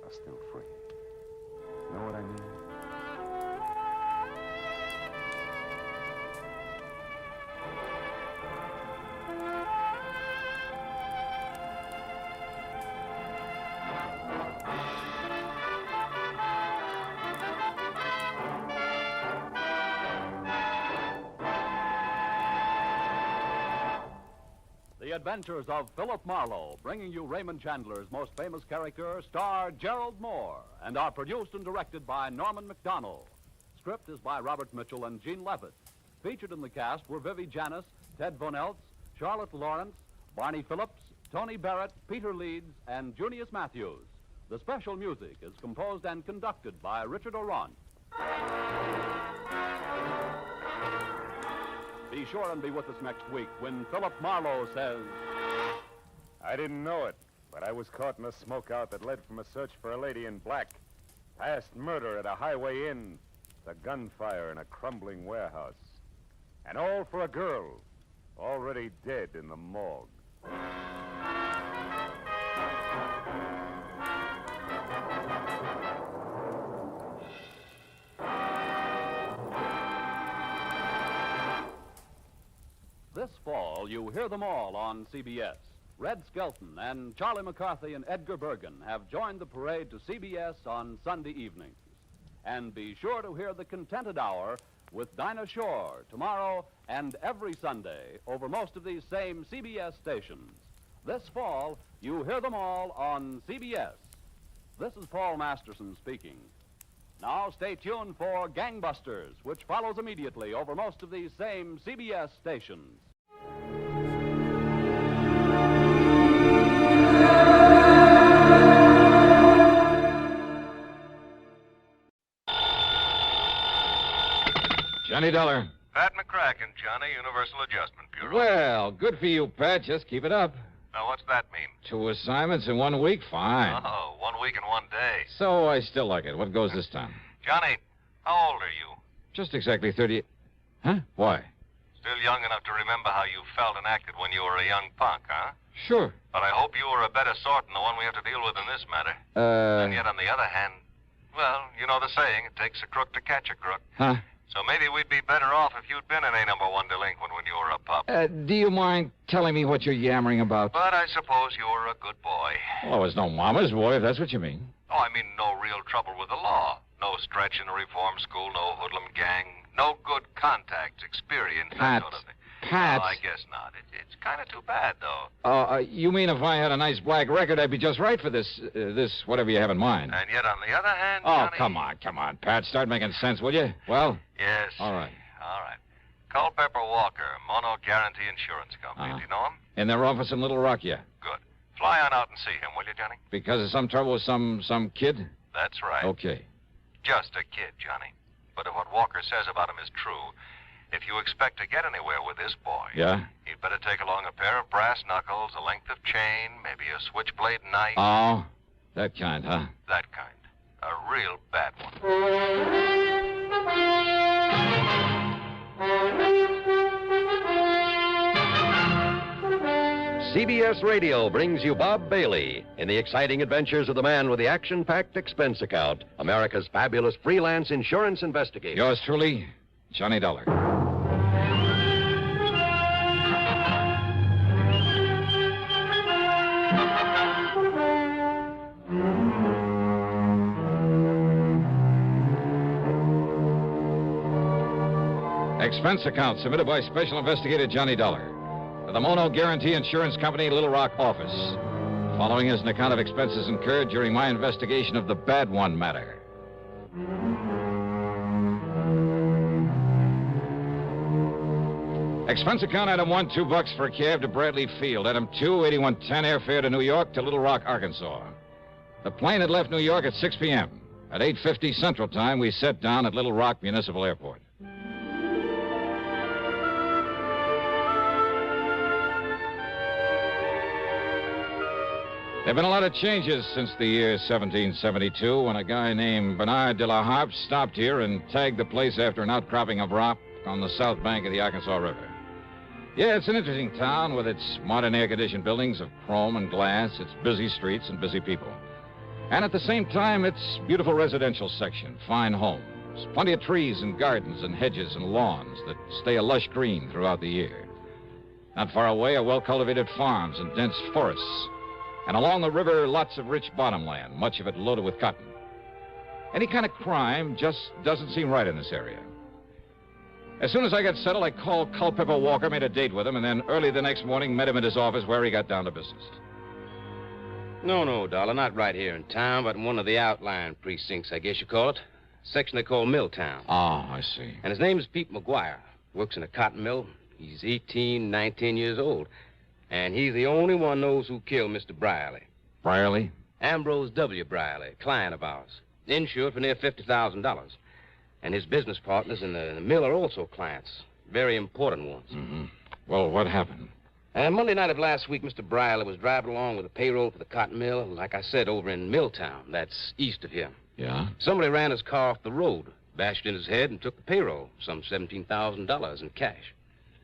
are still free. Know what I mean? The Adventures of Philip Marlowe, bringing you Raymond Chandler's most famous character, star Gerald Moore, and are produced and directed by Norman McDonnell. Script is by Robert Mitchell and Gene Levitt. Featured in the cast were Vivi Janis, Ted Von Eltz, Charlotte Lawrence, Barney Phillips, Tony Barrett, Peter Leeds, and Junius Matthews. The special music is composed and conducted by Richard Orant. Be sure and be with us next week when Philip Marlowe says... I didn't know it, but I was caught in a smokeout that led from a search for a lady in black, past murder at a highway inn, to gunfire in a crumbling warehouse. And all for a girl, already dead in the morgue. This fall, you hear them all on CBS. Red Skelton and Charlie McCarthy and Edgar Bergen have joined the parade to CBS on Sunday evenings. And be sure to hear the Contented Hour with Dinah Shore tomorrow and every Sunday over most of these same CBS stations. This fall, you hear them all on CBS. This is Paul Masterson speaking. Now stay tuned for Gangbusters, which follows immediately over most of these same CBS stations. Johnny Dollar. Pat McCracken, Johnny, Universal Adjustment Bureau. Well, good for you, Pat. Just keep it up. Now, what's that mean? 2 assignments in 1 week? Fine. Oh, 1 week and 1 day. So I still like it. What goes this time? Johnny, how old are you? Just exactly 30... Huh? Why? Still young enough to remember how you felt and acted when you were a young punk, huh? Sure. But I hope you were a better sort than the one we have to deal with in this matter. And yet, on the other hand, well, you know the saying, it takes a crook to catch a crook. Huh? So maybe we'd be better off if you'd been an A number 1 delinquent when you were a pup. Do you mind telling me what you're yammering about? But I suppose you were a good boy. Well, I was no mama's boy, if that's what you mean. Oh, I mean no real trouble with the law. No stretch in the reform school, no hoodlum gang, no good contacts, experience, that sort of thing. Pat. No, I guess not. It's kind of too bad, though. You mean if I had a nice black record, I'd be just right for this whatever you have in mind? And yet, on the other hand, Oh, Johnny... come on, Pat. Start making sense, will you? Well? Yes. All right. Culpepper Walker, Mono Guarantee Insurance Company. Do you know him? In their office in Little Rock, yeah. Good. Fly on out and see him, will you, Johnny? Because of some trouble with some kid? That's right. Okay. Just a kid, Johnny. But if what Walker says about him is true, if you expect to get anywhere with this boy... Yeah? You'd better take along a pair of brass knuckles, a length of chain, maybe a switchblade knife. Oh, that kind, huh? That kind. A real bad one. CBS Radio brings you Bob Bailey in the exciting adventures of the man with the action-packed expense account, America's fabulous freelance insurance investigator. Yours truly, Johnny Dollar. Expense account submitted by Special Investigator Johnny Dollar to the Mono Guarantee Insurance Company, Little Rock office. Following is an account of expenses incurred during my investigation of the Bad One matter. Expense account item 1, $2 for a cab to Bradley Field. Item 2, 8110 airfare to New York to Little Rock, Arkansas. The plane had left New York at 6 p.m. At 8:50 Central Time, we set down at Little Rock Municipal Airport. There have been a lot of changes since the year 1772 when a guy named Bernard de la Harpe stopped here and tagged the place after an outcropping of rock on the south bank of the Arkansas River. Yeah, it's an interesting town with its modern air-conditioned buildings of chrome and glass, its busy streets and busy people. And at the same time, its beautiful residential section, fine homes, plenty of trees and gardens and hedges and lawns that stay a lush green throughout the year. Not far away are well-cultivated farms and dense forests. And along the river, lots of rich bottomland, much of it loaded with cotton. Any kind of crime just doesn't seem right in this area. As soon as I got settled, I called Culpepper Walker, made a date with him, and then early the next morning met him at his office where he got down to business. No, Dollar, not right here in town, but in one of the outlying precincts, I guess you call it. Section they call Milltown. Oh, I see. And his name is Pete McGuire. Works in a cotton mill. He's 18, 19 years old. And he's the only one knows who killed Mr. Brierly. Brierly? Ambrose W. Brierly, client of ours. Insured for near $50,000. And his business partners in the mill are also clients. Very important ones. Mm-hmm. Well, what happened? Monday night of last week, Mr. Brierly was driving along with a payroll for the cotton mill, like I said, over in Milltown. That's east of here. Yeah? Somebody ran his car off the road, bashed in his head, and took the payroll, some $17,000 in cash.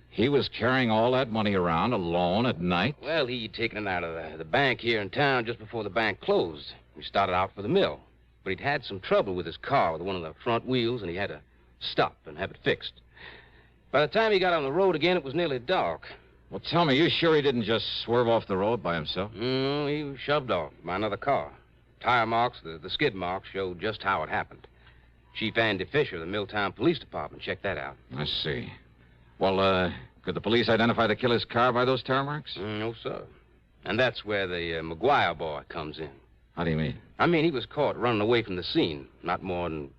He was carrying all that money around alone at night? Well, he'd taken it out of the bank here in town just before the bank closed. He started out for the mill. But he'd had some trouble with his car, with one of the front wheels, and he had to stop and have it fixed. By the time he got on the road again, it was nearly dark. Well, tell me, you sure he didn't just swerve off the road by himself? No, he was shoved off by another car. Tire marks, the skid marks, showed just how it happened. Chief Andy Fisher of the Milltown Police Department checked that out. I see. Well, could the police identify the killer's car by those tire marks? No, sir. And that's where the McGuire boy comes in. How do you mean? I mean, he was caught running away from the scene. Not more than,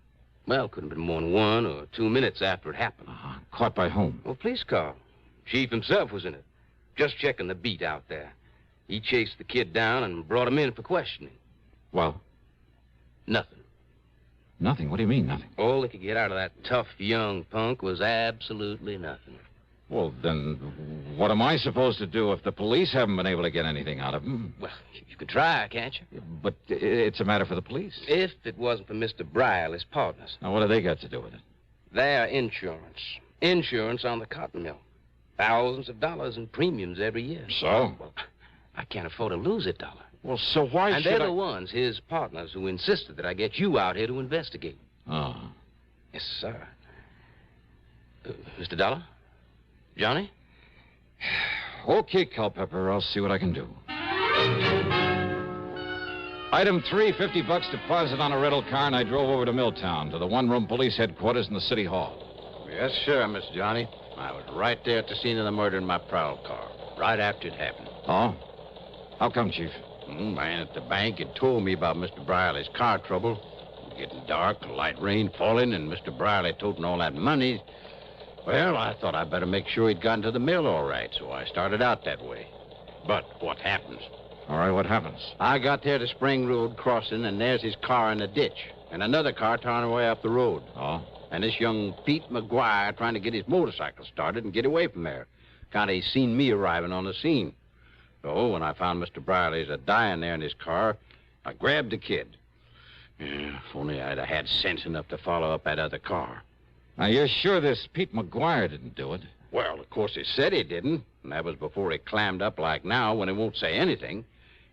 well, couldn't have been more than 1 or 2 minutes after it happened. Caught by whom? Well, police car. Chief himself was in it. Just checking the beat out there. He chased the kid down and brought him in for questioning. Well? Nothing. Nothing? What do you mean, nothing? All they could get out of that tough young punk was absolutely nothing. Well, then, what am I supposed to do if the police haven't been able to get anything out of him? Well, you could try, can't you? But it's a matter for the police. If it wasn't for Mr. Brierly's partners. Now, what do they got to do with it? They're insurance. Insurance on the cotton mill. Thousands of dollars in premiums every year. So? Well, I can't afford to lose it, Dollar. Well, so why and should they're I... the ones, his partners, who insisted that I get you out here to investigate. Oh. Yes, sir. Mr. Dollar? Johnny? Okay, Culpepper. I'll see what I can do. Item 3, $50 deposit on a rental car, and I drove over to Milltown, to the one-room police headquarters in the city hall. Yes, sir, Miss Johnny. I was right there at the scene of the murder in my prowl car, right after it happened. Oh? How come, Chief? Man at the bank had told me about Mr. Briley's car trouble. Getting dark, light rain falling, and Mr. Briley toting all that money. Well, I thought I'd better make sure he'd gotten to the mill all right, so I started out that way. But what happens? All right, what happens? I got there to Spring Road crossing, and there's his car in the ditch, and another car tarring away up the road. Oh? And this young Pete McGuire trying to get his motorcycle started and get away from there. Kind of he seen me arriving on the scene. So when I found Mr. Briley's dying there in his car, I grabbed the kid. Yeah, if only I'd have had sense enough to follow up that other car. Now, you're sure this Pete McGuire didn't do it? Well, of course, he said he didn't. And that was before he clammed up like now when he won't say anything.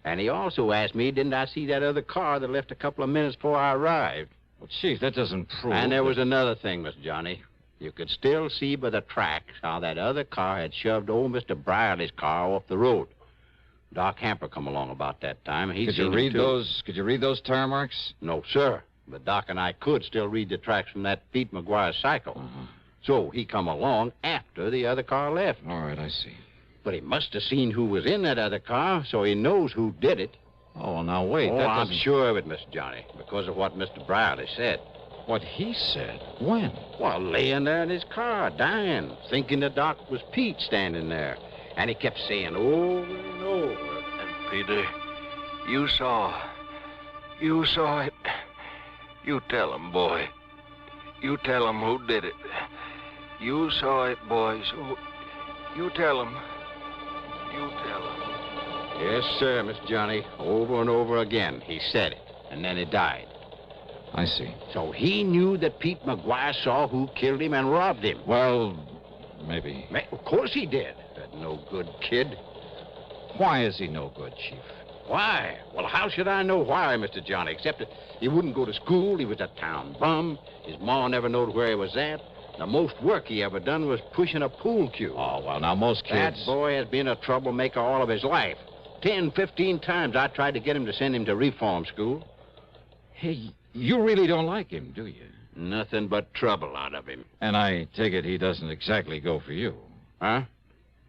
And he also asked me, didn't I see that other car that left a couple of minutes before I arrived? Well, Chief, that doesn't prove... And there was another thing, Miss Johnny. You could still see by the tracks how that other car had shoved old Mr. Briley's car off the road. Doc Hamper come along about that time, and Could you read those tire marks? No, sir. But Doc and I could still read the tracks from that Pete McGuire cycle. Uh-huh. So he come along after the other car left. All right, I see. But he must have seen who was in that other car, so he knows who did it. Oh, well, now, wait. Oh, that I'm doesn't... sure of it, Miss Johnny, because of what Mr. Briley said. What he said? When? Well, laying there in his car, dying, thinking the Doc was Pete standing there. And he kept saying over and over. Peter, you saw it. You tell him, boy. You tell him who did it. You saw it, boy, so you tell him. You tell him. Yes, sir, Miss Johnny. Over and over again, he said it, and then he died. I see. So he knew that Pete McGuire saw who killed him and robbed him. Well, maybe. Of course he did. That no good kid. Why is he no good, Chief? Why? Well, how should I know why, Mr. Johnny, except that he wouldn't go to school, he was a town bum, his ma never knowed where he was at. The most work he ever done was pushing a pool cue. Oh, well, now, most kids... That boy has been a troublemaker all of his life. 10, 15 times I tried to get him to send him to reform school. Hey, you really don't like him, do you? Nothing but trouble out of him. And I take it he doesn't exactly go for you. Huh?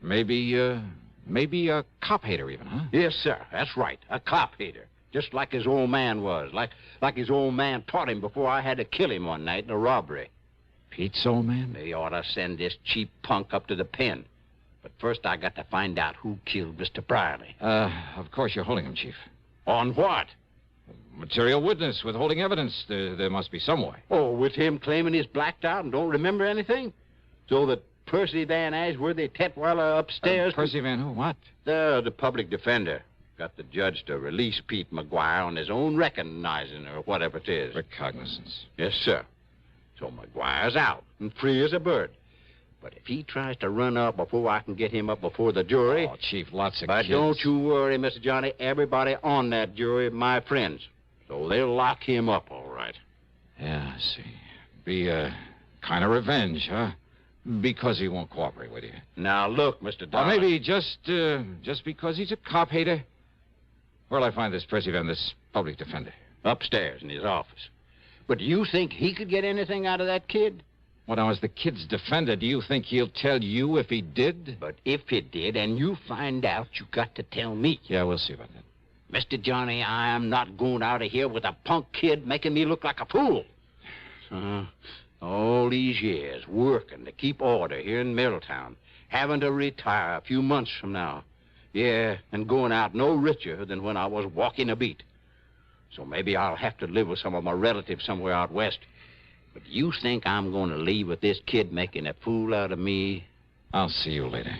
Maybe a cop hater even, huh? Yes, sir. That's right. A cop hater. Just like his old man was. Like his old man taught him before I had to kill him one night in a robbery. Pete's old man? They ought to send this cheap punk up to the pen. But first I got to find out who killed Mr. Briley. Of course you're holding him, Chief. On what? Material witness, withholding evidence. There must be some way. Oh, with him claiming he's blacked out and don't remember anything? So that Percy Van Ashworthy Tetweiler upstairs... Percy Van who? What? The public defender. Got the judge to release Pete McGuire on his own recognizing, or whatever it is. Recognizance. Yes, sir. So McGuire's out and free as a bird. But if he tries to run up before I can get him up before the jury... Oh, Chief, lots of But kids. don't you worry, Mr. Johnny. Everybody on that jury are my friends. So they'll lock him up, all right. Yeah, I see. Be kind of revenge, huh? Because he won't cooperate with you. Now, look, Mr. Dollar. Or maybe just because he's a cop hater. Where'll I find this Percy Van, this public defender? Upstairs in his office. But do you think he could get anything out of that kid? Well, now, as the kid's defender, do you think he'll tell you if he did? But if he did, and you find out, you got to tell me. Yeah, we'll see about that. Mr. Johnny, I am not going out of here with a punk kid making me look like a fool. All these years working to keep order here in Middletown, having to retire a few months from now. Yeah, and going out no richer than when I was walking a beat. So maybe I'll have to live with some of my relatives somewhere out west. But you think I'm going to leave with this kid making a fool out of me? I'll see you later.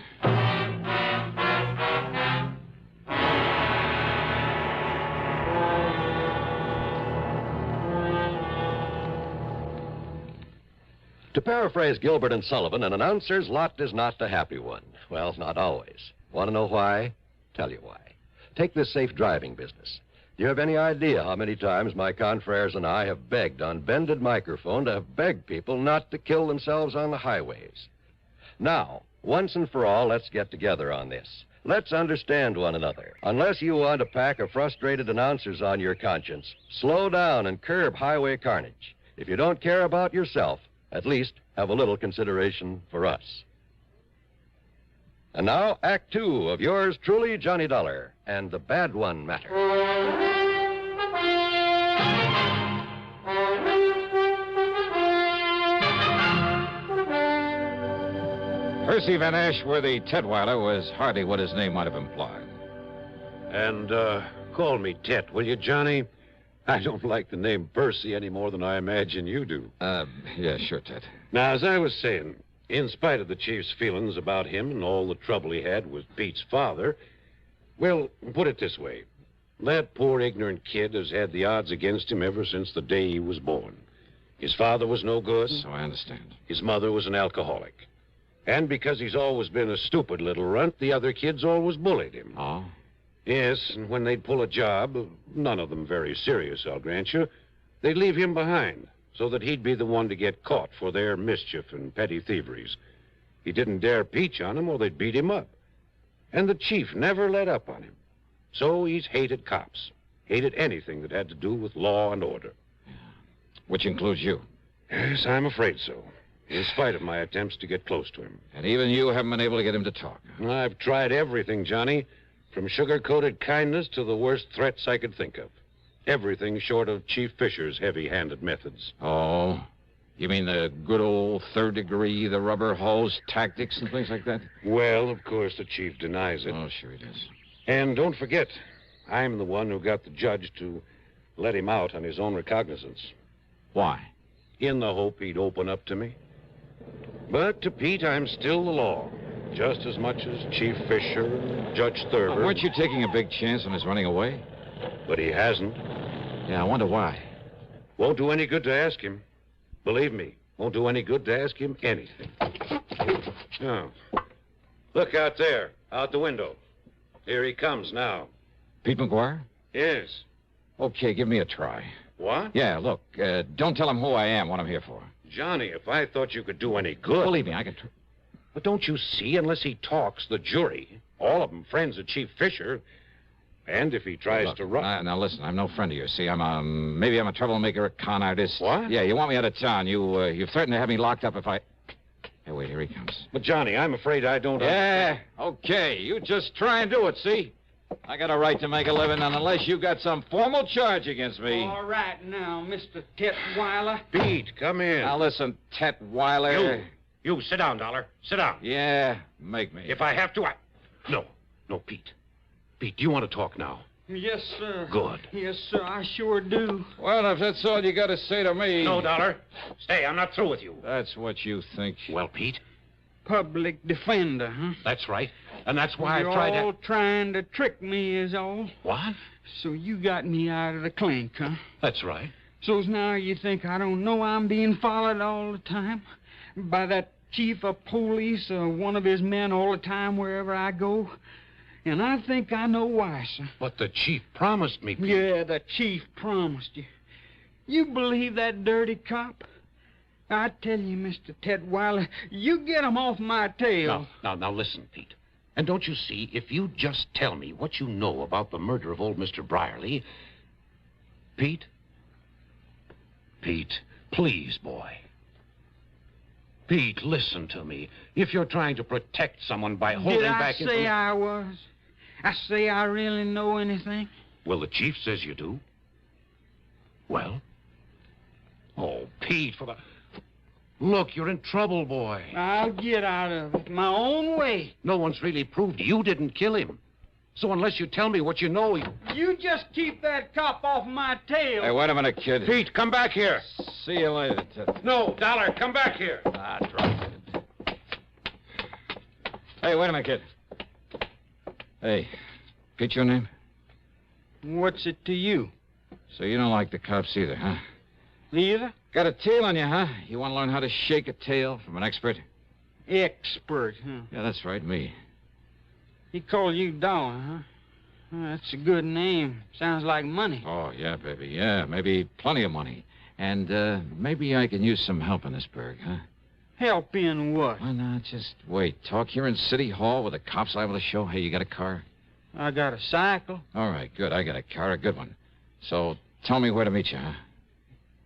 To paraphrase Gilbert and Sullivan, an announcer's lot is not a happy one. Well, not always. Want to know why? Tell you why. Take this safe driving business. Do you have any idea how many times my confreres and I have begged on bended microphone to have begged people not to kill themselves on the highways? Now, once and for all, let's get together on this. Let's understand one another. Unless you want a pack of frustrated announcers on your conscience, slow down and curb highway carnage. If you don't care about yourself, at least have a little consideration for us. And now, Act Two of yours truly, Johnny Dollar, and the Bad One Matter. Percy Van Ashworthy Tetweiler was hardly what his name might have implied. And, call me Tet, will you, Johnny? I don't like the name Percy any more than I imagine you do. Yeah, sure, Tet. Now, as I was saying, in spite of the chief's feelings about him and all the trouble he had with Pete's father, well, put it this way. That poor ignorant kid has had the odds against him ever since the day he was born. His father was no good. So I understand. His mother was an alcoholic. And because he's always been a stupid little runt, the other kids always bullied him. Oh? Yes, and when they'd pull a job, none of them very serious, I'll grant you, they'd leave him behind so that he'd be the one to get caught for their mischief and petty thieveries. He didn't dare peach on them or they'd beat him up. And the chief never let up on him. So he's hated cops, hated anything that had to do with law and order. Which includes you. Yes, I'm afraid so. In spite of my attempts to get close to him. And even you haven't been able to get him to talk. I've tried everything, Johnny. From sugar-coated kindness to the worst threats I could think of. Everything short of Chief Fisher's heavy-handed methods. Oh? You mean the good old third degree, the rubber hose tactics and things like that? Well, of course, the chief denies it. Oh, sure he does. And don't forget, I'm the one who got the judge to let him out on his own recognizance. Why? In the hope he'd open up to me. But to Pete, I'm still the law. Just as much as Chief Fisher and Judge Thurber. Weren't you taking a big chance on his running away? But he hasn't. Yeah, I wonder why. Won't do any good to ask him. Believe me, won't do any good to ask him anything. Oh. Look out there, out the window. Here he comes now. Pete McGuire? Yes. Okay, give me a try. What? Yeah, look, don't tell him who I am, what I'm here for. Johnny, if I thought you could do any good... Believe me, I can... But don't you see, unless he talks, the jury, all of them friends of Chief Fisher, and if he tries to run... Now, listen, I'm no friend of yours. See, maybe I'm a troublemaker, a con artist. What? Yeah, you want me out of town. You've threatened to have me locked up if I... Hey, wait, here he comes. But, Johnny, I'm afraid I don't... Yeah, okay. You just try and do it, see? I got a right to make a living, and unless you got some formal charge against me... All right now, Mr. Tetweiler. Pete, come in. Now, listen, Tetweiler... You, sit down, Dollar. Sit down. Yeah, make me. If I have to, No, Pete. Pete, do you want to talk now? Yes, sir. Good. Yes, sir, I sure do. Well, if that's all you got to say to me... No, Dollar. Stay, I'm not through with you. That's what you think. Well, Pete? Public defender, huh? That's right. And that's why You're I've tried to... all trying to trick me is all. What? So you got me out of the clink, huh? That's right. So's now you think I don't know I'm being followed all the time? By that chief of police or one of his men all the time wherever I go? And I think I know why, sir. But the chief promised me, Pete. Yeah, the chief promised you. You believe that dirty cop? I tell you, Mr. Tetweiler, you get him off my tail. Now, listen, Pete. And don't you see, if you just tell me what you know about the murder of old Mr. Brierly... Pete? Pete, please, boy. Pete, listen to me. If you're trying to protect someone by holding back... Did I say I was? I say I really know anything? Well, the chief says you do. Well? Oh, Pete, for the... Look, you're in trouble, boy. I'll get out of it my own way. No one's really proved you didn't kill him. So unless you tell me what you know... You just keep that cop off my tail. Hey, wait a minute, kid. Pete, come back here. See you later, Ted. No, Dollar, come back here. Drop it. Hey, wait a minute, kid. Hey, Pete, your name? What's it to you? So you don't like the cops either, huh? Either? Got a tail on you, huh? You want to learn how to shake a tail from an expert? Expert, huh? Yeah, that's right, me. He called you Dolar, huh? Oh, that's a good name. Sounds like money. Oh, yeah, baby, yeah. Maybe plenty of money. And maybe I can use some help in this burg, huh? Help in what? Why not? Just wait. Talk here in City Hall with the cops liable to show. Hey, you got a car? I got a cycle. All right, good. I got a car, a good one. So tell me where to meet you, huh?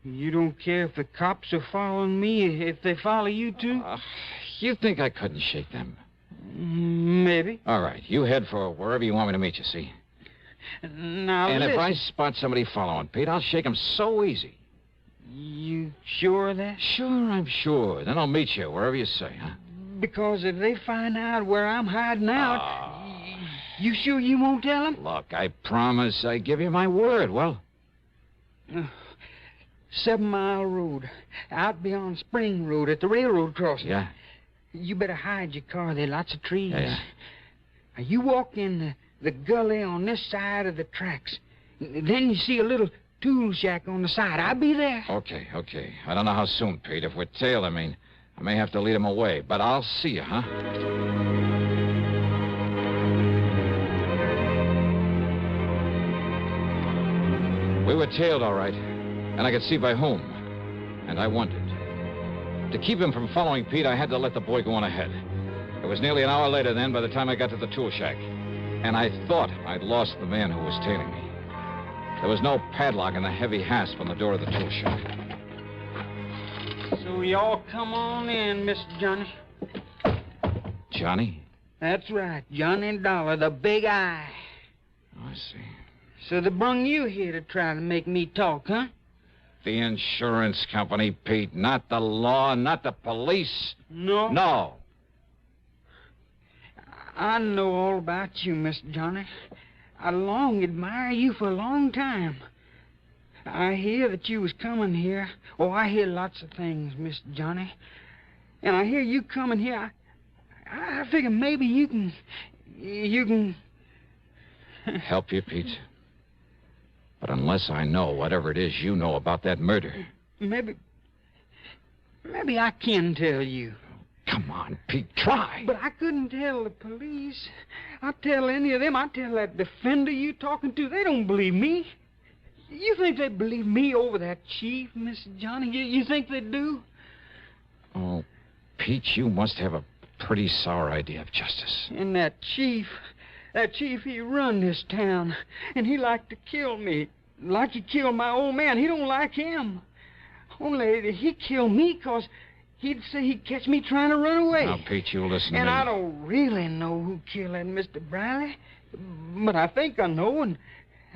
You don't care if the cops are following me, if they follow you, too? You think I couldn't shake them? Maybe. All right, you head for wherever you want me to meet you, see? Now, and listen. If I spot somebody following, Pete, I'll shake them so easy. You sure of that? Sure, I'm sure. Then I'll meet you wherever you say, huh? Because if they find out where I'm hiding out, you sure you won't tell them? Look, I promise I give you my word. Well? 7 Mile Road, out beyond Spring Road at the railroad crossing. Yeah. You better hide your car. There are lots of trees. Yeah. Now, you walk in the gully on this side of the tracks. Then you see a little tool shack on the side. I'll be there. Okay. I don't know how soon, Pete. If we're tailed, I may have to lead him away. But I'll see you, huh? We were tailed, all right. And I could see by whom. And I wondered. To keep him from following Pete, I had to let the boy go on ahead. It was nearly an hour later then by the time I got to the tool shack. And I thought I'd lost the man who was tailing me. There was no padlock and a heavy hasp on the door of the tool shack. So y'all come on in, Mr. Johnny. Johnny? That's right, Johnny Dolar, the big eye. Oh, I see. So they brung you here to try to make me talk, huh? The insurance company, Pete, not the law, not the police. No? No. I know all about you, Mr. Johnny. I long admire you for a long time. I hear that you was coming here. Oh, I hear lots of things, Mr. Johnny. And I hear you coming here. I figure maybe you can... Help you, Pete? But unless I know whatever it is you know about that murder... Maybe I can tell you. Come on, Pete, try. But I couldn't tell the police. I'd tell any of them. I'd tell that defender you talking to. They don't believe me. You think they believe me over that chief, Mr. Johnny? You think they do? Oh, Pete, you must have a pretty sour idea of justice. And that chief, he run this town. And he liked to kill me. Like he killed my old man. He don't like him. Only he killed me because... he'd say he'd catch me trying to run away. Now, Pete, you listen to me. And I don't really know who killed that Mr. Briley. But I think I know, and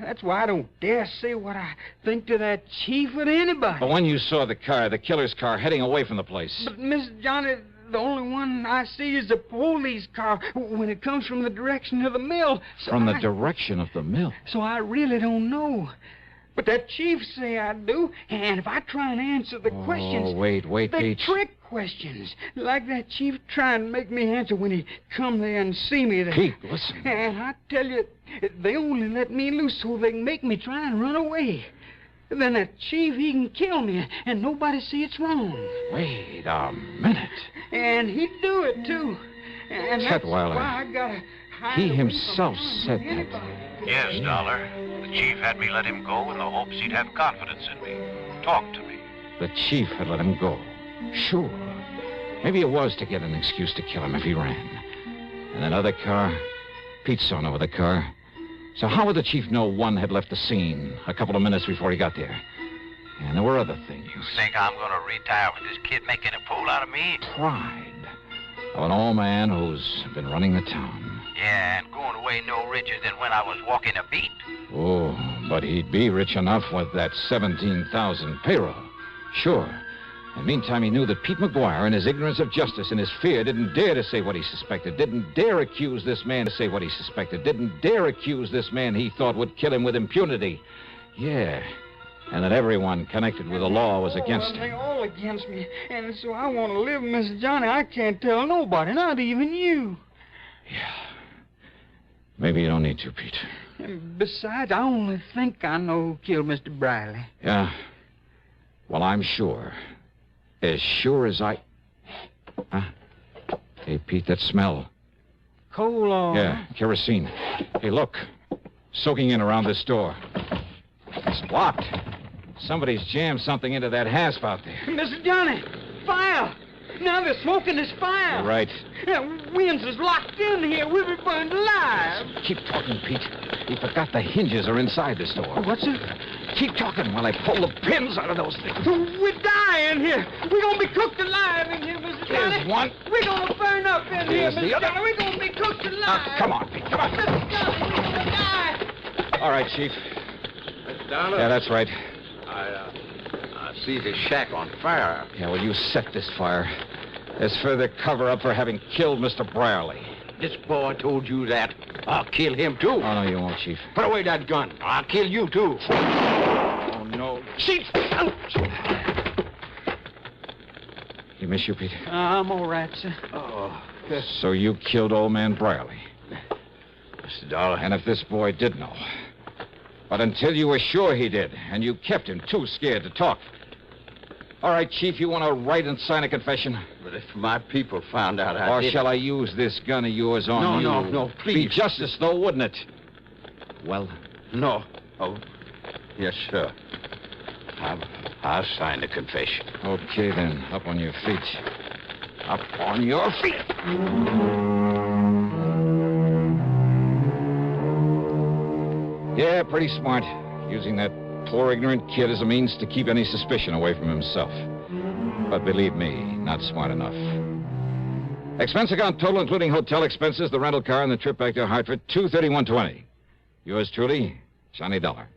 that's why I don't dare say what I think to that chief or to anybody. But when you saw the car, the killer's car, heading away from the place... But, Mr. Johnny, the only one I see is the police car when it comes from the direction of the mill. So from the direction of the mill? So I really don't know. But that chief say I do, and if I try and answer the questions... Oh, wait, they're Pete. Trick questions, like that chief trying to make me answer when he come there and see me there. Pete, listen. And I tell you, they only let me loose so they can make me try and run away. Then that chief, he can kill me, and nobody see it's wrong. Wait a minute. And he'd do it, too. And that's why I gotta... He himself said that. Yes, Dolar. The chief had me let him go in the hopes he'd have confidence in me. Talk to me. The chief had let him go. Sure. Maybe it was to get an excuse to kill him if he ran. And that other car, Pete saw no other car. So how would the chief know one had left the scene a couple of minutes before he got there? And there were other things. You think I'm going to retire with this kid making a fool out of me? Pride of an old man who's been running the town. Yeah, and going away no richer than when I was walking a beat. Oh, but he'd be rich enough with that 17,000 payroll. Sure. And meantime, he knew that Pete McGuire, in his ignorance of justice and his fear, didn't dare to say what he suspected, didn't dare accuse this man to say what he suspected, didn't dare accuse this man he thought would kill him with impunity. Yeah. And that everyone connected with the law was against him. They're all against me. And so I want to live, Mr. Johnny. I can't tell nobody, not even you. Yeah. Maybe you don't need to, Pete. And besides, I only think I know who killed Mr. Briley. Yeah. Well, I'm sure. As sure as I... Huh? Hey, Pete, that smell. Coal oil. Yeah, kerosene. Hey, look. Soaking in around this door. It's locked. Somebody's jammed something into that hasp out there. Mr. Johnny, fire! Now they're smoking this fire. You're right. Williams is locked in here. We'll be burned alive. Keep talking, Pete. We forgot the hinges are inside this door. What's it? Keep talking while I pull the pins out of those things. We're dying here. We're going to be cooked alive in here, Mr. Johnny. Here's one. We're going to burn up in here, Here's the Mr. other. Johnny. We're going to be cooked alive. Come on, Pete. Come on. Mr. Johnny, we're going to die. All right, Chief. Mr. Dollar? Yeah, that's right. I see the shack on fire. Yeah, well, you set this fire. As further cover-up for having killed Mr. Brierly. This boy told you that. I'll kill him, too. Oh, no, you won't, Chief. Put away that gun. I'll kill you, too. Oh, no. Chief! You miss you, Pete? I'm all right, sir. Oh. So you killed old man Brierly. Mr. Dollar. And if this boy did know. But until you were sure he did, and you kept him too scared to talk. All right, Chief, you want to write and sign a confession? But if my people found out I Or did shall I use this gun of yours on you? No, please. Be justice, though, wouldn't it? Well? No. Oh, yes, sir. I'll sign the confession. Okay, then. Up on your feet. Up on your feet. Yeah, pretty smart. Using that poor, ignorant kid as a means to keep any suspicion away from himself. But believe me, not smart enough. Expense account total, including hotel expenses, the rental car, and the trip back to Hartford, $231.20. Yours truly, Johnny Dollar.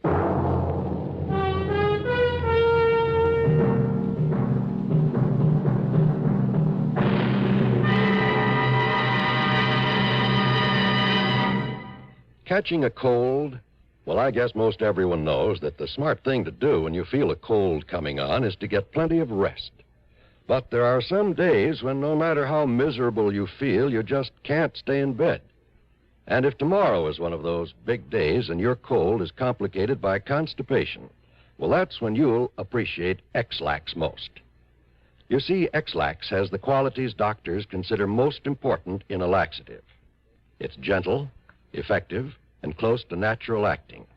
Catching a cold? Well, I guess most everyone knows that the smart thing to do when you feel a cold coming on is to get plenty of rest. But there are some days when no matter how miserable you feel, you just can't stay in bed. And if tomorrow is one of those big days and your cold is complicated by constipation, well, that's when you'll appreciate X-Lax most. You see, X-Lax has the qualities doctors consider most important in a laxative. It's gentle, effective, and close to natural acting.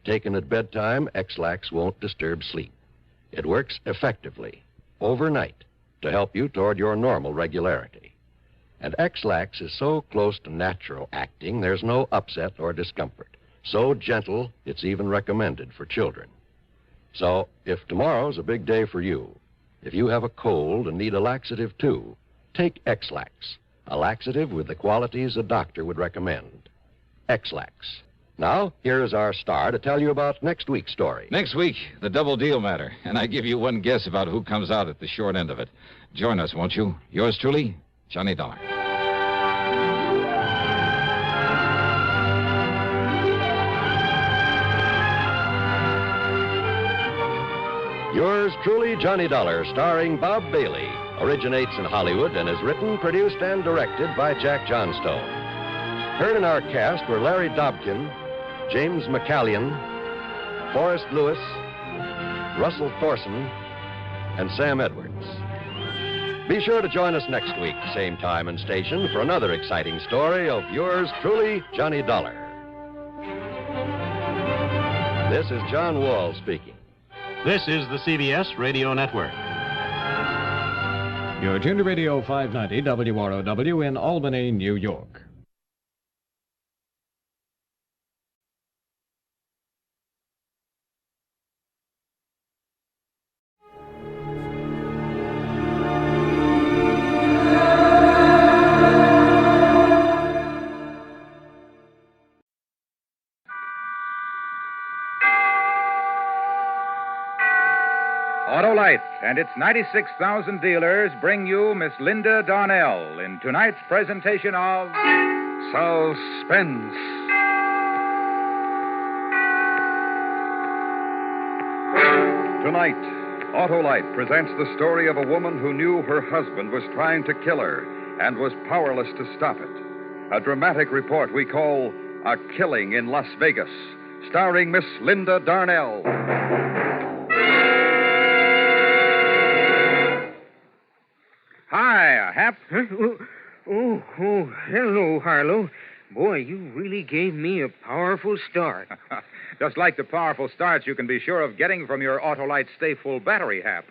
Taken at bedtime, X-Lax won't disturb sleep. It works effectively, overnight, to help you toward your normal regularity. And X-Lax is so close to natural acting, there's no upset or discomfort. So gentle, it's even recommended for children. So, if tomorrow's a big day for you, if you have a cold and need a laxative too, take X-Lax, a laxative with the qualities a doctor would recommend. X-Lax. Now, here is our star to tell you about next week's story. Next week, the double deal matter. And I give you one guess about who comes out at the short end of it. Join us, won't you? Yours truly, Johnny Dollar. Yours truly, Johnny Dollar, starring Bob Bailey, originates in Hollywood and is written, produced, and directed by Jack Johnstone. Heard in our cast were Larry Dobkin, James McCallion, Forrest Lewis, Russell Thorson, and Sam Edwards. Be sure to join us next week, same time and station, for another exciting story of yours truly, Johnny Dollar. This is John Wall speaking. This is the CBS Radio Network. You're tuned to Radio 590 WROW in Albany, New York. Autolite and its 96,000 dealers bring you Miss Linda Darnell in tonight's presentation of Suspense. Tonight, Autolite presents the story of a woman who knew her husband was trying to kill her and was powerless to stop it. A dramatic report we call A Killing in Las Vegas, starring Miss Linda Darnell. Hap. Huh? Oh, hello, Harlow. Boy, you really gave me a powerful start. Just like the powerful starts you can be sure of getting from your Autolite Stay Full battery, Hap.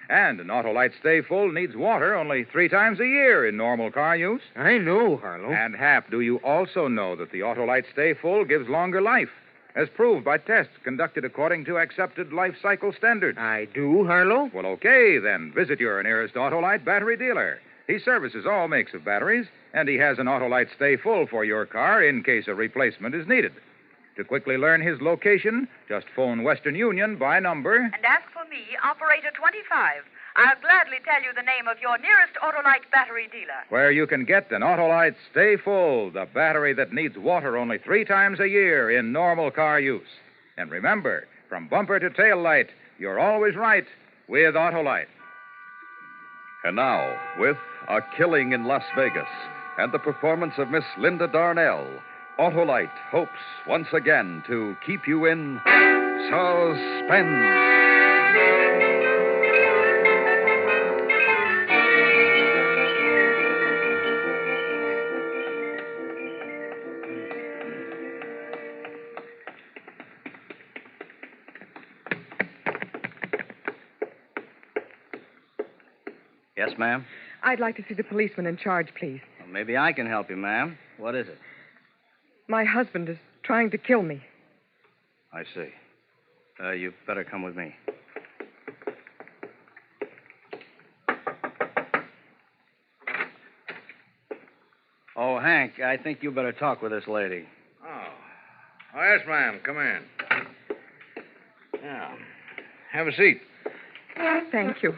And an Autolite Stay Full needs water only 3 times a year in normal car use. I know, Harlow. And, Hap, do you also know that the Autolite Stay Full gives longer life, as proved by tests conducted according to accepted life cycle standards? I do, Harlow. Well, okay, then. Visit your nearest Autolite battery dealer. He services all makes of batteries, and he has an Autolite Stay Full for your car in case a replacement is needed. To quickly learn his location, just phone Western Union by number. And ask for me, Operator 25. I'll gladly tell you the name of your nearest Autolite battery dealer. Where you can get an Autolite Stay Full, the battery that needs water only 3 times a year in normal car use. And remember, from bumper to tail light, you're always right with Autolite. And now, with A Killing in Las Vegas and the performance of Miss Linda Darnell, Autolite hopes once again to keep you in suspense. Yes, ma'am? I'd like to see the policeman in charge, please. Well, maybe I can help you, ma'am. What is it? My husband is trying to kill me. I see. You better come with me. Oh, Hank, I think you better talk with this lady. Oh, yes, ma'am. Come in. Now, have a seat. Thank you.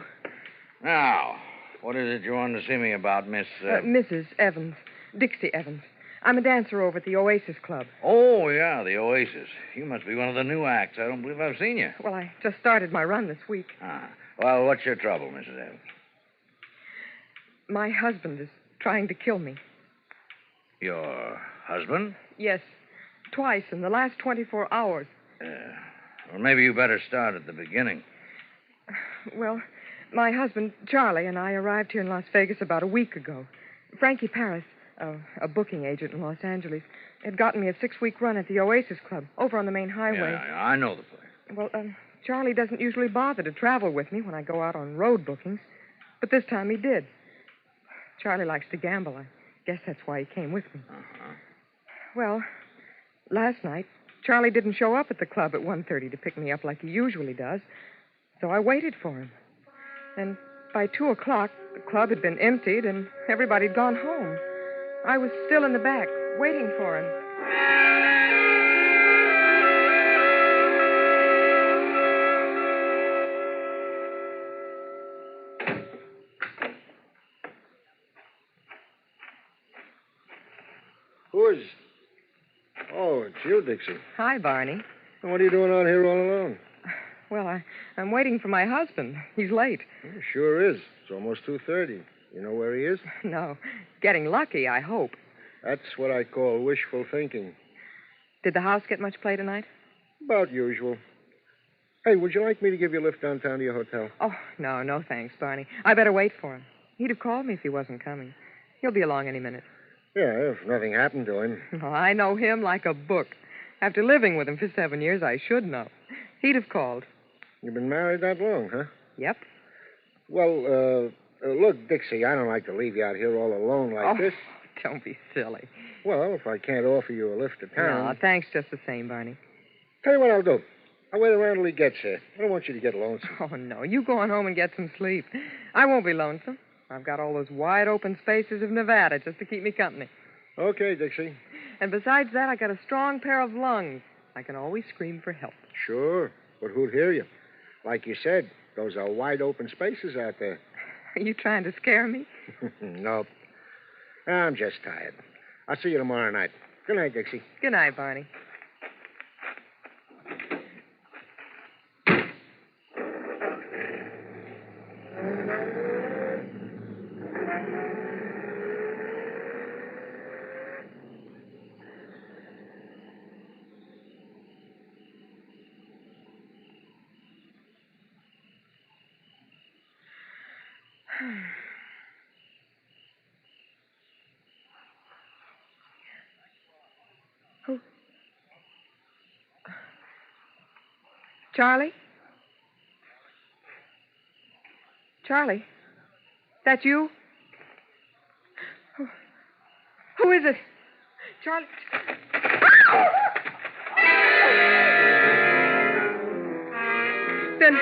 Now, what is it you wanted to see me about, Miss... Mrs. Evans. Dixie Evans. I'm a dancer over at the Oasis Club. Oh, yeah, the Oasis. You must be one of the new acts. I don't believe I've seen you. Well, I just started my run this week. Well, what's your trouble, Mrs. Evans? My husband is trying to kill me. Your husband? Yes, twice in the last 24 hours. Well, maybe you better start at the beginning. Well, my husband, Charlie, and I arrived here in Las Vegas about a week ago. Frankie Paris, a booking agent in Los Angeles, had gotten me a 6-week run at the Oasis Club over on the main highway. Yeah, I know the place. Well, Charlie doesn't usually bother to travel with me when I go out on road bookings, but this time he did. Charlie likes to gamble. I guess that's why he came with me. Well, last night, Charlie didn't show up at the club at 1:30 to pick me up like he usually does, so I waited for him. And by 2 o'clock, the club had been emptied and everybody had gone home. I was still in the back, waiting for him. Who is... Oh, it's you, Dixie. Hi, Barney. What are you doing out here all alone? Well, I'm waiting for my husband. He's late. It sure is. It's almost 2:30. You know where he is? No. Getting lucky, I hope. That's what I call wishful thinking. Did the house get much play tonight? About usual. Hey, would you like me to give you a lift downtown to your hotel? Oh, no thanks, Barney. I better wait for him. He'd have called me if he wasn't coming. He'll be along any minute. Yeah, if nothing happened to him. Oh, I know him like a book. After living with him for 7 years, I should know. He'd have called. You've been married that long, huh? Yep. Well, look, Dixie, I don't like to leave you out here all alone like this. Don't be silly. Well, if I can't offer you a lift to town... No, thanks just the same, Barney. Tell you what I'll do. I'll wait around till he gets here. I don't want you to get lonesome. Oh, no. You go on home and get some sleep. I won't be lonesome. I've got all those wide open spaces of Nevada just to keep me company. Okay, Dixie. And besides that, I got a strong pair of lungs. I can always scream for help. Sure, but who'd hear you? Like you said, those are wide open spaces out there. Are you trying to scare me? Nope. I'm just tired. I'll see you tomorrow night. Good night, Dixie. Good night, Barney. Charlie? Charlie? That you? Who is it? Charlie? Then,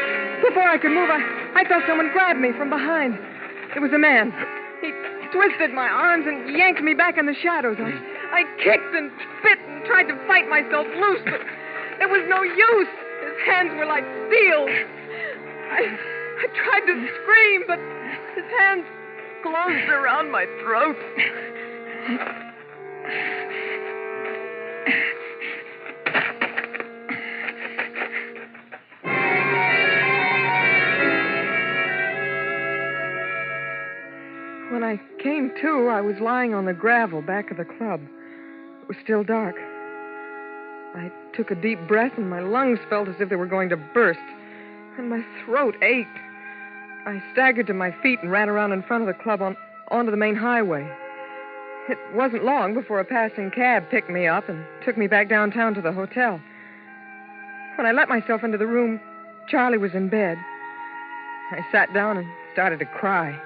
before I could move, I felt someone grab me from behind. It was a man. He twisted my arms and yanked me back in the shadows. I kicked and spit and tried to fight myself loose, but there was no use. His hands were like steel. I tried to scream, but his hands closed around my throat. When I came to, I was lying on the gravel back of the club. It was still dark. I took a deep breath, and my lungs felt as if they were going to burst, and my throat ached. I staggered to my feet and ran around in front of the club onto the main highway. It wasn't long before a passing cab picked me up and took me back downtown to the hotel. When I let myself into the room, Charlie was in bed. I sat down and started to cry.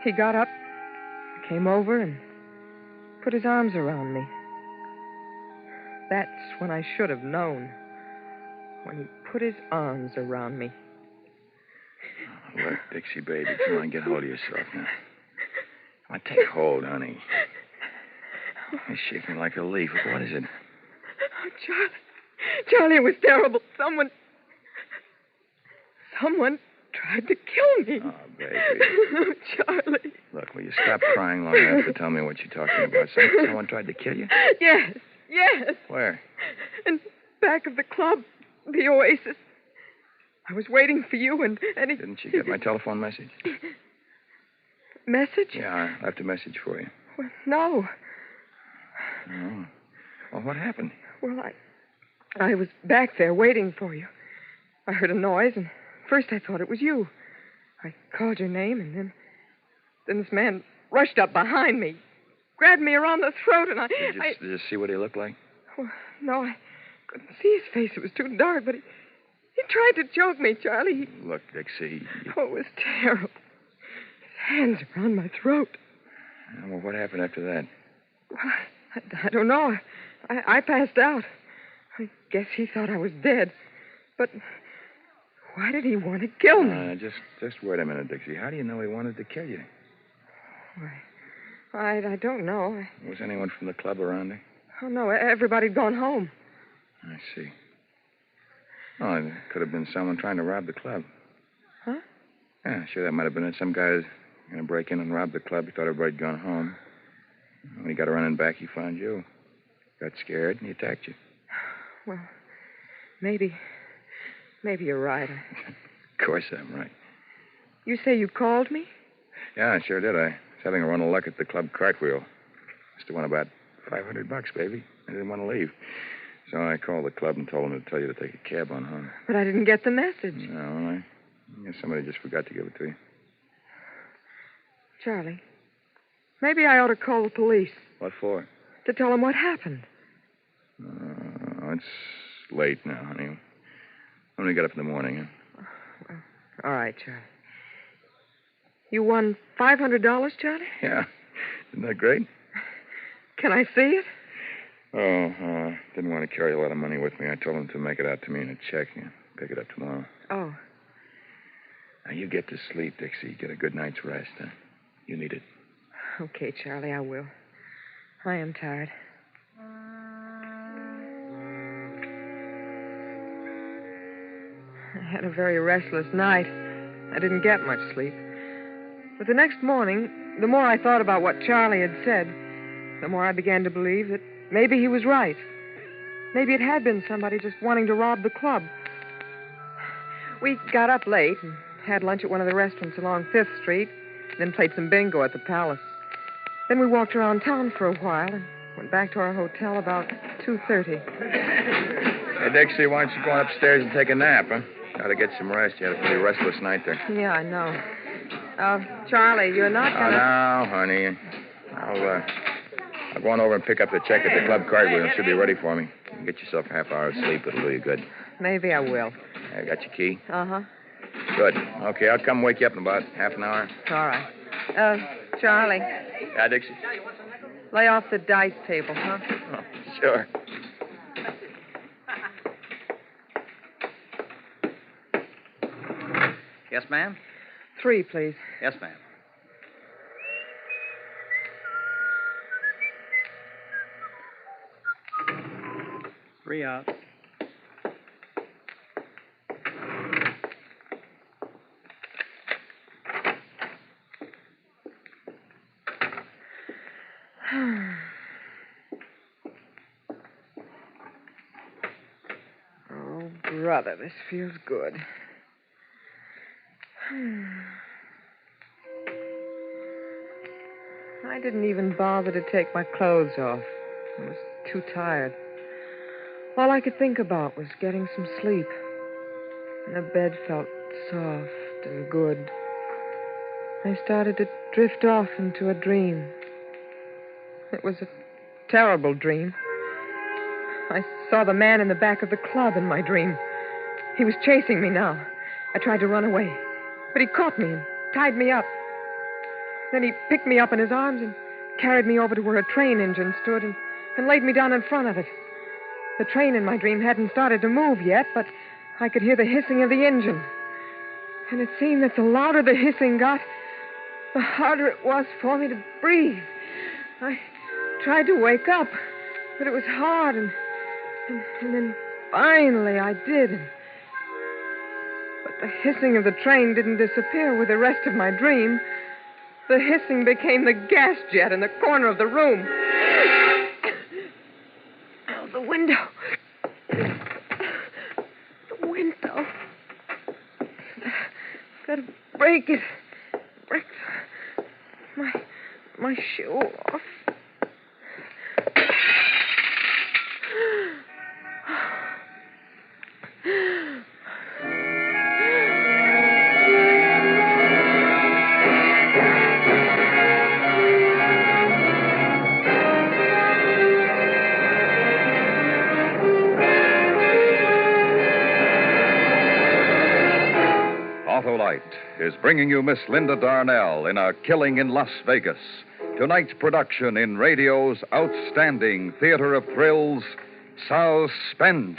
He got up, came over, and put his arms around me. That's when I should have known. When he put his arms around me. Look, Dixie, baby, come on, get hold of yourself now. Come on, take hold, honey. You're shaking like a leaf. What is it? Oh, Charlie, it was terrible. Someone tried to kill me. Oh, baby. Oh, Charlie. Look, will you stop crying long enough to tell me what you're talking about? Someone tried to kill you? Yes. Where? In back of the club, the Oasis. I was waiting for you, and he... Didn't you get my telephone message? Message? Yeah, I left a message for you. Well, no. Oh. Well, what happened? Well, I was back there waiting for you. I heard a noise, and first I thought it was you. I called your name, and then this man rushed up behind me, grabbed me around the throat, and Did you see what he looked like? Well, no, I couldn't see his face. It was too dark, but he tried to choke me, Charlie. Look, Dixie. Oh, it was terrible. His hands around my throat. Well, what happened after that? Well, I don't know. I passed out. I guess he thought I was dead. But why did he want to kill me? Just wait a minute, Dixie. How do you know he wanted to kill you? Why, I don't know. Was anyone from the club around there? Oh, no, everybody'd gone home. I see. Oh, it could have been someone trying to rob the club. Huh? Yeah, sure, that might have been it. Some guy was going to break in and rob the club. He thought everybody'd gone home. When he got running back, he found you. Got scared, and he attacked you. Well, maybe you're right. Of course I'm right. You say you called me? Yeah, I sure did. I was having a run of luck at the club cartwheel. Must have won about $500, baby. I didn't want to leave. So I called the club and told them to tell you to take a cab on home. But I didn't get the message. No, I guess somebody just forgot to give it to you. Charlie, maybe I ought to call the police. What for? To tell them what happened. It's late now, honey. I'm going to get up in the morning. Huh? All right, Charlie. You won $500, Charlie? Yeah. Isn't that great? Can I see it? Didn't want to carry a lot of money with me. I told him to make it out to me in a check and pick it up tomorrow. Oh. Now, you get to sleep, Dixie. Get a good night's rest, huh? You need it. Okay, Charlie, I will. I am tired. I had a very restless night. I didn't get much sleep. But the next morning, the more I thought about what Charlie had said, the more I began to believe that maybe he was right. Maybe it had been somebody just wanting to rob the club. We got up late and had lunch at one of the restaurants along 5th Street, then played some bingo at the Palace. Then we walked around town for a while and went back to our hotel about 2:30. Hey, Dixie, why don't you go on upstairs and take a nap, huh? Got to get some rest. You had a pretty restless night there. Yeah, I know. Charlie, you're not gonna... Oh, no, honey. I'll go on over and pick up the check at the club cartwheel. It should be ready for me. Get yourself a half hour's sleep. It'll do you good. Maybe I will. I got your key. Uh-huh. Good. Okay, I'll come wake you up in about half an hour. All right. Charlie, Yeah, Dixie? lay off the dice table, huh? Oh, sure. Yes, ma'am? 3, please. Yes, ma'am. Three out. Oh, brother, this feels good. I didn't even bother to take my clothes off. I was too tired. All I could think about was getting some sleep. And the bed felt soft and good. I started to drift off into a dream. It was a terrible dream. I saw the man in the back of the club in my dream. He was chasing me now. I tried to run away, but he caught me and tied me up. Then he picked me up in his arms and carried me over to where a train engine stood and laid me down in front of it. The train in my dream hadn't started to move yet, but I could hear the hissing of the engine. And it seemed that the louder the hissing got, the harder it was for me to breathe. I tried to wake up, but it was hard, and then finally I did. But the hissing of the train didn't disappear with the rest of my dream. The hissing became the gas jet in the corner of the room. Oh, the window. The window. Gotta break it. Break my shoe off. Autolite is bringing you Miss Linda Darnell in A Killing in Las Vegas. Tonight's production in radio's outstanding theater of thrills, Suspense.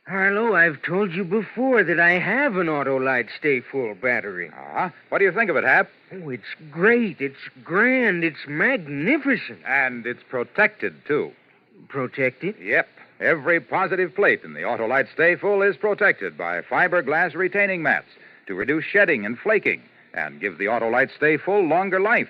Harlow, I've told you before that I have an Autolite Stay Full battery. What do you think of it, Hap? Oh, it's great. It's grand. It's magnificent. And it's protected, too. Protected? Yep. Every positive plate in the Autolite Stay Full is protected by fiberglass retaining mats to reduce shedding and flaking and give the Autolite Stay Full longer life,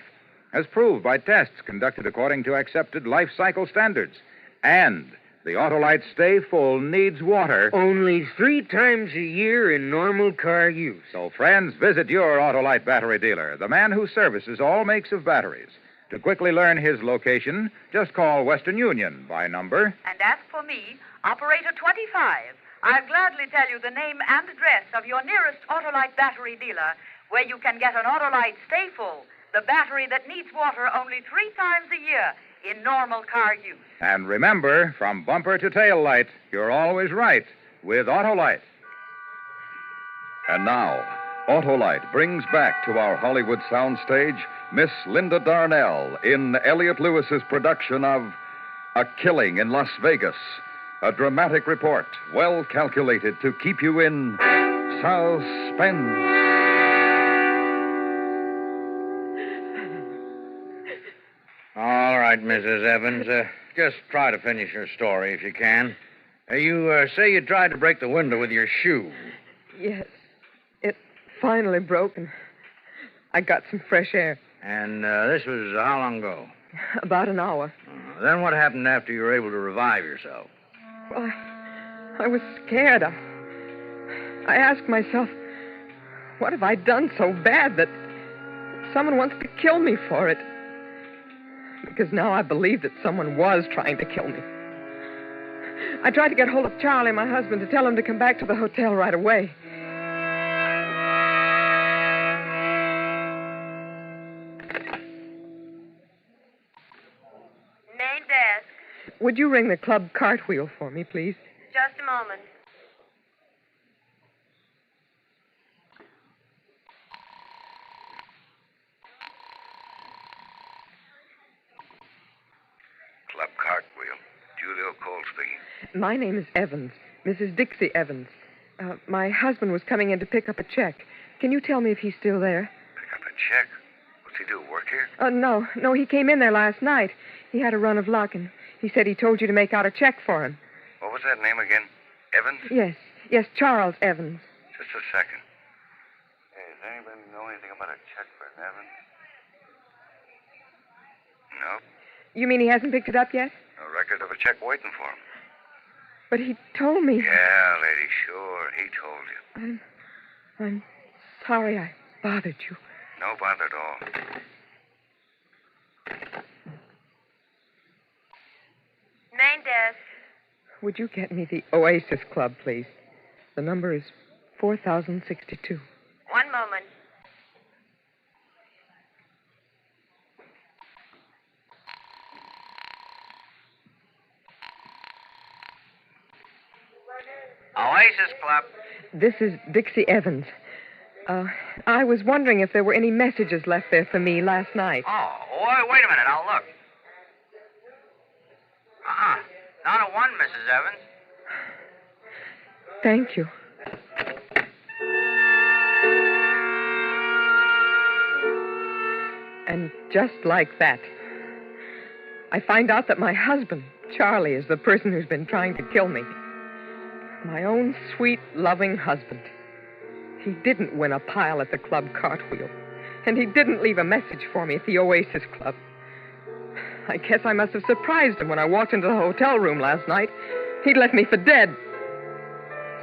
as proved by tests conducted according to accepted life cycle standards. And the Autolite Stay Full needs water only 3 times a year in normal car use. So, friends, visit your Autolite battery dealer, the man who services all makes of batteries. To quickly learn his location, just call Western Union by number. And as for me, Operator 25, I'll gladly tell you the name and address of your nearest Autolite battery dealer, where you can get an Autolite Stay Full, the battery that needs water only 3 times a year in normal car use. And remember, from bumper to tail light, you're always right with Autolite. And now, Autolite brings back to our Hollywood soundstage Miss Linda Darnell in Elliot Lewis's production of A Killing in Las Vegas, a dramatic report well calculated to keep you in suspense. All right, Mrs. Evans. Just try to finish your story if you can. You say you tried to break the window with your shoe. Yes. It finally broke, and I got some fresh air. And this was how long ago? About an hour. Then what happened after you were able to revive yourself? Well, I was scared. I asked myself, what have I done so bad that someone wants to kill me for it? Because now I believe that someone was trying to kill me. I tried to get hold of Charlie, my husband, to tell him to come back to the hotel right away. would you ring the club cartwheel for me, please? Just a moment. Club cartwheel. Julio Cole speaking. My name is Evans, Mrs. Dixie Evans. My husband was coming in to pick up a check. Can you tell me if he's still there? Pick up a check? What's he do, work here? No, he came in there last night. He had a run of luck, and he said he told you to make out a check for him. What was that name again? Evans? Yes, Charles Evans. Just a second. Hey, does anybody know anything about a check for Evans? No. You mean he hasn't picked it up yet? No record of a check waiting for him. But he told me. Yeah, lady, sure. He told you. I'm sorry I bothered you. No bother at all. Main desk. Would you get me the Oasis Club, please? The number is 4062. One moment. Oasis Club. This is Dixie Evans. I was wondering if there were any messages left there for me last night. Oh, wait a minute. I'll look. Not a one, Mrs. Evans. Thank you. And just like that, I find out that my husband, Charlie, is the person who's been trying to kill me. My own sweet, loving husband. He didn't win a pile at the club cartwheel. And he didn't leave a message for me at the Oasis Club. I guess I must have surprised him when I walked into the hotel room last night. He'd left me for dead.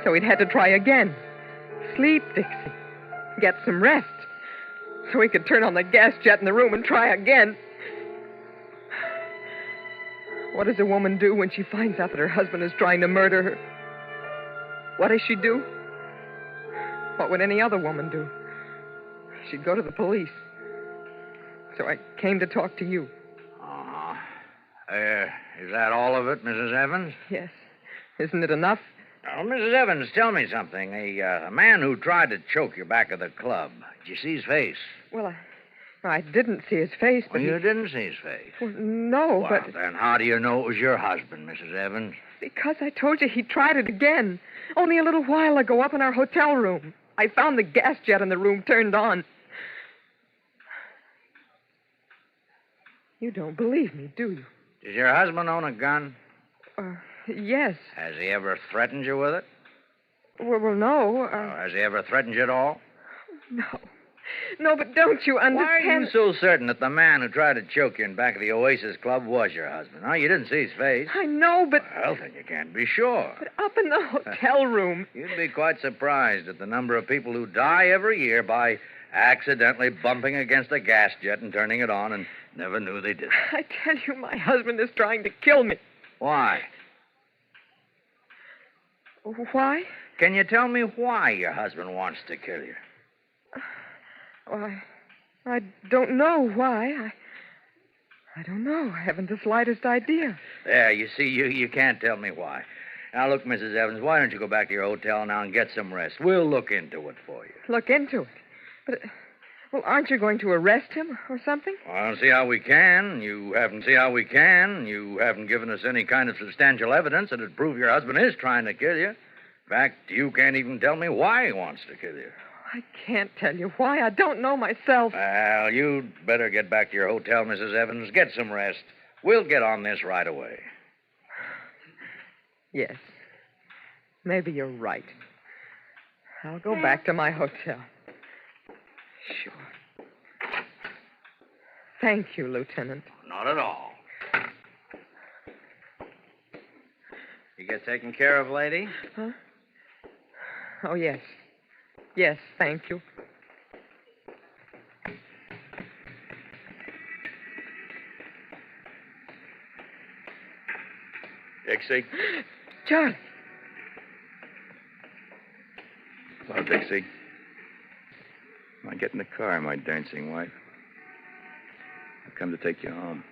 So he'd had to try again. Sleep, Dixie. Get some rest. So he could turn on the gas jet in the room and try again. What does a woman do when she finds out that her husband is trying to murder her? What does she do? What would any other woman do? She'd go to the police. So I came to talk to you. Is that all of it, Mrs. Evans? Yes. Isn't it enough? Oh, Mrs. Evans, tell me something. A man who tried to choke you back at the club, did you see his face? Well, I didn't see his face, but you didn't see his face? Well, no, Well, then how do you know it was your husband, Mrs. Evans? Because I told you he tried it again. Only a little while ago up in our hotel room. I found the gas jet in the room turned on. You don't believe me, do you? Does your husband own a gun? Yes. Has he ever threatened you with it? Well, no. Has he ever threatened you at all? No. No, but don't you understand? Why are you so certain that the man who tried to choke you in back of the Oasis Club was your husband? Huh? You didn't see his face. I know, but... Well, then you can't be sure. But up in the hotel room... You'd be quite surprised at the number of people who die every year by accidentally bumping against a gas jet and turning it on and never knew they did it. I tell you, my husband is trying to kill me. Why? Why? Can you tell me why your husband wants to kill you? Well, I don't know why. I don't know. I haven't the slightest idea. There, you see, you can't tell me why. Now, look, Mrs. Evans, why don't you go back to your hotel now and get some rest? We'll look into it for you. Look into it? But, well, aren't you going to arrest him or something? Well, I don't see how we can. You haven't given us any kind of substantial evidence that would prove your husband is trying to kill you. In fact, you can't even tell me why he wants to kill you. I can't tell you why. I don't know myself. Well, you'd better get back to your hotel, Mrs. Evans. Get some rest. We'll get on this right away. Yes. Maybe you're right. I'll go back to my hotel. Sure. Thank you, Lieutenant. Not at all. You get taken care of, lady? Huh? Oh, yes. Yes, thank you. Dixie? Charlie. Hello, Dixie. Come on, get in the car, my dancing wife. I've come to take you home.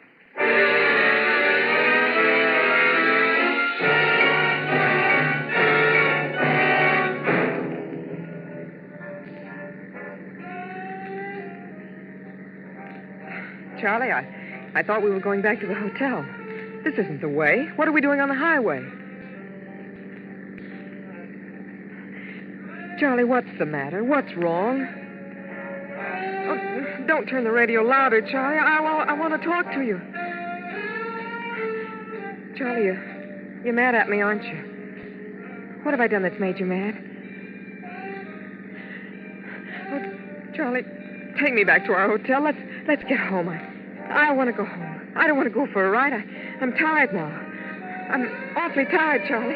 Charlie, I thought we were going back to the hotel. This isn't the way. What are we doing on the highway? Charlie, what's the matter? What's wrong? Oh, don't turn the radio louder, Charlie. I want to talk to you. Charlie, you're mad at me, aren't you? What have I done that's made you mad? Oh, Charlie, take me back to our hotel. Let's get home. I want to go home. I don't want to go for a ride. I'm tired now. I'm awfully tired, Charlie.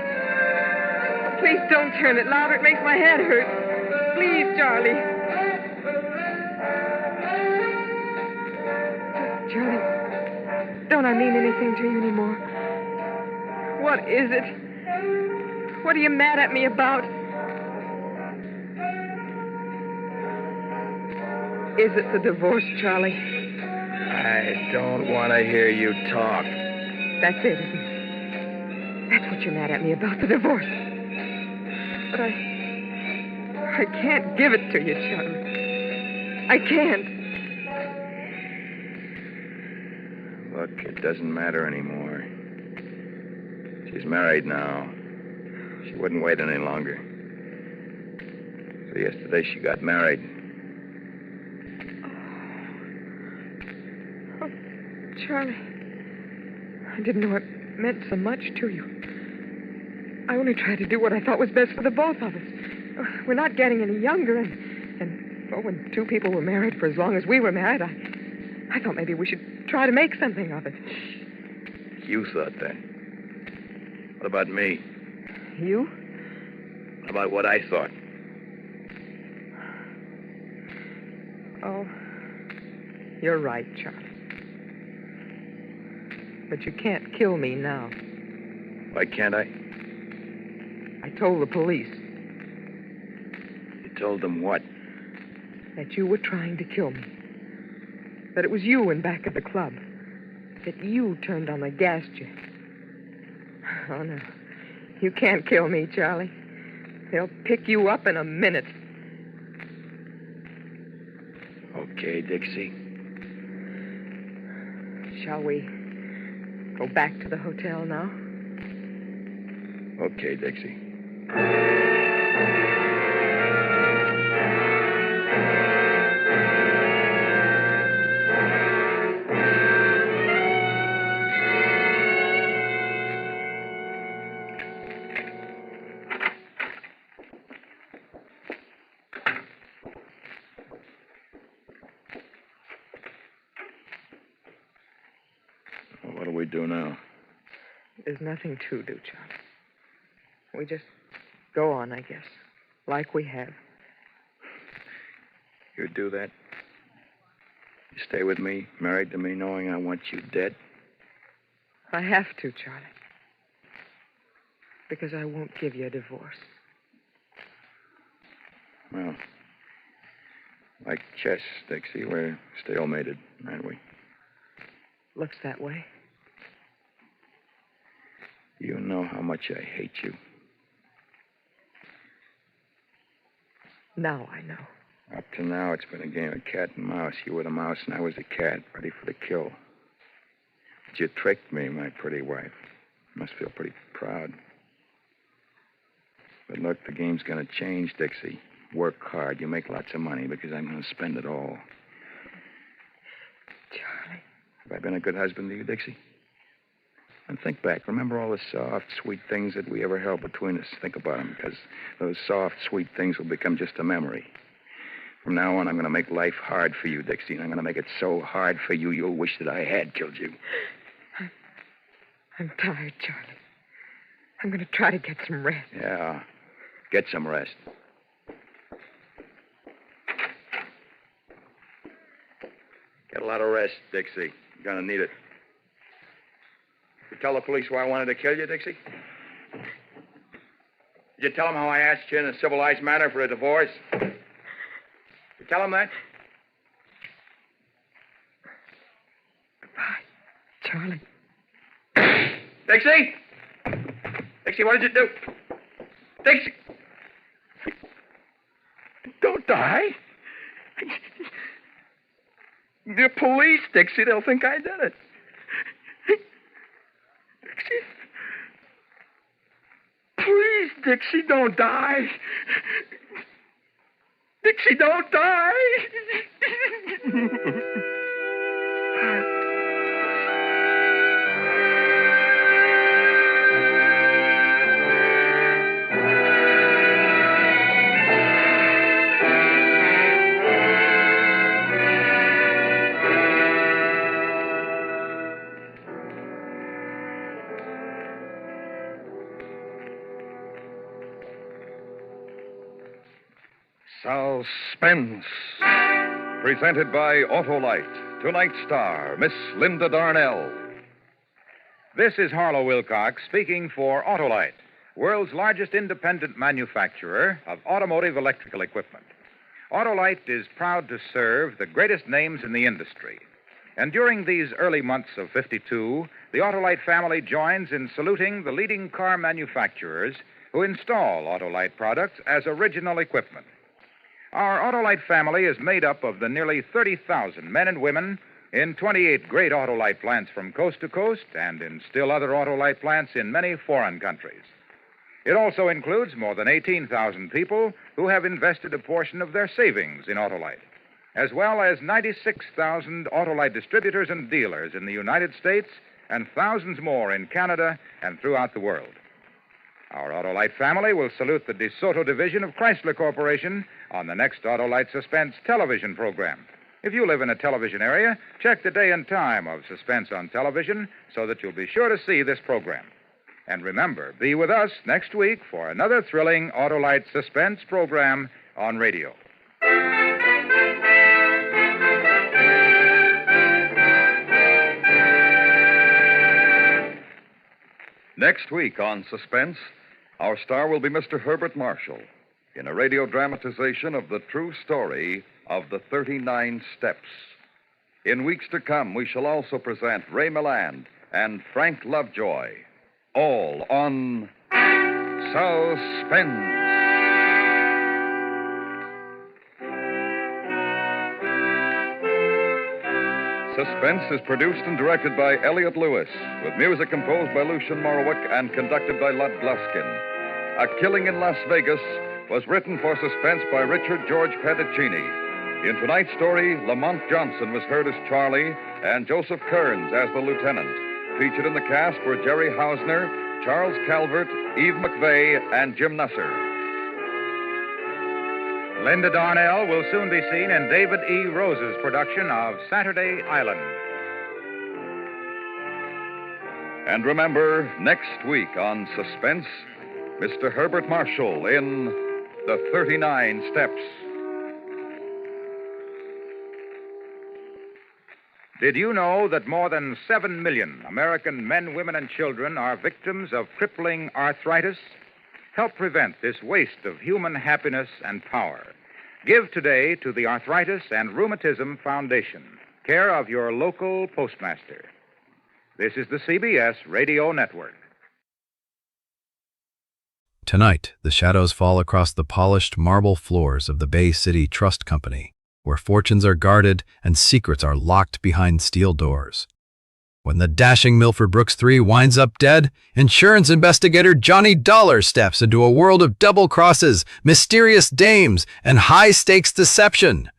Please don't turn it louder. It makes my head hurt. Please, Charlie. Charlie, don't I mean anything to you anymore? What is it? What are you mad at me about? Is it the divorce, Charlie? I don't want to hear you talk. That's it, isn't it? That's what you're mad at me about, the divorce. But I can't give it to you, Charlie. I can't. Look, it doesn't matter anymore. She's married now. She wouldn't wait any longer. So yesterday she got married. Oh, Charlie, I didn't know it meant so much to you. I only tried to do what I thought was best for the both of us. We're not getting any younger, and when two people were married for as long as we were married, I thought maybe we should try to make something of it. You thought that. What about me? You? About what I thought? Oh, you're right, Charlie. But you can't kill me now. Why can't I? I told the police. You told them what? That you were trying to kill me. That it was you in back of the club. That you turned on the gas jet. Oh, no. You can't kill me, Charlie. They'll pick you up in a minute. Okay, Dixie. Shall we go back to the hotel now? Okay, Dixie. What do we do now? There's nothing to do, Charlie. We just go on, I guess, like we have. You do that? You stay with me, married to me, knowing I want you dead? I have to, Charlie. Because I won't give you a divorce. Well, like chess, Dixie, we're stalemated, aren't we? Looks that way. You know how much I hate you. Now I know. Up to now, it's been a game of cat and mouse. You were the mouse and I was the cat, ready for the kill. But you tricked me, my pretty wife. You must feel pretty proud. But look, the game's going to change, Dixie. Work hard. You make lots of money because I'm going to spend it all. Charlie. Have I been a good husband to you, Dixie? And think back. Remember all the soft, sweet things that we ever held between us. Think about them, because those soft, sweet things will become just a memory. From now on, I'm going to make life hard for you, Dixie, and I'm going to make it so hard for you, you'll wish that I had killed you. I'm tired, Charlie. I'm going to try to get some rest. Yeah, get some rest. Get a lot of rest, Dixie. You're going to need it. You tell the police why I wanted to kill you, Dixie? Did you tell them how I asked you in a civilized manner for a divorce? You tell them that? Goodbye, Charlie. Dixie? Dixie, what did you do? Dixie! Don't die. The police, Dixie, they'll think I did it. Dixie. Please, Dixie, don't die. Dixie, don't die. Suspense. Presented by Autolite. Tonight's star, Miss Linda Darnell. This is Harlow Wilcox speaking for Autolite, world's largest independent manufacturer of automotive electrical equipment. Autolite is proud to serve the greatest names in the industry. And during these early months of '52, the Autolite family joins in saluting the leading car manufacturers who install Autolite products as original equipment. Our Autolite family is made up of the nearly 30,000 men and women in 28 great Autolite plants from coast to coast and in still other Autolite plants in many foreign countries. It also includes more than 18,000 people who have invested a portion of their savings in Autolite, as well as 96,000 Autolite distributors and dealers in the United States and thousands more in Canada and throughout the world. Our Autolite family will salute the DeSoto division of Chrysler Corporation on the next Autolite Suspense television program. If you live in a television area, check the day and time of Suspense on television so that you'll be sure to see this program. And remember, be with us next week for another thrilling Autolite Suspense program on radio. Next week on Suspense, our star will be Mr. Herbert Marshall in a radio dramatization of the true story of the 39 Steps. In weeks to come, we shall also present Ray Milland and Frank Lovejoy, all on Suspense. Suspense is produced and directed by Elliot Lewis, with music composed by Lucien Morawick and conducted by Lud Gluskin. A Killing in Las Vegas was written for Suspense by Richard George Pedicini. In tonight's story, Lamont Johnson was heard as Charlie and Joseph Kearns as the lieutenant. Featured in the cast were Jerry Hausner, Charles Calvert, Eve McVeigh, and Jim Nusser. Linda Darnell will soon be seen in David E. Rose's production of Saturday Island. And remember, next week on Suspense, Mr. Herbert Marshall in The 39 Steps. Did you know that more than 7 million American men, women, and children are victims of crippling arthritis? Help prevent this waste of human happiness and power. Give today to the Arthritis and Rheumatism Foundation, care of your local postmaster. This is the CBS Radio Network. Tonight, the shadows fall across the polished marble floors of the Bay City Trust Company, where fortunes are guarded and secrets are locked behind steel doors. When the dashing Milford Brooks III winds up dead, insurance investigator Johnny Dolar steps into a world of double crosses, mysterious dames, and high-stakes deception.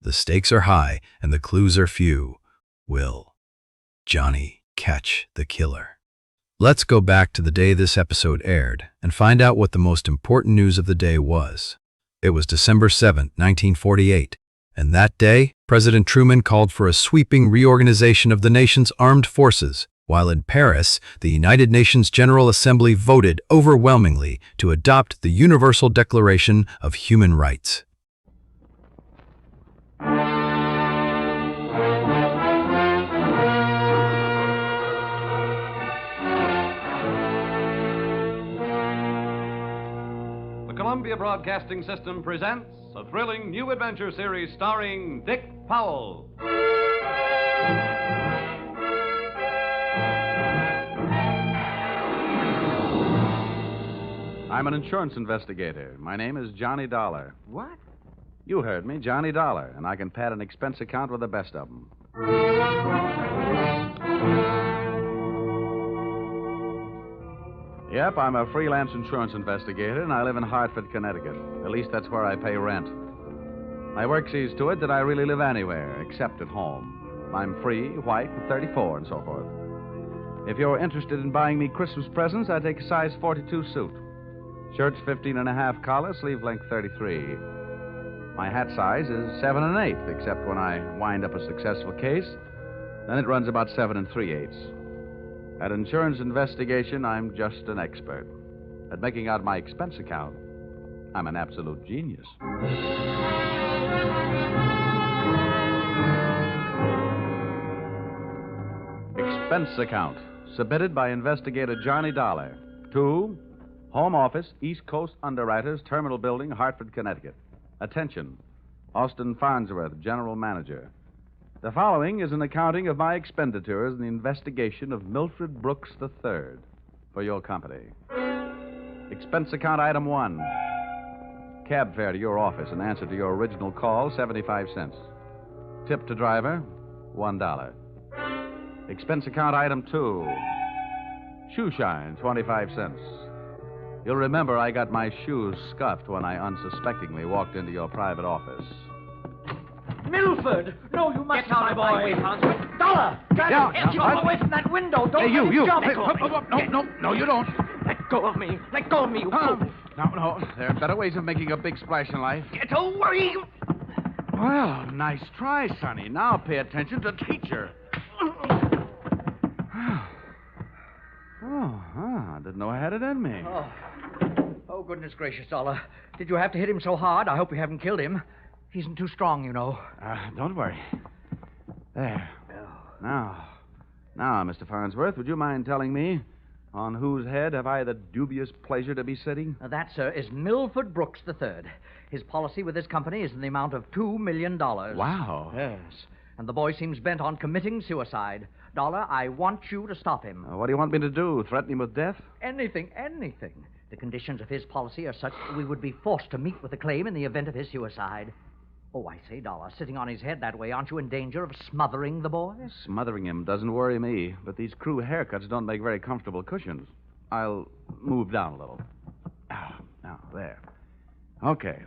The stakes are high and the clues are few. Will Johnny catch the killer? Let's go back to the day this episode aired and find out what the most important news of the day was. It was December 7, 1948. And that day, President Truman called for a sweeping reorganization of the nation's armed forces, while in Paris, the United Nations General Assembly voted overwhelmingly to adopt the Universal Declaration of Human Rights. The Columbia Broadcasting System presents a thrilling new adventure series starring Dick Powell. I'm an insurance investigator. My name is Johnny Dollar. What? You heard me, Johnny Dollar, and I can pad an expense account with the best of them. Yep, I'm a freelance insurance investigator, and I live in Hartford, Connecticut. At least that's where I pay rent. My work sees to it that I really live anywhere, except at home. I'm free, white, 34, and so forth. If you're interested in buying me Christmas presents, I take a size 42 suit. Shirt's 15 and a half collar, sleeve length 33. My hat size is 7 1/8, except when I wind up a successful case. Then it runs about 7 3/8. At insurance investigation, I'm just an expert. At making out my expense account, I'm an absolute genius. Expense account, submitted by investigator Johnny Dollar to Home Office, East Coast Underwriters, Terminal Building, Hartford, Connecticut. Attention, Austin Farnsworth, General Manager. The following is an accounting of my expenditures in the investigation of Milford Brooks III for your company. Expense account item 1. Cab fare to your office in answer to your original call, 75 cents. Tip to driver, $1. Expense account item 2. Shoe shine, 25 cents. You'll remember I got my shoes scuffed when I unsuspectingly walked into your private office. Milford! No, you must not, my boy. Dollar! Jump away from that window. Don't Hey, you. jump. No, you don't. Let go of me. Let go of me, you fool. No. There are better ways of making a big splash in life. Get away! Well, nice try, Sonny. Now pay attention to teacher. I didn't know I had it in me. Oh, goodness gracious, Dollar. Did you have to hit him so hard? I hope you haven't killed him. He isn't too strong, you know. Don't worry. There. Now, Mr. Farnsworth, would you mind telling me on whose head have I the dubious pleasure to be sitting? That, sir, is Milford Brooks III. His policy with this company is in the amount of $2 million. Wow. Yes. And the boy seems bent on committing suicide. Dollar, I want you to stop him. What do you want me to do? Threaten him with death? Anything. The conditions of his policy are such that we would be forced to meet with a claim in the event of his suicide. Oh, I say, Dollar, sitting on his head that way, aren't you in danger of smothering the boy? Smothering him doesn't worry me, but these crew haircuts don't make very comfortable cushions. I'll move down a little. Now, there. Okay.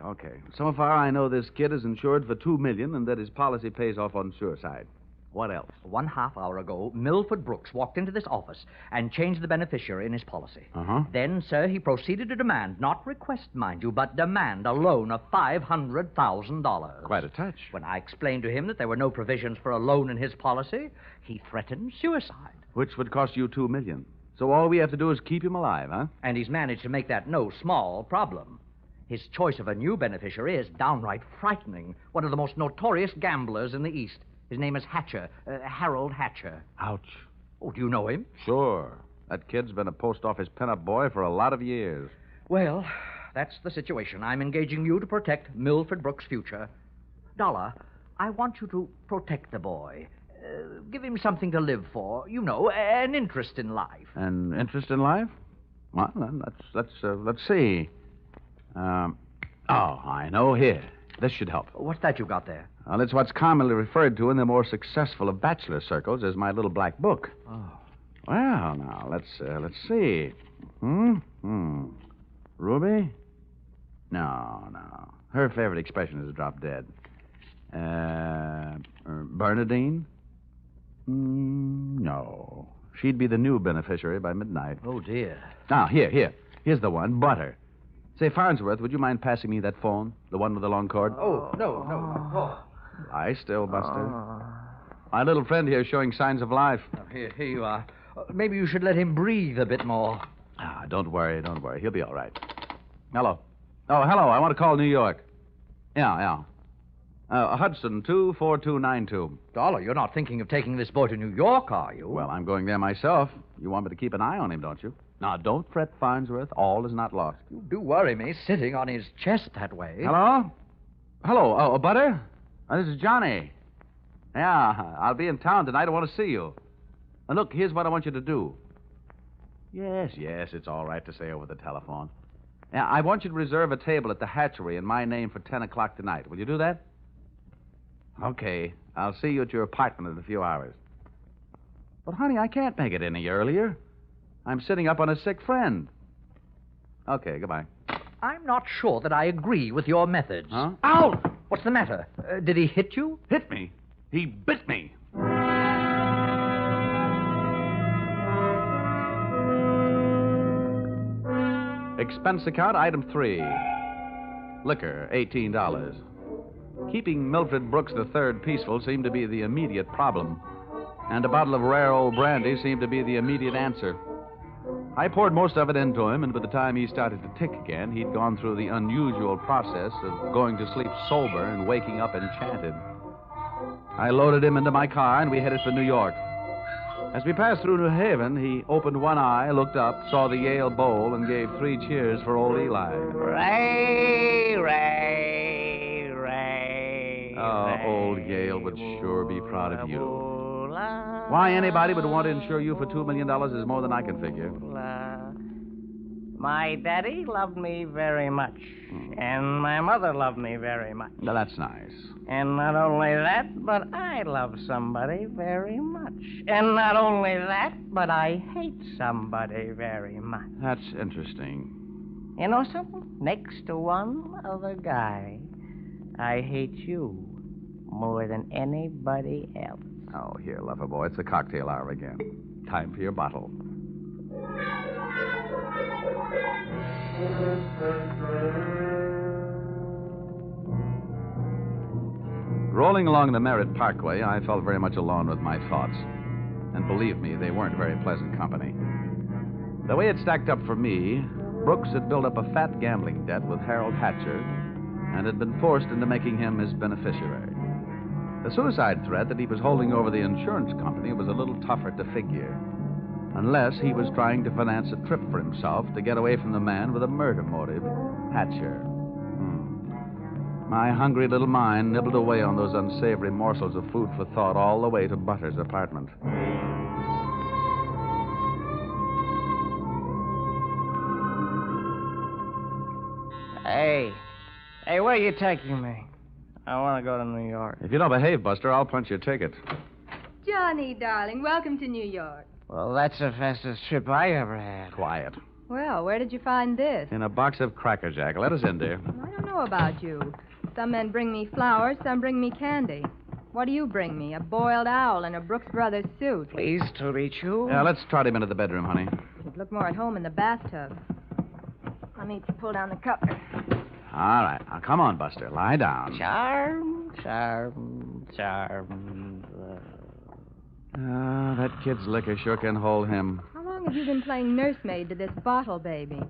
So far, I know this kid is insured for $2 million and that his policy pays off on suicide. What else? 1/2 hour ago, Milford Brooks walked into this office and changed the beneficiary in his policy. Then, sir, he proceeded to demand, not request, mind you, but demand a loan of $500,000. Quite a touch. When I explained to him that there were no provisions for a loan in his policy, he threatened suicide. Which would cost you $2 million. So all we have to do is keep him alive, huh? And he's managed to make that no small problem. His choice of a new beneficiary is downright frightening. One of the most notorious gamblers in the East. His name is Hatcher, Harold Hatcher. Ouch. Oh, do you know him? Sure. That kid's been a post office pinup boy for a lot of years. Well, that's the situation. I'm engaging you to protect Milford Brooks' future. Dollar, I want you to protect the boy. Give him something to live for. You know, an interest in life. An interest in life? Well, then, let's see. I know. Here. This should help. What's that you got there? Well, it's what's commonly referred to in the more successful of bachelor circles as my little black book. Oh. Well, now, let's see. Ruby? No. Her favorite expression is drop dead. Bernadine? No. She'd be the new beneficiary by midnight. Oh, dear. Now, here. Here's the one, Butter. Say, Farnsworth, would you mind passing me that phone? The one with the long cord? Oh, no. Oh. Lie still, Buster. My little friend here is showing signs of life. Here you are. Maybe you should let him breathe a bit more. Don't worry. He'll be all right. Hello. Oh, hello. I want to call New York. Yeah. Hudson, 24292. Dollar, you're not thinking of taking this boy to New York, are you? Well, I'm going there myself. You want me to keep an eye on him, don't you? Now, don't fret, Farnsworth. All is not lost. You do worry me, sitting on his chest that way. Hello? Oh, Butter? This is Johnny. Yeah, I'll be in town tonight. I want to see you. And look, here's what I want you to do. Yes, it's all right to say over the telephone. Yeah, I want you to reserve a table at the hatchery in my name for 10 o'clock tonight. Will you do that? Okay. I'll see you at your apartment in a few hours. But, honey, I can't make it any earlier. I'm sitting up on a sick friend. Okay, goodbye. I'm not sure that I agree with your methods. Huh? Ow! What's the matter? Did he hit you? Hit me? He bit me. Expense account, item 3. Liquor, $18. Keeping Milford Brooks III peaceful seemed to be the immediate problem, and a bottle of rare old brandy seemed to be the immediate answer. I poured most of it into him, and by the time he started to tick again, he'd gone through the unusual process of going to sleep sober and waking up enchanted. I loaded him into my car, and we headed for New York. As we passed through New Haven, he opened one eye, looked up, saw the Yale bowl, and gave 3 cheers for old Eli. Ray, Ray, Ray. Oh, old Yale would sure be proud of you. Why anybody would want to insure you for $2 million is more than I can figure. My daddy loved me very much, and my mother loved me very much. Now, that's nice. And not only that, but I love somebody very much. And not only that, but I hate somebody very much. That's interesting. You know something? Next to one other guy, I hate you more than anybody else. Oh, here, lover boy, it's the cocktail hour again. Time for your bottle. Rolling along the Merritt Parkway, I felt very much alone with my thoughts. And believe me, they weren't very pleasant company. The way it stacked up for me, Brooks had built up a fat gambling debt with Harold Hatcher and had been forced into making him his beneficiary. The suicide threat that he was holding over the insurance company was a little tougher to figure, unless he was trying to finance a trip for himself to get away from the man with a murder motive, Hatcher. My hungry little mind nibbled away on those unsavory morsels of food for thought all the way to Butter's apartment. Hey, where are you taking me? I want to go to New York. If you don't behave, Buster, I'll punch your ticket. Johnny, darling, welcome to New York. Well, that's the fastest trip I ever had. Quiet. Well, where did you find this? In a box of Cracker Jack. Let us in, dear. I don't know about you. Some men bring me flowers, some bring me candy. What do you bring me? A boiled owl and a Brooks Brothers suit. Pleased to meet you. Yeah, let's trot him into the bedroom, honey. You'd look more at home in the bathtub. Let me pull down the cover. All right. Now, come on, Buster. Lie down. Charm. That kid's liquor sure can hold him. How long have you been playing nursemaid to this bottle baby?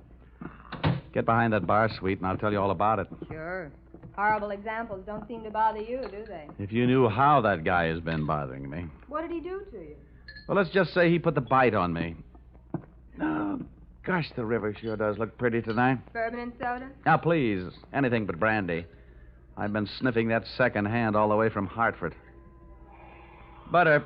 Get behind that bar, sweet, and I'll tell you all about it. Sure. Horrible examples don't seem to bother you, do they? If you knew how that guy has been bothering me. What did he do to you? Well, let's just say he put the bite on me. Oh, gosh, the river sure does look pretty tonight. Bourbon and soda? Now, please, anything but brandy. I've been sniffing that second hand all the way from Hartford. Butter,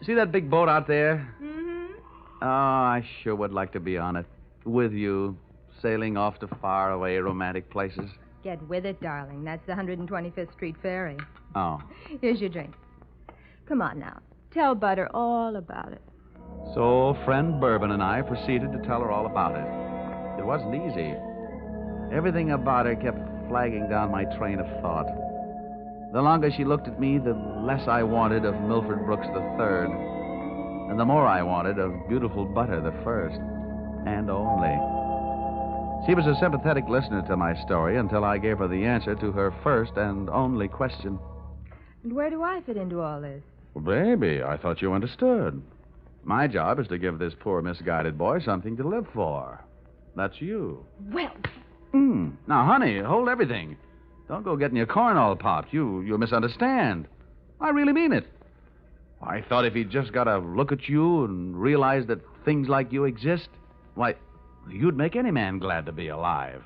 see that big boat out there? Mm-hmm. Oh, I sure would like to be on it. With you, sailing off to faraway romantic places. Get with it, darling. That's the 125th Street Ferry. Oh. Here's your drink. Come on now. Tell Butter all about it. So, friend Bourbon and I proceeded to tell her all about it. It wasn't easy. Everything about her kept flagging down my train of thought. The longer she looked at me, the less I wanted of Milford Brooks III, and the more I wanted of beautiful Butter the first, and only. She was a sympathetic listener to my story until I gave her the answer to her first and only question. And where do I fit into all this? Well, baby, I thought you understood. My job is to give this poor misguided boy something to live for. That's you. Well... Now, honey, hold everything. Don't go getting your corn all popped. You misunderstand. I really mean it. I thought if he'd just got a look at you and realized that things like you exist, why, you'd make any man glad to be alive.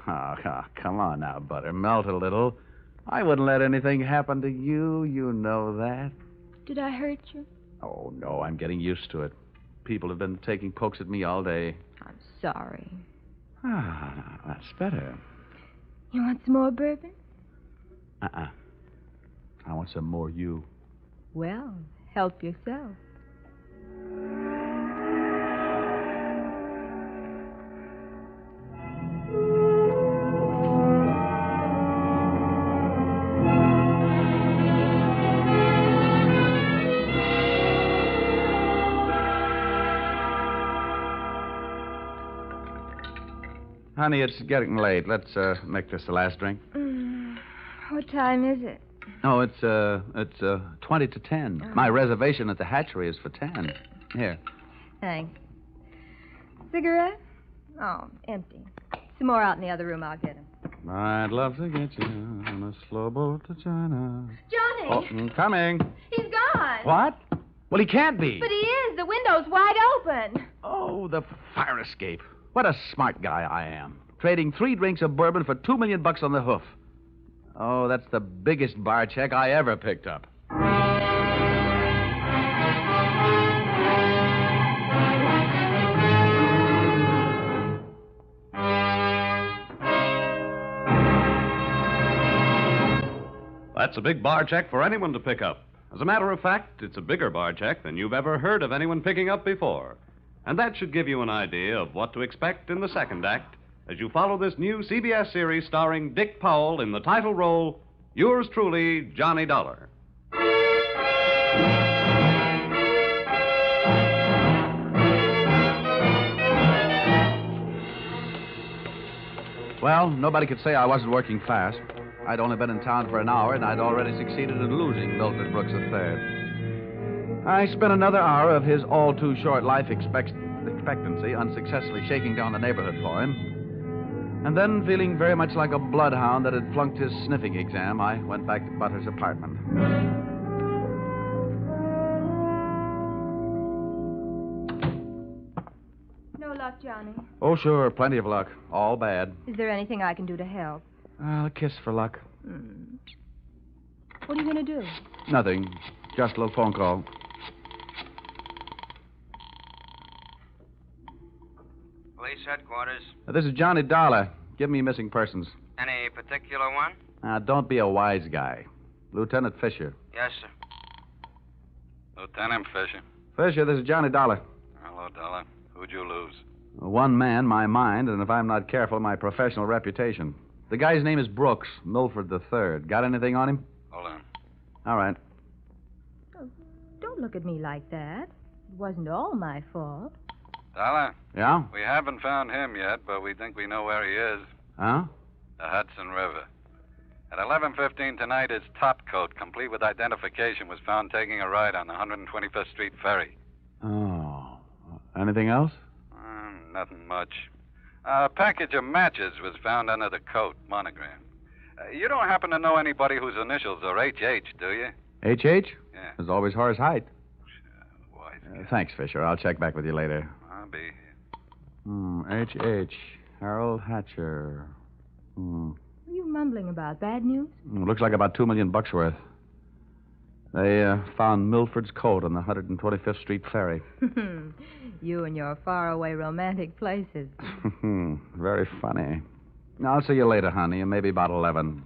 Oh, come on now, Butter. Melt a little. I wouldn't let anything happen to you. You know that. Did I hurt you? Oh, no, I'm getting used to it. People have been taking pokes at me all day. I'm sorry. Ah, that's better. You want some more bourbon? I want some more you. Well, help yourself. Honey, it's getting late. Let's make this the last drink. What time is it? Oh, it's 20 to 10. Oh. My reservation at the hatchery is for 10. Here. Thanks. Cigarette? Oh, empty. Some more out in the other room. I'll get them. I'd love to get you on a slow boat to China. Johnny! Oh, I'm coming. He's gone. What? Well, he can't be. But he is. The window's wide open. Oh, the fire escape. What a smart guy I am. Trading 3 drinks of bourbon for $2 million on the hoof. Oh, that's the biggest bar check I ever picked up. That's a big bar check for anyone to pick up. As a matter of fact, it's a bigger bar check than you've ever heard of anyone picking up before. And that should give you an idea of what to expect in the second act as you follow this new CBS series starring Dick Powell in the title role, yours truly, Johnny Dollar. Well, nobody could say I wasn't working fast. I'd only been in town for an hour, and I'd already succeeded in losing Milford Brooks III. I spent another hour of his all-too-short life expectancy unsuccessfully shaking down the neighborhood for him. And then, feeling very much like a bloodhound that had flunked his sniffing exam, I went back to Butler's apartment. No luck, Johnny. Oh, sure, plenty of luck. All bad. Is there anything I can do to help? A kiss for luck. What are you going to do? Nothing. Just a little phone call. Police headquarters. This is Johnny Dollar. Give me missing persons. Any particular one? Don't be a wise guy. Lieutenant Fisher. Yes, sir. Lieutenant Fisher. Fisher, this is Johnny Dollar. Hello, Dollar. Who'd you lose? One man, my mind, and if I'm not careful, my professional reputation. The guy's name is Brooks, Milford III. Got anything on him? Hold on. All right. Oh, don't look at me like that. It wasn't all my fault. Dollar? Yeah? We haven't found him yet, but we think we know where he is. Huh? The Hudson River. At 11:15 tonight, his top coat, complete with identification, was found taking a ride on the 125th Street ferry. Oh. Anything else? Nothing much. A package of matches was found under the coat, monogram. You don't happen to know anybody whose initials are H.H., do you? H.H.? Yeah. There's always Horace Height. Wise. Thanks, Fisher. I'll check back with you later. I'll be here. H.H. Harold Hatcher. What are you mumbling about? Bad news? Looks like about $2 million worth. They found Milford's coat on the 125th Street ferry. You and your faraway romantic places. Very funny. I'll see you later, honey, and maybe about 11.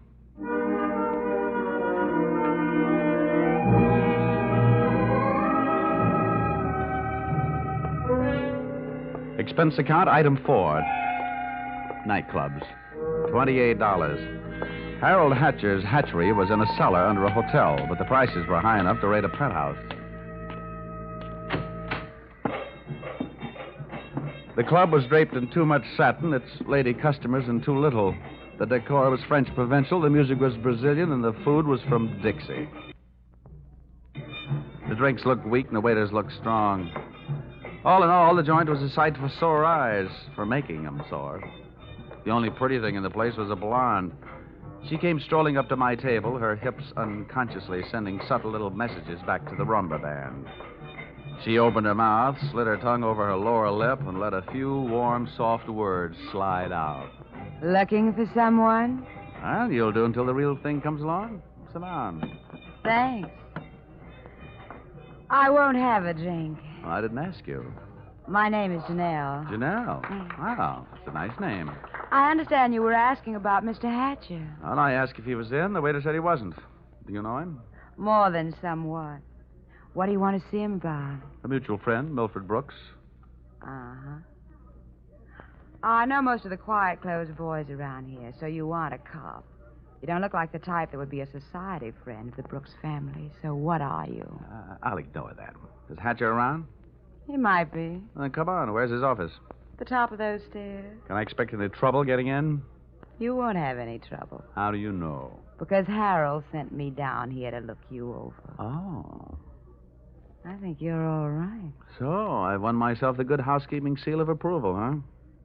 Expense account, item 4. Nightclubs. $28. Harold Hatcher's hatchery was in a cellar under a hotel, but the prices were high enough to rate a penthouse. The club was draped in too much satin, its lady customers in too little. The decor was French provincial, the music was Brazilian, and the food was from Dixie. The drinks looked weak and the waiters looked strong. All in all, the joint was a sight for sore eyes, for making them sore. The only pretty thing in the place was a blonde. She came strolling up to my table, her hips unconsciously sending subtle little messages back to the rumba band. She opened her mouth, slid her tongue over her lower lip, and let a few warm, soft words slide out. Looking for someone? Well, you'll do until the real thing comes along. Sit down. Thanks. I won't have a drink. I didn't ask you. My name is Janelle. Janelle? Wow, that's a nice name. I understand you were asking about Mr. Hatcher. Well, I asked if he was in. The waiter said he wasn't. Do you know him? More than somewhat. What do you want to see him about? A mutual friend, Milford Brooks. Uh-huh. I know most of the quiet-clothes boys around here, so you want a cop. You don't look like the type that would be a society friend of the Brooks family, so what are you? I'll ignore that. Is Hatcher around? He might be. Then come on. Where's his office? The top of those stairs. Can I expect any trouble getting in? You won't have any trouble. How do you know? Because Harold sent me down here to look you over. Oh. I think you're all right. So, I've won myself the good housekeeping seal of approval, huh?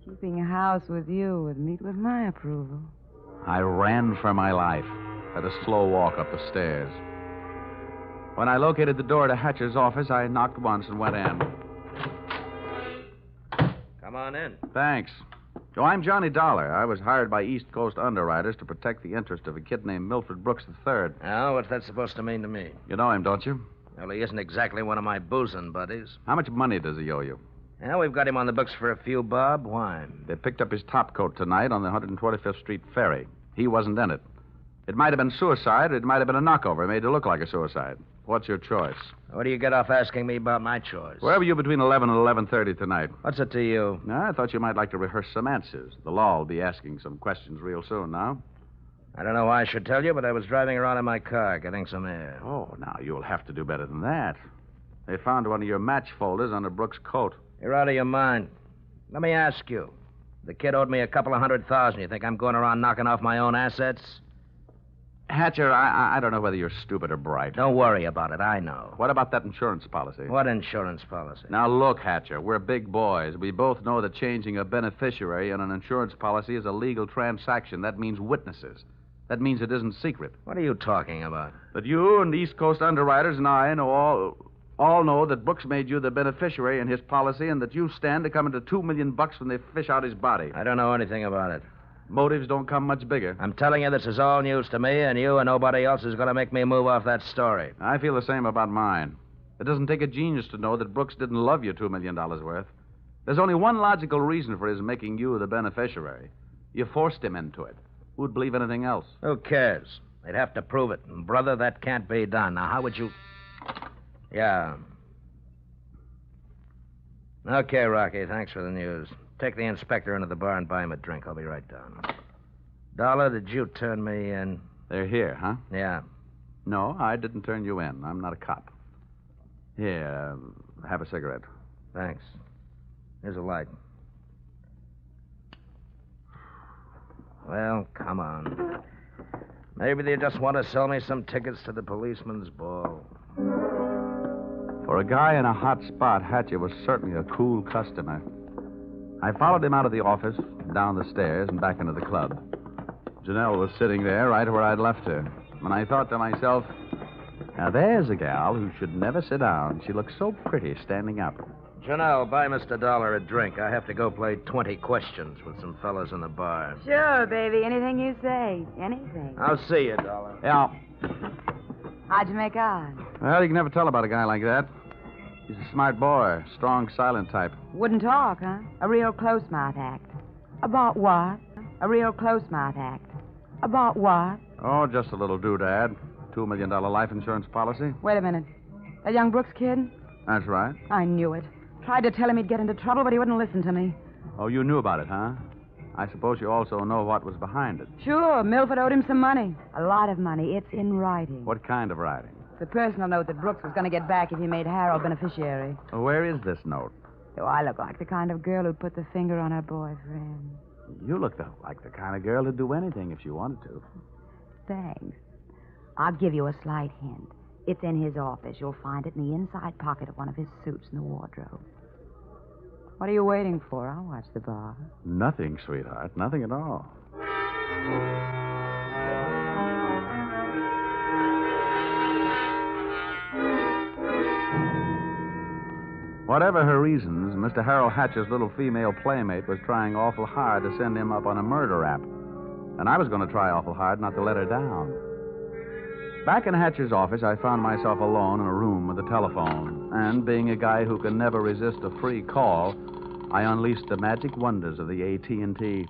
Keeping a house with you would meet with my approval. I ran for my life. Had a slow walk up the stairs. When I located the door to Hatcher's office, I knocked once and went in. Come on in. Thanks. Oh, I'm Johnny Dolar. I was hired by East Coast underwriters to protect the interest of a kid named Milford Brooks III. Now, what's that supposed to mean to me? You know him, don't you? Well, he isn't exactly one of my boozing buddies. How much money does he owe you? Yeah, we've got him on the books for a few bob. Why? They picked up his topcoat tonight on the 125th Street ferry. He wasn't in it. It might have been suicide, or it might have been a knockover made to look like a suicide. What's your choice? What do you get off asking me about my choice? Where were you between 11 and 11:30 tonight? What's it to you? I thought you might like to rehearse some answers. The law will be asking some questions real soon now. I don't know why I should tell you, but I was driving around in my car getting some air. Oh, now you'll have to do better than that. They found one of your match folders under Brooks' coat. You're out of your mind. Let me ask you. The kid owed me a couple of $100,000. You think I'm going around knocking off my own assets? Hatcher, I don't know whether you're stupid or bright. Don't worry about it. I know. What about that insurance policy? What insurance policy? Now, look, Hatcher, we're big boys. We both know that changing a beneficiary in an insurance policy is a legal transaction. That means witnesses. That means it isn't secret. What are you talking about? That you and East Coast underwriters and I know all know that Brooks made you the beneficiary in his policy and that you stand to come into $2 million when they fish out his body. I don't know anything about it. Motives don't come much bigger. I'm telling you, this is all news to me, and you and nobody else is going to make me move off that story. I feel the same about mine. It doesn't take a genius to know that Brooks didn't love you $2 million worth. There's only one logical reason for his making you the beneficiary. You forced him into it. Who'd believe anything else? Who cares? They'd have to prove it. And, brother, that can't be done. Now, how would you... Yeah. Okay, Rocky, thanks for the news. Take the inspector into the bar and buy him a drink. I'll be right down. Dollar, did you turn me in? They're here, huh? Yeah. No, I didn't turn you in. I'm not a cop. Here, have a cigarette. Thanks. Here's a light. Well, come on. Maybe they just want to sell me some tickets to the policeman's ball. For a guy in a hot spot, Hatcher was certainly a cool customer. I followed him out of the office, down the stairs, and back into the club. Janelle was sitting there right where I'd left her. And I thought to myself, now there's a gal who should never sit down. She looks so pretty standing up. Janelle, buy Mr. Dollar a drink. I have to go play 20 questions with some fellas in the bar. Sure, baby. Anything you say. Anything. I'll see you, Dollar. Yeah. How'd you make out? Well, you can never tell about a guy like that. He's a smart boy, strong, silent type. Wouldn't talk, huh? A real close-mouth act. About what? A real close-mouth act. About what? Oh, just a little doodad. $2 million life insurance policy. Wait a minute. That young Brooks kid? That's right. I knew it. Tried to tell him he'd get into trouble, but he wouldn't listen to me. Oh, you knew about it, huh? I suppose you also know what was behind it. Sure, Milford owed him some money. A lot of money. It's in writing. What kind of writing? The personal note that Brooks was going to get back if he made Harold beneficiary. Where is this note? Do I look like the kind of girl who'd put the finger on her boyfriend? You look like the kind of girl who'd do anything if she wanted to. Thanks. I'll give you a slight hint. It's in his office. You'll find it in the inside pocket of one of his suits in the wardrobe. What are you waiting for? I'll watch the bar. Nothing, sweetheart. Nothing at all. Whatever her reasons, Mr. Harold Hatcher's little female playmate was trying awful hard to send him up on a murder rap. And I was going to try awful hard not to let her down. Back in Hatcher's office, I found myself alone in a room with a telephone. And being a guy who can never resist a free call, I unleashed the magic wonders of the AT&T.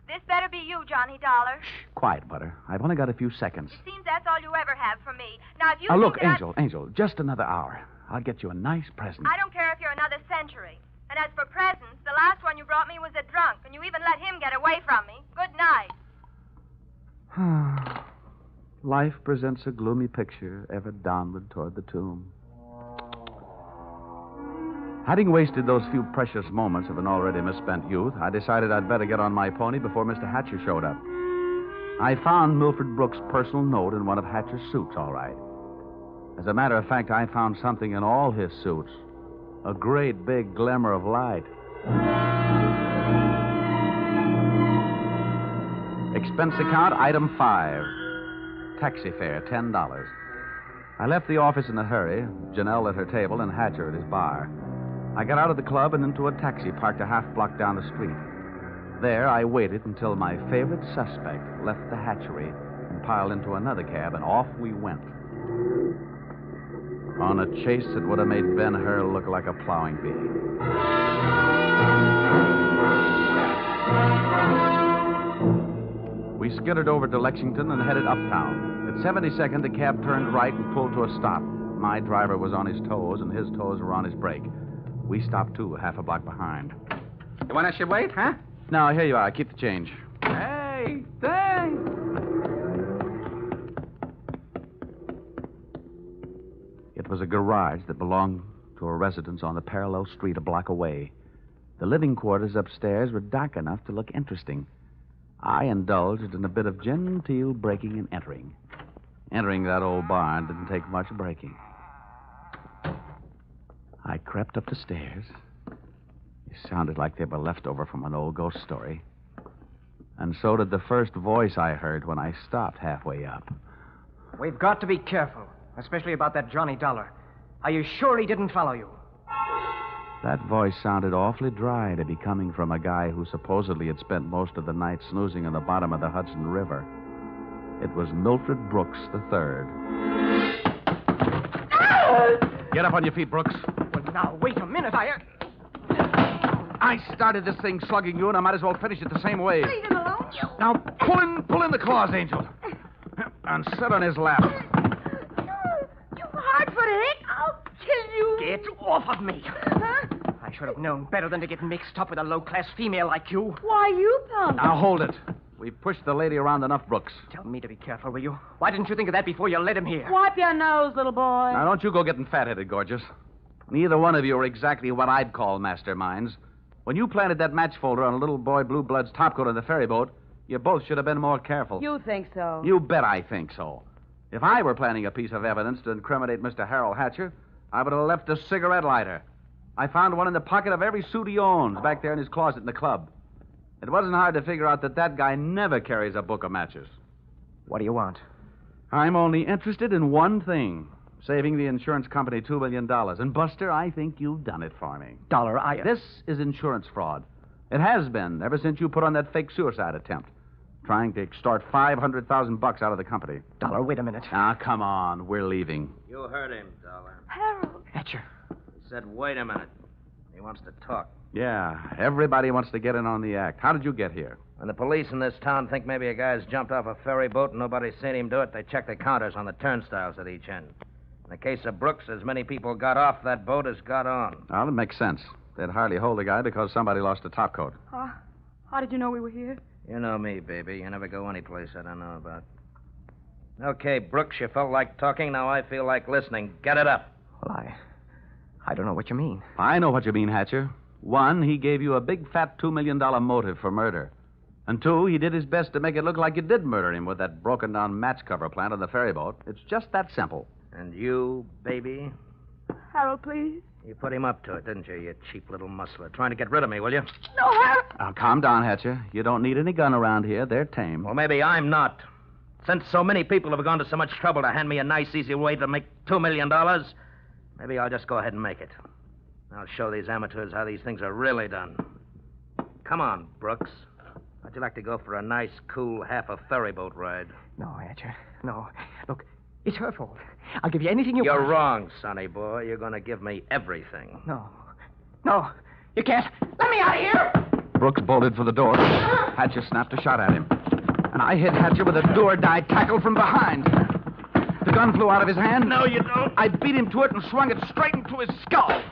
This better be you, Johnny Dollar. Quiet, Butter. I've only got a few seconds. It seems that's all you ever have for me. Now, if you Look, think that Angel, just another hour. I'll get you a nice present. I don't care if you're another century. And as for presents, the last one you brought me was a drunk, and you even let him get away from me. Good night. Life presents a gloomy picture, ever downward toward the tomb. Having wasted those few precious moments of an already misspent youth, I decided I'd better get on my pony before Mr. Hatcher showed up. I found Milford Brooks' personal note in one of Hatcher's suits, all right. As a matter of fact, I found something in all his suits. A great big glimmer of light. Expense account, item 5. Taxi fare, $10. I left the office in a hurry, Janelle at her table and Hatcher at his bar. I got out of the club and into a taxi parked a half block down the street. There, I waited until my favorite suspect left the hatchery and piled into another cab, and off we went. On a chase that would have made Ben-Hur look like a plowing bee. We skittered over to Lexington and headed uptown. At 72nd, the cab turned right and pulled to a stop. My driver was on his toes, and his toes were on his brake. We stopped, too, half a block behind. You want I should wait, huh? No, here you are. Keep the change. Hey, thanks. It was a garage that belonged to a residence on the parallel street a block away. The living quarters upstairs were dark enough to look interesting. I indulged in a bit of genteel breaking and entering. Entering that old barn didn't take much breaking. I crept up the stairs. It sounded like they were left over from an old ghost story. And so did the first voice I heard when I stopped halfway up. We've got to be careful, especially about that Johnny Dollar. Are you sure he didn't follow you? That voice sounded awfully dry to be coming from a guy who supposedly had spent most of the night snoozing on the bottom of the Hudson River. It was Milford Brooks III. Get up on your feet, Brooks. Well, now, wait a minute. I started this thing slugging you, and I might as well finish it the same way. Leave him alone, you. Now, pull in the claws, Angel. And sit on his lap. You hard-footed. I'll kill you. Get off of me. Huh? I should have known better than to get mixed up with a low-class female like you. Why, you punk. Now, hold it. We've pushed the lady around enough, Brooks. Tell me to be careful, will you? Why didn't you think of that before you led him here? Wipe your nose, little boy. Now, don't you go getting fat-headed, gorgeous. Neither one of you are exactly what I'd call masterminds. When you planted that match folder on a little boy Blue Blood's topcoat on the ferry boat, you both should have been more careful. You think so? You bet I think so. If I were planning a piece of evidence to incriminate Mr. Harold Hatcher, I would have left a cigarette lighter. I found one in the pocket of every suit he owns, back there in his closet in the club. It wasn't hard to figure out that guy never carries a book of matches. What do you want? I'm only interested in one thing. Saving the insurance company $2 million. And, Buster, I think you've done it for me. Dollar, This is insurance fraud. It has been ever since you put on that fake suicide attempt. Trying to extort $500,000 out of the company. Dollar, wait a minute. Ah, come on. We're leaving. You heard him, Dollar. Harold. Hatcher. He said, wait a minute. He wants to talk. Yeah, everybody wants to get in on the act. How did you get here? When the police in this town think maybe a guy's jumped off a ferry boat and nobody's seen him do it, they check the counters on the turnstiles at each end. In the case of Brooks, as many people got off that boat as got on. Well, it makes sense. They'd hardly hold a guy because somebody lost a topcoat. How did you know we were here? You know me, baby. You never go anyplace I don't know about. Okay, Brooks, you felt like talking. Now I feel like listening. Get it up. Well, I don't know what you mean. I know what you mean, Hatcher. One, he gave you a big fat $2 million motive for murder. And two, he did his best to make it look like you did murder him with that broken-down match cover plant on the ferry boat. It's just that simple. And you, baby? Harold, please. You put him up to it, didn't you, you cheap little muscler? Trying to get rid of me, will you? No, Harold. Now, calm down, Hatcher. You don't need any gun around here. They're tame. Well, maybe I'm not. Since so many people have gone to so much trouble to hand me a nice, easy way to make $2 million, maybe I'll just go ahead and make it. I'll show these amateurs how these things are really done. Come on, Brooks. How'd you like to go for a nice, cool, half a ferry boat ride? No, Hatcher. No. Look, It's her fault. I'll give you anything you You're want. wrong, sonny boy. You're going to give me everything. No, you can't. Let me out of here! Brooks bolted for the door. Hatcher snapped a shot at him. And I hit Hatcher with a do-or-die tackle from behind. The gun flew out of his hand. No, you don't. I beat him to it and swung it straight into his skull.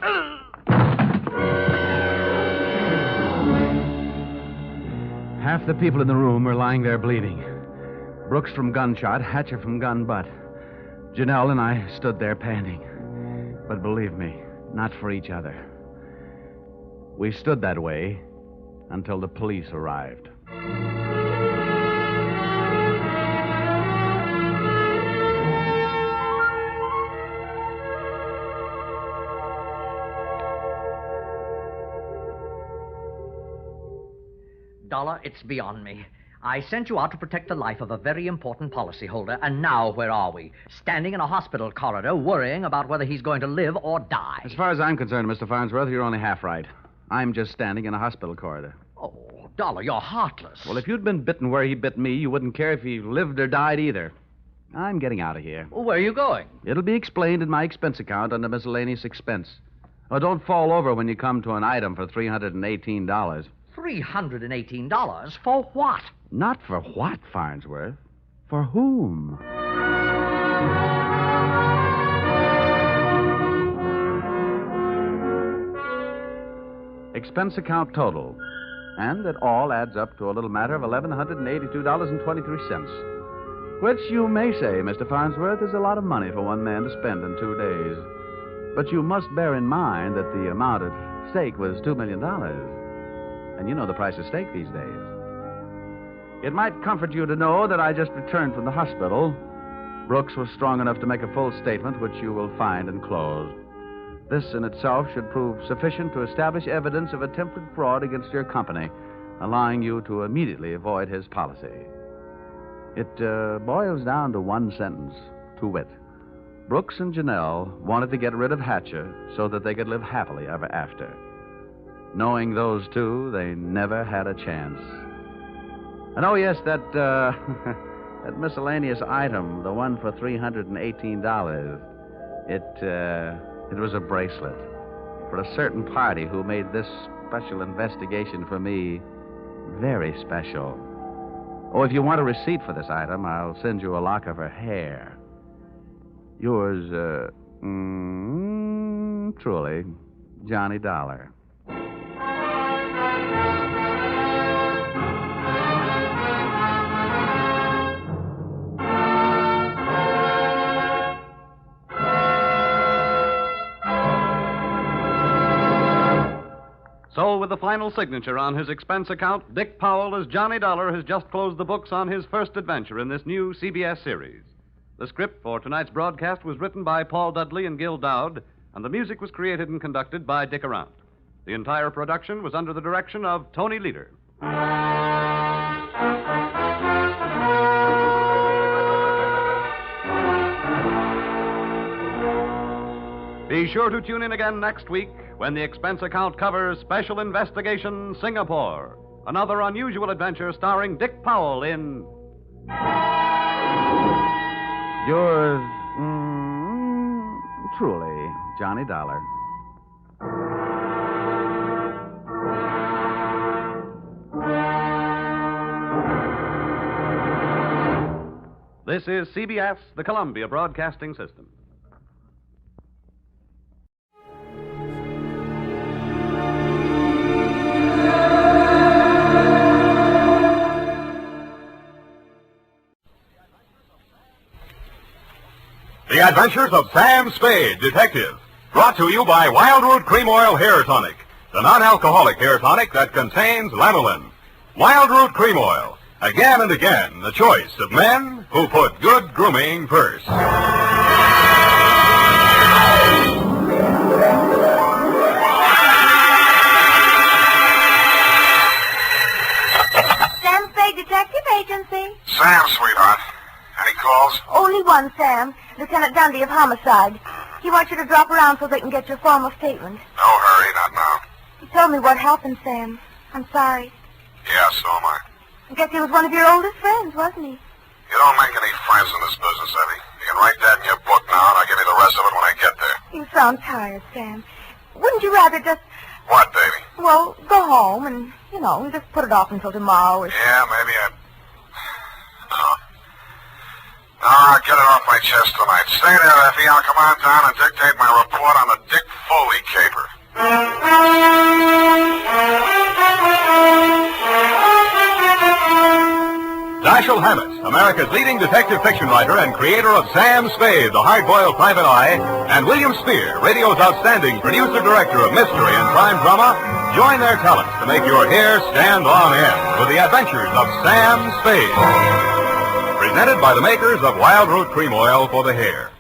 Half the people in the room were lying there bleeding. Brooks from gunshot, Hatcher from gun butt. Janelle and I stood there panting. But believe me, not for each other. We stood that way until the police arrived. Dollar, it's beyond me. I sent you out to protect the life of a very important policyholder, and now where are we? Standing in a hospital corridor worrying about whether he's going to live or die. As far as I'm concerned, Mr. Farnsworth, you're only half right. I'm just standing in a hospital corridor. Oh, Dollar, you're heartless. Well, if you'd been bitten where he bit me, you wouldn't care if he lived or died either. I'm getting out of here. Where are you going? It'll be explained in my expense account under miscellaneous expense. Oh, don't fall over when you come to an item for $318. $318? For what? Not for what, Farnsworth? For whom? Expense account total. And it all adds up to a little matter of $1,182.23. Which you may say, Mr. Farnsworth, is a lot of money for one man to spend in 2 days. But you must bear in mind that the amount at stake was $2 million. And you know the price of steak these days. It might comfort you to know that I just returned from the hospital. Brooks was strong enough to make a full statement, which you will find enclosed. This in itself should prove sufficient to establish evidence of attempted fraud against your company, allowing you to immediately avoid his policy. It boils down to one sentence, to wit. Brooks and Janelle wanted to get rid of Hatcher so that they could live happily ever after. Knowing those two, they never had a chance. And oh, yes, that that miscellaneous item, the one for $318, it was a bracelet for a certain party who made this special investigation for me very special. Oh, if you want a receipt for this item, I'll send you a lock of her hair. Yours, truly, Johnny Dollar. So, with the final signature on his expense account, Dick Powell as Johnny Dollar has just closed the books on his first adventure in this new CBS series. The script for tonight's broadcast was written by Paul Dudley and Gil Dowd, and the music was created and conducted by Dick Arant. The entire production was under the direction of Tony Leader. Be sure to tune in again next week when the expense account covers Special Investigation Singapore, another unusual adventure starring Dick Powell in... Yours, truly, Johnny Dollar. This is CBS, the Columbia Broadcasting System. The Adventures of Sam Spade, Detective. Brought to you by Wildroot Cream Oil Hair Tonic, the non-alcoholic hair tonic that contains lanolin. Wildroot Cream Oil. Again and again, the choice of men who put good grooming first. Sam Spade Detective Agency. Sam, sweetheart. Any calls? Only one, Sam. Lieutenant Dundee of Homicide. He wants you to drop around so they can get your formal statement. No hurry, not now. He told me what happened, Sam. I'm sorry. Yeah, so am I. I guess he was one of your oldest friends, wasn't he? You don't make any friends in this business, Eddie. You can write that sound tired, Sam. Wouldn't you rather just... What, baby? Well, go home and, just put it off until tomorrow or... Yeah, maybe I'll get it off my chest tonight. Stay there, Effie. I'll come on down and dictate my report on the Dick Foley caper. Dashiell Hammett, America's leading detective fiction writer and creator of Sam Spade, the hard-boiled private eye, and William Spear, radio's outstanding producer-director of mystery and crime drama, join their talents to make your hair stand on end with the adventures of Sam Spade. Presented by the makers of Wild Root Cream Oil for the hair.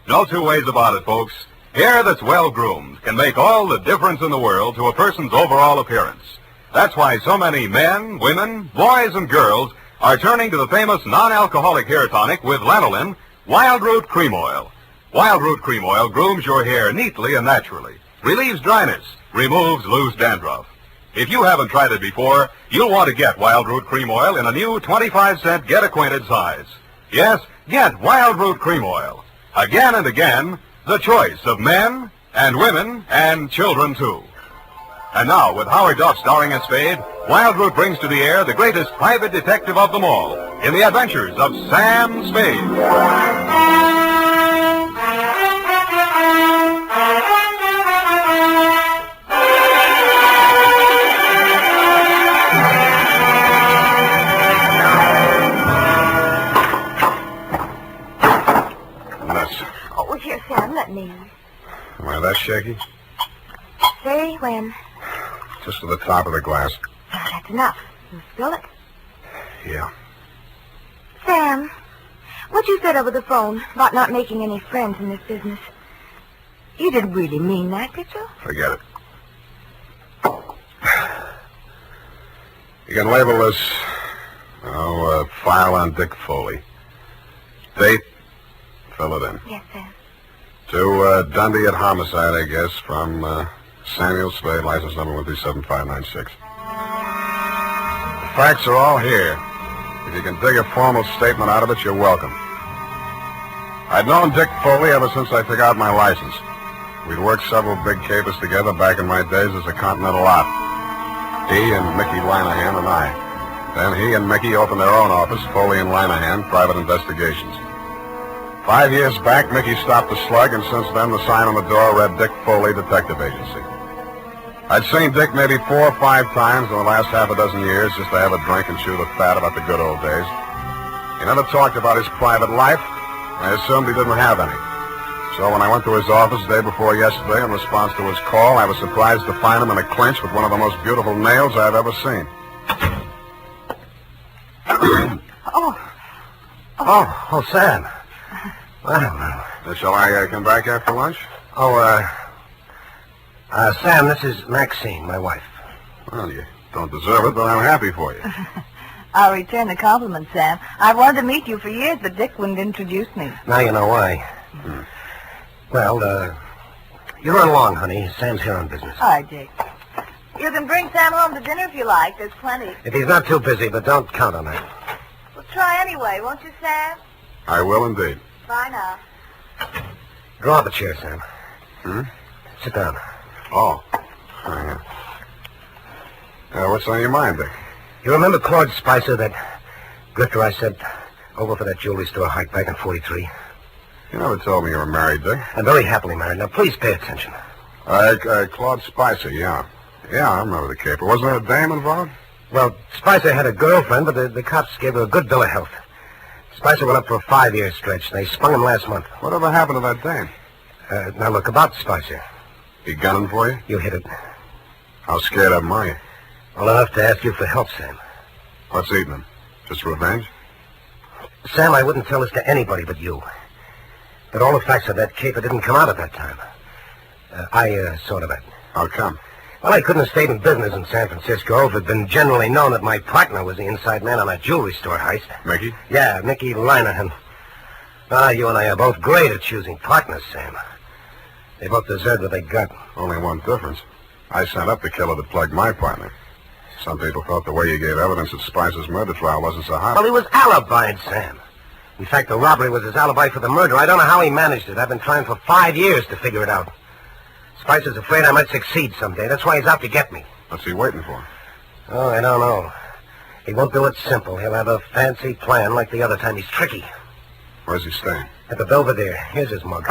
No two ways about it, folks. Hair that's well-groomed can make all the difference in the world to a person's overall appearance. That's why so many men, women, boys, and girls are turning to the famous non-alcoholic hair tonic with lanolin, Wild Root Cream Oil. Wild Root Cream Oil grooms your hair neatly and naturally, relieves dryness, removes loose dandruff. If you haven't tried it before, you'll want to get Wild Root Cream Oil in a new 25-cent get-acquainted size. Yes, get Wild Root Cream Oil. Again and again, the choice of men and women and children, too. And now, with Howard Duff starring as Spade, Wild Root brings to the air the greatest private detective of them all in the adventures of Sam Spade. Oh, here, Sam, let me in. Am I that shaky? Say when. Just to the top of the glass. Oh, that's enough. You spill it. Yeah. Sam, what you said over the phone about not making any friends in this business, you didn't really mean that, did you? Forget it. You can label this, file on Dick Foley. Date, fill it in. Yes, Sam. To Dundee at homicide, I guess, from Samuel Spade, license number 137596. The facts are all here. If you can dig a formal statement out of it, you're welcome. I'd known Dick Foley ever since I took out my license. We'd worked several big capers together back in my days as a Continental Op. He and Mickey Linehan and I. Then he and Mickey opened their own office, Foley and Linehan, Private Investigations. 5 years back, Mickey stopped the slug, and since then the sign on the door read Dick Foley Detective Agency. I'd seen Dick maybe 4 or 5 times in the last half a dozen years just to have a drink and chew the fat about the good old days. He never talked about his private life. I assumed he didn't have any. So when I went to his office the day before yesterday in response to his call, I was surprised to find him in a clinch with one of the most beautiful nails I've ever seen. Oh, Sam. Well, shall I come back after lunch? Sam, this is Maxine, my wife. Well, you don't deserve it, but I'm happy for you. I'll return the compliment, Sam. I've wanted to meet you for years, but Dick wouldn't introduce me. Now you know why. Well, you run along, honey. Sam's here on business. All right, Dick. You can bring Sam home to dinner if you like. There's plenty. If he's not too busy, but don't count on that. Well, try anyway, won't you, Sam? I will indeed. Bye now. Draw up a chair, Sam. Sit down. Oh. What's on your mind, Dick? You remember Claude Spicer, that grifter I sent over for that jewelry store hike back in 43? You never told me you were married, Dick. I'm very happily married. Now, please pay attention. Claude Spicer, yeah. Yeah, I remember the caper. Wasn't there a dame involved? Well, Spicer had a girlfriend, but the cops gave her a good bill of health. Spicer went up for a 5-year stretch. They sprung him last month. Whatever happened to that dame? Now, look, about Spicer. He gunning for you? You hit it. How scared of him are you? Well, enough to ask you for help, Sam. What's eating him? Just revenge? Sam, I wouldn't tell this to anybody but you. But all the facts of that caper didn't come out at that time. I saw to that. How come? Well, I couldn't have stayed in business in San Francisco if it had been generally known that my partner was the inside man on that jewelry store heist. Mickey? Yeah, Mickey Linehan. You and I are both great at choosing partners, Sam. They both deserve what they got. Only one difference. I sent up the killer to plug my partner. Some people thought the way you gave evidence at Spicer's murder trial wasn't so hot. Well, he was alibied, Sam. In fact, the robbery was his alibi for the murder. I don't know how he managed it. I've been trying for 5 years to figure it out. Spicer's afraid I might succeed someday. That's why he's out to get me. What's he waiting for? Oh, I don't know. He won't do it simple. He'll have a fancy plan like the other time. He's tricky. Where's he staying? At the Belvedere. Here's his mug.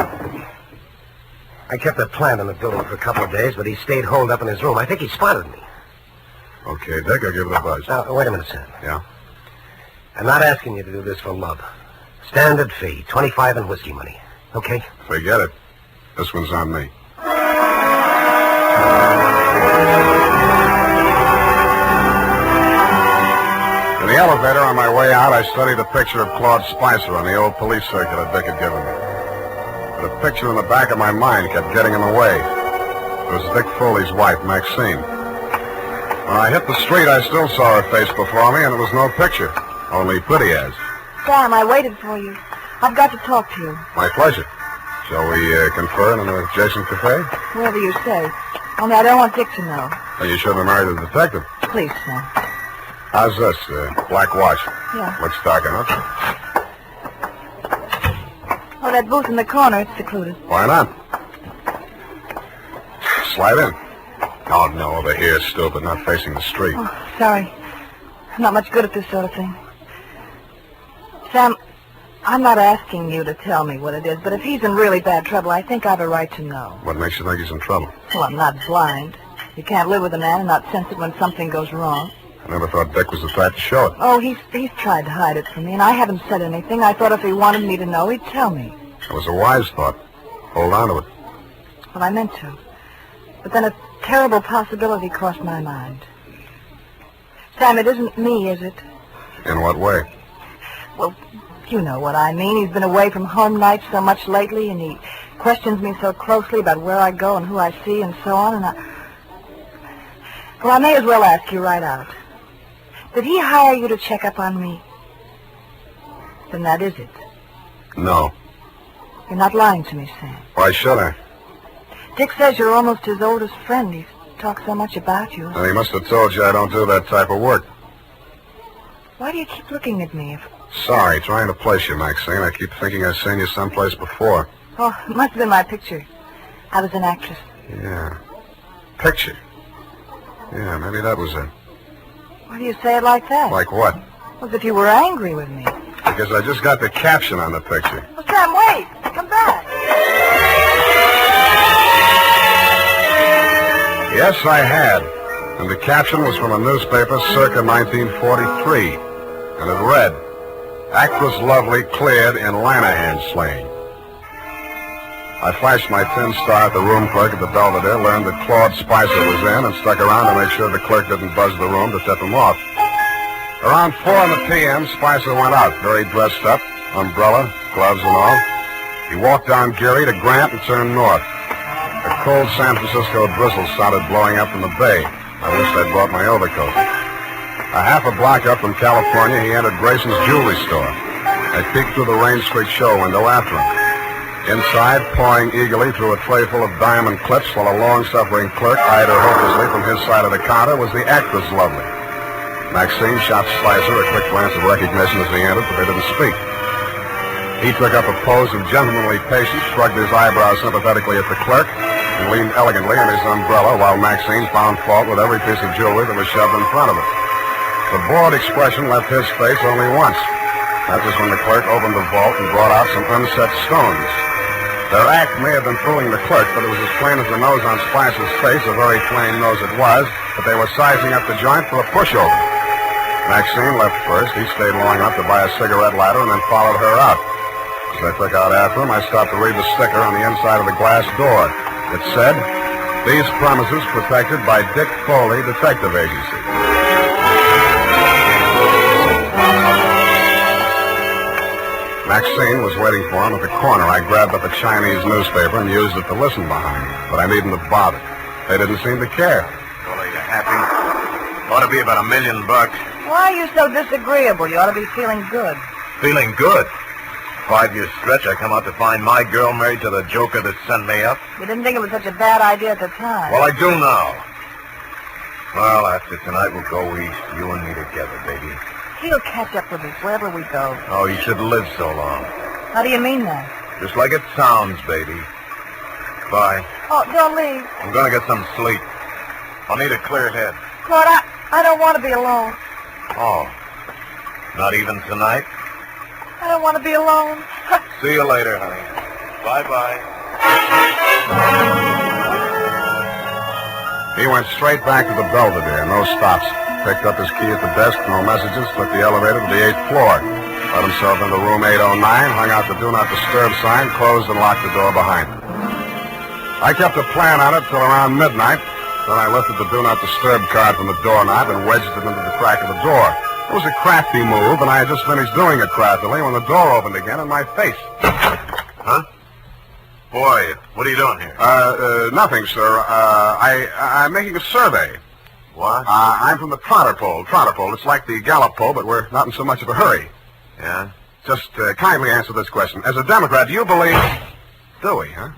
I kept a plant in the building for a couple of days, but he stayed holed up in his room. I think he spotted me. Okay, Dick, I'll give it a buzz. Now, wait a minute, Sam. Yeah? I'm not asking you to do this for love. Standard fee, 25 in whiskey money. Okay? Forget it. This one's on me. In the elevator on my way out, I studied a picture of Claude Spicer on the old police circular Dick had given me. But a picture in the back of my mind kept getting in the way. It was Dick Foley's wife, Maxine. When I hit the street, I still saw her face before me, and it was no picture, only pretty as. Sam, I waited for you. I've got to talk to you. My pleasure. Shall we confer in an adjacent cafe? Whatever you say. Only I don't want Dick to know. Well, you shouldn't have married a detective. Please, Sam. How's this? Black wash. Yeah. Looks dark enough. Oh, that booth in the corner, it's secluded. Why not? Slide in. Oh, no, over here, stupid, not facing the street. Oh, sorry. I'm not much good at this sort of thing. Sam, I'm not asking you to tell me what it is, but if he's in really bad trouble, I think I've a right to know. What makes you think he's in trouble? Well, I'm not blind. You can't live with a man and not sense it when something goes wrong. I never thought Dick was the type to show it. Oh, he's tried to hide it from me, and I haven't said anything. I thought if he wanted me to know, he'd tell me. It was a wise thought. Hold on to it. Well, I meant to. But then a terrible possibility crossed my mind. Sam, it isn't me, is it? In what way? Well, you know what I mean. He's been away from home nights so much lately, and he questions me so closely about where I go and who I see and so on, and Well, I may as well ask you right out. Did he hire you to check up on me? Then that is it. No. You're not lying to me, Sam. Why should I? Dick says you're almost his oldest friend. He's talked so much about you. And he must have told you I don't do that type of work. Why do you keep looking at me? Sorry, trying to place you, Maxine. I keep thinking I've seen you someplace before. Oh, it must have been my picture. I was an actress. Yeah. Picture. Yeah, maybe that was it. Why do you say it like that? Like what? As if you were angry with me. Because I just got the caption on the picture. Well, Sam, wait. Come back. Yes, I had. And the caption was from a newspaper circa 1943. And it read, "Actress Lovely cleared in Lanahan slaying." I flashed my tin star at the room clerk at the Belvedere, learned that Claude Spicer was in, and stuck around to make sure the clerk didn't buzz the room to tip him off. Around 4 p.m., Spicer went out, very dressed up, umbrella, gloves and all. He walked down Geary to Grant and turned north. A cold San Francisco drizzle started blowing up from the bay. I wished I'd brought my overcoat. A half a block up from California, he entered Grayson's jewelry store. I peeked through the Rain Street show window after him. Inside, pawing eagerly through a tray full of diamond clips while a long-suffering clerk eyed her hopelessly from his side of the counter, was the actress Lovely. Maxine shot Spicer a quick glance of recognition as he entered, but they didn't speak. He took up a pose of gentlemanly patience, shrugged his eyebrows sympathetically at the clerk, and leaned elegantly on his umbrella while Maxine found fault with every piece of jewelry that was shoved in front of her. The bored expression left his face only once. That was when the clerk opened the vault and brought out some unset stones. Their act may have been fooling the clerk, but it was as plain as the nose on Spicer's face, a very plain nose it was, that they were sizing up the joint for a pushover. Maxine left first. He stayed long enough to buy a cigarette lighter and then followed her out. As I took out after him, I stopped to read the sticker on the inside of the glass door. It said, "These premises protected by Dick Foley Detective Agency." Maxine was waiting for him at the corner. I grabbed up a Chinese newspaper and used it to listen behind, but I needn't have bothered. They didn't seem to care. Well, are you happy? Ought to be about $1 million. Why are you so disagreeable? You ought to be feeling good. Feeling good? 5-year stretch, I come out to find my girl married to the joker that sent me up. You didn't think it was such a bad idea at the time. Well, I do now. Well, after tonight, we'll go east, you and me together, baby. He'll catch up with us wherever we go. Oh, he shouldn't live so long. How do you mean that? Just like it sounds, baby. Bye. Oh, don't leave. I'm gonna get some sleep. I'll need a clear head. Claude, I don't want to be alone. Oh. Not even tonight? I don't want to be alone. See you later, honey. Bye-bye. He went straight back to the Belvedere, no stops. Picked up his key at the desk, no messages, took the elevator to the 8th floor. Let himself into room 809, hung out the Do Not Disturb sign, closed and locked the door behind him. I kept a plan on it till around midnight. Then I lifted the Do Not Disturb card from the doorknob and wedged it into the crack of the door. It was a crafty move, and I had just finished doing it craftily when the door opened again in my face. Huh? Boy, what are you doing here? Nothing, sir. I'm making a survey. What? I'm from the Trotter Pole. It's like the Gallup Poll, but we're not in so much of a hurry. Yeah? Just kindly answer this question. As a Democrat, do you believe... Do we, huh?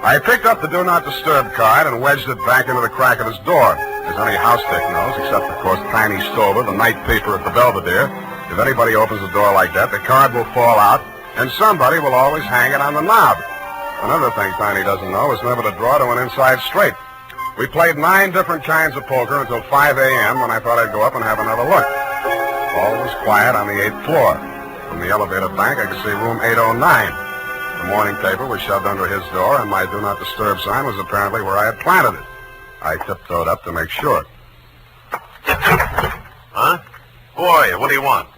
I picked up the Do Not Disturb card and wedged it back into the crack of his door. As any house dick knows, except, of course, Tiny Stover, the night paper at the Belvedere, if anybody opens the door like that, the card will fall out, and somebody will always hang it on the knob. Another thing Tiny doesn't know is never to draw to an inside straight. We played 9 different kinds of poker until 5 a.m. when I thought I'd go up and have another look. All was quiet on the 8th floor. From the elevator bank, I could see room 809. The morning paper was shoved under his door, and my Do Not Disturb sign was apparently where I had planted it. I tiptoed up to make sure. Huh? Boy, what do you want?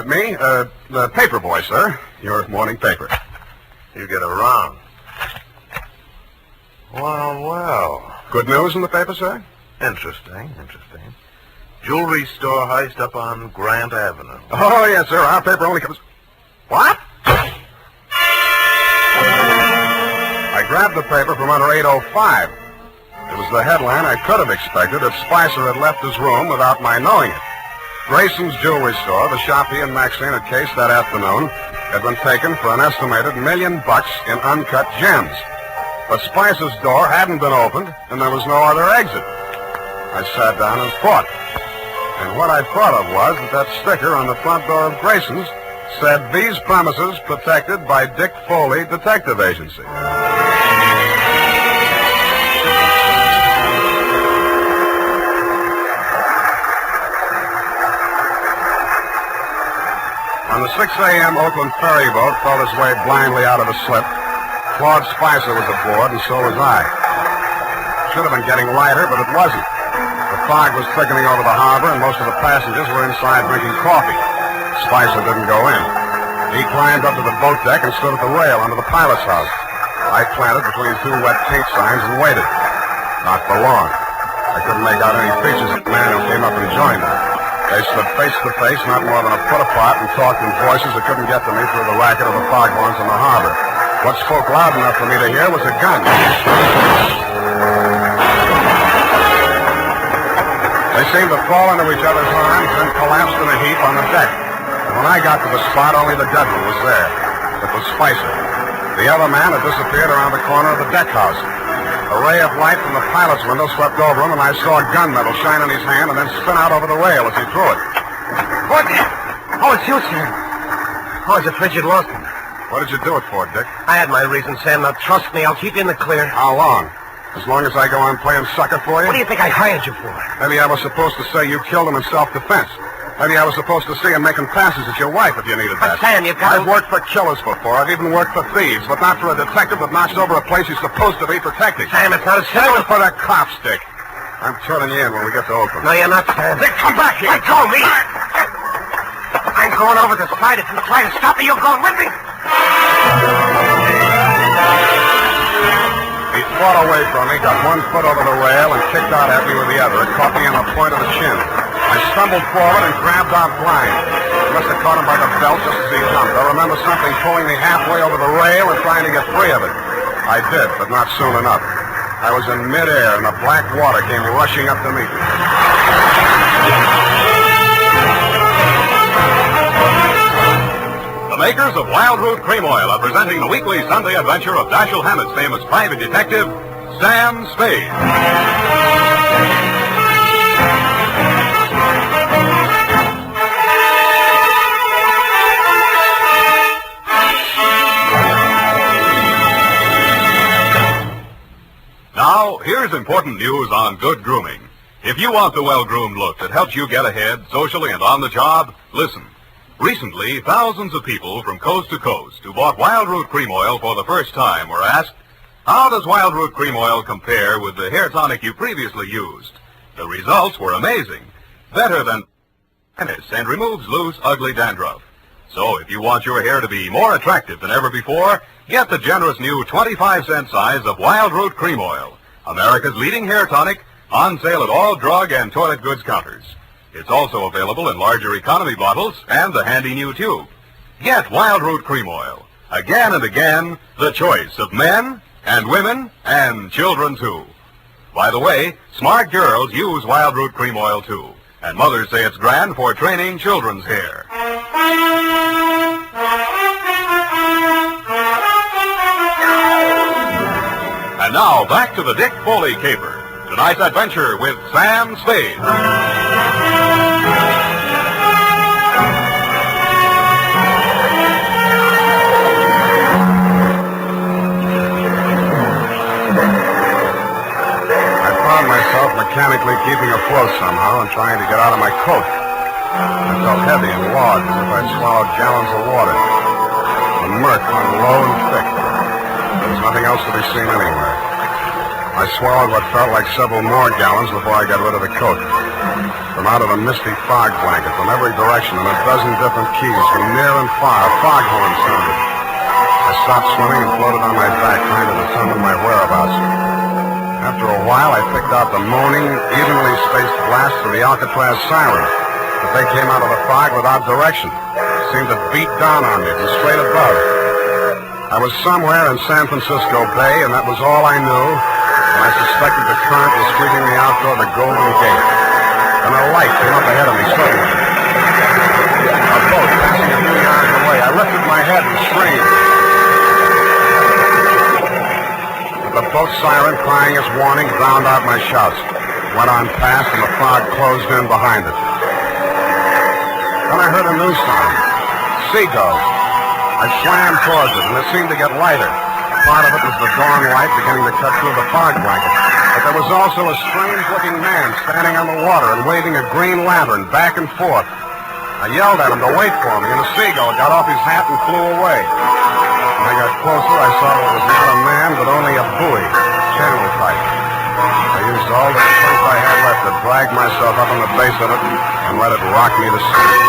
Me? The paper boy, sir. Your morning paper. You get around. Well. Good news in the paper, sir? Interesting. Jewelry store heist up on Grant Avenue. Oh, yes, sir. Our paper only comes... What? I grabbed the paper from under 805. It was the headline I could have expected if Spicer had left his room without my knowing it. Grayson's Jewelry Store, the shop he and Maxine had cased that afternoon, had been taken for an estimated $1 million in uncut gems. But Spicer's door hadn't been opened, and there was no other exit. I sat down and thought. And what I thought of was that sticker on the front door of Grayson's said, "These premises protected by Dick Foley Detective Agency." On the 6 a.m. Oakland ferry boat felt its way blindly out of a slip. Claude Spicer was aboard, and so was I. Should have been getting lighter, but it wasn't. The fog was thickening over the harbor, and most of the passengers were inside drinking coffee. Spicer didn't go in. He climbed up to the boat deck and stood at the rail under the pilot's house. I planted between 2 wet paint signs and waited. Not for long. I couldn't make out any features of the man who came up and joined them. They stood face to face, not more than a foot apart, and talked in voices that couldn't get to me through the racket of the foghorns in the harbor. What spoke loud enough for me to hear was a gun. They seemed to fall into each other's arms and then collapsed in a heap on the deck. And when I got to the spot, only the dead one was there. It was Spicer. The other man had disappeared around the corner of the deck house. A ray of light from the pilot's window swept over him, and I saw a gunmetal shine in his hand and then spin out over the rail as he threw it. What? Oh, it's you, Sam. Oh, I was afraid you'd lost him. What did you do it for, Dick? I had my reasons, Sam. Now, trust me, I'll keep you in the clear. How long? As long as I go on playing sucker for you? What do you think I hired you for? Maybe I was supposed to say you killed him in self-defense. Maybe I was supposed to see him making passes at your wife if you needed that. But, Sam, you've got I've worked for killers before. I've even worked for thieves, but not for a detective that knocks over a place he's supposed to be protecting. Sam, it's not as simple. For the cops, Dick. I'm turning you in when we get to Oakland. No, you're not, Sam. Dick, come back here. Let go of me. I'm going over the side. If you try to stop me, you're going with me. He fought away from me, got 1 foot over the rail, and kicked out at me with the other. It caught me on the point of the chin. I stumbled forward and grabbed out blind. I must have caught him by the belt just as he jumped. I remember something pulling me halfway over the rail and trying to get free of it. I did, but not soon enough. I was in midair, and the black water came rushing up to meet me. The makers of Wild Root Cream Oil are presenting the weekly Sunday adventure of Dashiell Hammett's famous private detective, Sam Spade. here's important news on good grooming. If you want the well-groomed look that helps you get ahead socially and on the job, listen. Recently, thousands of people from coast to coast who bought Wild Root Cream Oil for the first time were asked, how does Wild Root Cream Oil compare with the hair tonic you previously used? The results were amazing. Better than tennis and removes loose, ugly dandruff. So if you want your hair to be more attractive than ever before, get the generous new 25-cent size of Wild Root Cream Oil, America's leading hair tonic, on sale at all drug and toilet goods counters. It's also available in larger economy bottles and the handy new tube. Get Wild Root Cream Oil. Again and again, the choice of men and women and children, too. By the way, smart girls use Wild Root Cream Oil, too. And mothers say it's grand for training children's hair. And now, back to the Dick Foley caper. Tonight's adventure with Sam Spade. Myself mechanically keeping afloat somehow and trying to get out of my coat. I felt heavy and large as if I'd swallowed gallons of water. The murk hung low and thick. There was nothing else to be seen anywhere. I swallowed what felt like several more gallons before I got rid of the coat. From out of a misty fog blanket from every direction in a dozen different keys from near and far, foghorns sounded. I stopped swimming and floated on my back trying to determine my whereabouts. After a while, I picked out the moaning, evenly spaced blasts of the Alcatraz siren. But they came out of the fog without direction. Seemed to beat down on me from straight above. I was somewhere in San Francisco Bay, and that was all I knew. And I suspected the current was sweeping me out toward the Golden Gate. Then a light came up ahead of me suddenly. A boat passing a few yards away. I lifted my head and screamed. The boat siren, crying its warning, drowned out my shouts. Went on past, and the fog closed in behind it. Then I heard a new sound. Seagulls. I swam towards it, and it seemed to get lighter. Part of it was the dawn light beginning to cut through the fog blanket. But there was also a strange-looking man standing on the water and waving a green lantern back and forth. I yelled at him to wait for me, and the seagull got off his hat and flew away. When I got closer, I saw it was not a man, but only a buoy, channel pipe. I used all the strength I had left to drag myself up on the base of it and let it rock me to sleep.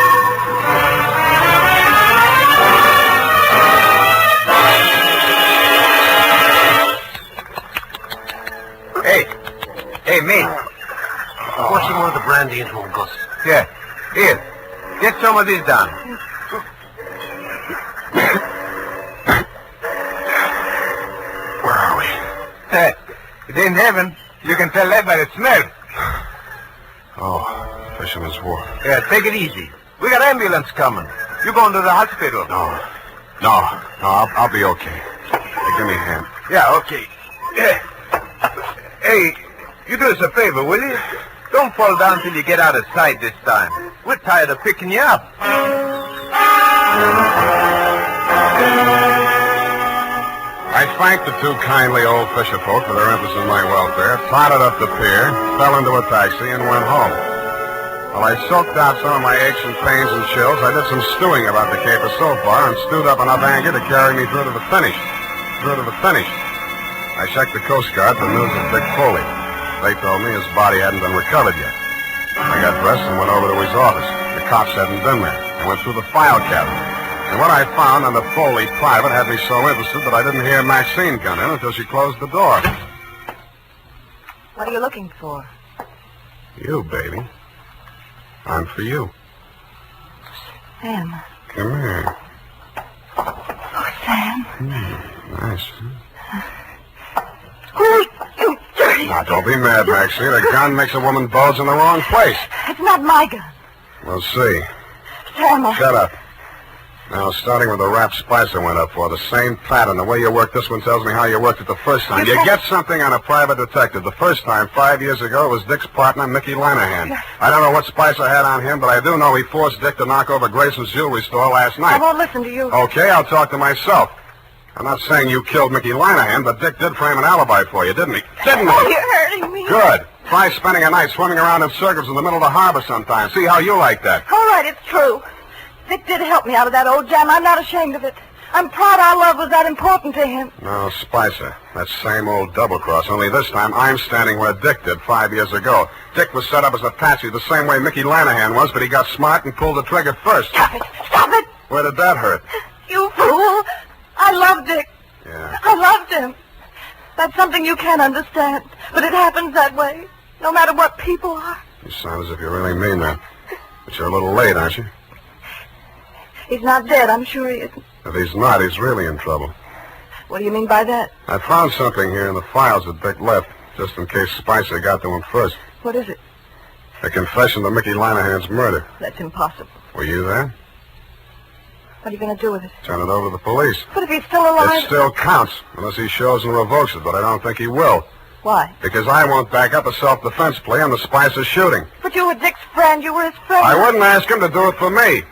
Hey, mate. Pour some more of the brandy into them, Gus. Yeah. Here. Get some of this down. Where are we? It ain't heaven. You can tell that by the smell. Oh, Fisherman's Wharf. Yeah, take it easy. We got ambulance coming. You going to the hospital? No, I'll be okay. Hey, give me a hand. Yeah, okay. Hey, you do us a favor, will you? Don't fall down till you get out of sight this time. We're tired of picking you up. I thanked the two kindly old fisher folk for their interest in my welfare, totted up the pier, fell into a taxi, and went home. While I soaked out some of my aches and pains and chills, I did some stewing about the caper so far and stewed up enough anger to carry me through to the finish. I checked the Coast Guard for news of Dick Foley. They told me his body hadn't been recovered yet. I got dressed and went over to his office. The cops hadn't been there. I went through the file cabinet. And what I found on the Foley private had me so interested that I didn't hear Maxine come in until she closed the door. What are you looking for? You, baby. I'm for you. Sam. Come here. Oh, Sam. Nice. Now, don't be mad, Maxine. A gun makes a woman bulge in the wrong place. It's not my gun. We'll see. Sam, Shut up. Now, starting with the rap Spicer went up for, the same pattern. The way you worked this one tells me how you worked it the first time. You get something on a private detective. The first time, 5 years ago, it was Dick's partner, Mickey Lanahan. I don't know what Spicer had on him, but I do know he forced Dick to knock over Grayson's jewelry store last night. I won't listen to you. Okay, I'll talk to myself. I'm not saying you killed Mickey Linehan, but Dick did frame an alibi for you, didn't he? Didn't he? Oh, you're hurting me. Good. Try spending a night swimming around in circles in the middle of the harbor sometime. See how you like that. All right, it's true. Dick did help me out of that old jam. I'm not ashamed of it. I'm proud our love was that important to him. No, Spicer. That same old double-cross, only this time I'm standing where Dick did 5 years ago. Dick was set up as a patsy the same way Mickey Linehan was, but he got smart and pulled the trigger first. Stop it! Stop it! Where did that hurt? You fool! I love Dick. Yeah. I loved him. That's something you can't understand, but it happens that way, no matter what people are. You sound as if you really mean that. But you're a little late, aren't you? He's not dead, I'm sure he isn't. If he's not, he's really in trouble. What do you mean by that? I found something here in the files that Dick left, just in case Spicer got to him first. What is it? A confession to Mickey Linehan's murder. That's impossible. Were you there? What are you going to do with it? Turn it over to the police. But if he's still alive... It still counts, unless he shows and revokes it, but I don't think he will. Why? Because I won't back up a self-defense plea on the Spicer shooting. But you were Dick's friend. You were his friend. I wouldn't ask him to do it for me.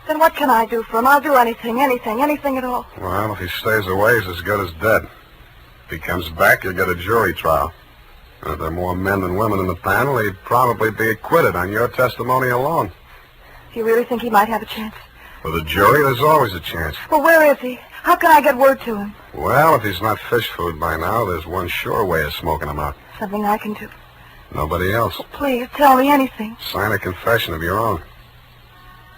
Then what can I do for him? I'll do anything at all. Well, if he stays away, he's as good as dead. If he comes back, you'll get a jury trial. And if there are more men than women in the panel, he'd probably be acquitted on your testimony alone. Do you really think he might have a chance? For the jury, there's always a chance. Well, where is he? How can I get word to him? Well, if he's not fish food by now, there's one sure way of smoking him out. Something I can do. Nobody else. Please, tell me anything. Sign a confession of your own.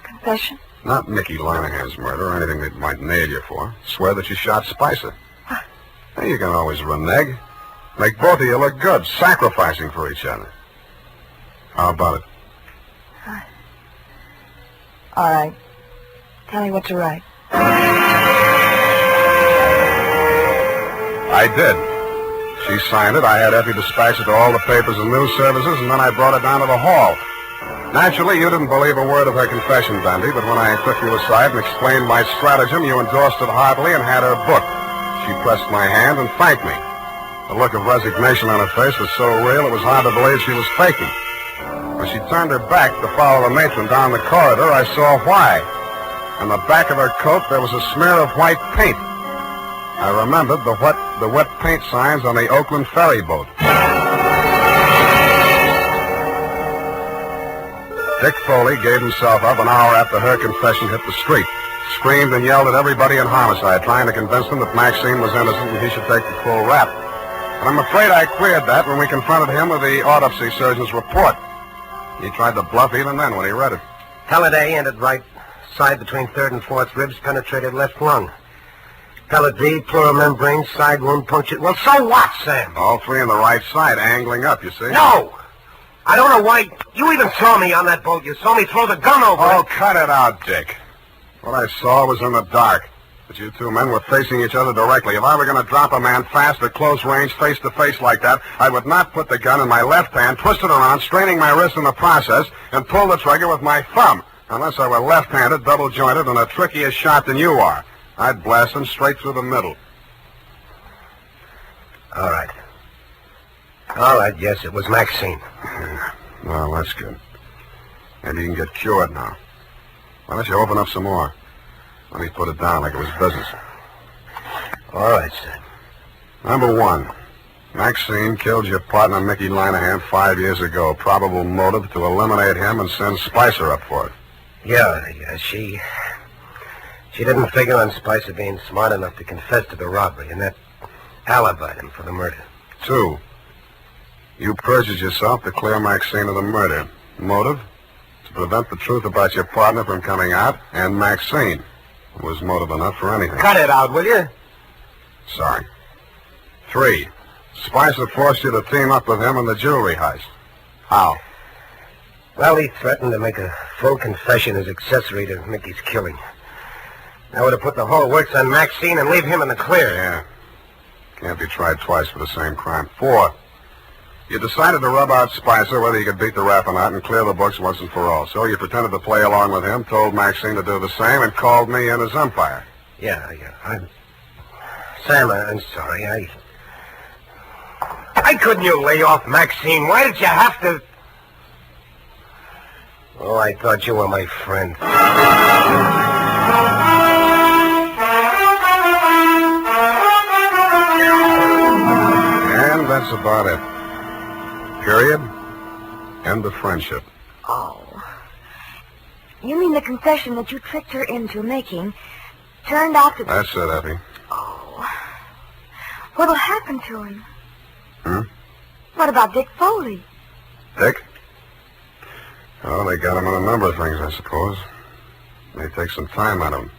Confession? Not Mickey Linehan's murder or anything that might nail you for. Swear that you shot Spicer. Now, you can always renege. Make both of you look good, sacrificing for each other. How about it? All right. Tell me what to write. I did. She signed it. I had Effie dispatch it to all the papers and news services, and then I brought it down to the hall. Naturally, you didn't believe a word of her confession, Dundee, but when I took you aside and explained my stratagem, you endorsed it heartily and had her booked. She pressed my hand and thanked me. The look of resignation on her face was so real it was hard to believe she was faking. When she turned her back to follow the matron down the corridor, I saw why. On the back of her coat, there was a smear of white paint. I remembered the wet paint signs on the Oakland ferry boat. Dick Foley gave himself up an hour after her confession hit the street. Screamed and yelled at everybody in homicide, trying to convince them that Maxine was innocent and he should take the full rap. But I'm afraid I cleared that when we confronted him with the autopsy surgeon's report. He tried to bluff even then when he read it. Halliday ended right side between third and fourth ribs, penetrated left lung. Pellet B, pleural membrane, side wound punctured. Well, so what, Sam? All three on the right side, angling up, you see? No! I don't know why. You even saw me on that boat. You saw me throw the gun over Oh, it. cut it out, Dick. What I saw was in the dark. But you two men were facing each other directly. If I were going to drop a man fast at close range, face to face like that, I would not put the gun in my left hand, twist it around, straining my wrist in the process, and pull the trigger with my thumb. Unless I were left-handed, double-jointed, and a trickier shot than you are. I'd blast him straight through the middle. All right. All right, yes, it was Maxine. Well, that's good. Maybe you can get cured now. Why don't you open up some more? Let me put it down like it was business. All right, sir. Number one, Maxine killed your partner, Mickey Linehan, 5 years ago. Probable motive to eliminate him and send Spicer up for it. Yeah, she didn't figure on Spicer being smart enough to confess to the robbery, and that alibied him for the murder. 2, you perjured yourself to clear Maxine of the murder. Motive? To prevent the truth about your partner from coming out, and Maxine was motive enough for anything. Cut it out, will you? Sorry. 3, Spicer forced you to team up with him in the jewelry heist. How? Well, he threatened to make a full confession as accessory to Mickey's killing. That would have put the whole works on Maxine and leave him in the clear. Yeah. Can't be tried twice for the same crime. 4, you decided to rub out Spicer whether you could beat the rap or not and clear the books once and for all. So you pretended to play along with him, told Maxine to do the same, and called me in his umpire. Yeah. Sam, I'm sorry. Why couldn't you lay off Maxine? Why did you have to... Oh, I thought you were my friend. about it. Period. End of friendship. Oh. You mean the confession that you tricked her into making turned out to... That's it, Effie. Oh. What'll happen to him? Hmm? What about Dick Foley? Dick? Oh, they got him on a number of things, I suppose. May take some time out of him.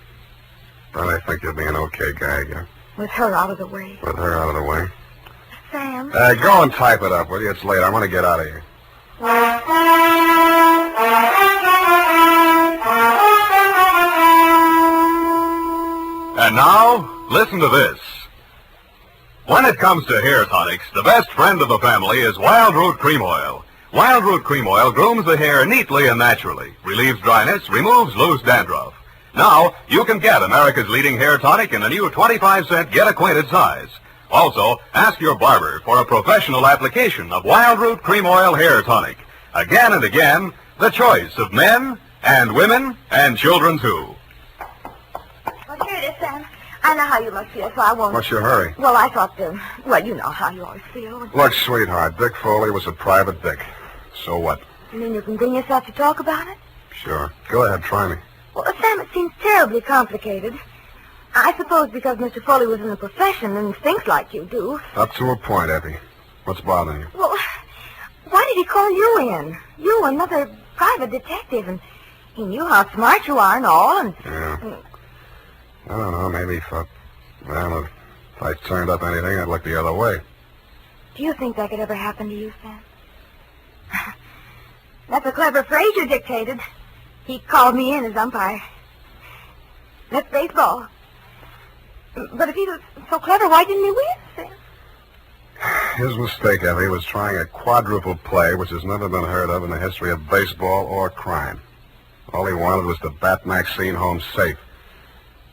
But I think he'll be an okay guy again. With her out of the way. With her out of the way. Sam? Go and type it up, will you? It's late. I want to get out of here. And now, listen to this. When it comes to hair tonics, the best friend of the family is Wild Root Cream Oil. Wild Root Cream Oil grooms the hair neatly and naturally, relieves dryness, removes loose dandruff. Now, you can get America's leading hair tonic in the new 25-cent get-acquainted size. Also, ask your barber for a professional application of Wild Root Cream Oil Hair Tonic. Again and again, the choice of men and women and children, too. Well, here it is, Sam. I know how you must feel, so I won't... What's your hurry? Well, I thought, well, you know how you always feel. Look, sweetheart, Dick Foley was a private dick. So what? You mean you can bring yourself to talk about it? Sure. Go ahead, try me. Well, Sam, it seems terribly complicated. I suppose because Mr. Foley was in the profession and thinks like you do. Up to a point, Effie. What's bothering you? Well, why did he call you in? You, another private detective, and he knew how smart you are and all, and... Yeah. I don't know, maybe he thought, well, if I turned up anything, I'd look the other way. Do you think that could ever happen to you, Sam? That's a clever phrase you dictated. He called me in as umpire. That's baseball. But if he was so clever, why didn't he win, Sam? His mistake, Effie, was trying a quadruple play, which has never been heard of in the history of baseball or crime. All he wanted was to bat Maxine home safe.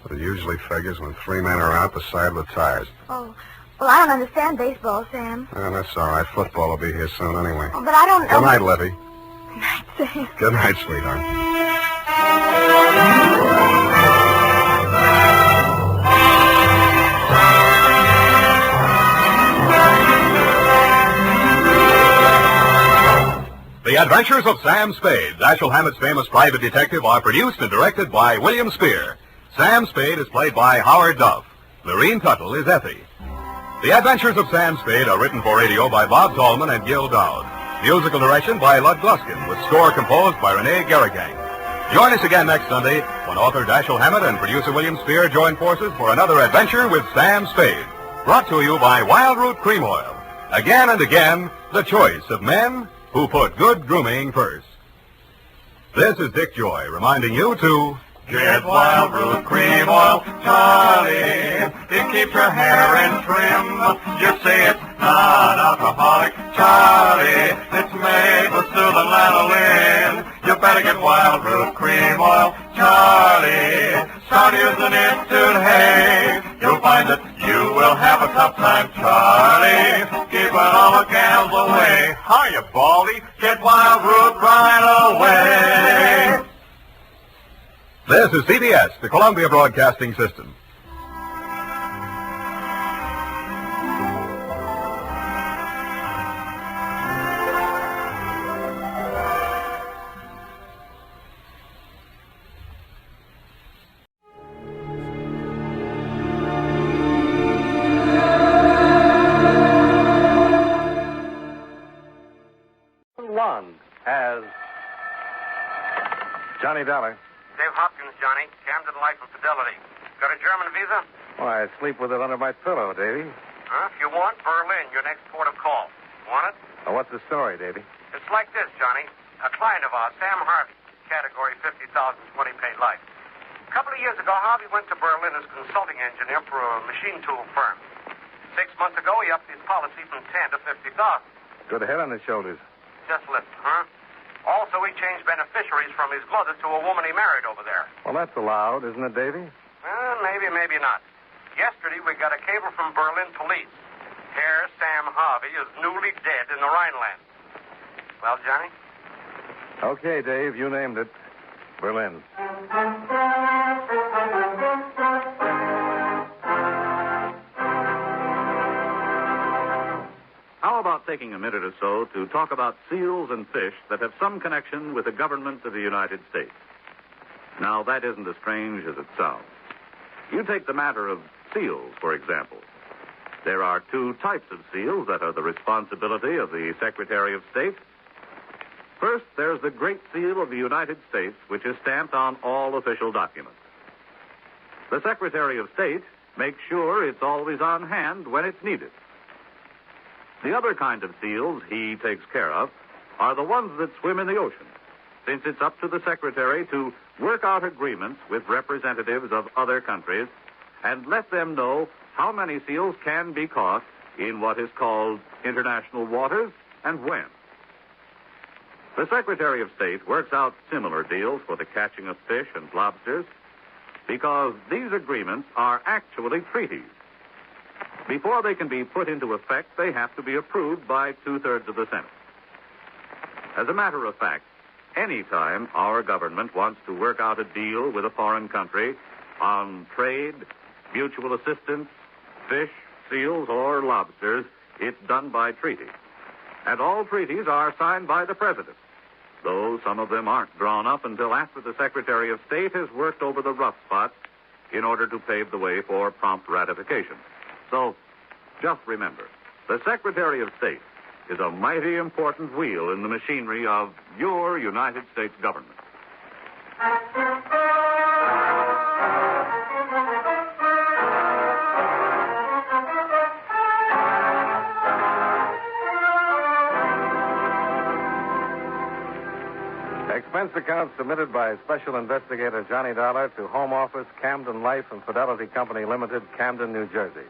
But it usually figures when three men are out, the side retires. Oh, well, I don't understand baseball, Sam. Well, that's all right. Football will be here soon anyway. Oh, but I don't... Good night, Levy. Good night, Sam. Good night, sweetheart. The Adventures of Sam Spade, Dashiell Hammett's famous private detective, are produced and directed by William Spear. Sam Spade is played by Howard Duff. Lorene Tuttle is Effie. The Adventures of Sam Spade are written for radio by Bob Tallman and Gil Dowd. Musical direction by Lud Gluskin, with score composed by Renee Garrigang. Join us again next Sunday when author Dashiell Hammett and producer William Spear join forces for another adventure with Sam Spade. Brought to you by Wild Root Cream Oil. Again and again, the choice of men who put good grooming first. This is Dick Joy reminding you to... Get Wild Root Cream Oil, Charlie. It keeps your hair in trim. You see it's non-alcoholic, Charlie. It's made with soothing lanolin. You better get Wild Root Cream Oil, Charlie. Start using it today. You'll find that you will have a tough time, Charlie. Keeping all the gals away. Hiya, Baldy. Get Wild Root right away. This is CBS, the Columbia Broadcasting System. One as Johnny Dollar. Dave Hopkins, Johnny. Camden Life and Fidelity. Got a German visa? Why, I sleep with it under my pillow, Davy. Huh? If you want, Berlin, your next port of call. Want it? Oh, what's the story, Davy? It's like this, Johnny. A client of ours, Sam Harvey, category 50,000, 20 paid life. A couple of years ago, Harvey went to Berlin as consulting engineer for a machine tool firm. 6 months ago, he upped his policy from 10 to 50,000. Good head on his shoulders. Just listen, huh? Also, he changed beneficiaries from his mother to a woman he married over there. Well, that's allowed, isn't it, Davy? Maybe, maybe not. Yesterday, we got a cable from Berlin police. Herr Sam Harvey is newly dead in the Rhineland. Well, Johnny? Okay, Dave, you named it. Berlin. How about this? taking a minute or so to talk about seals and fish that have some connection with the government of the United States. Now, that isn't as strange as it sounds. You take the matter of seals, for example. There are two types of seals that are the responsibility of the Secretary of State. First, there's the Great Seal of the United States, which is stamped on all official documents. The Secretary of State makes sure it's always on hand when it's needed. The other kind of seals he takes care of are the ones that swim in the ocean, since it's up to the Secretary to work out agreements with representatives of other countries and let them know how many seals can be caught in what is called international waters and when. The Secretary of State works out similar deals for the catching of fish and lobsters because these agreements are actually treaties. Before they can be put into effect, they have to be approved by 2/3 of the Senate. As a matter of fact, any time our government wants to work out a deal with a foreign country on trade, mutual assistance, fish, seals, or lobsters, it's done by treaty. And all treaties are signed by the President, though some of them aren't drawn up until after the Secretary of State has worked over the rough spots in order to pave the way for prompt ratification. So, just remember, the Secretary of State is a mighty important wheel in the machinery of your United States government. Expense account submitted by Special Investigator Johnny Dollar to Home Office, Camden Life and Fidelity Company Limited, Camden, New Jersey.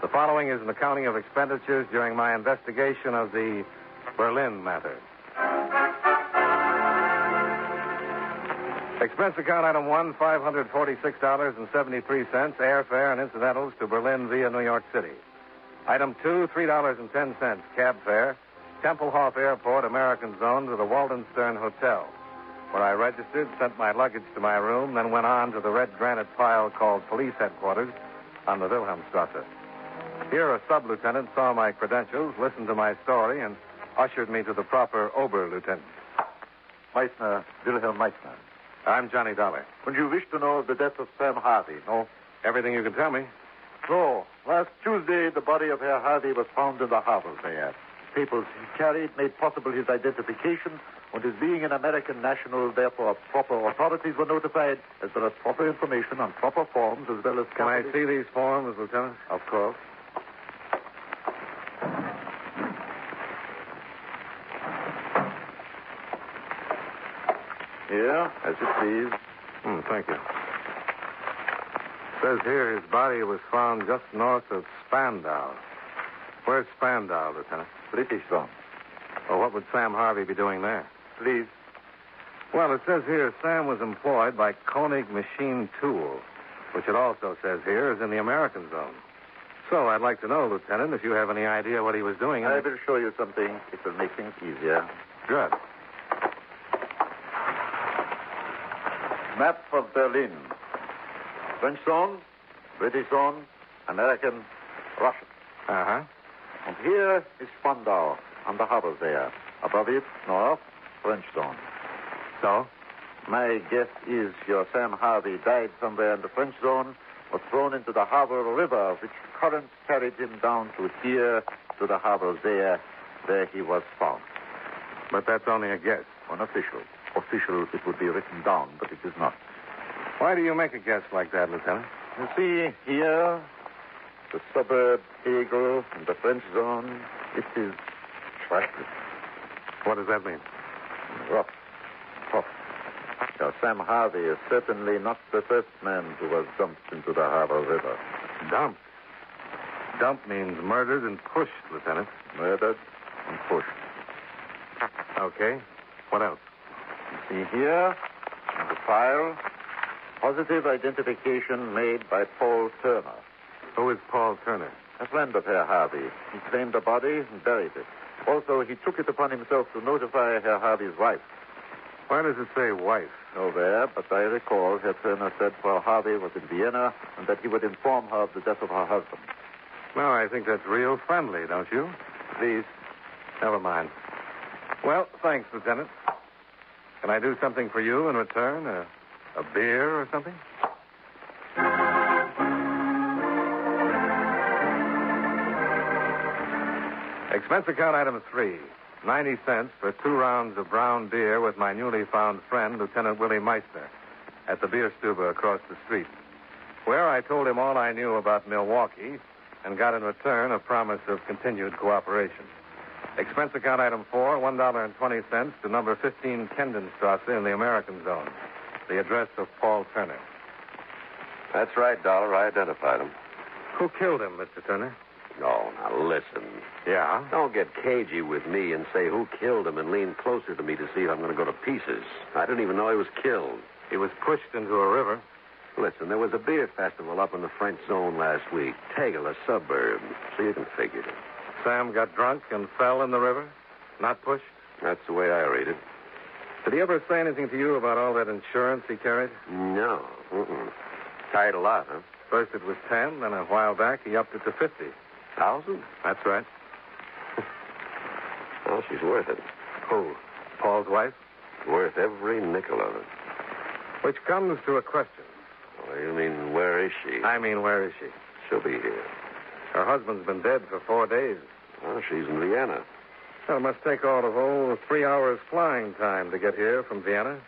The following is an accounting of expenditures during my investigation of the Berlin matter. Expense account item 1, $546.73, airfare and incidentals to Berlin via New York City. Item 2, $3.10, cab fare, Tempelhof Airport, American Zone, to the Waldenstern Hotel, where I registered, sent my luggage to my room, then went on to the red granite pile called Police Headquarters on the Wilhelmstrasse. Here, a sub-lieutenant saw my credentials, listened to my story, and ushered me to the proper Oberlieutenant. Meissner, Wilhelm Meissner. I'm Johnny Dollar. And you wish to know of the death of Sam Harvey, no? Everything you can tell me. So, last Tuesday, the body of Herr Harvey was found in the harbor there. Papers he carried made possible his identification, and his being an American national, therefore proper authorities were notified, as well as proper information on proper forms, as well as... Can I see these forms, Lieutenant? Of course. Here, as you please. Thank you. Says here his body was found just north of Spandau. Where's Spandau, Lieutenant? British zone. Well, what would Sam Harvey be doing there? Please. Well, it says here Sam was employed by Koenig Machine Tool, which it also says here is in the American zone. So I'd like to know, Lieutenant, if you have any idea what he was doing. I will show you something. It will make things easier. Good. Map of Berlin. French zone, British zone, American, Russian. Uh-huh. And here is Spandau, on the harbor there. Above it, north, French zone. So? My guess is your Sam Harvey died somewhere in the French zone, was thrown into the harbor river, which currents carried him down to here, to the harbor there, where he was found. But that's only a guess. Unofficial. Official, it would be written down, but it is not. Why do you make a guess like that, Lieutenant? You see, here, the suburb Eagle in the French zone, it is trackless. What does that mean? Rough. Tough. Now, Sam Harvey is certainly not the first man who was dumped into the harbor river. Dumped? Dump means murdered and pushed, Lieutenant. Murdered and pushed. Okay. What else? You see here, in the file, positive identification made by Paul Turner. Who is Paul Turner? A friend of Herr Harvey. He claimed the body and buried it. Also, he took it upon himself to notify Herr Harvey's wife. Why does it say wife? Nowhere, but I recall Herr Turner said Frau Harvey was in Vienna and that he would inform her of the death of her husband. Well, I think that's real friendly, don't you? Please. Never mind. Well, thanks, Lieutenant. Can I do something for you in return? A beer or something? Expense account item 3. 90 cents for 2 rounds of brown beer with my newly found friend, Lieutenant Willie Meister, at the beer stuba across the street, where I told him all I knew about Milwaukee and got in return a promise of continued cooperation. Expense account item 4, $1.20 to number 15 Kendenstrasse in the American Zone. The address of Paul Turner. That's right, Dollar. I identified him. Who killed him, Mr. Turner? No, now listen. Yeah? Don't get cagey with me and say who killed him and lean closer to me to see if I'm going to go to pieces. I didn't even know he was killed. He was pushed into a river. Listen, there was a beer festival up in the French Zone last week. Tegel, a suburb. So you can figure it. Sam got drunk and fell in the river? Not pushed? That's the way I read it. Did he ever say anything to you about all that insurance he carried? No. Tired a lot, huh? First it was 10, then a while back he upped it to 50,000? That's right. Well, she's worth it. Who? Paul's wife? Worth every nickel of it. Which comes to a question. Oh, you mean, where is she? I mean, where is she? She'll be here. Her husband's been dead for 4 days. Well, she's in Vienna. Well, it must take all of, 3 hours flying time to get here from Vienna.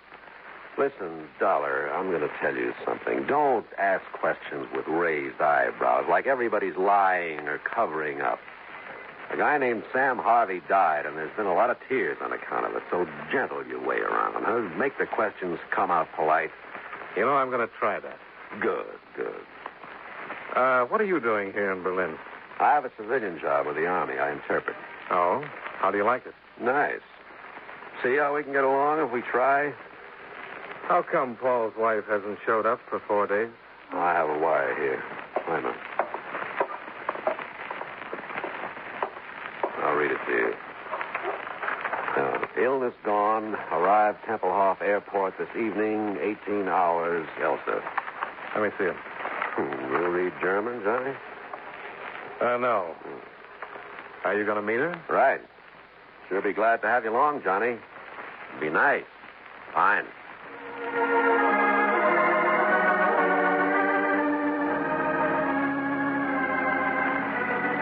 Listen, Dollar, I'm going to tell you something. Don't ask questions with raised eyebrows, like everybody's lying or covering up. A guy named Sam Harvey died, and there's been a lot of tears on account of it, so gentle your way around. Huh? Make the questions come out polite. You know, I'm going to try that. Good. What are you doing here in Berlin? I have a civilian job with the Army. I interpret. Oh? How do you like it? Nice. See how we can get along if we try? How come Paul's wife hasn't showed up for 4 days? I have a wire here. Wait a minute. I'll read it to you. Illness gone. Arrived Tempelhof Airport this evening, 18 hours, Elsa. Let me see it. You read German, Johnny? No. Are you going to meet her? Right. Sure be glad to have you along, Johnny. Be nice. Fine.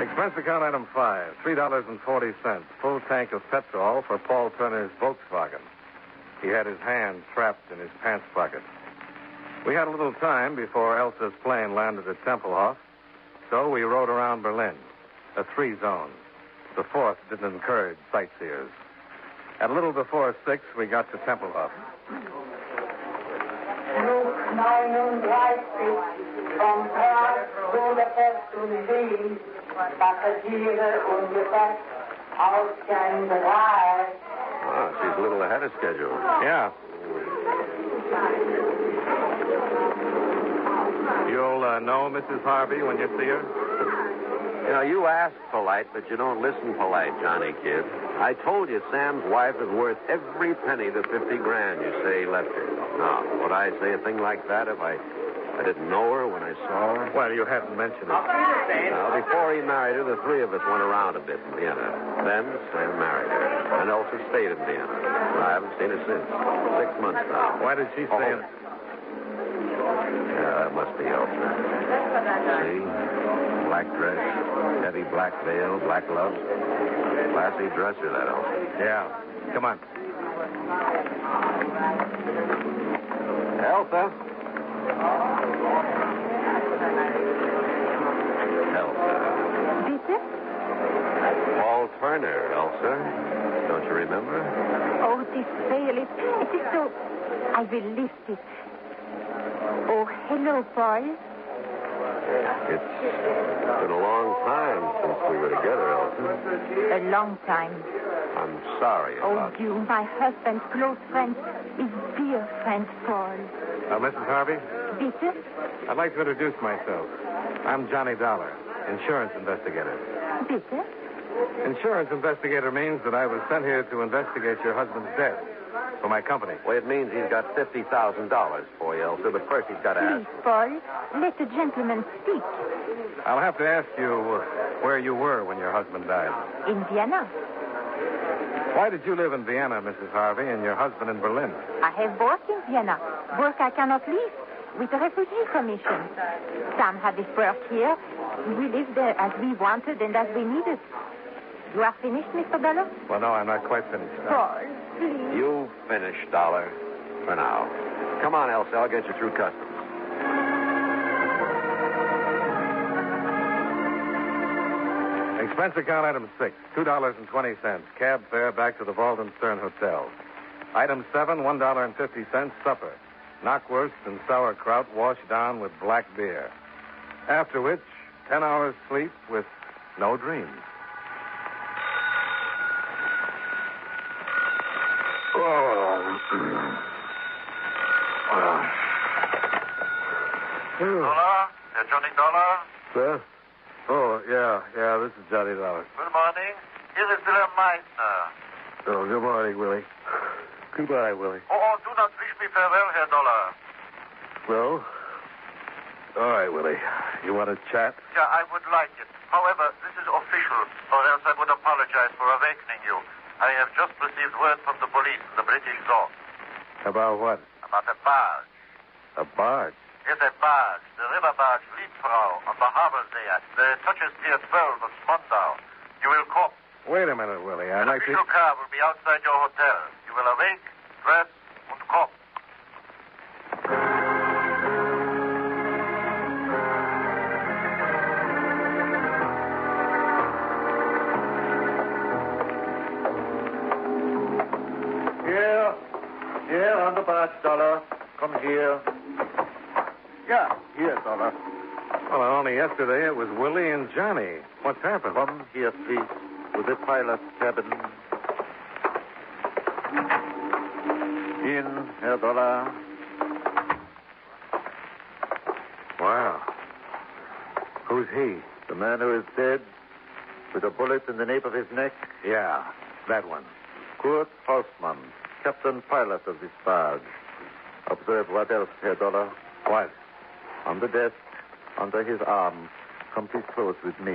Expense account item 5, $3.40, full tank of petrol for Paul Turner's Volkswagen. He had his hand trapped in his pants pocket. We had a little time before Elsa's plane landed at Tempelhof, so we rode around Berlin, a 3-zone. The 4th didn't encourage sightseers. At a little before 6, we got to Tempelhof. Flug 39 vom Prag, Budapest und Wien, Passagiere ungefähr Ausgang 3. Oh, she's a little ahead of schedule. Yeah. You'll know Mrs. Harvey when you see her? You know, you ask polite, but you don't listen polite, Johnny Kid. I told you Sam's wife is worth every penny the $50,000 you say he left her. Now, would I say a thing like that if I didn't know her when I saw her? Well, you hadn't mentioned it. Now, before he married her, the 3 of us went around a bit in Vienna. Then Sam married her, and Elsa stayed in Vienna. I haven't seen her since. 6 months now. Why did she stay in? Yeah, that must be Elsa. See? Black dress, heavy black veil, black gloves. Classy dresser, that Elsa. Yeah. Come on. Elsa? Bitte? Paul Turner, Elsa. Don't you remember? Oh, this veil, it is so... I will lift it. Oh, hello, Paul. It's been a long time since we were together, Elsa. A long time. I'm sorry about you, my husband's close friend, is dear friend Paul. Mrs. Harvey? Bitte? I'd like to introduce myself. I'm Johnny Dollar, insurance investigator. Bitte? Insurance investigator means that I was sent here to investigate your husband's death for my company. Well, it means he's got $50,000 for you, Elsa, but first he's got to ask. Please, Paul, let the gentleman speak. I'll have to ask you where you were when your husband died. In Vienna. Why did you live in Vienna, Mrs. Harvey, and your husband in Berlin? I have work in Vienna. Work I cannot leave. With the refugee commission. Sam had his work here. We lived there as we wanted and as we needed. You are finished, Mr. Dollar? Well, no, I'm not quite finished. Paul, please. You finish, Dollar, for now. Come on, Elsie. I'll get you through customs. Expense account item 6, $2.20. Cab fare back to the Walden Stern Hotel. Item 7, $1.50. Supper. Knockwurst and sauerkraut washed down with black beer. After which, 10 hours sleep with no dreams. Dollar? Johnny Dollar? Sir? Oh, yeah, this is Johnny Dollar. Good morning. Here is Philip Marlowe. Oh, good morning, Willie. Goodbye, Willie. Oh, do not wish me farewell, Herr Dollar. Well, all right, Willie. You want to chat? Yeah, I would like it. However, this is official, or else I would apologize for awakening you. I have just received word from the police in the British zone. About what? About a barge. A barge? Yes, a barge. The river barge Liebfrau on the harbor there. The touches near 12 of Spandau. You will come. Wait a minute, Willie. I'd An like to... official car will be outside your hotel. You will awake, dress, and come. Here, on the barge, Dollar. Come here. Yeah, here, Dollar. Well, only yesterday it was Willie and Johnny. What's happened? Come here, please, to the pilot's cabin. In, Herr Dollar. Wow. Who's he? The man who is dead, with a bullet in the nape of his neck. Yeah, that one. Kurt Hausmann, captain pilot of this barge. Observe what else, Herr Dollar. What? On the desk, under his arm. Come please close with me.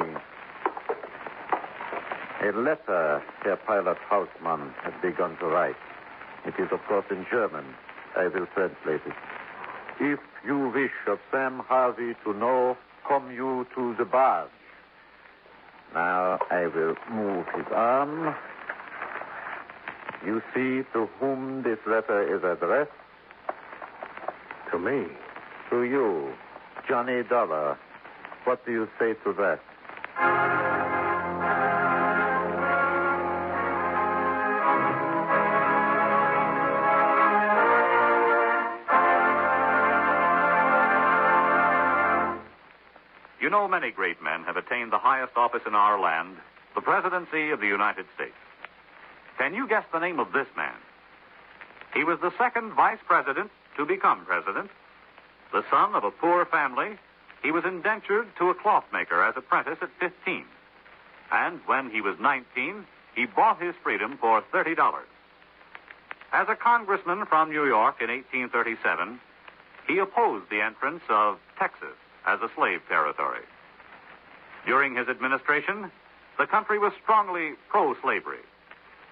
A letter Herr Pilot Hausmann has begun to write. It is, of course, in German. I will translate it. If you wish of Sam Harvey to know, come you to the barge. Now I will move his arm. You see to whom this letter is addressed? To me. To you, Johnny Dollar. What do you say to that? You know, many great men have attained the highest office in our land, the presidency of the United States. Can you guess the name of this man? He was the second vice president to become president. The son of a poor family, he was indentured to a clothmaker as apprentice at 15. And when he was 19, he bought his freedom for $30. As a congressman from New York in 1837, he opposed the entrance of Texas as a slave territory. During his administration, the country was strongly pro-slavery.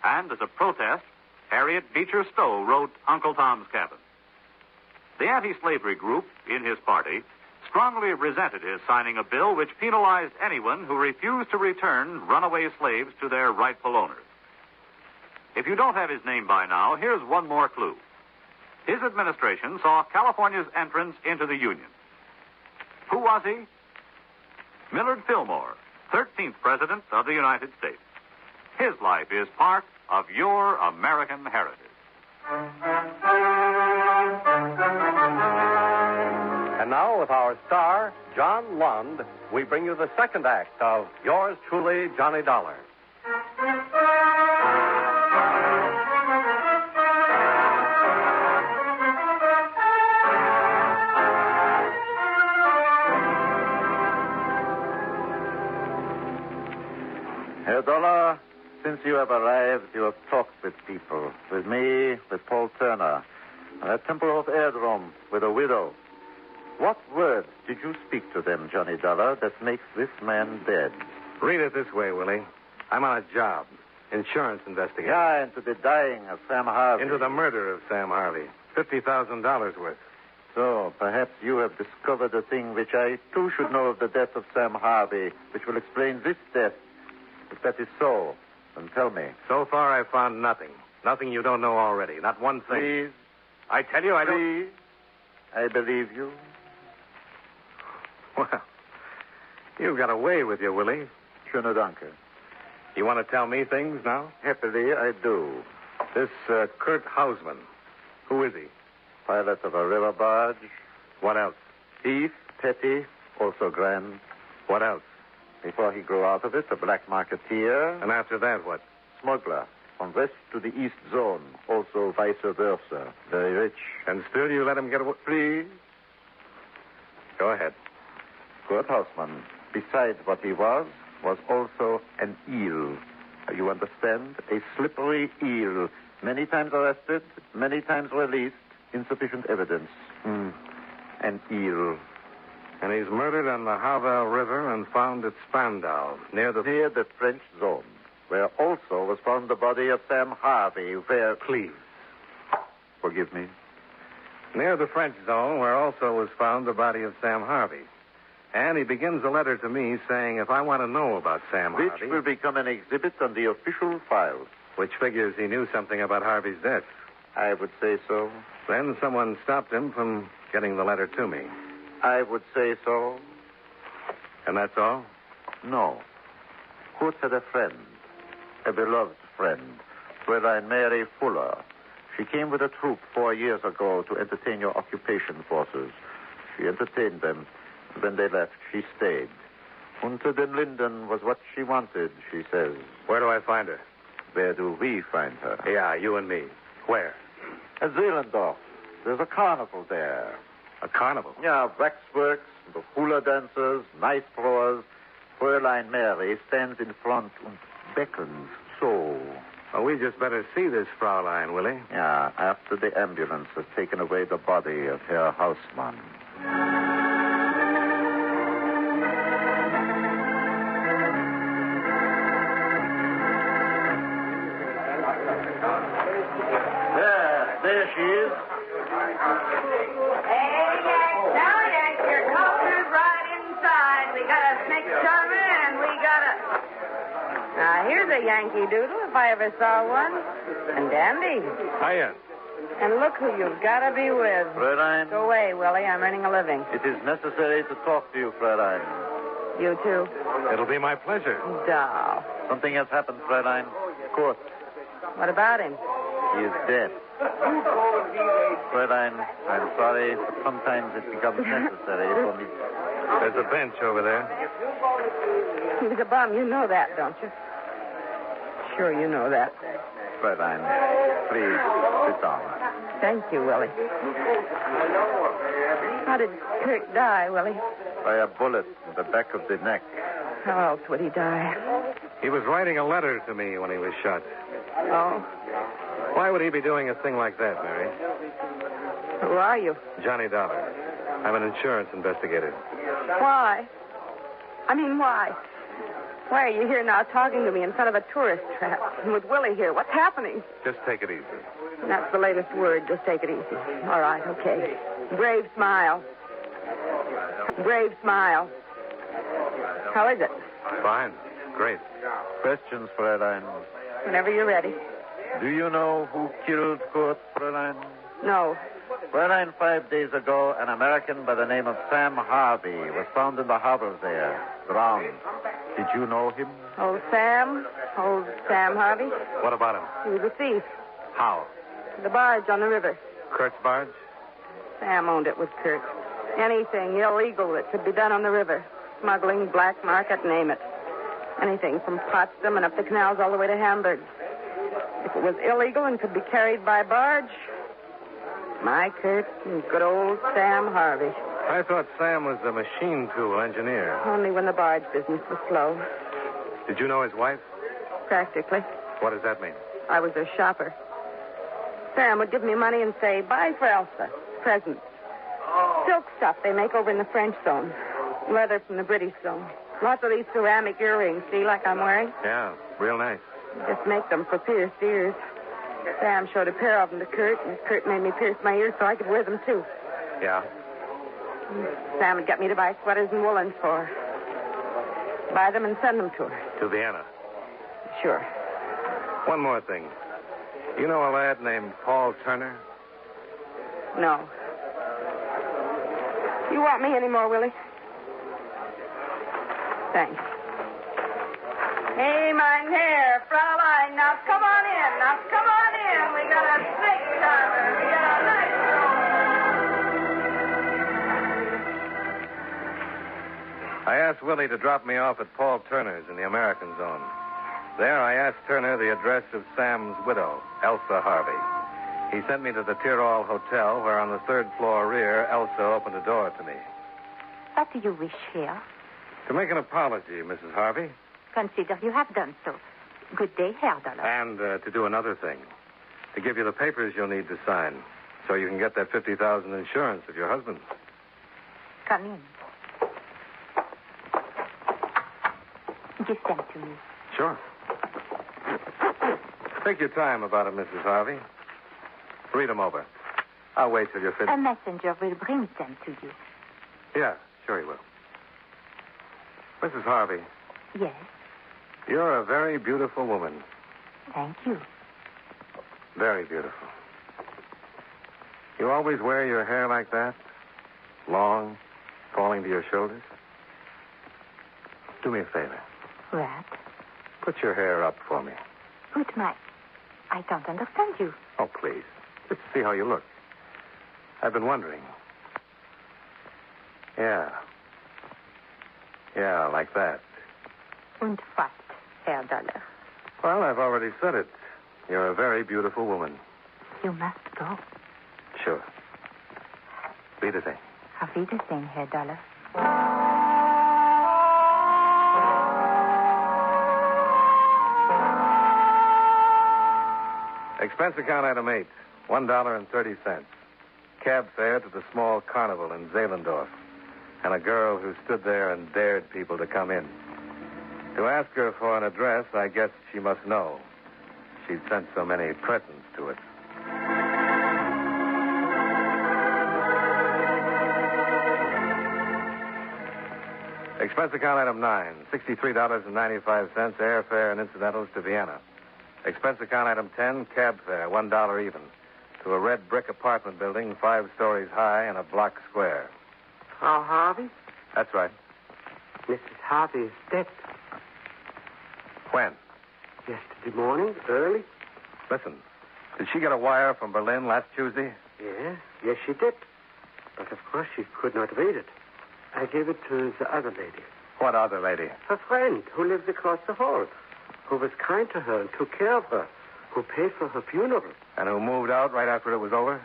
And as a protest, Harriet Beecher Stowe wrote Uncle Tom's Cabin. The anti-slavery group in his party strongly resented his signing a bill which penalized anyone who refused to return runaway slaves to their rightful owners. If you don't have his name by now, here's one more clue. His administration saw California's entrance into the Union. Who was he? Millard Fillmore, 13th President of the United States. His life is part of your American heritage. And now, with our star, John Lund, we bring you the second act of Yours Truly, Johnny Dollar. Herr Dollar, since you have arrived, you have talked with people. With me, with Paul Turner, and at Tempelhof Aerodrome with a widow. What words did you speak to them, Johnny Dollar, that makes this man dead? Read it this way, Willie. I'm on a job. insurance investigator. Yeah, into the dying of Sam Harvey. Into the murder of Sam Harvey. $50,000 worth. So, perhaps you have discovered a thing which I, too, should know of the death of Sam Harvey, which will explain this death. If that is so, then tell me. So far, I've found nothing. Nothing you don't know already. Not one thing. Please. I tell you, I don't... Please. I believe you. Well, you've got a way with you, Willie. Schöne Danke. You want to tell me things now? Happily, I do. This Kurt Hausman, who is he? Pilot of a river barge. What else? Thief, petty, also grand. What else? Before he grew out of it, a black marketeer. And after that, what? Smuggler. From west to the east zone. Also vice versa. Very rich. And still you let him get away? Please. Go ahead. Kurt Hausman, besides what he was also an eel. You understand? A slippery eel. Many times arrested, many times released. Insufficient evidence. An eel. And he's murdered on the Havel River and found at Spandau, near the French zone, where also was found the body of Sam Harvey, where... Please. Forgive me. Near the French zone, where also was found the body of Sam Harvey. And he begins a letter to me saying if I want to know about Sam Harvey... Which will become an exhibit on the official files. Which figures he knew something about Harvey's death. I would say so. Then someone stopped him from getting the letter to me. I would say so. And that's all? No. Kurt had a friend, a beloved friend, Fräulein Mary Fuller. She came with a troop 4 years ago to entertain your occupation forces. She entertained them. When they left, she stayed. Unter den Linden was what she wanted, she says. Where do I find her? Where do we find her? Yeah, you and me. Where? At Zehlendorf. There's a carnival there. A carnival? Yeah, waxworks, the hula dancers, knife throwers. Fräulein Mary stands in front and beckons so. Well, we just better see this Fraulein, Willie. Yeah, after the ambulance has taken away the body of Herr Hausmann. There she is. Hey, now, your culture's right inside. We got a snake charmer and we got a... Now, here's a Yankee Doodle, if I ever saw one. And dandy. Hiya. And look who you've got to be with. Fräulein. Go away, Willie. I'm earning a living. It is necessary to talk to you, Fräulein. You too? It'll be my pleasure. Doll. Something has happened, Fräulein. Kurt. What about him? He is dead. Fräulein, I'm sorry, but sometimes it becomes necessary for me. There's a bench over there. He was a bum. You know that, don't you? Sure you know that. Fräulein, please, sit down. Thank you, Willie. How did Kurt die, Willie? By a bullet in the back of the neck. How else would he die? He was writing a letter to me when he was shot. Oh? Why would he be doing a thing like that, Mary? Who are you? Johnny Dollar. I'm an insurance investigator. Why? I mean, why? Why are you here now talking to me in front of a tourist trap? And with Willie here, what's happening? Just take it easy. That's the latest word. Just take it easy. All right, okay. Brave smile. Brave smile. How is it? Fine. Great. Questions, Fräulein? Whenever you're ready. Do you know who killed Kurt, Fräulein? No. Fräulein, 5 days ago, an American by the name of Sam Harvey was found in the harbor there, drowned. Did you know him? Old Sam? Old Sam Harvey? What about him? He was a thief. How? The barge on the river. Kurt's barge? Sam owned it with Kurt. Anything illegal that could be done on the river. Smuggling, black market, name it. Anything from Potsdam and up the canals all the way to Hamburg. If it was illegal and could be carried by barge, my Kurt and good old Sam Harvey. I thought Sam was a machine tool engineer. Only when the barge business was slow. Did you know his wife? Practically. What does that mean? I was a shopper. Sam would give me money and say, buy for Elsa. Presents. Silk stuff they make over in the French zone. Leather from the British zone. Lots of these ceramic earrings, see, like I'm wearing? Yeah, real nice. Just make them for pierced ears. Sam showed a pair of them to Kurt, and Kurt made me pierce my ears so I could wear them, too. Yeah? Sam had got me to buy sweaters and woolens for her. Buy them and send them to her. To Vienna. Sure. One more thing. You know a lad named Paul Turner? No. You want me anymore, Willie? Thanks. Hey, mein Herr, Fraulein, now come on in. Now come on in. We got a big timer. We got a nice I asked Willie to drop me off at Paul Turner's in the American Zone. There, I asked Turner the address of Sam's widow, Elsa Harvey. He sent me to the Tyrol Hotel, where on the third floor rear, Elsa opened a door to me. What do you wish here? To make an apology, Mrs. Harvey. Consider you have done so. Good day, Herr Dollar. And to do another thing. To give you the papers you'll need to sign, so you can get that $50,000 insurance of your husband. Come in. Give them to me. Sure. Take your time about it, Mrs. Harvey. Read them over. I'll wait till you're finished. A messenger will bring them to you. Yeah, sure he will. Mrs. Harvey. Yes. You're a very beautiful woman. Thank you. Very beautiful. You always wear your hair like that? Long, falling to your shoulders? Do me a favor. What? Put your hair up for me. Put my... I don't understand you. Oh, please. Just see how you look. I've been wondering. Yeah. Yeah, like that. Und what, Herr Dollar? Well, I've already said it. You're a very beautiful woman. You must go. Sure. Wiedersehen. Auf Wiedersehen, Herr Dollar. Expense account item 8, $1.30. Cab fare to the small carnival in Zehlendorf. And a girl who stood there and dared people to come in. To ask her for an address, I guess she must know. She'd sent so many presents to it. Expense account item 9, $63.95, airfare and incidentals to Vienna. Expense account item 10, cab fare, $1 even, to a red brick apartment building 5 stories high and a block square. Frau Harvey? That's right. Mrs. Harvey is dead. When? Yesterday morning, early. Listen, did she get a wire from Berlin last Tuesday? Yes, she did. But of course she could not read it. I gave it to the other lady. What other lady? Her friend, who lives across the hall, who was kind to her and took care of her, who paid for her funeral. And who moved out right after it was over?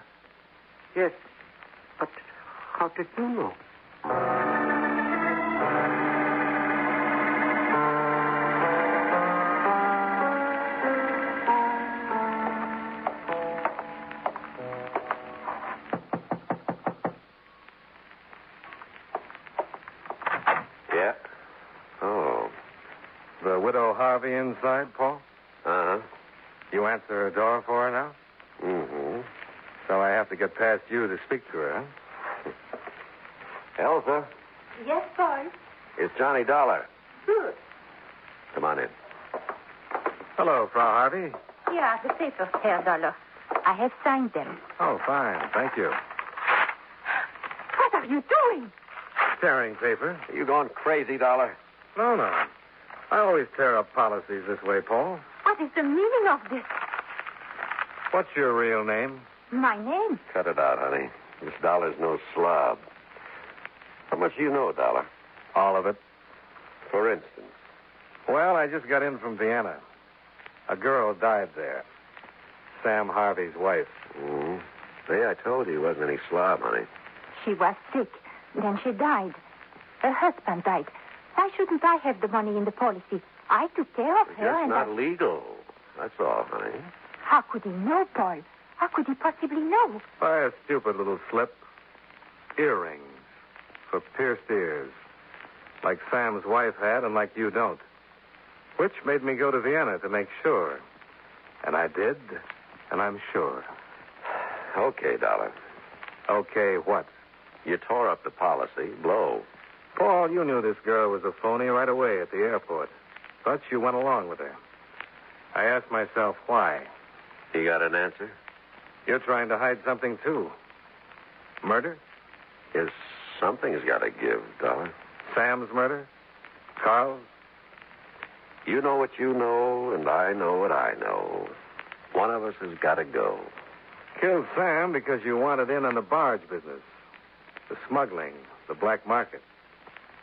Yes. But how did you know? Yeah. Oh. The widow Harvey inside, Paul? Uh-huh. You answer her door for her now? Mm-hmm. So I have to get past you to speak to her, huh? Elsa, Yes, boy. it's Johnny Dollar. Good. Come on in. Hello, Frau Harvey. Here are the papers, Herr Dollar. I have signed them. Oh, fine. Thank you. What are you doing? Tearing paper. Are you going crazy, Dollar? No. I always tear up policies this way, Paul. What is the meaning of this? What's your real name? My name? Cut it out, honey. This Dollar's no slob. How much do you know, Dollar? All of it. For instance. Well, I just got in from Vienna. A girl died there. Sam Harvey's wife. Mm-hmm. See, I told you he wasn't any slob, honey. She was sick. Then she died. Her husband died. Why shouldn't I have the money in the policy? I took care of It's her just and not legal. That's all, honey. How could he know, Paul? How could he possibly know? By a stupid little slip. Earrings. For pierced ears. Like Sam's wife had and like you don't. Which made me go to Vienna to make sure. And I did, and I'm sure. Okay, Dollar. Okay, what? You tore up the policy. Blow. Paul, you knew this girl was a phony right away at the airport. But you went along with her. I asked myself why. You got an answer? You're trying to hide something, too. Murder? Yes, something's got to give, Dollar. Sam's murder? Carl's? You know what you know, and I know what I know. One of us has got to go. Killed Sam because you wanted in on the barge business. The smuggling, the black market.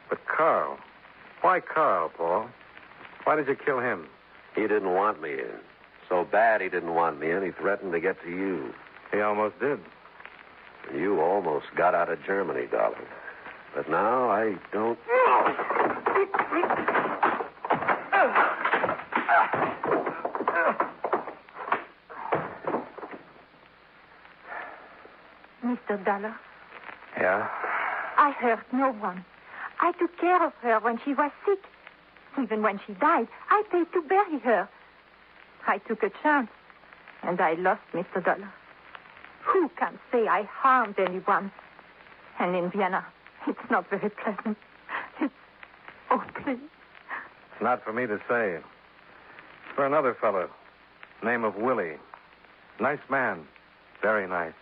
But Carl. Why Carl, Paul? Why did you kill him? He didn't want me in. So bad he didn't want me in, he threatened to get to you. He almost did. And you almost got out of Germany, Dollar. But now I don't... Mr. Dollar? Yeah? I hurt no one. I took care of her when she was sick. Even when she died, I paid to bury her. I took a chance, and I lost Mr. Dollar. Who can say I harmed anyone? And in Vienna, it's not very pleasant. It's... Oh, please. It's not for me to say. It's for another fellow. Name of Willie. Nice man. Very nice.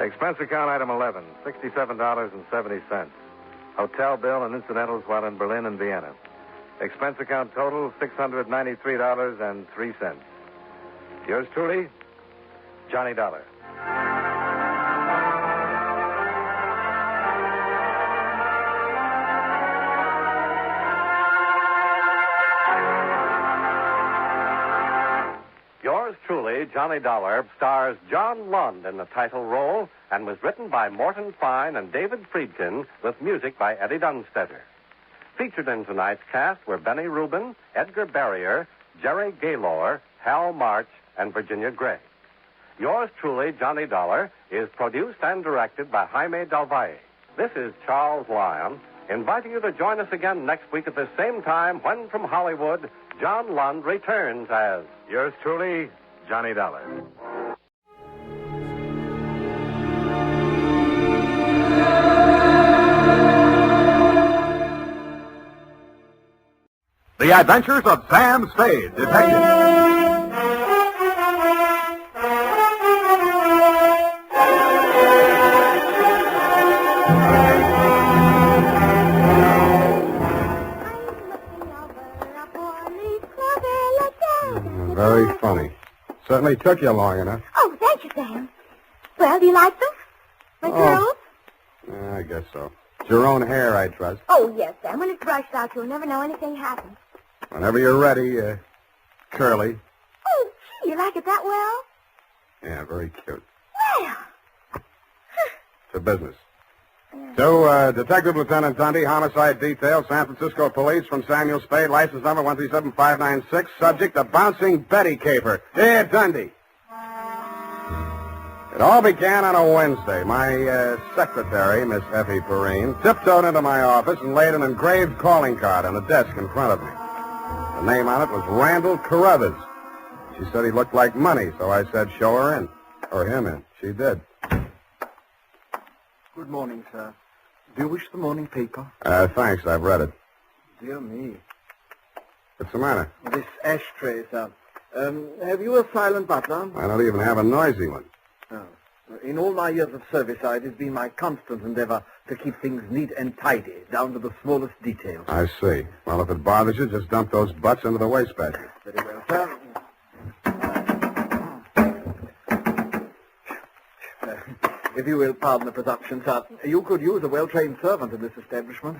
Expense account item 11, $67.70. Hotel bill and incidentals while in Berlin and Vienna. Expense account total, $693.03. Yours truly, Johnny Dollar. Yours truly, Johnny Dollar, stars John Lund in the title role and was written by Morton Fine and David Friedkin with music by Eddie Dunstetter. Featured in tonight's cast were Benny Rubin, Edgar Barrier, Jerry Gaylor, Hal March, and Virginia Gray. Yours truly, Johnny Dollar, is produced and directed by Jaime Del Valle. This is Charles Lyon, inviting you to join us again next week at the same time when, from Hollywood, John Lund returns as... Yours truly, Johnny Dollar. The Adventures of Sam Spade, Detective. Very funny. Certainly took you long enough. Oh, thank you, Sam. Well, do you like them? My curls? Yeah, I guess so. It's your own hair, I trust. Oh, yes, Sam. When it's brushed out, you'll never know anything happened. Whenever you're ready, curly. Oh, gee, you like it that well? Yeah, very cute. Well. It's a business. To Detective Lieutenant Dundee, Homicide Detail, San Francisco Police, from Samuel Spade, license number 137596, subject a bouncing Betty caper. Here, Dundee. It all began on a Wednesday. My secretary, Miss Effie Perrine, tiptoed into my office and laid an engraved calling card on the desk in front of me. The name on it was Randall Carruthers. She said he looked like money, so I said show her in. Or him in. She did. Good morning, sir. Do you wish the morning paper? Thanks, I've read it. Dear me. What's the matter? This ashtray, sir. Have you a silent butler? I don't even have a noisy one. Oh. In all my years of service, it has been my constant endeavor to keep things neat and tidy, down to the smallest details. I see. Well, if it bothers you, just dump those butts into the wastebasket. Very well, sir. If you will pardon the presumption, sir, you could use a well-trained servant in this establishment.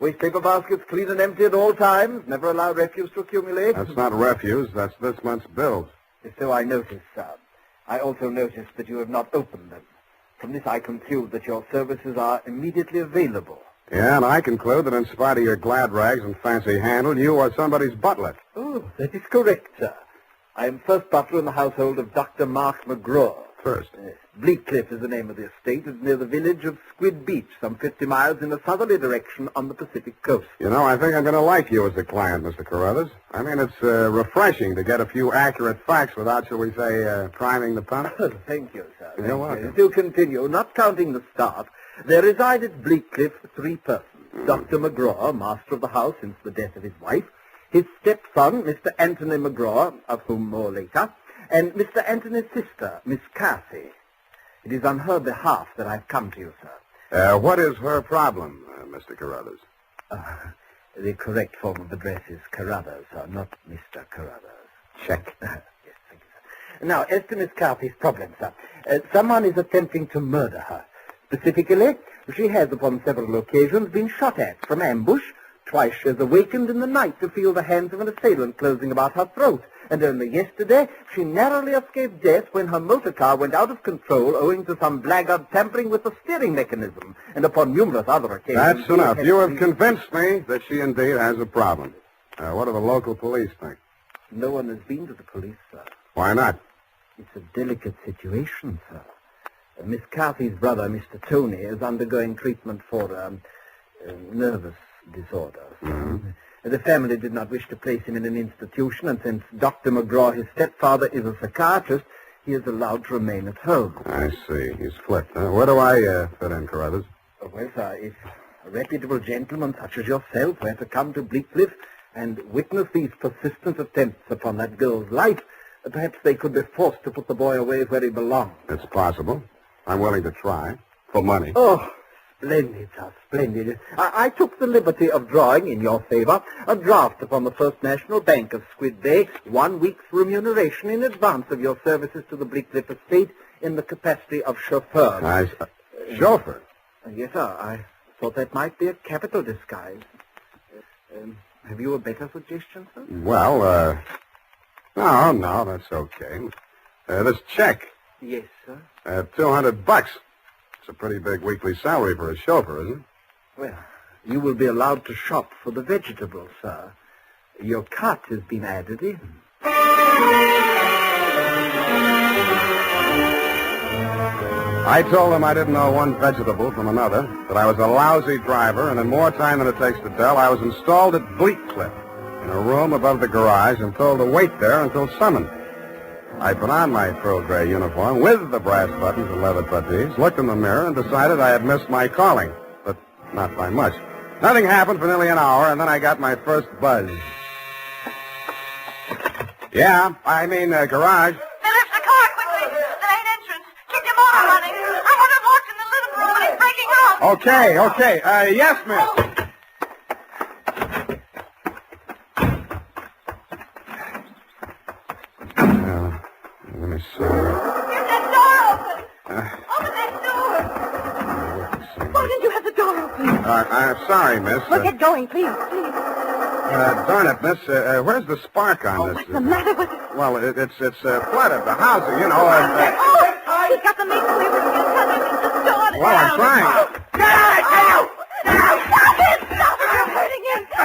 Waste paper baskets clean and empty at all times. Never allow refuse to accumulate. That's not refuse. That's this month's bills. So I noticed, sir. I also noticed that you have not opened them. From this, I conclude that your services are immediately available. Yeah, and I conclude that in spite of your glad rags and fancy handle, you are somebody's butler. Oh, that is correct, sir. I am first butler in the household of Dr. Mark McGraw. First? Bleakcliff is the name of the estate. It's near the village of Squid Beach, some 50 miles in a southerly direction on the Pacific coast. You know, I think I'm going to like you as a client, Mr. Carruthers. I mean, it's refreshing to get a few accurate facts without, shall we say, priming the pump. Thank you, sir. You're welcome. To continue, not counting the staff, there reside at Bleakcliff 3 persons. Dr. McGraw, master of the house since the death of his wife, his stepson, Mr. Anthony McGraw, of whom more later, and Mr. Anthony's sister, Miss Cassie. It is on her behalf that I've come to you, sir. What is her problem, Mr. Carruthers? The correct form of address is Carruthers, sir, not Mr. Carruthers. Check. Yes, thank you, sir. Now, as to Miss Cassie's problem, sir, someone is attempting to murder her. Specifically, she has upon several occasions been shot at from ambush. Twice she has awakened in the night to feel the hands of an assailant closing about her throat. And only yesterday, she narrowly escaped death when her motor car went out of control owing to some blackguard tampering with the steering mechanism. And upon numerous other occasions... That's enough. You have convinced me that she indeed has a problem. What do the local police think? No one has been to the police, sir. Why not? It's a delicate situation, sir. Miss Carthy's brother, Mr. Tony, is undergoing treatment for nervous disorders. Mm-hmm. The family did not wish to place him in an institution, and since Dr. McGraw, his stepfather, is a psychiatrist, he is allowed to remain at home. I see. He's flipped. Where do I fit in, Carruthers? Well, sir, if a reputable gentleman such as yourself were to come to Bleakcliff and witness these persistent attempts upon that girl's life, perhaps they could be forced to put the boy away where he belongs. It's possible. I'm willing to try. For money. Oh, splendid, sir, splendid. I took the liberty of drawing, in your favor, a draft upon the First National Bank of Squid Bay, 1 week's remuneration in advance of your services to the Bleakcliff estate in the capacity of chauffeur. Chauffeur? Yes, sir. I thought that might be a capital disguise. Have you a better suggestion, sir? Well, no, that's okay. This check. Yes, sir. $200. It's a pretty big weekly salary for a chauffeur, isn't it? Well, you will be allowed to shop for the vegetables, sir. Your cut has been added in. I told them I didn't know one vegetable from another, that I was a lousy driver, and in more time than it takes to tell, I was installed at Bleakcliff in a room above the garage and told to wait there until summoned. I put on my pearl gray uniform with the brass buttons and leather puttees, looked in the mirror, and decided I had missed my calling, but not by much. Nothing happened for nearly an hour, and then I got my first buzz. Yeah, I mean, garage. Phillips, the car, quickly. The main entrance. Keep your motor running. I have him locked in the living room, and he's breaking out. Okay. Yes, miss. Let me see. Get that door open. Open that door. Why didn't you have the door open? I'm sorry, miss. Well, get going, please. Darn it, miss. Where's the spark on this? What's the matter with it? Well, it's flooded. The house, you know. He's got the meat cleaver underneath the door. Well, I'm trying. Get out, Stop it! Stop it! You're hurting him. No!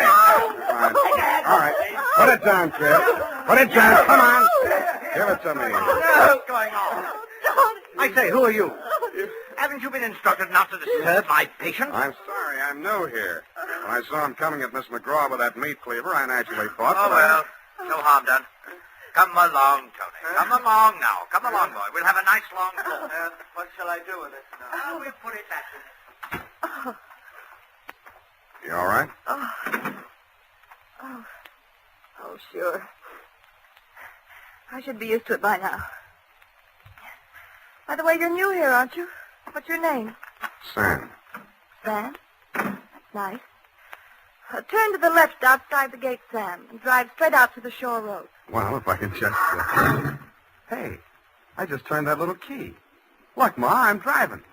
All right. Put it down, Chris. Put it down. Come on. Give it to me. What's going on? I say, who are you? Haven't you been instructed not to disturb my patient? I'm sorry. I'm new here. When I saw him coming at Miss McGraw with that meat cleaver, I naturally thought... Oh, well, no harm done. Come along, Tony. Come along now. Come along, boy. We'll have a nice long talk. What shall I do with it now? We'll put it back. You all right? Oh, sure. I should be used to it by now. By the way, you're new here, aren't you? What's your name? Sam. Sam? That's nice. Turn to the left outside the gate, Sam, and drive straight out to the shore road. Well, if I can just... Hey, I just turned that little key. Look, Ma, I'm driving.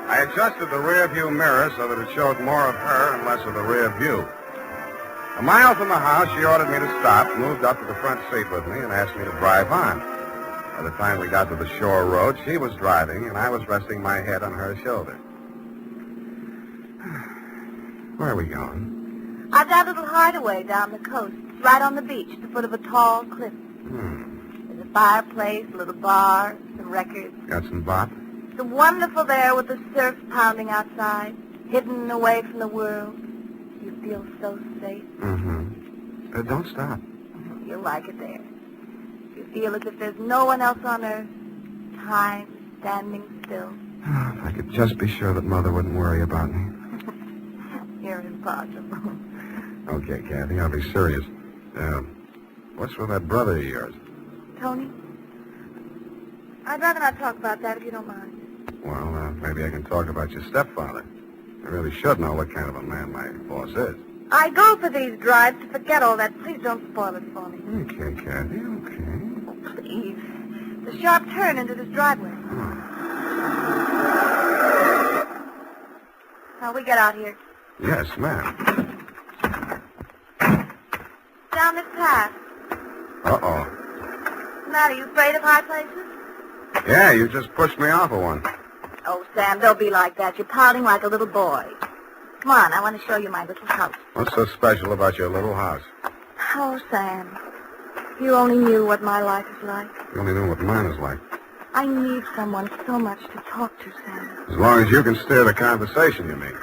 I adjusted the rear view mirror so that it showed more of her and less of the rear view. A mile from the house, she ordered me to stop, moved up to the front seat with me, and asked me to drive on. By the time we got to the shore road, she was driving, and I was resting my head on her shoulder. Where are we going? I've got a little hideaway down the coast. It's right on the beach, at the foot of a tall cliff. There's a fireplace, a little bar, some records. Got some bop? It's wonderful there with the surf pounding outside, hidden away from the world. You feel so safe. Mm-hmm. Don't stop. You'll like it there. You feel as if there's no one else on earth. Time standing still. Oh, if I could just be sure that Mother wouldn't worry about me. You're impossible. Okay, Kathy, I'll be serious. What's with that brother of yours? Tony? I'd rather not talk about that if you don't mind. Well, maybe I can talk about your stepfather. I really should know what kind of a man my boss is. I go for these drives to forget all that. Please don't spoil it for me. Okay, Kathy, okay. Oh, please. The sharp turn into this driveway. Now, we get out here. Yes, ma'am. Down this path. Uh-oh. What's the matter? You afraid of high places? Yeah, you just pushed me off of one. Oh, Sam, don't be like that. You're pouting like a little boy. Come on, I want to show you my little house. What's so special about your little house? Oh, Sam, if you only knew what my life is like. You only know what mine is like. I need someone so much to talk to, Sam. As long as you can steer the conversation, you mean.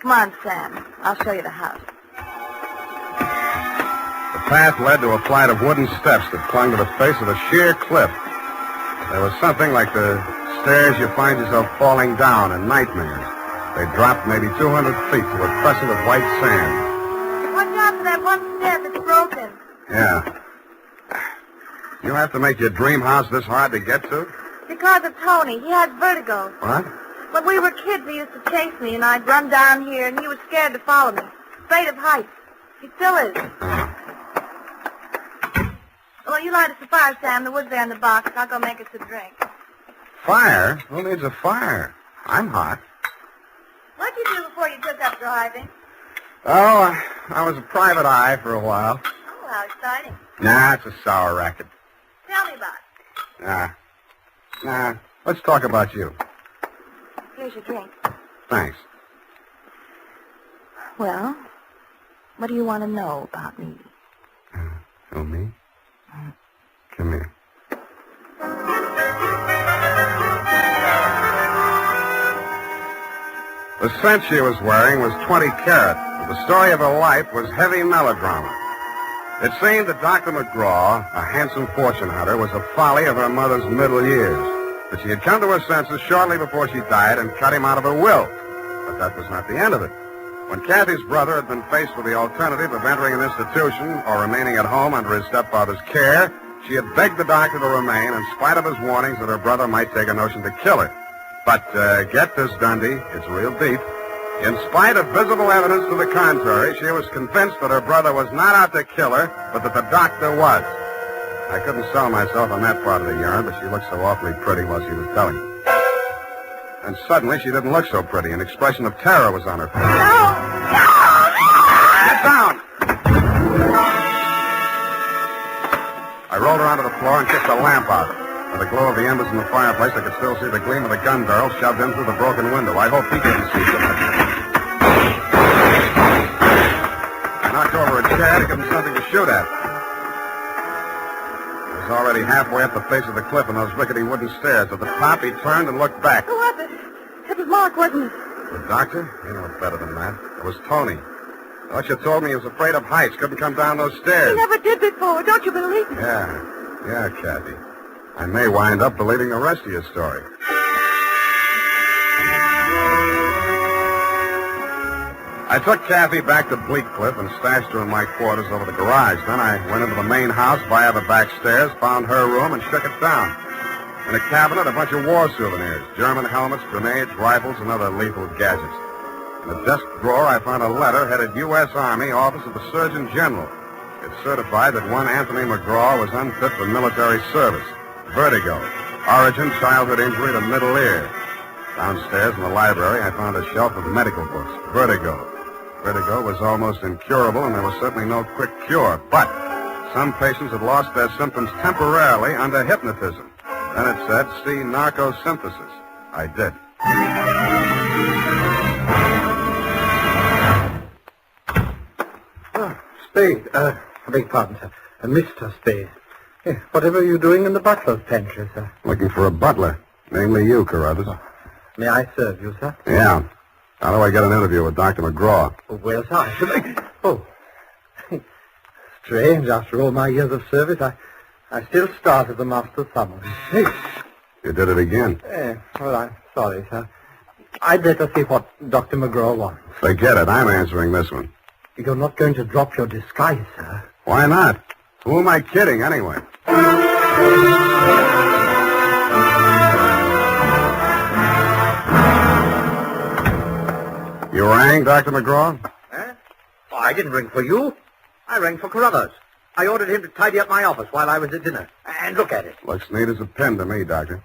Come on, Sam. I'll show you the house. The path led to a flight of wooden steps that clung to the face of a sheer cliff. There was something like the stairs you find yourself falling down in nightmares. They dropped maybe 200 feet to a crescent of white sand. Watch out for that one stair that's broken. Yeah. You have to make your dream house this hard to get to? Because of Tony. He has vertigo. What? When we were kids, he used to chase me, and I'd run down here, and he was scared to follow me. Afraid of heights. He still is. Well, you light us a fire, Sam. The wood's there in the box. I'll go make us a drink. Fire? Who needs a fire? I'm hot. What'd you do before you took up driving? Oh, I was a private eye for a while. Oh, how exciting. Nah, it's a sour racket. Tell me about it. Nah. Let's talk about you. Here's your drink. Thanks. Well, what do you want to know about me? Oh, me? Come here. The scent she was wearing was 20 carat. The story of her life was heavy melodrama. It seemed that Dr. McGraw, a handsome fortune hunter, was a folly of her mother's middle years. But she had come to her senses shortly before she died and cut him out of her will. But that was not the end of it. When Kathy's brother had been faced with the alternative of entering an institution or remaining at home under his stepfather's care, she had begged the doctor to remain in spite of his warnings that her brother might take a notion to kill her. But get this, Dundee, it's real deep. In spite of visible evidence to the contrary, she was convinced that her brother was not out to kill her, but that the doctor was. I couldn't sell myself on that part of the yarn, but she looked so awfully pretty while she was telling. And suddenly she didn't look so pretty. An expression of terror was on her face. No! Get down! I rolled her onto the floor and kicked the lamp out. By the glow of the embers in the fireplace, I could still see the gleam of the gun barrel shoved in through the broken window. I hoped he couldn't see so much. I knocked over a chair to give him something to shoot at. He was already halfway up the face of the cliff in those rickety wooden stairs. At the top, he turned and looked back. Who was it? It was Mark, wasn't it? The doctor? You know it better than that. It was Tony. Thought you told me he was afraid of heights, couldn't come down those stairs. He never did before. Don't you believe me? Yeah, Kathy. I may wind up believing the rest of your story. I took Kathy back to Bleak Cliff and stashed her in my quarters over the garage. Then I went into the main house via the back stairs, found her room, and shook it down. In a cabinet, a bunch of war souvenirs, German helmets, grenades, rifles, and other lethal gadgets. In a desk drawer, I found a letter headed U.S. Army, Office of the Surgeon General. It certified that one Anthony McGraw was unfit for military service. Vertigo. Origin, childhood injury to middle ear. Downstairs in the library, I found a shelf of medical books. Vertigo. Vertigo was almost incurable, and there was certainly no quick cure. But some patients had lost their symptoms temporarily under hypnotism. Then it said, see narcosynthesis. I did. Spade. I beg pardon, sir. Mr. Spade. Yes, whatever are you doing in the butler's pantry, sir? Looking for a butler. Namely you, Carruthers. May I serve you, sir? Yeah. How do I get an interview with Dr. McGraw? Well, sir, strange, after all my years of service, I still start as a master summons. You did it again. Well, I'm sorry, sir. I'd better see what Dr. McGraw wants. Forget it. I'm answering this one. You're not going to drop your disguise, sir. Why not? Who am I kidding, anyway? You rang, Dr. McGraw? Oh, I didn't ring for you. I rang for Carruthers. I ordered him to tidy up my office while I was at dinner. And look at it. Looks neat as a pin to me, Doctor.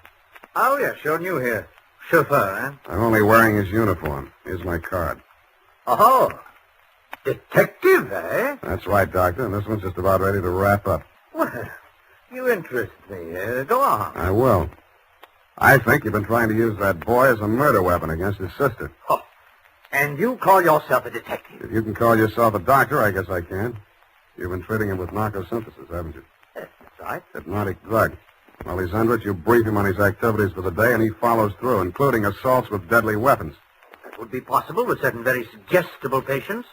Oh, yeah, sure new here. Chauffeur, I'm only wearing his uniform. Here's my card. Oh, detective, eh? That's right, Doctor, and this one's just about ready to wrap up. Well, you interest me. Go on. I will. I think you've been trying to use that boy as a murder weapon against his sister. Oh, and you call yourself a detective? If you can call yourself a doctor, I guess I can. You've been treating him with narcosynthesis, haven't you? That's right. Hypnotic drug. While he's under it, you brief him on his activities for the day, and he follows through, including assaults with deadly weapons. That would be possible with certain very suggestible patients,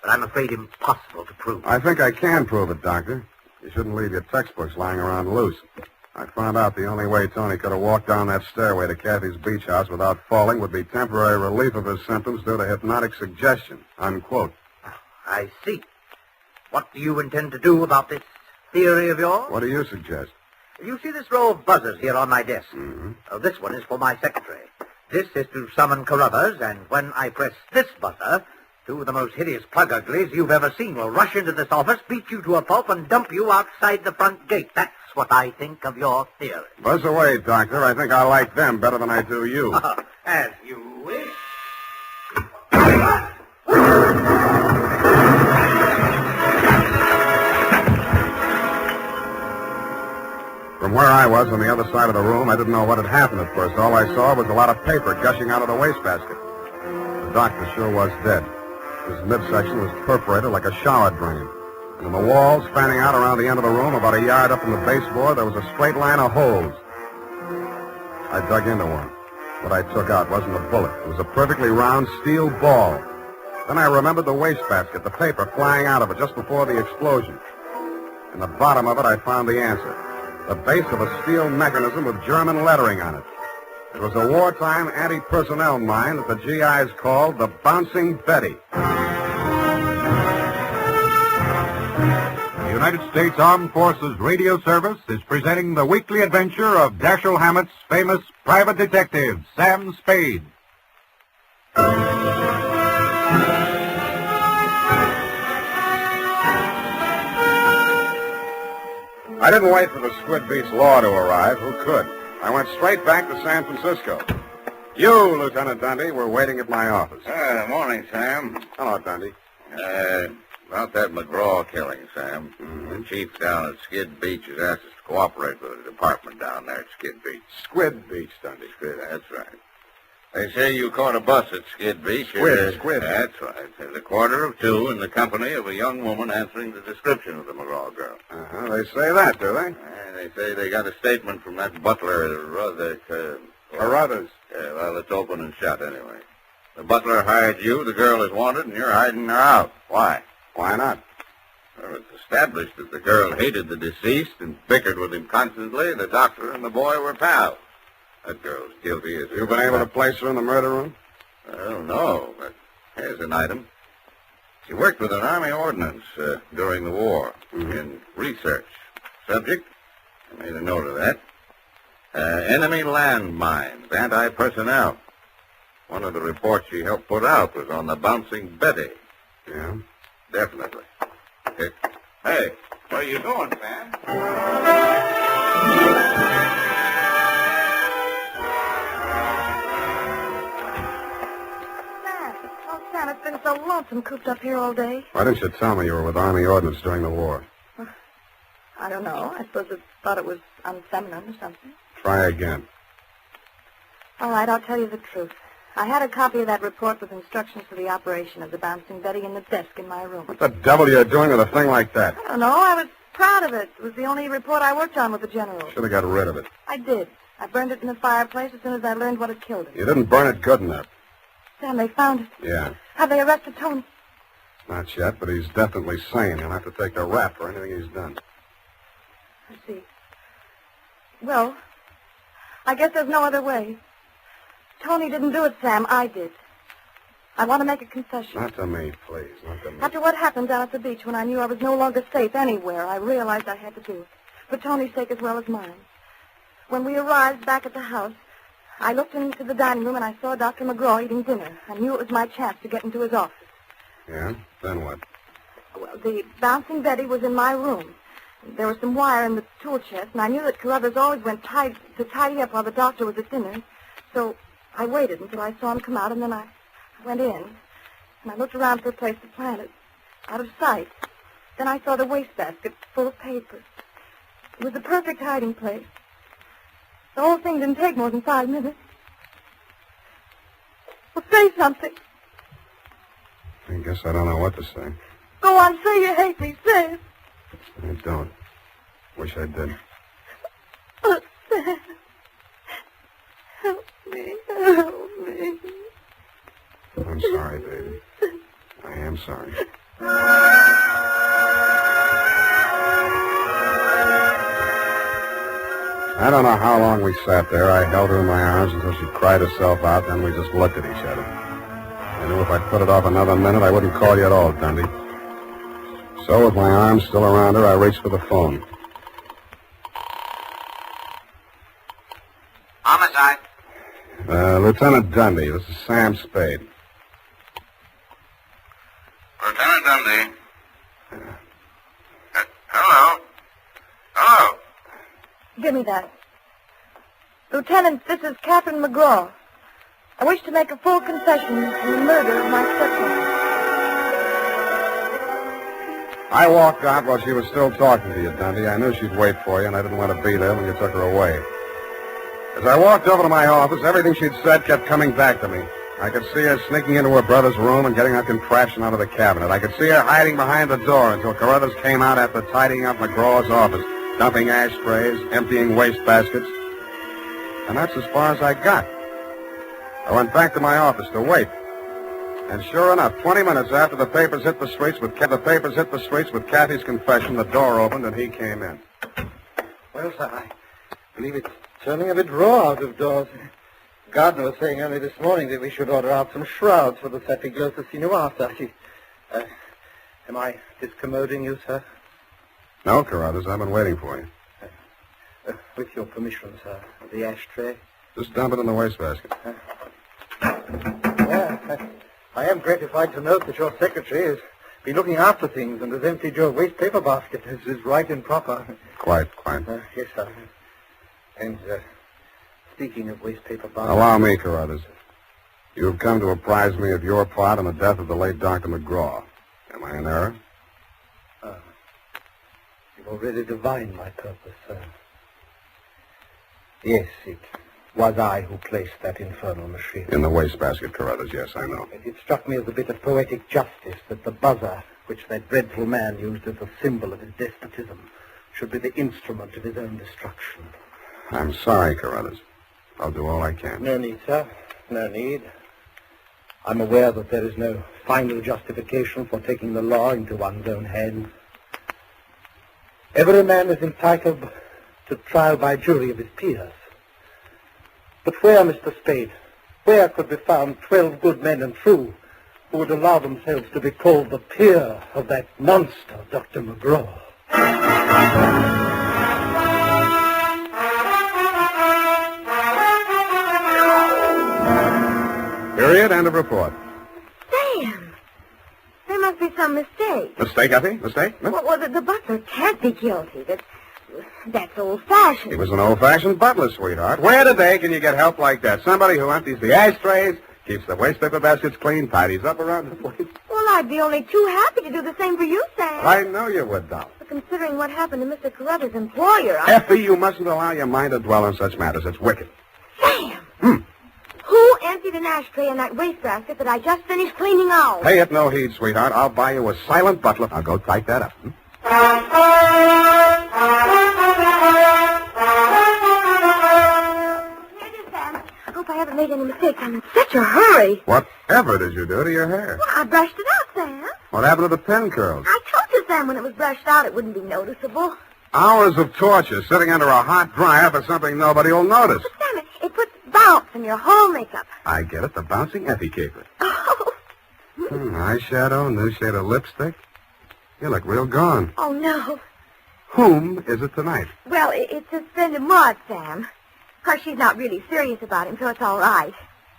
but I'm afraid impossible to prove. I think I can prove it, Doctor. You shouldn't leave your textbooks lying around loose. I found out the only way Tony could have walked down that stairway to Kathy's beach house without falling would be temporary relief of his symptoms due to hypnotic suggestion. Unquote. I see. What do you intend to do about this theory of yours? What do you suggest? You see this row of buzzers here on my desk? Mm-hmm. This one is for my secretary. This is to summon Carruthers, and when I press this buzzer, two of the most hideous plug uglies you've ever seen will rush into this office, beat you to a pulp, and dump you outside the front gate. That's what I think of your theory. Buzz away, Doctor. I think I like them better than I do you. As you wish. From where I was on the other side of the room, I didn't know what had happened at first. All I saw was a lot of paper gushing out of the wastebasket. The doctor sure was dead. His midsection was perforated like a shower drain. And on the walls, fanning out around the end of the room, about a yard up from the baseboard, there was a straight line of holes. I dug into one. What I took out wasn't a bullet. It was a perfectly round steel ball. Then I remembered the wastebasket, the paper flying out of it just before the explosion. In the bottom of it, I found the answer. The base of a steel mechanism with German lettering on it. It was a wartime anti-personnel mine that the GIs called the Bouncing Betty. The United States Armed Forces Radio Service is presenting the weekly adventure of Dashiell Hammett's famous private detective, Sam Spade. I didn't wait for the Squid Beach law to arrive. Who could? I went straight back to San Francisco. You, Lieutenant Dundee, were waiting at my office. Morning, Sam. Hello, Dundee. About that McGraw killing, Sam. The chief down at Skid Beach has asked us to cooperate with the department down there at Skid Beach. Squid Beach, Dundee. Squid, that's right. They say you caught a bus at Skid Beach. Squid. That's right. There's a 1:45 in the company of a young woman answering the description of the McGraw girl. They say that, do they? They say they got a statement from that butler, Carruthers. Yeah, well, it's open and shut anyway. The butler hired you, the girl is wanted, and you're hiding her out. Why? Why not? Well, it's established that the girl hated the deceased and bickered with him constantly. The doctor and the boy were pals. That girl's guilty as... You've been able to place her in the murder room? Well, no, but here's an item. She worked with an Army ordnance during the war in research. Subject, I made a note of that. Enemy landmines, anti-personnel. One of the reports she helped put out was on the Bouncing Betty. Yeah? Definitely. Okay. Hey, where are you going, Sam? Sam, it's been so lonesome cooped up here all day. Why didn't you tell me you were with Army Ordnance during the war? I don't know. I suppose I thought it was unfeminine or something. Try again. All right, I'll tell you the truth. I had a copy of that report with instructions for the operation of the bouncing Betty in the desk in my room. What the devil are you doing with a thing like that? I don't know. I was proud of it. It was the only report I worked on with the general. Should have got rid of it. I did. I burned it in the fireplace as soon as I learned what had killed him. You didn't burn it good enough. Sam, they found it. Yeah. Have they arrested Tony? Not yet, but he's definitely sane. He'll have to take a rap for anything he's done. I see. Well, I guess there's no other way. Tony didn't do it, Sam. I did. I want to make a confession. Not to me, please. Not to me. After what happened down at the beach when I knew I was no longer safe anywhere, I realized I had to do it. For Tony's sake as well as mine. When we arrived back at the house, I looked into the dining room and I saw Dr. McGraw eating dinner. I knew it was my chance to get into his office. Yeah? Then what? Well, the bouncing Betty was in my room. There was some wire in the tool chest, and I knew that Carruthers always went to tidy up while the doctor was at dinner. So I waited until I saw him come out, and then I went in, and I looked around for a place to plant it, out of sight. Then I saw the wastebasket full of papers. It was the perfect hiding place. The whole thing didn't take more than 5 minutes. Well, say something. I guess I don't know what to say. Go on, say you hate me. Say it. I don't. Wish I did. Oh, Sam. Help me. Help me. I'm sorry, baby. I am sorry. I don't know how long we sat there. I held her in my arms until she cried herself out, then we just looked at each other. I knew if I put it off another minute, I wouldn't call you at all, Dundee. So, with my arms still around her, I reached for the phone. Homicide. Lieutenant Dundee, this is Sam Spade. Lieutenant Dundee. Hello. Hello. Give me that. Lieutenant, this is Catherine McGraw. I wish to make a full confession in the murder of my stepmother. I walked out while she was still talking to you, Dundee. I knew she'd wait for you, and I didn't want to be there when you took her away. As I walked over to my office, everything she'd said kept coming back to me. I could see her sneaking into her brother's room and getting a contraption out of the cabinet. I could see her hiding behind the door until Carruthers came out after tidying up McGraw's office, dumping ashtrays, emptying wastebaskets. And that's as far as I got. I went back to my office to wait. And sure enough, 20 minutes after the papers hit the streets with Kathy's confession, the door opened and he came in. Well, sir, I believe it's turning a bit raw out of doors. Gardner was saying only this morning that we should order out some shrouds for the Sappiglosa sinuata. Am I discommoding you, sir? No, Carruthers, I've been waiting for you. With your permission, sir. The ashtray. Just dump it in the wastebasket. I am gratified to note that your secretary has been looking after things and has emptied your waste paper basket. This is right and proper. Quite. Yes, sir. And, speaking of waste paper baskets... Allow me, Carruthers. You have come to apprise me of your part in the death of the late Dr. McGraw. Am I in error? You've already divined my purpose, sir. Yes, it was I who placed that infernal machine. In the wastebasket, Carruthers, yes, I know. It struck me as a bit of poetic justice that the buzzer, which that dreadful man used as a symbol of his despotism, should be the instrument of his own destruction. I'm sorry, Carruthers. I'll do all I can. No need, sir. No need. I'm aware that there is no final justification for taking the law into one's own hands. Every man is entitled to trial by jury of his peers. But where, Mr. Spade, where could be found 12 good men and true who would allow themselves to be called the peer of that monster, Dr. McGraw? Period. End of report. Sam! There must be some mistake. Mistake, Effie? Mistake? No? Well, the butler can't be guilty. That's old-fashioned. He was an old-fashioned butler, sweetheart. Where today can you get help like that? Somebody who empties the ashtrays, keeps the waste paper baskets clean, tidies up around the place. Well, I'd be only too happy to do the same for you, Sam. I know you would, doll. But considering what happened to Mr. Carruthers' employer, Effie, you mustn't allow your mind to dwell on such matters. It's wicked. Sam! Who emptied emptied an ashtray in that wastebasket that I just finished cleaning out. Pay it no heed, sweetheart. I'll buy you a silent butler. I'll go type that up. Here it is, Sam. I hope I haven't made any mistakes. I'm in such a hurry. Whatever did you do to your hair? Well, I brushed it out, Sam. What happened to the pen curls? I told you, Sam, when it was brushed out, it wouldn't be noticeable. Hours of torture sitting under a hot dryer for something nobody will notice. But, Sam, it puts bounce in your whole makeup. I get it, the bouncing Effie caper. Oh. Eyeshadow, new shade of lipstick. You look real gone. Oh, no. Whom is it tonight? Well, it's his friend Maud, Sam. Of course, she's not really serious about him, so it's all right.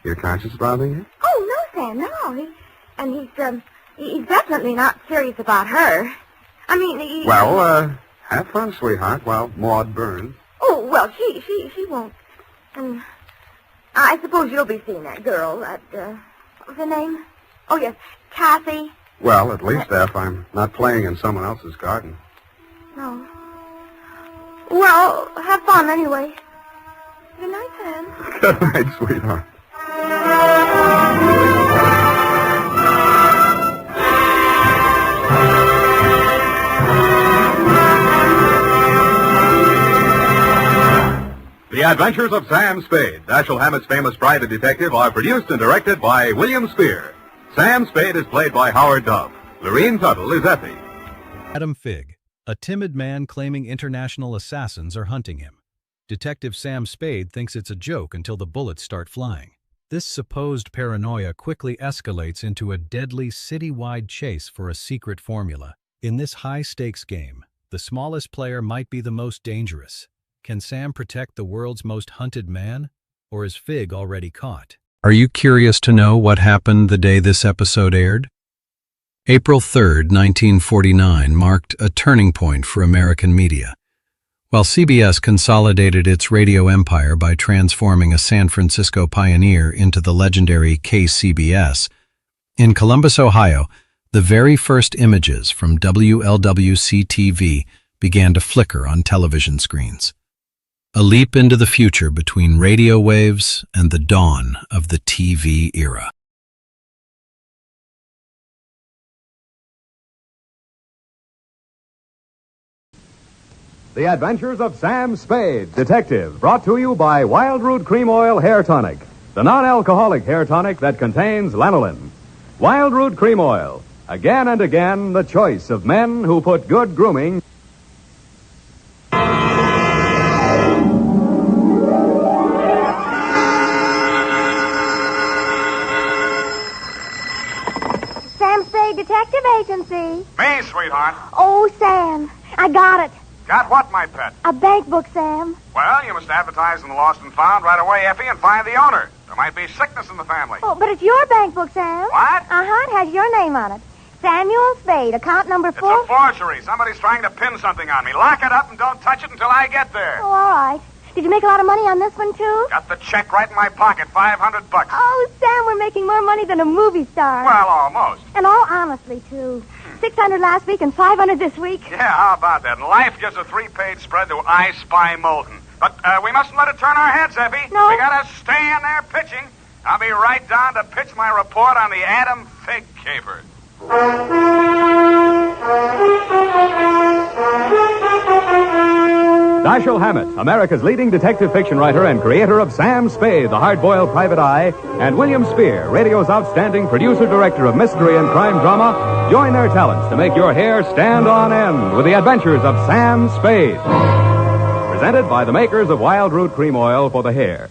Your conscience bothering you? Oh, no, Sam, no. He's definitely not serious about her. I mean, Well, have fun, sweetheart, while Maud burns. Oh, well, she won't. I suppose you'll be seeing that girl, what was her name? Oh, yes, Kathy. Well, at least, F, I'm not playing in someone else's garden. No. Well, have fun anyway. Good night, Sam. Good night, sweetheart. The Adventures of Sam Spade, Dashiell Hammett's famous private detective, are produced and directed by William Spear. Sam Spade is played by Howard Duff. Lorene Tuttle is Effie. Adam Figg, a timid man claiming international assassins are hunting him. Detective Sam Spade thinks it's a joke until the bullets start flying. This supposed paranoia quickly escalates into a deadly citywide chase for a secret formula. In this high-stakes game, the smallest player might be the most dangerous. Can Sam protect the world's most hunted man, or is Figg already caught? Are you curious to know what happened the day this episode aired? April 3rd, 1949 marked a turning point for American media. While CBS consolidated its radio empire by transforming a San Francisco pioneer into the legendary KCBS, in Columbus, Ohio, the very first images from WLWC-TV began to flicker on television screens. A leap into the future between radio waves and the dawn of the TV era. The Adventures of Sam Spade, Detective, brought to you by Wild Root Cream Oil Hair Tonic, the non-alcoholic hair tonic that contains lanolin. Wild Root Cream Oil, again and again the choice of men who put good grooming. Detective Agency. Me, sweetheart. Oh, Sam, I got it. Got what, my pet? A bank book, Sam. Well, you must advertise in the Lost and Found right away, Effie, and find the owner. There might be sickness in the family. Oh, but it's your bank book, Sam. What? Uh-huh, it has your name on it. Samuel Spade, account number 4. It's a forgery. Somebody's trying to pin something on me. Lock it up and don't touch it until I get there. Oh, all right. Did you make a lot of money on this one, too? Got the check right in my pocket, $500. Oh, Sam, we're making more money than a movie star. Well, almost. And all honestly, too. 600 last week and 500 this week. Yeah, how about that? And life gives a 3-page spread to I Spy Molten. But we mustn't let it turn our heads, Effie. No. We gotta stay in there pitching. I'll be right down to pitch my report on the Adam Figg caper. Dashiell Hammett, America's leading detective fiction writer and creator of Sam Spade, the hard-boiled private eye, and William Spear, radio's outstanding producer-director of mystery and crime drama, join their talents to make your hair stand on end with the adventures of Sam Spade. Presented by the makers of Wild Root Cream Oil for the hair.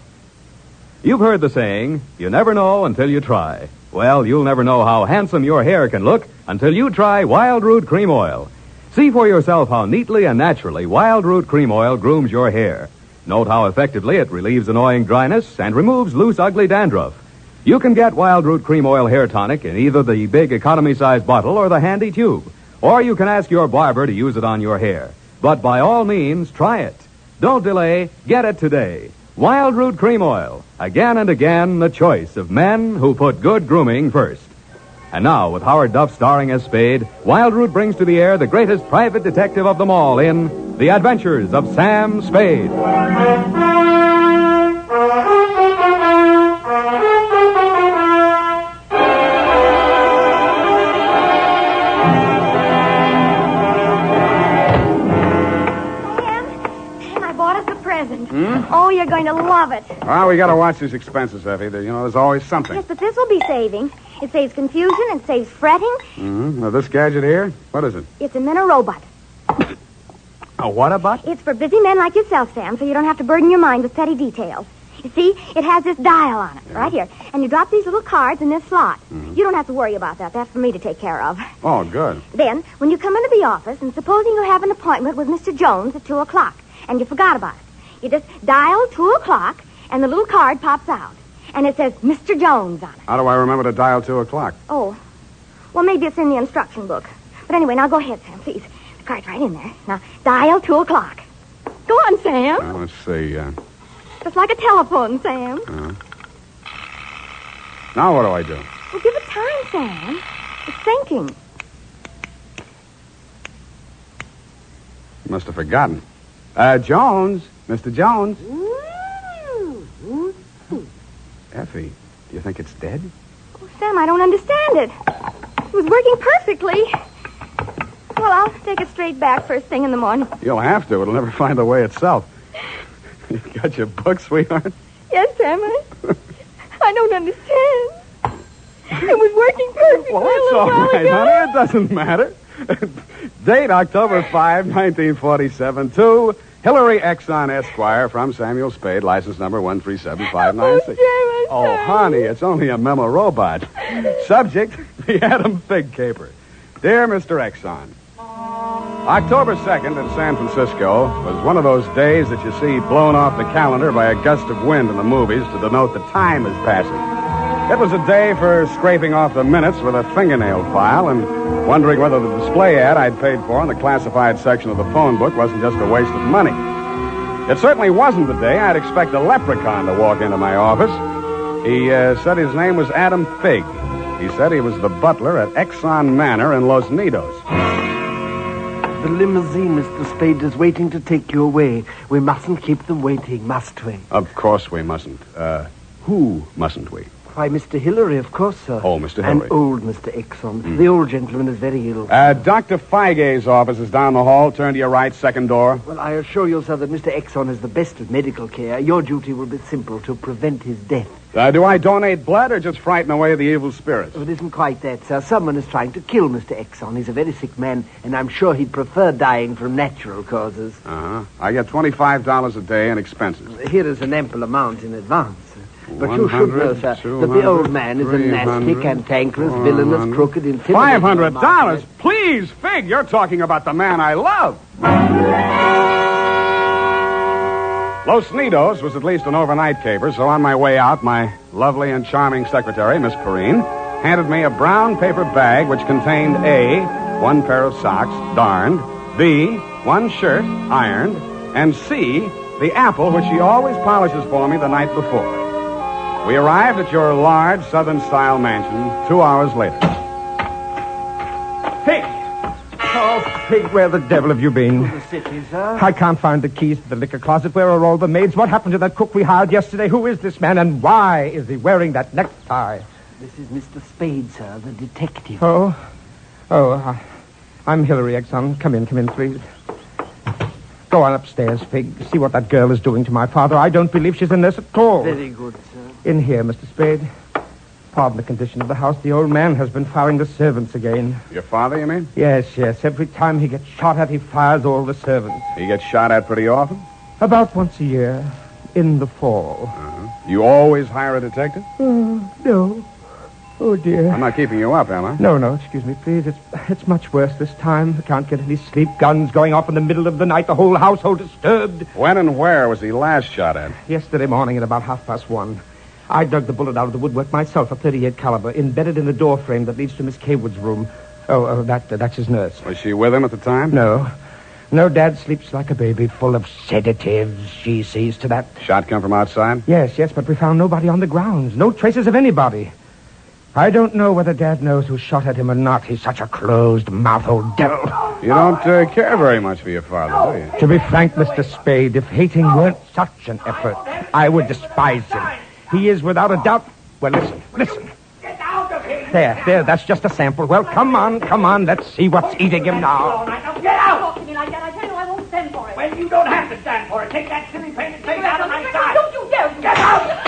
You've heard the saying, you never know until you try. Well, you'll never know how handsome your hair can look until you try Wild Root Cream Oil. See for yourself how neatly and naturally Wild Root Cream Oil grooms your hair. Note how effectively it relieves annoying dryness and removes loose, ugly dandruff. You can get Wild Root Cream Oil Hair Tonic in either the big economy-size bottle or the handy tube. Or you can ask your barber to use it on your hair. But by all means, try it. Don't delay. Get it today. Wild Root Cream Oil. Again and again, the choice of men who put good grooming first. And now, with Howard Duff starring as Spade, Wild Root brings to the air the greatest private detective of them all in The Adventures of Sam Spade. going to love it. Well, we got to watch these expenses, Effie. There's always something. Yes, but this will be saving. It saves confusion. It saves fretting. Mm-hmm. Now, this gadget here, what is it? It's a minorobot. A what-a-bot? It's for busy men like yourself, Sam, so you don't have to burden your mind with petty details. You see, it has this dial on it, right here. And you drop these little cards in this slot. Mm-hmm. You don't have to worry about that. That's for me to take care of. Oh, good. Then, when you come into the office, and supposing you have an appointment with Mr. Jones at 2 o'clock, and you forgot about it, you just dial 2 o'clock, and the little card pops out. And it says Mr. Jones on it. How do I remember to dial 2 o'clock? Oh, well, maybe it's in the instruction book. But anyway, now go ahead, Sam, please. The card's right in there. Now, dial 2 o'clock. Go on, Sam. Let's see. Just like a telephone, Sam. Now what do I do? Well, give it time, Sam. It's thinking. You must have forgotten. Jones. Mr. Jones. Effie, do you think it's dead? Oh, Sam, I don't understand it. It was working perfectly. Well, I'll take it straight back first thing in the morning. You'll have to. It'll never find the way itself. You got your book, sweetheart? Yes, Sam, I don't understand. It was working perfectly. Well, it's all right, honey. It doesn't matter. Date October 5, 1947, to Hillary Exxon Esquire from Samuel Spade, license number 137596. Oh, honey, it's only a memo robot. Subject, the Adam Figg caper. Dear Mr. Exxon, October 2nd in San Francisco was one of those days that you see blown off the calendar by a gust of wind in the movies to denote the time is passing. It was a day for scraping off the minutes with a fingernail file and wondering whether the display ad I'd paid for in the classified section of the phone book wasn't just a waste of money. It certainly wasn't the day I'd expect a leprechaun to walk into my office. He said his name was Adam Figg. He said he was the butler at Exxon Manor in Los Nidos. The limousine, Mr. Spade, is waiting to take you away. We mustn't keep them waiting, must we? Of course we mustn't. Who mustn't we? Why, Mr. Hillary, of course, sir. Oh, Mr. Hillary. And old Mr. Exxon. The old gentleman is very ill. Dr. Feige's office is down the hall. Turn to your right, second door. Well, I assure you, sir, that Mr. Exxon is the best of medical care. Your duty will be simple, to prevent his death. Do I donate blood or just frighten away the evil spirits? Oh, it isn't quite that, sir. Someone is trying to kill Mr. Exxon. He's a very sick man, and I'm sure he'd prefer dying from natural causes. I get $25 a day in expenses. Here is an ample amount in advance. But you should know, sir, that the old man is a nasty, cantankerous, villainous, crooked, intimidating... $500? Please, Figg, you're talking about the man I love. Los Nidos was at least an overnight caper, so on my way out, my lovely and charming secretary, Miss Perrine, handed me a brown paper bag which contained A, one pair of socks, darned, B, one shirt, ironed, and C, the apple which she always polishes for me the night before. We arrived at your large Southern-style mansion 2 hours later. Figg! Oh, Figg, where the devil have you been? The city, sir. I can't find the keys to the liquor closet. Where are all the maids? What happened to that cook we hired yesterday? Who is this man, and why is he wearing that necktie? This is Mr. Spade, sir, the detective. I'm Hillary Exxon. Come in, please. Go on upstairs, Figg. See what that girl is doing to my father. I don't believe she's in this at all. Very good, sir. In here, Mr. Spade. Pardon the condition of the house. The old man has been firing the servants again. Your father, you mean? Yes. Every time he gets shot at, he fires all the servants. He gets shot at pretty often? About once a year. In the fall. You always hire a detective? No. Oh, dear. I'm not keeping you up, am I? No, excuse me, please. It's much worse this time. I can't get any sleep. Guns going off in the middle of the night. The whole household disturbed. When and where was he last shot at? Yesterday morning at about 1:30. I dug the bullet out of the woodwork myself, a .38 caliber, embedded in the door frame that leads to Miss Kaywood's room. That's his nurse. Was she with him at the time? No, Dad sleeps like a baby, full of sedatives. She sees to that. Shot come from outside? Yes, but we found nobody on the grounds. No traces of anybody. I don't know whether Dad knows who shot at him or not. He's such a closed-mouthed old devil. You don't care very much for your father, do you? To be frank, Mr. Spade, if hating weren't such an effort, I would despise him. He is without a doubt... Well, listen. Get out of here! There, that's just a sample. Well, come on, let's see what's eating him now. All right, now get out! Talk to me like that. I tell you I won't stand for it. Well, you don't have to stand for it. Take that silly painted face out of my sight. Don't Get out!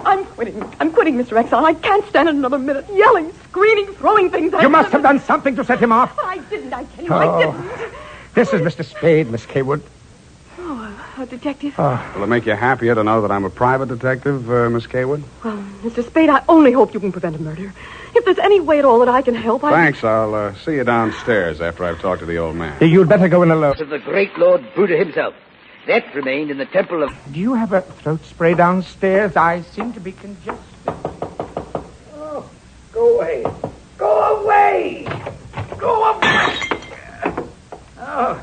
I'm quitting, Mr. Exxon. I can't stand it another minute. Yelling, screaming, throwing things at You must have done something to set him off. But I didn't, I tell you. I didn't. This is Mr. Spade, Miss Kaywood. Oh, a detective? Will it make you happier to know that I'm a private detective, Miss Kaywood? Well, Mr. Spade, I only hope you can prevent a murder. If there's any way at all that I can help, Thanks. I'll see you downstairs after I've talked to the old man. You'd better go in alone. Of the great Lord Buddha himself. That remained in the temple of... Do you have a throat spray downstairs? I seem to be congested. Oh, go away. Go away! Go away! Oh,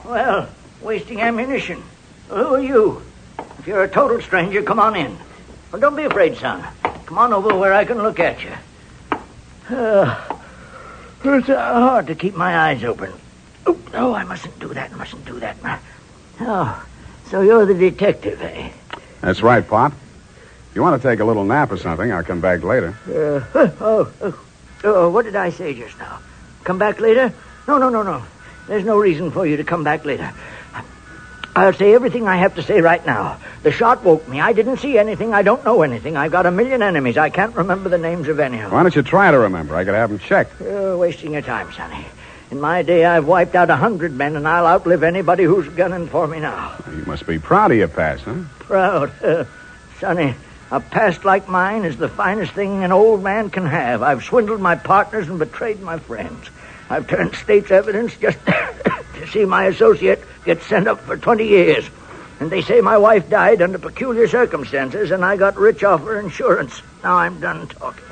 well, wasting ammunition. Who are you? If you're a total stranger, come on in. Well, don't be afraid, son. Come on over where I can look at you. It's hard to keep my eyes open. Oh, I mustn't do that. Oh, so you're the detective, eh? That's right, Pop. If you want to take a little nap or something, I'll come back later. What did I say just now? Come back later? No. There's no reason for you to come back later. I'll say everything I have to say right now. The shot woke me. I didn't see anything. I don't know anything. I've got a million enemies. I can't remember the names of any of them. Why don't you try to remember? I could have them checked. You're wasting your time, Sonny. In my day, I've wiped out 100 men, and I'll outlive anybody who's gunning for me now. You must be proud of your past, huh? Proud? Sonny, a past like mine is the finest thing an old man can have. I've swindled my partners and betrayed my friends. I've turned state's evidence just to see my associate get sent up for 20 years. And they say my wife died under peculiar circumstances, and I got rich off her insurance. Now I'm done talking.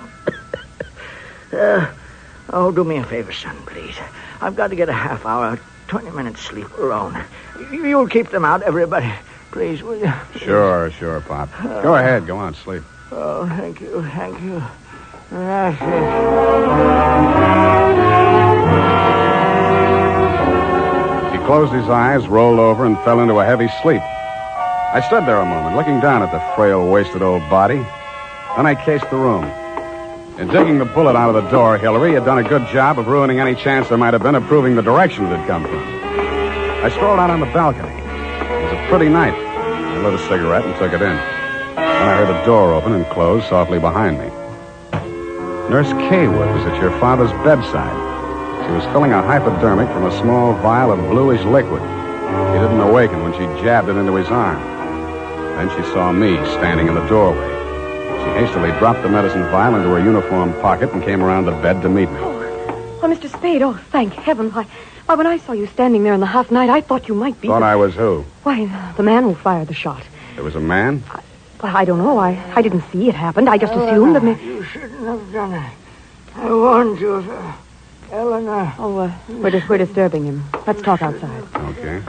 Do me a favor, son, please. I've got to get a half hour, 20 minutes sleep alone. You'll keep them out, everybody. Please, will you? Sure, Pop. Go ahead. Go on, sleep. Oh, thank you. He closed his eyes, rolled over, and fell into a heavy sleep. I stood there a moment, looking down at the frail, wasted old body. Then I cased the room. In digging the bullet out of the door, Hillary had done a good job of ruining any chance there might have been of proving the direction it had come from. I strolled out on the balcony. It was a pretty night. I lit a cigarette and took it in. Then I heard the door open and close softly behind me. Nurse Kaywood was at your father's bedside. She was filling a hypodermic from a small vial of bluish liquid. He didn't awaken when she jabbed it into his arm. Then she saw me standing in the doorway. She hastily dropped the medicine vial into her uniform pocket and came around the bed to meet me. Oh, Mr. Spade, thank heaven. Why, when I saw you standing there in the half night, I thought you might be... Thought I was who? Why, the man who fired the shot. There was a man? I don't know. I didn't see it happen. I just assumed that... You shouldn't have done it. I warned you, Eleanor. Oh, we're disturbing him. Let's talk outside. Okay.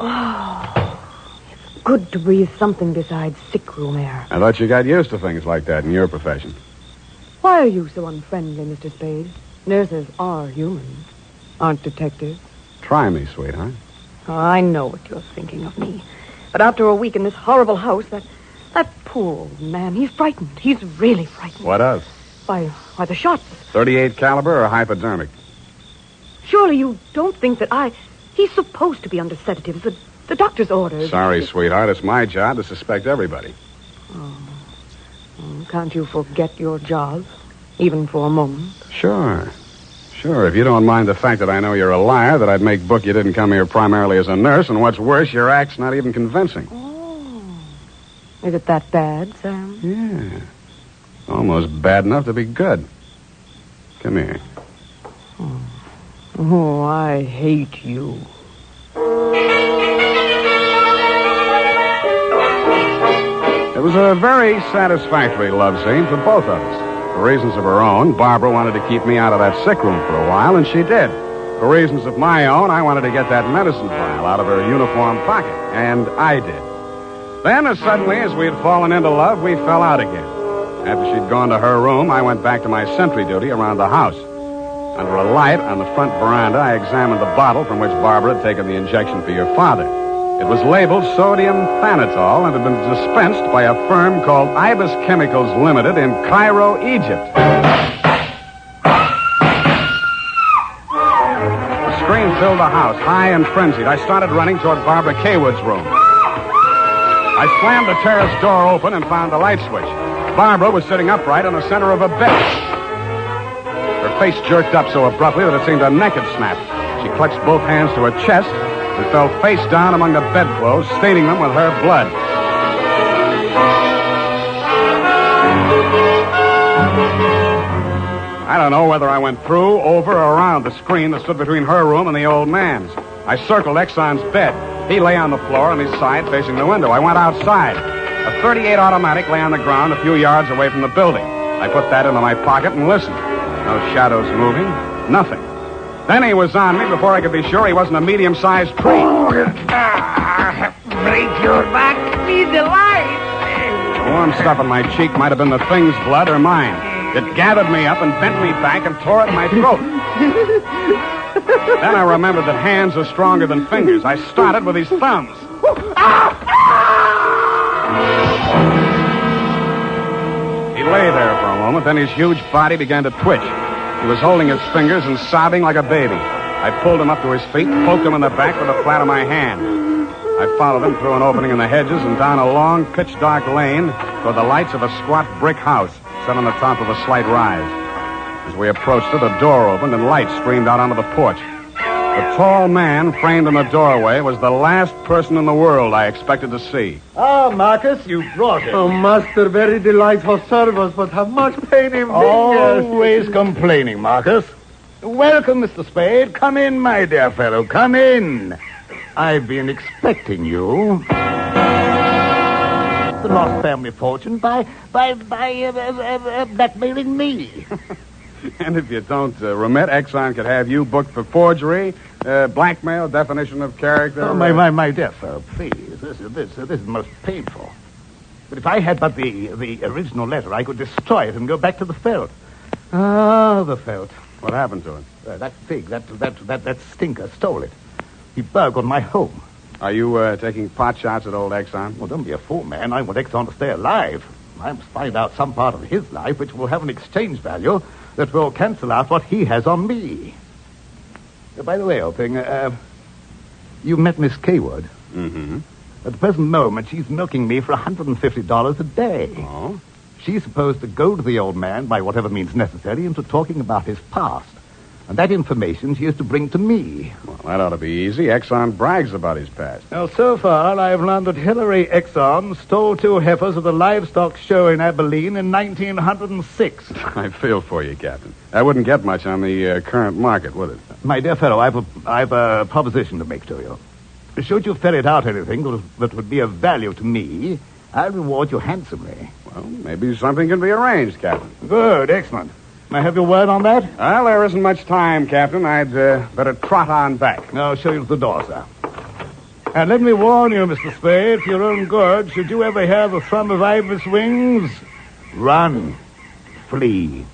Oh, it's good to breathe something besides sick room air. I thought you got used to things like that in your profession. Why are you so unfriendly, Mr. Spade? Nurses are human, aren't detectives. Try me, sweetheart. Oh, I know what you're thinking of me. But after a week in this horrible house, that poor old man, he's frightened. He's really frightened. What of? Why, the shots. 38 caliber or hypodermic? Surely you don't think that He's supposed to be under sedatives. The doctor's orders. Sorry, sweetheart. It's my job to suspect everybody. Oh, can't you forget your job, even for a moment? Sure. If you don't mind the fact that I know you're a liar, that I'd make book you didn't come here primarily as a nurse, and what's worse, your act's not even convincing. Oh. Is it that bad, Sam? Yeah. Almost bad enough to be good. Come here. Oh, I hate you. It was a very satisfactory love scene for both of us. For reasons of her own, Barbara wanted to keep me out of that sick room for a while, and she did. For reasons of my own, I wanted to get that medicine vial out of her uniform pocket, and I did. Then, as suddenly as we had fallen into love, we fell out again. After she'd gone to her room, I went back to my sentry duty around the house. Under a light on the front veranda, I examined the bottle from which Barbara had taken the injection for your father. It was labeled sodium thanatol and had been dispensed by a firm called Ibis Chemicals Limited in Cairo, Egypt. filled the house, high and frenzied. I started running toward Barbara Kaywood's room. I slammed the terrace door open and found the light switch. Barbara was sitting upright in the center of a bed. Her face jerked up so abruptly that it seemed a neck had snapped. She clutched both hands to her chest and fell face down among the bedclothes, staining them with her blood. I don't know whether I went through, over, or around the screen that stood between her room and the old man's. I circled Exxon's bed. He lay on the floor on his side facing the window. I went outside. A .38 automatic lay on the ground a few yards away from the building. I put that into my pocket and listened. No shadows moving. Nothing. Then he was on me before I could be sure he wasn't a medium-sized tree. Break your back. Be the light. The warm stuff in my cheek might have been the thing's blood or mine. It gathered me up and bent me back and tore at my throat. Then I remembered that hands are stronger than fingers. I started with his thumbs. He lay there for a moment, then his huge body began to twitch. He was holding his fingers and sobbing like a baby. I pulled him up to his feet, poked him in the back with the flat of my hand. I followed him through an opening in the hedges and down a long, pitch-dark lane toward the lights of a squat brick house set on the top of a slight rise. As we approached it, a door opened and light streamed out onto the porch. The tall man framed in the doorway was the last person in the world I expected to see. Ah, Marcus, you brought it. Oh, master, very delightful service, but how much pain in fingers. Always complaining, Marcus. Welcome, Mr. Spade. Come in, my dear fellow. Come in. I've been expecting you. The lost family fortune by blackmailing me. And if you don't remit, Exxon could have you booked for forgery, blackmail, definition of character. Oh, my dear fellow, please. This is most painful. But if I had but the original letter, I could destroy it and go back to the felt. Ah, the felt. What happened to it? That Figg, that stinker stole it. He burgled my home. Are you taking pot shots at old Exxon? Well, don't be a fool, man. I want Exxon to stay alive. I must find out some part of his life which will have an exchange value that will cancel out what he has on me. By the way, old thing, you met Miss Kaywood. Mm-hmm. At the present moment, she's milking me for $150 a day. Oh? She's supposed to goad the old man by whatever means necessary into talking about his past. And that information she is to bring to me. Well, that ought to be easy. Exxon brags about his past. Now, so far, I've learned that Hillary Exxon stole 2 heifers at the livestock show in Abilene in 1906. I feel for you, Captain. That wouldn't get much on the current market, would it? My dear fellow, I've a proposition to make to you. Should you ferret out anything that would be of value to me, I'll reward you handsomely. Well, maybe something can be arranged, Captain. Good, excellent. May I have your word on that? Well, there isn't much time, Captain. I'd better trot on back. I'll show you to the door, sir. And let me warn you, Mr. Spade, for your own good, should you ever hear the thrum of Ibis wings, run, flee.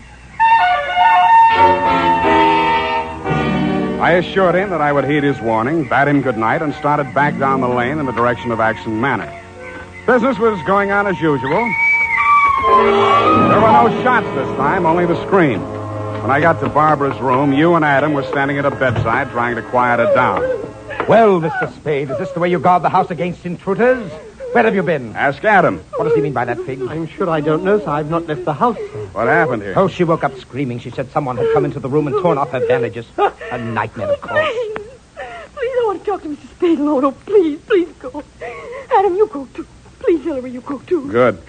I assured him that I would heed his warning, bade him good night, and started back down the lane in the direction of Action Manor. Business was going on as usual. There were no shots this time, only the scream. When I got to Barbara's room, you and Adam were standing at a bedside trying to quiet her down. Well, Mr. Spade, is this the way you guard the house against intruders? Where have you been? Ask Adam. What does he mean by that, Figg? I'm sure I don't know, sir. I've not left the house, sir. What happened here? Oh, she woke up screaming. She said someone had come into the room and torn off her bandages. A nightmare, of course. Please, I want to talk to Mr. Spade alone. Oh, please go. Adam, you go too. Please, Hillary, you go too. Good.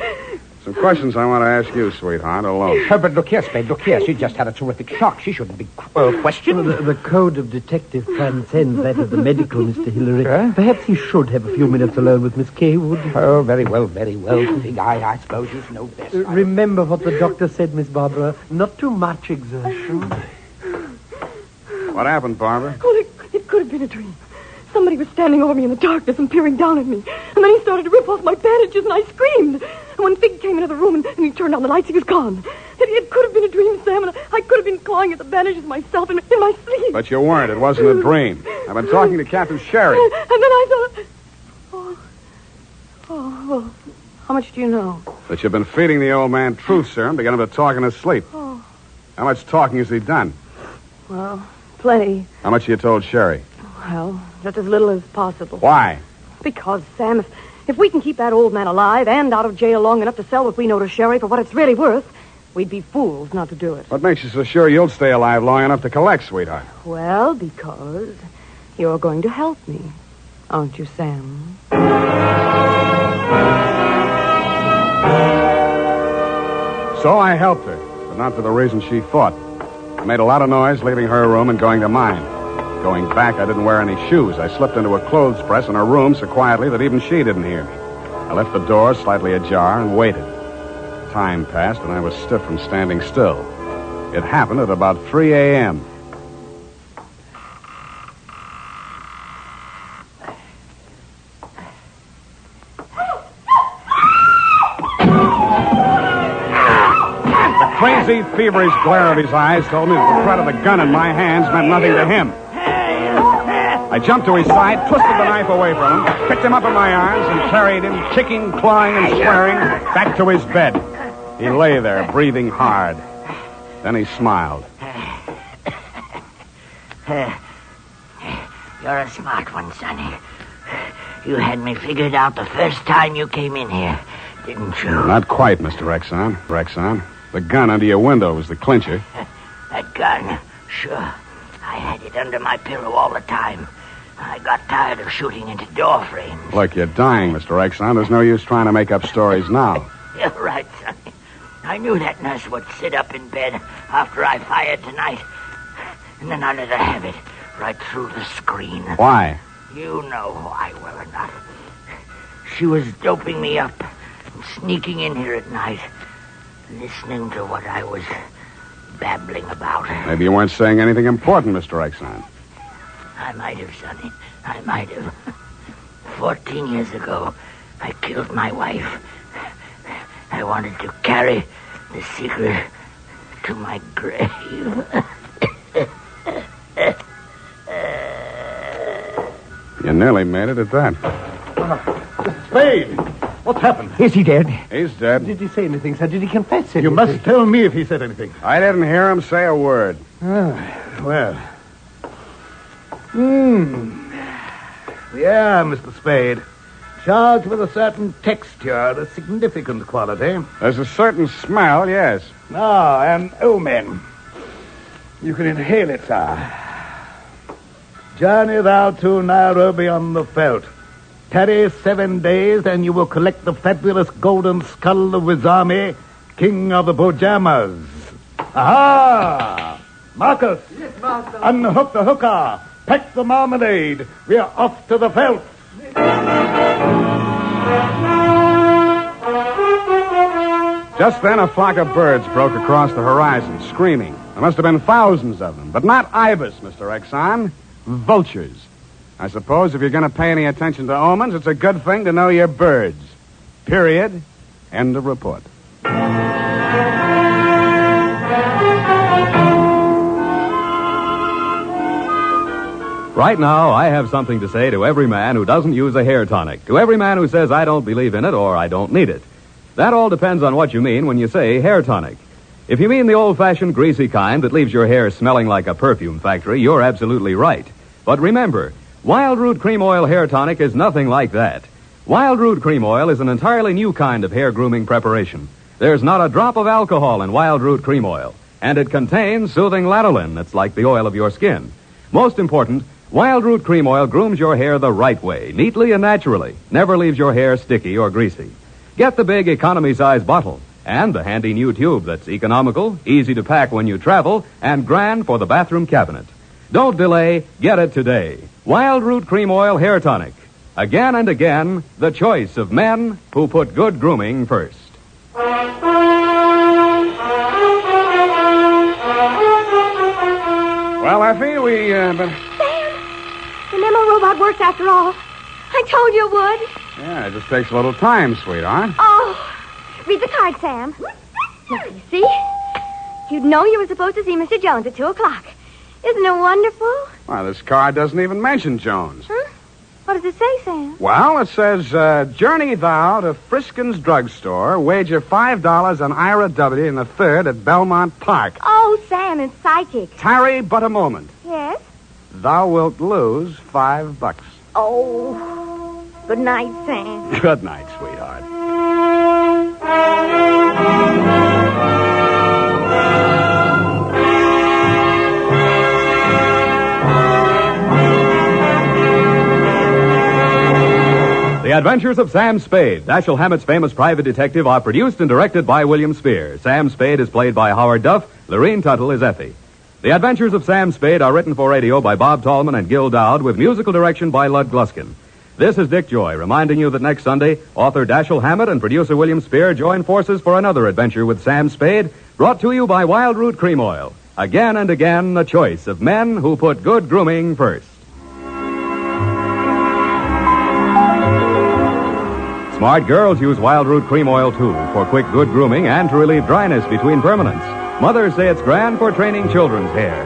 Some questions I want to ask you, sweetheart, alone. But look here, Spade, look here. She just had a terrific shock. She shouldn't be questioned. Well, the code of detective transcends that of the medical, Mr. Hillary. Perhaps he should have a few minutes alone with Miss Kaywood. Oh, very well, Figg. I suppose you know best. Remember what the doctor said, Miss Barbara. Not too much exertion. What happened, Barbara? Oh, it could have been a dream. Somebody was standing over me in the darkness and peering down at me. And then he started to rip off my bandages, and I screamed. And when Figg came into the room and he turned on the lights, he was gone. It could have been a dream, Sam, and I could have been clawing at the bandages myself in my sleep. But you weren't. It wasn't a dream. I've been talking to Captain Sherry. And then I thought... Oh, how much do you know? That you've been feeding the old man truth serum to get him to talk in his sleep. Oh, How much talking has he done? well, plenty. How much you told Sherry? Well, just as little as possible. Why? Because, Sam, if we can keep that old man alive and out of jail long enough to sell what we know to Sherry for what it's really worth, we'd be fools not to do it. What makes you so sure you'll stay alive long enough to collect, sweetheart? Well, because you're going to help me, aren't you, Sam? So I helped her, but not for the reason she thought. I made a lot of noise leaving her room and going to mine. Going back, I didn't wear any shoes. I slipped into a clothes press in her room so quietly that even she didn't hear me. I left the door slightly ajar and waited. Time passed, and I was stiff from standing still. It happened at about 3 a.m. The crazy, feverish glare of his eyes told me that the threat of the gun in my hands meant nothing to him. I jumped to his side, twisted the knife away from him, picked him up in my arms, and carried him, kicking, clawing, and swearing, back to his bed. He lay there, breathing hard. Then he smiled. You're a smart one, Sonny. You had me figured out the first time you came in here, didn't you? Not quite, Mr. Rexon. The gun under your window was the clincher. That gun? Sure. I had it under my pillow all the time. I got tired of shooting into door frames. Look, you're dying, Mr. Rexon. There's no use trying to make up stories now. You're right, Sonny. I knew that nurse would sit up in bed after I fired tonight. And then I let her have it right through the screen. Why? You know why, well or not. She was doping me up and sneaking in here at night, listening to what I was babbling about. Maybe you weren't saying anything important, Mr. Rexon. I might have, Sonny. I might have. 14 years ago, I killed my wife. I wanted to carry the secret to my grave. You nearly made it at that. Spade! What's happened? Is he dead? He's dead. Did he say anything, sir? Did he confess anything? You must tell me if he said anything. I didn't hear him say a word. Well. Yeah, Mr. Spade. Charged with a certain texture, a significant quality. There's a certain smell, yes. And omen. You can inhale it, sir. Journey thou to Nairobi on the veldt. Tarry 7 days, and you will collect the fabulous golden skull of Wizami, king of the Bojamas. Aha! Marcus! Yes, master. Unhook the hooker. Pack the marmalade. We are off to the veldt. Just then, a flock of birds broke across the horizon, screaming. There must have been thousands of them, but not ibis, Mr. Exxon. Vultures. I suppose if you're going to pay any attention to omens, it's a good thing to know your birds. Period. End of report. Right now, I have something to say to every man who doesn't use a hair tonic, to every man who says I don't believe in it or I don't need it. That all depends on what you mean when you say hair tonic. If you mean the old-fashioned greasy kind that leaves your hair smelling like a perfume factory, you're absolutely right. But remember, Wild Root Cream Oil Hair Tonic is nothing like that. Wild Root Cream Oil is an entirely new kind of hair grooming preparation. There's not a drop of alcohol in Wild Root Cream Oil, and it contains soothing lanolin that's like the oil of your skin. Most important, Wild Root Cream Oil grooms your hair the right way, neatly and naturally. Never leaves your hair sticky or greasy. Get the big economy-size bottle and the handy new tube that's economical, easy to pack when you travel, and grand for the bathroom cabinet. Don't delay. Get it today. Wild Root Cream Oil Hair Tonic. Again and again, the choice of men who put good grooming first. Well, Effie, we, Sam, the memo robot works after all. I told you it would. Yeah, it just takes a little time, sweetheart. Oh, read the card, Sam. Now, you see? You'd know you were supposed to see Mr. Jones at 2 o'clock. Isn't it wonderful? Well, this card doesn't even mention Jones. Huh? What does it say, Sam? Well, it says, journey thou to Friskin's drugstore, wager $5 on Ira W. in the 3rd at Belmont Park. Oh, Sam, it's psychic. Tarry but a moment. Yes? thou wilt lose $5. Oh, good night, Sam. Good night, sweetheart. The Adventures of Sam Spade, Dashiell Hammett's famous private detective, are produced and directed by William Spear. Sam Spade is played by Howard Duff. Lorene Tuttle is Effie. The Adventures of Sam Spade are written for radio by Bob Tallman and Gil Dowd with musical direction by Lud Gluskin. This is Dick Joy reminding you that next Sunday, author Dashiell Hammett and producer William Spear join forces for another adventure with Sam Spade, brought to you by Wild Root Cream Oil. Again and again, the choice of men who put good grooming first. Smart girls use Wild Root Cream Oil, too, for quick, good grooming and to relieve dryness between permanents. Mothers say it's grand for training children's hair.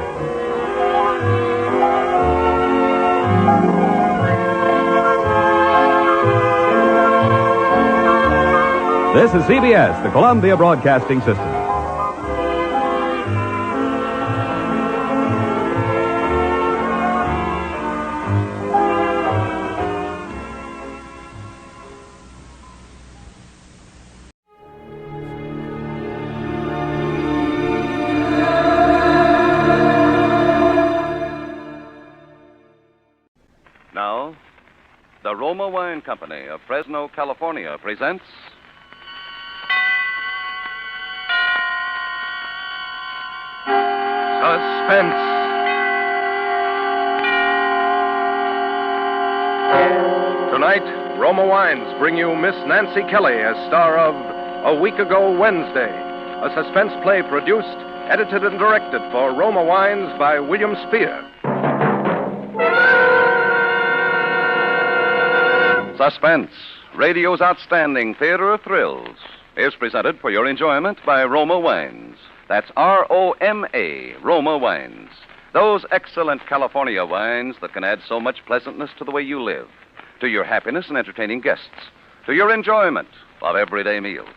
This is CBS, the Columbia Broadcasting System. Now, the Roma Wine Company of Fresno, California presents Suspense. Tonight, Roma Wines bring you Miss Nancy Kelly as star of A Week Ago Wednesday, a suspense play produced, edited, and directed for Roma Wines by William Spear. Suspense, radio's outstanding theater of thrills, is presented for your enjoyment by Roma Wines. That's R-O-M-A, Roma Wines. Those excellent California wines that can add so much pleasantness to the way you live, to your happiness in entertaining guests, to your enjoyment of everyday meals.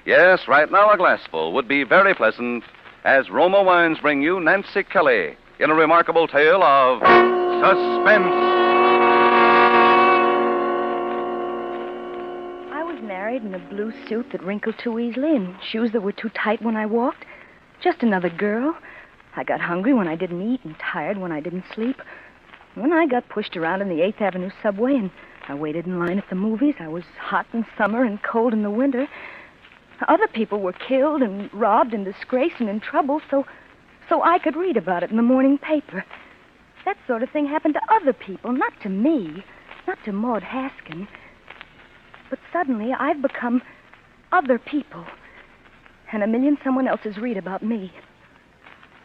Yes, right now a glassful would be very pleasant as Roma Wines bring you Nancy Kelly in a remarkable tale of suspense. Married in a blue suit that wrinkled too easily and shoes that were too tight when I walked. Just another girl. I got hungry when I didn't eat and tired when I didn't sleep. When I got pushed around in the 8th Avenue subway and I waited in line at the movies, I was hot in summer and cold in the winter. Other people were killed and robbed and disgraced and in trouble, so I could read about it in the morning paper. That sort of thing happened to other people, not to me, not to Maud Haskin. But suddenly, I've become other people. And a million someone else's read about me.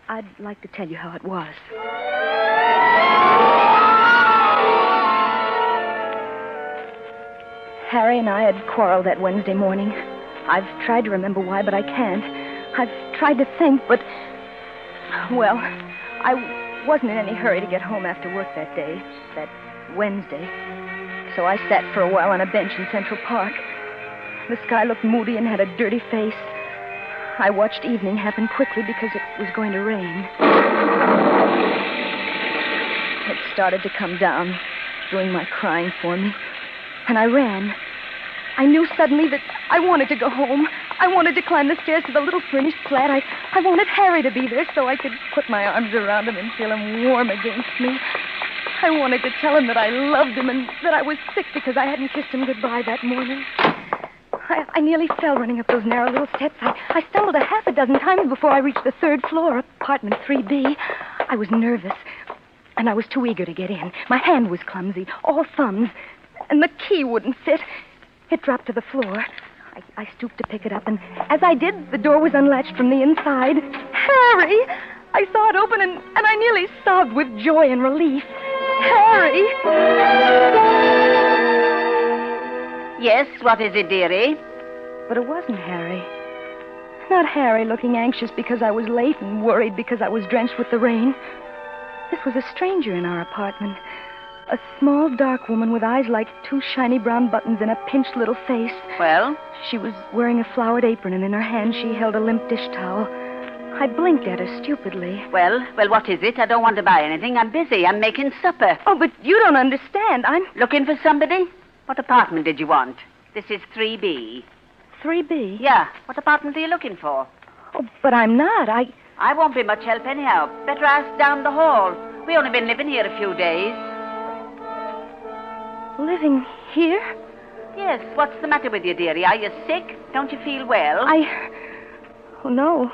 I'd like to tell you how it was. Harry and I had quarreled that Wednesday morning. I've tried to remember why, but I can't. I've tried to think, but... Well, I wasn't in any hurry to get home after work that day, that Wednesday. So I sat for a while on a bench in Central Park. The sky looked moody and had a dirty face. I watched evening happen quickly because it was going to rain. It started to come down, doing my crying for me. And I ran. I knew suddenly that I wanted to go home. I wanted to climb the stairs to the little furnished flat. I wanted Harry to be there so I could put my arms around him and feel him warm against me. I wanted to tell him that I loved him and that I was sick because I hadn't kissed him goodbye that morning. I nearly fell running up those narrow little steps. I stumbled a half a dozen times before I reached the 3rd floor, apartment 3B. I was nervous, and I was too eager to get in. My hand was clumsy, all thumbs, and the key wouldn't fit. It dropped to the floor. I stooped to pick it up, and as I did, the door was unlatched from the inside. Harry! I saw it open, and I nearly sobbed with joy and relief. Harry! Yes, what is it, dearie? But it wasn't Harry. Not Harry looking anxious because I was late and worried because I was drenched with the rain. This was a stranger in our apartment. A small, dark woman with eyes like 2 shiny brown buttons and a pinched little face. Well? She was wearing a flowered apron, and in her hand she held a limp dish towel. I blinked at her stupidly. Well, what is it? I don't want to buy anything. I'm busy. I'm making supper. Oh, but you don't understand. I'm... Looking for somebody? What apartment did you want? This is 3B. 3B? Yeah. What apartment are you looking for? Oh, but I'm not. I won't be much help anyhow. Better ask down the hall. We only been living here a few days. Living here? Yes. What's the matter with you, dearie? Are you sick? Don't you feel well? Oh, no.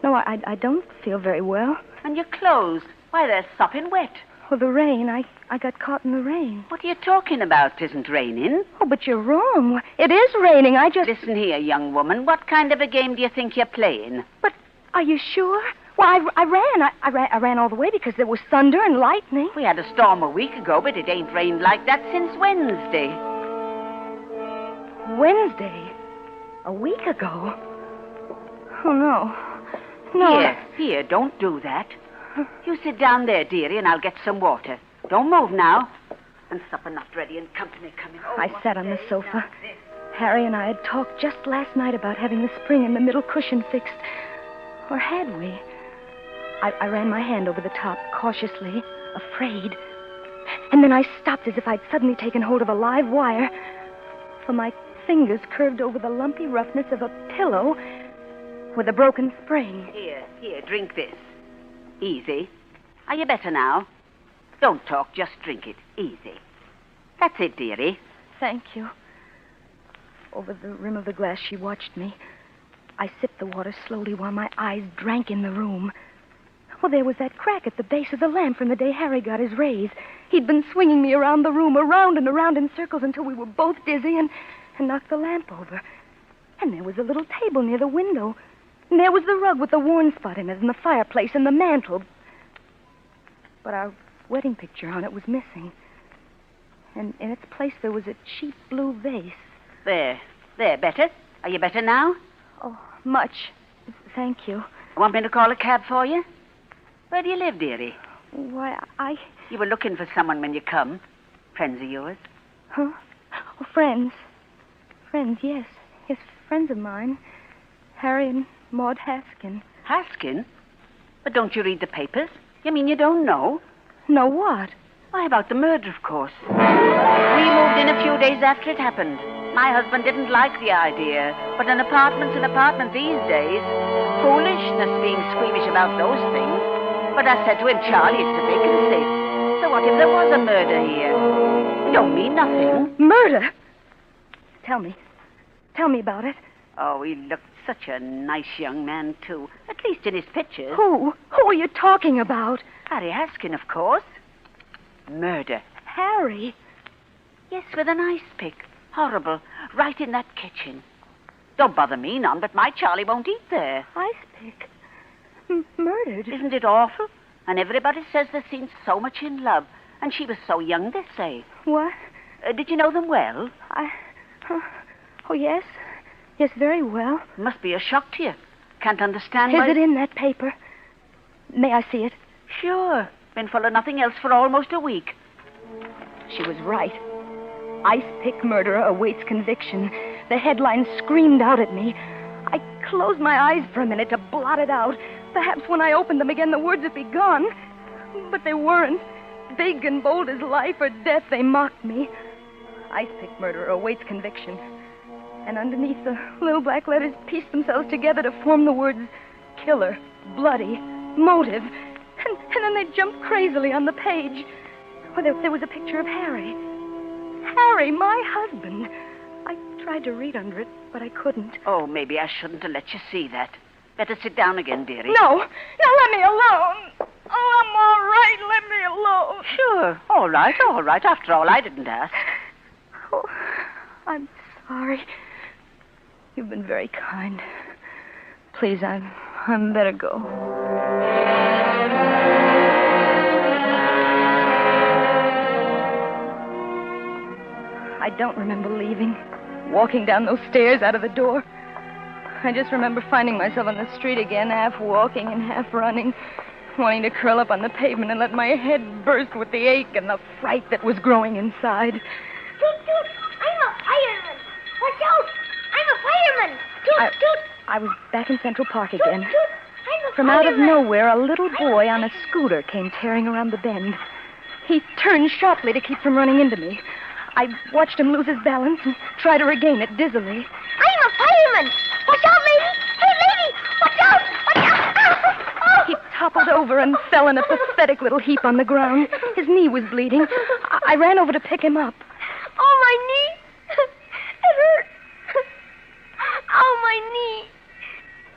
No, I don't feel very well. And your clothes? Why, they're sopping wet. Well, the rain. I got caught in the rain. What are you talking about? It isn't raining. Oh, but you're wrong. It is raining. I just... Listen here, young woman. What kind of a game do you think you're playing? But are you sure? Well, I ran. I ran all the way because there was thunder and lightning. We had a storm a week ago, but it ain't rained like that since Wednesday. Wednesday? A week ago? Oh, no. No. Here, don't do that. You sit down there, dearie, and I'll get some water. Don't move now. And supper not ready and company coming. Oh, I sat on the sofa. Harry and I had talked just last night about having the spring in the middle cushion fixed. Or had we? I ran my hand over the top, cautiously, afraid. And then I stopped as if I'd suddenly taken hold of a live wire, for my fingers curved over the lumpy roughness of a pillow with a broken spring. Here, drink this. Easy. Are you better now? Don't talk, just drink it. Easy. That's it, dearie. Thank you. Over the rim of the glass, she watched me. I sipped the water slowly while my eyes drank in the room. Well, there was that crack at the base of the lamp from the day Harry got his raise. He'd been swinging me around the room, around and around in circles until we were both dizzy and knocked the lamp over. And there was a little table near the window. And there was the rug with the worn spot in it, and the fireplace, and the mantel. But our wedding picture on it was missing. And in its place there was a cheap blue vase. There, better? Are you better now? Oh, much. Thank you. Want me to call a cab for you? Where do you live, dearie? Why, You were looking for someone when you come. Friends of yours? Huh? Oh, friends. Friends, yes. Yes, friends of mine. Harry and Maud Haskin. Haskin? But don't you read the papers? You mean you don't know? Know what? Why, about the murder, of course. We moved in a few days after it happened. My husband didn't like the idea, but an apartment's an apartment these days. Foolishness being squeamish about those things. But I said to him, Charlie, it's a vacancy. So what if there was a murder here? You don't mean nothing. Murder? Tell me about it. Oh, he looked such a nice young man, too. At least in his pictures. Who? Who are you talking about? Harry Haskin, of course. Murder. Harry? Yes, with an ice pick. Horrible. Right in that kitchen. Don't bother me none, but my Charlie won't eat there. Ice pick? Murdered? Isn't it awful? And everybody says they've seen so much in love. And she was so young, they say. What? Did you know them well? Oh, yes. Yes, very well. Must be a shock to you. Can't understand Is it in that paper? May I see it? Sure. Been full of nothing else for almost a week. She was right. Ice pick murderer awaits conviction. The headline screamed out at me. I closed my eyes for a minute to blot it out. Perhaps when I opened them again, the words would be gone. But they weren't. Big and bold as life or death, they mocked me. Ice pick murderer awaits conviction. And underneath, the little black letters pieced themselves together to form the words killer, bloody, motive. And then they jumped crazily on the page. Well, there was a picture of Harry. Harry, my husband. I tried to read under it, but I couldn't. Oh, maybe I shouldn't have let you see that. Better sit down again, dearie. No, let me alone. Oh, I'm all right. Let me alone. Sure, all right. After all, I didn't ask. Oh, I'm sorry. You've been very kind. Please, I'm better go. I don't remember leaving, walking down those stairs out of the door. I just remember finding myself on the street again, half walking and half running, wanting to curl up on the pavement and let my head burst with the ache and the fright that was growing inside. Toot, toot, I'm a fireman. Watch out, I'm a fireman. Toot, toot. I was back in Central Park again. Toot, toot, I'm From out of nowhere, a little boy on a scooter came tearing around the bend. He turned sharply to keep from running into me. I watched him lose his balance and try to regain it dizzily. I'm a fireman! Watch out, lady! Hey, lady! Watch out! Watch out! He toppled over and fell in a pathetic little heap on the ground. His knee was bleeding. I ran over to pick him up. Oh, my knee! It hurt! Oh, my knee!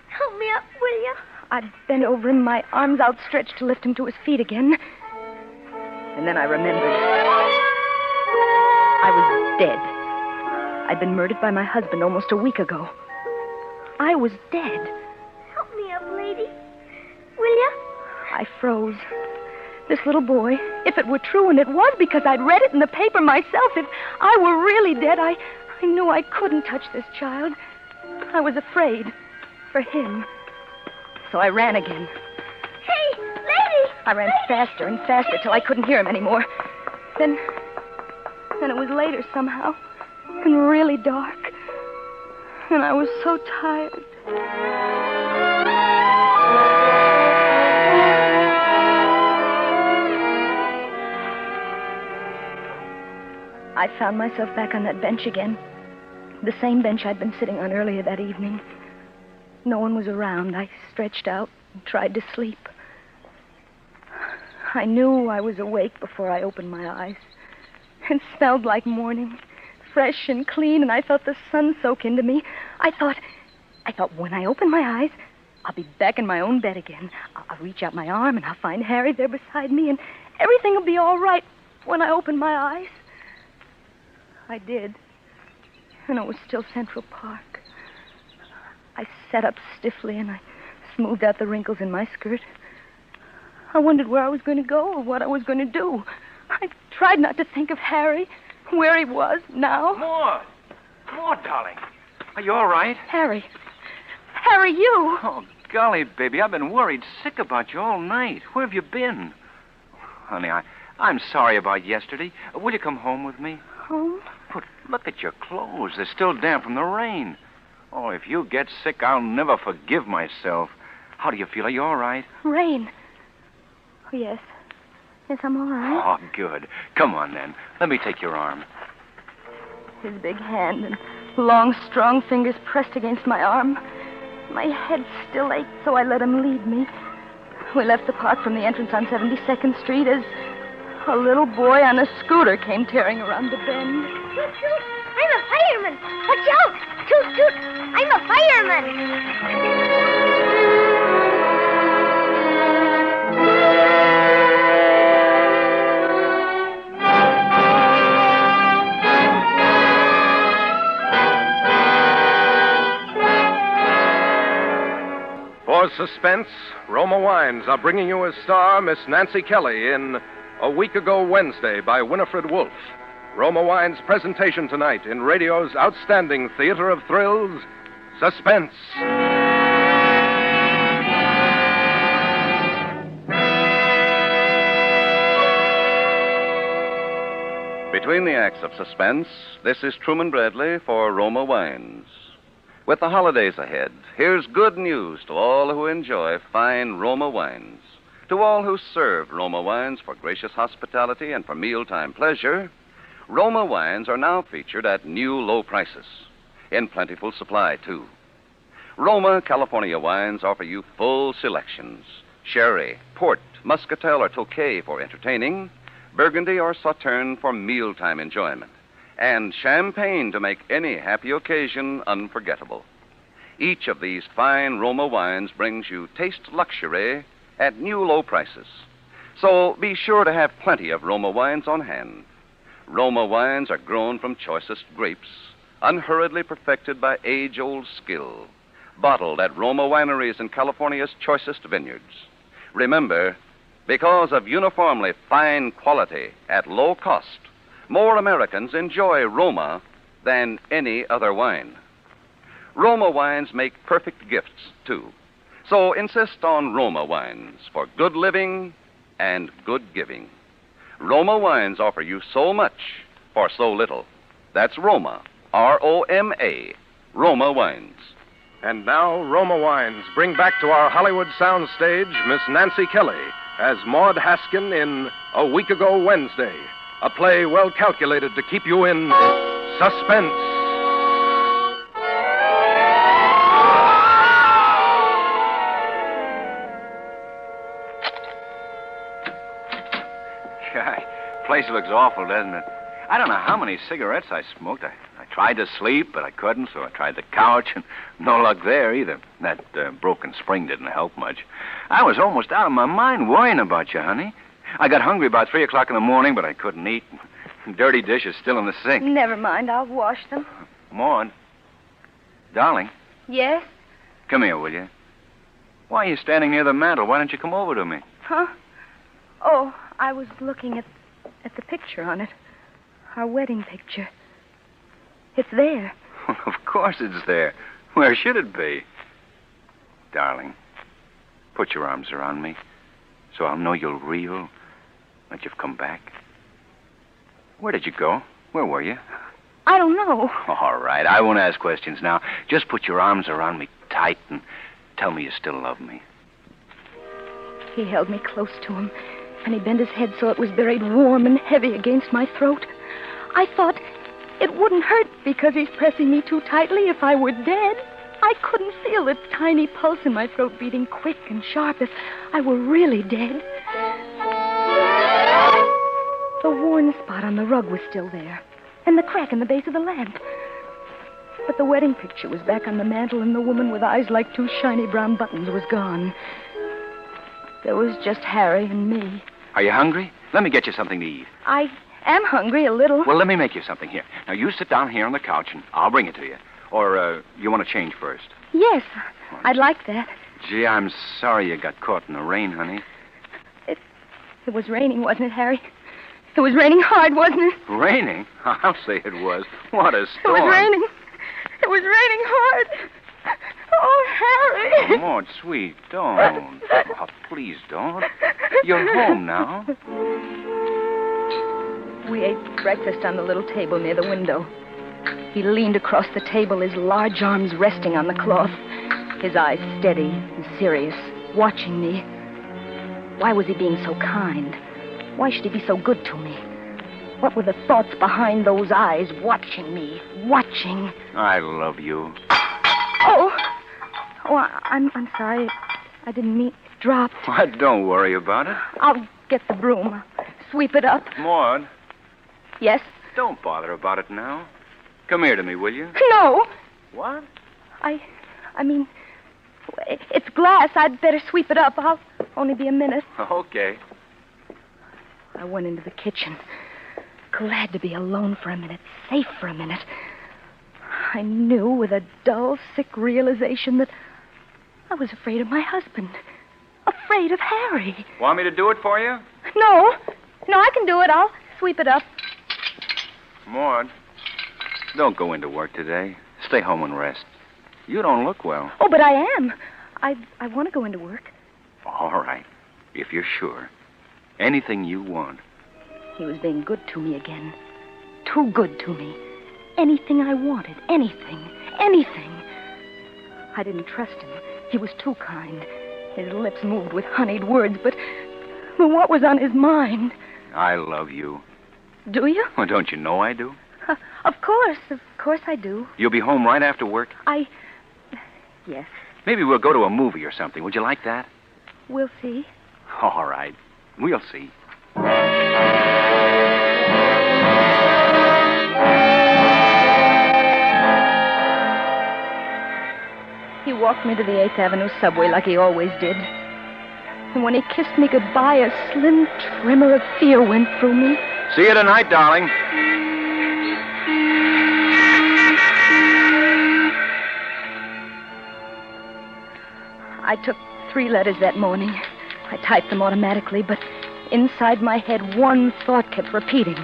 Help me up, will you? I bent over him, my arms outstretched to lift him to his feet again. And then I remembered. I was dead. I'd been murdered by my husband almost a week ago. I was dead. Help me up, lady. Will you? I froze. This little boy, if it were true, and it was because I'd read it in the paper myself, if I were really dead, I knew I couldn't touch this child. I was afraid for him. So I ran again. Hey, lady! I ran faster and faster till I couldn't hear him anymore. Then it was later somehow, and really dark. And I was so tired. I found myself back on that bench again. The same bench I'd been sitting on earlier that evening. No one was around. I stretched out and tried to sleep. I knew I was awake before I opened my eyes. It smelled like morning, fresh and clean, and I felt the sun soak into me. I thought when I open my eyes, I'll be back in my own bed again. I'll reach out my arm and I'll find Harry there beside me, and everything will be all right when I open my eyes. I did, and it was still Central Park. I sat up stiffly and I smoothed out the wrinkles in my skirt. I wondered where I was going to go or what I was going to do. I tried not to think of Harry, where he was now. More, darling. Are you all right? Harry, you. Oh, golly, baby, I've been worried sick about you all night. Where have you been? Honey, I'm sorry about yesterday. Will you come home with me? Home? But look at your clothes. They're still damp from the rain. Oh, if you get sick, I'll never forgive myself. How do you feel? Are you all right? Rain. Oh, yes. Yes, I'm all right. Oh, good. Come on, then. Let me take your arm. His big hand and long, strong fingers pressed against my arm. My head still ached, so I let him lead me. We left the park from the entrance on 72nd Street as a little boy on a scooter came tearing around the bend. Toot, toot. I'm a fireman. Watch out. Toot, toot. I'm a fireman. For Suspense, Roma Wines are bringing you as star Miss Nancy Kelly in A Week Ago Wednesday by Winifred Wolfe. Roma Wines' presentation tonight in radio's outstanding theater of thrills, Suspense. Between the acts of Suspense, this is Truman Bradley for Roma Wines. With the holidays ahead, here's good news to all who enjoy fine Roma wines. To all who serve Roma wines for gracious hospitality and for mealtime pleasure, Roma wines are now featured at new low prices, in plentiful supply, too. Roma California wines offer you full selections: sherry, port, muscatel, or tokay for entertaining, Burgundy or Sauterne for mealtime enjoyment, and champagne to make any happy occasion unforgettable. Each of these fine Roma wines brings you taste luxury at new low prices. So be sure to have plenty of Roma wines on hand. Roma wines are grown from choicest grapes, unhurriedly perfected by age-old skill, bottled at Roma wineries in California's choicest vineyards. Remember, because of uniformly fine quality at low cost, more Americans enjoy Roma than any other wine. Roma wines make perfect gifts, too. So insist on Roma wines for good living and good giving. Roma wines offer you so much for so little. That's Roma, R-O-M-A, Roma wines. And now, Roma Wines bring back to our Hollywood soundstage Miss Nancy Kelly as Maud Haskin in A Week Ago Wednesday, a play well calculated to keep you in suspense. God, place looks awful, doesn't it? I don't know how many cigarettes I smoked. I tried to sleep, but I couldn't, so I tried the couch, and no luck there either. That broken spring didn't help much. I was almost out of my mind worrying about you, honey. I got hungry about 3 o'clock in the morning, but I couldn't eat. Dirty dishes still in the sink. Never mind, I'll wash them. Maud. Darling, Yes? come here, will you? Why are you standing near the mantel? Why don't you come over to me? Huh? Oh, I was looking at the picture on it. Our wedding picture. It's there. Of course it's there. Where should it be? Darling, put your arms around me so I'll know you're real, that you've come back. Where did you go? Where were you? I don't know. All right, I won't ask questions now. Just put your arms around me tight and tell me you still love me. He held me close to him, and he bent his head so it was buried warm and heavy against my throat. I thought it wouldn't hurt because he's pressing me too tightly if I were dead. I couldn't feel the tiny pulse in my throat beating quick and sharp if I were really dead. The worn spot on the rug was still there, and the crack in the base of the lamp. But the wedding picture was back on the mantel, and the woman with eyes like 2 shiny brown buttons was gone. There was just Harry and me. Are you hungry? Let me get you something to eat. I am hungry a little. Well, let me make you something here. Now, you sit down here on the couch, and I'll bring it to you. Or, you want to change first? Yes, I'd like that. Gee, I'm sorry you got caught in the rain, honey. It was raining, wasn't it, Harry? It was raining hard, wasn't it? Raining? I'll say it was. What a It storm. was raining. It was raining hard. Oh, Harry. Oh, Maud, sweet, don't. Oh, please don't. You're home now. We ate breakfast on the little table near the window. He leaned across the table, his large arms resting on the cloth, his eyes steady and serious, watching me. Why was he being so kind? Why should he be so good to me? What were the thoughts behind those eyes, watching me, watching? I love you. Oh, I'm sorry. I didn't mean it dropped. Why, don't worry about it. I'll get the broom. Sweep it up. Maud, Yes? don't bother about it now. Come here to me, will you? No. What? I mean, it's glass. I'd better sweep it up. I'll only be a minute. Okay. I went into the kitchen, glad to be alone for a minute, safe for a minute. I knew with a dull, sick realization that I was afraid of my husband, afraid of Harry. Want me to do it for you? No, I can do it. I'll sweep it up. Maud, don't go into work today. Stay home and rest. You don't look well. Oh, but I am. I want to go into work. All right, if you're sure. Anything you want. He was being good to me again. Too good to me. Anything I wanted. Anything. I didn't trust him. He was too kind. His lips moved with honeyed words, but what was on his mind? I love you. Do you? Well, don't you know I do? Of course I do. You'll be home right after work? Yes. Maybe we'll go to a movie or something. Would you like that? We'll see. All right. We'll see. He walked me to the 8th Avenue subway like he always did. And when he kissed me goodbye, a slim tremor of fear went through me. See you tonight, darling. I took 3 letters that morning. I typed them automatically, but inside my head, one thought kept repeating.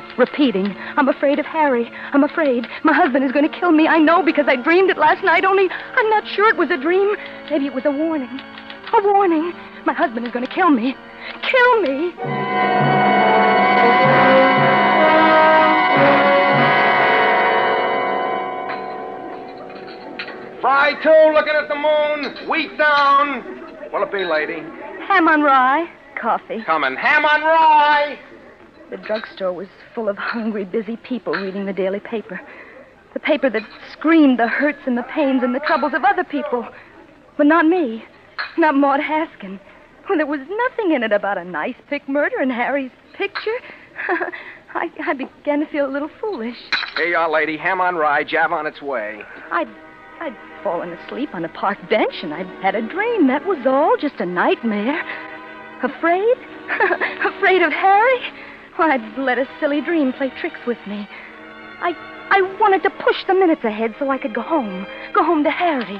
I'm afraid of Harry. I'm afraid. My husband is going to kill me. I know because I dreamed it last night, only I'm not sure it was a dream. Maybe it was a warning. A warning. My husband is going to kill me. Kill me. Fried 22, looking at the moon. Wheat down. What'll it be, lady? Ham on rye. Coffee. Coming. Ham on rye. The drugstore was full of hungry, busy people reading the daily paper. The paper that screamed the hurts and the pains and the troubles of other people. But not me. Not Maud Haskin. Well, there was nothing in it about a nice pick murder in Harry's picture. I began to feel a little foolish. Here you are, lady. Ham on rye. Jab on its way. I'd fallen asleep on a park bench, and I'd had a dream. That was all. Just a nightmare. Afraid? Afraid of Harry? Well, I'd let a silly dream play tricks with me. I wanted to push the minutes ahead so I could go home. Go home to Harry.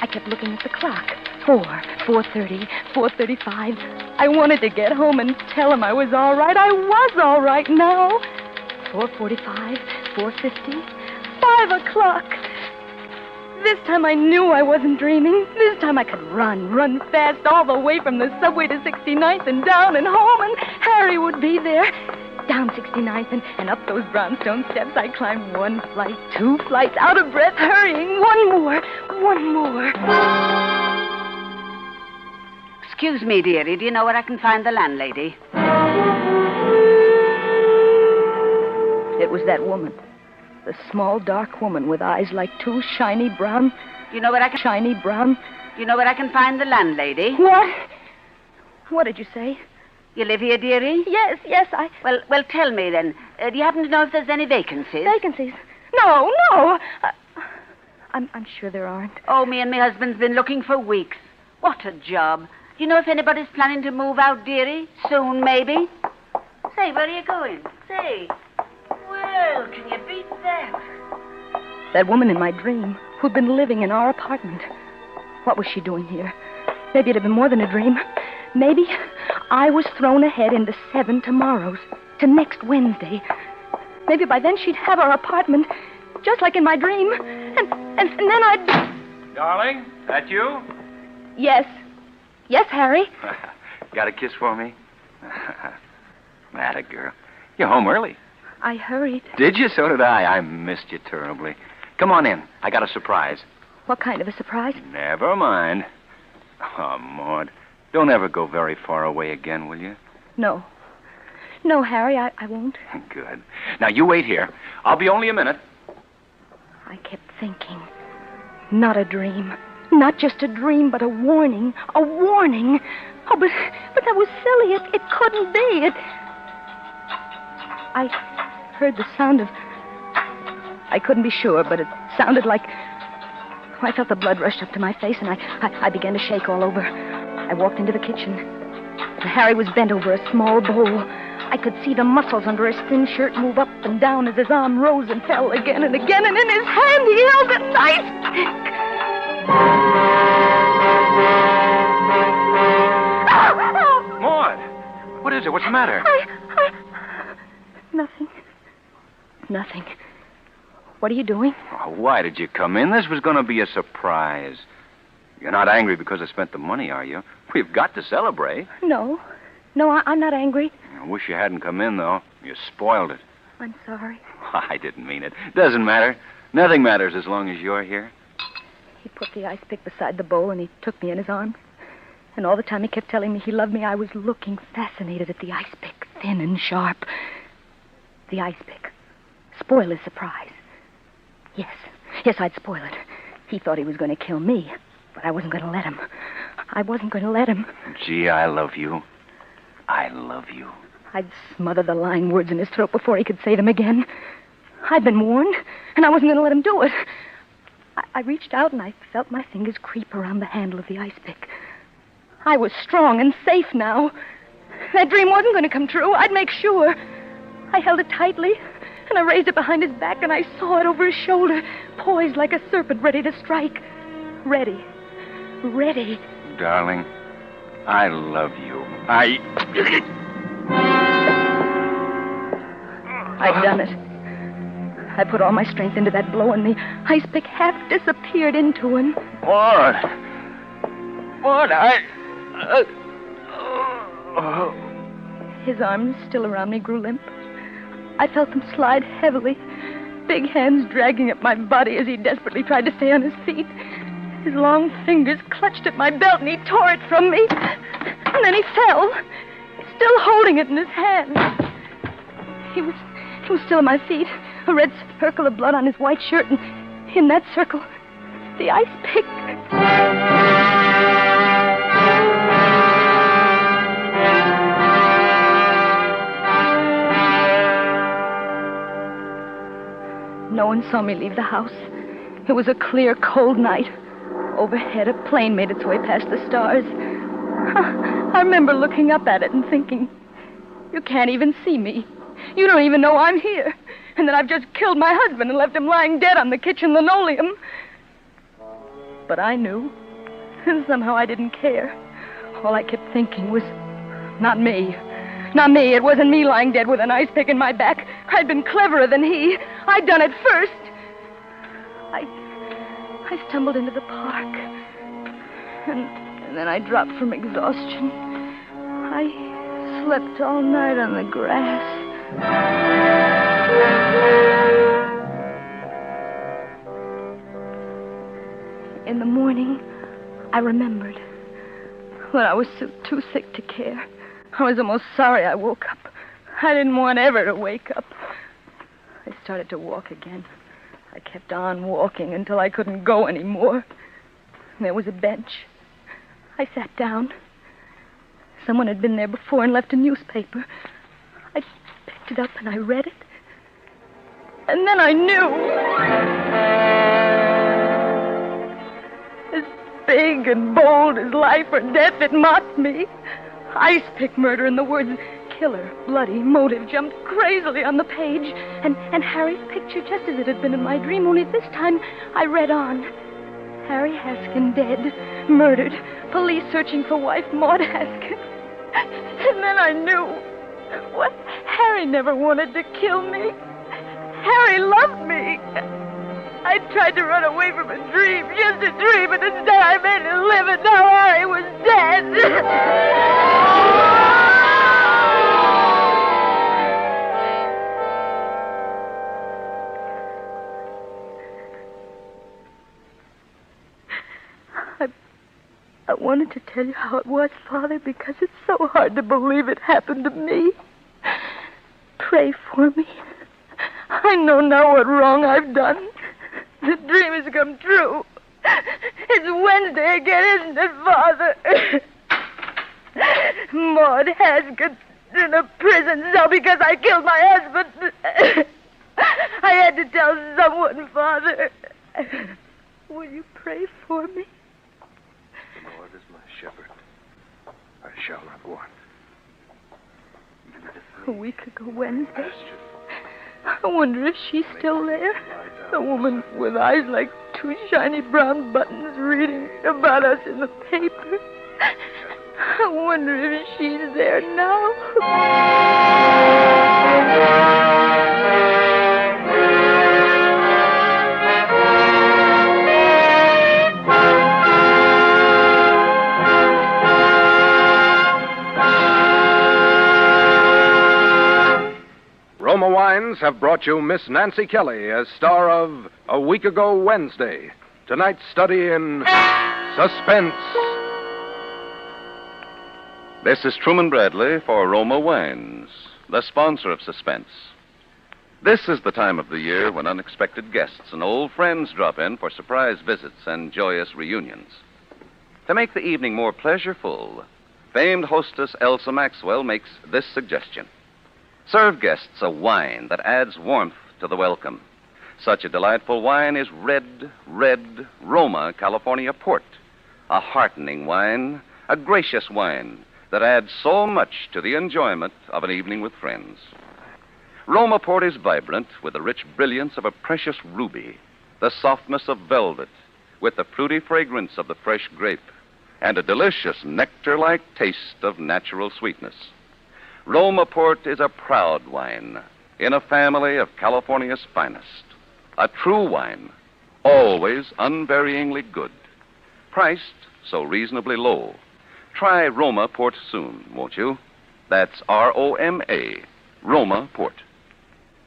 I kept looking at the clock. 4:30, 4:35. I wanted to get home and tell him I was all right. I was all right now. 4:45, 4:50, 5 o'clock. This time I knew I wasn't dreaming. This time I could run fast all the way from the subway to 69th and down and home, and Harry would be there. Down 69th and up those brownstone steps, I climbed 1 flight, 2 flights, out of breath, hurrying. One more. Excuse me, dearie. Do you know where I can find the landlady? It was that woman. The small, dark woman with eyes like two shiny brown... You know where I can... Shiny brown... You know where I can find the landlady? What? What did you say? You live here, dearie? Yes, I... Well, tell me then. Do you happen to know if there's any vacancies? Vacancies? No. I'm sure there aren't. Oh, me and my husband's been looking for weeks. What a job. Do you know if anybody's planning to move out, dearie? Soon, maybe? Say, where are you going? Say... Well, can you beat that? That woman in my dream, who'd been living in our apartment. What was she doing here? Maybe it had been more than a dream. Maybe I was thrown ahead into 7 tomorrows, to next Wednesday. Maybe by then she'd have our apartment, just like in my dream. And then I'd... Darling, that you? Yes, Harry. Got a kiss for me? Atta girl. You're home early. I hurried. Did you? So did I. I missed you terribly. Come on in. I got a surprise. What kind of a surprise? Never mind. Oh, Maud, don't ever go very far away again, will you? No, Harry, I won't. Good. Now, you wait here. I'll be only a minute. I kept thinking. Not a dream. Not just a dream, but a warning. A warning. Oh, but that was silly. It couldn't be. I heard the sound of... I couldn't be sure, but it sounded like... I felt the blood rush up to my face, and I began to shake all over. I walked into the kitchen. Harry was bent over a small bowl. I could see the muscles under his thin shirt move up and down as his arm rose and fell again and again, and in his hand he held a knife stick. Maud, what is it? What's the matter? Nothing. What are you doing? Oh, why did you come in? This was going to be a surprise. You're not angry because I spent the money, are you? We've got to celebrate. No, I'm not angry. I wish you hadn't come in, though. You spoiled it. I'm sorry. I didn't mean it. Doesn't matter. Nothing matters as long as you're here. He put the ice pick beside the bowl, and he took me in his arms. And all the time he kept telling me he loved me, I was looking fascinated at the ice pick, thin and sharp. The ice pick. Spoil his surprise. Yes, I'd spoil it. He thought he was going to kill me, but I wasn't going to let him. Gee, I love you. I love you. I'd smother the lying words in his throat before he could say them again. I'd been warned, and I wasn't going to let him do it. I reached out, and I felt my fingers creep around the handle of the ice pick. I was strong and safe now. That dream wasn't going to come true. I'd make sure. I held it tightly, and I raised it behind his back, and I saw it over his shoulder, poised like a serpent ready to strike. Ready. Darling, I love you. I'd done it. I put all my strength into that blow, and the ice pick half disappeared into him. Maud, His arms, still around me, grew limp. I felt them slide heavily, big hands dragging at my body as he desperately tried to stay on his feet. His long fingers clutched at my belt, and he tore it from me. And then he fell, still holding it in his hand. He was still at my feet, a red circle of blood on his white shirt, and in that circle, the ice pick. No one saw me leave the house. It was a clear, cold night. Overhead, a plane made its way past the stars. I remember looking up at it and thinking, you can't even see me. You don't even know I'm here. And that I've just killed my husband and left him lying dead on the kitchen linoleum. But I knew. And somehow I didn't care. All I kept thinking was, not me. Not me. It wasn't me lying dead with an ice pick in my back. I'd been cleverer than he. I'd done it first. I stumbled into the park. And then I dropped from exhaustion. I slept all night on the grass. In the morning, I remembered. But I was too sick to care. I was almost sorry I woke up. I didn't want ever to wake up. I started to walk again. I kept on walking until I couldn't go anymore. There was a bench. I sat down. Someone had been there before and left a newspaper. I picked it up and I read it. And then I knew. As big and bold as life or death, it mocked me. Ice pick murder, and the words killer, bloody, motive jumped crazily on the page. And Harry's picture, just as it had been in my dream, only this time I read on. Harry Haskin dead, murdered, police searching for wife Maud Haskin. And then I knew. What? Harry never wanted to kill me. Harry loved me. I tried to run away from a dream, just a dream, and instead I made it live, and now Harry was dead. I wanted to tell you how it was, Father, because it's so hard to believe it happened to me. Pray for me. I know now what wrong I've done. The dream has come true. It's Wednesday again, isn't it, Father? Maud Haskin in a prison cell because I killed my husband. I had to tell someone, Father. Will you pray for me? Lord is my shepherd. I shall not want. A week ago Wednesday. I wonder if she's still there. A woman with eyes like two shiny brown buttons reading about us in the paper. I wonder if she's there now. Roma Wines have brought you Miss Nancy Kelly as star of A Week Ago Wednesday. Tonight's study in Suspense. This is Truman Bradley for Roma Wines, the sponsor of Suspense. This is the time of the year when unexpected guests and old friends drop in for surprise visits and joyous reunions. To make the evening more pleasureful, famed hostess Elsa Maxwell makes this suggestion. Serve guests a wine that adds warmth to the welcome. Such a delightful wine is red Roma California Port. A heartening wine, a gracious wine that adds so much to the enjoyment of an evening with friends. Roma Port is vibrant with the rich brilliance of a precious ruby, the softness of velvet, with the fruity fragrance of the fresh grape, and a delicious nectar-like taste of natural sweetness. Roma Port is a proud wine in a family of California's finest. A true wine, always unvaryingly good. Priced so reasonably low. Try Roma Port soon, won't you? That's R-O-M-A, Roma Port.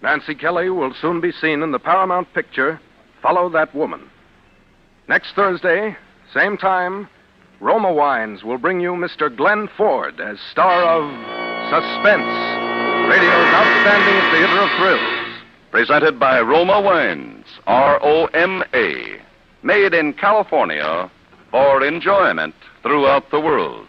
Nancy Kelly will soon be seen in the Paramount picture, Follow That Woman. Next Thursday, Same time, Roma Wines will bring you Mr. Glenn Ford as star of Suspense, radio's outstanding theater of thrills. Presented by Roma Wines, R-O-M-A. Made in California for enjoyment throughout the world.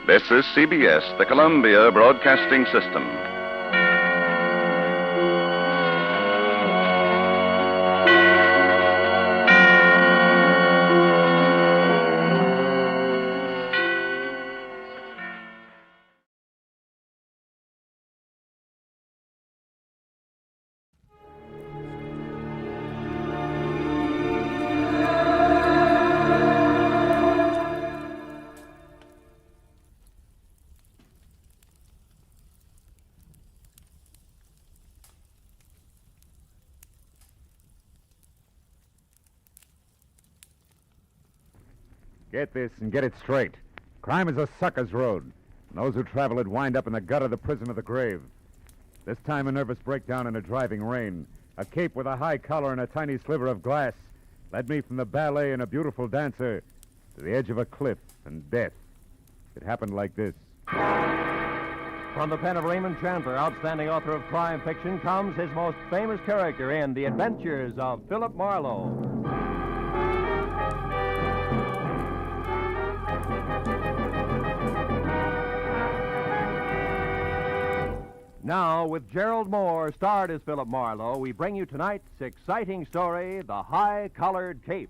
This is CBS, the Columbia Broadcasting System. Get this and get it straight. Crime is a sucker's road. And those who travel it wind up in the gut of the prison of the grave. This time a nervous breakdown in a driving rain. A cape with a high collar and a tiny sliver of glass led me from the ballet and a beautiful dancer to the edge of a cliff and death. It happened like this. From the pen of Raymond Chandler, outstanding author of crime fiction, comes his most famous character in The Adventures of Philip Marlowe. Now, with Gerald Moore, starred as Philip Marlowe, we bring you tonight's exciting story, The High-Collared Cape.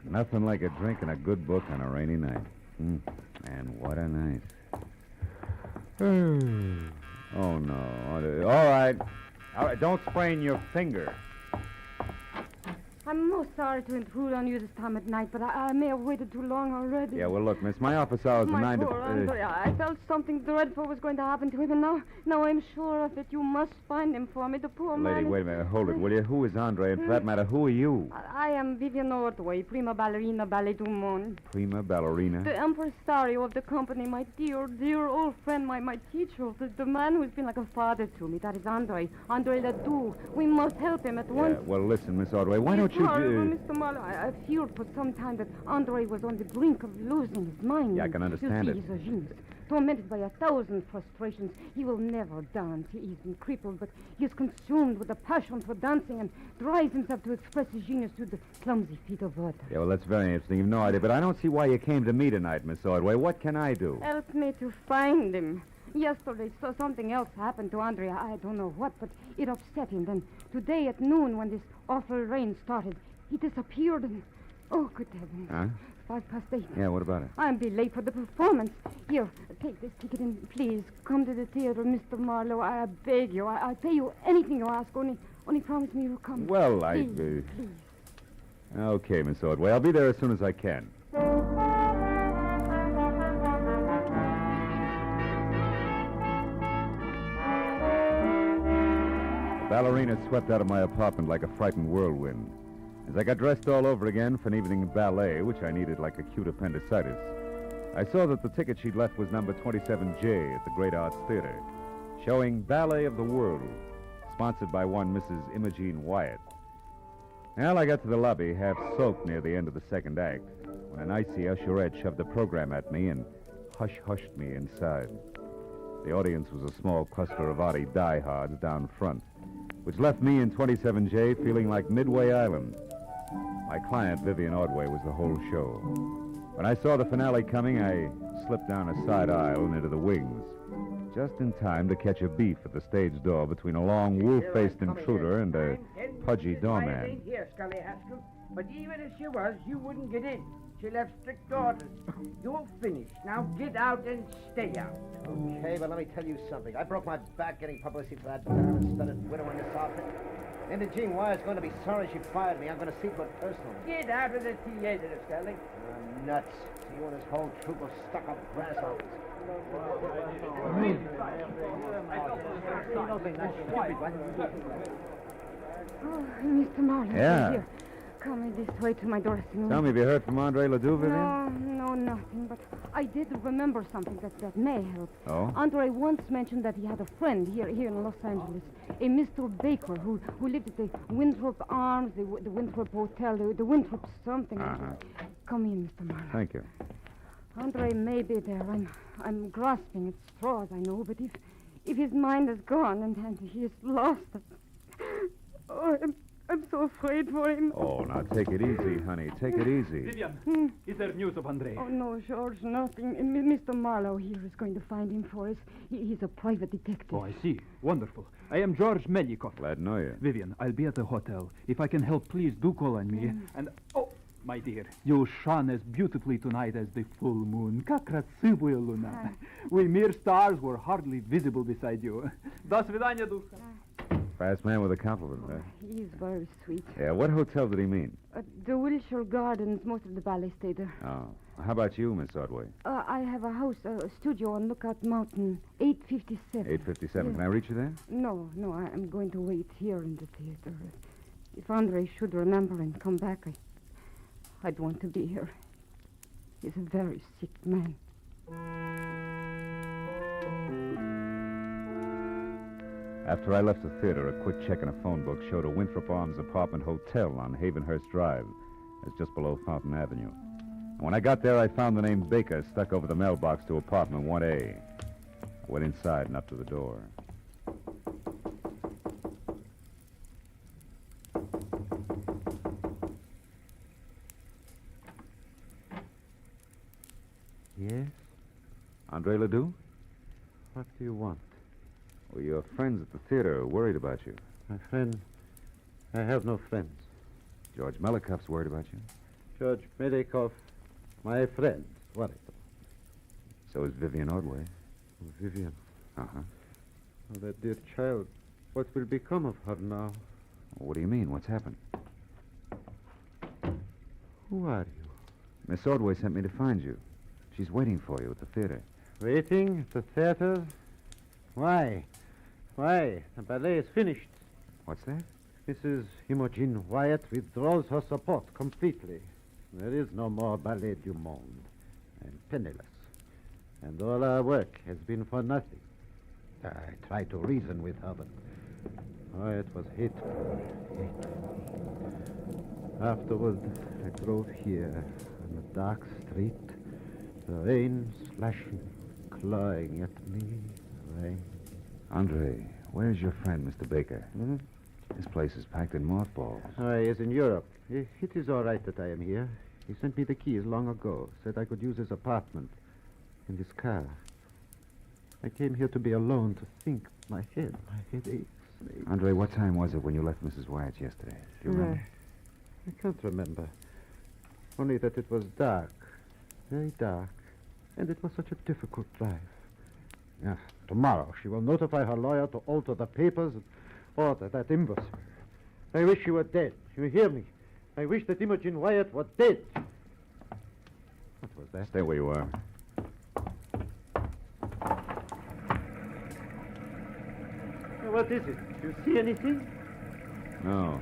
Nothing like a drink and a good book on a rainy night. And what a night. Oh, no. All right. Don't sprain your finger. I'm most sorry to intrude on you this time at night, but I may have waited too long already. Yeah, well, look, miss, my office hours are 9 to... Poor Andre, I felt something dreadful was going to happen to him, and now I'm sure of it. You must find him for me, the poor man. Lady, wait a minute. Hold it, will you? Who is Andre? And for that matter, who are you? I am Vivian Ordway, prima ballerina ballet du monde. Prima ballerina? The impresario of the company, my dear, dear old friend, my teacher, the man who's been like a father to me. That is Andre Ledoux. We must help him at once. Well, listen, Miss Ordway, why don't you... Mr. Marlowe, I've feared for some time that Andre was on the brink of losing his mind. Yeah, I can understand it. He's a genius. Tormented by 1,000 frustrations, he will never dance. He isn't crippled, but he is consumed with a passion for dancing and drives himself to express his genius through the clumsy feet of water. Yeah, well, that's very interesting. You've no idea, but I don't see why you came to me tonight, Miss Ordway. What can I do? Help me to find him. Yesterday, something else happened to Andre. I don't know what, but it upset him. Then today at noon, when this awful rain started, he disappeared and... Oh, good heavens. Huh? 8:05. Yeah, what about it? I'll be late for the performance. Here, take this ticket and please come to the theater, Mr. Marlowe. I beg you. I'll pay you anything you ask. Only promise me you'll come. Well, please. Okay, Miss Ordway. I'll be there as soon as I can. The ballerina swept out of my apartment like a frightened whirlwind. As I got dressed all over again for an evening ballet, which I needed like acute appendicitis, I saw that the ticket she'd left was number 27J at the Great Arts Theater, showing Ballet of the World, sponsored by one Mrs. Imogene Wyatt. Well, I got to the lobby, half soaked near the end of the second act, when an icy usherette shoved the program at me and hush-hushed me inside. The audience was a small cluster of Audi diehards down front, which left me in 27J feeling like Midway Island. My client, Vivian Ordway, was the whole show. When I saw the finale coming, I slipped down a side aisle and into the wings, just in time to catch a beef at the stage door between a long, wolf-faced intruder and a pudgy doorman. Here, Scully Haskell. But even if she was, you wouldn't get in. She left strict orders. You're finished. Now get out and stay out. Okay, but let me tell you something. I broke my back getting publicity for that diamond-studded widow in this outfit. Imogene Wyatt's going to be sorry she fired me. I'm going to see to it personally. Get out of the theater, Scully. You're nuts. See you and this whole troop of stuck-up grasshoppers. Oh, Mr. Marlowe. Yeah. Here. Come this way to my dressing room. Tell me, have you heard from Andre Ledoux, Vivian? No, nothing. But I did remember something that may help. Oh? Andre once mentioned that he had a friend here in Los Angeles, a Mr. Baker who lived at the Winthrop Arms, the Winthrop Hotel, the Winthrop something. Come in, Mr. Marlowe. Thank you. Andre may be there. I'm grasping at straws, I know, but if his mind is gone and he is lost, I'm so afraid for him. Oh, now take it easy, honey. Take it easy. Vivian, is there news of Andre? Oh, no, George, nothing. Mr. Marlowe here is going to find him for us. He's a private detective. Oh, I see. Wonderful. I am George Melikov. Glad to know you. Vivian, I'll be at the hotel. If I can help, please do call on me. And, my dear, you shone as beautifully tonight as the full moon. Как красивая луна. We mere stars were hardly visible beside you. До свидания, Duska. Fast man with a compliment, huh? He's very sweet. Yeah, what hotel did he mean? The Wilshire Gardens, most of the ballet stay there. Oh. How about you, Miss Ordway? I have a house, a studio on Lookout Mountain, 857. 857. Yeah. Can I reach you there? No, I'm going to wait here in the theater. If Andre should remember and come back, I'd want to be here. He's a very sick man. After I left the theater, a quick check in a phone book showed a Winthrop Arms apartment hotel on Havenhurst Drive. It's just below Fountain Avenue. And when I got there, I found the name Baker stuck over the mailbox to apartment 1A. I went inside and up to the door. Yes? Andre Ledoux? What do you want? Well, your friends at the theater are worried about you. My friend? I have no friends. George Melikoff's worried about you. George Melikoff, my friend, worried. So is Vivian Ordway. Vivian? Uh-huh. Oh, that dear child. What will become of her now? What do you mean? What's happened? Who are you? Miss Ordway sent me to find you. She's waiting for you at the theater. Waiting at the theater? Why? Why? The ballet is finished. What's that? Mrs. Imogen Wyatt withdraws her support completely. There is no more Ballet du Monde. I'm penniless. And all our work has been for nothing. I tried to reason with her, but it was hateful. Afterward, I drove here on the dark street, the rain splashing, clawing at me. Rain. Andre, where's your friend, Mr. Baker? This place is packed in mothballs. He is in Europe. It is all right that I am here. He sent me the keys long ago, said I could use his apartment and his car. I came here to be alone, to think. My head aches. Andre, what time was it when you left Mrs. Wyatt's yesterday? Do you remember? I can't remember. Only that it was dark. Very dark. And it was such a difficult drive. Tomorrow she will notify her lawyer to alter the papers and order that imbecile. I wish you were dead. You hear me? I wish that Imogen Wyatt were dead. What was that? Stay where you are. What is it? Do you see anything? No.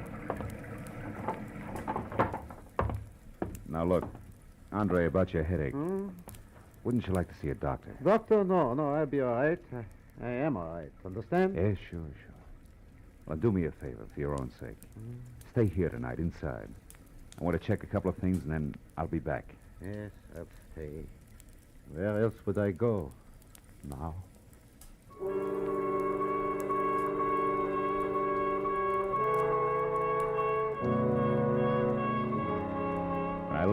Now, look. Andre, about your headache. Wouldn't you like to see a doctor? Doctor? No, I'll be all right. I am all right. Understand? Yes, sure. Well, do me a favor, for your own sake. Stay here tonight, inside. I want to check a couple of things, and then I'll be back. Yes, I'll stay. Where else would I go now?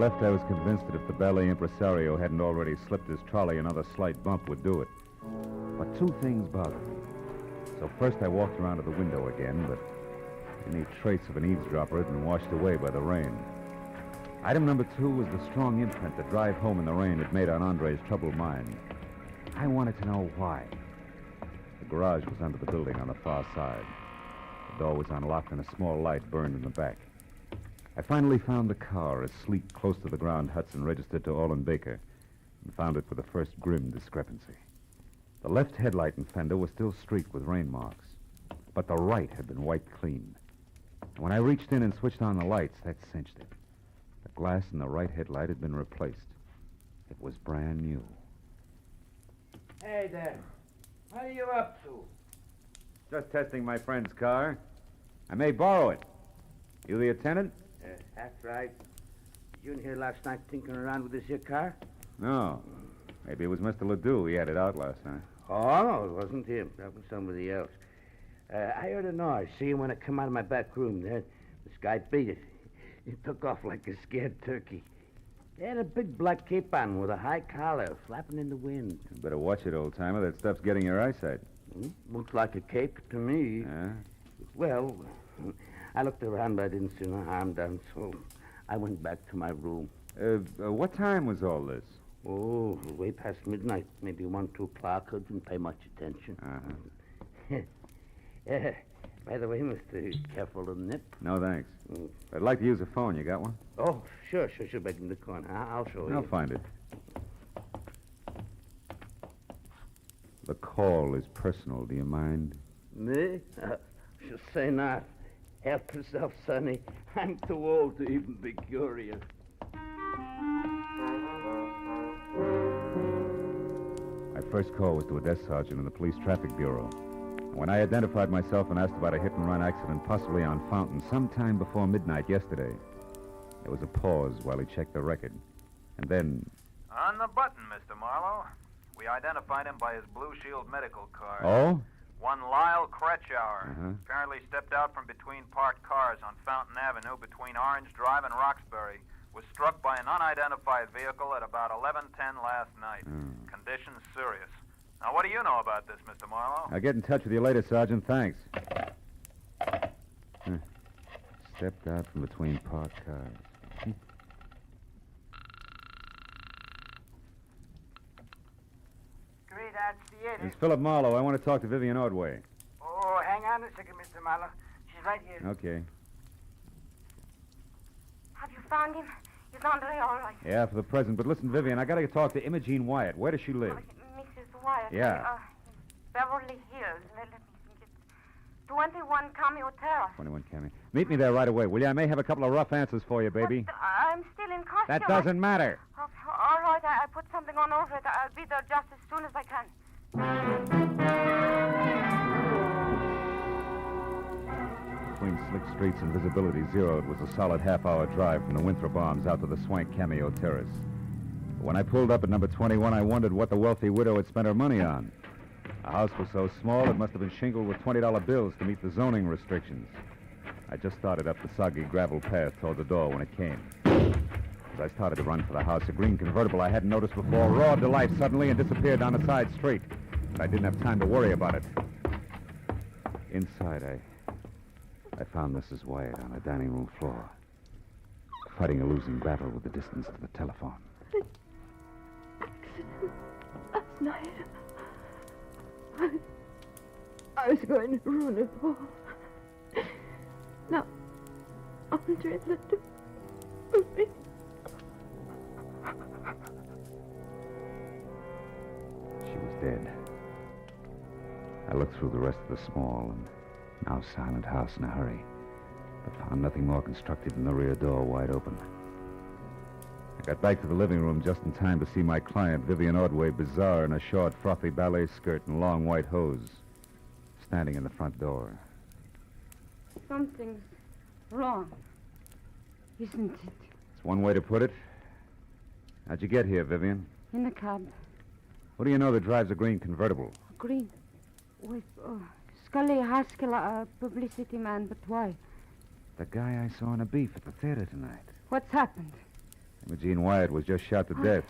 left, I was convinced that if the ballet impresario hadn't already slipped his trolley, another slight bump would do it. But two things bothered me. So first I walked around to the window again, but any trace of an eavesdropper had been washed away by the rain. Item number 2 was the strong imprint the drive home in the rain had made on Andre's troubled mind. I wanted to know why. The garage was under the building on the far side. The door was unlocked and a small light burned in the back. I finally found the car, a sleek, close-to-the-ground Hudson registered to Orland Baker, and found it with the first grim discrepancy. The left headlight and fender were still streaked with rain marks, but the right had been wiped clean. And when I reached in and switched on the lights, that cinched it. The glass in the right headlight had been replaced. It was brand new. Hey there. What are you up to? Just testing my friend's car. I may borrow it. You the attendant? That's right. You in here last night tinkering around with this here car? No. Maybe it was Mr. Ledoux. He had it out last night. Oh, no, it wasn't him. That was somebody else. I heard a noise. See, when I come out of my back room there, this guy beat it. He took off like a scared turkey. He had a big black cape on with a high collar, flapping in the wind. You better watch it, old-timer. That stuff's getting your eyesight. Looks like a cape to me. Yeah? Well, I looked around, but I didn't see no harm done, so I went back to my room. What time was all this? Oh, way past midnight. Maybe 1, 2 o'clock. I didn't pay much attention. By the way, mister, careful of the nip. No, thanks. I'd like to use a phone. You got one? Oh, sure. Back in the corner. I'll show you. I'll find it. The call is personal. Do you mind? Me? She'll say not. Help yourself, Sonny. I'm too old to even be curious. My first call was to a desk sergeant in the police traffic bureau. When I identified myself and asked about a hit-and-run accident possibly on Fountain sometime before midnight yesterday, there was a pause while he checked the record. And then... On the button, Mr. Marlowe. We identified him by his Blue Shield medical card. Oh? One Lyle Kretschauer. Uh-huh. Apparently stepped out from between parked cars on Fountain Avenue between Orange Drive and Roxbury. Was struck by an unidentified vehicle at about 11:10 last night. Condition serious. Now, what do you know about this, Mr. Marlowe? I'll get in touch with you later, Sergeant. Thanks. Stepped out from between parked cars. Great, that's the it. It's Philip Marlowe. I want to talk to Vivian Ordway. Oh, hang on a second, Mr. Marlowe. She's right here. Okay. Have you found him? Is Andre all right? Yeah, for the present. But listen, Vivian, I got to talk to Imogene Wyatt. Where does she live? Mrs. Wyatt. Yeah. Beverly Hills. Let me think. It's 21 Cameo Terrace. 21 Cammy. Meet me there right away, will you? I may have a couple of rough answers for you, baby. But I'm still in costume. That doesn't matter. All right, I put something on over it. I'll be there just as soon as I can. Between slick streets and visibility zeroed was a solid half-hour drive from the Winthrop Arms out to the swank Cameo Terrace. When I pulled up at number 21, I wondered what the wealthy widow had spent her money on. The house was so small it must have been shingled with $20 bills to meet the zoning restrictions. I just started up the soggy gravel path toward the door when it came. As I started to run for the house, a green convertible I hadn't noticed before roared to life suddenly and disappeared down a side street. But I didn't have time to worry about it. Inside, I found Mrs. Wyatt on the dining room floor, fighting a losing battle with the distance to the telephone. Last night, I was going to ruin it all. Now, Andre let me. She was dead. I looked through the rest of the small and now silent house in a hurry, but found nothing more constructive than the rear door wide open. I got back to the living room just in time to see my client, Vivian Ordway, bizarre in a short, frothy ballet skirt and long white hose, standing in the front door. Something's wrong, isn't it? It's one way to put it. How'd you get here, Vivian? In a cab. What do you know that drives a green convertible? Green. With Scully Haskell, a publicity man, but why? The guy I saw in a beef at the theater tonight. What's happened? Imogene Wyatt was just shot to death.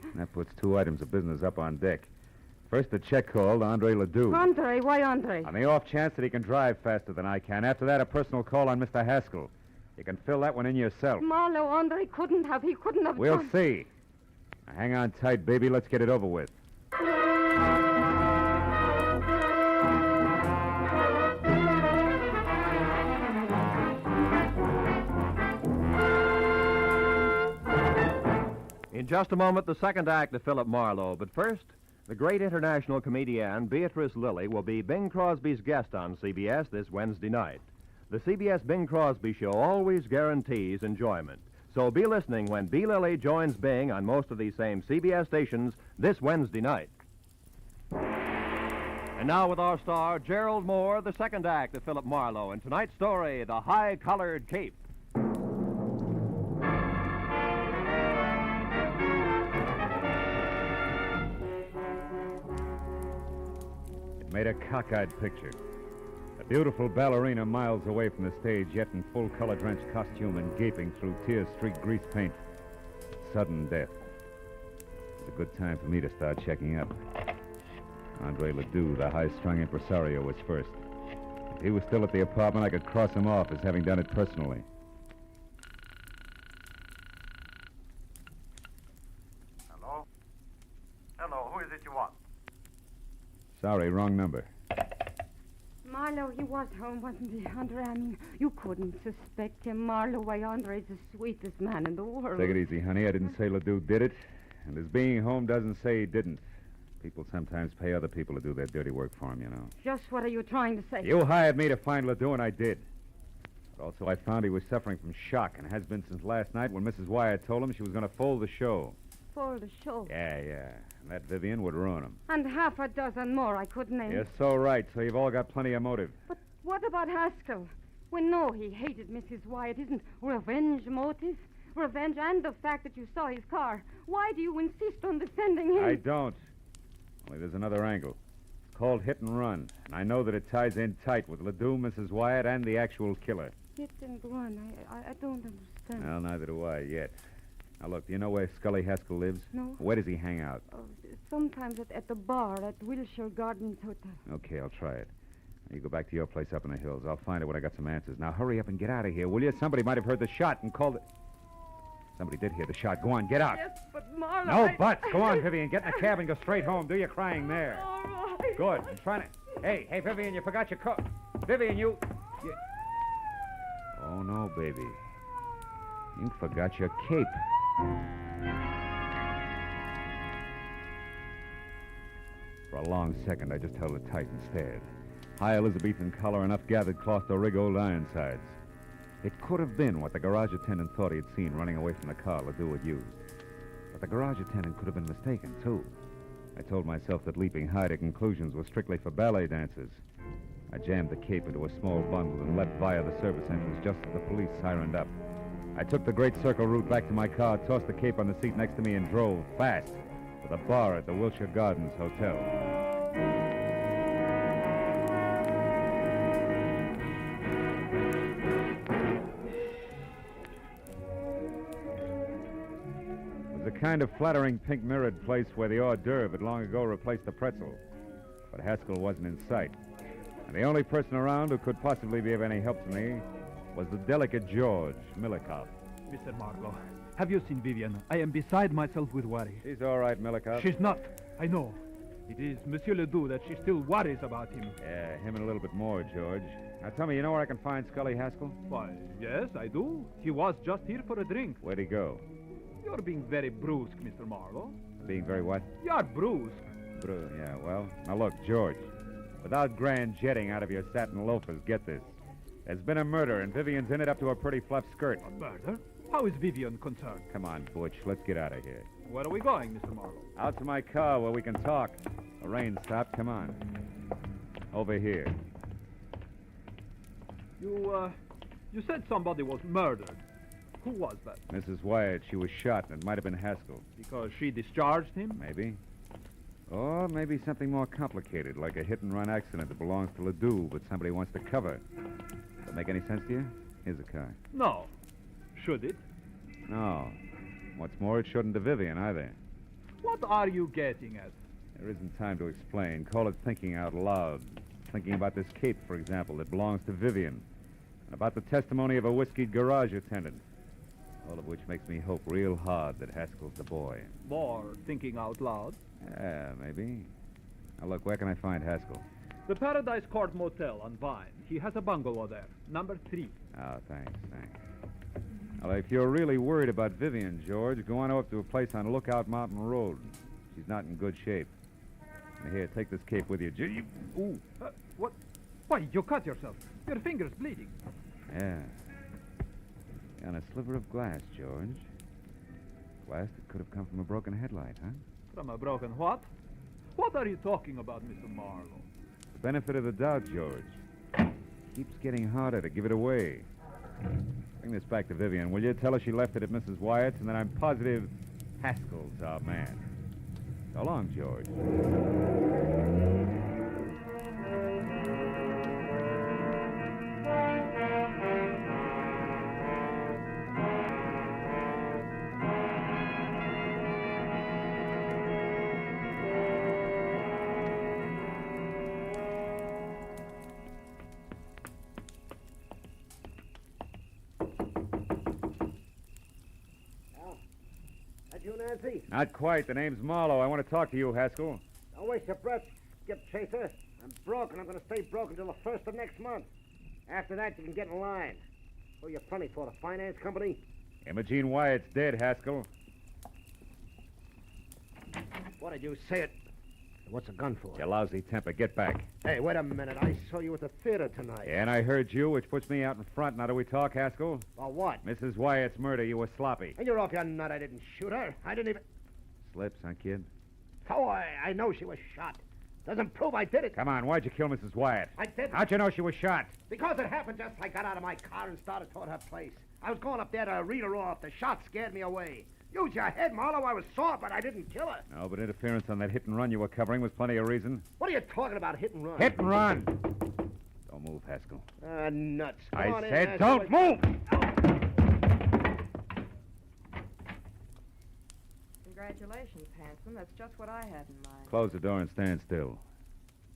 And that puts 2 items of business up on deck. First, a check call to Andre Ledoux. Andre? Why Andre? On the off chance that he can drive faster than I can. After that, a personal call on Mr. Haskell. You can fill that one in yourself. Marlowe, Andre couldn't have. He couldn't have We'll done... see. Now, hang on tight, baby. Let's get it over with. In just a moment, the second act of Philip Marlowe. But first, the great international comedienne Beatrice Lilly will be Bing Crosby's guest on CBS this Wednesday night. The CBS Bing Crosby Show always guarantees enjoyment. So be listening when B. Lilly joins Bing on most of these same CBS stations this Wednesday night. And now with our star, Gerald Moore, the second act of Philip Marlowe. And tonight's story, The High-Collared Cape. It made a cockeyed picture. A beautiful ballerina miles away from the stage, yet in full color-drenched costume and gaping through tear-streaked grease paint. Sudden death. It's a good time for me to start checking up. Andre Ledoux, the high-strung impresario, was first. If he was still at the apartment, I could cross him off as having done it personally. Hello? Hello, who is it you want? Sorry, wrong number. Marlowe, he was home, wasn't he, Andre? I mean, you couldn't suspect him. Marlowe, why, Andre's the sweetest man in the world. Take it easy, honey. I didn't say Ledoux did it. And his being home doesn't say he didn't. People sometimes pay other people to do their dirty work for them, you know. Just what are you trying to say? You hired me to find Ledoux, and I did. But also I found he was suffering from shock, and has been since last night when Mrs. Wyatt told him she was going to fold the show. For the show. Yeah. And that Vivian would ruin him. And half a dozen more I could name. You're so right, so you've all got plenty of motive. But what about Haskell? We know he hated Mrs. Wyatt. Isn't revenge motive? Revenge and the fact that you saw his car. Why do you insist on defending him? I don't. Only there's another angle. It's called hit and run. And I know that it ties in tight with Ledoux, Mrs. Wyatt, and the actual killer. Hit and run. I don't understand. Well, neither do I yet. Now, look, do you know where Scully Haskell lives? No. Where does he hang out? Sometimes at the bar at Wilshire Gardens Hotel. Okay, I'll try it. You go back to your place up in the hills. I'll find it when I got some answers. Now, hurry up and get out of here, will you? Somebody might have heard the shot and called it... Somebody did hear the shot. Go on, get out. Yes, but Marlowe... No buts. Go on, Vivian. Get in the cab and go straight home. Do your crying there. All right. Good. I'm trying to... Hey, Vivian, you forgot your coat. Vivian, you... Oh, no, baby. You forgot your cape. For a long second, I just held it tight and stared. High Elizabethan collar, enough gathered cloth to rig old Ironsides. It could have been what the garage attendant thought he had seen running away from the car Ledoux had used. But the garage attendant could have been mistaken, too. I told myself that leaping high to conclusions was strictly for ballet dancers. I jammed the cape into a small bundle and left via the service entrance just as the police sirened up. I took the Great Circle route back to my car, tossed the cape on the seat next to me, and drove fast to the bar at the Wilshire Gardens Hotel. It was a kind of flattering pink mirrored place where the hors d'oeuvre had long ago replaced the pretzel. But Haskell wasn't in sight. And the only person around who could possibly be of any help to me was the delicate George Milikoff. Mr. Marlowe, have you seen Vivian? I am beside myself with worry. She's all right, Milikoff. She's not. I know. It is Monsieur Ledoux that she still worries about him. Yeah, him and a little bit more, George. Now tell me, you know where I can find Scully Haskell? Why, yes, I do. He was just here for a drink. Where'd he go? You're being very brusque, Mr. Marlowe. Being very what? You're brusque. Yeah, well, now look, George. Without grand jetting out of your satin loafers, get this. There's been a murder, and Vivian's in it up to her pretty fluff skirt. A murder? How is Vivian concerned? Come on, Butch, let's get out of here. Where are we going, Mr. Marlowe? Out to my car where we can talk. The rain stopped, come on. Over here. You said somebody was murdered. Who was that? Mrs. Wyatt, she was shot, and it might have been Haskell. Because she discharged him? Maybe. Or maybe something more complicated, like a hit-and-run accident that belongs to Ledoux, but somebody wants to cover. Does that make any sense to you? Here's a car. No. Should it? No. What's more, it shouldn't to Vivian either. What are you getting at? There isn't time to explain. Call it thinking out loud. Thinking about this cape, for example, that belongs to Vivian. And about the testimony of a whiskeyed garage attendant. All of which makes me hope real hard that Haskell's the boy. More thinking out loud? Yeah, maybe. Now, look, where can I find Haskell? The Paradise Court Motel on Vine. He has a bungalow there, number 3. Oh, thanks. Well, if you're really worried about Vivian, George, go on up to a place on Lookout Mountain Road. She's not in good shape. Now, here, take this cape with you. Ooh. What? Why, you cut yourself. Your finger's bleeding. Yeah. On a sliver of glass, George. Glass that could have come from a broken headlight, huh? From a broken what? What are you talking about, Mr. Marlowe? The benefit of the doubt, George. Keeps getting harder to give it away. Bring this back to Vivian, will you? Tell her she left it at Mrs. Wyatt's, and then I'm positive Haskell's our man. So long, George. Nancy? Not quite. The name's Marlowe. I want to talk to you, Haskell. Don't waste your breath, Skip Chaser. I'm broke, and I'm going to stay broke until the 1st of next month. After that, you can get in line. Who are you funny for, the finance company? Imogene Wyatt's dead, Haskell. What did you say it? What's a gun for? Your lousy temper. Get back. Hey, wait a minute. I saw you at the theater tonight. Yeah, and I heard you, which puts me out in front. Now do we talk, Haskell? About what? Mrs. Wyatt's murder. You were sloppy. And you're off your nut. I didn't shoot her. I didn't even... Slips, huh, kid? Oh, I know she was shot. Doesn't prove I did it. Come on, why'd you kill Mrs. Wyatt? I didn't. How'd you know she was shot? Because it happened just as I got out of my car and started toward her place. I was going up there to read her off. The shot scared me away. Use your head, Marlowe. I was sore, but I didn't kill her. No, but interference on that hit and run you were covering was plenty of reason. What are you talking about, hit and run? Hit and run! Don't move, Haskell. Nuts. I said don't move! Congratulations, handsome. That's just what I had in mind. Close the door and stand still.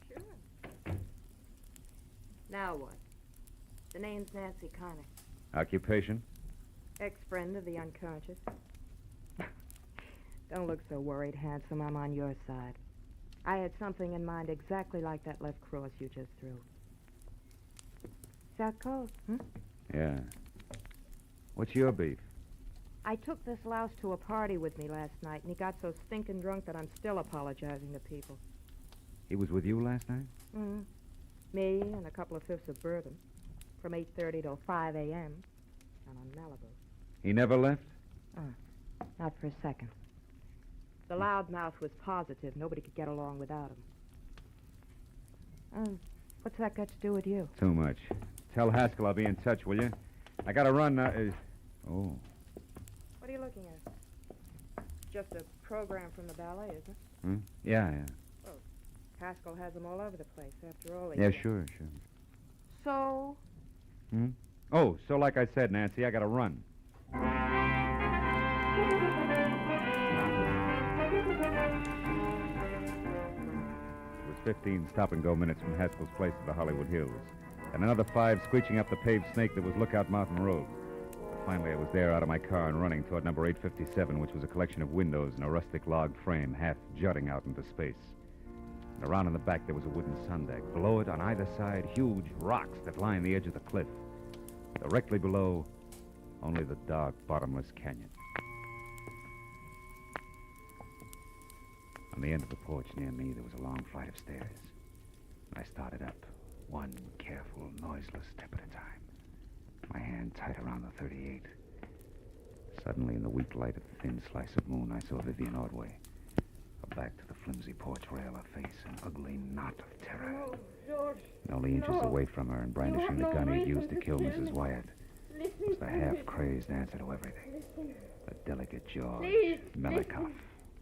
Sure. Now what? The name's Nancy Connelly. Occupation? Ex-friend of the unconscious. Don't look so worried, handsome. I'm on your side. I had something in mind exactly like that left cross you just threw. Is that cold, Yeah. What's your beef? I took this louse to a party with me last night, and he got so stinking drunk that I'm still apologizing to people. He was with you last night? Mm-hmm. Me and a couple of fifths of bourbon. From 8:30 till 5 a.m. And on Malibu. He never left? Not for a second. The loudmouth was positive. Nobody could get along without him. What's that got to do with you? Too much. Tell Haskell I'll be in touch, will you? I gotta run now. Oh. What are you looking at? Just a program from the ballet, isn't it? Yeah. Oh, Haskell has them all over the place, after all. Yeah, sure. So? Oh, so like I said, Nancy, I gotta run. It was 15 stop-and-go minutes from Haskell's place to the Hollywood Hills, and another 5 screeching up the paved snake that was Lookout Mountain Road. Finally, I was there out of my car and running toward number 857, which was a collection of windows and a rustic log frame half jutting out into space. And around in the back, there was a wooden sun deck. Below it, on either side, huge rocks that lined the edge of the cliff. Directly below, only the dark, bottomless canyon. On the end of the porch near me, there was a long flight of stairs. I started up, one careful, noiseless step at a time. My hand tight around the .38. Suddenly, in the weak light of the thin slice of moon, I saw Vivian Ordway. Her back to the flimsy porch rail, her face an ugly knot of terror. No, George. And only inches away from her and brandishing the gun he'd used to kill Mrs. Wyatt. It was the half-crazed answer to everything. The delicate jaw, Melikov.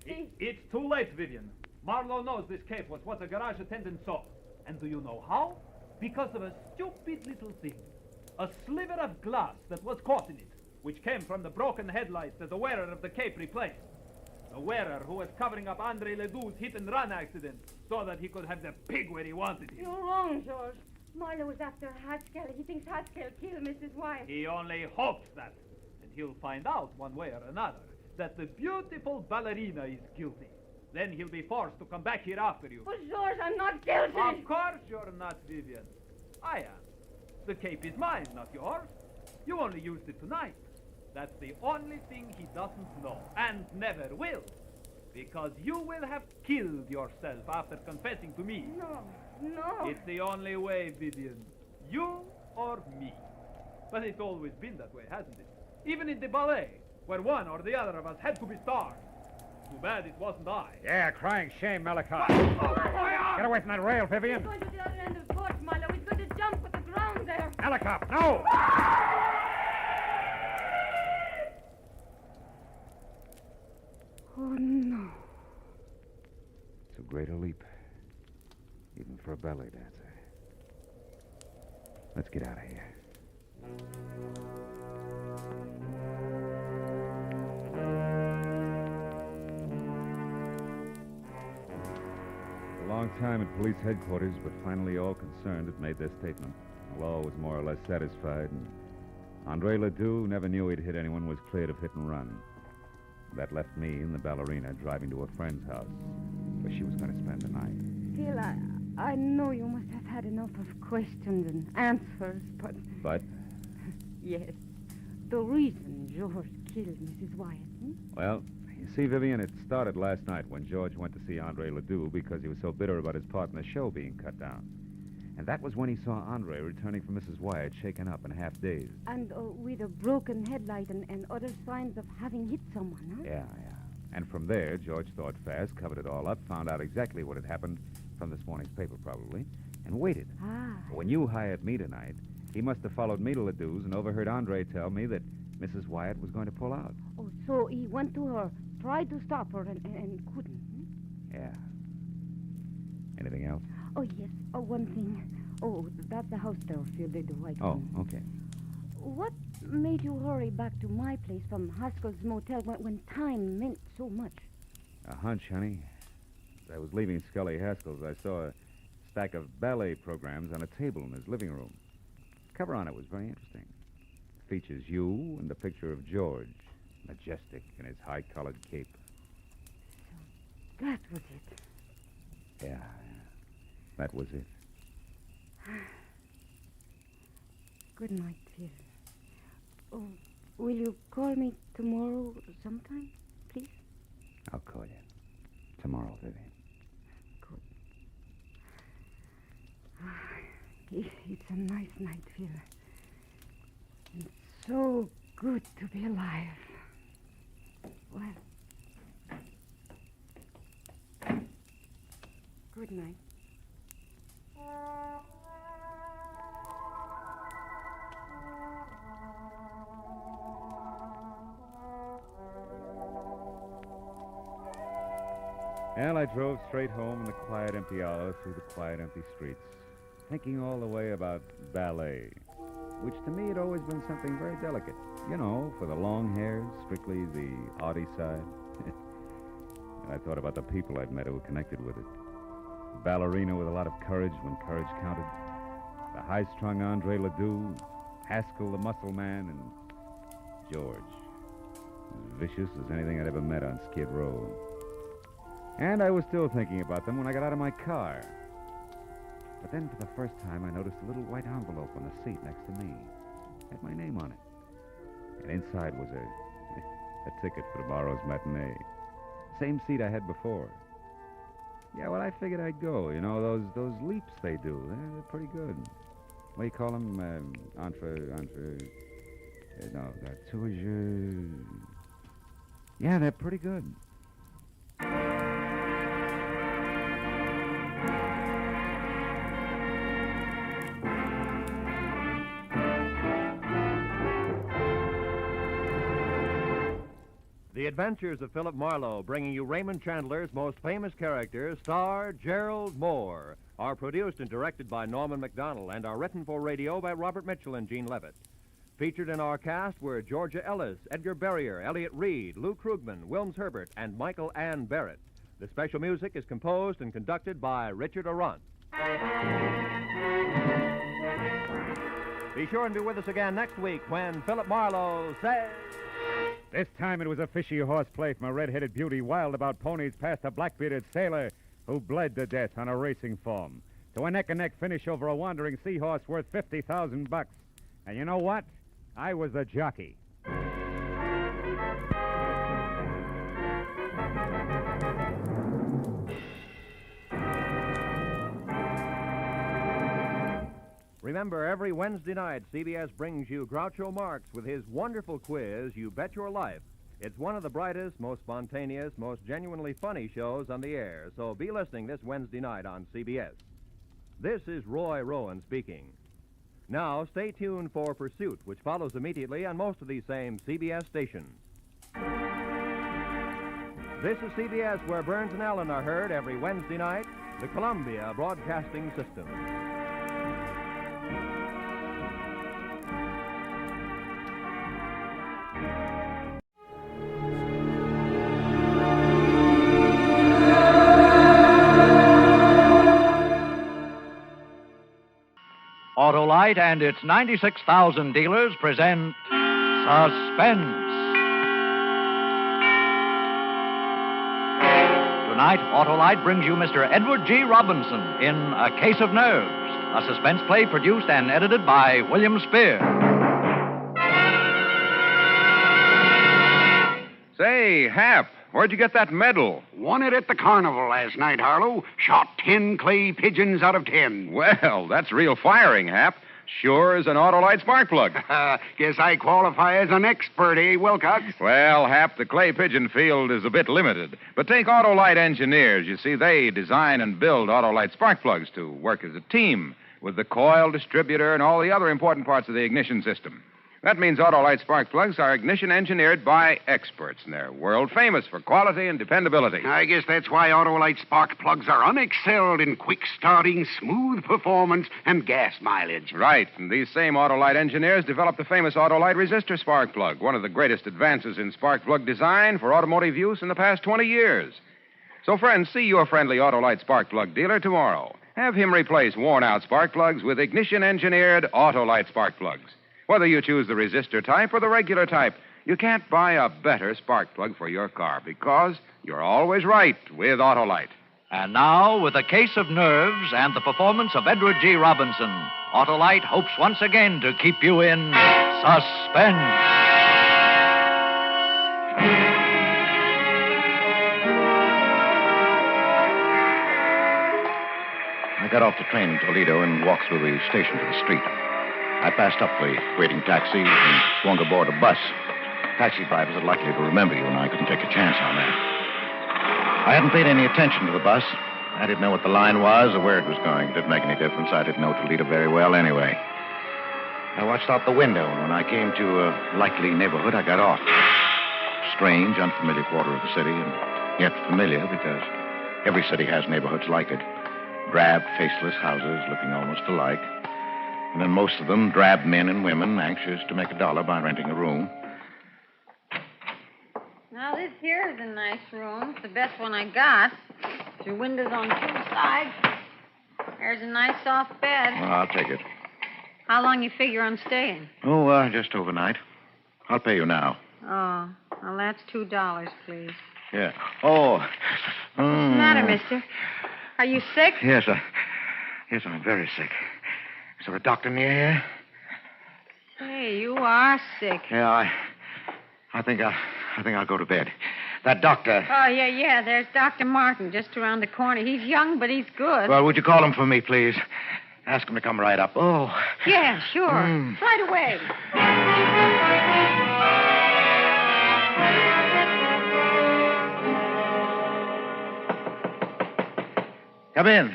It's too late, Vivian. Marlowe knows this cape was what the garage attendant saw. And do you know how? Because of a stupid little thing. A sliver of glass that was caught in it. which came from the broken headlights that the wearer of the cape replaced. The wearer who was covering up Andre Ledoux's hit-and-run accident so that he could have the pig where he wanted him. You're wrong, George. Marlowe was after Haskell. He thinks Haskell killed Mrs. Wyatt. He only hopes that. And he'll find out one way or another that the beautiful ballerina is guilty. Then he'll be forced to come back here after you. But, George, I'm not guilty. Of course you're not, Vivian. I am. The cape is mine, not yours. You only used it tonight. That's the only thing he doesn't know, and never will. Because you will have killed yourself after confessing to me. No. It's the only way, Vivian. You or me. But it's always been that way, hasn't it? Even in the ballet, where one or the other of us had to be stars. Too bad it wasn't I. Yeah, crying shame, Malachi. Get away from that rail, Vivian. He's going to the other end of the court, Marlowe. He's going to jump with the ground there. Malachi, no! Oh, no. Too great a leap, even for a ballet dancer. Let's get out of here. A long time at police headquarters, but finally all concerned had made their statement. The law was more or less satisfied, and Andre Ledoux never knew he'd hit anyone, was cleared of hit and run. That left me and the ballerina driving to a friend's house, where she was going to spend the night. Phil, I know you must have had enough of questions and answers, but... But? Yes. The reason George killed Mrs. Wyatt, Well, you see, Vivian, it started last night when George went to see Andre Ledoux because he was so bitter about his part in the show being cut down. And that was when he saw Andre returning from Mrs. Wyatt, shaken up and half-dazed. And with a broken headlight and other signs of having hit someone, huh? Yeah. And from there, George thought fast, covered it all up, found out exactly what had happened from this morning's paper, probably, and waited. When you hired me tonight, he must have followed me to Ledoux's and overheard Andre tell me that Mrs. Wyatt was going to pull out. Oh, so he went to her, tried to stop her, and couldn't. Yeah. Anything else? Oh, yes. Oh, one thing. Oh, that's the house there, Phil, the white one. Oh, okay. What made you hurry back to my place from Haskell's motel when time meant so much? A hunch, honey. As I was leaving Scully Haskell's, I saw a stack of ballet programs on a table in his living room. The cover on it was very interesting. It features you and the picture of George, majestic in his high-collared cape. So that was it. Yeah, that was it. Good night, Phil. Oh, will you call me tomorrow sometime, please? I'll call you. Tomorrow, Vivian. Good. It's a nice night, Phil. It's so good to be alive. Well, good night. Well, I drove straight home in the quiet, empty hour through the quiet, empty streets, thinking all the way about ballet, which to me had always been something very delicate. You know, for the long hairs, strictly the arty side. And I thought about the people I'd met who were connected with it. The ballerina with a lot of courage when courage counted. The high-strung Andre Ledoux, Haskell the muscle man, and George. As vicious as anything I'd ever met on Skid Row. And I was still thinking about them when I got out of my car. But then for the first time, I noticed a little white envelope on the seat next to me. It had my name on it. And inside was a ticket for tomorrow's matinee. Same seat I had before. Yeah, well, I figured I'd go. You know, those leaps they do, they're pretty good. What do you call them? Tour je... Yeah, they're pretty good. The Adventures of Philip Marlowe, bringing you Raymond Chandler's most famous character, star Gerald Moore, are produced and directed by Norman MacDonald and are written for radio by Robert Mitchell and Gene Levitt. Featured in our cast were Georgia Ellis, Edgar Berrier, Elliot Reed, Lou Krugman, Wilms Herbert, and Michael Ann Barrett. The special music is composed and conducted by Richard Arant. Be sure and be with us again next week when Philip Marlowe says... This time it was a fishy horseplay from a red-headed beauty wild about ponies past a black-bearded sailor who bled to death on a racing form, to a neck-and-neck finish over a wandering seahorse worth $50,000. And you know what? I was the jockey. Remember, every Wednesday night, CBS brings you Groucho Marx with his wonderful quiz, You Bet Your Life. It's one of the brightest, most spontaneous, most genuinely funny shows on the air, so be listening this Wednesday night on CBS. This is Roy Rowan speaking. Now, stay tuned for Pursuit, which follows immediately on most of these same CBS stations. This is CBS, where Burns and Allen are heard every Wednesday night, the Columbia Broadcasting System. Autolite and its 96,000 dealers present Suspense. Tonight, Autolite brings you Mr. Edward G. Robinson in A Case of Nerves, a suspense play produced and edited by William Spear. Say, Hap, where'd you get that medal? Won it at the carnival last night, Harlow. Shot 10 clay pigeons out of 10. Well, that's real firing, Hap. Sure as an Autolite spark plug. Guess I qualify as an expert, eh, Wilcox? Well, Hap, the clay pigeon field is a bit limited. But take Autolite engineers. You see, they design and build Autolite spark plugs to work as a team with the coil, distributor, and all the other important parts of the ignition system. That means Autolite spark plugs are ignition engineered by experts, and they're world famous for quality and dependability. I guess that's why Autolite spark plugs are unexcelled in quick starting, smooth performance, and gas mileage. Right, and these same Autolite engineers developed the famous Autolite resistor spark plug, one of the greatest advances in spark plug design for automotive use in the past 20 years. So, friends, see your friendly Autolite spark plug dealer tomorrow. Have him replace worn-out spark plugs with ignition-engineered Autolite spark plugs. Whether you choose the resistor type or the regular type, you can't buy a better spark plug for your car because you're always right with Autolite. And now, with A Case of Nerves and the performance of Edward G. Robinson, Autolite hopes once again to keep you in suspense. I got off the train in Toledo and walked through the station to the street. I passed up the waiting taxi and swung aboard a bus. Taxi drivers are likely to remember you, and I couldn't take a chance on that. I hadn't paid any attention to the bus. I didn't know what the line was or where it was going. It didn't make any difference. I didn't know Toledo very well anyway. I watched out the window, and when I came to a likely neighborhood, I got off. Strange, unfamiliar quarter of the city, and yet familiar because every city has neighborhoods like it. Drab, faceless houses looking almost alike. And then most of them drab men and women anxious to make $1 by renting a room. Now, this here is a nice room. It's the best one I got. Your windows on two sides. There's a nice soft bed. Well, I'll take it. How long you figure on staying? Oh, just overnight. I'll pay you now. Oh, well, that's $2, please. Yeah. Oh. What's the matter, mister? Are you sick? Yes, I'm very sick. Is there a doctor near here? Hey, you are sick. Yeah, I think I'll go to bed. That doctor. Oh, yeah. There's Dr. Martin just around the corner. He's young, but he's good. Well, would you call him for me, please? Ask him to come right up. Oh. Yeah, sure. Right away. Come in.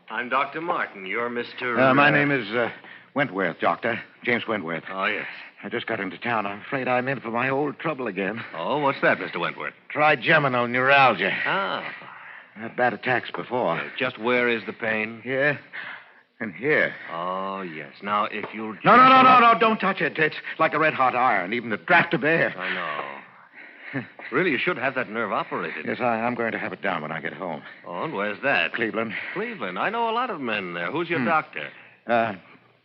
I'm Dr. Martin. You're Mr. My name is Wentworth, Doctor. James Wentworth. Oh, yes. I just got into town. I'm afraid I'm in for my old trouble again. Oh, what's that, Mr. Wentworth? Trigeminal neuralgia. Ah. I had bad attacks before. Just where is the pain? Yeah. In here. Oh, yes. Now, if you'll... No, don't touch it. It's like a red-hot iron, even the draft of air. I know. Really, you should have that nerve operated. Yes, I'm going to have it down when I get home. Oh, and where's that? Cleveland. Cleveland. I know a lot of men there. Who's your doctor?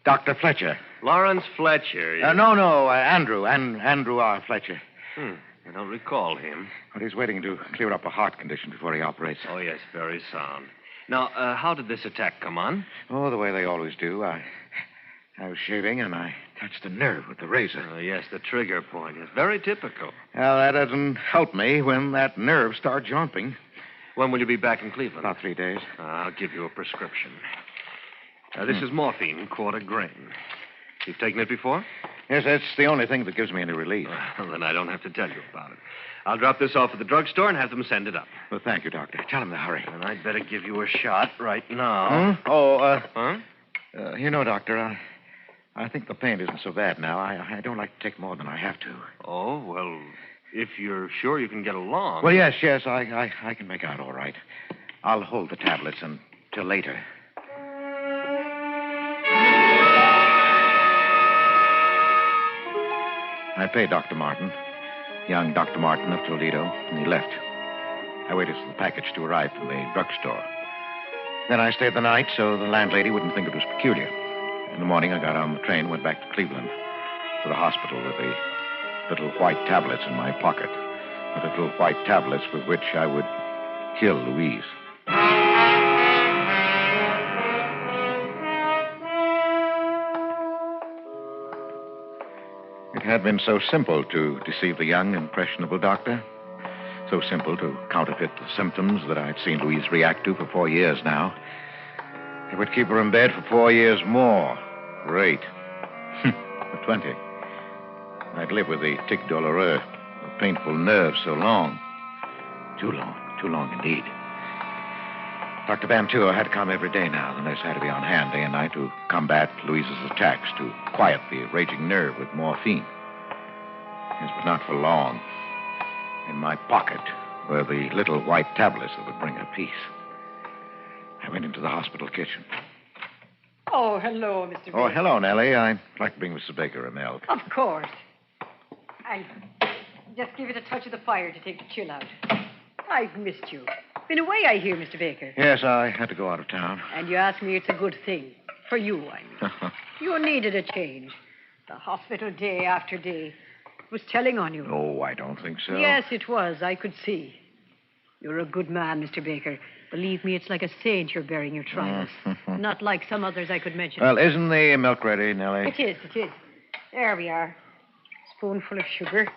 Dr. Fletcher. Lawrence Fletcher. No, Andrew. Andrew R. Fletcher. I don't recall him. But he's waiting to clear up a heart condition before he operates. Oh, yes, very sound. Now, how did this attack come on? Oh, the way they always do. I was shaving, and I touched a nerve with the razor. Oh, yes, the trigger point. It's very typical. Well, that doesn't help me when that nerve starts jumping. When will you be back in Cleveland? About 3 days. I'll give you a prescription. This is morphine, quarter grain. You've taken it before? Yes, that's the only thing that gives me any relief. Well, then I don't have to tell you about it. I'll drop this off at the drugstore and have them send it up. Well, thank you, Doctor. Tell him to hurry. And I'd better give you a shot right now. You know, Doctor, I think the pain isn't so bad now. I don't like to take more than I have to. Oh, well, if you're sure you can get along. Well, yes, I can make out all right. I'll hold the tablets until later. I paid Dr. Martin, young Dr. Martin of Toledo, and he left. I waited for the package to arrive from the drugstore. Then I stayed the night so the landlady wouldn't think it was peculiar. In the morning, I got on the train, went back to Cleveland, to the hospital with the little white tablets in my pocket. The little white tablets with which I would kill Louise. It had been so simple to deceive the young, impressionable doctor. So simple to counterfeit the symptoms that I'd seen Louise react to for 4 years now. It would keep her in bed for 4 years more. Great. For 20. I'd live with the tic douloureux, the painful nerve so long. Too long indeed. Dr. Bantua had to come every day now. The nurse had to be on hand day and night to combat Louise's attacks, to quiet the raging nerve with morphine. Yes, but not for long. In my pocket were the little white tablets that would bring her peace. I went into the hospital kitchen. Oh, hello, Mr. Baker. Oh, hello, Nellie. I'd like to bring Mrs. Baker a milk. Of course. I'll just give it a touch of the fire to take the chill out. I've missed you. Been away, I hear, Mr. Baker. Yes, I had to go out of town. And you ask me it's a good thing. For you, I mean. You needed a change. The hospital day after day was telling on you. Oh, I don't think so. Yes, it was. I could see. You're a good man, Mr. Baker. Believe me, it's like a saint you're bearing your trials. Not like some others I could mention. Well, isn't the milk ready, Nellie? It is. There we are. Spoonful of sugar.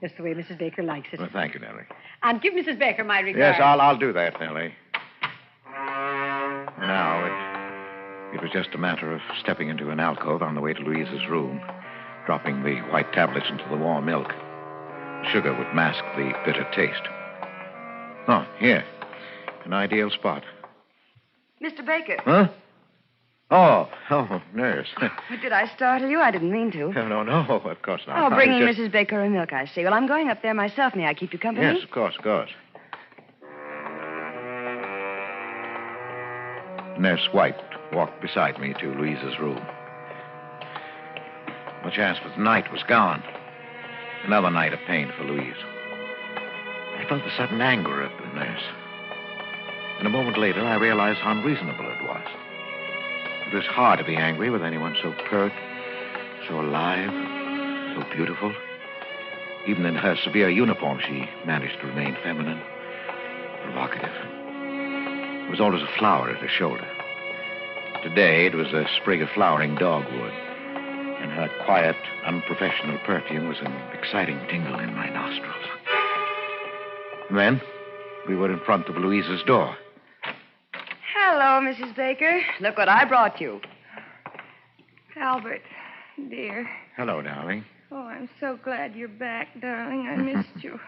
Just the way Mrs. Baker likes it. Well, thank you, Nellie. And give Mrs. Baker my regards. Yes, I'll do that, Nellie. Now, it was just a matter of stepping into an alcove on the way to Louise's room, dropping the white tablets into the warm milk. Sugar would mask the bitter taste. Oh, here. An ideal spot. Mr. Baker. Huh? Oh, nurse. Did I startle you? I didn't mean to. No, of course not. Oh, bringing Mrs. Baker a milk, I see. Well, I'm going up there myself. May I keep you company? Yes, of course. Nurse White walked beside me to Louise's room. The chance for the night was gone. Another night of pain for Louise. I felt the sudden anger of the nurse. And a moment later, I realized how unreasonable it was. It was hard to be angry with anyone so pert, so alive, so beautiful. Even in her severe uniform, she managed to remain feminine, provocative. There was always a flower at her shoulder. Today, it was a sprig of flowering dogwood. And her quiet, unprofessional perfume was an exciting tingle in my nostrils. And then, we were in front of Louise's door. Hello, Mrs. Baker. Look what I brought you. Albert, dear. Hello, darling. Oh, I'm so glad you're back, darling. I missed you.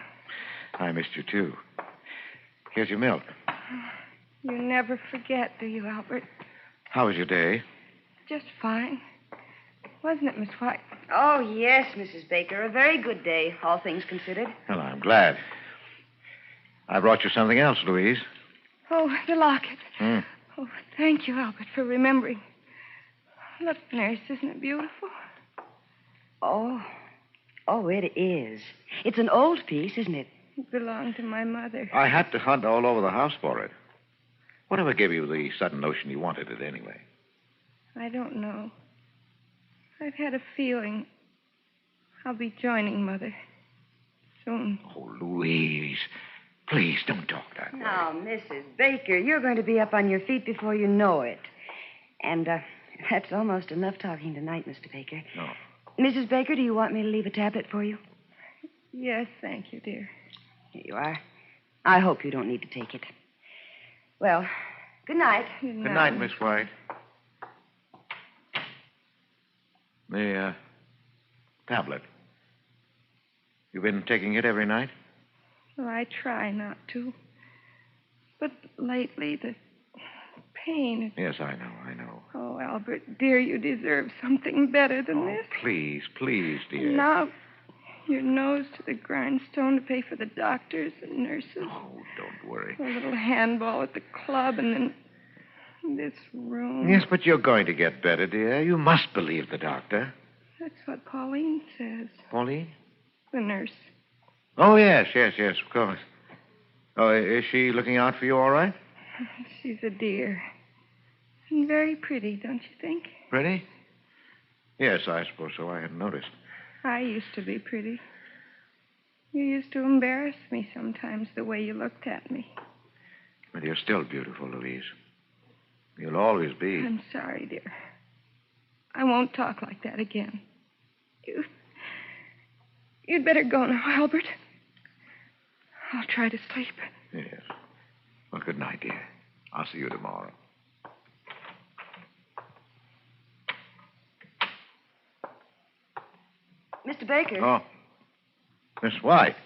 I missed you, too. Here's your milk. You never forget, do you, Albert? How was your day? Just fine. Wasn't it, Miss White? Oh, yes, Mrs. Baker. A very good day, all things considered. Well, I'm glad. I brought you something else, Louise. Oh, the locket. Oh, thank you, Albert, for remembering. Look, nurse, isn't it beautiful? Oh, it is. It's an old piece, isn't it? It belonged to my mother. I had to hunt all over the house for it. Whatever gave you the sudden notion you wanted it anyway? I don't know. I've had a feeling I'll be joining Mother soon. Oh, Louise, please don't talk that way. Now, Mrs. Baker, you're going to be up on your feet before you know it. And that's almost enough talking tonight, Mr. Baker. No. Mrs. Baker, do you want me to leave a tablet for you? Yes, thank you, dear. Here you are. I hope you don't need to take it. Well, good night. Good night, Miss White. The tablet. You've been taking it every night? Well, I try not to. But lately, the pain... Yes, I know. Oh, Albert, dear, you deserve something better than this. Please, dear. Now, your nose to the grindstone to pay for the doctors and nurses. Oh, don't worry. A little handball at the club, and then this room. Yes, but you're going to get better, dear. You must believe the doctor. That's what Pauline says. Pauline? The nurse. Oh, yes, of course. Oh, is she looking out for you all right? She's a dear. And very pretty, don't you think? Pretty? Yes, I suppose so. I hadn't noticed. I used to be pretty. You used to embarrass me sometimes the way you looked at me. But you're still beautiful, Louise. You'll always be. I'm sorry, dear. I won't talk like that again. You'd better go now, Albert. I'll try to sleep. Yes. Well, good night, dear. I'll see you tomorrow. Mr. Baker. Oh. Miss White.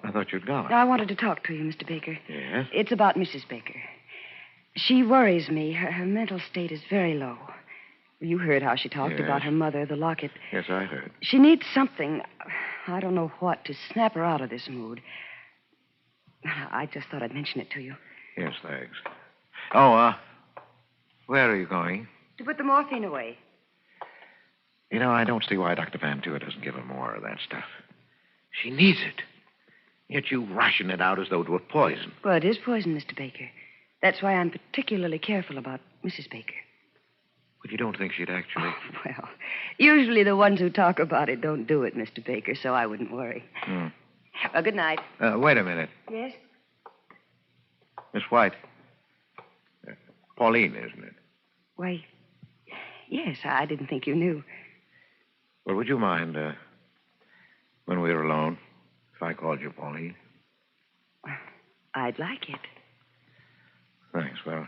I thought you'd gone. I wanted to talk to you, Mr. Baker. Yes? It's about Mrs. Baker. She worries me. Her mental state is very low. You heard how she talked about her mother, the locket. Yes, I heard. She needs something, I don't know what, to snap her out of this mood. I just thought I'd mention it to you. Yes, thanks. Oh, where are you going? To put the morphine away. You know, I don't see why Dr. Van Tour doesn't give her more of that stuff. She needs it. Yet you ration it out as though it were poison. Well, it is poison, Mr. Baker. That's why I'm particularly careful about Mrs. Baker. But you don't think she'd actually... Oh, well, usually the ones who talk about it don't do it, Mr. Baker, so I wouldn't worry. Well, good night. Wait a minute. Yes? Miss White. Pauline, isn't it? Why, yes, I didn't think you knew. Well, would you mind, when we were alone, if I called you Pauline? I'd like it. Thanks. Well,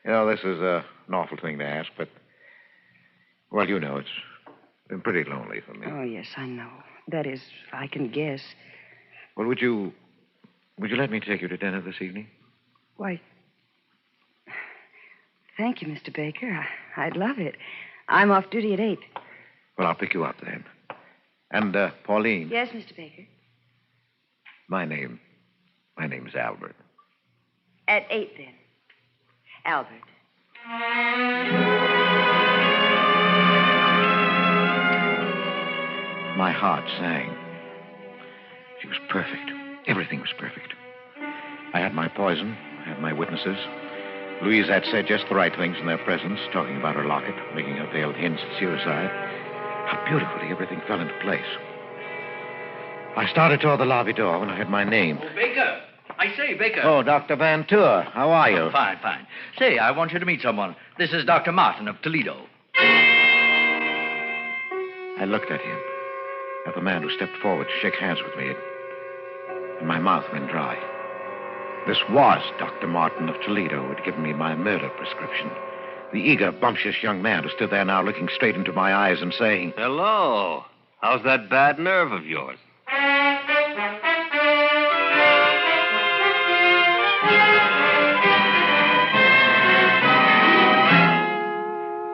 you know, this is an awful thing to ask, but, well, you know, it's been pretty lonely for me. Oh, yes, I know. That is, I can guess. Well, would you let me take you to dinner this evening? Why, thank you, Mr. Baker. I'd love it. I'm off duty at 8. Well, I'll pick you up then. And, Pauline. Yes, Mr. Baker. My name's Albert. At 8, then. Albert. My heart sang. She was perfect. Everything was perfect. I had my poison. I had my witnesses. Louise had said just the right things in their presence, talking about her locket, making her veiled hints at suicide. How beautifully everything fell into place. I started toward the lobby door when I heard my name. Oh, Baker. I say, Baker. Oh, Dr. Van Tour. How are you? Oh, fine. Say, I want you to meet someone. This is Dr. Martin of Toledo. I looked at him, at the man who stepped forward to shake hands with me, and my mouth went dry. This was Dr. Martin of Toledo who had given me my murder prescription. The eager, bumptious young man who stood there now looking straight into my eyes and saying... Hello. How's that bad nerve of yours?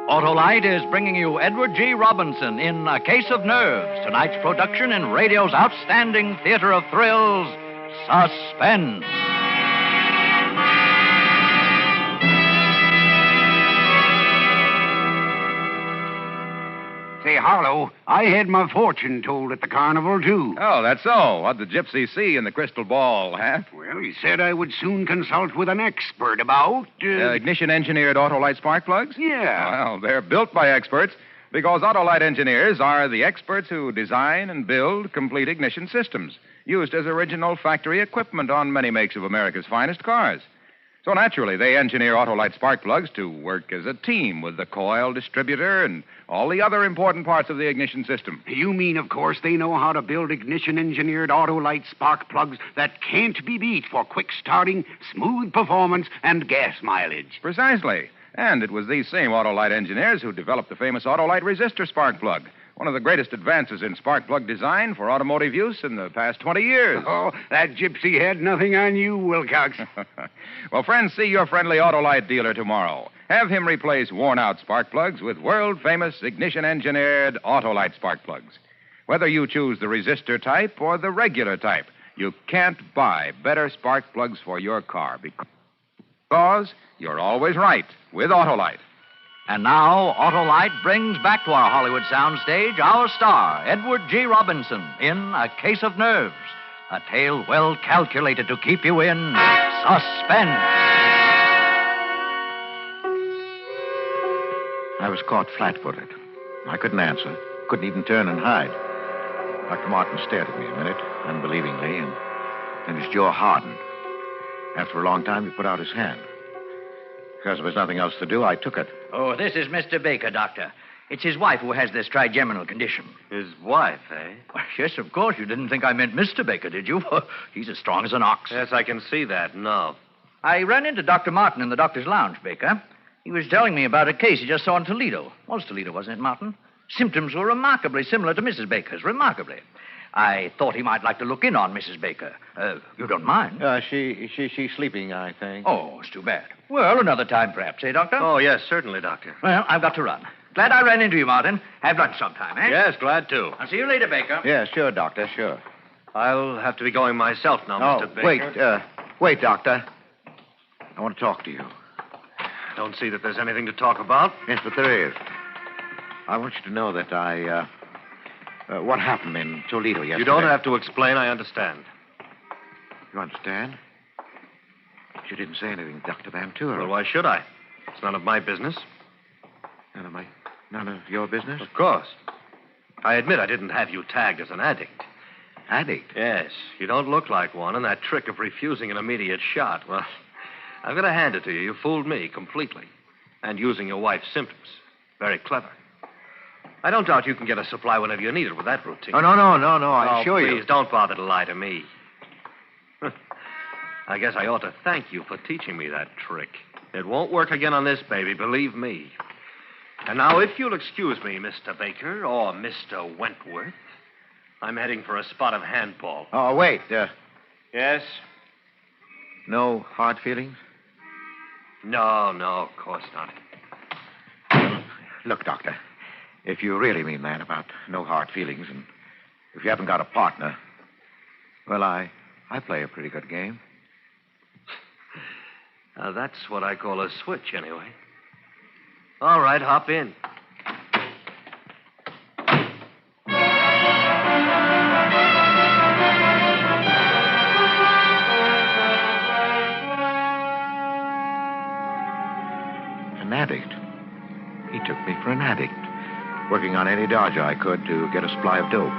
Autolite is bringing you Edward G. Robinson in A Case of Nerves, tonight's production in radio's outstanding theater of thrills, Suspense. Harlow. I had my fortune told at the carnival, too. Oh, that's so. What'd the gypsy see in the crystal ball, huh? Well, he said I would soon consult with an expert about... Ignition-engineered Autolite spark plugs? Yeah. Well, they're built by experts because Autolite engineers are the experts who design and build complete ignition systems used as original factory equipment on many makes of America's finest cars. So naturally, they engineer Autolite spark plugs to work as a team with the coil, distributor, and all the other important parts of the ignition system. You mean, of course, they know how to build ignition-engineered Autolite spark plugs that can't be beat for quick starting, smooth performance, and gas mileage. Precisely. And it was these same Autolite engineers who developed the famous Autolite resistor spark plug, one of the greatest advances in spark plug design for automotive use in the past 20 years. Oh, that gypsy had nothing on you, Wilcox. Well, friends, see your friendly Autolite dealer tomorrow. Have him replace worn-out spark plugs with world-famous ignition-engineered Autolite spark plugs. Whether you choose the resistor type or the regular type, you can't buy better spark plugs for your car because you're always right with Autolite. And now, Autolite brings back to our Hollywood soundstage our star, Edward G. Robinson, in A Case of Nerves, a tale well calculated to keep you in suspense. I was caught flat-footed. I couldn't answer, couldn't even turn and hide. Dr. Martin stared at me a minute, unbelievingly, and then his jaw hardened. After a long time, he put out his hand. Because there was nothing else to do, I took it. Oh, this is Mr. Baker, Doctor. It's his wife who has this trigeminal condition. His wife, eh? Well, yes, of course. You didn't think I meant Mr. Baker, did you? He's as strong as an ox. Yes, I can see that. No. I ran into Dr. Martin in the doctor's lounge, Baker. He was telling me about a case he just saw in Toledo. Was Toledo, wasn't it, Martin? Symptoms were remarkably similar to Mrs. Baker's. Remarkably. I thought he might like to look in on Mrs. Baker. You don't mind? She's sleeping, I think. Oh, it's too bad. Well, another time, perhaps, eh, Doctor? Oh, yes, certainly, Doctor. Well, I've got to run. Glad I ran into you, Martin. Have lunch sometime, eh? Yes, glad to. I'll see you later, Baker. Yeah, sure, Doctor, sure. I'll have to be going myself now, Mr. Oh, Baker. wait, Doctor. I want to talk to you. Don't see that there's anything to talk about. Yes, but there is. I want you to know that what happened in Toledo yesterday. You don't have to explain. I understand. You understand? You didn't say anything, Dr. Van Tour. Well, why should I? It's none of my business. None of your business? Of course. I admit I didn't have you tagged as an addict. Addict? Yes. You don't look like one, and that trick of refusing an immediate shot, well, I've got to hand it to you. You fooled me completely. And using your wife's symptoms. Very clever. I don't doubt you can get a supply whenever you need it with that routine. Oh, no. I assure you. Please, don't bother to lie to me. I guess I ought to thank you for teaching me that trick. It won't work again on this baby, believe me. And now, if you'll excuse me, Mr. Baker, or Mr. Wentworth, I'm heading for a spot of handball. Oh, wait. Yes? No hard feelings? No, of course not. Look, Doctor, if you really mean that about no hard feelings, and if you haven't got a partner, well, I play a pretty good game. Now, that's what I call a switch, anyway. All right, hop in. An addict. He took me for an addict, working on any dodge I could to get a supply of dope.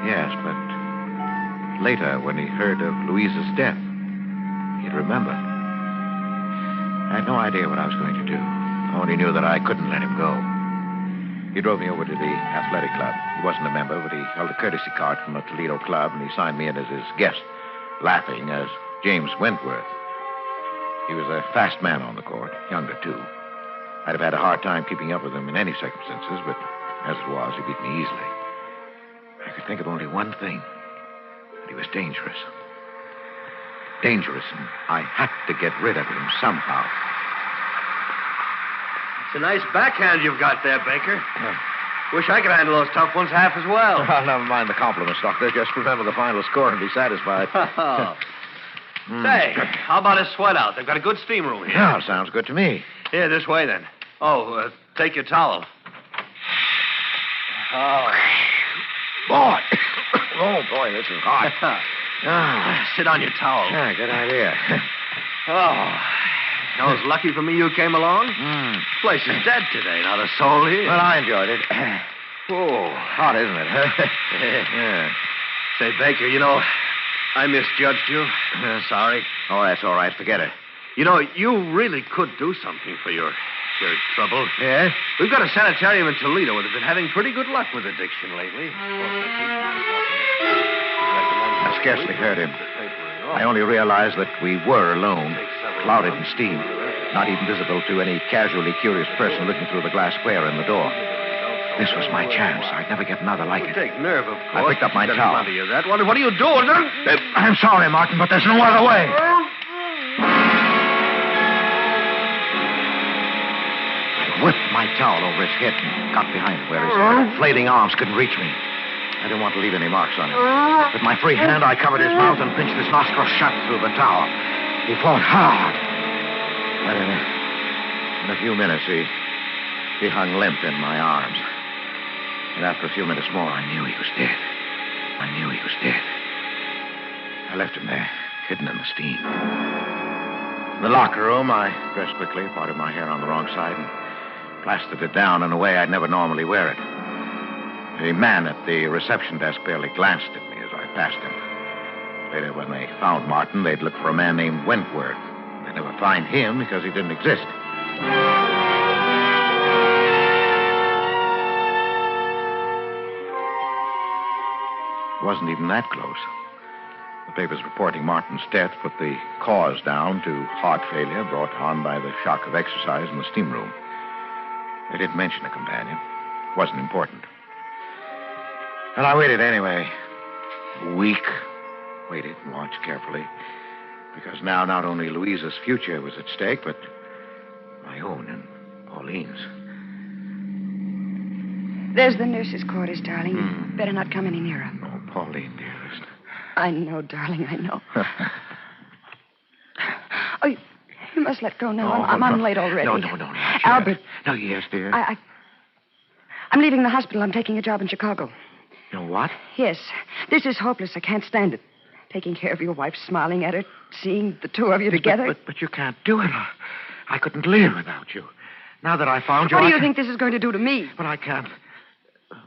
Yes, but later, when he heard of Louise's death, he'd remember. I had no idea what I was going to do. I only knew that I couldn't let him go. He drove me over to the athletic club. He wasn't a member, but he held a courtesy card from a Toledo club, and he signed me in as his guest, laughing as James Wentworth. He was a fast man on the court, younger, too. I'd have had a hard time keeping up with him in any circumstances, but as it was, he beat me easily. I could think of only one thing, that he was dangerous. Dangerous, and I had to get rid of him somehow. It's a nice backhand you've got there, Baker. Wish I could handle those tough ones half as well. Well, never mind the compliments, Doctor. Just remember the final score and be satisfied. Say, how about a sweat out? They've got a good steam room here. Yeah, sounds good to me. Here, this way, then. Oh, take your towel. Oh. Boy. Oh, boy, this is hot. Sit on your towel. Yeah, good idea. That was lucky for me you came along. Mm. Place is dead today, not a soul here. Well, I enjoyed it. Oh, hot, isn't it? Yeah. Say, Baker, I misjudged you. Sorry. Oh, that's all right. Forget it. You really could do something for your trouble. Yes? We've got a sanitarium in Toledo that have been having pretty good luck with addiction lately. I scarcely heard him. I only realized that we were alone, clouded in steam, not even visible to any casually curious person looking through the glass square in the door. This was my chance. I'd never get another like it. Take nerve, of course. I picked up my towel. What are you doing? I'm sorry, Martin, but there's no other way. I whipped my towel over his head and got behind him where his flailing arms couldn't reach me. I didn't want to leave any marks on him. With my free hand, I covered his mouth and pinched his nostrils shut through the towel. He fought hard. But in a few minutes, he hung limp in my arms. And after a few minutes more, I knew he was dead. I left him there, hidden in the steam. In the locker room, I dressed quickly, parted my hair on the wrong side, and plastered it down in a way I'd never normally wear it. The man at the reception desk barely glanced at me as I passed him. Later, when they found Martin, they'd look for a man named Wentworth. They'd never find him because he didn't exist. It wasn't even that close. The papers reporting Martin's death put the cause down to heart failure brought on by the shock of exercise in the steam room. They didn't mention a companion. It wasn't important. And I waited anyway. A week. Waited and watched carefully. Because now not only Louisa's future was at stake, but my own and Pauline's. There's the nurse's quarters, darling. You better not come any nearer. Oh, Pauline, dearest. I know, darling, I know. Oh, you must let go now. I'm late already. No. Albert. No, yes, dear. I'm leaving the hospital. I'm taking a job in Chicago. You know what? Yes. This is hopeless. I can't stand it. Taking care of your wife, smiling at her, seeing the two of you together. But you can't do it. I couldn't live without you. Now that I found you, What do you think this is going to do to me? But I can't.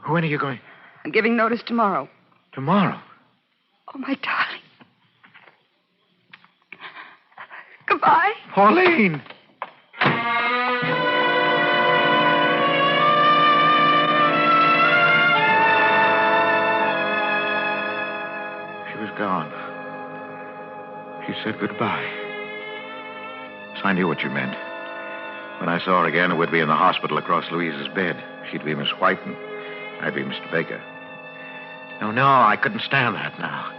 When are you going? I'm giving notice tomorrow. Tomorrow? Oh, my darling. Goodbye. Pauline! She was gone. She said goodbye. So I knew what you meant. When I saw her again, it would be in the hospital across Louisa's bed. She'd be Miss White, and I'd be Mr. Baker. No, I couldn't stand that now.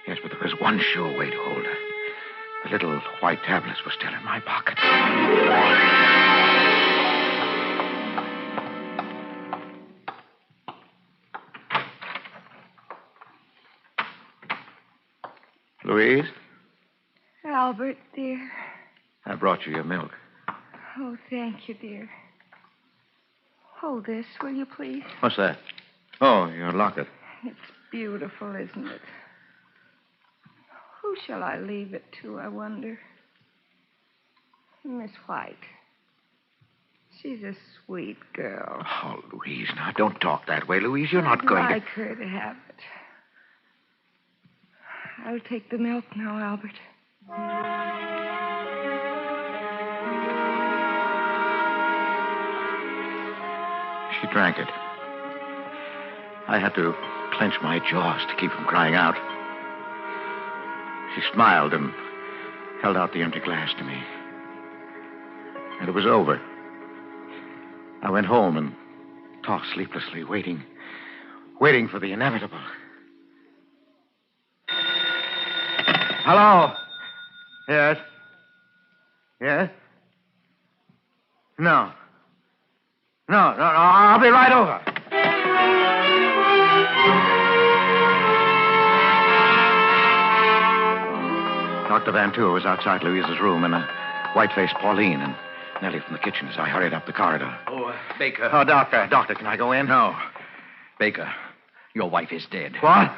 Yes, but there was one sure way to hold her. The little white tablets were still in my pocket. Louise, Albert, dear. I brought you your milk. Oh, thank you, dear. Hold this, will you, please? What's that? Oh, your locket. It's beautiful, isn't it? Who shall I leave it to, I wonder? Miss White. She's a sweet girl. Oh, Louise, now don't talk that way, Louise. You're not going I'd to... like her to have it. I'll take the milk now, Albert. She drank it. I had to clench my jaws to keep from crying out. She smiled and held out the empty glass to me. And it was over. I went home and tossed sleeplessly, waiting for the inevitable. Hello? Yes? Yes? No, I'll be right over. Dr. Van Tour was outside Louisa's room, and a white-faced Pauline, and Nellie from the kitchen as I hurried up the corridor. Oh, Baker. Oh, Doctor. Doctor, can I go in? No. Baker, your wife is dead. What?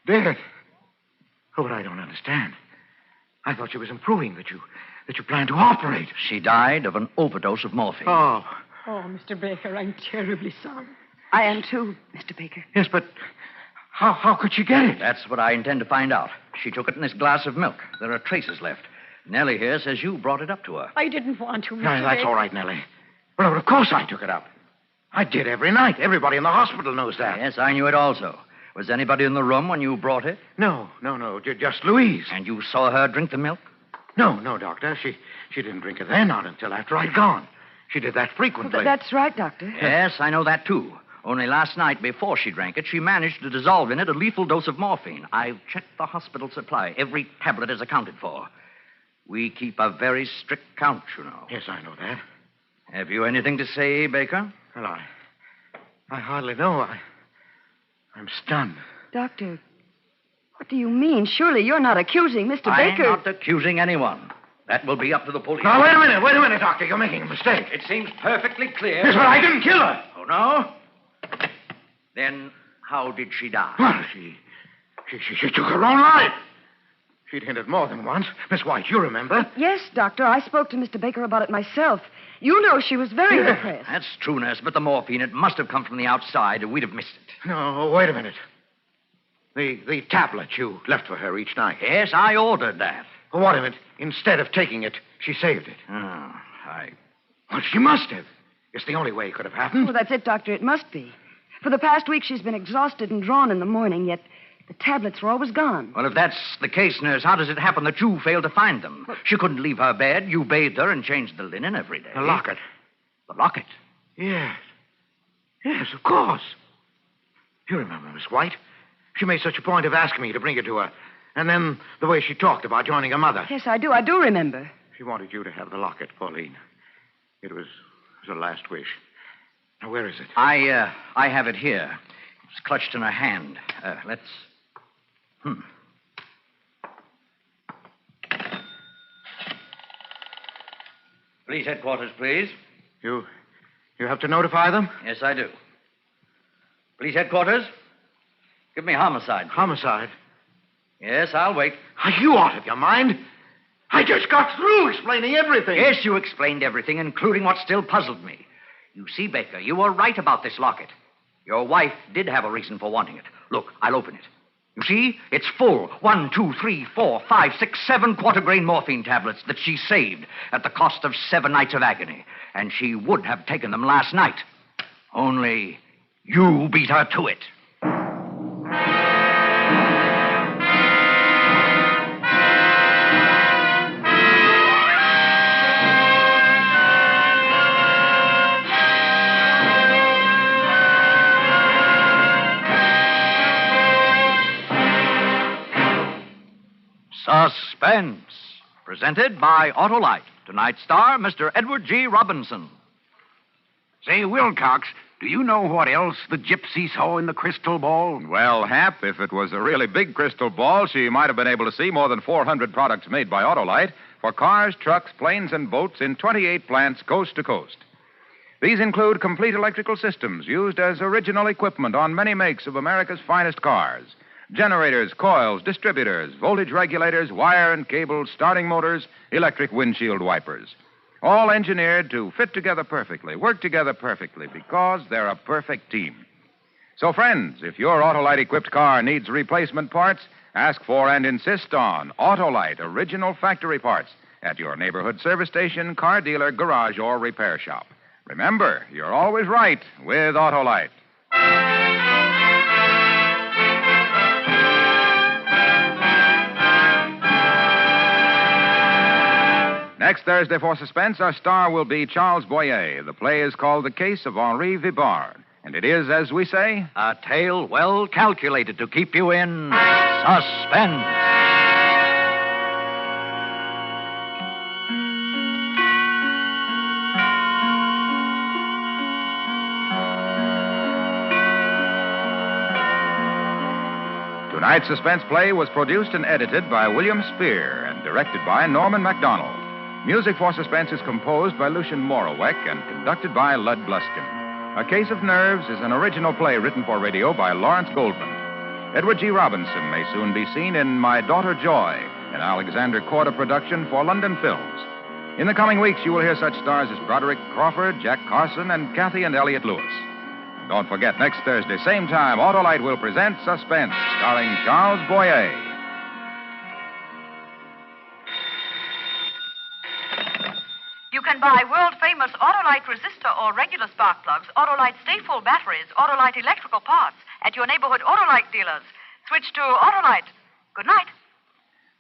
Dead? Oh, but I don't understand. I thought she was improving, that you planned to operate. She died of an overdose of morphine. Oh. Oh, Mr. Baker, I'm terribly sorry. I am too, Mr. Baker. Yes, but how could she get it? That's what I intend to find out. She took it in this glass of milk. There are traces left. Nellie here says you brought it up to her. I didn't want to, Mr. No, that's Baker. all right, Nellie. Well, of course I took it up. I did every night. Everybody in the hospital knows that. Yes, I knew it also. Was anybody in the room when you brought it? No. Just Louise. And you saw her drink the milk? No, Doctor. She didn't drink it then, not until after I'd gone. She did that frequently. Well, that's right, Doctor. Yes, I know that, too. Only last night, before she drank it, she managed to dissolve in it a lethal dose of morphine. I've checked the hospital supply. Every tablet is accounted for. We keep a very strict count, you know. Yes, I know that. Have you anything to say, Baker? Well, I hardly know. I'm stunned. Doctor, what do you mean? Surely you're not accusing Mr. Baker. I'm not accusing anyone. That will be up to the police. Now, wait a minute, Doctor. You're making a mistake. It seems perfectly clear. Yes, but I didn't kill her. Oh, no? Then how did she die? Well, she took her own life. She'd hinted more than once. Miss White, you remember? Yes, Doctor. I spoke to Mr. Baker about it myself. You know she was very depressed. That's true, nurse, but the morphine, it must have come from the outside, or we'd have missed it. No, wait a minute. The tablet you left for her each night. Yes, I ordered that. Well, what of it? Instead of taking it, she saved it. Well, she must have. It's the only way it could have happened. Well, that's it, Doctor. It must be. For the past week, she's been exhausted and drawn in the morning, yet the tablets were always gone. Well, if that's the case, nurse, how does it happen that you failed to find them? She couldn't leave her bed. You bathed her and changed the linen every day. The locket. The locket? Yes. Yes, of course. You remember, Miss White? She made such a point of asking me to bring it to her. And then the way she talked about joining her mother. Yes, I do. I do remember. She wanted you to have the locket, Pauline. It was her last wish. Now, where is it? I have it here. It's clutched in her hand. Let's... Police headquarters, please. You have to notify them? Yes, I do. Police headquarters, give me homicide. Please. Homicide? Yes, I'll wait. Are you out of your mind? I just got through explaining everything. Yes, you explained everything, including what still puzzled me. You see, Baker, you were right about this locket. Your wife did have a reason for wanting it. Look, I'll open it. You see, it's full. 1, 2, 3, 4, 5, 6, 7 quarter-grain morphine tablets that she saved at the cost of 7 nights of agony. And she would have taken them last night. Only you beat her to it. Suspense, presented by Autolite. Tonight's star, Mr. Edward G. Robinson. Say, Wilcox, do you know what else the gypsy saw in the crystal ball? Well, Hap, if it was a really big crystal ball, she might have been able to see more than 400 products made by Autolite for cars, trucks, planes, and boats in 28 plants coast to coast. These include complete electrical systems used as original equipment on many makes of America's finest cars. Generators, coils, distributors, voltage regulators, wire and cable, starting motors, electric windshield wipers. All engineered to fit together perfectly, work together perfectly, because they're a perfect team. So, friends, if your Autolite-equipped car needs replacement parts, ask for and insist on Autolite original factory parts at your neighborhood service station, car dealer, garage, or repair shop. Remember, you're always right with Autolite. Next Thursday for Suspense, our star will be Charles Boyer. The play is called The Case of Henri Vibard. And it is, as we say, a tale well calculated to keep you in suspense. Tonight's suspense play was produced and edited by William Spear and directed by Norman MacDonald. Music for Suspense is composed by Lucian Morawek and conducted by Lud Bluskin. A Case of Nerves is an original play written for radio by Lawrence Goldman. Edward G. Robinson may soon be seen in My Daughter Joy, an Alexander Korda production for London Films. In the coming weeks, you will hear such stars as Broderick Crawford, Jack Carson, and Kathy and Elliot Lewis. Don't forget, next Thursday, same time, Autolite will present Suspense, starring Charles Boyer. You can buy world-famous Autolite resistor or regular spark plugs, Autolite stay-full batteries, Autolite electrical parts at your neighborhood Autolite dealers. Switch to Autolite. Good night.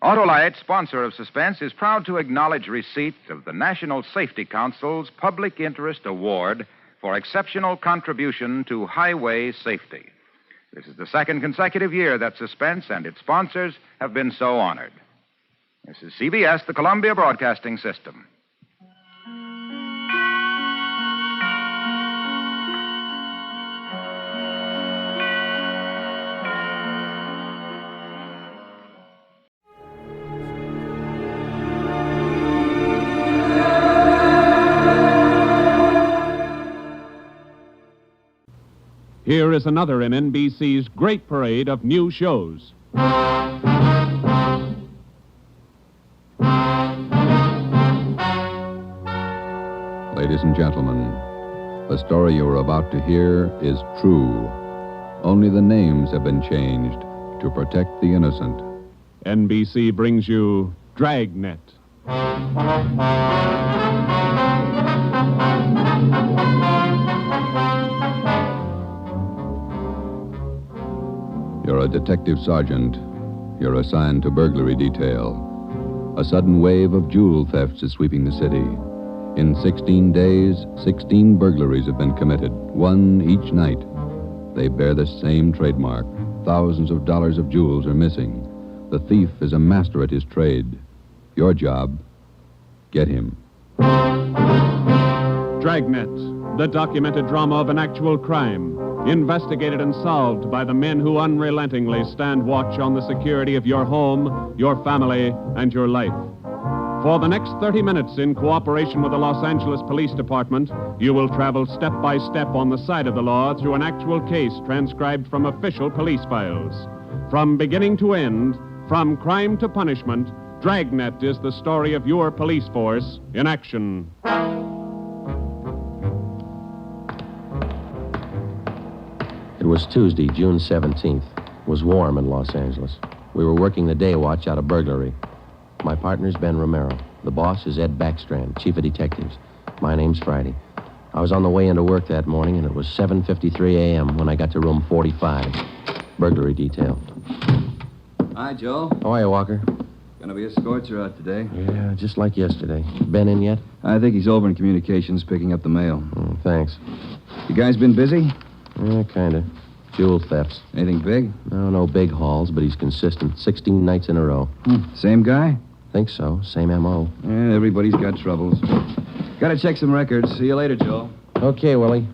Autolite, sponsor of Suspense, is proud to acknowledge receipt of the National Safety Council's Public Interest Award for exceptional contribution to highway safety. This is the second consecutive year that Suspense and its sponsors have been so honored. This is CBS, the Columbia Broadcasting System. Here is another in NBC's great parade of new shows. Ladies and gentlemen, the story you are about to hear is true. Only the names have been changed to protect the innocent. NBC brings you Dragnet. You're a detective sergeant. You're assigned to burglary detail. A sudden wave of jewel thefts is sweeping the city. In 16 days, 16 burglaries have been committed, one each night. They bear the same trademark. Thousands of dollars of jewels are missing. The thief is a master at his trade. Your job, get him. Dragnet, the documented drama of an actual crime, investigated and solved by the men who unrelentingly stand watch on the security of your home, your family, and your life. For the next 30 minutes, in cooperation with the Los Angeles Police Department, you will travel step by step on the side of the law through an actual case transcribed from official police files. From beginning to end, from crime to punishment, Dragnet is the story of your police force in action. It was Tuesday, June 17th. It was warm in Los Angeles. We were working the day watch out of burglary. My partner's Ben Romero. The boss is Ed Backstrand, chief of detectives. My name's Friday. I was on the way into work that morning, and it was 7:53 a.m. when I got to room 45. Burglary detail. Hi, Joe. How are you, Walker? Gonna be a scorcher out today. Yeah, just like yesterday. Ben in yet? I think he's over in communications picking up the mail. Thanks. You guys been busy? Yeah, kind of. Jewel thefts. Anything big? No big hauls, but he's consistent. 16 nights in a row. Same guy? Think so. Same M.O. Yeah, everybody's got troubles. Gotta check some records. See you later, Joe. Okay, Willie.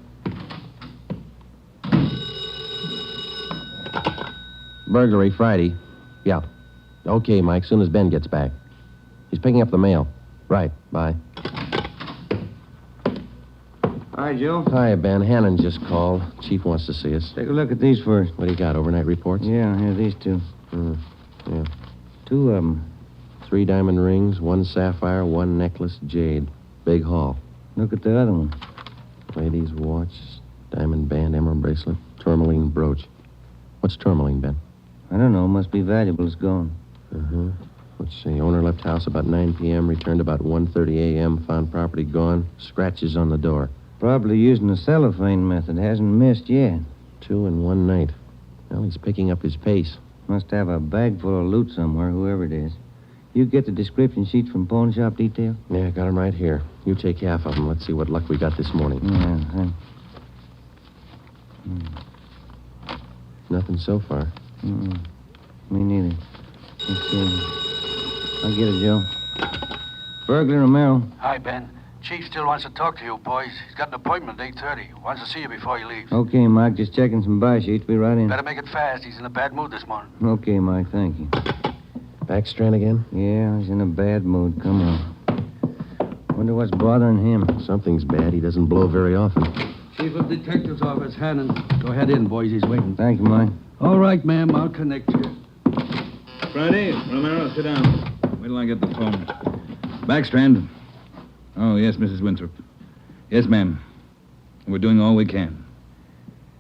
Burglary Friday. Yeah. Okay, Mike, soon as Ben gets back. He's picking up the mail. Right, bye. Hi, Joe. Hi, Ben. Hannon just called. Chief wants to see us. Take a look at these first. What do you got, overnight reports? Yeah, here, these two. Yeah. 2 of them. 3 diamond rings, 1 sapphire, 1 necklace, jade. Big haul. Look at the other one. Lady's watch, diamond band, emerald bracelet, tourmaline brooch. What's tourmaline, Ben? I don't know. Must be valuable. It's gone. Let's see. Owner left house about 9 p.m., returned about 1:30 a.m., found property gone, scratches on the door. Probably using the cellophane method. Hasn't missed yet. 2 in 1 night. Well, he's picking up his pace. Must have a bag full of loot somewhere, whoever it is. You get the description sheets from pawn shop detail? Yeah, got 'em right here. You take half of them. Let's see what luck we got this morning. Yeah, Nothing so far. Me neither. Let's see. I'll get it, Joe. Burglar Romero. Hi, Ben. Chief still wants to talk to you, boys. He's got an appointment at 8:30. Wants to see you before he leaves. Okay, Mike. Just checking some buy sheets. Be right in. Better make it fast. He's in a bad mood this morning. Okay, Mike. Thank you. Backstrand again? Yeah, he's in a bad mood. Come on. Wonder what's bothering him. Something's bad. He doesn't blow very often. Chief of Detectives Office, Hannon. Go ahead in, boys. He's waiting. Thank you, Mike. All right, ma'am. I'll connect you. Friday, Romero, sit down. Wait till I get the phone. Backstrand. Oh, yes, Mrs. Winthrop. Yes, ma'am. We're doing all we can.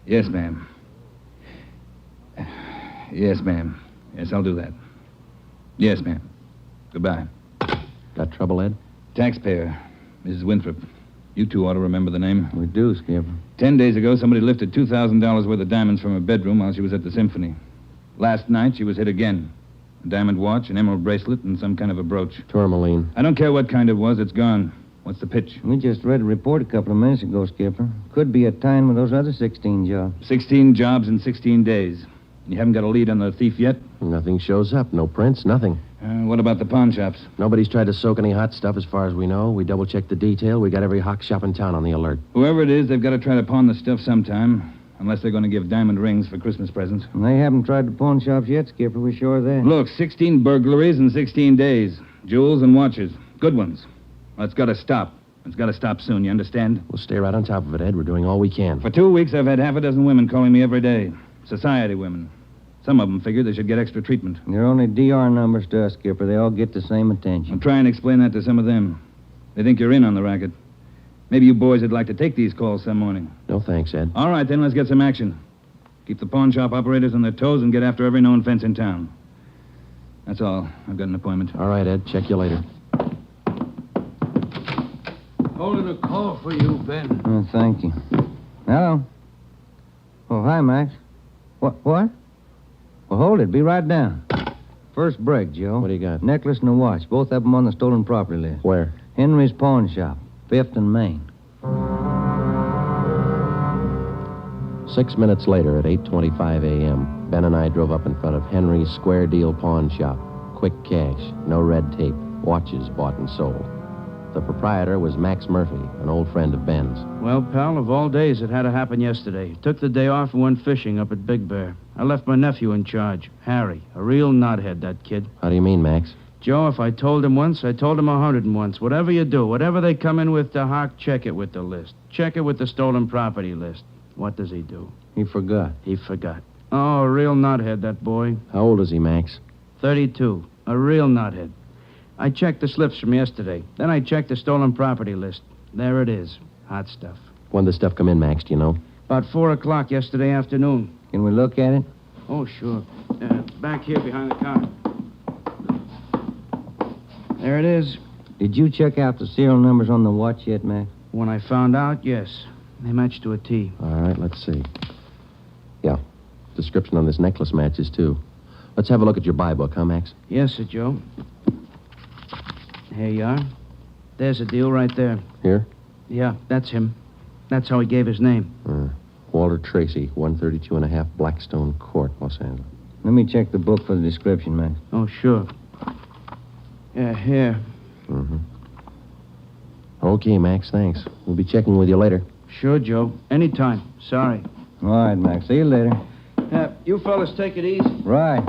Yes, ma'am. Yes, ma'am. Yes, I'll do that. Yes, ma'am. Goodbye. Got trouble, Ed? Taxpayer, Mrs. Winthrop. You two ought to remember the name. We do, Skipper. 10 days ago, somebody lifted $2,000 worth of diamonds from her bedroom while she was at the symphony. Last night, she was hit again. A diamond watch, an emerald bracelet, and some kind of a brooch. Tourmaline. I don't care what kind it was. It's gone. What's the pitch? We just read a report a couple of minutes ago, Skipper. Could be a tie-in with those other 16 jobs. 16 jobs in 16 days. You haven't got a lead on the thief yet? Nothing shows up. No prints, nothing. What about the pawn shops? Nobody's tried to soak any hot stuff as far as we know. We double-checked the detail. We got every hock shop in town on the alert. Whoever it is, they've got to try to pawn the stuff sometime. Unless they're going to give diamond rings for Christmas presents. And they haven't tried the pawn shops yet, Skipper. We're sure of that. Look, 16 burglaries in 16 days. Jewels and watches. Good ones. Well, it's got to stop. It's got to stop soon, you understand? We'll stay right on top of it, Ed. We're doing all we can. For 2 weeks, I've had half a dozen women calling me every day. Society women. Some of them figure they should get extra treatment. They're only DR numbers to us, Skipper. They all get the same attention. I'll try and explain that to some of them. They think you're in on the racket. Maybe you boys would like to take these calls some morning. No thanks, Ed. All right, then, let's get some action. Keep the pawn shop operators on their toes and get after every known fence in town. That's all. I've got an appointment. All right, Ed. Check you later. Holding a call for you, Ben. Oh, thank you. Hello. Oh, hi, Max. What? Well, hold it. Be right down. First break, Joe. What do you got? Necklace and a watch. Both of them on the stolen property list. Where? Henry's pawn shop. 5th and Main. 6 minutes later, at 8:25 a.m., Ben and I drove up in front of Henry's Square Deal Pawn Shop. Quick cash, no red tape, watches bought and sold. The proprietor was Max Murphy, an old friend of Ben's. Well, pal, of all days, it had to happen yesterday. Took the day off and went fishing up at Big Bear. I left my nephew in charge, Harry. A real knothead, that kid. How do you mean, Max? Joe, if I told him once, I told him 101. Whatever you do, whatever they come in with to hock, check it with the list. Check it with the stolen property list. What does he do? He forgot. He forgot. Oh, a real knothead, that boy. How old is he, Max? 32. A real knothead. I checked the slips from yesterday. Then I checked the stolen property list. There it is. Hot stuff. When did the stuff come in, Max, do you know? About 4 o'clock yesterday afternoon. Can we look at it? Oh, sure. Back here behind the counter. There it is. Did you check out the serial numbers on the watch yet, Max? When I found out, yes. They match to a T. All right, let's see. Yeah. Description on this necklace matches, too. Let's have a look at your buy book, huh, Max? Yes, sir, Joe. Here you are. There's a deal right there. Here? Yeah, that's him. That's how he gave his name. Walter Tracy, 132 and a half Blackstone Court, Los Angeles. Let me check the book for the description, Max. Oh, sure. Yeah, here. Mm-hmm. Okay, Max, thanks. We'll be checking with you later. Sure, Joe. Anytime. Sorry. All right, Max. See you later. You fellas take it easy. Right.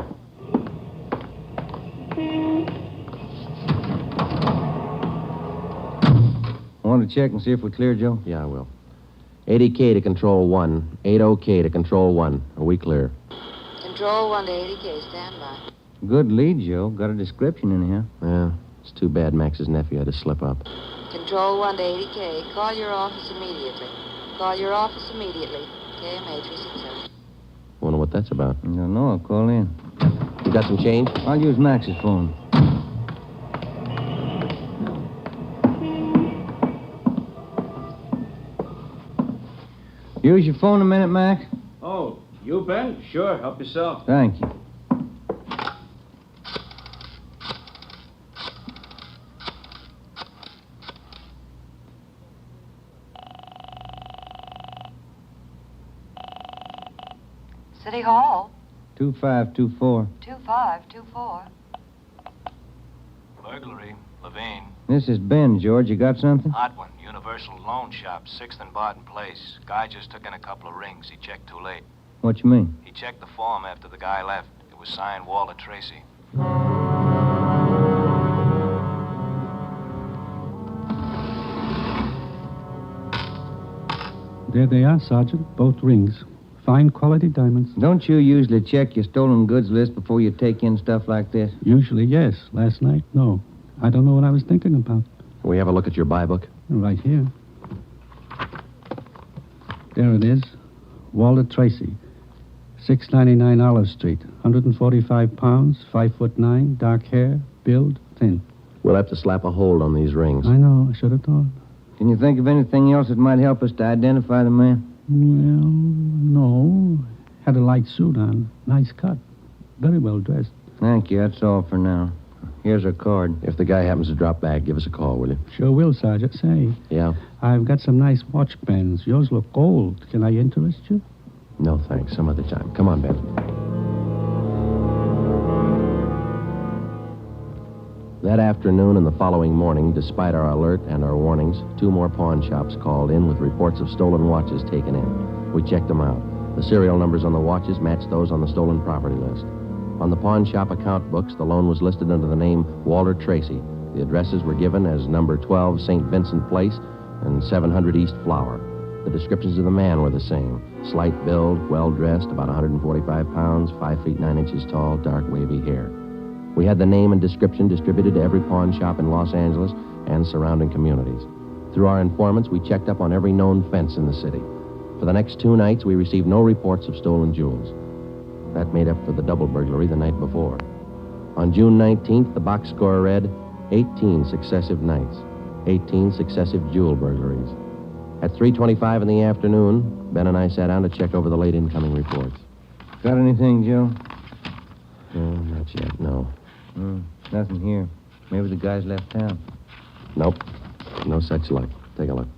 Want to check and see if we're clear, Joe? Yeah, I will. 80K to Control 1. 80K to Control 1. Are we clear? Control 1 to 80K. Stand by. Good lead, Joe. Got a description in here. Yeah. It's too bad Max's nephew had to slip up. Control 1 to 80K. Call your office immediately. Call your office immediately. KMA 367. Wonder what that's about. I don't know. I'll call in. You got some change? I'll use Max's phone. Use your phone a minute, Max. Oh, you, Ben? Sure. Help yourself. Thank you. City Hall. 2524. 2524. Burglary. Levine. This is Ben, George. You got something? Hot one. Universal Loan Shop, 6th and Barton Place. Guy just took in a couple of rings. He checked too late. What you mean? He checked the form after the guy left. It was signed Walter Tracy. There they are, Sergeant. Both rings. Fine quality diamonds. Don't you usually check your stolen goods list before you take in stuff like this? Usually, yes. Last night, no. I don't know what I was thinking about. Can we have a look at your buy book? Right here. There it is. Walter Tracy. 699 Olive Street. 145 pounds, 5'9", dark hair, build, thin. We'll have to slap a hold on these rings. I know. I should have thought. Can you think of anything else that might help us to identify the man? Well, no. Had a light suit on. Nice cut. Very well dressed. Thank you. That's all for now. Here's our card. If the guy happens to drop back, give us a call, will you? Sure will, Sergeant. Say. Yeah? I've got some nice watch bands. Yours look old. Can I interest you? No, thanks. Some other time. Come on, Ben. That afternoon and the following morning, despite our alert and our warnings, 2 more pawn shops called in with reports of stolen watches taken in. We checked them out. The serial numbers on the watches matched those on the stolen property list. On the pawn shop account books, the loan was listed under the name Walter Tracy. The addresses were given as number 12 St. Vincent Place and 700 East Flower. The descriptions of the man were the same. Slight build, well-dressed, about 145 pounds, 5 feet 9 inches tall, dark wavy hair. We had the name and description distributed to every pawn shop in Los Angeles and surrounding communities. Through our informants, we checked up on every known fence in the city. For the next 2 nights, we received no reports of stolen jewels. That made up for the double burglary the night before. On June 19th, the box score read 18 successive nights, 18 successive jewel burglaries. At 3:25 in the afternoon, Ben and I sat down to check over the late incoming reports. Got anything, Joe? No, not yet, no. Nothing here. Maybe the guy's left town. Nope. No such luck. Take a look.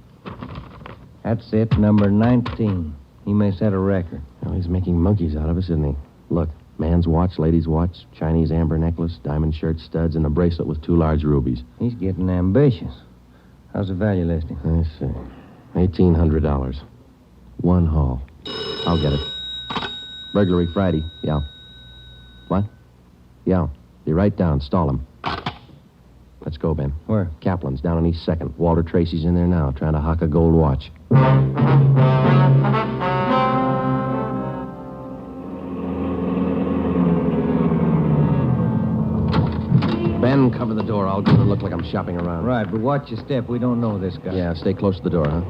That's it, number 19. He may set a record. Well, he's making monkeys out of us, isn't he? Look, man's watch, lady's watch, Chinese amber necklace, diamond shirt studs, and a bracelet with 2 large rubies. He's getting ambitious. How's the value listing? Let's see. $1,800. 1 haul. I'll get it. Burglary Friday. Yeah. What? Yeah. Be right down. Stall him. Let's go, Ben. Where? Kaplan's down on East 2nd. Walter Tracy's in there now, trying to hock a gold watch. Ben, cover the door. I'll go to look like I'm shopping around. Right, but watch your step. We don't know this guy. Yeah, stay close to the door, huh?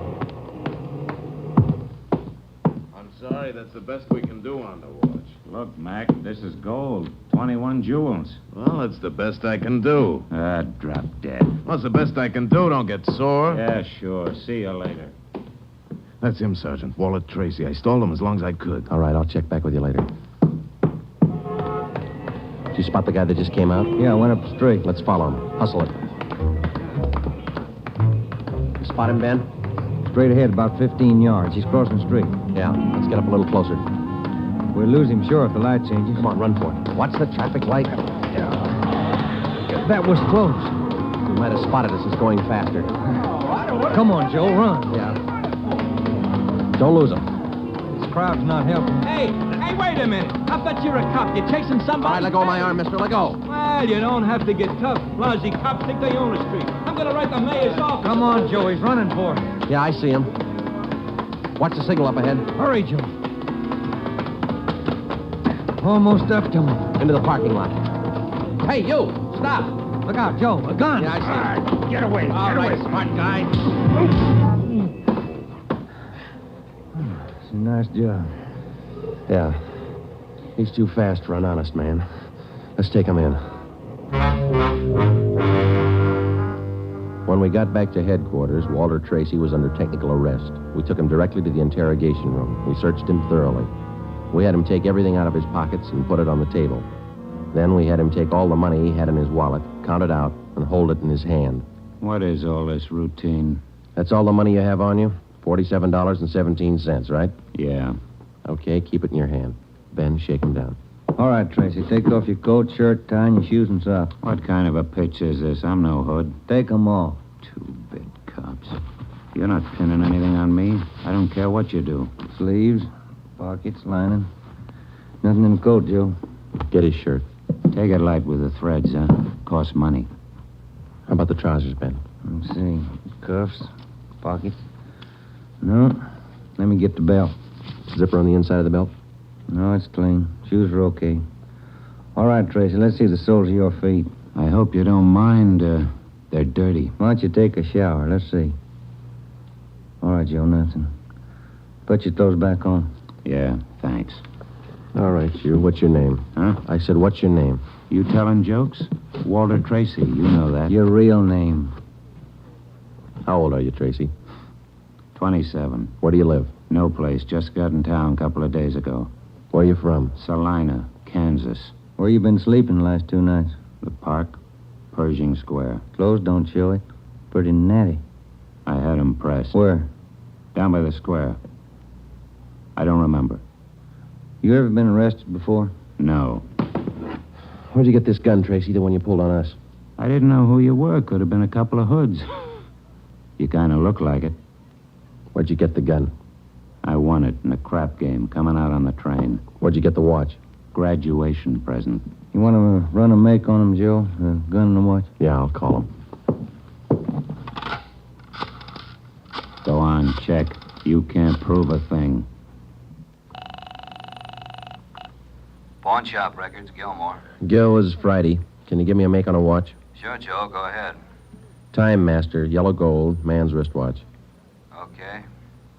I'm sorry, that's the best we can do on the watch. Look, Mac, this is gold. 21 jewels. Well, that's the best I can do. Drop dead. What's the best I can do? Don't get sore. Yeah, sure. See you later. That's him, Sergeant. Walter Tracy. I stalled him as long as I could. All right, I'll check back with you later. Did you spot the guy that just came out? Yeah, I went up straight. Let's follow him. Hustle it. You spot him, Ben? Straight ahead, about 15 yards. He's crossing the street. Yeah, let's get up a little closer. We'll lose him sure if the light changes. Come on, run for it. Watch the traffic light. Yeah. That was close. You might have spotted us as going faster. Come on, Joe, run. Yeah. Don't lose him. This crowd's not helping. Hey, wait a minute. I bet you're a cop. You're chasing somebody. All right, let go of my arm, mister. Let go. Well, you don't have to get tough. Lousy cops think they own the street. I'm going to write the mayor's office. Come on, Joe. He's running for it. Yeah, I see him. Watch the signal up ahead. Hurry, Joe. Almost up to him. Into the parking lot. Hey, you! Stop! Look out, Joe. A gun. Yeah, I see. All right, get away. All right, smart guy. It's a nice job. Yeah. He's too fast for an honest man. Let's take him in. When we got back to headquarters, Walter Tracy was under technical arrest. We took him directly to the interrogation room. We searched him thoroughly. We had him take everything out of his pockets and put it on the table. Then we had him take all the money he had in his wallet, count it out, and hold it in his hand. What is all this routine? That's all the money you have on you? $47.17, right? Yeah. Okay, keep it in your hand. Ben, shake him down. All right, Tracy. Take off your coat, shirt, tie, and your shoes and socks. What kind of a pitch is this? I'm no hood. Take them off. Two-bit cops. You're not pinning anything on me. I don't care what you do. Sleeves, pockets, lining. Nothing in the coat, Joe. Get his shirt. Take it light with the threads, huh? Costs money. How about the trousers, Ben? Let's see. Cuffs, pockets. No. Let me get the belt. Zipper on the inside of the belt? No, it's clean. Shoes are okay. All right, Tracy, let's see the soles of your feet. I hope you don't mind. They're dirty. Why don't you take a shower? Let's see. All right, Joe, nothing. Put your clothes back on. Yeah, thanks. All right, you. What's your name? Huh? I said, what's your name? You telling jokes? Walter Tracy, you know that. Your real name. How old are you, Tracy? 27. Where do you live? No place. Just got in town a couple of days ago. Where are you from? Salina, Kansas. Where you been sleeping the last 2 nights? The park, Pershing Square. Clothes don't show it. Pretty natty. I had 'em pressed. Where? Down by the square. I don't remember. You ever been arrested before? No. Where'd you get this gun, Tracy, the one you pulled on us? I didn't know who you were. Could have been a couple of hoods. You kind of look like it. Where'd you get the gun? I won it in a crap game coming out on the train. Where'd you get the watch? Graduation present. You want to run a make on him, Joe? The gun and the watch? Yeah, I'll call him. Go on, check. You can't prove a thing. Pawn shop records, Gilmore. Gil, is Friday. Can you give me a make on a watch? Sure, Joe, go ahead. Time Master, yellow gold, man's wristwatch. Okay.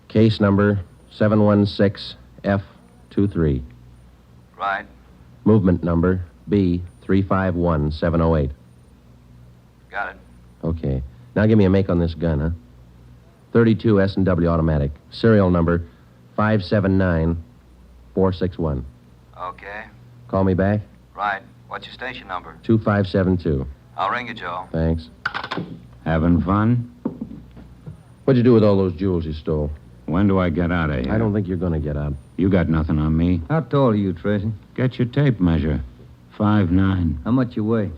Case number 716F23. Right. Movement number B351708. Got it. Okay. Now give me a make on this gun, huh? 32 S&W automatic. Serial number 579461. Okay. Call me back? Right. What's your station number? 2572. I'll ring you, Joe. Thanks. Having fun? What'd you do with all those jewels you stole? When do I get out of here? I don't think you're going to get out. You got nothing on me. How tall are you, Tracy? Get your tape measure. 5'9". How much you weigh?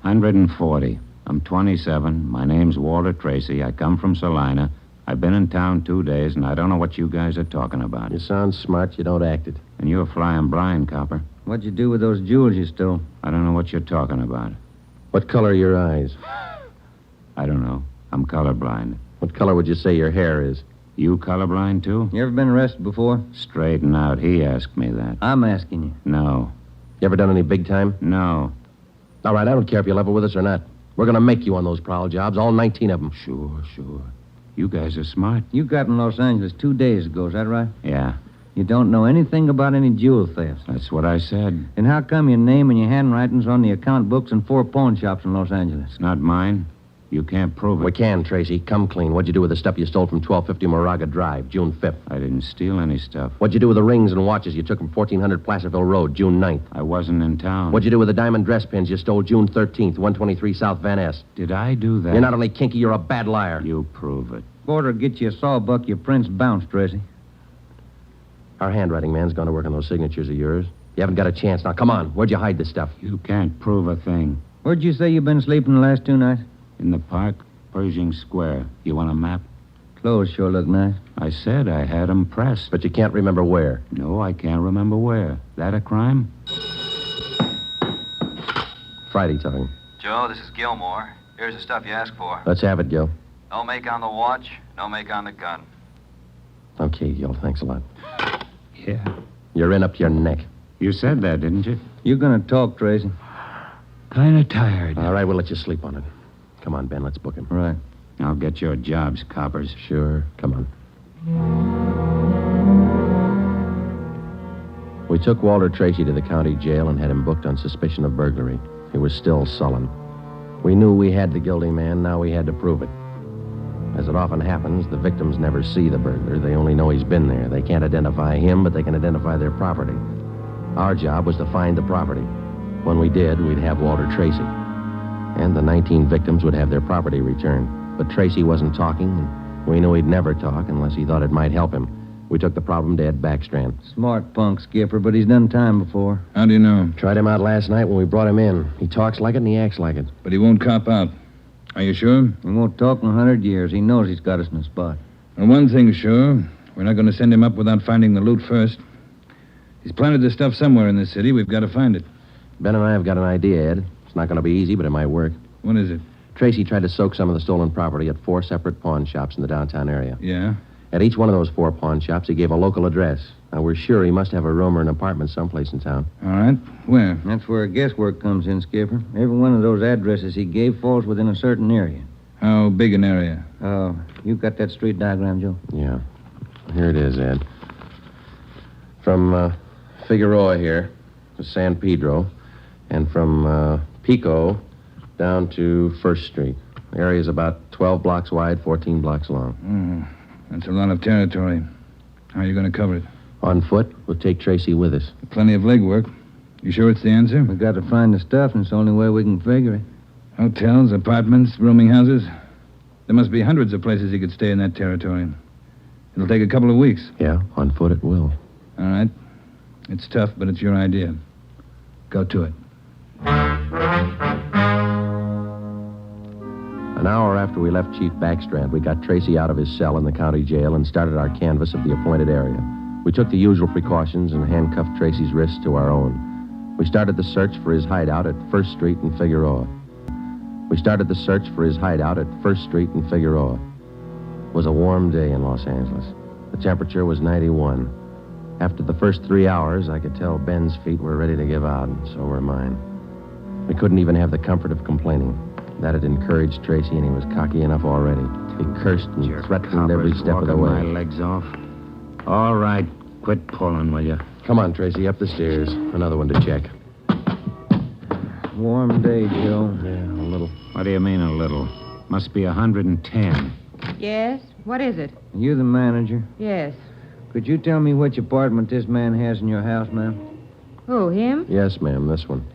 140. I'm 27. My name's Walter Tracy. I come from Salina. I've been in town 2 days, and I don't know what you guys are talking about. You sound smart. You don't act it. And you're flying blind, copper. What'd you do with those jewels you stole? I don't know what you're talking about. What color are your eyes? I don't know. I'm colorblind. What color would you say your hair is? You colorblind, too? You ever been arrested before? Straighten out. He asked me that. I'm asking you. No. You ever done any big time? No. All right, I don't care if you level with us or not. We're going to make you on those prowl jobs, all 19 of them. Sure. You guys are smart. You got in Los Angeles 2 days ago, is that right? Yeah. You don't know anything about any jewel thefts. That's what I said. And how come your name and your handwriting's on the account books in 4 pawn shops in Los Angeles? It's not mine. You can't prove it. We can, Tracy. Come clean. What'd you do with the stuff you stole from 1250 Moraga Drive, June 5th? I didn't steal any stuff. What'd you do with the rings and watches you took from 1400 Placerville Road, June 9th? I wasn't in town. What'd you do with the diamond dress pins you stole June 13th, 123 South Van Ness? Did I do that? You're not only kinky, you're a bad liar. You prove it. Border get you a sawbuck, your prints bounced, Tracy. Our handwriting man's gone to work on those signatures of yours. You haven't got a chance. Now, come on. Where'd you hide this stuff? You can't prove a thing. Where'd you say you've been sleeping the last 2 nights? In the park, Pershing Square. You want a map? Clothes sure look nice. I said I had 'em pressed. But you can't remember where. No, I can't remember where. That a crime? Friday talking. Joe, this is Gilmore. Here's the stuff you asked for. Let's have it, Gil. No make on the watch, no make on the gun. Okay, Gil. Thanks a lot. Yeah. You're in up to your neck. You said that, didn't you? You're gonna talk, Tracy. Kind of tired. All right, we'll let you sleep on it. Come on, Ben. Let's book him. Right. I'll get your jobs, coppers. Sure. Come on. We took Walter Tracy to the county jail and had him booked on suspicion of burglary. He was still sullen. We knew we had the guilty man. Now we had to prove it. As it often happens, the victims never see the burglar. They only know he's been there. They can't identify him, but they can identify their property. Our job was to find the property. When we did, we'd have Walter Tracy. And the 19 victims would have their property returned. But Tracy wasn't talking, and we knew he'd never talk unless he thought it might help him. We took the problem to Ed Backstrand. Smart punk, Skipper, but he's done time before. How do you know? Tried him out last night when we brought him in. He talks like it and he acts like it. But he won't cop out. Are you sure? He won't talk in 100 years. He knows he's got us in a spot. Well, one thing's sure. We're not going to send him up without finding the loot first. He's planted this stuff somewhere in this city. We've got to find it. Ben and I have got an idea, Ed. It's not going to be easy, but it might work. What is it? Tracy tried to soak some of the stolen property at 4 separate pawn shops in the downtown area. Yeah? At each one of those 4 pawn shops, he gave a local address. Now, we're sure he must have a room or an apartment someplace in town. All right. Where? That's where guesswork comes in, Skipper. Every one of those addresses he gave falls within a certain area. How big an area? You got that street diagram, Joe? Yeah. Here it is, Ed. From Figueroa here to San Pedro, and from Pico down to 1st Street. The area's about 12 blocks wide, 14 blocks long. That's a lot of territory. How are you going to cover it? On foot, we'll take Tracy with us. Plenty of legwork. You sure it's the answer? We got to find the stuff, and it's the only way we can figure it. Hotels, apartments, rooming houses. There must be hundreds of places he could stay in that territory. It'll take a couple of weeks. Yeah, on foot it will. All right. It's tough, but it's your idea. Go to it. An hour after we left Chief Backstrand, we got Tracy out of his cell in the county jail and started our canvass of the appointed area. We took the usual precautions and handcuffed Tracy's wrists to our own. We started the search for his hideout at 1st Street in Figueroa. It was a warm day in Los Angeles. The temperature was 91. After the first 3 hours, I could tell Ben's feet were ready to give out, and so were mine. We couldn't even have the comfort of complaining. That had encouraged Tracy, and he was cocky enough already. He cursed and threatened every step of the way. My legs off. All right, quit pulling, will you? Come on, Tracy, up the stairs. Another one to check. Warm day, Joe. Yeah, a little. What do you mean, a little? Must be 110. Yes? What is it? You the manager? Yes. Could you tell me which apartment this man has in your house, ma'am? Who, him? Yes, ma'am, this one.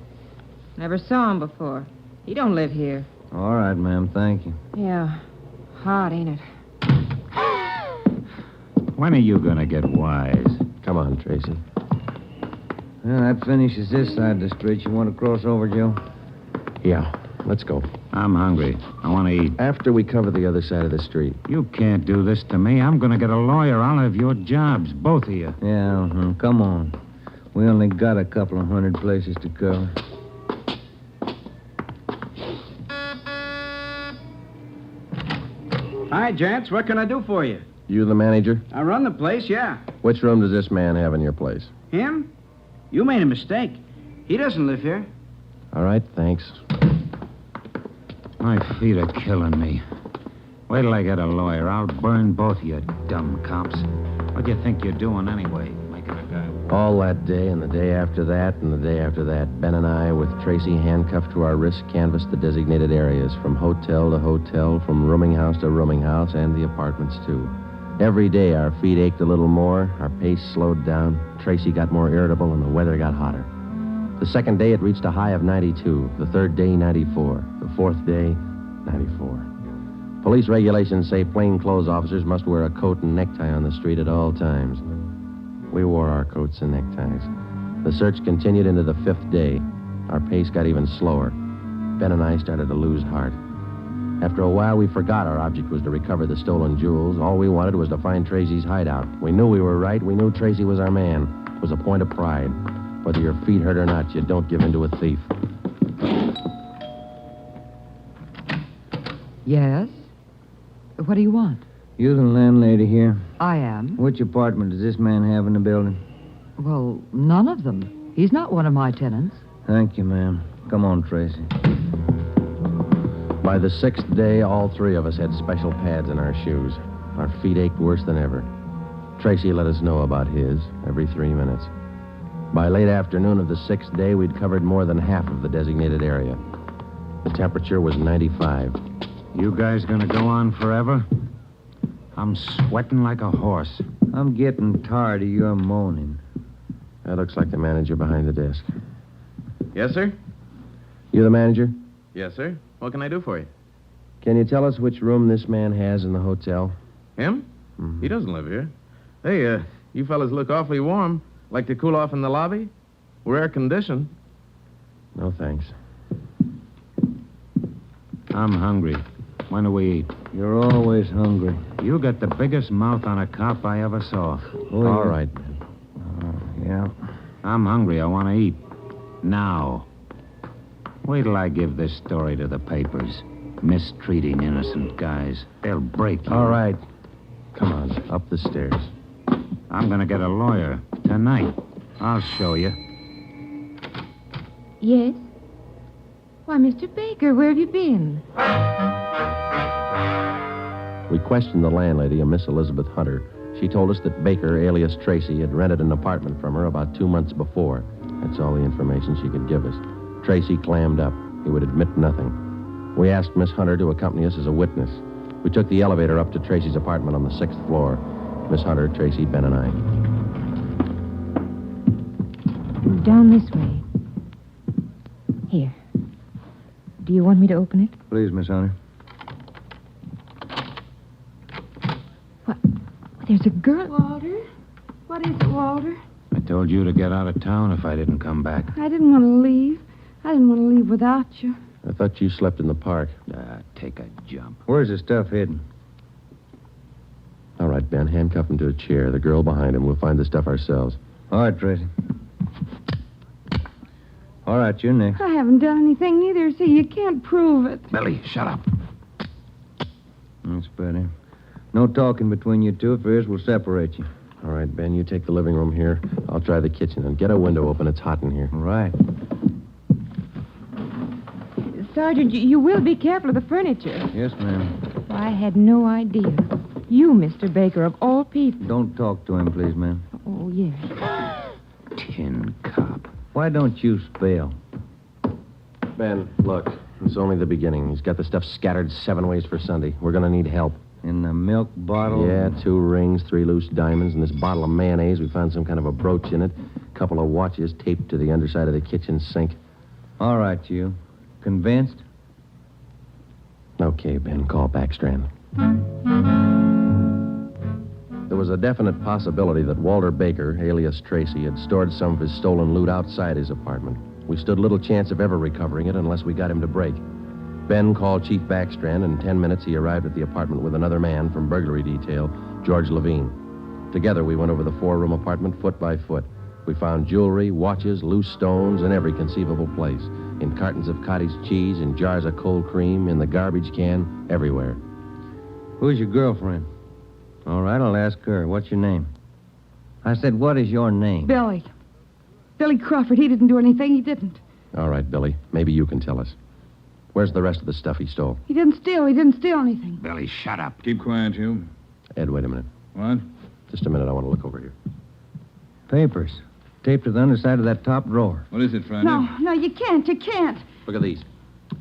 Never saw him before. He don't live here. All right, ma'am, thank you. Yeah. Hot, ain't it? When are you going to get wise? Come on, Tracy. Well, that finishes this side of the street. You want to cross over, Joe? Yeah, let's go. I'm hungry. I want to eat. After we cover the other side of the street. You can't do this to me. I'm going to get a lawyer. I'll have your jobs, both of you. Yeah, come on. We only got a couple of hundred places to cover. Hi, gents. What can I do for you? You the manager? I run the place, yeah. Which room does this man have in your place? Him? You made a mistake. He doesn't live here. All right, thanks. My feet are killing me. Wait till I get a lawyer. I'll burn both of you dumb cops. What do you think you're doing anyway? Making a guy... All that day and the day after that and the day after that, Ben and I, with Tracy handcuffed to our wrists, canvassed the designated areas, from hotel to hotel, from rooming house to rooming house, and the apartments, too. Every day our feet ached a little more, our pace slowed down, Tracy got more irritable, and the weather got hotter. The second day it reached a high of 92, the third day 94, the fourth day 94. Police regulations say plainclothes officers must wear a coat and necktie on the street at all times. We wore our coats and neckties. The search continued into the fifth day. Our pace got even slower. Ben and I started to lose heart. After a while, we forgot our object was to recover the stolen jewels. All we wanted was to find Tracy's hideout. We knew we were right. We knew Tracy was our man. It was a point of pride. Whether your feet hurt or not, you don't give in to a thief. Yes? What do you want? You the landlady here? I am. Which apartment does this man have in the building? Well, none of them. He's not one of my tenants. Thank you, ma'am. Come on, Tracy. By the sixth day, all three of us had special pads in our shoes. Our feet ached worse than ever. Tracy let us know about his every 3 minutes. By late afternoon of the sixth day, we'd covered more than half of the designated area. The temperature was 95. You guys gonna go on forever? I'm sweating like a horse. I'm getting tired of your moaning. That looks like the manager behind the desk. Yes, sir? You the manager? Yes, sir. What can I do for you? Can you tell us which room this man has in the hotel? Him? Mm-hmm. He doesn't live here. Hey, you fellas look awfully warm. Like to cool off in the lobby? We're air-conditioned. No, thanks. I'm hungry. When do we eat? You're always hungry. You got the biggest mouth on a cop I ever saw. All right, man. Yeah. I'm hungry. I want to eat. Now. Wait till I give this story to the papers. Mistreating innocent guys. They'll break you. All right. Come on, up the stairs. I'm going to get a lawyer tonight. I'll show you. Yes? Why, Mr. Baker, where have you been? We questioned the landlady, a Miss Elizabeth Hunter. She told us that Baker, alias Tracy, had rented an apartment from her about 2 months before. That's all the information she could give us. Tracy clammed up. He would admit nothing. We asked Miss Hunter to accompany us as a witness. We took the elevator up to Tracy's apartment on the 6th floor. Miss Hunter, Tracy, Ben, and I. Down this way. Here. Do you want me to open it? Please, Miss Hunter. What? There's a girl. Walter? What is it, Walter? I told you to get out of town if I didn't come back. I didn't want to leave. I didn't want to leave without you. I thought you slept in the park. Take a jump. Where's the stuff hidden? All right, Ben, handcuff him to a chair. The girl behind him. We'll find the stuff ourselves. All right, Tracy. All right, you're next. I haven't done anything neither, so you can't prove it. Billy, shut up. That's better. No talking between you two. If there is, we'll separate you. All right, Ben, you take the living room here. I'll try the kitchen, and get a window open. It's hot in here. All right. Sergeant, you will be careful of the furniture. Yes, ma'am. I had no idea. You, Mr. Baker, of all people. Don't talk to him, please, ma'am. Oh, yes. Tin cop. Why don't you spell? Ben, look, it's only the beginning. He's got the stuff scattered 7 ways for Sunday. We're going to need help. In the milk bottle? Yeah, 2 rings, 3 loose diamonds, and this bottle of mayonnaise. We found some kind of a brooch in it. A couple of watches taped to the underside of the kitchen sink. All right, you. Convinced? Okay, Ben, call Backstrand. There was a definite possibility that Walter Baker, alias Tracy, had stored some of his stolen loot outside his apartment. We stood little chance of ever recovering it unless we got him to break. Ben called Chief Backstrand, and in 10 minutes he arrived at the apartment with another man from burglary detail, George Levine. Together we went over the 4-room apartment foot by foot. We found jewelry, watches, loose stones in every conceivable place. In cartons of cottage cheese, in jars of cold cream, in the garbage can, everywhere. Who's your girlfriend? All right, I'll ask her. What's your name? I said, what is your name? Billy. Billy Crawford. He didn't do anything. He didn't. All right, Billy. Maybe you can tell us. Where's the rest of the stuff he stole? He didn't steal. He didn't steal anything. Billy, shut up. Keep quiet, you. Ed, wait a minute. What? Just a minute. I want to look over here. Papers. Taped to the underside of that top drawer. What is it, Friday? No, you can't. You can't. Look at these.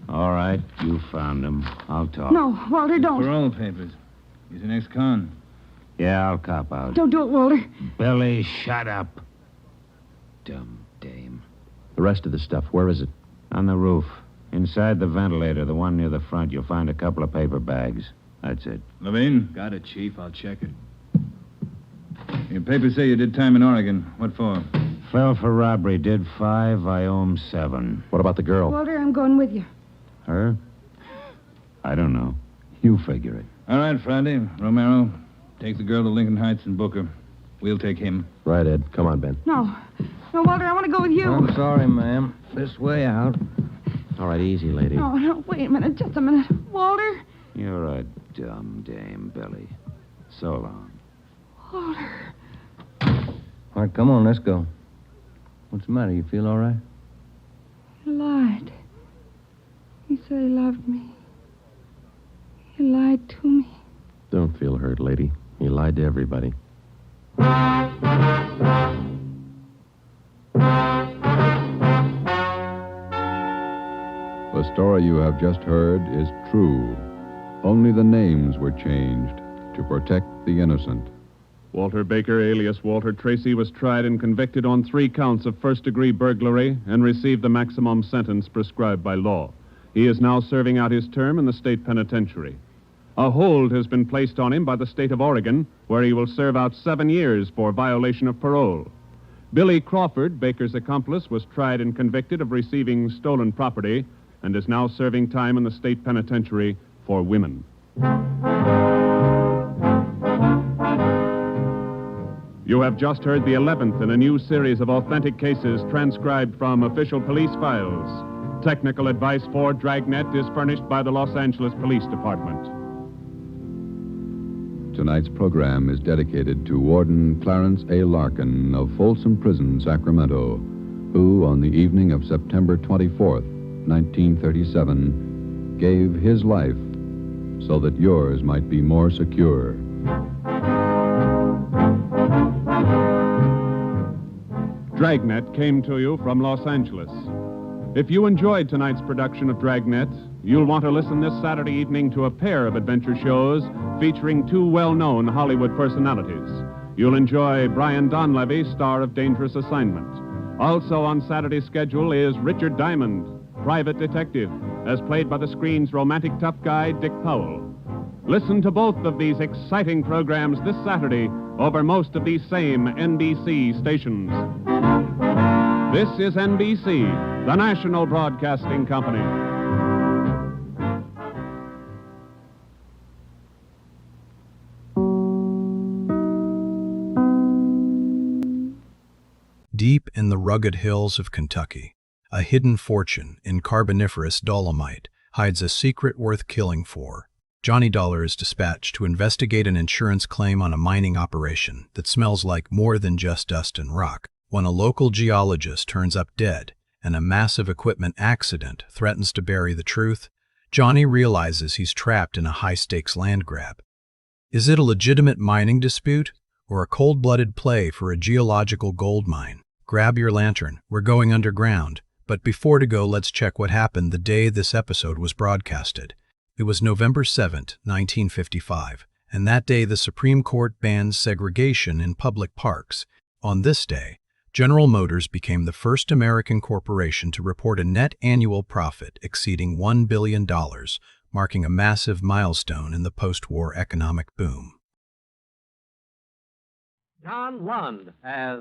All right, you found him. I'll talk. No, Walter, don't. Parole papers. He's an ex-con. Yeah, I'll cop out. Don't do it, Walter. Billy, shut up. Dumb dame. The rest of the stuff, where is it? On the roof. Inside the ventilator, the one near the front, you'll find a couple of paper bags. That's it. Levine? Got it, Chief. I'll check it. Your papers say you did time in Oregon. What for? Fell for robbery. Did 5. I owe him 7. What about the girl? Walter, I'm going with you. Her? I don't know. You figure it. All right, Friday. Romero, take the girl to Lincoln Heights and book her. We'll take him. Right, Ed. Come on, Ben. No, Walter, I want to go with you. I'm sorry, ma'am. This way out. All right, easy, lady. No, wait a minute. Just a minute. Walter? You're a dumb dame, Billy. So long. Walter. All right, come on, let's go. What's the matter? You feel all right? He lied. He said he loved me. He lied to me. Don't feel hurt, lady. He lied to everybody. The story you have just heard is true. Only the names were changed to protect the innocent. Walter Baker, alias Walter Tracy, was tried and convicted on 3 counts of first-degree burglary and received the maximum sentence prescribed by law. He is now serving out his term in the state penitentiary. A hold has been placed on him by the state of Oregon, where he will serve out 7 years for violation of parole. Billy Crawford, Baker's accomplice, was tried and convicted of receiving stolen property and is now serving time in the state penitentiary for women. You have just heard the 11th in a new series of authentic cases transcribed from official police files. Technical advice for Dragnet is furnished by the Los Angeles Police Department. Tonight's program is dedicated to Warden Clarence A. Larkin of Folsom Prison, Sacramento, who, on the evening of September 24th, 1937, gave his life so that yours might be more secure. Dragnet came to you from Los Angeles. If you enjoyed tonight's production of Dragnet, you'll want to listen this Saturday evening to a pair of adventure shows featuring two well-known Hollywood personalities. You'll enjoy Brian Donlevy, star of Dangerous Assignment. Also on Saturday's schedule is Richard Diamond, private detective, as played by the screen's romantic tough guy, Dick Powell. Listen to both of these exciting programs this Saturday over most of these same NBC stations. This is NBC, the National Broadcasting Company. Deep in the rugged hills of Kentucky, a hidden fortune in carboniferous dolomite hides a secret worth killing for. Johnny Dollar is dispatched to investigate an insurance claim on a mining operation that smells like more than just dust and rock. When a local geologist turns up dead and a massive equipment accident threatens to bury the truth, Johnny realizes he's trapped in a high-stakes land grab. Is it a legitimate mining dispute or a cold-blooded play for a geological gold mine? Grab your lantern, we're going underground. But before to go, let's check what happened the day this episode was broadcasted. It was November 7th, 1955, and that day the Supreme Court banned segregation in public parks. On this day, General Motors became the first American corporation to report a net annual profit exceeding $1 billion, marking a massive milestone in the post-war economic boom. John Lund as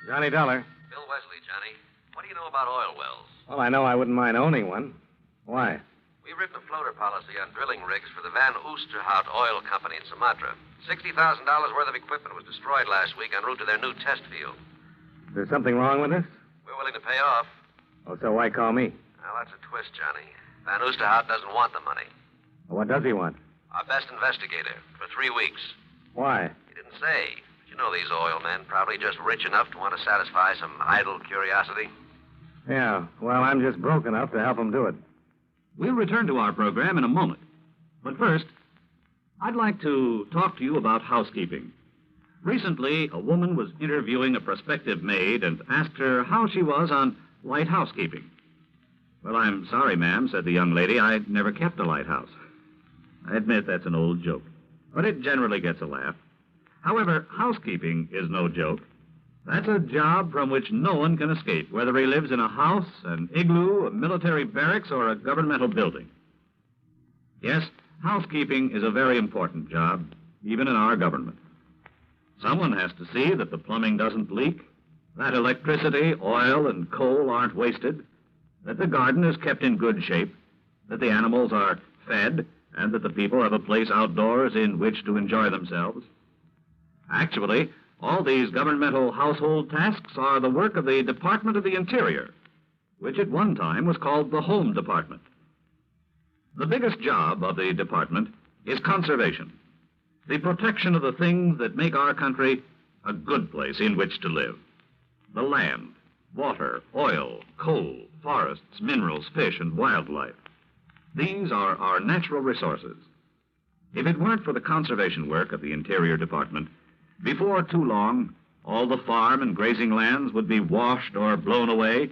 Johnny Dollar. Bill Wesley, Johnny. What do you know about oil wells? Well, I know I wouldn't mind owning one. Why? We've written a floater policy on drilling rigs for the Van Oosterhout Oil Company in Sumatra. $60,000 worth of equipment was destroyed last week en route to their new test field. Is there something wrong with this? We're willing to pay off. Oh, so why call me? Well, that's a twist, Johnny. Van Oosterhout doesn't want the money. Well, what does he want? Our best investigator for 3 weeks. Why? He didn't say. But you know these oil men, probably just rich enough to want to satisfy some idle curiosity. Yeah, well, I'm just broke enough to help him do it. We'll return to our program in a moment. But first, I'd like to talk to you about housekeeping. Recently, a woman was interviewing a prospective maid and asked her how she was on light housekeeping. Well, I'm sorry, ma'am, said the young lady. I never kept a lighthouse. I admit that's an old joke, but it generally gets a laugh. However, housekeeping is no joke. That's a job from which no one can escape, whether he lives in a house, an igloo, a military barracks, or a governmental building. Yes, housekeeping is a very important job, even in our government. Someone has to see that the plumbing doesn't leak, that electricity, oil, and coal aren't wasted, that the garden is kept in good shape, that the animals are fed, and that the people have a place outdoors in which to enjoy themselves. Actually, all these governmental household tasks are the work of the Department of the Interior, which at one time was called the Home Department. The biggest job of the department is conservation, the protection of the things that make our country a good place in which to live. The land, water, oil, coal, forests, minerals, fish, and wildlife. These are our natural resources. If it weren't for the conservation work of the Interior Department, before too long, all the farm and grazing lands would be washed or blown away,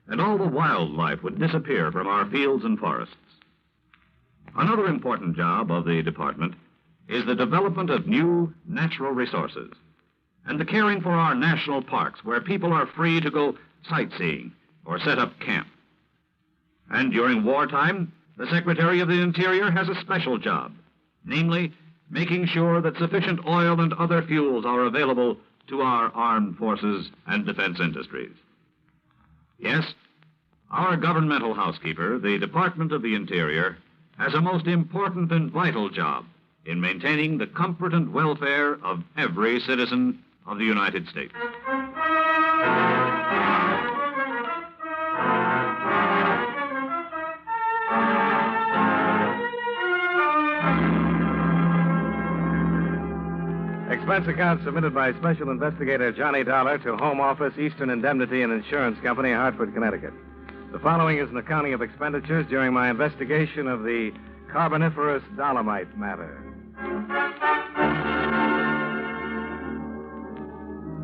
and all the wildlife would disappear from our fields and forests. Another important job of the department is the development of new natural resources and the caring for our national parks where people are free to go sightseeing or set up camp. And during wartime, the Secretary of the Interior has a special job, namely, making sure that sufficient oil and other fuels are available to our armed forces and defense industries. Yes, our governmental housekeeper, the Department of the Interior, has a most important and vital job in maintaining the comfort and welfare of every citizen of the United States. Expense account submitted by Special Investigator Johnny Dolar to Home Office, Eastern Indemnity and Insurance Company, Hartford, Connecticut. The following is an accounting of expenditures during my investigation of the Carboniferous Dolomite matter.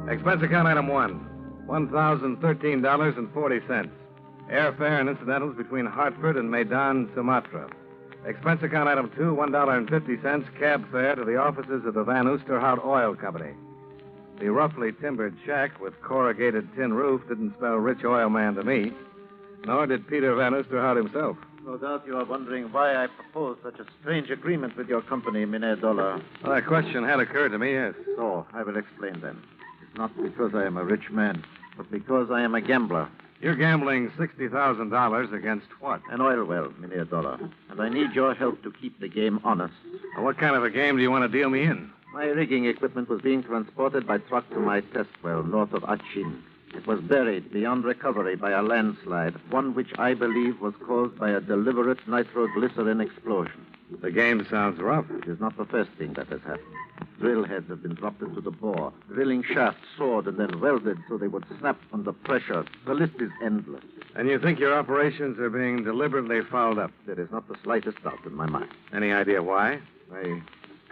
Expense account item 1, $1,013.40. Airfare and incidentals between Hartford and Medan, Sumatra. Expense account item 2, $1.50, cab fare to the offices of the Van Oosterhout Oil Company. The roughly timbered shack with corrugated tin roof didn't spell rich oil man to me, nor did Peter Van Oosterhout himself. No doubt you are wondering why I proposed such a strange agreement with your company, Mynheer Dolar. Well, that question had occurred to me, yes. So, I will explain then. It's not because I am a rich man, but because I am a gambler. You're gambling $60,000 against what? An oil well, Mynheer Dolar. And I need your help to keep the game honest. Well, what kind of a game do you want to deal me in? My rigging equipment was being transported by truck to my test well north of Achin. It was buried beyond recovery by a landslide, one which I believe was caused by a deliberate nitroglycerin explosion. The game sounds rough. It is not the first thing that has happened. Drill heads have been dropped into the bore. Drilling shafts sawed and then welded so they would snap under pressure. The list is endless. And you think your operations are being deliberately fouled up? There is not the slightest doubt in my mind. Any idea why?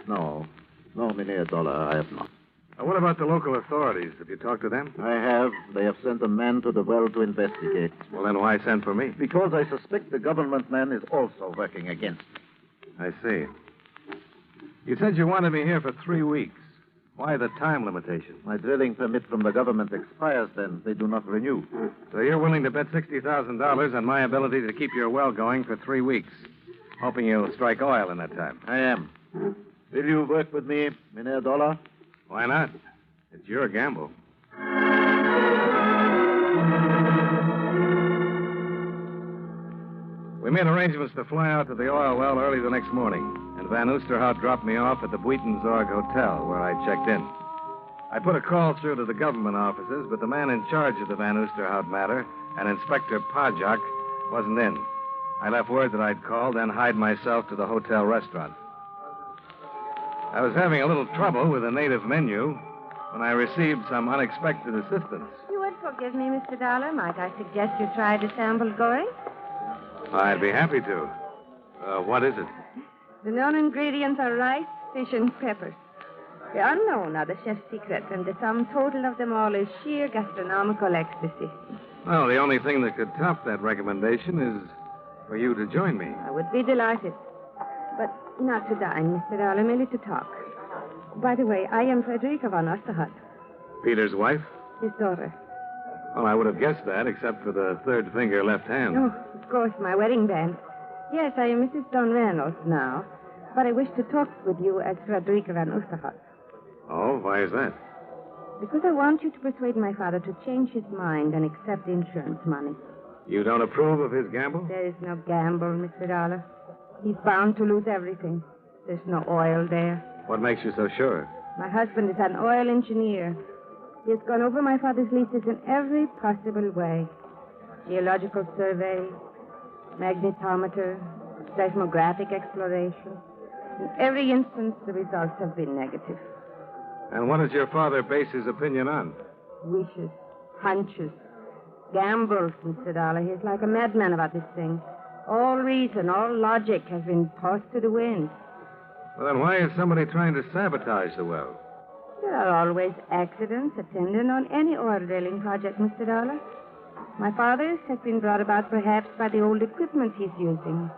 No, Mynheer Dolar, I have not. What about the local authorities? Have you talked to them? I have. They have sent a man to the well to investigate. Well, then why send for me? Because I suspect the government man is also working against me. I see. You said you wanted me here for 3 weeks. Why the time limitation? My drilling permit from the government expires then. They do not renew. So you're willing to bet $60,000 on my ability to keep your well going for 3 weeks, hoping you'll strike oil in that time. I am. Will you work with me, Mynheer Dolar? Why not? It's your gamble. We made arrangements to fly out to the oil well early the next morning, and Van Oosterhout dropped me off at the Buitenzorg Hotel, where I checked in. I put a call through to the government offices, but the man in charge of the Van Oosterhout matter, an Inspector Pajak, wasn't in. I left word that I'd called, then hied myself to the hotel restaurant. I was having a little trouble with the native menu when I received some unexpected assistance. You would forgive me, Mr. Dolar. Might I suggest you try the sample goring? I'd be happy to. What is it? The known ingredients are rice, fish, and peppers. The unknown are the chef's secrets, and the sum total of them all is sheer gastronomical ecstasy. Well, the only thing that could top that recommendation is for you to join me. I would be delighted. But not to dine, Mr. Dolar, merely to talk. By the way, I am Frederica von Osterhout. Peter's wife? His daughter. Well, I would have guessed that, except for the third finger left hand. Oh, of course, my wedding band. Yes, I am Mrs. Don Reynolds now, but I wish to talk with you as Frederica von Osterhout. Oh, why is that? Because I want you to persuade my father to change his mind and accept the insurance money. You don't approve of his gamble? There is no gamble, Mr. Dolar. He's bound to lose everything. There's no oil there. What makes you so sure? My husband is an oil engineer. He has gone over my father's leases in every possible way. Geological survey, magnetometer, seismographic exploration. In every instance, the results have been negative. And what does your father base his opinion on? Wishes, hunches, gambles, Mr. Dolar. He's like a madman about this thing. All reason, all logic has been tossed to the wind. Well, then why is somebody trying to sabotage the well? There are always accidents attendant on any oil drilling project, Mr. Dolar. My father's has been brought about perhaps by the old equipment he's using.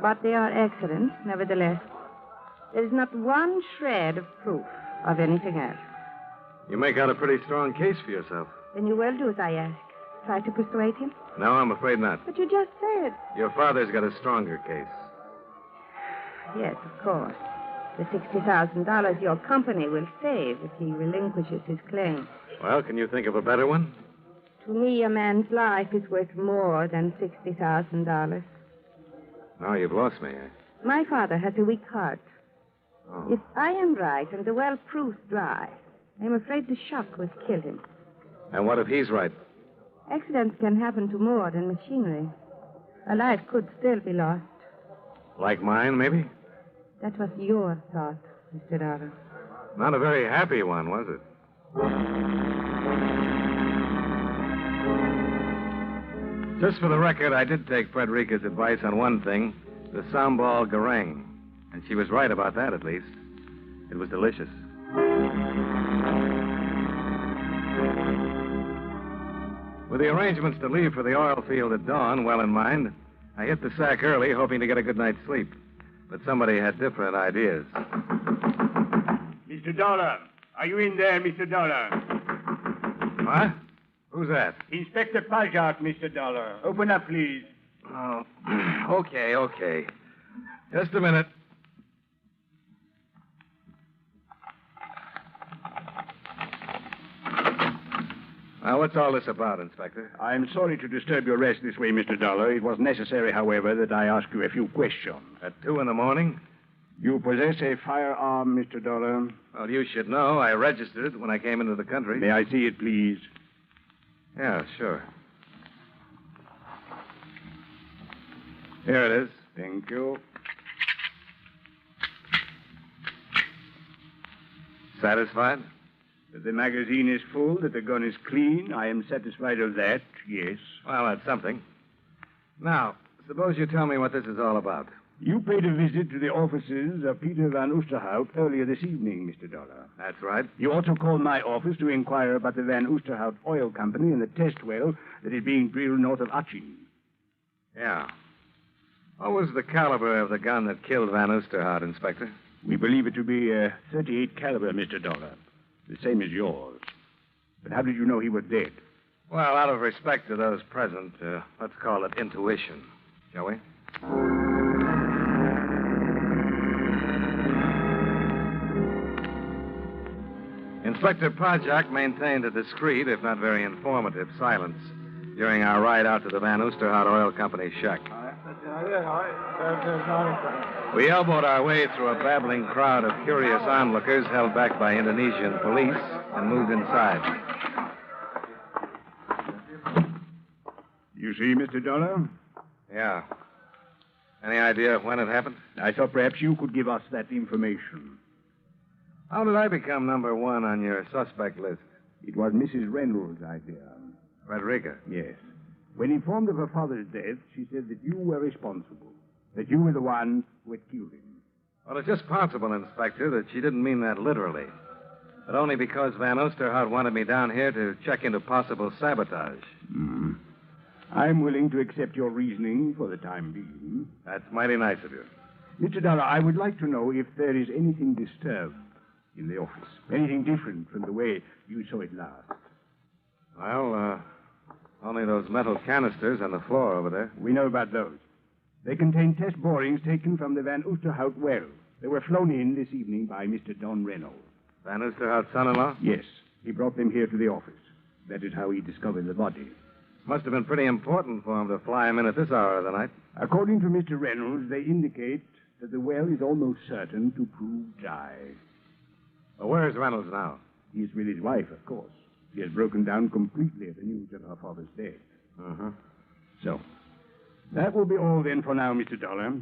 But they are accidents, nevertheless. There is not one shred of proof of anything else. You make out a pretty strong case for yourself. Then you will do as I ask. Try to persuade him? No, I'm afraid not. But you just said. Your father's got a stronger case. Yes, of course. The $60,000 your company will save if he relinquishes his claim. Well, can you think of a better one? To me, a man's life is worth more than $60,000. Now you've lost me. My father has a weak heart. Oh. If I am right and the well proves dry, I'm afraid the shock will kill him. And what if he's right? Accidents can happen to more than machinery. A life could still be lost. Like mine, maybe? That was your thought, Mr. Dolar. Not a very happy one, was it? Just for the record, I did take Frederica's advice on one thing, the sambal goreng. And she was right about that, at least. It was delicious. With the arrangements to leave for the oil field at dawn well in mind, I hit the sack early, hoping to get a good night's sleep. But somebody had different ideas. Mr. Dolar, are you in there, Mr. Dolar? What? Who's that? Inspector Pajak, Mr. Dolar. Open up, please. Oh, okay. Just a minute. Now, what's all this about, Inspector? I'm sorry to disturb your rest this way, Mr. Dolar. It was necessary, however, that I ask you a few questions. At 2 a.m? You possess a firearm, Mr. Dolar? Well, you should know. I registered it when I came into the country. May I see it, please? Yeah, sure. Here it is. Thank you. Satisfied? That the magazine is full, that the gun is clean. I am satisfied of that, yes. Well, that's something. Now, suppose you tell me what this is all about. You paid a visit to the offices of Peter Van Oosterhout earlier this evening, Mr. Dolar. That's right. You also called my office to inquire about the Van Oosterhout Oil Company and the test well that is being drilled north of Audition. Yeah. What was the caliber of the gun that killed Van Oosterhout, Inspector? We believe it to be a .38 caliber, Mr. Dolar. The same as yours. But how did you know he was dead? Well, out of respect to those present, let's call it intuition, shall we? Inspector Pajak maintained a discreet, if not very informative, silence during our ride out to the Van Oosterhout Oil Company shack. We elbowed our way through a babbling crowd of curious onlookers held back by Indonesian police and moved inside. You see, Mr. Dolar? Yeah. Any idea when it happened? I thought perhaps you could give us that information. How did I become number 1 on your suspect list? It was Mrs. Reynolds' idea. Frederica? Yes. When informed of her father's death, she said that you were responsible, that you were the one who had killed him. Well, it's just possible, Inspector, that she didn't mean that literally. But only because Van Oosterhout wanted me down here to check into possible sabotage. I'm willing to accept your reasoning for the time being. That's mighty nice of you. Mr. Dollar, I would like to know if there is anything disturbed in the office. Anything different from the way you saw it last. Well, only those metal canisters on the floor over there. We know about those. They contain test borings taken from the Van Oosterhout well. They were flown in this evening by Mr. Don Reynolds. Van Oosterhout's son-in-law? Yes. He brought them here to the office. That is how he discovered the body. Must have been pretty important for him to fly him in at this hour of the night. According to Mr. Reynolds, they indicate that the well is almost certain to prove dry. Well, where's Reynolds now? He's with his wife, of course. He has broken down completely at the news of her father's death. So, that will be all then for now, Mr. Dollar.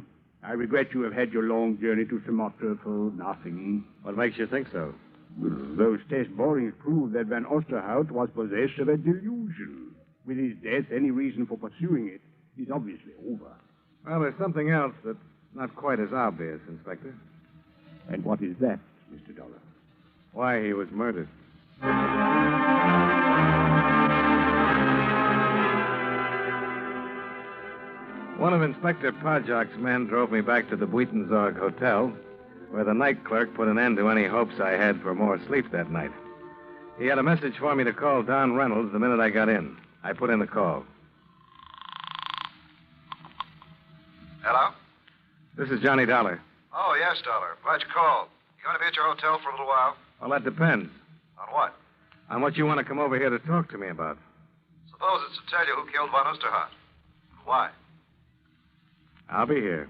I regret you have had your long journey to Sumatra for nothing. What makes you think so? Well, those test borings prove that Van Oosterhout was possessed of a delusion. With his death, any reason for pursuing it is obviously over. Well, there's something else that's not quite as obvious, Inspector. And what is that, Mr. Dollar? Why he was murdered. One of Inspector Pajak's men drove me back to the Buitenzorg Hotel, where the night clerk put an end to any hopes I had for more sleep that night. He had a message for me to call Don Reynolds the minute I got in. I put in the call. Hello? This is Johnny Dollar. Oh, yes, Dollar. Glad you called. You going to be at your hotel for a little while? Well, that depends. On what? On what you want to come over here to talk to me about. Suppose it's to tell you who killed Van Oosterhout. Why? I'll be here.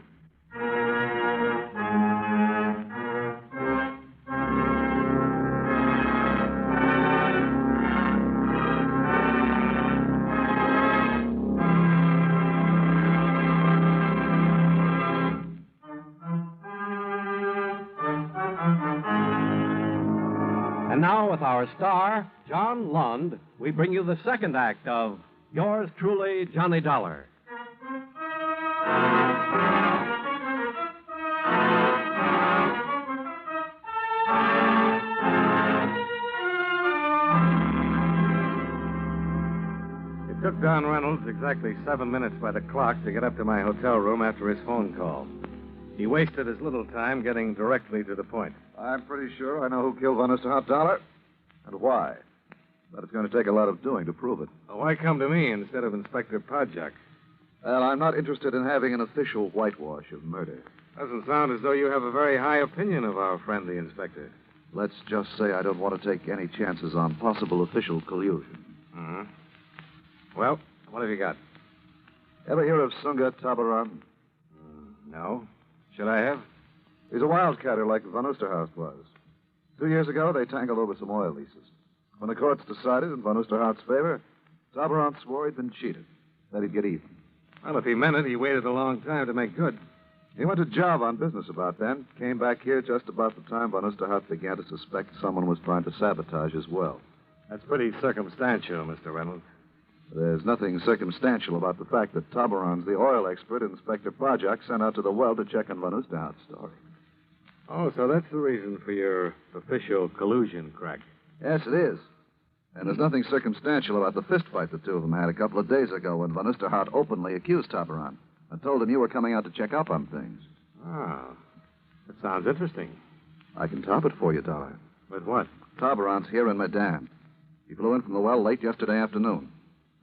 And now, with our star, John Lund, we bring you the second act of Yours Truly, Johnny Dollar. It took Don Reynolds exactly 7 minutes by the clock to get up to my hotel room after his phone call. He wasted as little time getting directly to the point. I'm pretty sure I know who killed Van Oosterhout, Dollar, and why. But it's going to take a lot of doing to prove it. Well, why come to me instead of Inspector Podjak? Well, I'm not interested in having an official whitewash of murder. Doesn't sound as though you have a very high opinion of our friend, the inspector. Let's just say I don't want to take any chances on possible official collusion. Mm-hmm. Well, what have you got? Ever hear of Sunga Tabaran? No. Should I have? He's a wildcatter like Van Oosterhout was. 2 years ago, they tangled over some oil leases. When the courts decided in Van Oosterhout's favor, Tabaran swore he'd been cheated, that he'd get even. Well, if he meant it, he waited a long time to make good. He went to Java on business about then, came back here just about the time Van Oosterhout began to suspect someone was trying to sabotage his well. That's pretty circumstantial, Mr. Reynolds. There's nothing circumstantial about the fact that Tabaran's the oil expert Inspector Podjak sent out to the well to check on Van Oosterhout's story. Oh, so that's the reason for your official collusion crack. Yes, it is. And there's nothing circumstantial about the fist fight the two of them had a couple of days ago when Van Oosterhout openly accused Tabaran and told him you were coming out to check up on things. Ah, that sounds interesting. I can top it for you, Dollar. With what? Tabaran's here in Medan. He flew in from the well late yesterday afternoon.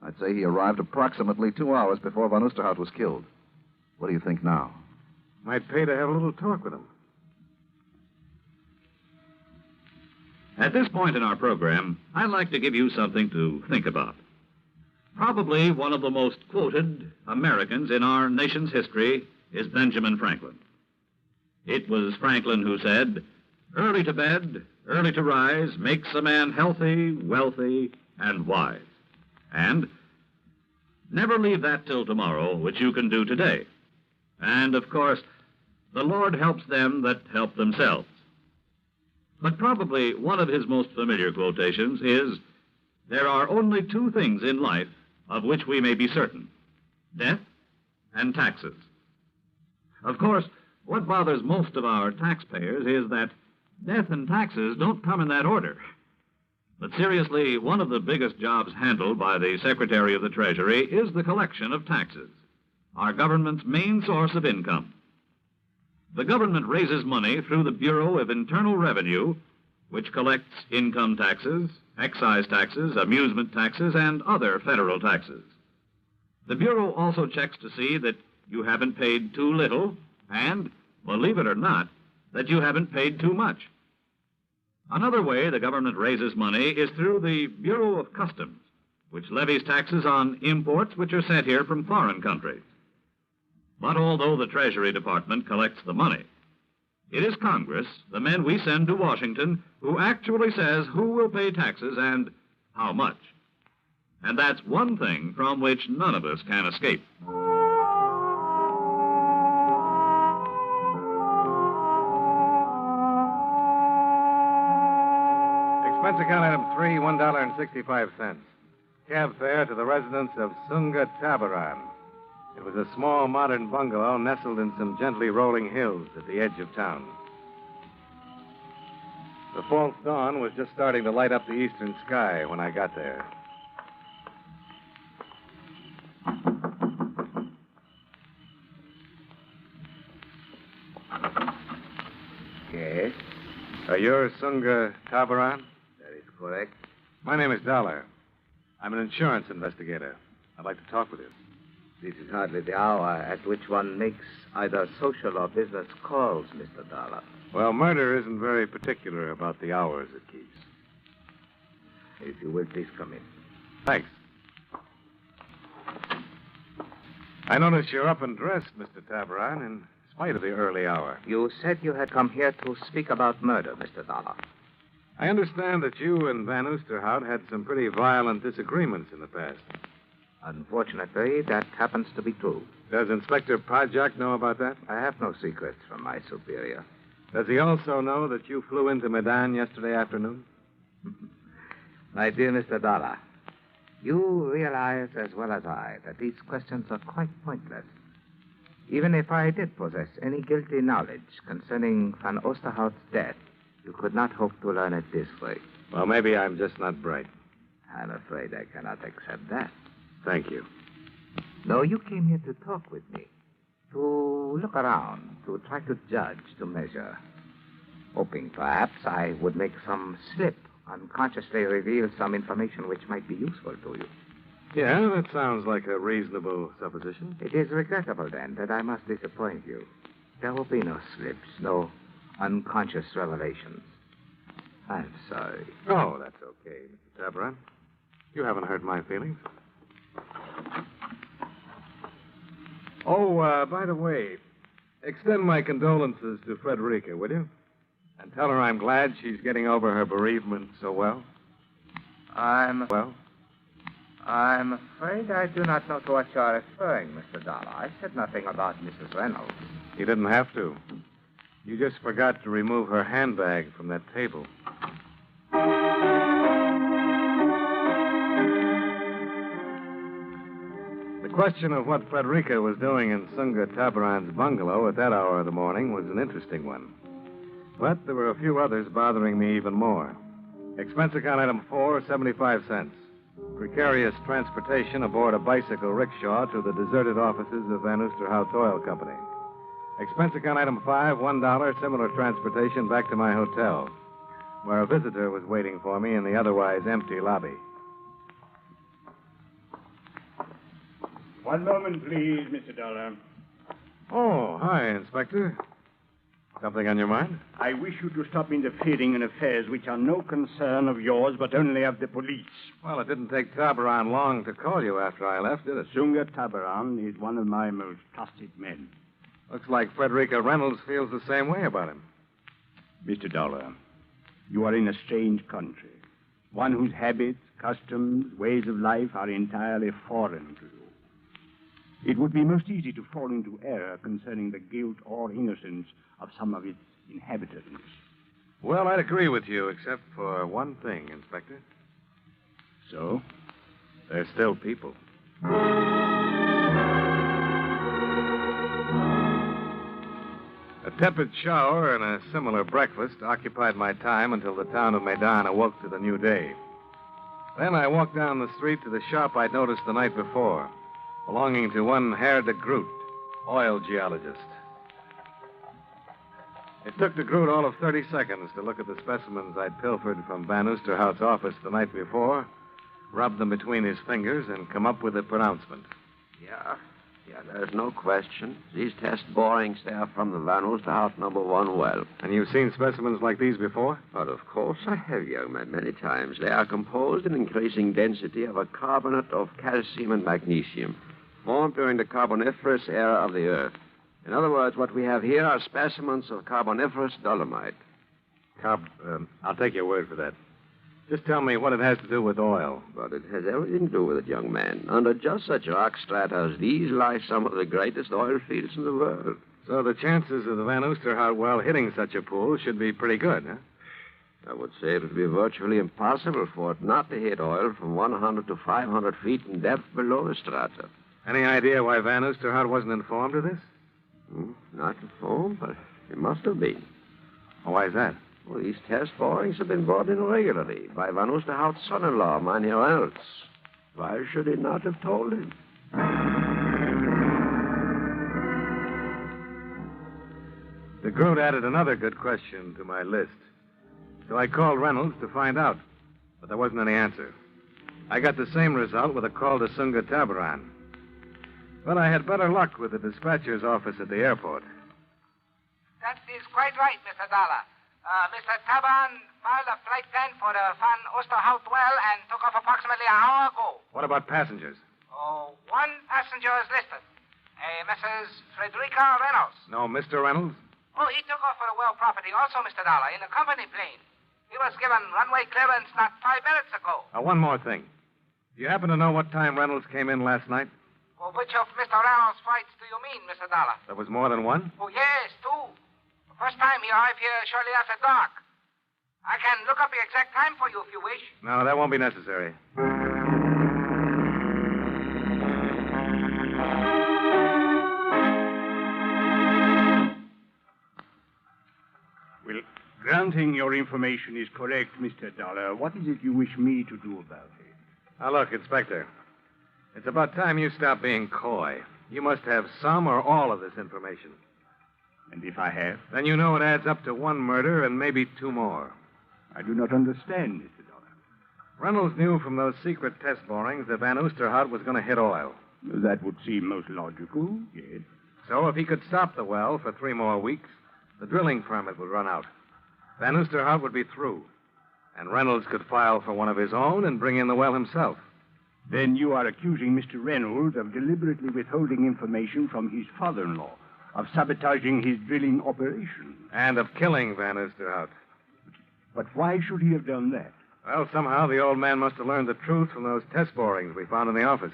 I'd say he arrived approximately 2 hours before Van Oosterhout was killed. What do you think now? Might pay to have a little talk with him. At this point in our program, I'd like to give you something to think about. Probably one of the most quoted Americans in our nation's history is Benjamin Franklin. It was Franklin who said, "Early to bed, early to rise makes a man healthy, wealthy, and wise." And never leave that till tomorrow, which you can do today. And, of course, the Lord helps them that help themselves. But probably one of his most familiar quotations is, "There are only two things in life of which we may be certain, death and taxes." Of course, what bothers most of our taxpayers is that death and taxes don't come in that order. But seriously, one of the biggest jobs handled by the Secretary of the Treasury is the collection of taxes, our government's main source of income. The government raises money through the Bureau of Internal Revenue, which collects income taxes, excise taxes, amusement taxes, and other federal taxes. The Bureau also checks to see that you haven't paid too little and, believe it or not, that you haven't paid too much. Another way the government raises money is through the Bureau of Customs, which levies taxes on imports which are sent here from foreign countries. But although the Treasury Department collects the money, it is Congress, the men we send to Washington, who actually says who will pay taxes and how much. And that's one thing from which none of us can escape. Expense account item 3, $1.65. Cab fare to the residence of Sunga Tabaran. It was a small, modern bungalow nestled in some gently rolling hills at the edge of town. The false dawn was just starting to light up the eastern sky when I got there. Yes? Are you Sunga Tabaran? That is correct. My name is Dolar. I'm an insurance investigator. I'd like to talk with you. This is hardly the hour at which one makes either social or business calls, Mr. Dollar. Well, murder isn't very particular about the hours it keeps. If you will, please come in. Thanks. I notice you're up and dressed, Mr. Tabaran, in spite of the early hour. You said you had come here to speak about murder, Mr. Dollar. I understand that you and Van Oosterhout had some pretty violent disagreements in the past. Unfortunately, that happens to be true. Does Inspector Podjak know about that? I have no secrets from my superior. Does he also know that you flew into Medan yesterday afternoon? My dear Mr. Dollar, you realize as well as I that these questions are quite pointless. Even if I did possess any guilty knowledge concerning Van Oosterhout's death, you could not hope to learn it this way. Well, maybe I'm just not bright. I'm afraid I cannot accept that. Thank you. No, you came here to talk with me, to look around, to try to judge, to measure, hoping perhaps I would make some slip, unconsciously reveal some information which might be useful to you. Yeah, that sounds like a reasonable supposition. It is regrettable, then, that I must disappoint you. There will be no slips, no unconscious revelations. I'm sorry. Oh, that's okay, Mr. Tabaran. You haven't hurt my feelings. Oh, by the way, extend my condolences to Frederica, will you? And tell her I'm glad she's getting over her bereavement so well. I'm afraid I do not know to what you are referring, Mr. Dollar. I said nothing about Mrs. Reynolds. You didn't have to. You just forgot to remove her handbag from that table. The question of what Frederica was doing in Sunga Tabaran's bungalow at that hour of the morning was an interesting one. But there were a few others bothering me even more. Expense account item 4, 75 cents. Precarious transportation aboard a bicycle rickshaw to the deserted offices of Van Oosterhout Oil Company. Expense account item 5, $1, similar transportation back to my hotel, where a visitor was waiting for me in the otherwise empty lobby. One moment, please, Mr. Dollar. Oh, hi, Inspector. Something on your mind? I wish you to stop interfering in affairs which are no concern of yours, but only of the police. Well, it didn't take Tabaran long to call you after I left, did it? Sunga Tabaran is one of my most trusted men. Looks like Frederica Reynolds feels the same way about him. Mr. Dollar, you are in a strange country, one whose habits, customs, ways of life are entirely foreign to you. It would be most easy to fall into error concerning the guilt or innocence of some of its inhabitants. Well, I'd agree with you, except for one thing, Inspector. So? They're still people. A tepid shower and a similar breakfast occupied my time until the town of Medan awoke to the new day. Then I walked down the street to the shop I'd noticed the night before, belonging to one Herr de Groot, oil geologist. It took de Groot all of 30 seconds to look at the specimens I'd pilfered from Van Oosterhout's office the night before, rub them between his fingers, and come up with a pronouncement. Yeah, there's no question. These test borings, they are from the Van Oosterhout number 1 well. And you've seen specimens like these before? But of course I have, young man, many times. They are composed in increasing density of a carbonate of calcium and magnesium, formed during the Carboniferous era of the Earth. In other words, what we have here are specimens of Carboniferous dolomite. I'll take your word for that. Just tell me what it has to do with oil. But it has everything to do with it, young man. Under just such rock strata as these lie some of the greatest oil fields in the world. So the chances of the Van Oosterhout well hitting such a pool should be pretty good, huh? I would say it would be virtually impossible for it not to hit oil from 100 to 500 feet in depth below the strata. Any idea why Van Oosterhout wasn't informed of this? Not informed, but he must have been. Oh, why is that? Well, these test borings have been brought in regularly by Van Oosterhout's son-in-law, Mynheer Reynolds. Why should he not have told him? De Groot added another good question to my list. So I called Reynolds to find out, but there wasn't any answer. I got the same result with a call to Sunga Tabaran. But I had better luck with the dispatcher's office at the airport. That is quite right, Mr. Dollar. Mr. Tabaran filed a flight plan for the Van Oosterhout well and took off approximately an hour ago. What about passengers? Oh, one passenger is listed. Mrs. Frederica Reynolds. No, Mr. Reynolds? Oh, he took off for the well property also, Mr. Dollar, in a company plane. He was given runway clearance not 5 minutes ago. One more thing. Do you happen to know what time Reynolds came in last night? Well, which of Mr. Reynolds' flights do you mean, Mr. Dollar? There was more than one? Oh, yes, 2. The first time he arrived here shortly after dark. I can look up the exact time for you if you wish. No, that won't be necessary. Well, granting your information is correct, Mr. Dollar, what is it you wish me to do about it? Now, look, Inspector. It's about time you stop being coy. You must have some or all of this information. And if I have? Then you know it adds up to one murder and maybe two more. I do not understand, Mr. Dollar. Reynolds knew from those secret test borings that Van Oosterhout was going to hit oil. That would seem most logical, yes. So if he could stop the well for 3 more weeks, the drilling permit would run out. Van Oosterhout would be through. And Reynolds could file for one of his own and bring in the well himself. Then you are accusing Mr. Reynolds of deliberately withholding information from his father-in-law, of sabotaging his drilling operation. And of killing Van Oosterhout. But why should he have done that? Well, somehow the old man must have learned the truth from those test borings we found in the office.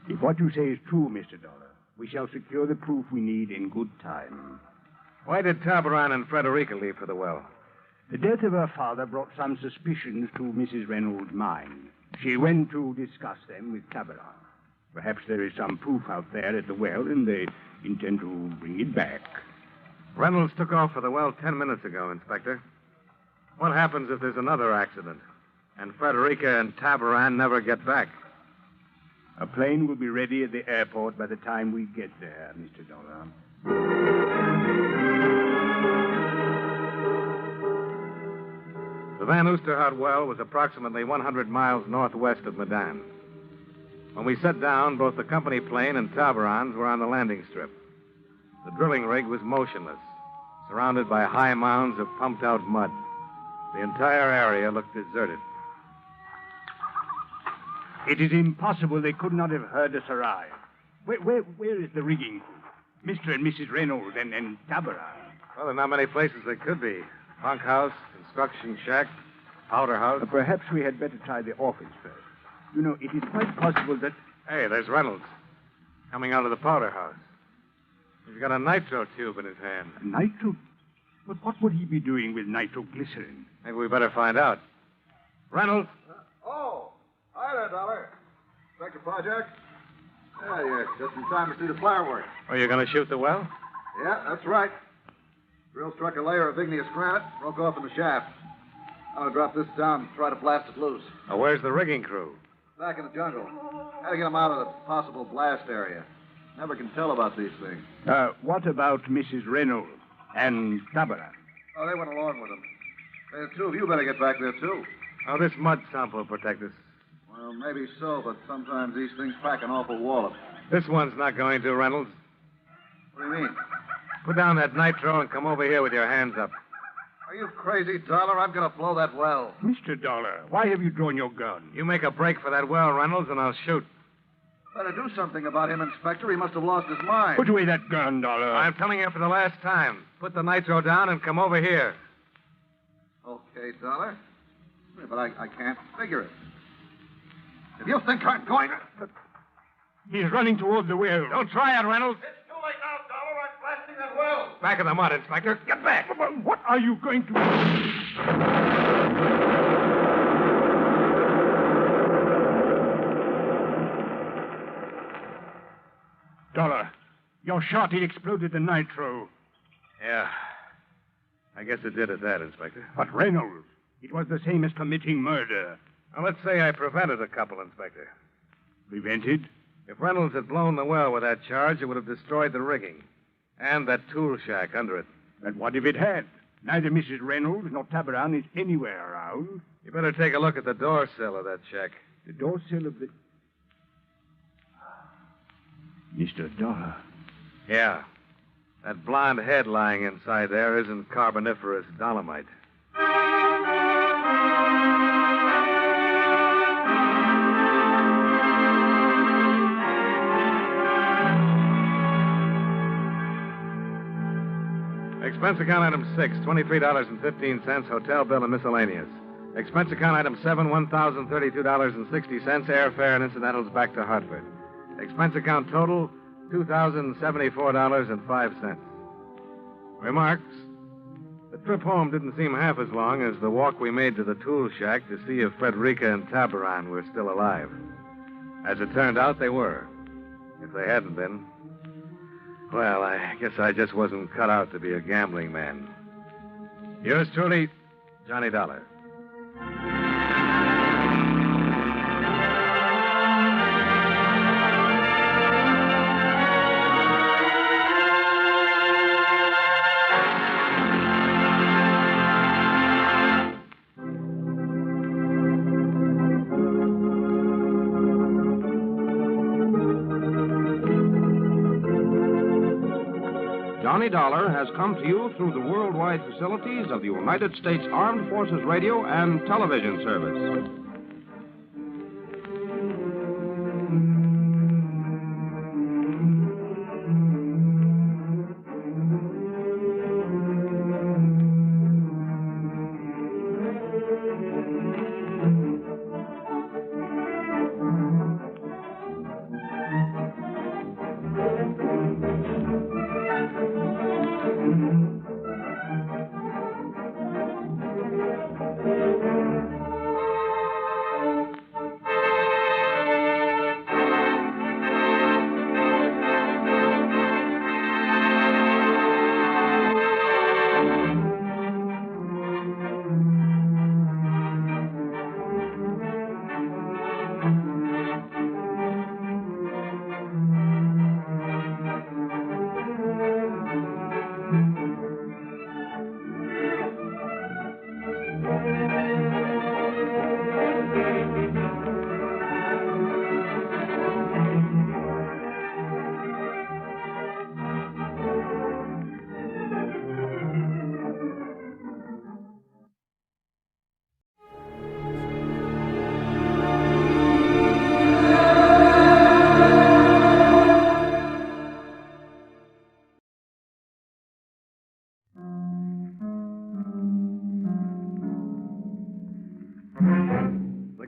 If what you say is true, Mr. Dollar, we shall secure the proof we need in good time. Why did Tabaran and Frederica leave for the well? The death of her father brought some suspicions to Mrs. Reynolds' mind. She went to discuss them with Tabaran. Perhaps there is some proof out there at the well, and they intend to bring it back. Reynolds took off for the well 10 minutes ago, Inspector. What happens if there's another accident, and Frederica and Tabaran never get back? A plane will be ready at the airport by the time we get there, Mr. Dolar. The Van Oosterhout well was approximately 100 miles northwest of Medan. When we set down, both the company plane and Tabaran's were on the landing strip. The drilling rig was motionless, surrounded by high mounds of pumped-out mud. The entire area looked deserted. It is impossible they could not have heard us arrive. Where is the rigging crew? Mr. and Mrs. Reynolds and Tabaran. Well, there are not many places they could be. Bunkhouse, construction shack, powder house. Perhaps we had better try the office first. You know, it is quite possible that... Hey, there's Reynolds, coming out of the powder house. He's got a nitro tube in his hand. Nitro? But what would he be doing with nitroglycerin? Maybe we better find out. Reynolds? Hi there, Dollar. Inspector Project? Yeah, just in time to see the fireworks. Are you going to shoot the well? Yeah, that's right. Drill struck a layer of igneous granite, broke off in the shaft. I'm going to drop this down and try to blast it loose. Now, where's the rigging crew? Back in the jungle. Had to get them out of the possible blast area. Never can tell about these things. What about Mrs. Reynolds and Tabaran? Oh, they went along with them. The two of you better get back there, too. Oh, this mud sample will protect us. Well, maybe so, but sometimes these things pack an awful wallop. This one's not going to, Reynolds. What do you mean? Put down that nitro and come over here with your hands up. Are you crazy, Dollar? I'm going to blow that well. Mr. Dollar, why have you drawn your gun? You make a break for that well, Reynolds, and I'll shoot. Better do something about him, Inspector. He must have lost his mind. Put away that gun, Dollar. I'm telling you for the last time. Put the nitro down and come over here. Okay, Dollar. But I can't figure it. If you think I'm going to... He's running toward the well. Don't try it, Reynolds. It's too late now, Dollar. I'm blasting that well. Back in the mud, Inspector. Get back. What are you going to do? Dollar, your shot, it exploded the nitro. Yeah. I guess it did at that, Inspector. But Reynolds, it was the same as committing murder. Now, let's say I prevented a couple, Inspector. Prevented? If Reynolds had blown the well with that charge, it would have destroyed the rigging. And that tool shack under it. But what if it had? Neither Mrs. Reynolds nor Tabaran is anywhere around. You better take a look at the door sill of that shack. The door sill of the... Mr. Dollar. Yeah. That blonde head lying inside there isn't carboniferous dolomite. Expense account item 6, $23.15, hotel bill and miscellaneous. Expense account item 7, $1,032.60, airfare and incidentals back to Hartford. Expense account total, $2,074.05. Remarks. The trip home didn't seem half as long as the walk we made to the tool shack to see if Frederica and Tabaran were still alive. As it turned out, they were. If they hadn't been, well, I guess I just wasn't cut out to be a gambling man. Yours truly, Johnny Dollar. Johnny Dollar has come to you through the worldwide facilities of the United States Armed Forces Radio and Television Service.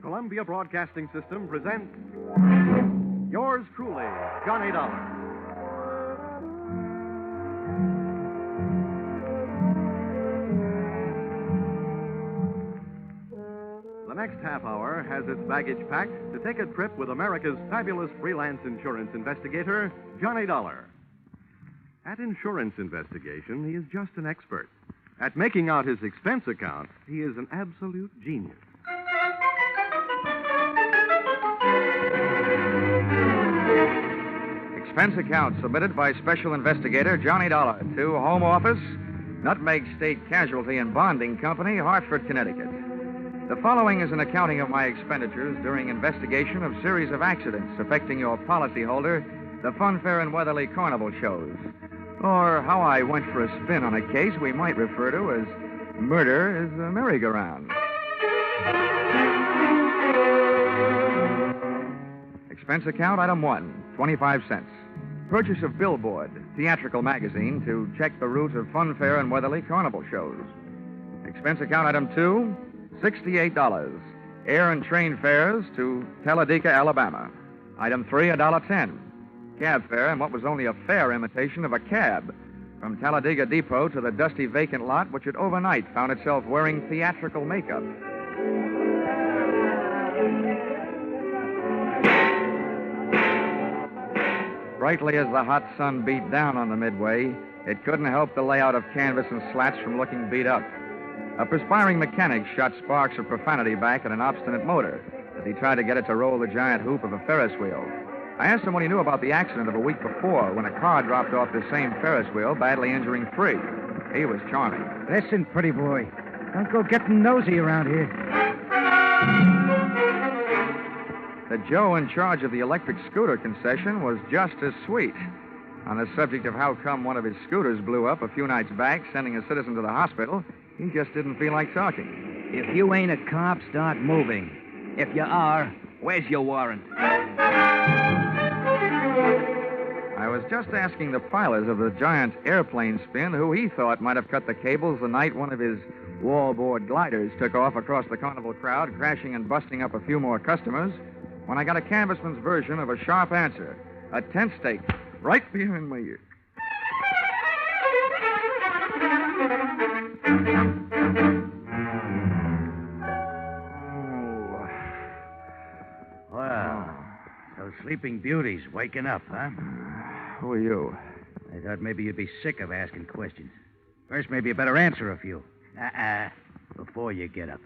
Columbia Broadcasting System presents yours truly, Johnny Dollar. The next half hour has its baggage packed to take a trip with America's fabulous freelance insurance investigator, Johnny Dollar. At insurance investigation, he is just an expert. At making out his expense account, he is an absolute genius. Expense account submitted by Special Investigator Johnny Dollar to Home Office, Nutmeg State Casualty and Bonding Company, Hartford, Connecticut. The following is an accounting of my expenditures during investigation of series of accidents affecting your policyholder, the Funfair and Weatherly Carnival shows, or how I went for a spin on a case we might refer to as Murder is a Merry-Go-Round. Expense account item 1, 25 cents. Purchase of Billboard, theatrical magazine, to check the route of Funfair and Weatherly Carnival shows. Expense account item 2, $68. Air and train fares to Talladega, Alabama. Item 3, $1.10. Cab fare in what was only a fair imitation of a cab from Talladega Depot to the dusty vacant lot which had overnight found itself wearing theatrical makeup. Brightly as the hot sun beat down on the midway, it couldn't help the layout of canvas and slats from looking beat up. A perspiring mechanic shot sparks of profanity back at an obstinate motor as he tried to get it to roll the giant hoop of a Ferris wheel. I asked him what he knew about the accident of a week before when a car dropped off the same Ferris wheel, badly injuring 3. He was charming. Listen, pretty boy, don't go getting nosy around here. The Joe in charge of the electric scooter concession was just as sweet. On the subject of how come one of his scooters blew up a few nights back, sending a citizen to the hospital, he just didn't feel like talking. If you ain't a cop, start moving. If you are, where's your warrant? I was just asking the pilot of the giant airplane spin who he thought might have cut the cables the night one of his wallboard gliders took off across the carnival crowd, crashing and busting up a few more customers, when I got a canvassman's version of a sharp answer, a tent stake right behind my ear. Sleeping Beauties waking up, huh? Who are you? I thought maybe you'd be sick of asking questions. First, maybe you better answer a few. Before you get up.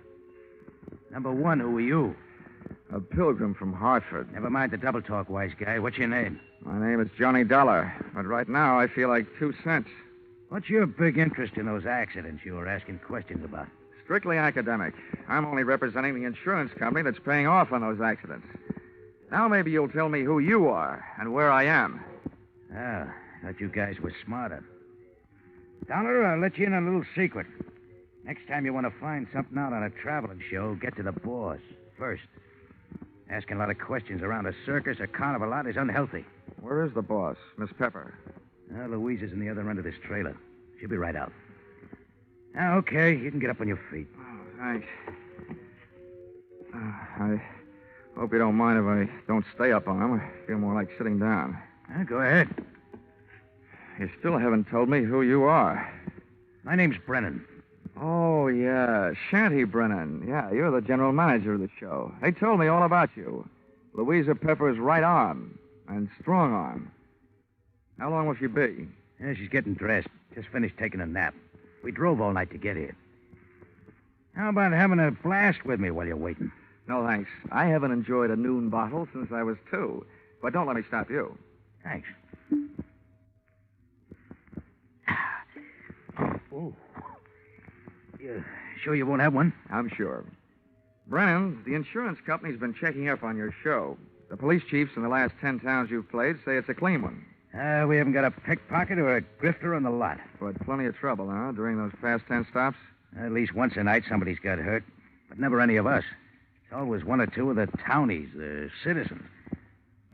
Number one, who are you? A pilgrim from Hartford. Never mind the double talk, wise guy. What's your name? My name is Johnny Dollar, but right now I feel like 2 cents. What's your big interest in those accidents you were asking questions about? Strictly academic. I'm only representing the insurance company that's paying off on those accidents. Now maybe you'll tell me who you are and where I am. Ah, thought you guys were smarter. Dollar, I'll let you in on a little secret. Next time you want to find something out on a traveling show, get to the boss first. Asking a lot of questions around a circus or carnival lot is unhealthy. Where is the boss, Miss Pepper? Louise is in the other end of this trailer. She'll be right out. Now, okay, you can get up on your feet. Oh, thanks. I hope you don't mind if I don't stay up on him. I feel more like sitting down. Go ahead. You still haven't told me who you are. My name's Brennan. Oh, yeah. Shanty Brennan. Yeah, you're the general manager of the show. They told me all about you. Louisa Pepper's right arm and strong arm. How long will she be? Yeah, she's getting dressed. Just finished taking a nap. We drove all night to get here. How about having a blast with me while you're waiting? No, thanks. I haven't enjoyed a noon bottle since I was 2. But don't let me stop you. Thanks. Oh. You sure you won't have one? I'm sure. Brennan, the insurance company's been checking up on your show. The police chiefs in the last 10 towns you've played say it's a clean one. We haven't got a pickpocket or a grifter on the lot. But plenty of trouble, huh, during those past 10 stops? At least once a night somebody's got hurt. But never any of us. It's always one or two of the townies, the citizens.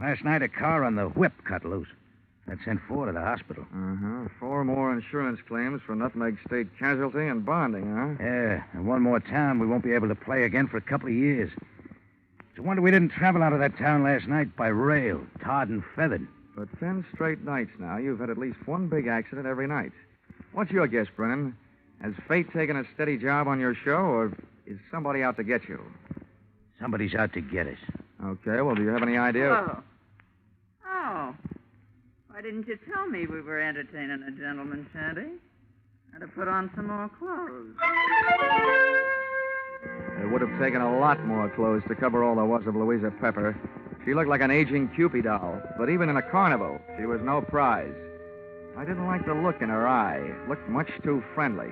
Last night a car on the whip cut loose. That sent 4 to the hospital. 4 more insurance claims for nutmeg state casualty and bonding, huh? Yeah, and one more town we won't be able to play again for a couple of years. It's a wonder we didn't travel out of that town last night by rail, tarred and feathered. For 10 straight nights now, you've had at least one big accident every night. What's your guess, Brennan? Has fate taken a steady job on your show, or is somebody out to get you? Somebody's out to get us. Okay, well, do you have any idea? Hello. Oh. Why didn't you tell me we were entertaining a gentleman, Shanty? I'd have put on some more clothes. It would have taken a lot more clothes to cover all there was of Louisa Pepper. She looked like an aging Cupid doll, but even in a carnival, she was no prize. I didn't like the look in her eye. It looked much too friendly.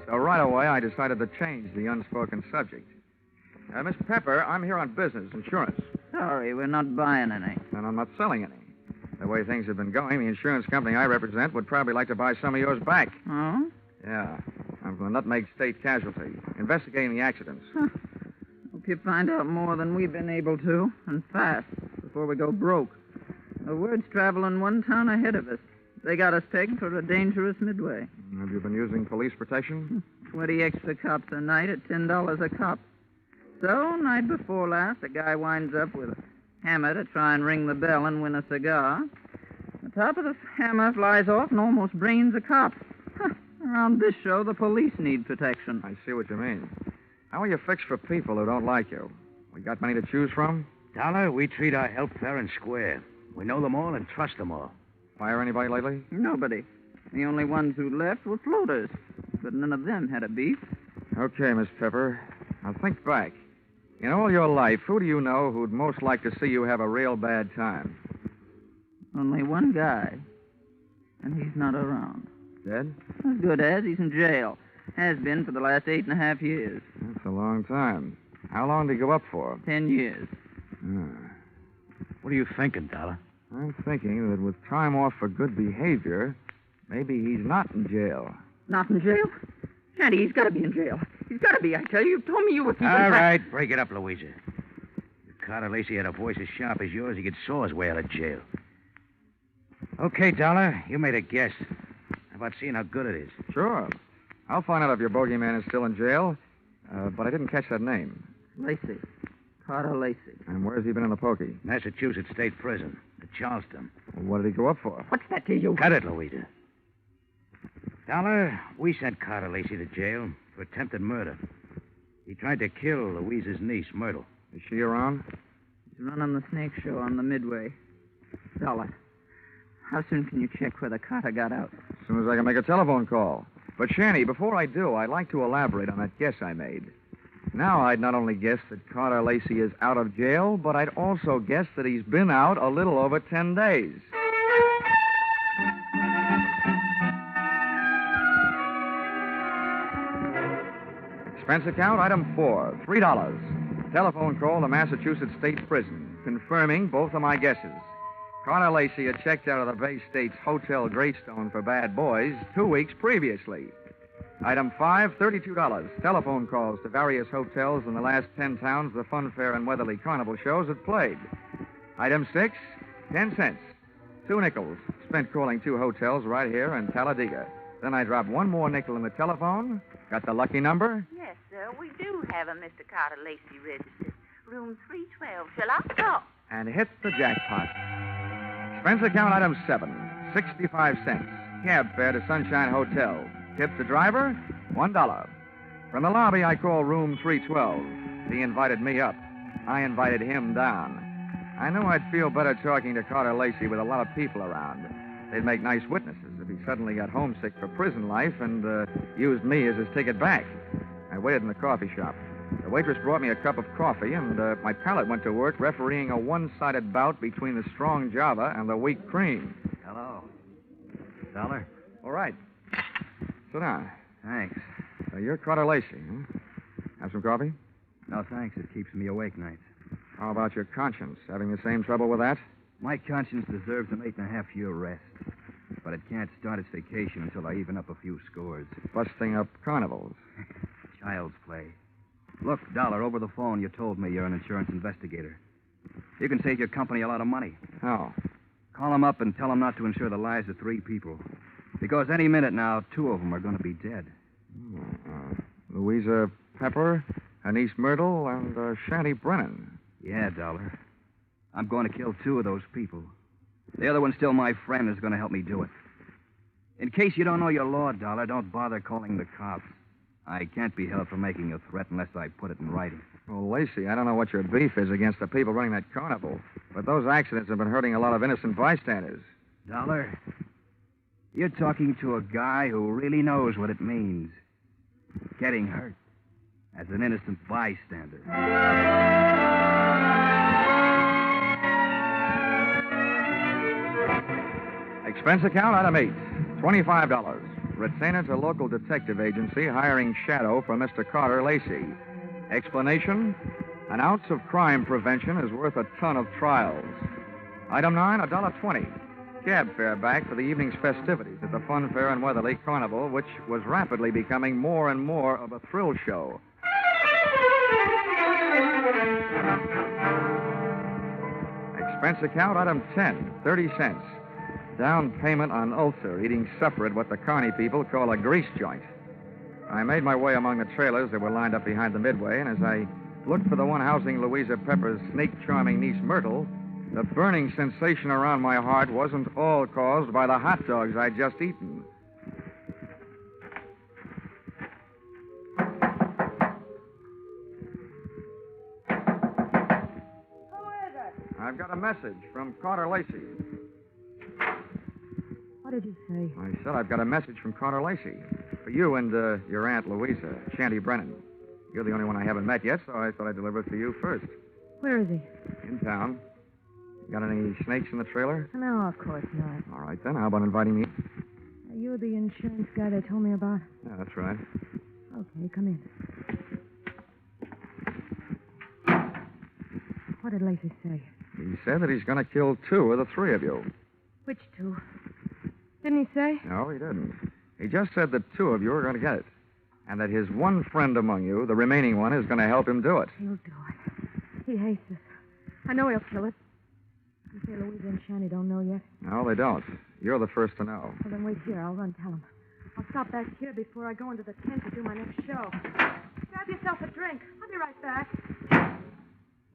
So right away, I decided to change the unspoken subject. Miss Pepper, I'm here on business, insurance. Sorry, we're not buying any. And I'm not selling any. The way things have been going, the insurance company I represent would probably like to buy some of yours back. Oh? Yeah. I'm from the Nutmeg State Casualty, investigating the accidents. Hope you find out more than we've been able to, and fast, before we go broke. The word's traveling one town ahead of us. They got us pegged for a dangerous midway. Have you been using police protection? 20 extra cops a night at $10 a cop. So, night before last, a guy winds up with a hammer to try and ring the bell and win a cigar. The top of the hammer flies off and almost brains a cop. Around this show, the police need protection. I see what you mean. How are you fixed for people who don't like you? We got many to choose from? Dollar, we treat our help fair and square. We know them all and trust them all. Fire anybody lately? Nobody. The only ones who left were floaters. But none of them had a beef. Okay, Miss Pepper. Now think back. In all your life, who do you know who'd most like to see you have a real bad time? Only one guy. And he's not around. Dead? As good as. He's in jail. Has been for the last 8.5 years. That's a long time. How long did he go up for? 10 years. What are you thinking, Dollar? I'm thinking that with time off for good behavior, maybe he's not in jail. Not in jail? Shanty, he's got to be in jail. He's got to be, I tell you. You told me you were keeping... All right, break it up, Louisa. If Carter Lacey had a voice as sharp as yours, he could saw his way out of jail. Okay, Dollar, you made a guess. How about seeing how good it is? Sure. I'll find out if your bogeyman is still in jail, but I didn't catch that name. Lacey. Carter Lacey. And where's he been in the pokey? Massachusetts State Prison, at Charleston. Well, what did he go up for? What's that to you? Cut it, Louisa. Dollar, we sent Carter Lacey to jail for attempted murder. He tried to kill Louisa's niece, Myrtle. Is she around? He's running the snake show on the Midway. Dollar, how soon can you check whether Carter got out? As soon as I can make a telephone call. But, Shanny, before I do, I'd like to elaborate on that guess I made. Now I'd not only guess that Carter Lacey is out of jail, but I'd also guess that he's been out a little over 10 days. Expense account, item 4, $3. Telephone call to Massachusetts State Prison, confirming both of my guesses. Carter Lacey had checked out of the Bay State's Hotel Greystone for bad boys 2 weeks previously. Item 5, $32. Telephone calls to various hotels in the last 10 towns the Fun Fair and Weatherly Carnival shows had played. Item 6, 10 cents. 2 nickels spent calling 2 hotels right here in Talladega. Then I dropped 1 more nickel in the telephone, got the lucky number. Yes, sir, we do have a Mr. Carter Lacey registered. Room 312. Shall I stop? And hit the jackpot. Expense account item 7, 65 cents. Cab fare to Sunshine Hotel. Tip to driver, $1. From the lobby, I called room 312. He invited me up. I invited him down. I knew I'd feel better talking to Carter Lacey with a lot of people around. They'd make nice witnesses if he suddenly got homesick for prison life and used me as his ticket back. I waited in the coffee shop. The waitress brought me a cup of coffee, and my palate went to work refereeing a one-sided bout between the strong Java and the weak cream. Hello. Dollar? All right. Sit down. Thanks. You're Carter Lacey, huh? Have some coffee? No, thanks. It keeps me awake nights. How about your conscience? Having the same trouble with that? My conscience deserves an 8.5-year rest. But it can't start its vacation until I even up a few scores. Busting up carnivals. Child's play. Look, Dollar, over the phone you told me you're an insurance investigator. You can save your company a lot of money. How? Call them up and tell them not to insure the lives of 3 people. Because any minute now, 2 of them are going to be dead. Louisa Pepper, Anise Myrtle, and Shanty Brennan. Yeah, Dollar. I'm going to kill 2 of those people. The other one's still my friend who's going to help me do it. In case you don't know your law, Dollar, don't bother calling the cops. I can't be held for making a threat unless I put it in writing. Well, Lacey, I don't know what your beef is against the people running that carnival, but those accidents have been hurting a lot of innocent bystanders. Dollar, you're talking to a guy who really knows what it means. Getting hurt as an innocent bystander. Expense account, item 8, $25. Retainer to local detective agency hiring Chateau for Mr. Carter Lacey. Explanation, an ounce of crime prevention is worth a ton of trials. Item 9, $1.20. Cab fare back for the evening's festivities at the Fun Fair and Weatherly Carnival, which was rapidly becoming more and more of a thrill show. Expense account, item 10, 30 cents. Down payment on ulcer, eating supper at what the Carney people call a grease joint. I made my way among the trailers that were lined up behind the Midway, and as I looked for the one housing Louisa Pepper's snake-charming niece Myrtle, the burning sensation around my heart wasn't all caused by the hot dogs I'd just eaten. Who is it? I've got a message from Carter Lacey. What did you say? I said I've got a message from Carter Lacey. For you and your Aunt Louisa, Shanty Brennan. You're the only one I haven't met yet, so I thought I'd deliver it to you first. Where is he? In town. Got any snakes in the trailer? No, of course not. All right, then. How about inviting me? Are you the insurance guy they told me about? Yeah, that's right. Okay, come in. What did Lacey say? He said that he's going to kill 2 of the 3 of you. Which 2? Didn't he say? No, he didn't. He just said that 2 of you are going to get it. And that his one friend among you, the remaining one, is going to help him do it. He'll do it. He hates us. I know he'll kill it. You say Louisa and Shanny don't know yet? No, they don't. You're the first to know. Well, then wait here. I'll run tell him. I'll stop back here before I go into the tent to do my next show. Grab yourself a drink. I'll be right back.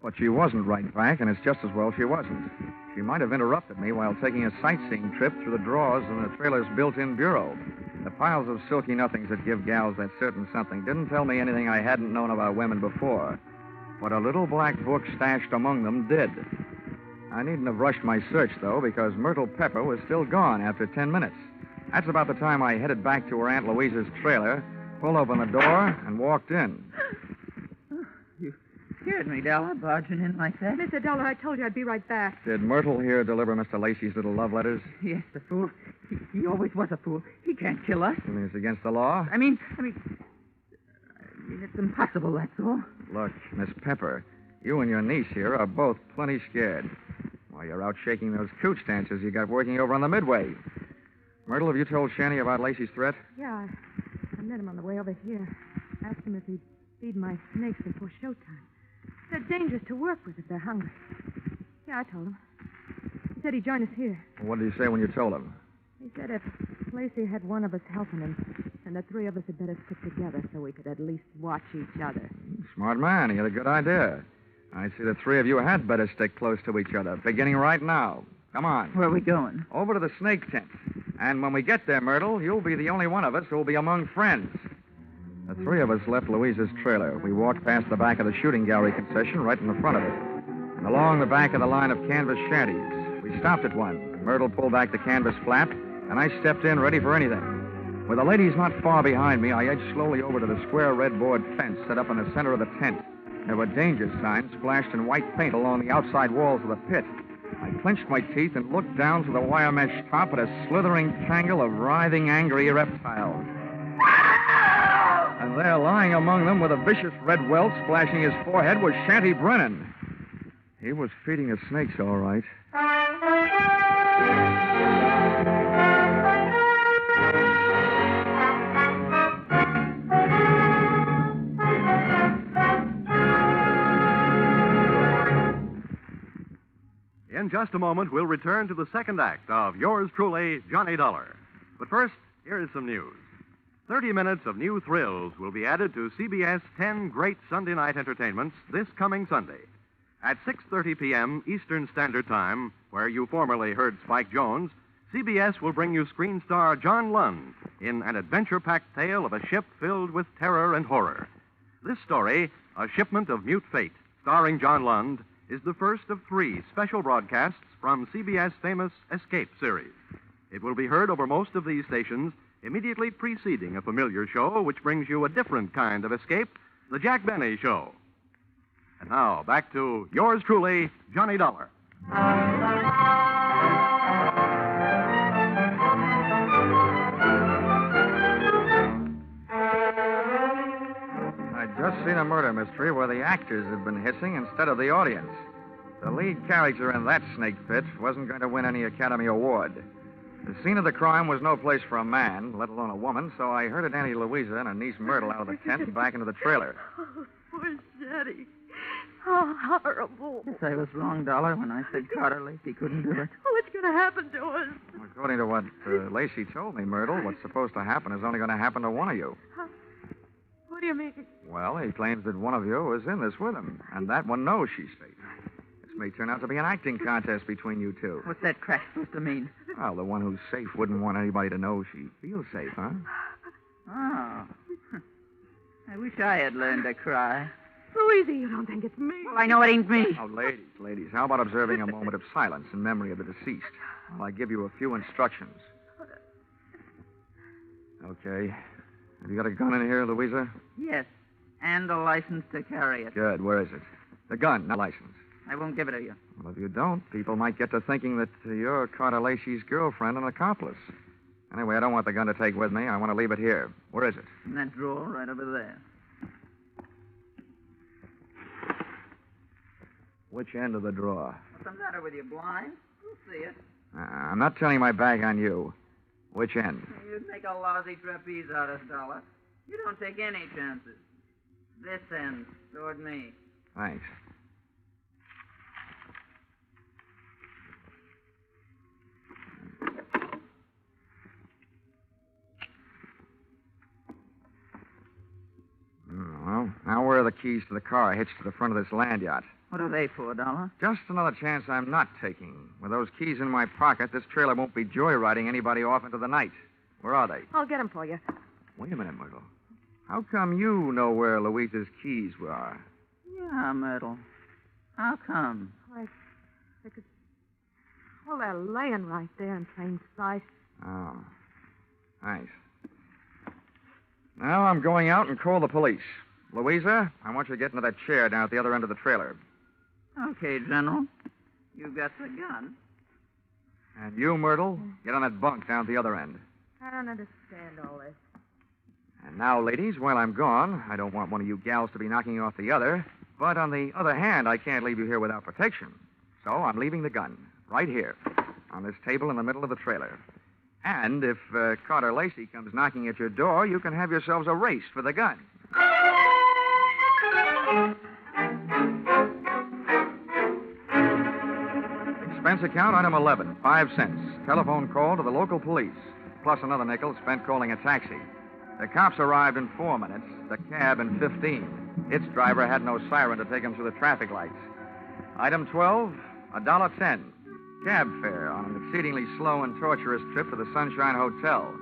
But she wasn't right back, and it's just as well she wasn't. She might have interrupted me while taking a sightseeing trip through the drawers in the trailer's built-in bureau. The piles of silky nothings that give gals that certain something didn't tell me anything I hadn't known about women before. But a little black book stashed among them did. I needn't have rushed my search, though, because Myrtle Pepper was still gone after 10 minutes. That's about the time I headed back to her Aunt Louisa's trailer, pulled open the door, and walked in. You scared me, Dollar, barging in like that. Mr. Dollar, I told you I'd be right back. Did Myrtle here deliver Mr. Lacey's little love letters? Yes, the fool. He always was a fool. He can't kill us. You mean it's against the law? I mean, it's impossible, that's all. Look, Miss Pepper, you and your niece here are both plenty scared. While you're out shaking those cooch dancers you got working over on the Midway. Myrtle, have you told Shanny about Lacey's threat? Yeah, I met him on the way over here. Asked him if he'd feed my snakes before showtime. They're dangerous to work with if they're hungry. Yeah, I told him. He said he'd join us here. What did he say when you told him? He said if Lacey had one of us helping him, then the three of us had better stick together so we could at least watch each other. Smart man. He had a good idea. I see the three of you had better stick close to each other, beginning right now. Come on. Where are we going? Over to the snake tent. And when we get there, Myrtle, you'll be the only one of us who'll be among friends. The three of us left Louisa's trailer. We walked past the back of the shooting gallery concession right in the front of it. And along the back of the line of canvas shanties. We stopped at one. Myrtle pulled back the canvas flap, and I stepped in ready for anything. With the ladies not far behind me, I edged slowly over to the square red board fence set up in the center of the tent. There were danger signs splashed in white paint along the outside walls of the pit. I clenched my teeth and looked down through the wire mesh top at a slithering tangle of writhing, angry reptiles. And there, lying among them with a vicious red welt splashing his forehead, was Shanty Brennan. He was feeding the snakes, all right. In just a moment, we'll return to the second act of yours truly, Johnny Dollar. But first, here is some news. 30 minutes of new thrills will be added to CBS 10 great Sunday night entertainments this coming Sunday. At 6:30 p.m. Eastern Standard Time, where you formerly heard Spike Jones, CBS will bring you screen star John Lund in an adventure-packed tale of a ship filled with terror and horror. This story, A Shipment of Mute Fate, starring John Lund, is the first of 3 special broadcasts from CBS' famous Escape series. It will be heard over most of these stations immediately preceding a familiar show which brings you a different kind of escape, The Jack Benny Show. And now, back to yours truly, Johnny Dollar. I'd just seen a murder mystery where the actors had been hissing instead of the audience. The lead character in that snake pit wasn't going to win any Academy Award. The scene of the crime was no place for a man, let alone a woman, so I herded Auntie Louisa and her niece Myrtle out of the tent and back into the trailer. Oh, poor Shetty. How horrible. Yes, I was wrong, Dollar, when I said Carter Lacey couldn't do it. What's going to happen to us? According to what Lacey told me, Myrtle, what's supposed to happen is only going to happen to one of you. What do you mean? Well, he claims that one of you was in this with him, and that one knows she's safe. This may turn out to be an acting contest between you two. What's that crack supposed to mean? Well, the one who's safe wouldn't want anybody to know she feels safe, huh? Oh. I wish I had learned to cry. Louisa, you don't think it's me? Well, I know it ain't me. Oh, ladies, how about observing a moment of silence in memory of the deceased while I give you a few instructions? Okay. Have you got a gun in here, Louisa? Yes, and a license to carry it. Good. Where is it? The gun, not license. I won't give it to you. Well, if you don't, people might get to thinking that you're Carter Lacey's girlfriend and accomplice. Anyway, I don't want the gun to take with me. I want to leave it here. Where is it? In that drawer right over there. Which end of the drawer? What's the matter with you, blind? You'll see it. I'm not turning my back on you. Which end? You'd make a lousy trapeze out of Dollar. You don't take any chances. This end, toward me. Thanks. Well, now where are the keys to the car hitched to the front of this land yacht? What are they for, Dollar? Just another chance I'm not taking. With those keys in my pocket, this trailer won't be joyriding anybody off into the night. Where are they? I'll get them for you. Wait a minute, Myrtle. How come you know where Louisa's keys were? You Yeah, Myrtle. How come? Because, well, they're laying right there in plain sight. Oh. Thanks. Now I'm going out and call the police. Louisa, I want you to get into that chair down at the other end of the trailer. Okay, General. You got the gun. And you, Myrtle, get on that bunk down at the other end. I don't understand all this. And now, ladies, while I'm gone, I don't want one of you gals to be knocking you off the other. But on the other hand, I can't leave you here without protection. So I'm leaving the gun right here on this table in the middle of the trailer. And if Carter Lacey comes knocking at your door, you can have yourselves a race for the gun. Expense account, item 11, 5 cents. Telephone call to the local police, plus another nickel spent calling a taxi. The cops arrived in 4 minutes, the cab in 15. Its driver had no siren to take him through the traffic lights. Item 12, $1.10. Cab fare on an exceedingly slow and torturous trip to the Sunshine Hotel.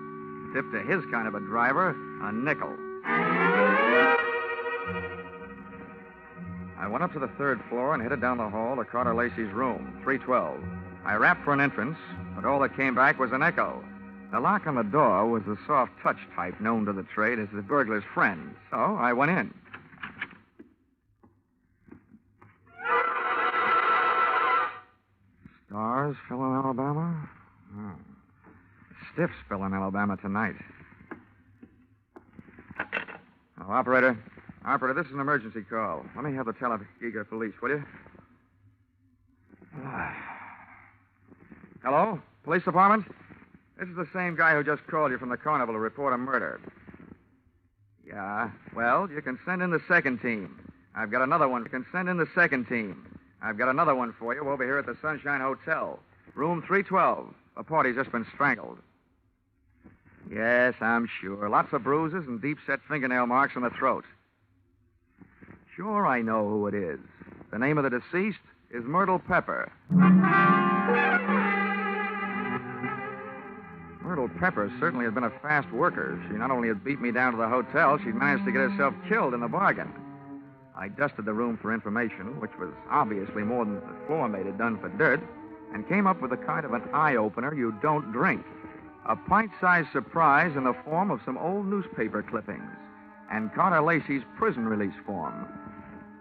Tip to his kind of a driver, a nickel. I went up to the 3rd floor and headed down the hall to Carter Lacey's room, 312. I rapped for an entrance, but all that came back was an echo. The lock on the door was the soft touch type known to the trade as the burglar's friend, so I went in. Stars fell in Alabama? Oh. Stiffs fell in Alabama tonight. Oh, Operator, this is an emergency call. Let me have the Tuskegee police, will you? Hello? Police department? This is the same guy who just called you from the carnival to report a murder. Yeah, well, you can send in the second team. I've got another one. You can send in the second team. I've got another one for you over here at the Sunshine Hotel. Room 312. A party's just been strangled. Yes, I'm sure. Lots of bruises and deep-set fingernail marks on the throat. Sure, I know who it is. The name of the deceased is Myrtle Pepper. Myrtle Pepper certainly has been a fast worker. She not only has beat me down to the hotel, she's managed to get herself killed in the bargain. I dusted the room for information, which was obviously more than the floor mate had done for dirt, and came up with a kind of an eye-opener you don't drink. A pint-sized surprise in the form of some old newspaper clippings and Carter Lacey's prison release form.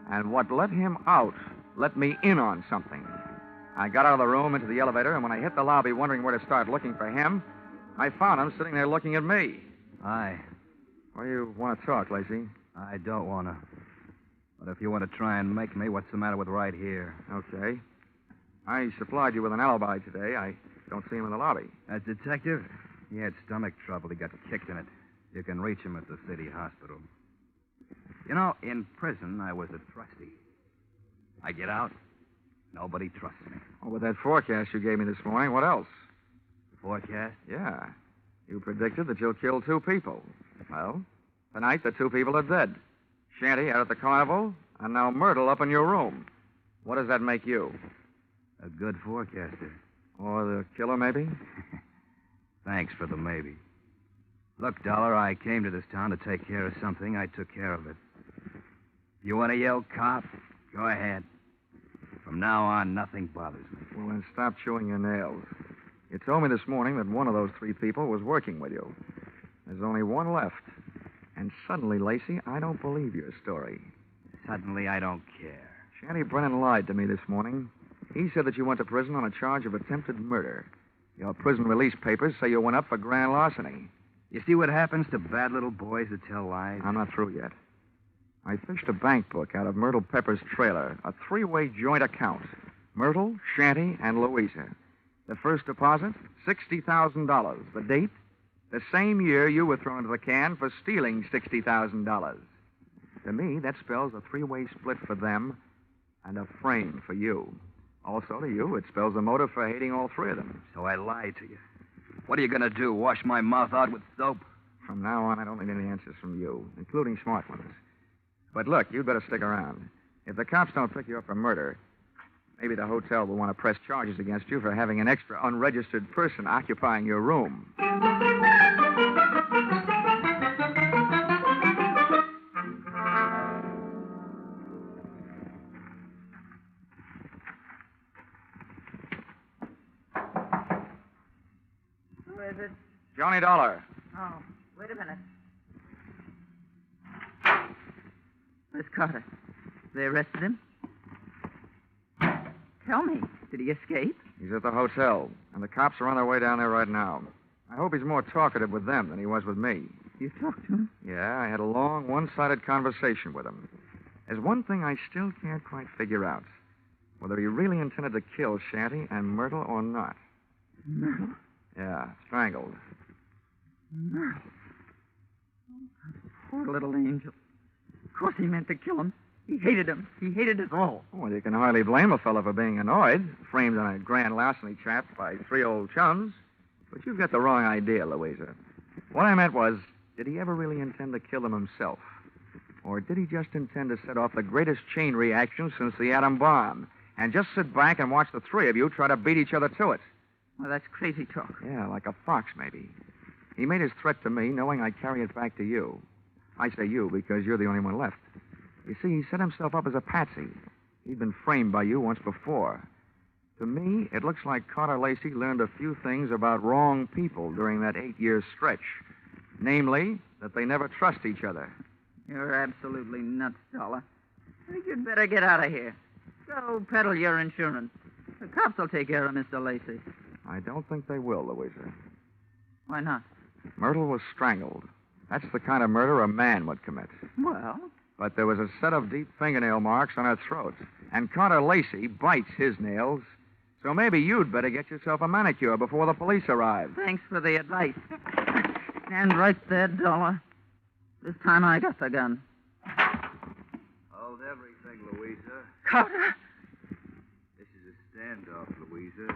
And what let him out let me in on something. I got out of the room into the elevator, and when I hit the lobby wondering where to start looking for him, I found him sitting there looking at me. Hi. Well, you want to talk, Lacey? I don't want to. But if you want to try and make me, what's the matter with right here? Okay. I supplied you with an alibi today. I don't see him in the lobby. That detective? He had stomach trouble. He got kicked in it. You can reach him at the city hospital. You know, in prison, I was a trustee. I get out, nobody trusts me. Oh, with that forecast you gave me this morning, what else? Forecast? Yeah. You predicted that you'll kill 2 people. Well, tonight the 2 people are dead. Shanty out at the carnival, and now Myrtle up in your room. What does that make you? A good forecaster. Or the killer, maybe? Thanks for the maybe. Look, Dollar, I came to this town to take care of something. I took care of it. If you want to yell cop, go ahead. From now on, nothing bothers me. Well, then stop chewing your nails. You told me this morning that one of those 3 people was working with you. There's only one left. And suddenly, Lacey, I don't believe your story. Suddenly, I don't care. Shanty Brennan lied to me this morning. He said that you went to prison on a charge of attempted murder. Your prison release papers say you went up for grand larceny. You see what happens to bad little boys that tell lies? I'm not through yet. I fished a bank book out of Myrtle Pepper's trailer, a 3-way joint account. Myrtle, Shanty, and Louisa. The first deposit, $60,000. The date? The same year you were thrown into the can for stealing $60,000. To me, that spells a 3-way split for them and a frame for you. Also, to you, it spells a motive for hating all 3 of them. So I lied to you. What are you going to do, wash my mouth out with soap? From now on, I don't need any answers from you, including smart ones. But look, you'd better stick around. If the cops don't pick you up for murder, maybe the hotel will want to press charges against you for having an extra unregistered person occupying your room. Johnny Dollar. Oh, wait a minute. Where's Carter? They arrested him? Tell me, did he escape? He's at the hotel, and the cops are on their way down there right now. I hope he's more talkative with them than he was with me. You talked to him? Yeah, I had a long, one-sided conversation with him. There's one thing I still can't quite figure out. Whether he really intended to kill Shanty and Myrtle or not. Myrtle? Yeah, strangled. Myrtle. Poor little angel. Of course he meant to kill him. He hated him. He hated us all. Well, you can hardly blame a fellow for being annoyed, framed on a grand larceny trap by three old chums. But you've got the wrong idea, Louisa. What I meant was, did he ever really intend to kill him himself? Or did he just intend to set off the greatest chain reaction since the atom bomb, and just sit back and watch the three of you try to beat each other to it? Well, that's crazy talk. Yeah, like a fox, maybe. He made his threat to me knowing I'd carry it back to you. I say you because you're the only one left. You see, he set himself up as a patsy. He'd been framed by you once before. To me, it looks like Carter Lacey learned a few things about wrong people during that 8-year stretch. Namely, that they never trust each other. You're absolutely nuts, Dollar. I think you'd better get out of here. Go peddle your insurance. The cops will take care of Mr. Lacey. I don't think they will, Louisa. Why not? Myrtle was strangled. That's the kind of murder a man would commit. Well? But there was a set of deep fingernail marks on her throat. And Carter Lacey bites his nails. So maybe you'd better get yourself a manicure before the police arrive. Thanks for the advice. Stand right there, Dollar. This time I got the gun. Hold everything, Louisa. Carter! This is a standoff, Louisa.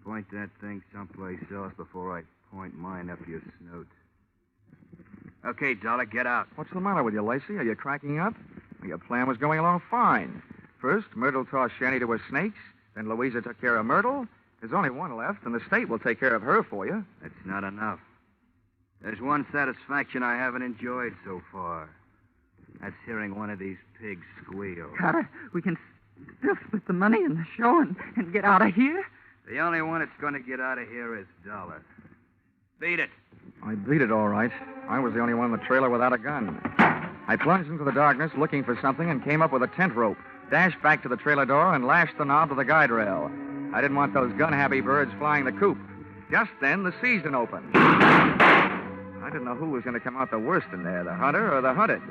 Point that thing someplace else before I point mine up your snoot. Okay, Dollar, get out. What's the matter with you, Lacey? Are you cracking up? Well, your plan was going along fine. First, Myrtle tossed Shanty to her snakes. Then Louisa took care of Myrtle. There's only one left, and the state will take care of her for you. That's not enough. There's one satisfaction I haven't enjoyed so far. That's hearing one of these pigs squeal. Carter, we can still split the money in the show and get out of here? The only one that's going to get out of here is Dollar. Beat it. I beat it, all right. I was the only one in the trailer without a gun. I plunged into the darkness looking for something and came up with a tent rope, dashed back to the trailer door, and lashed the knob to the guide rail. I didn't want those gun-happy birds flying the coop. Just then, the season opened. I didn't know who was going to come out the worst in there, the hunter or the hunted.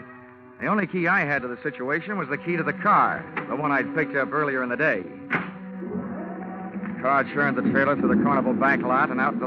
The only key I had to the situation was the key to the car, the one I'd picked up earlier in the day. The car churned the trailer through the carnival back lot and out into the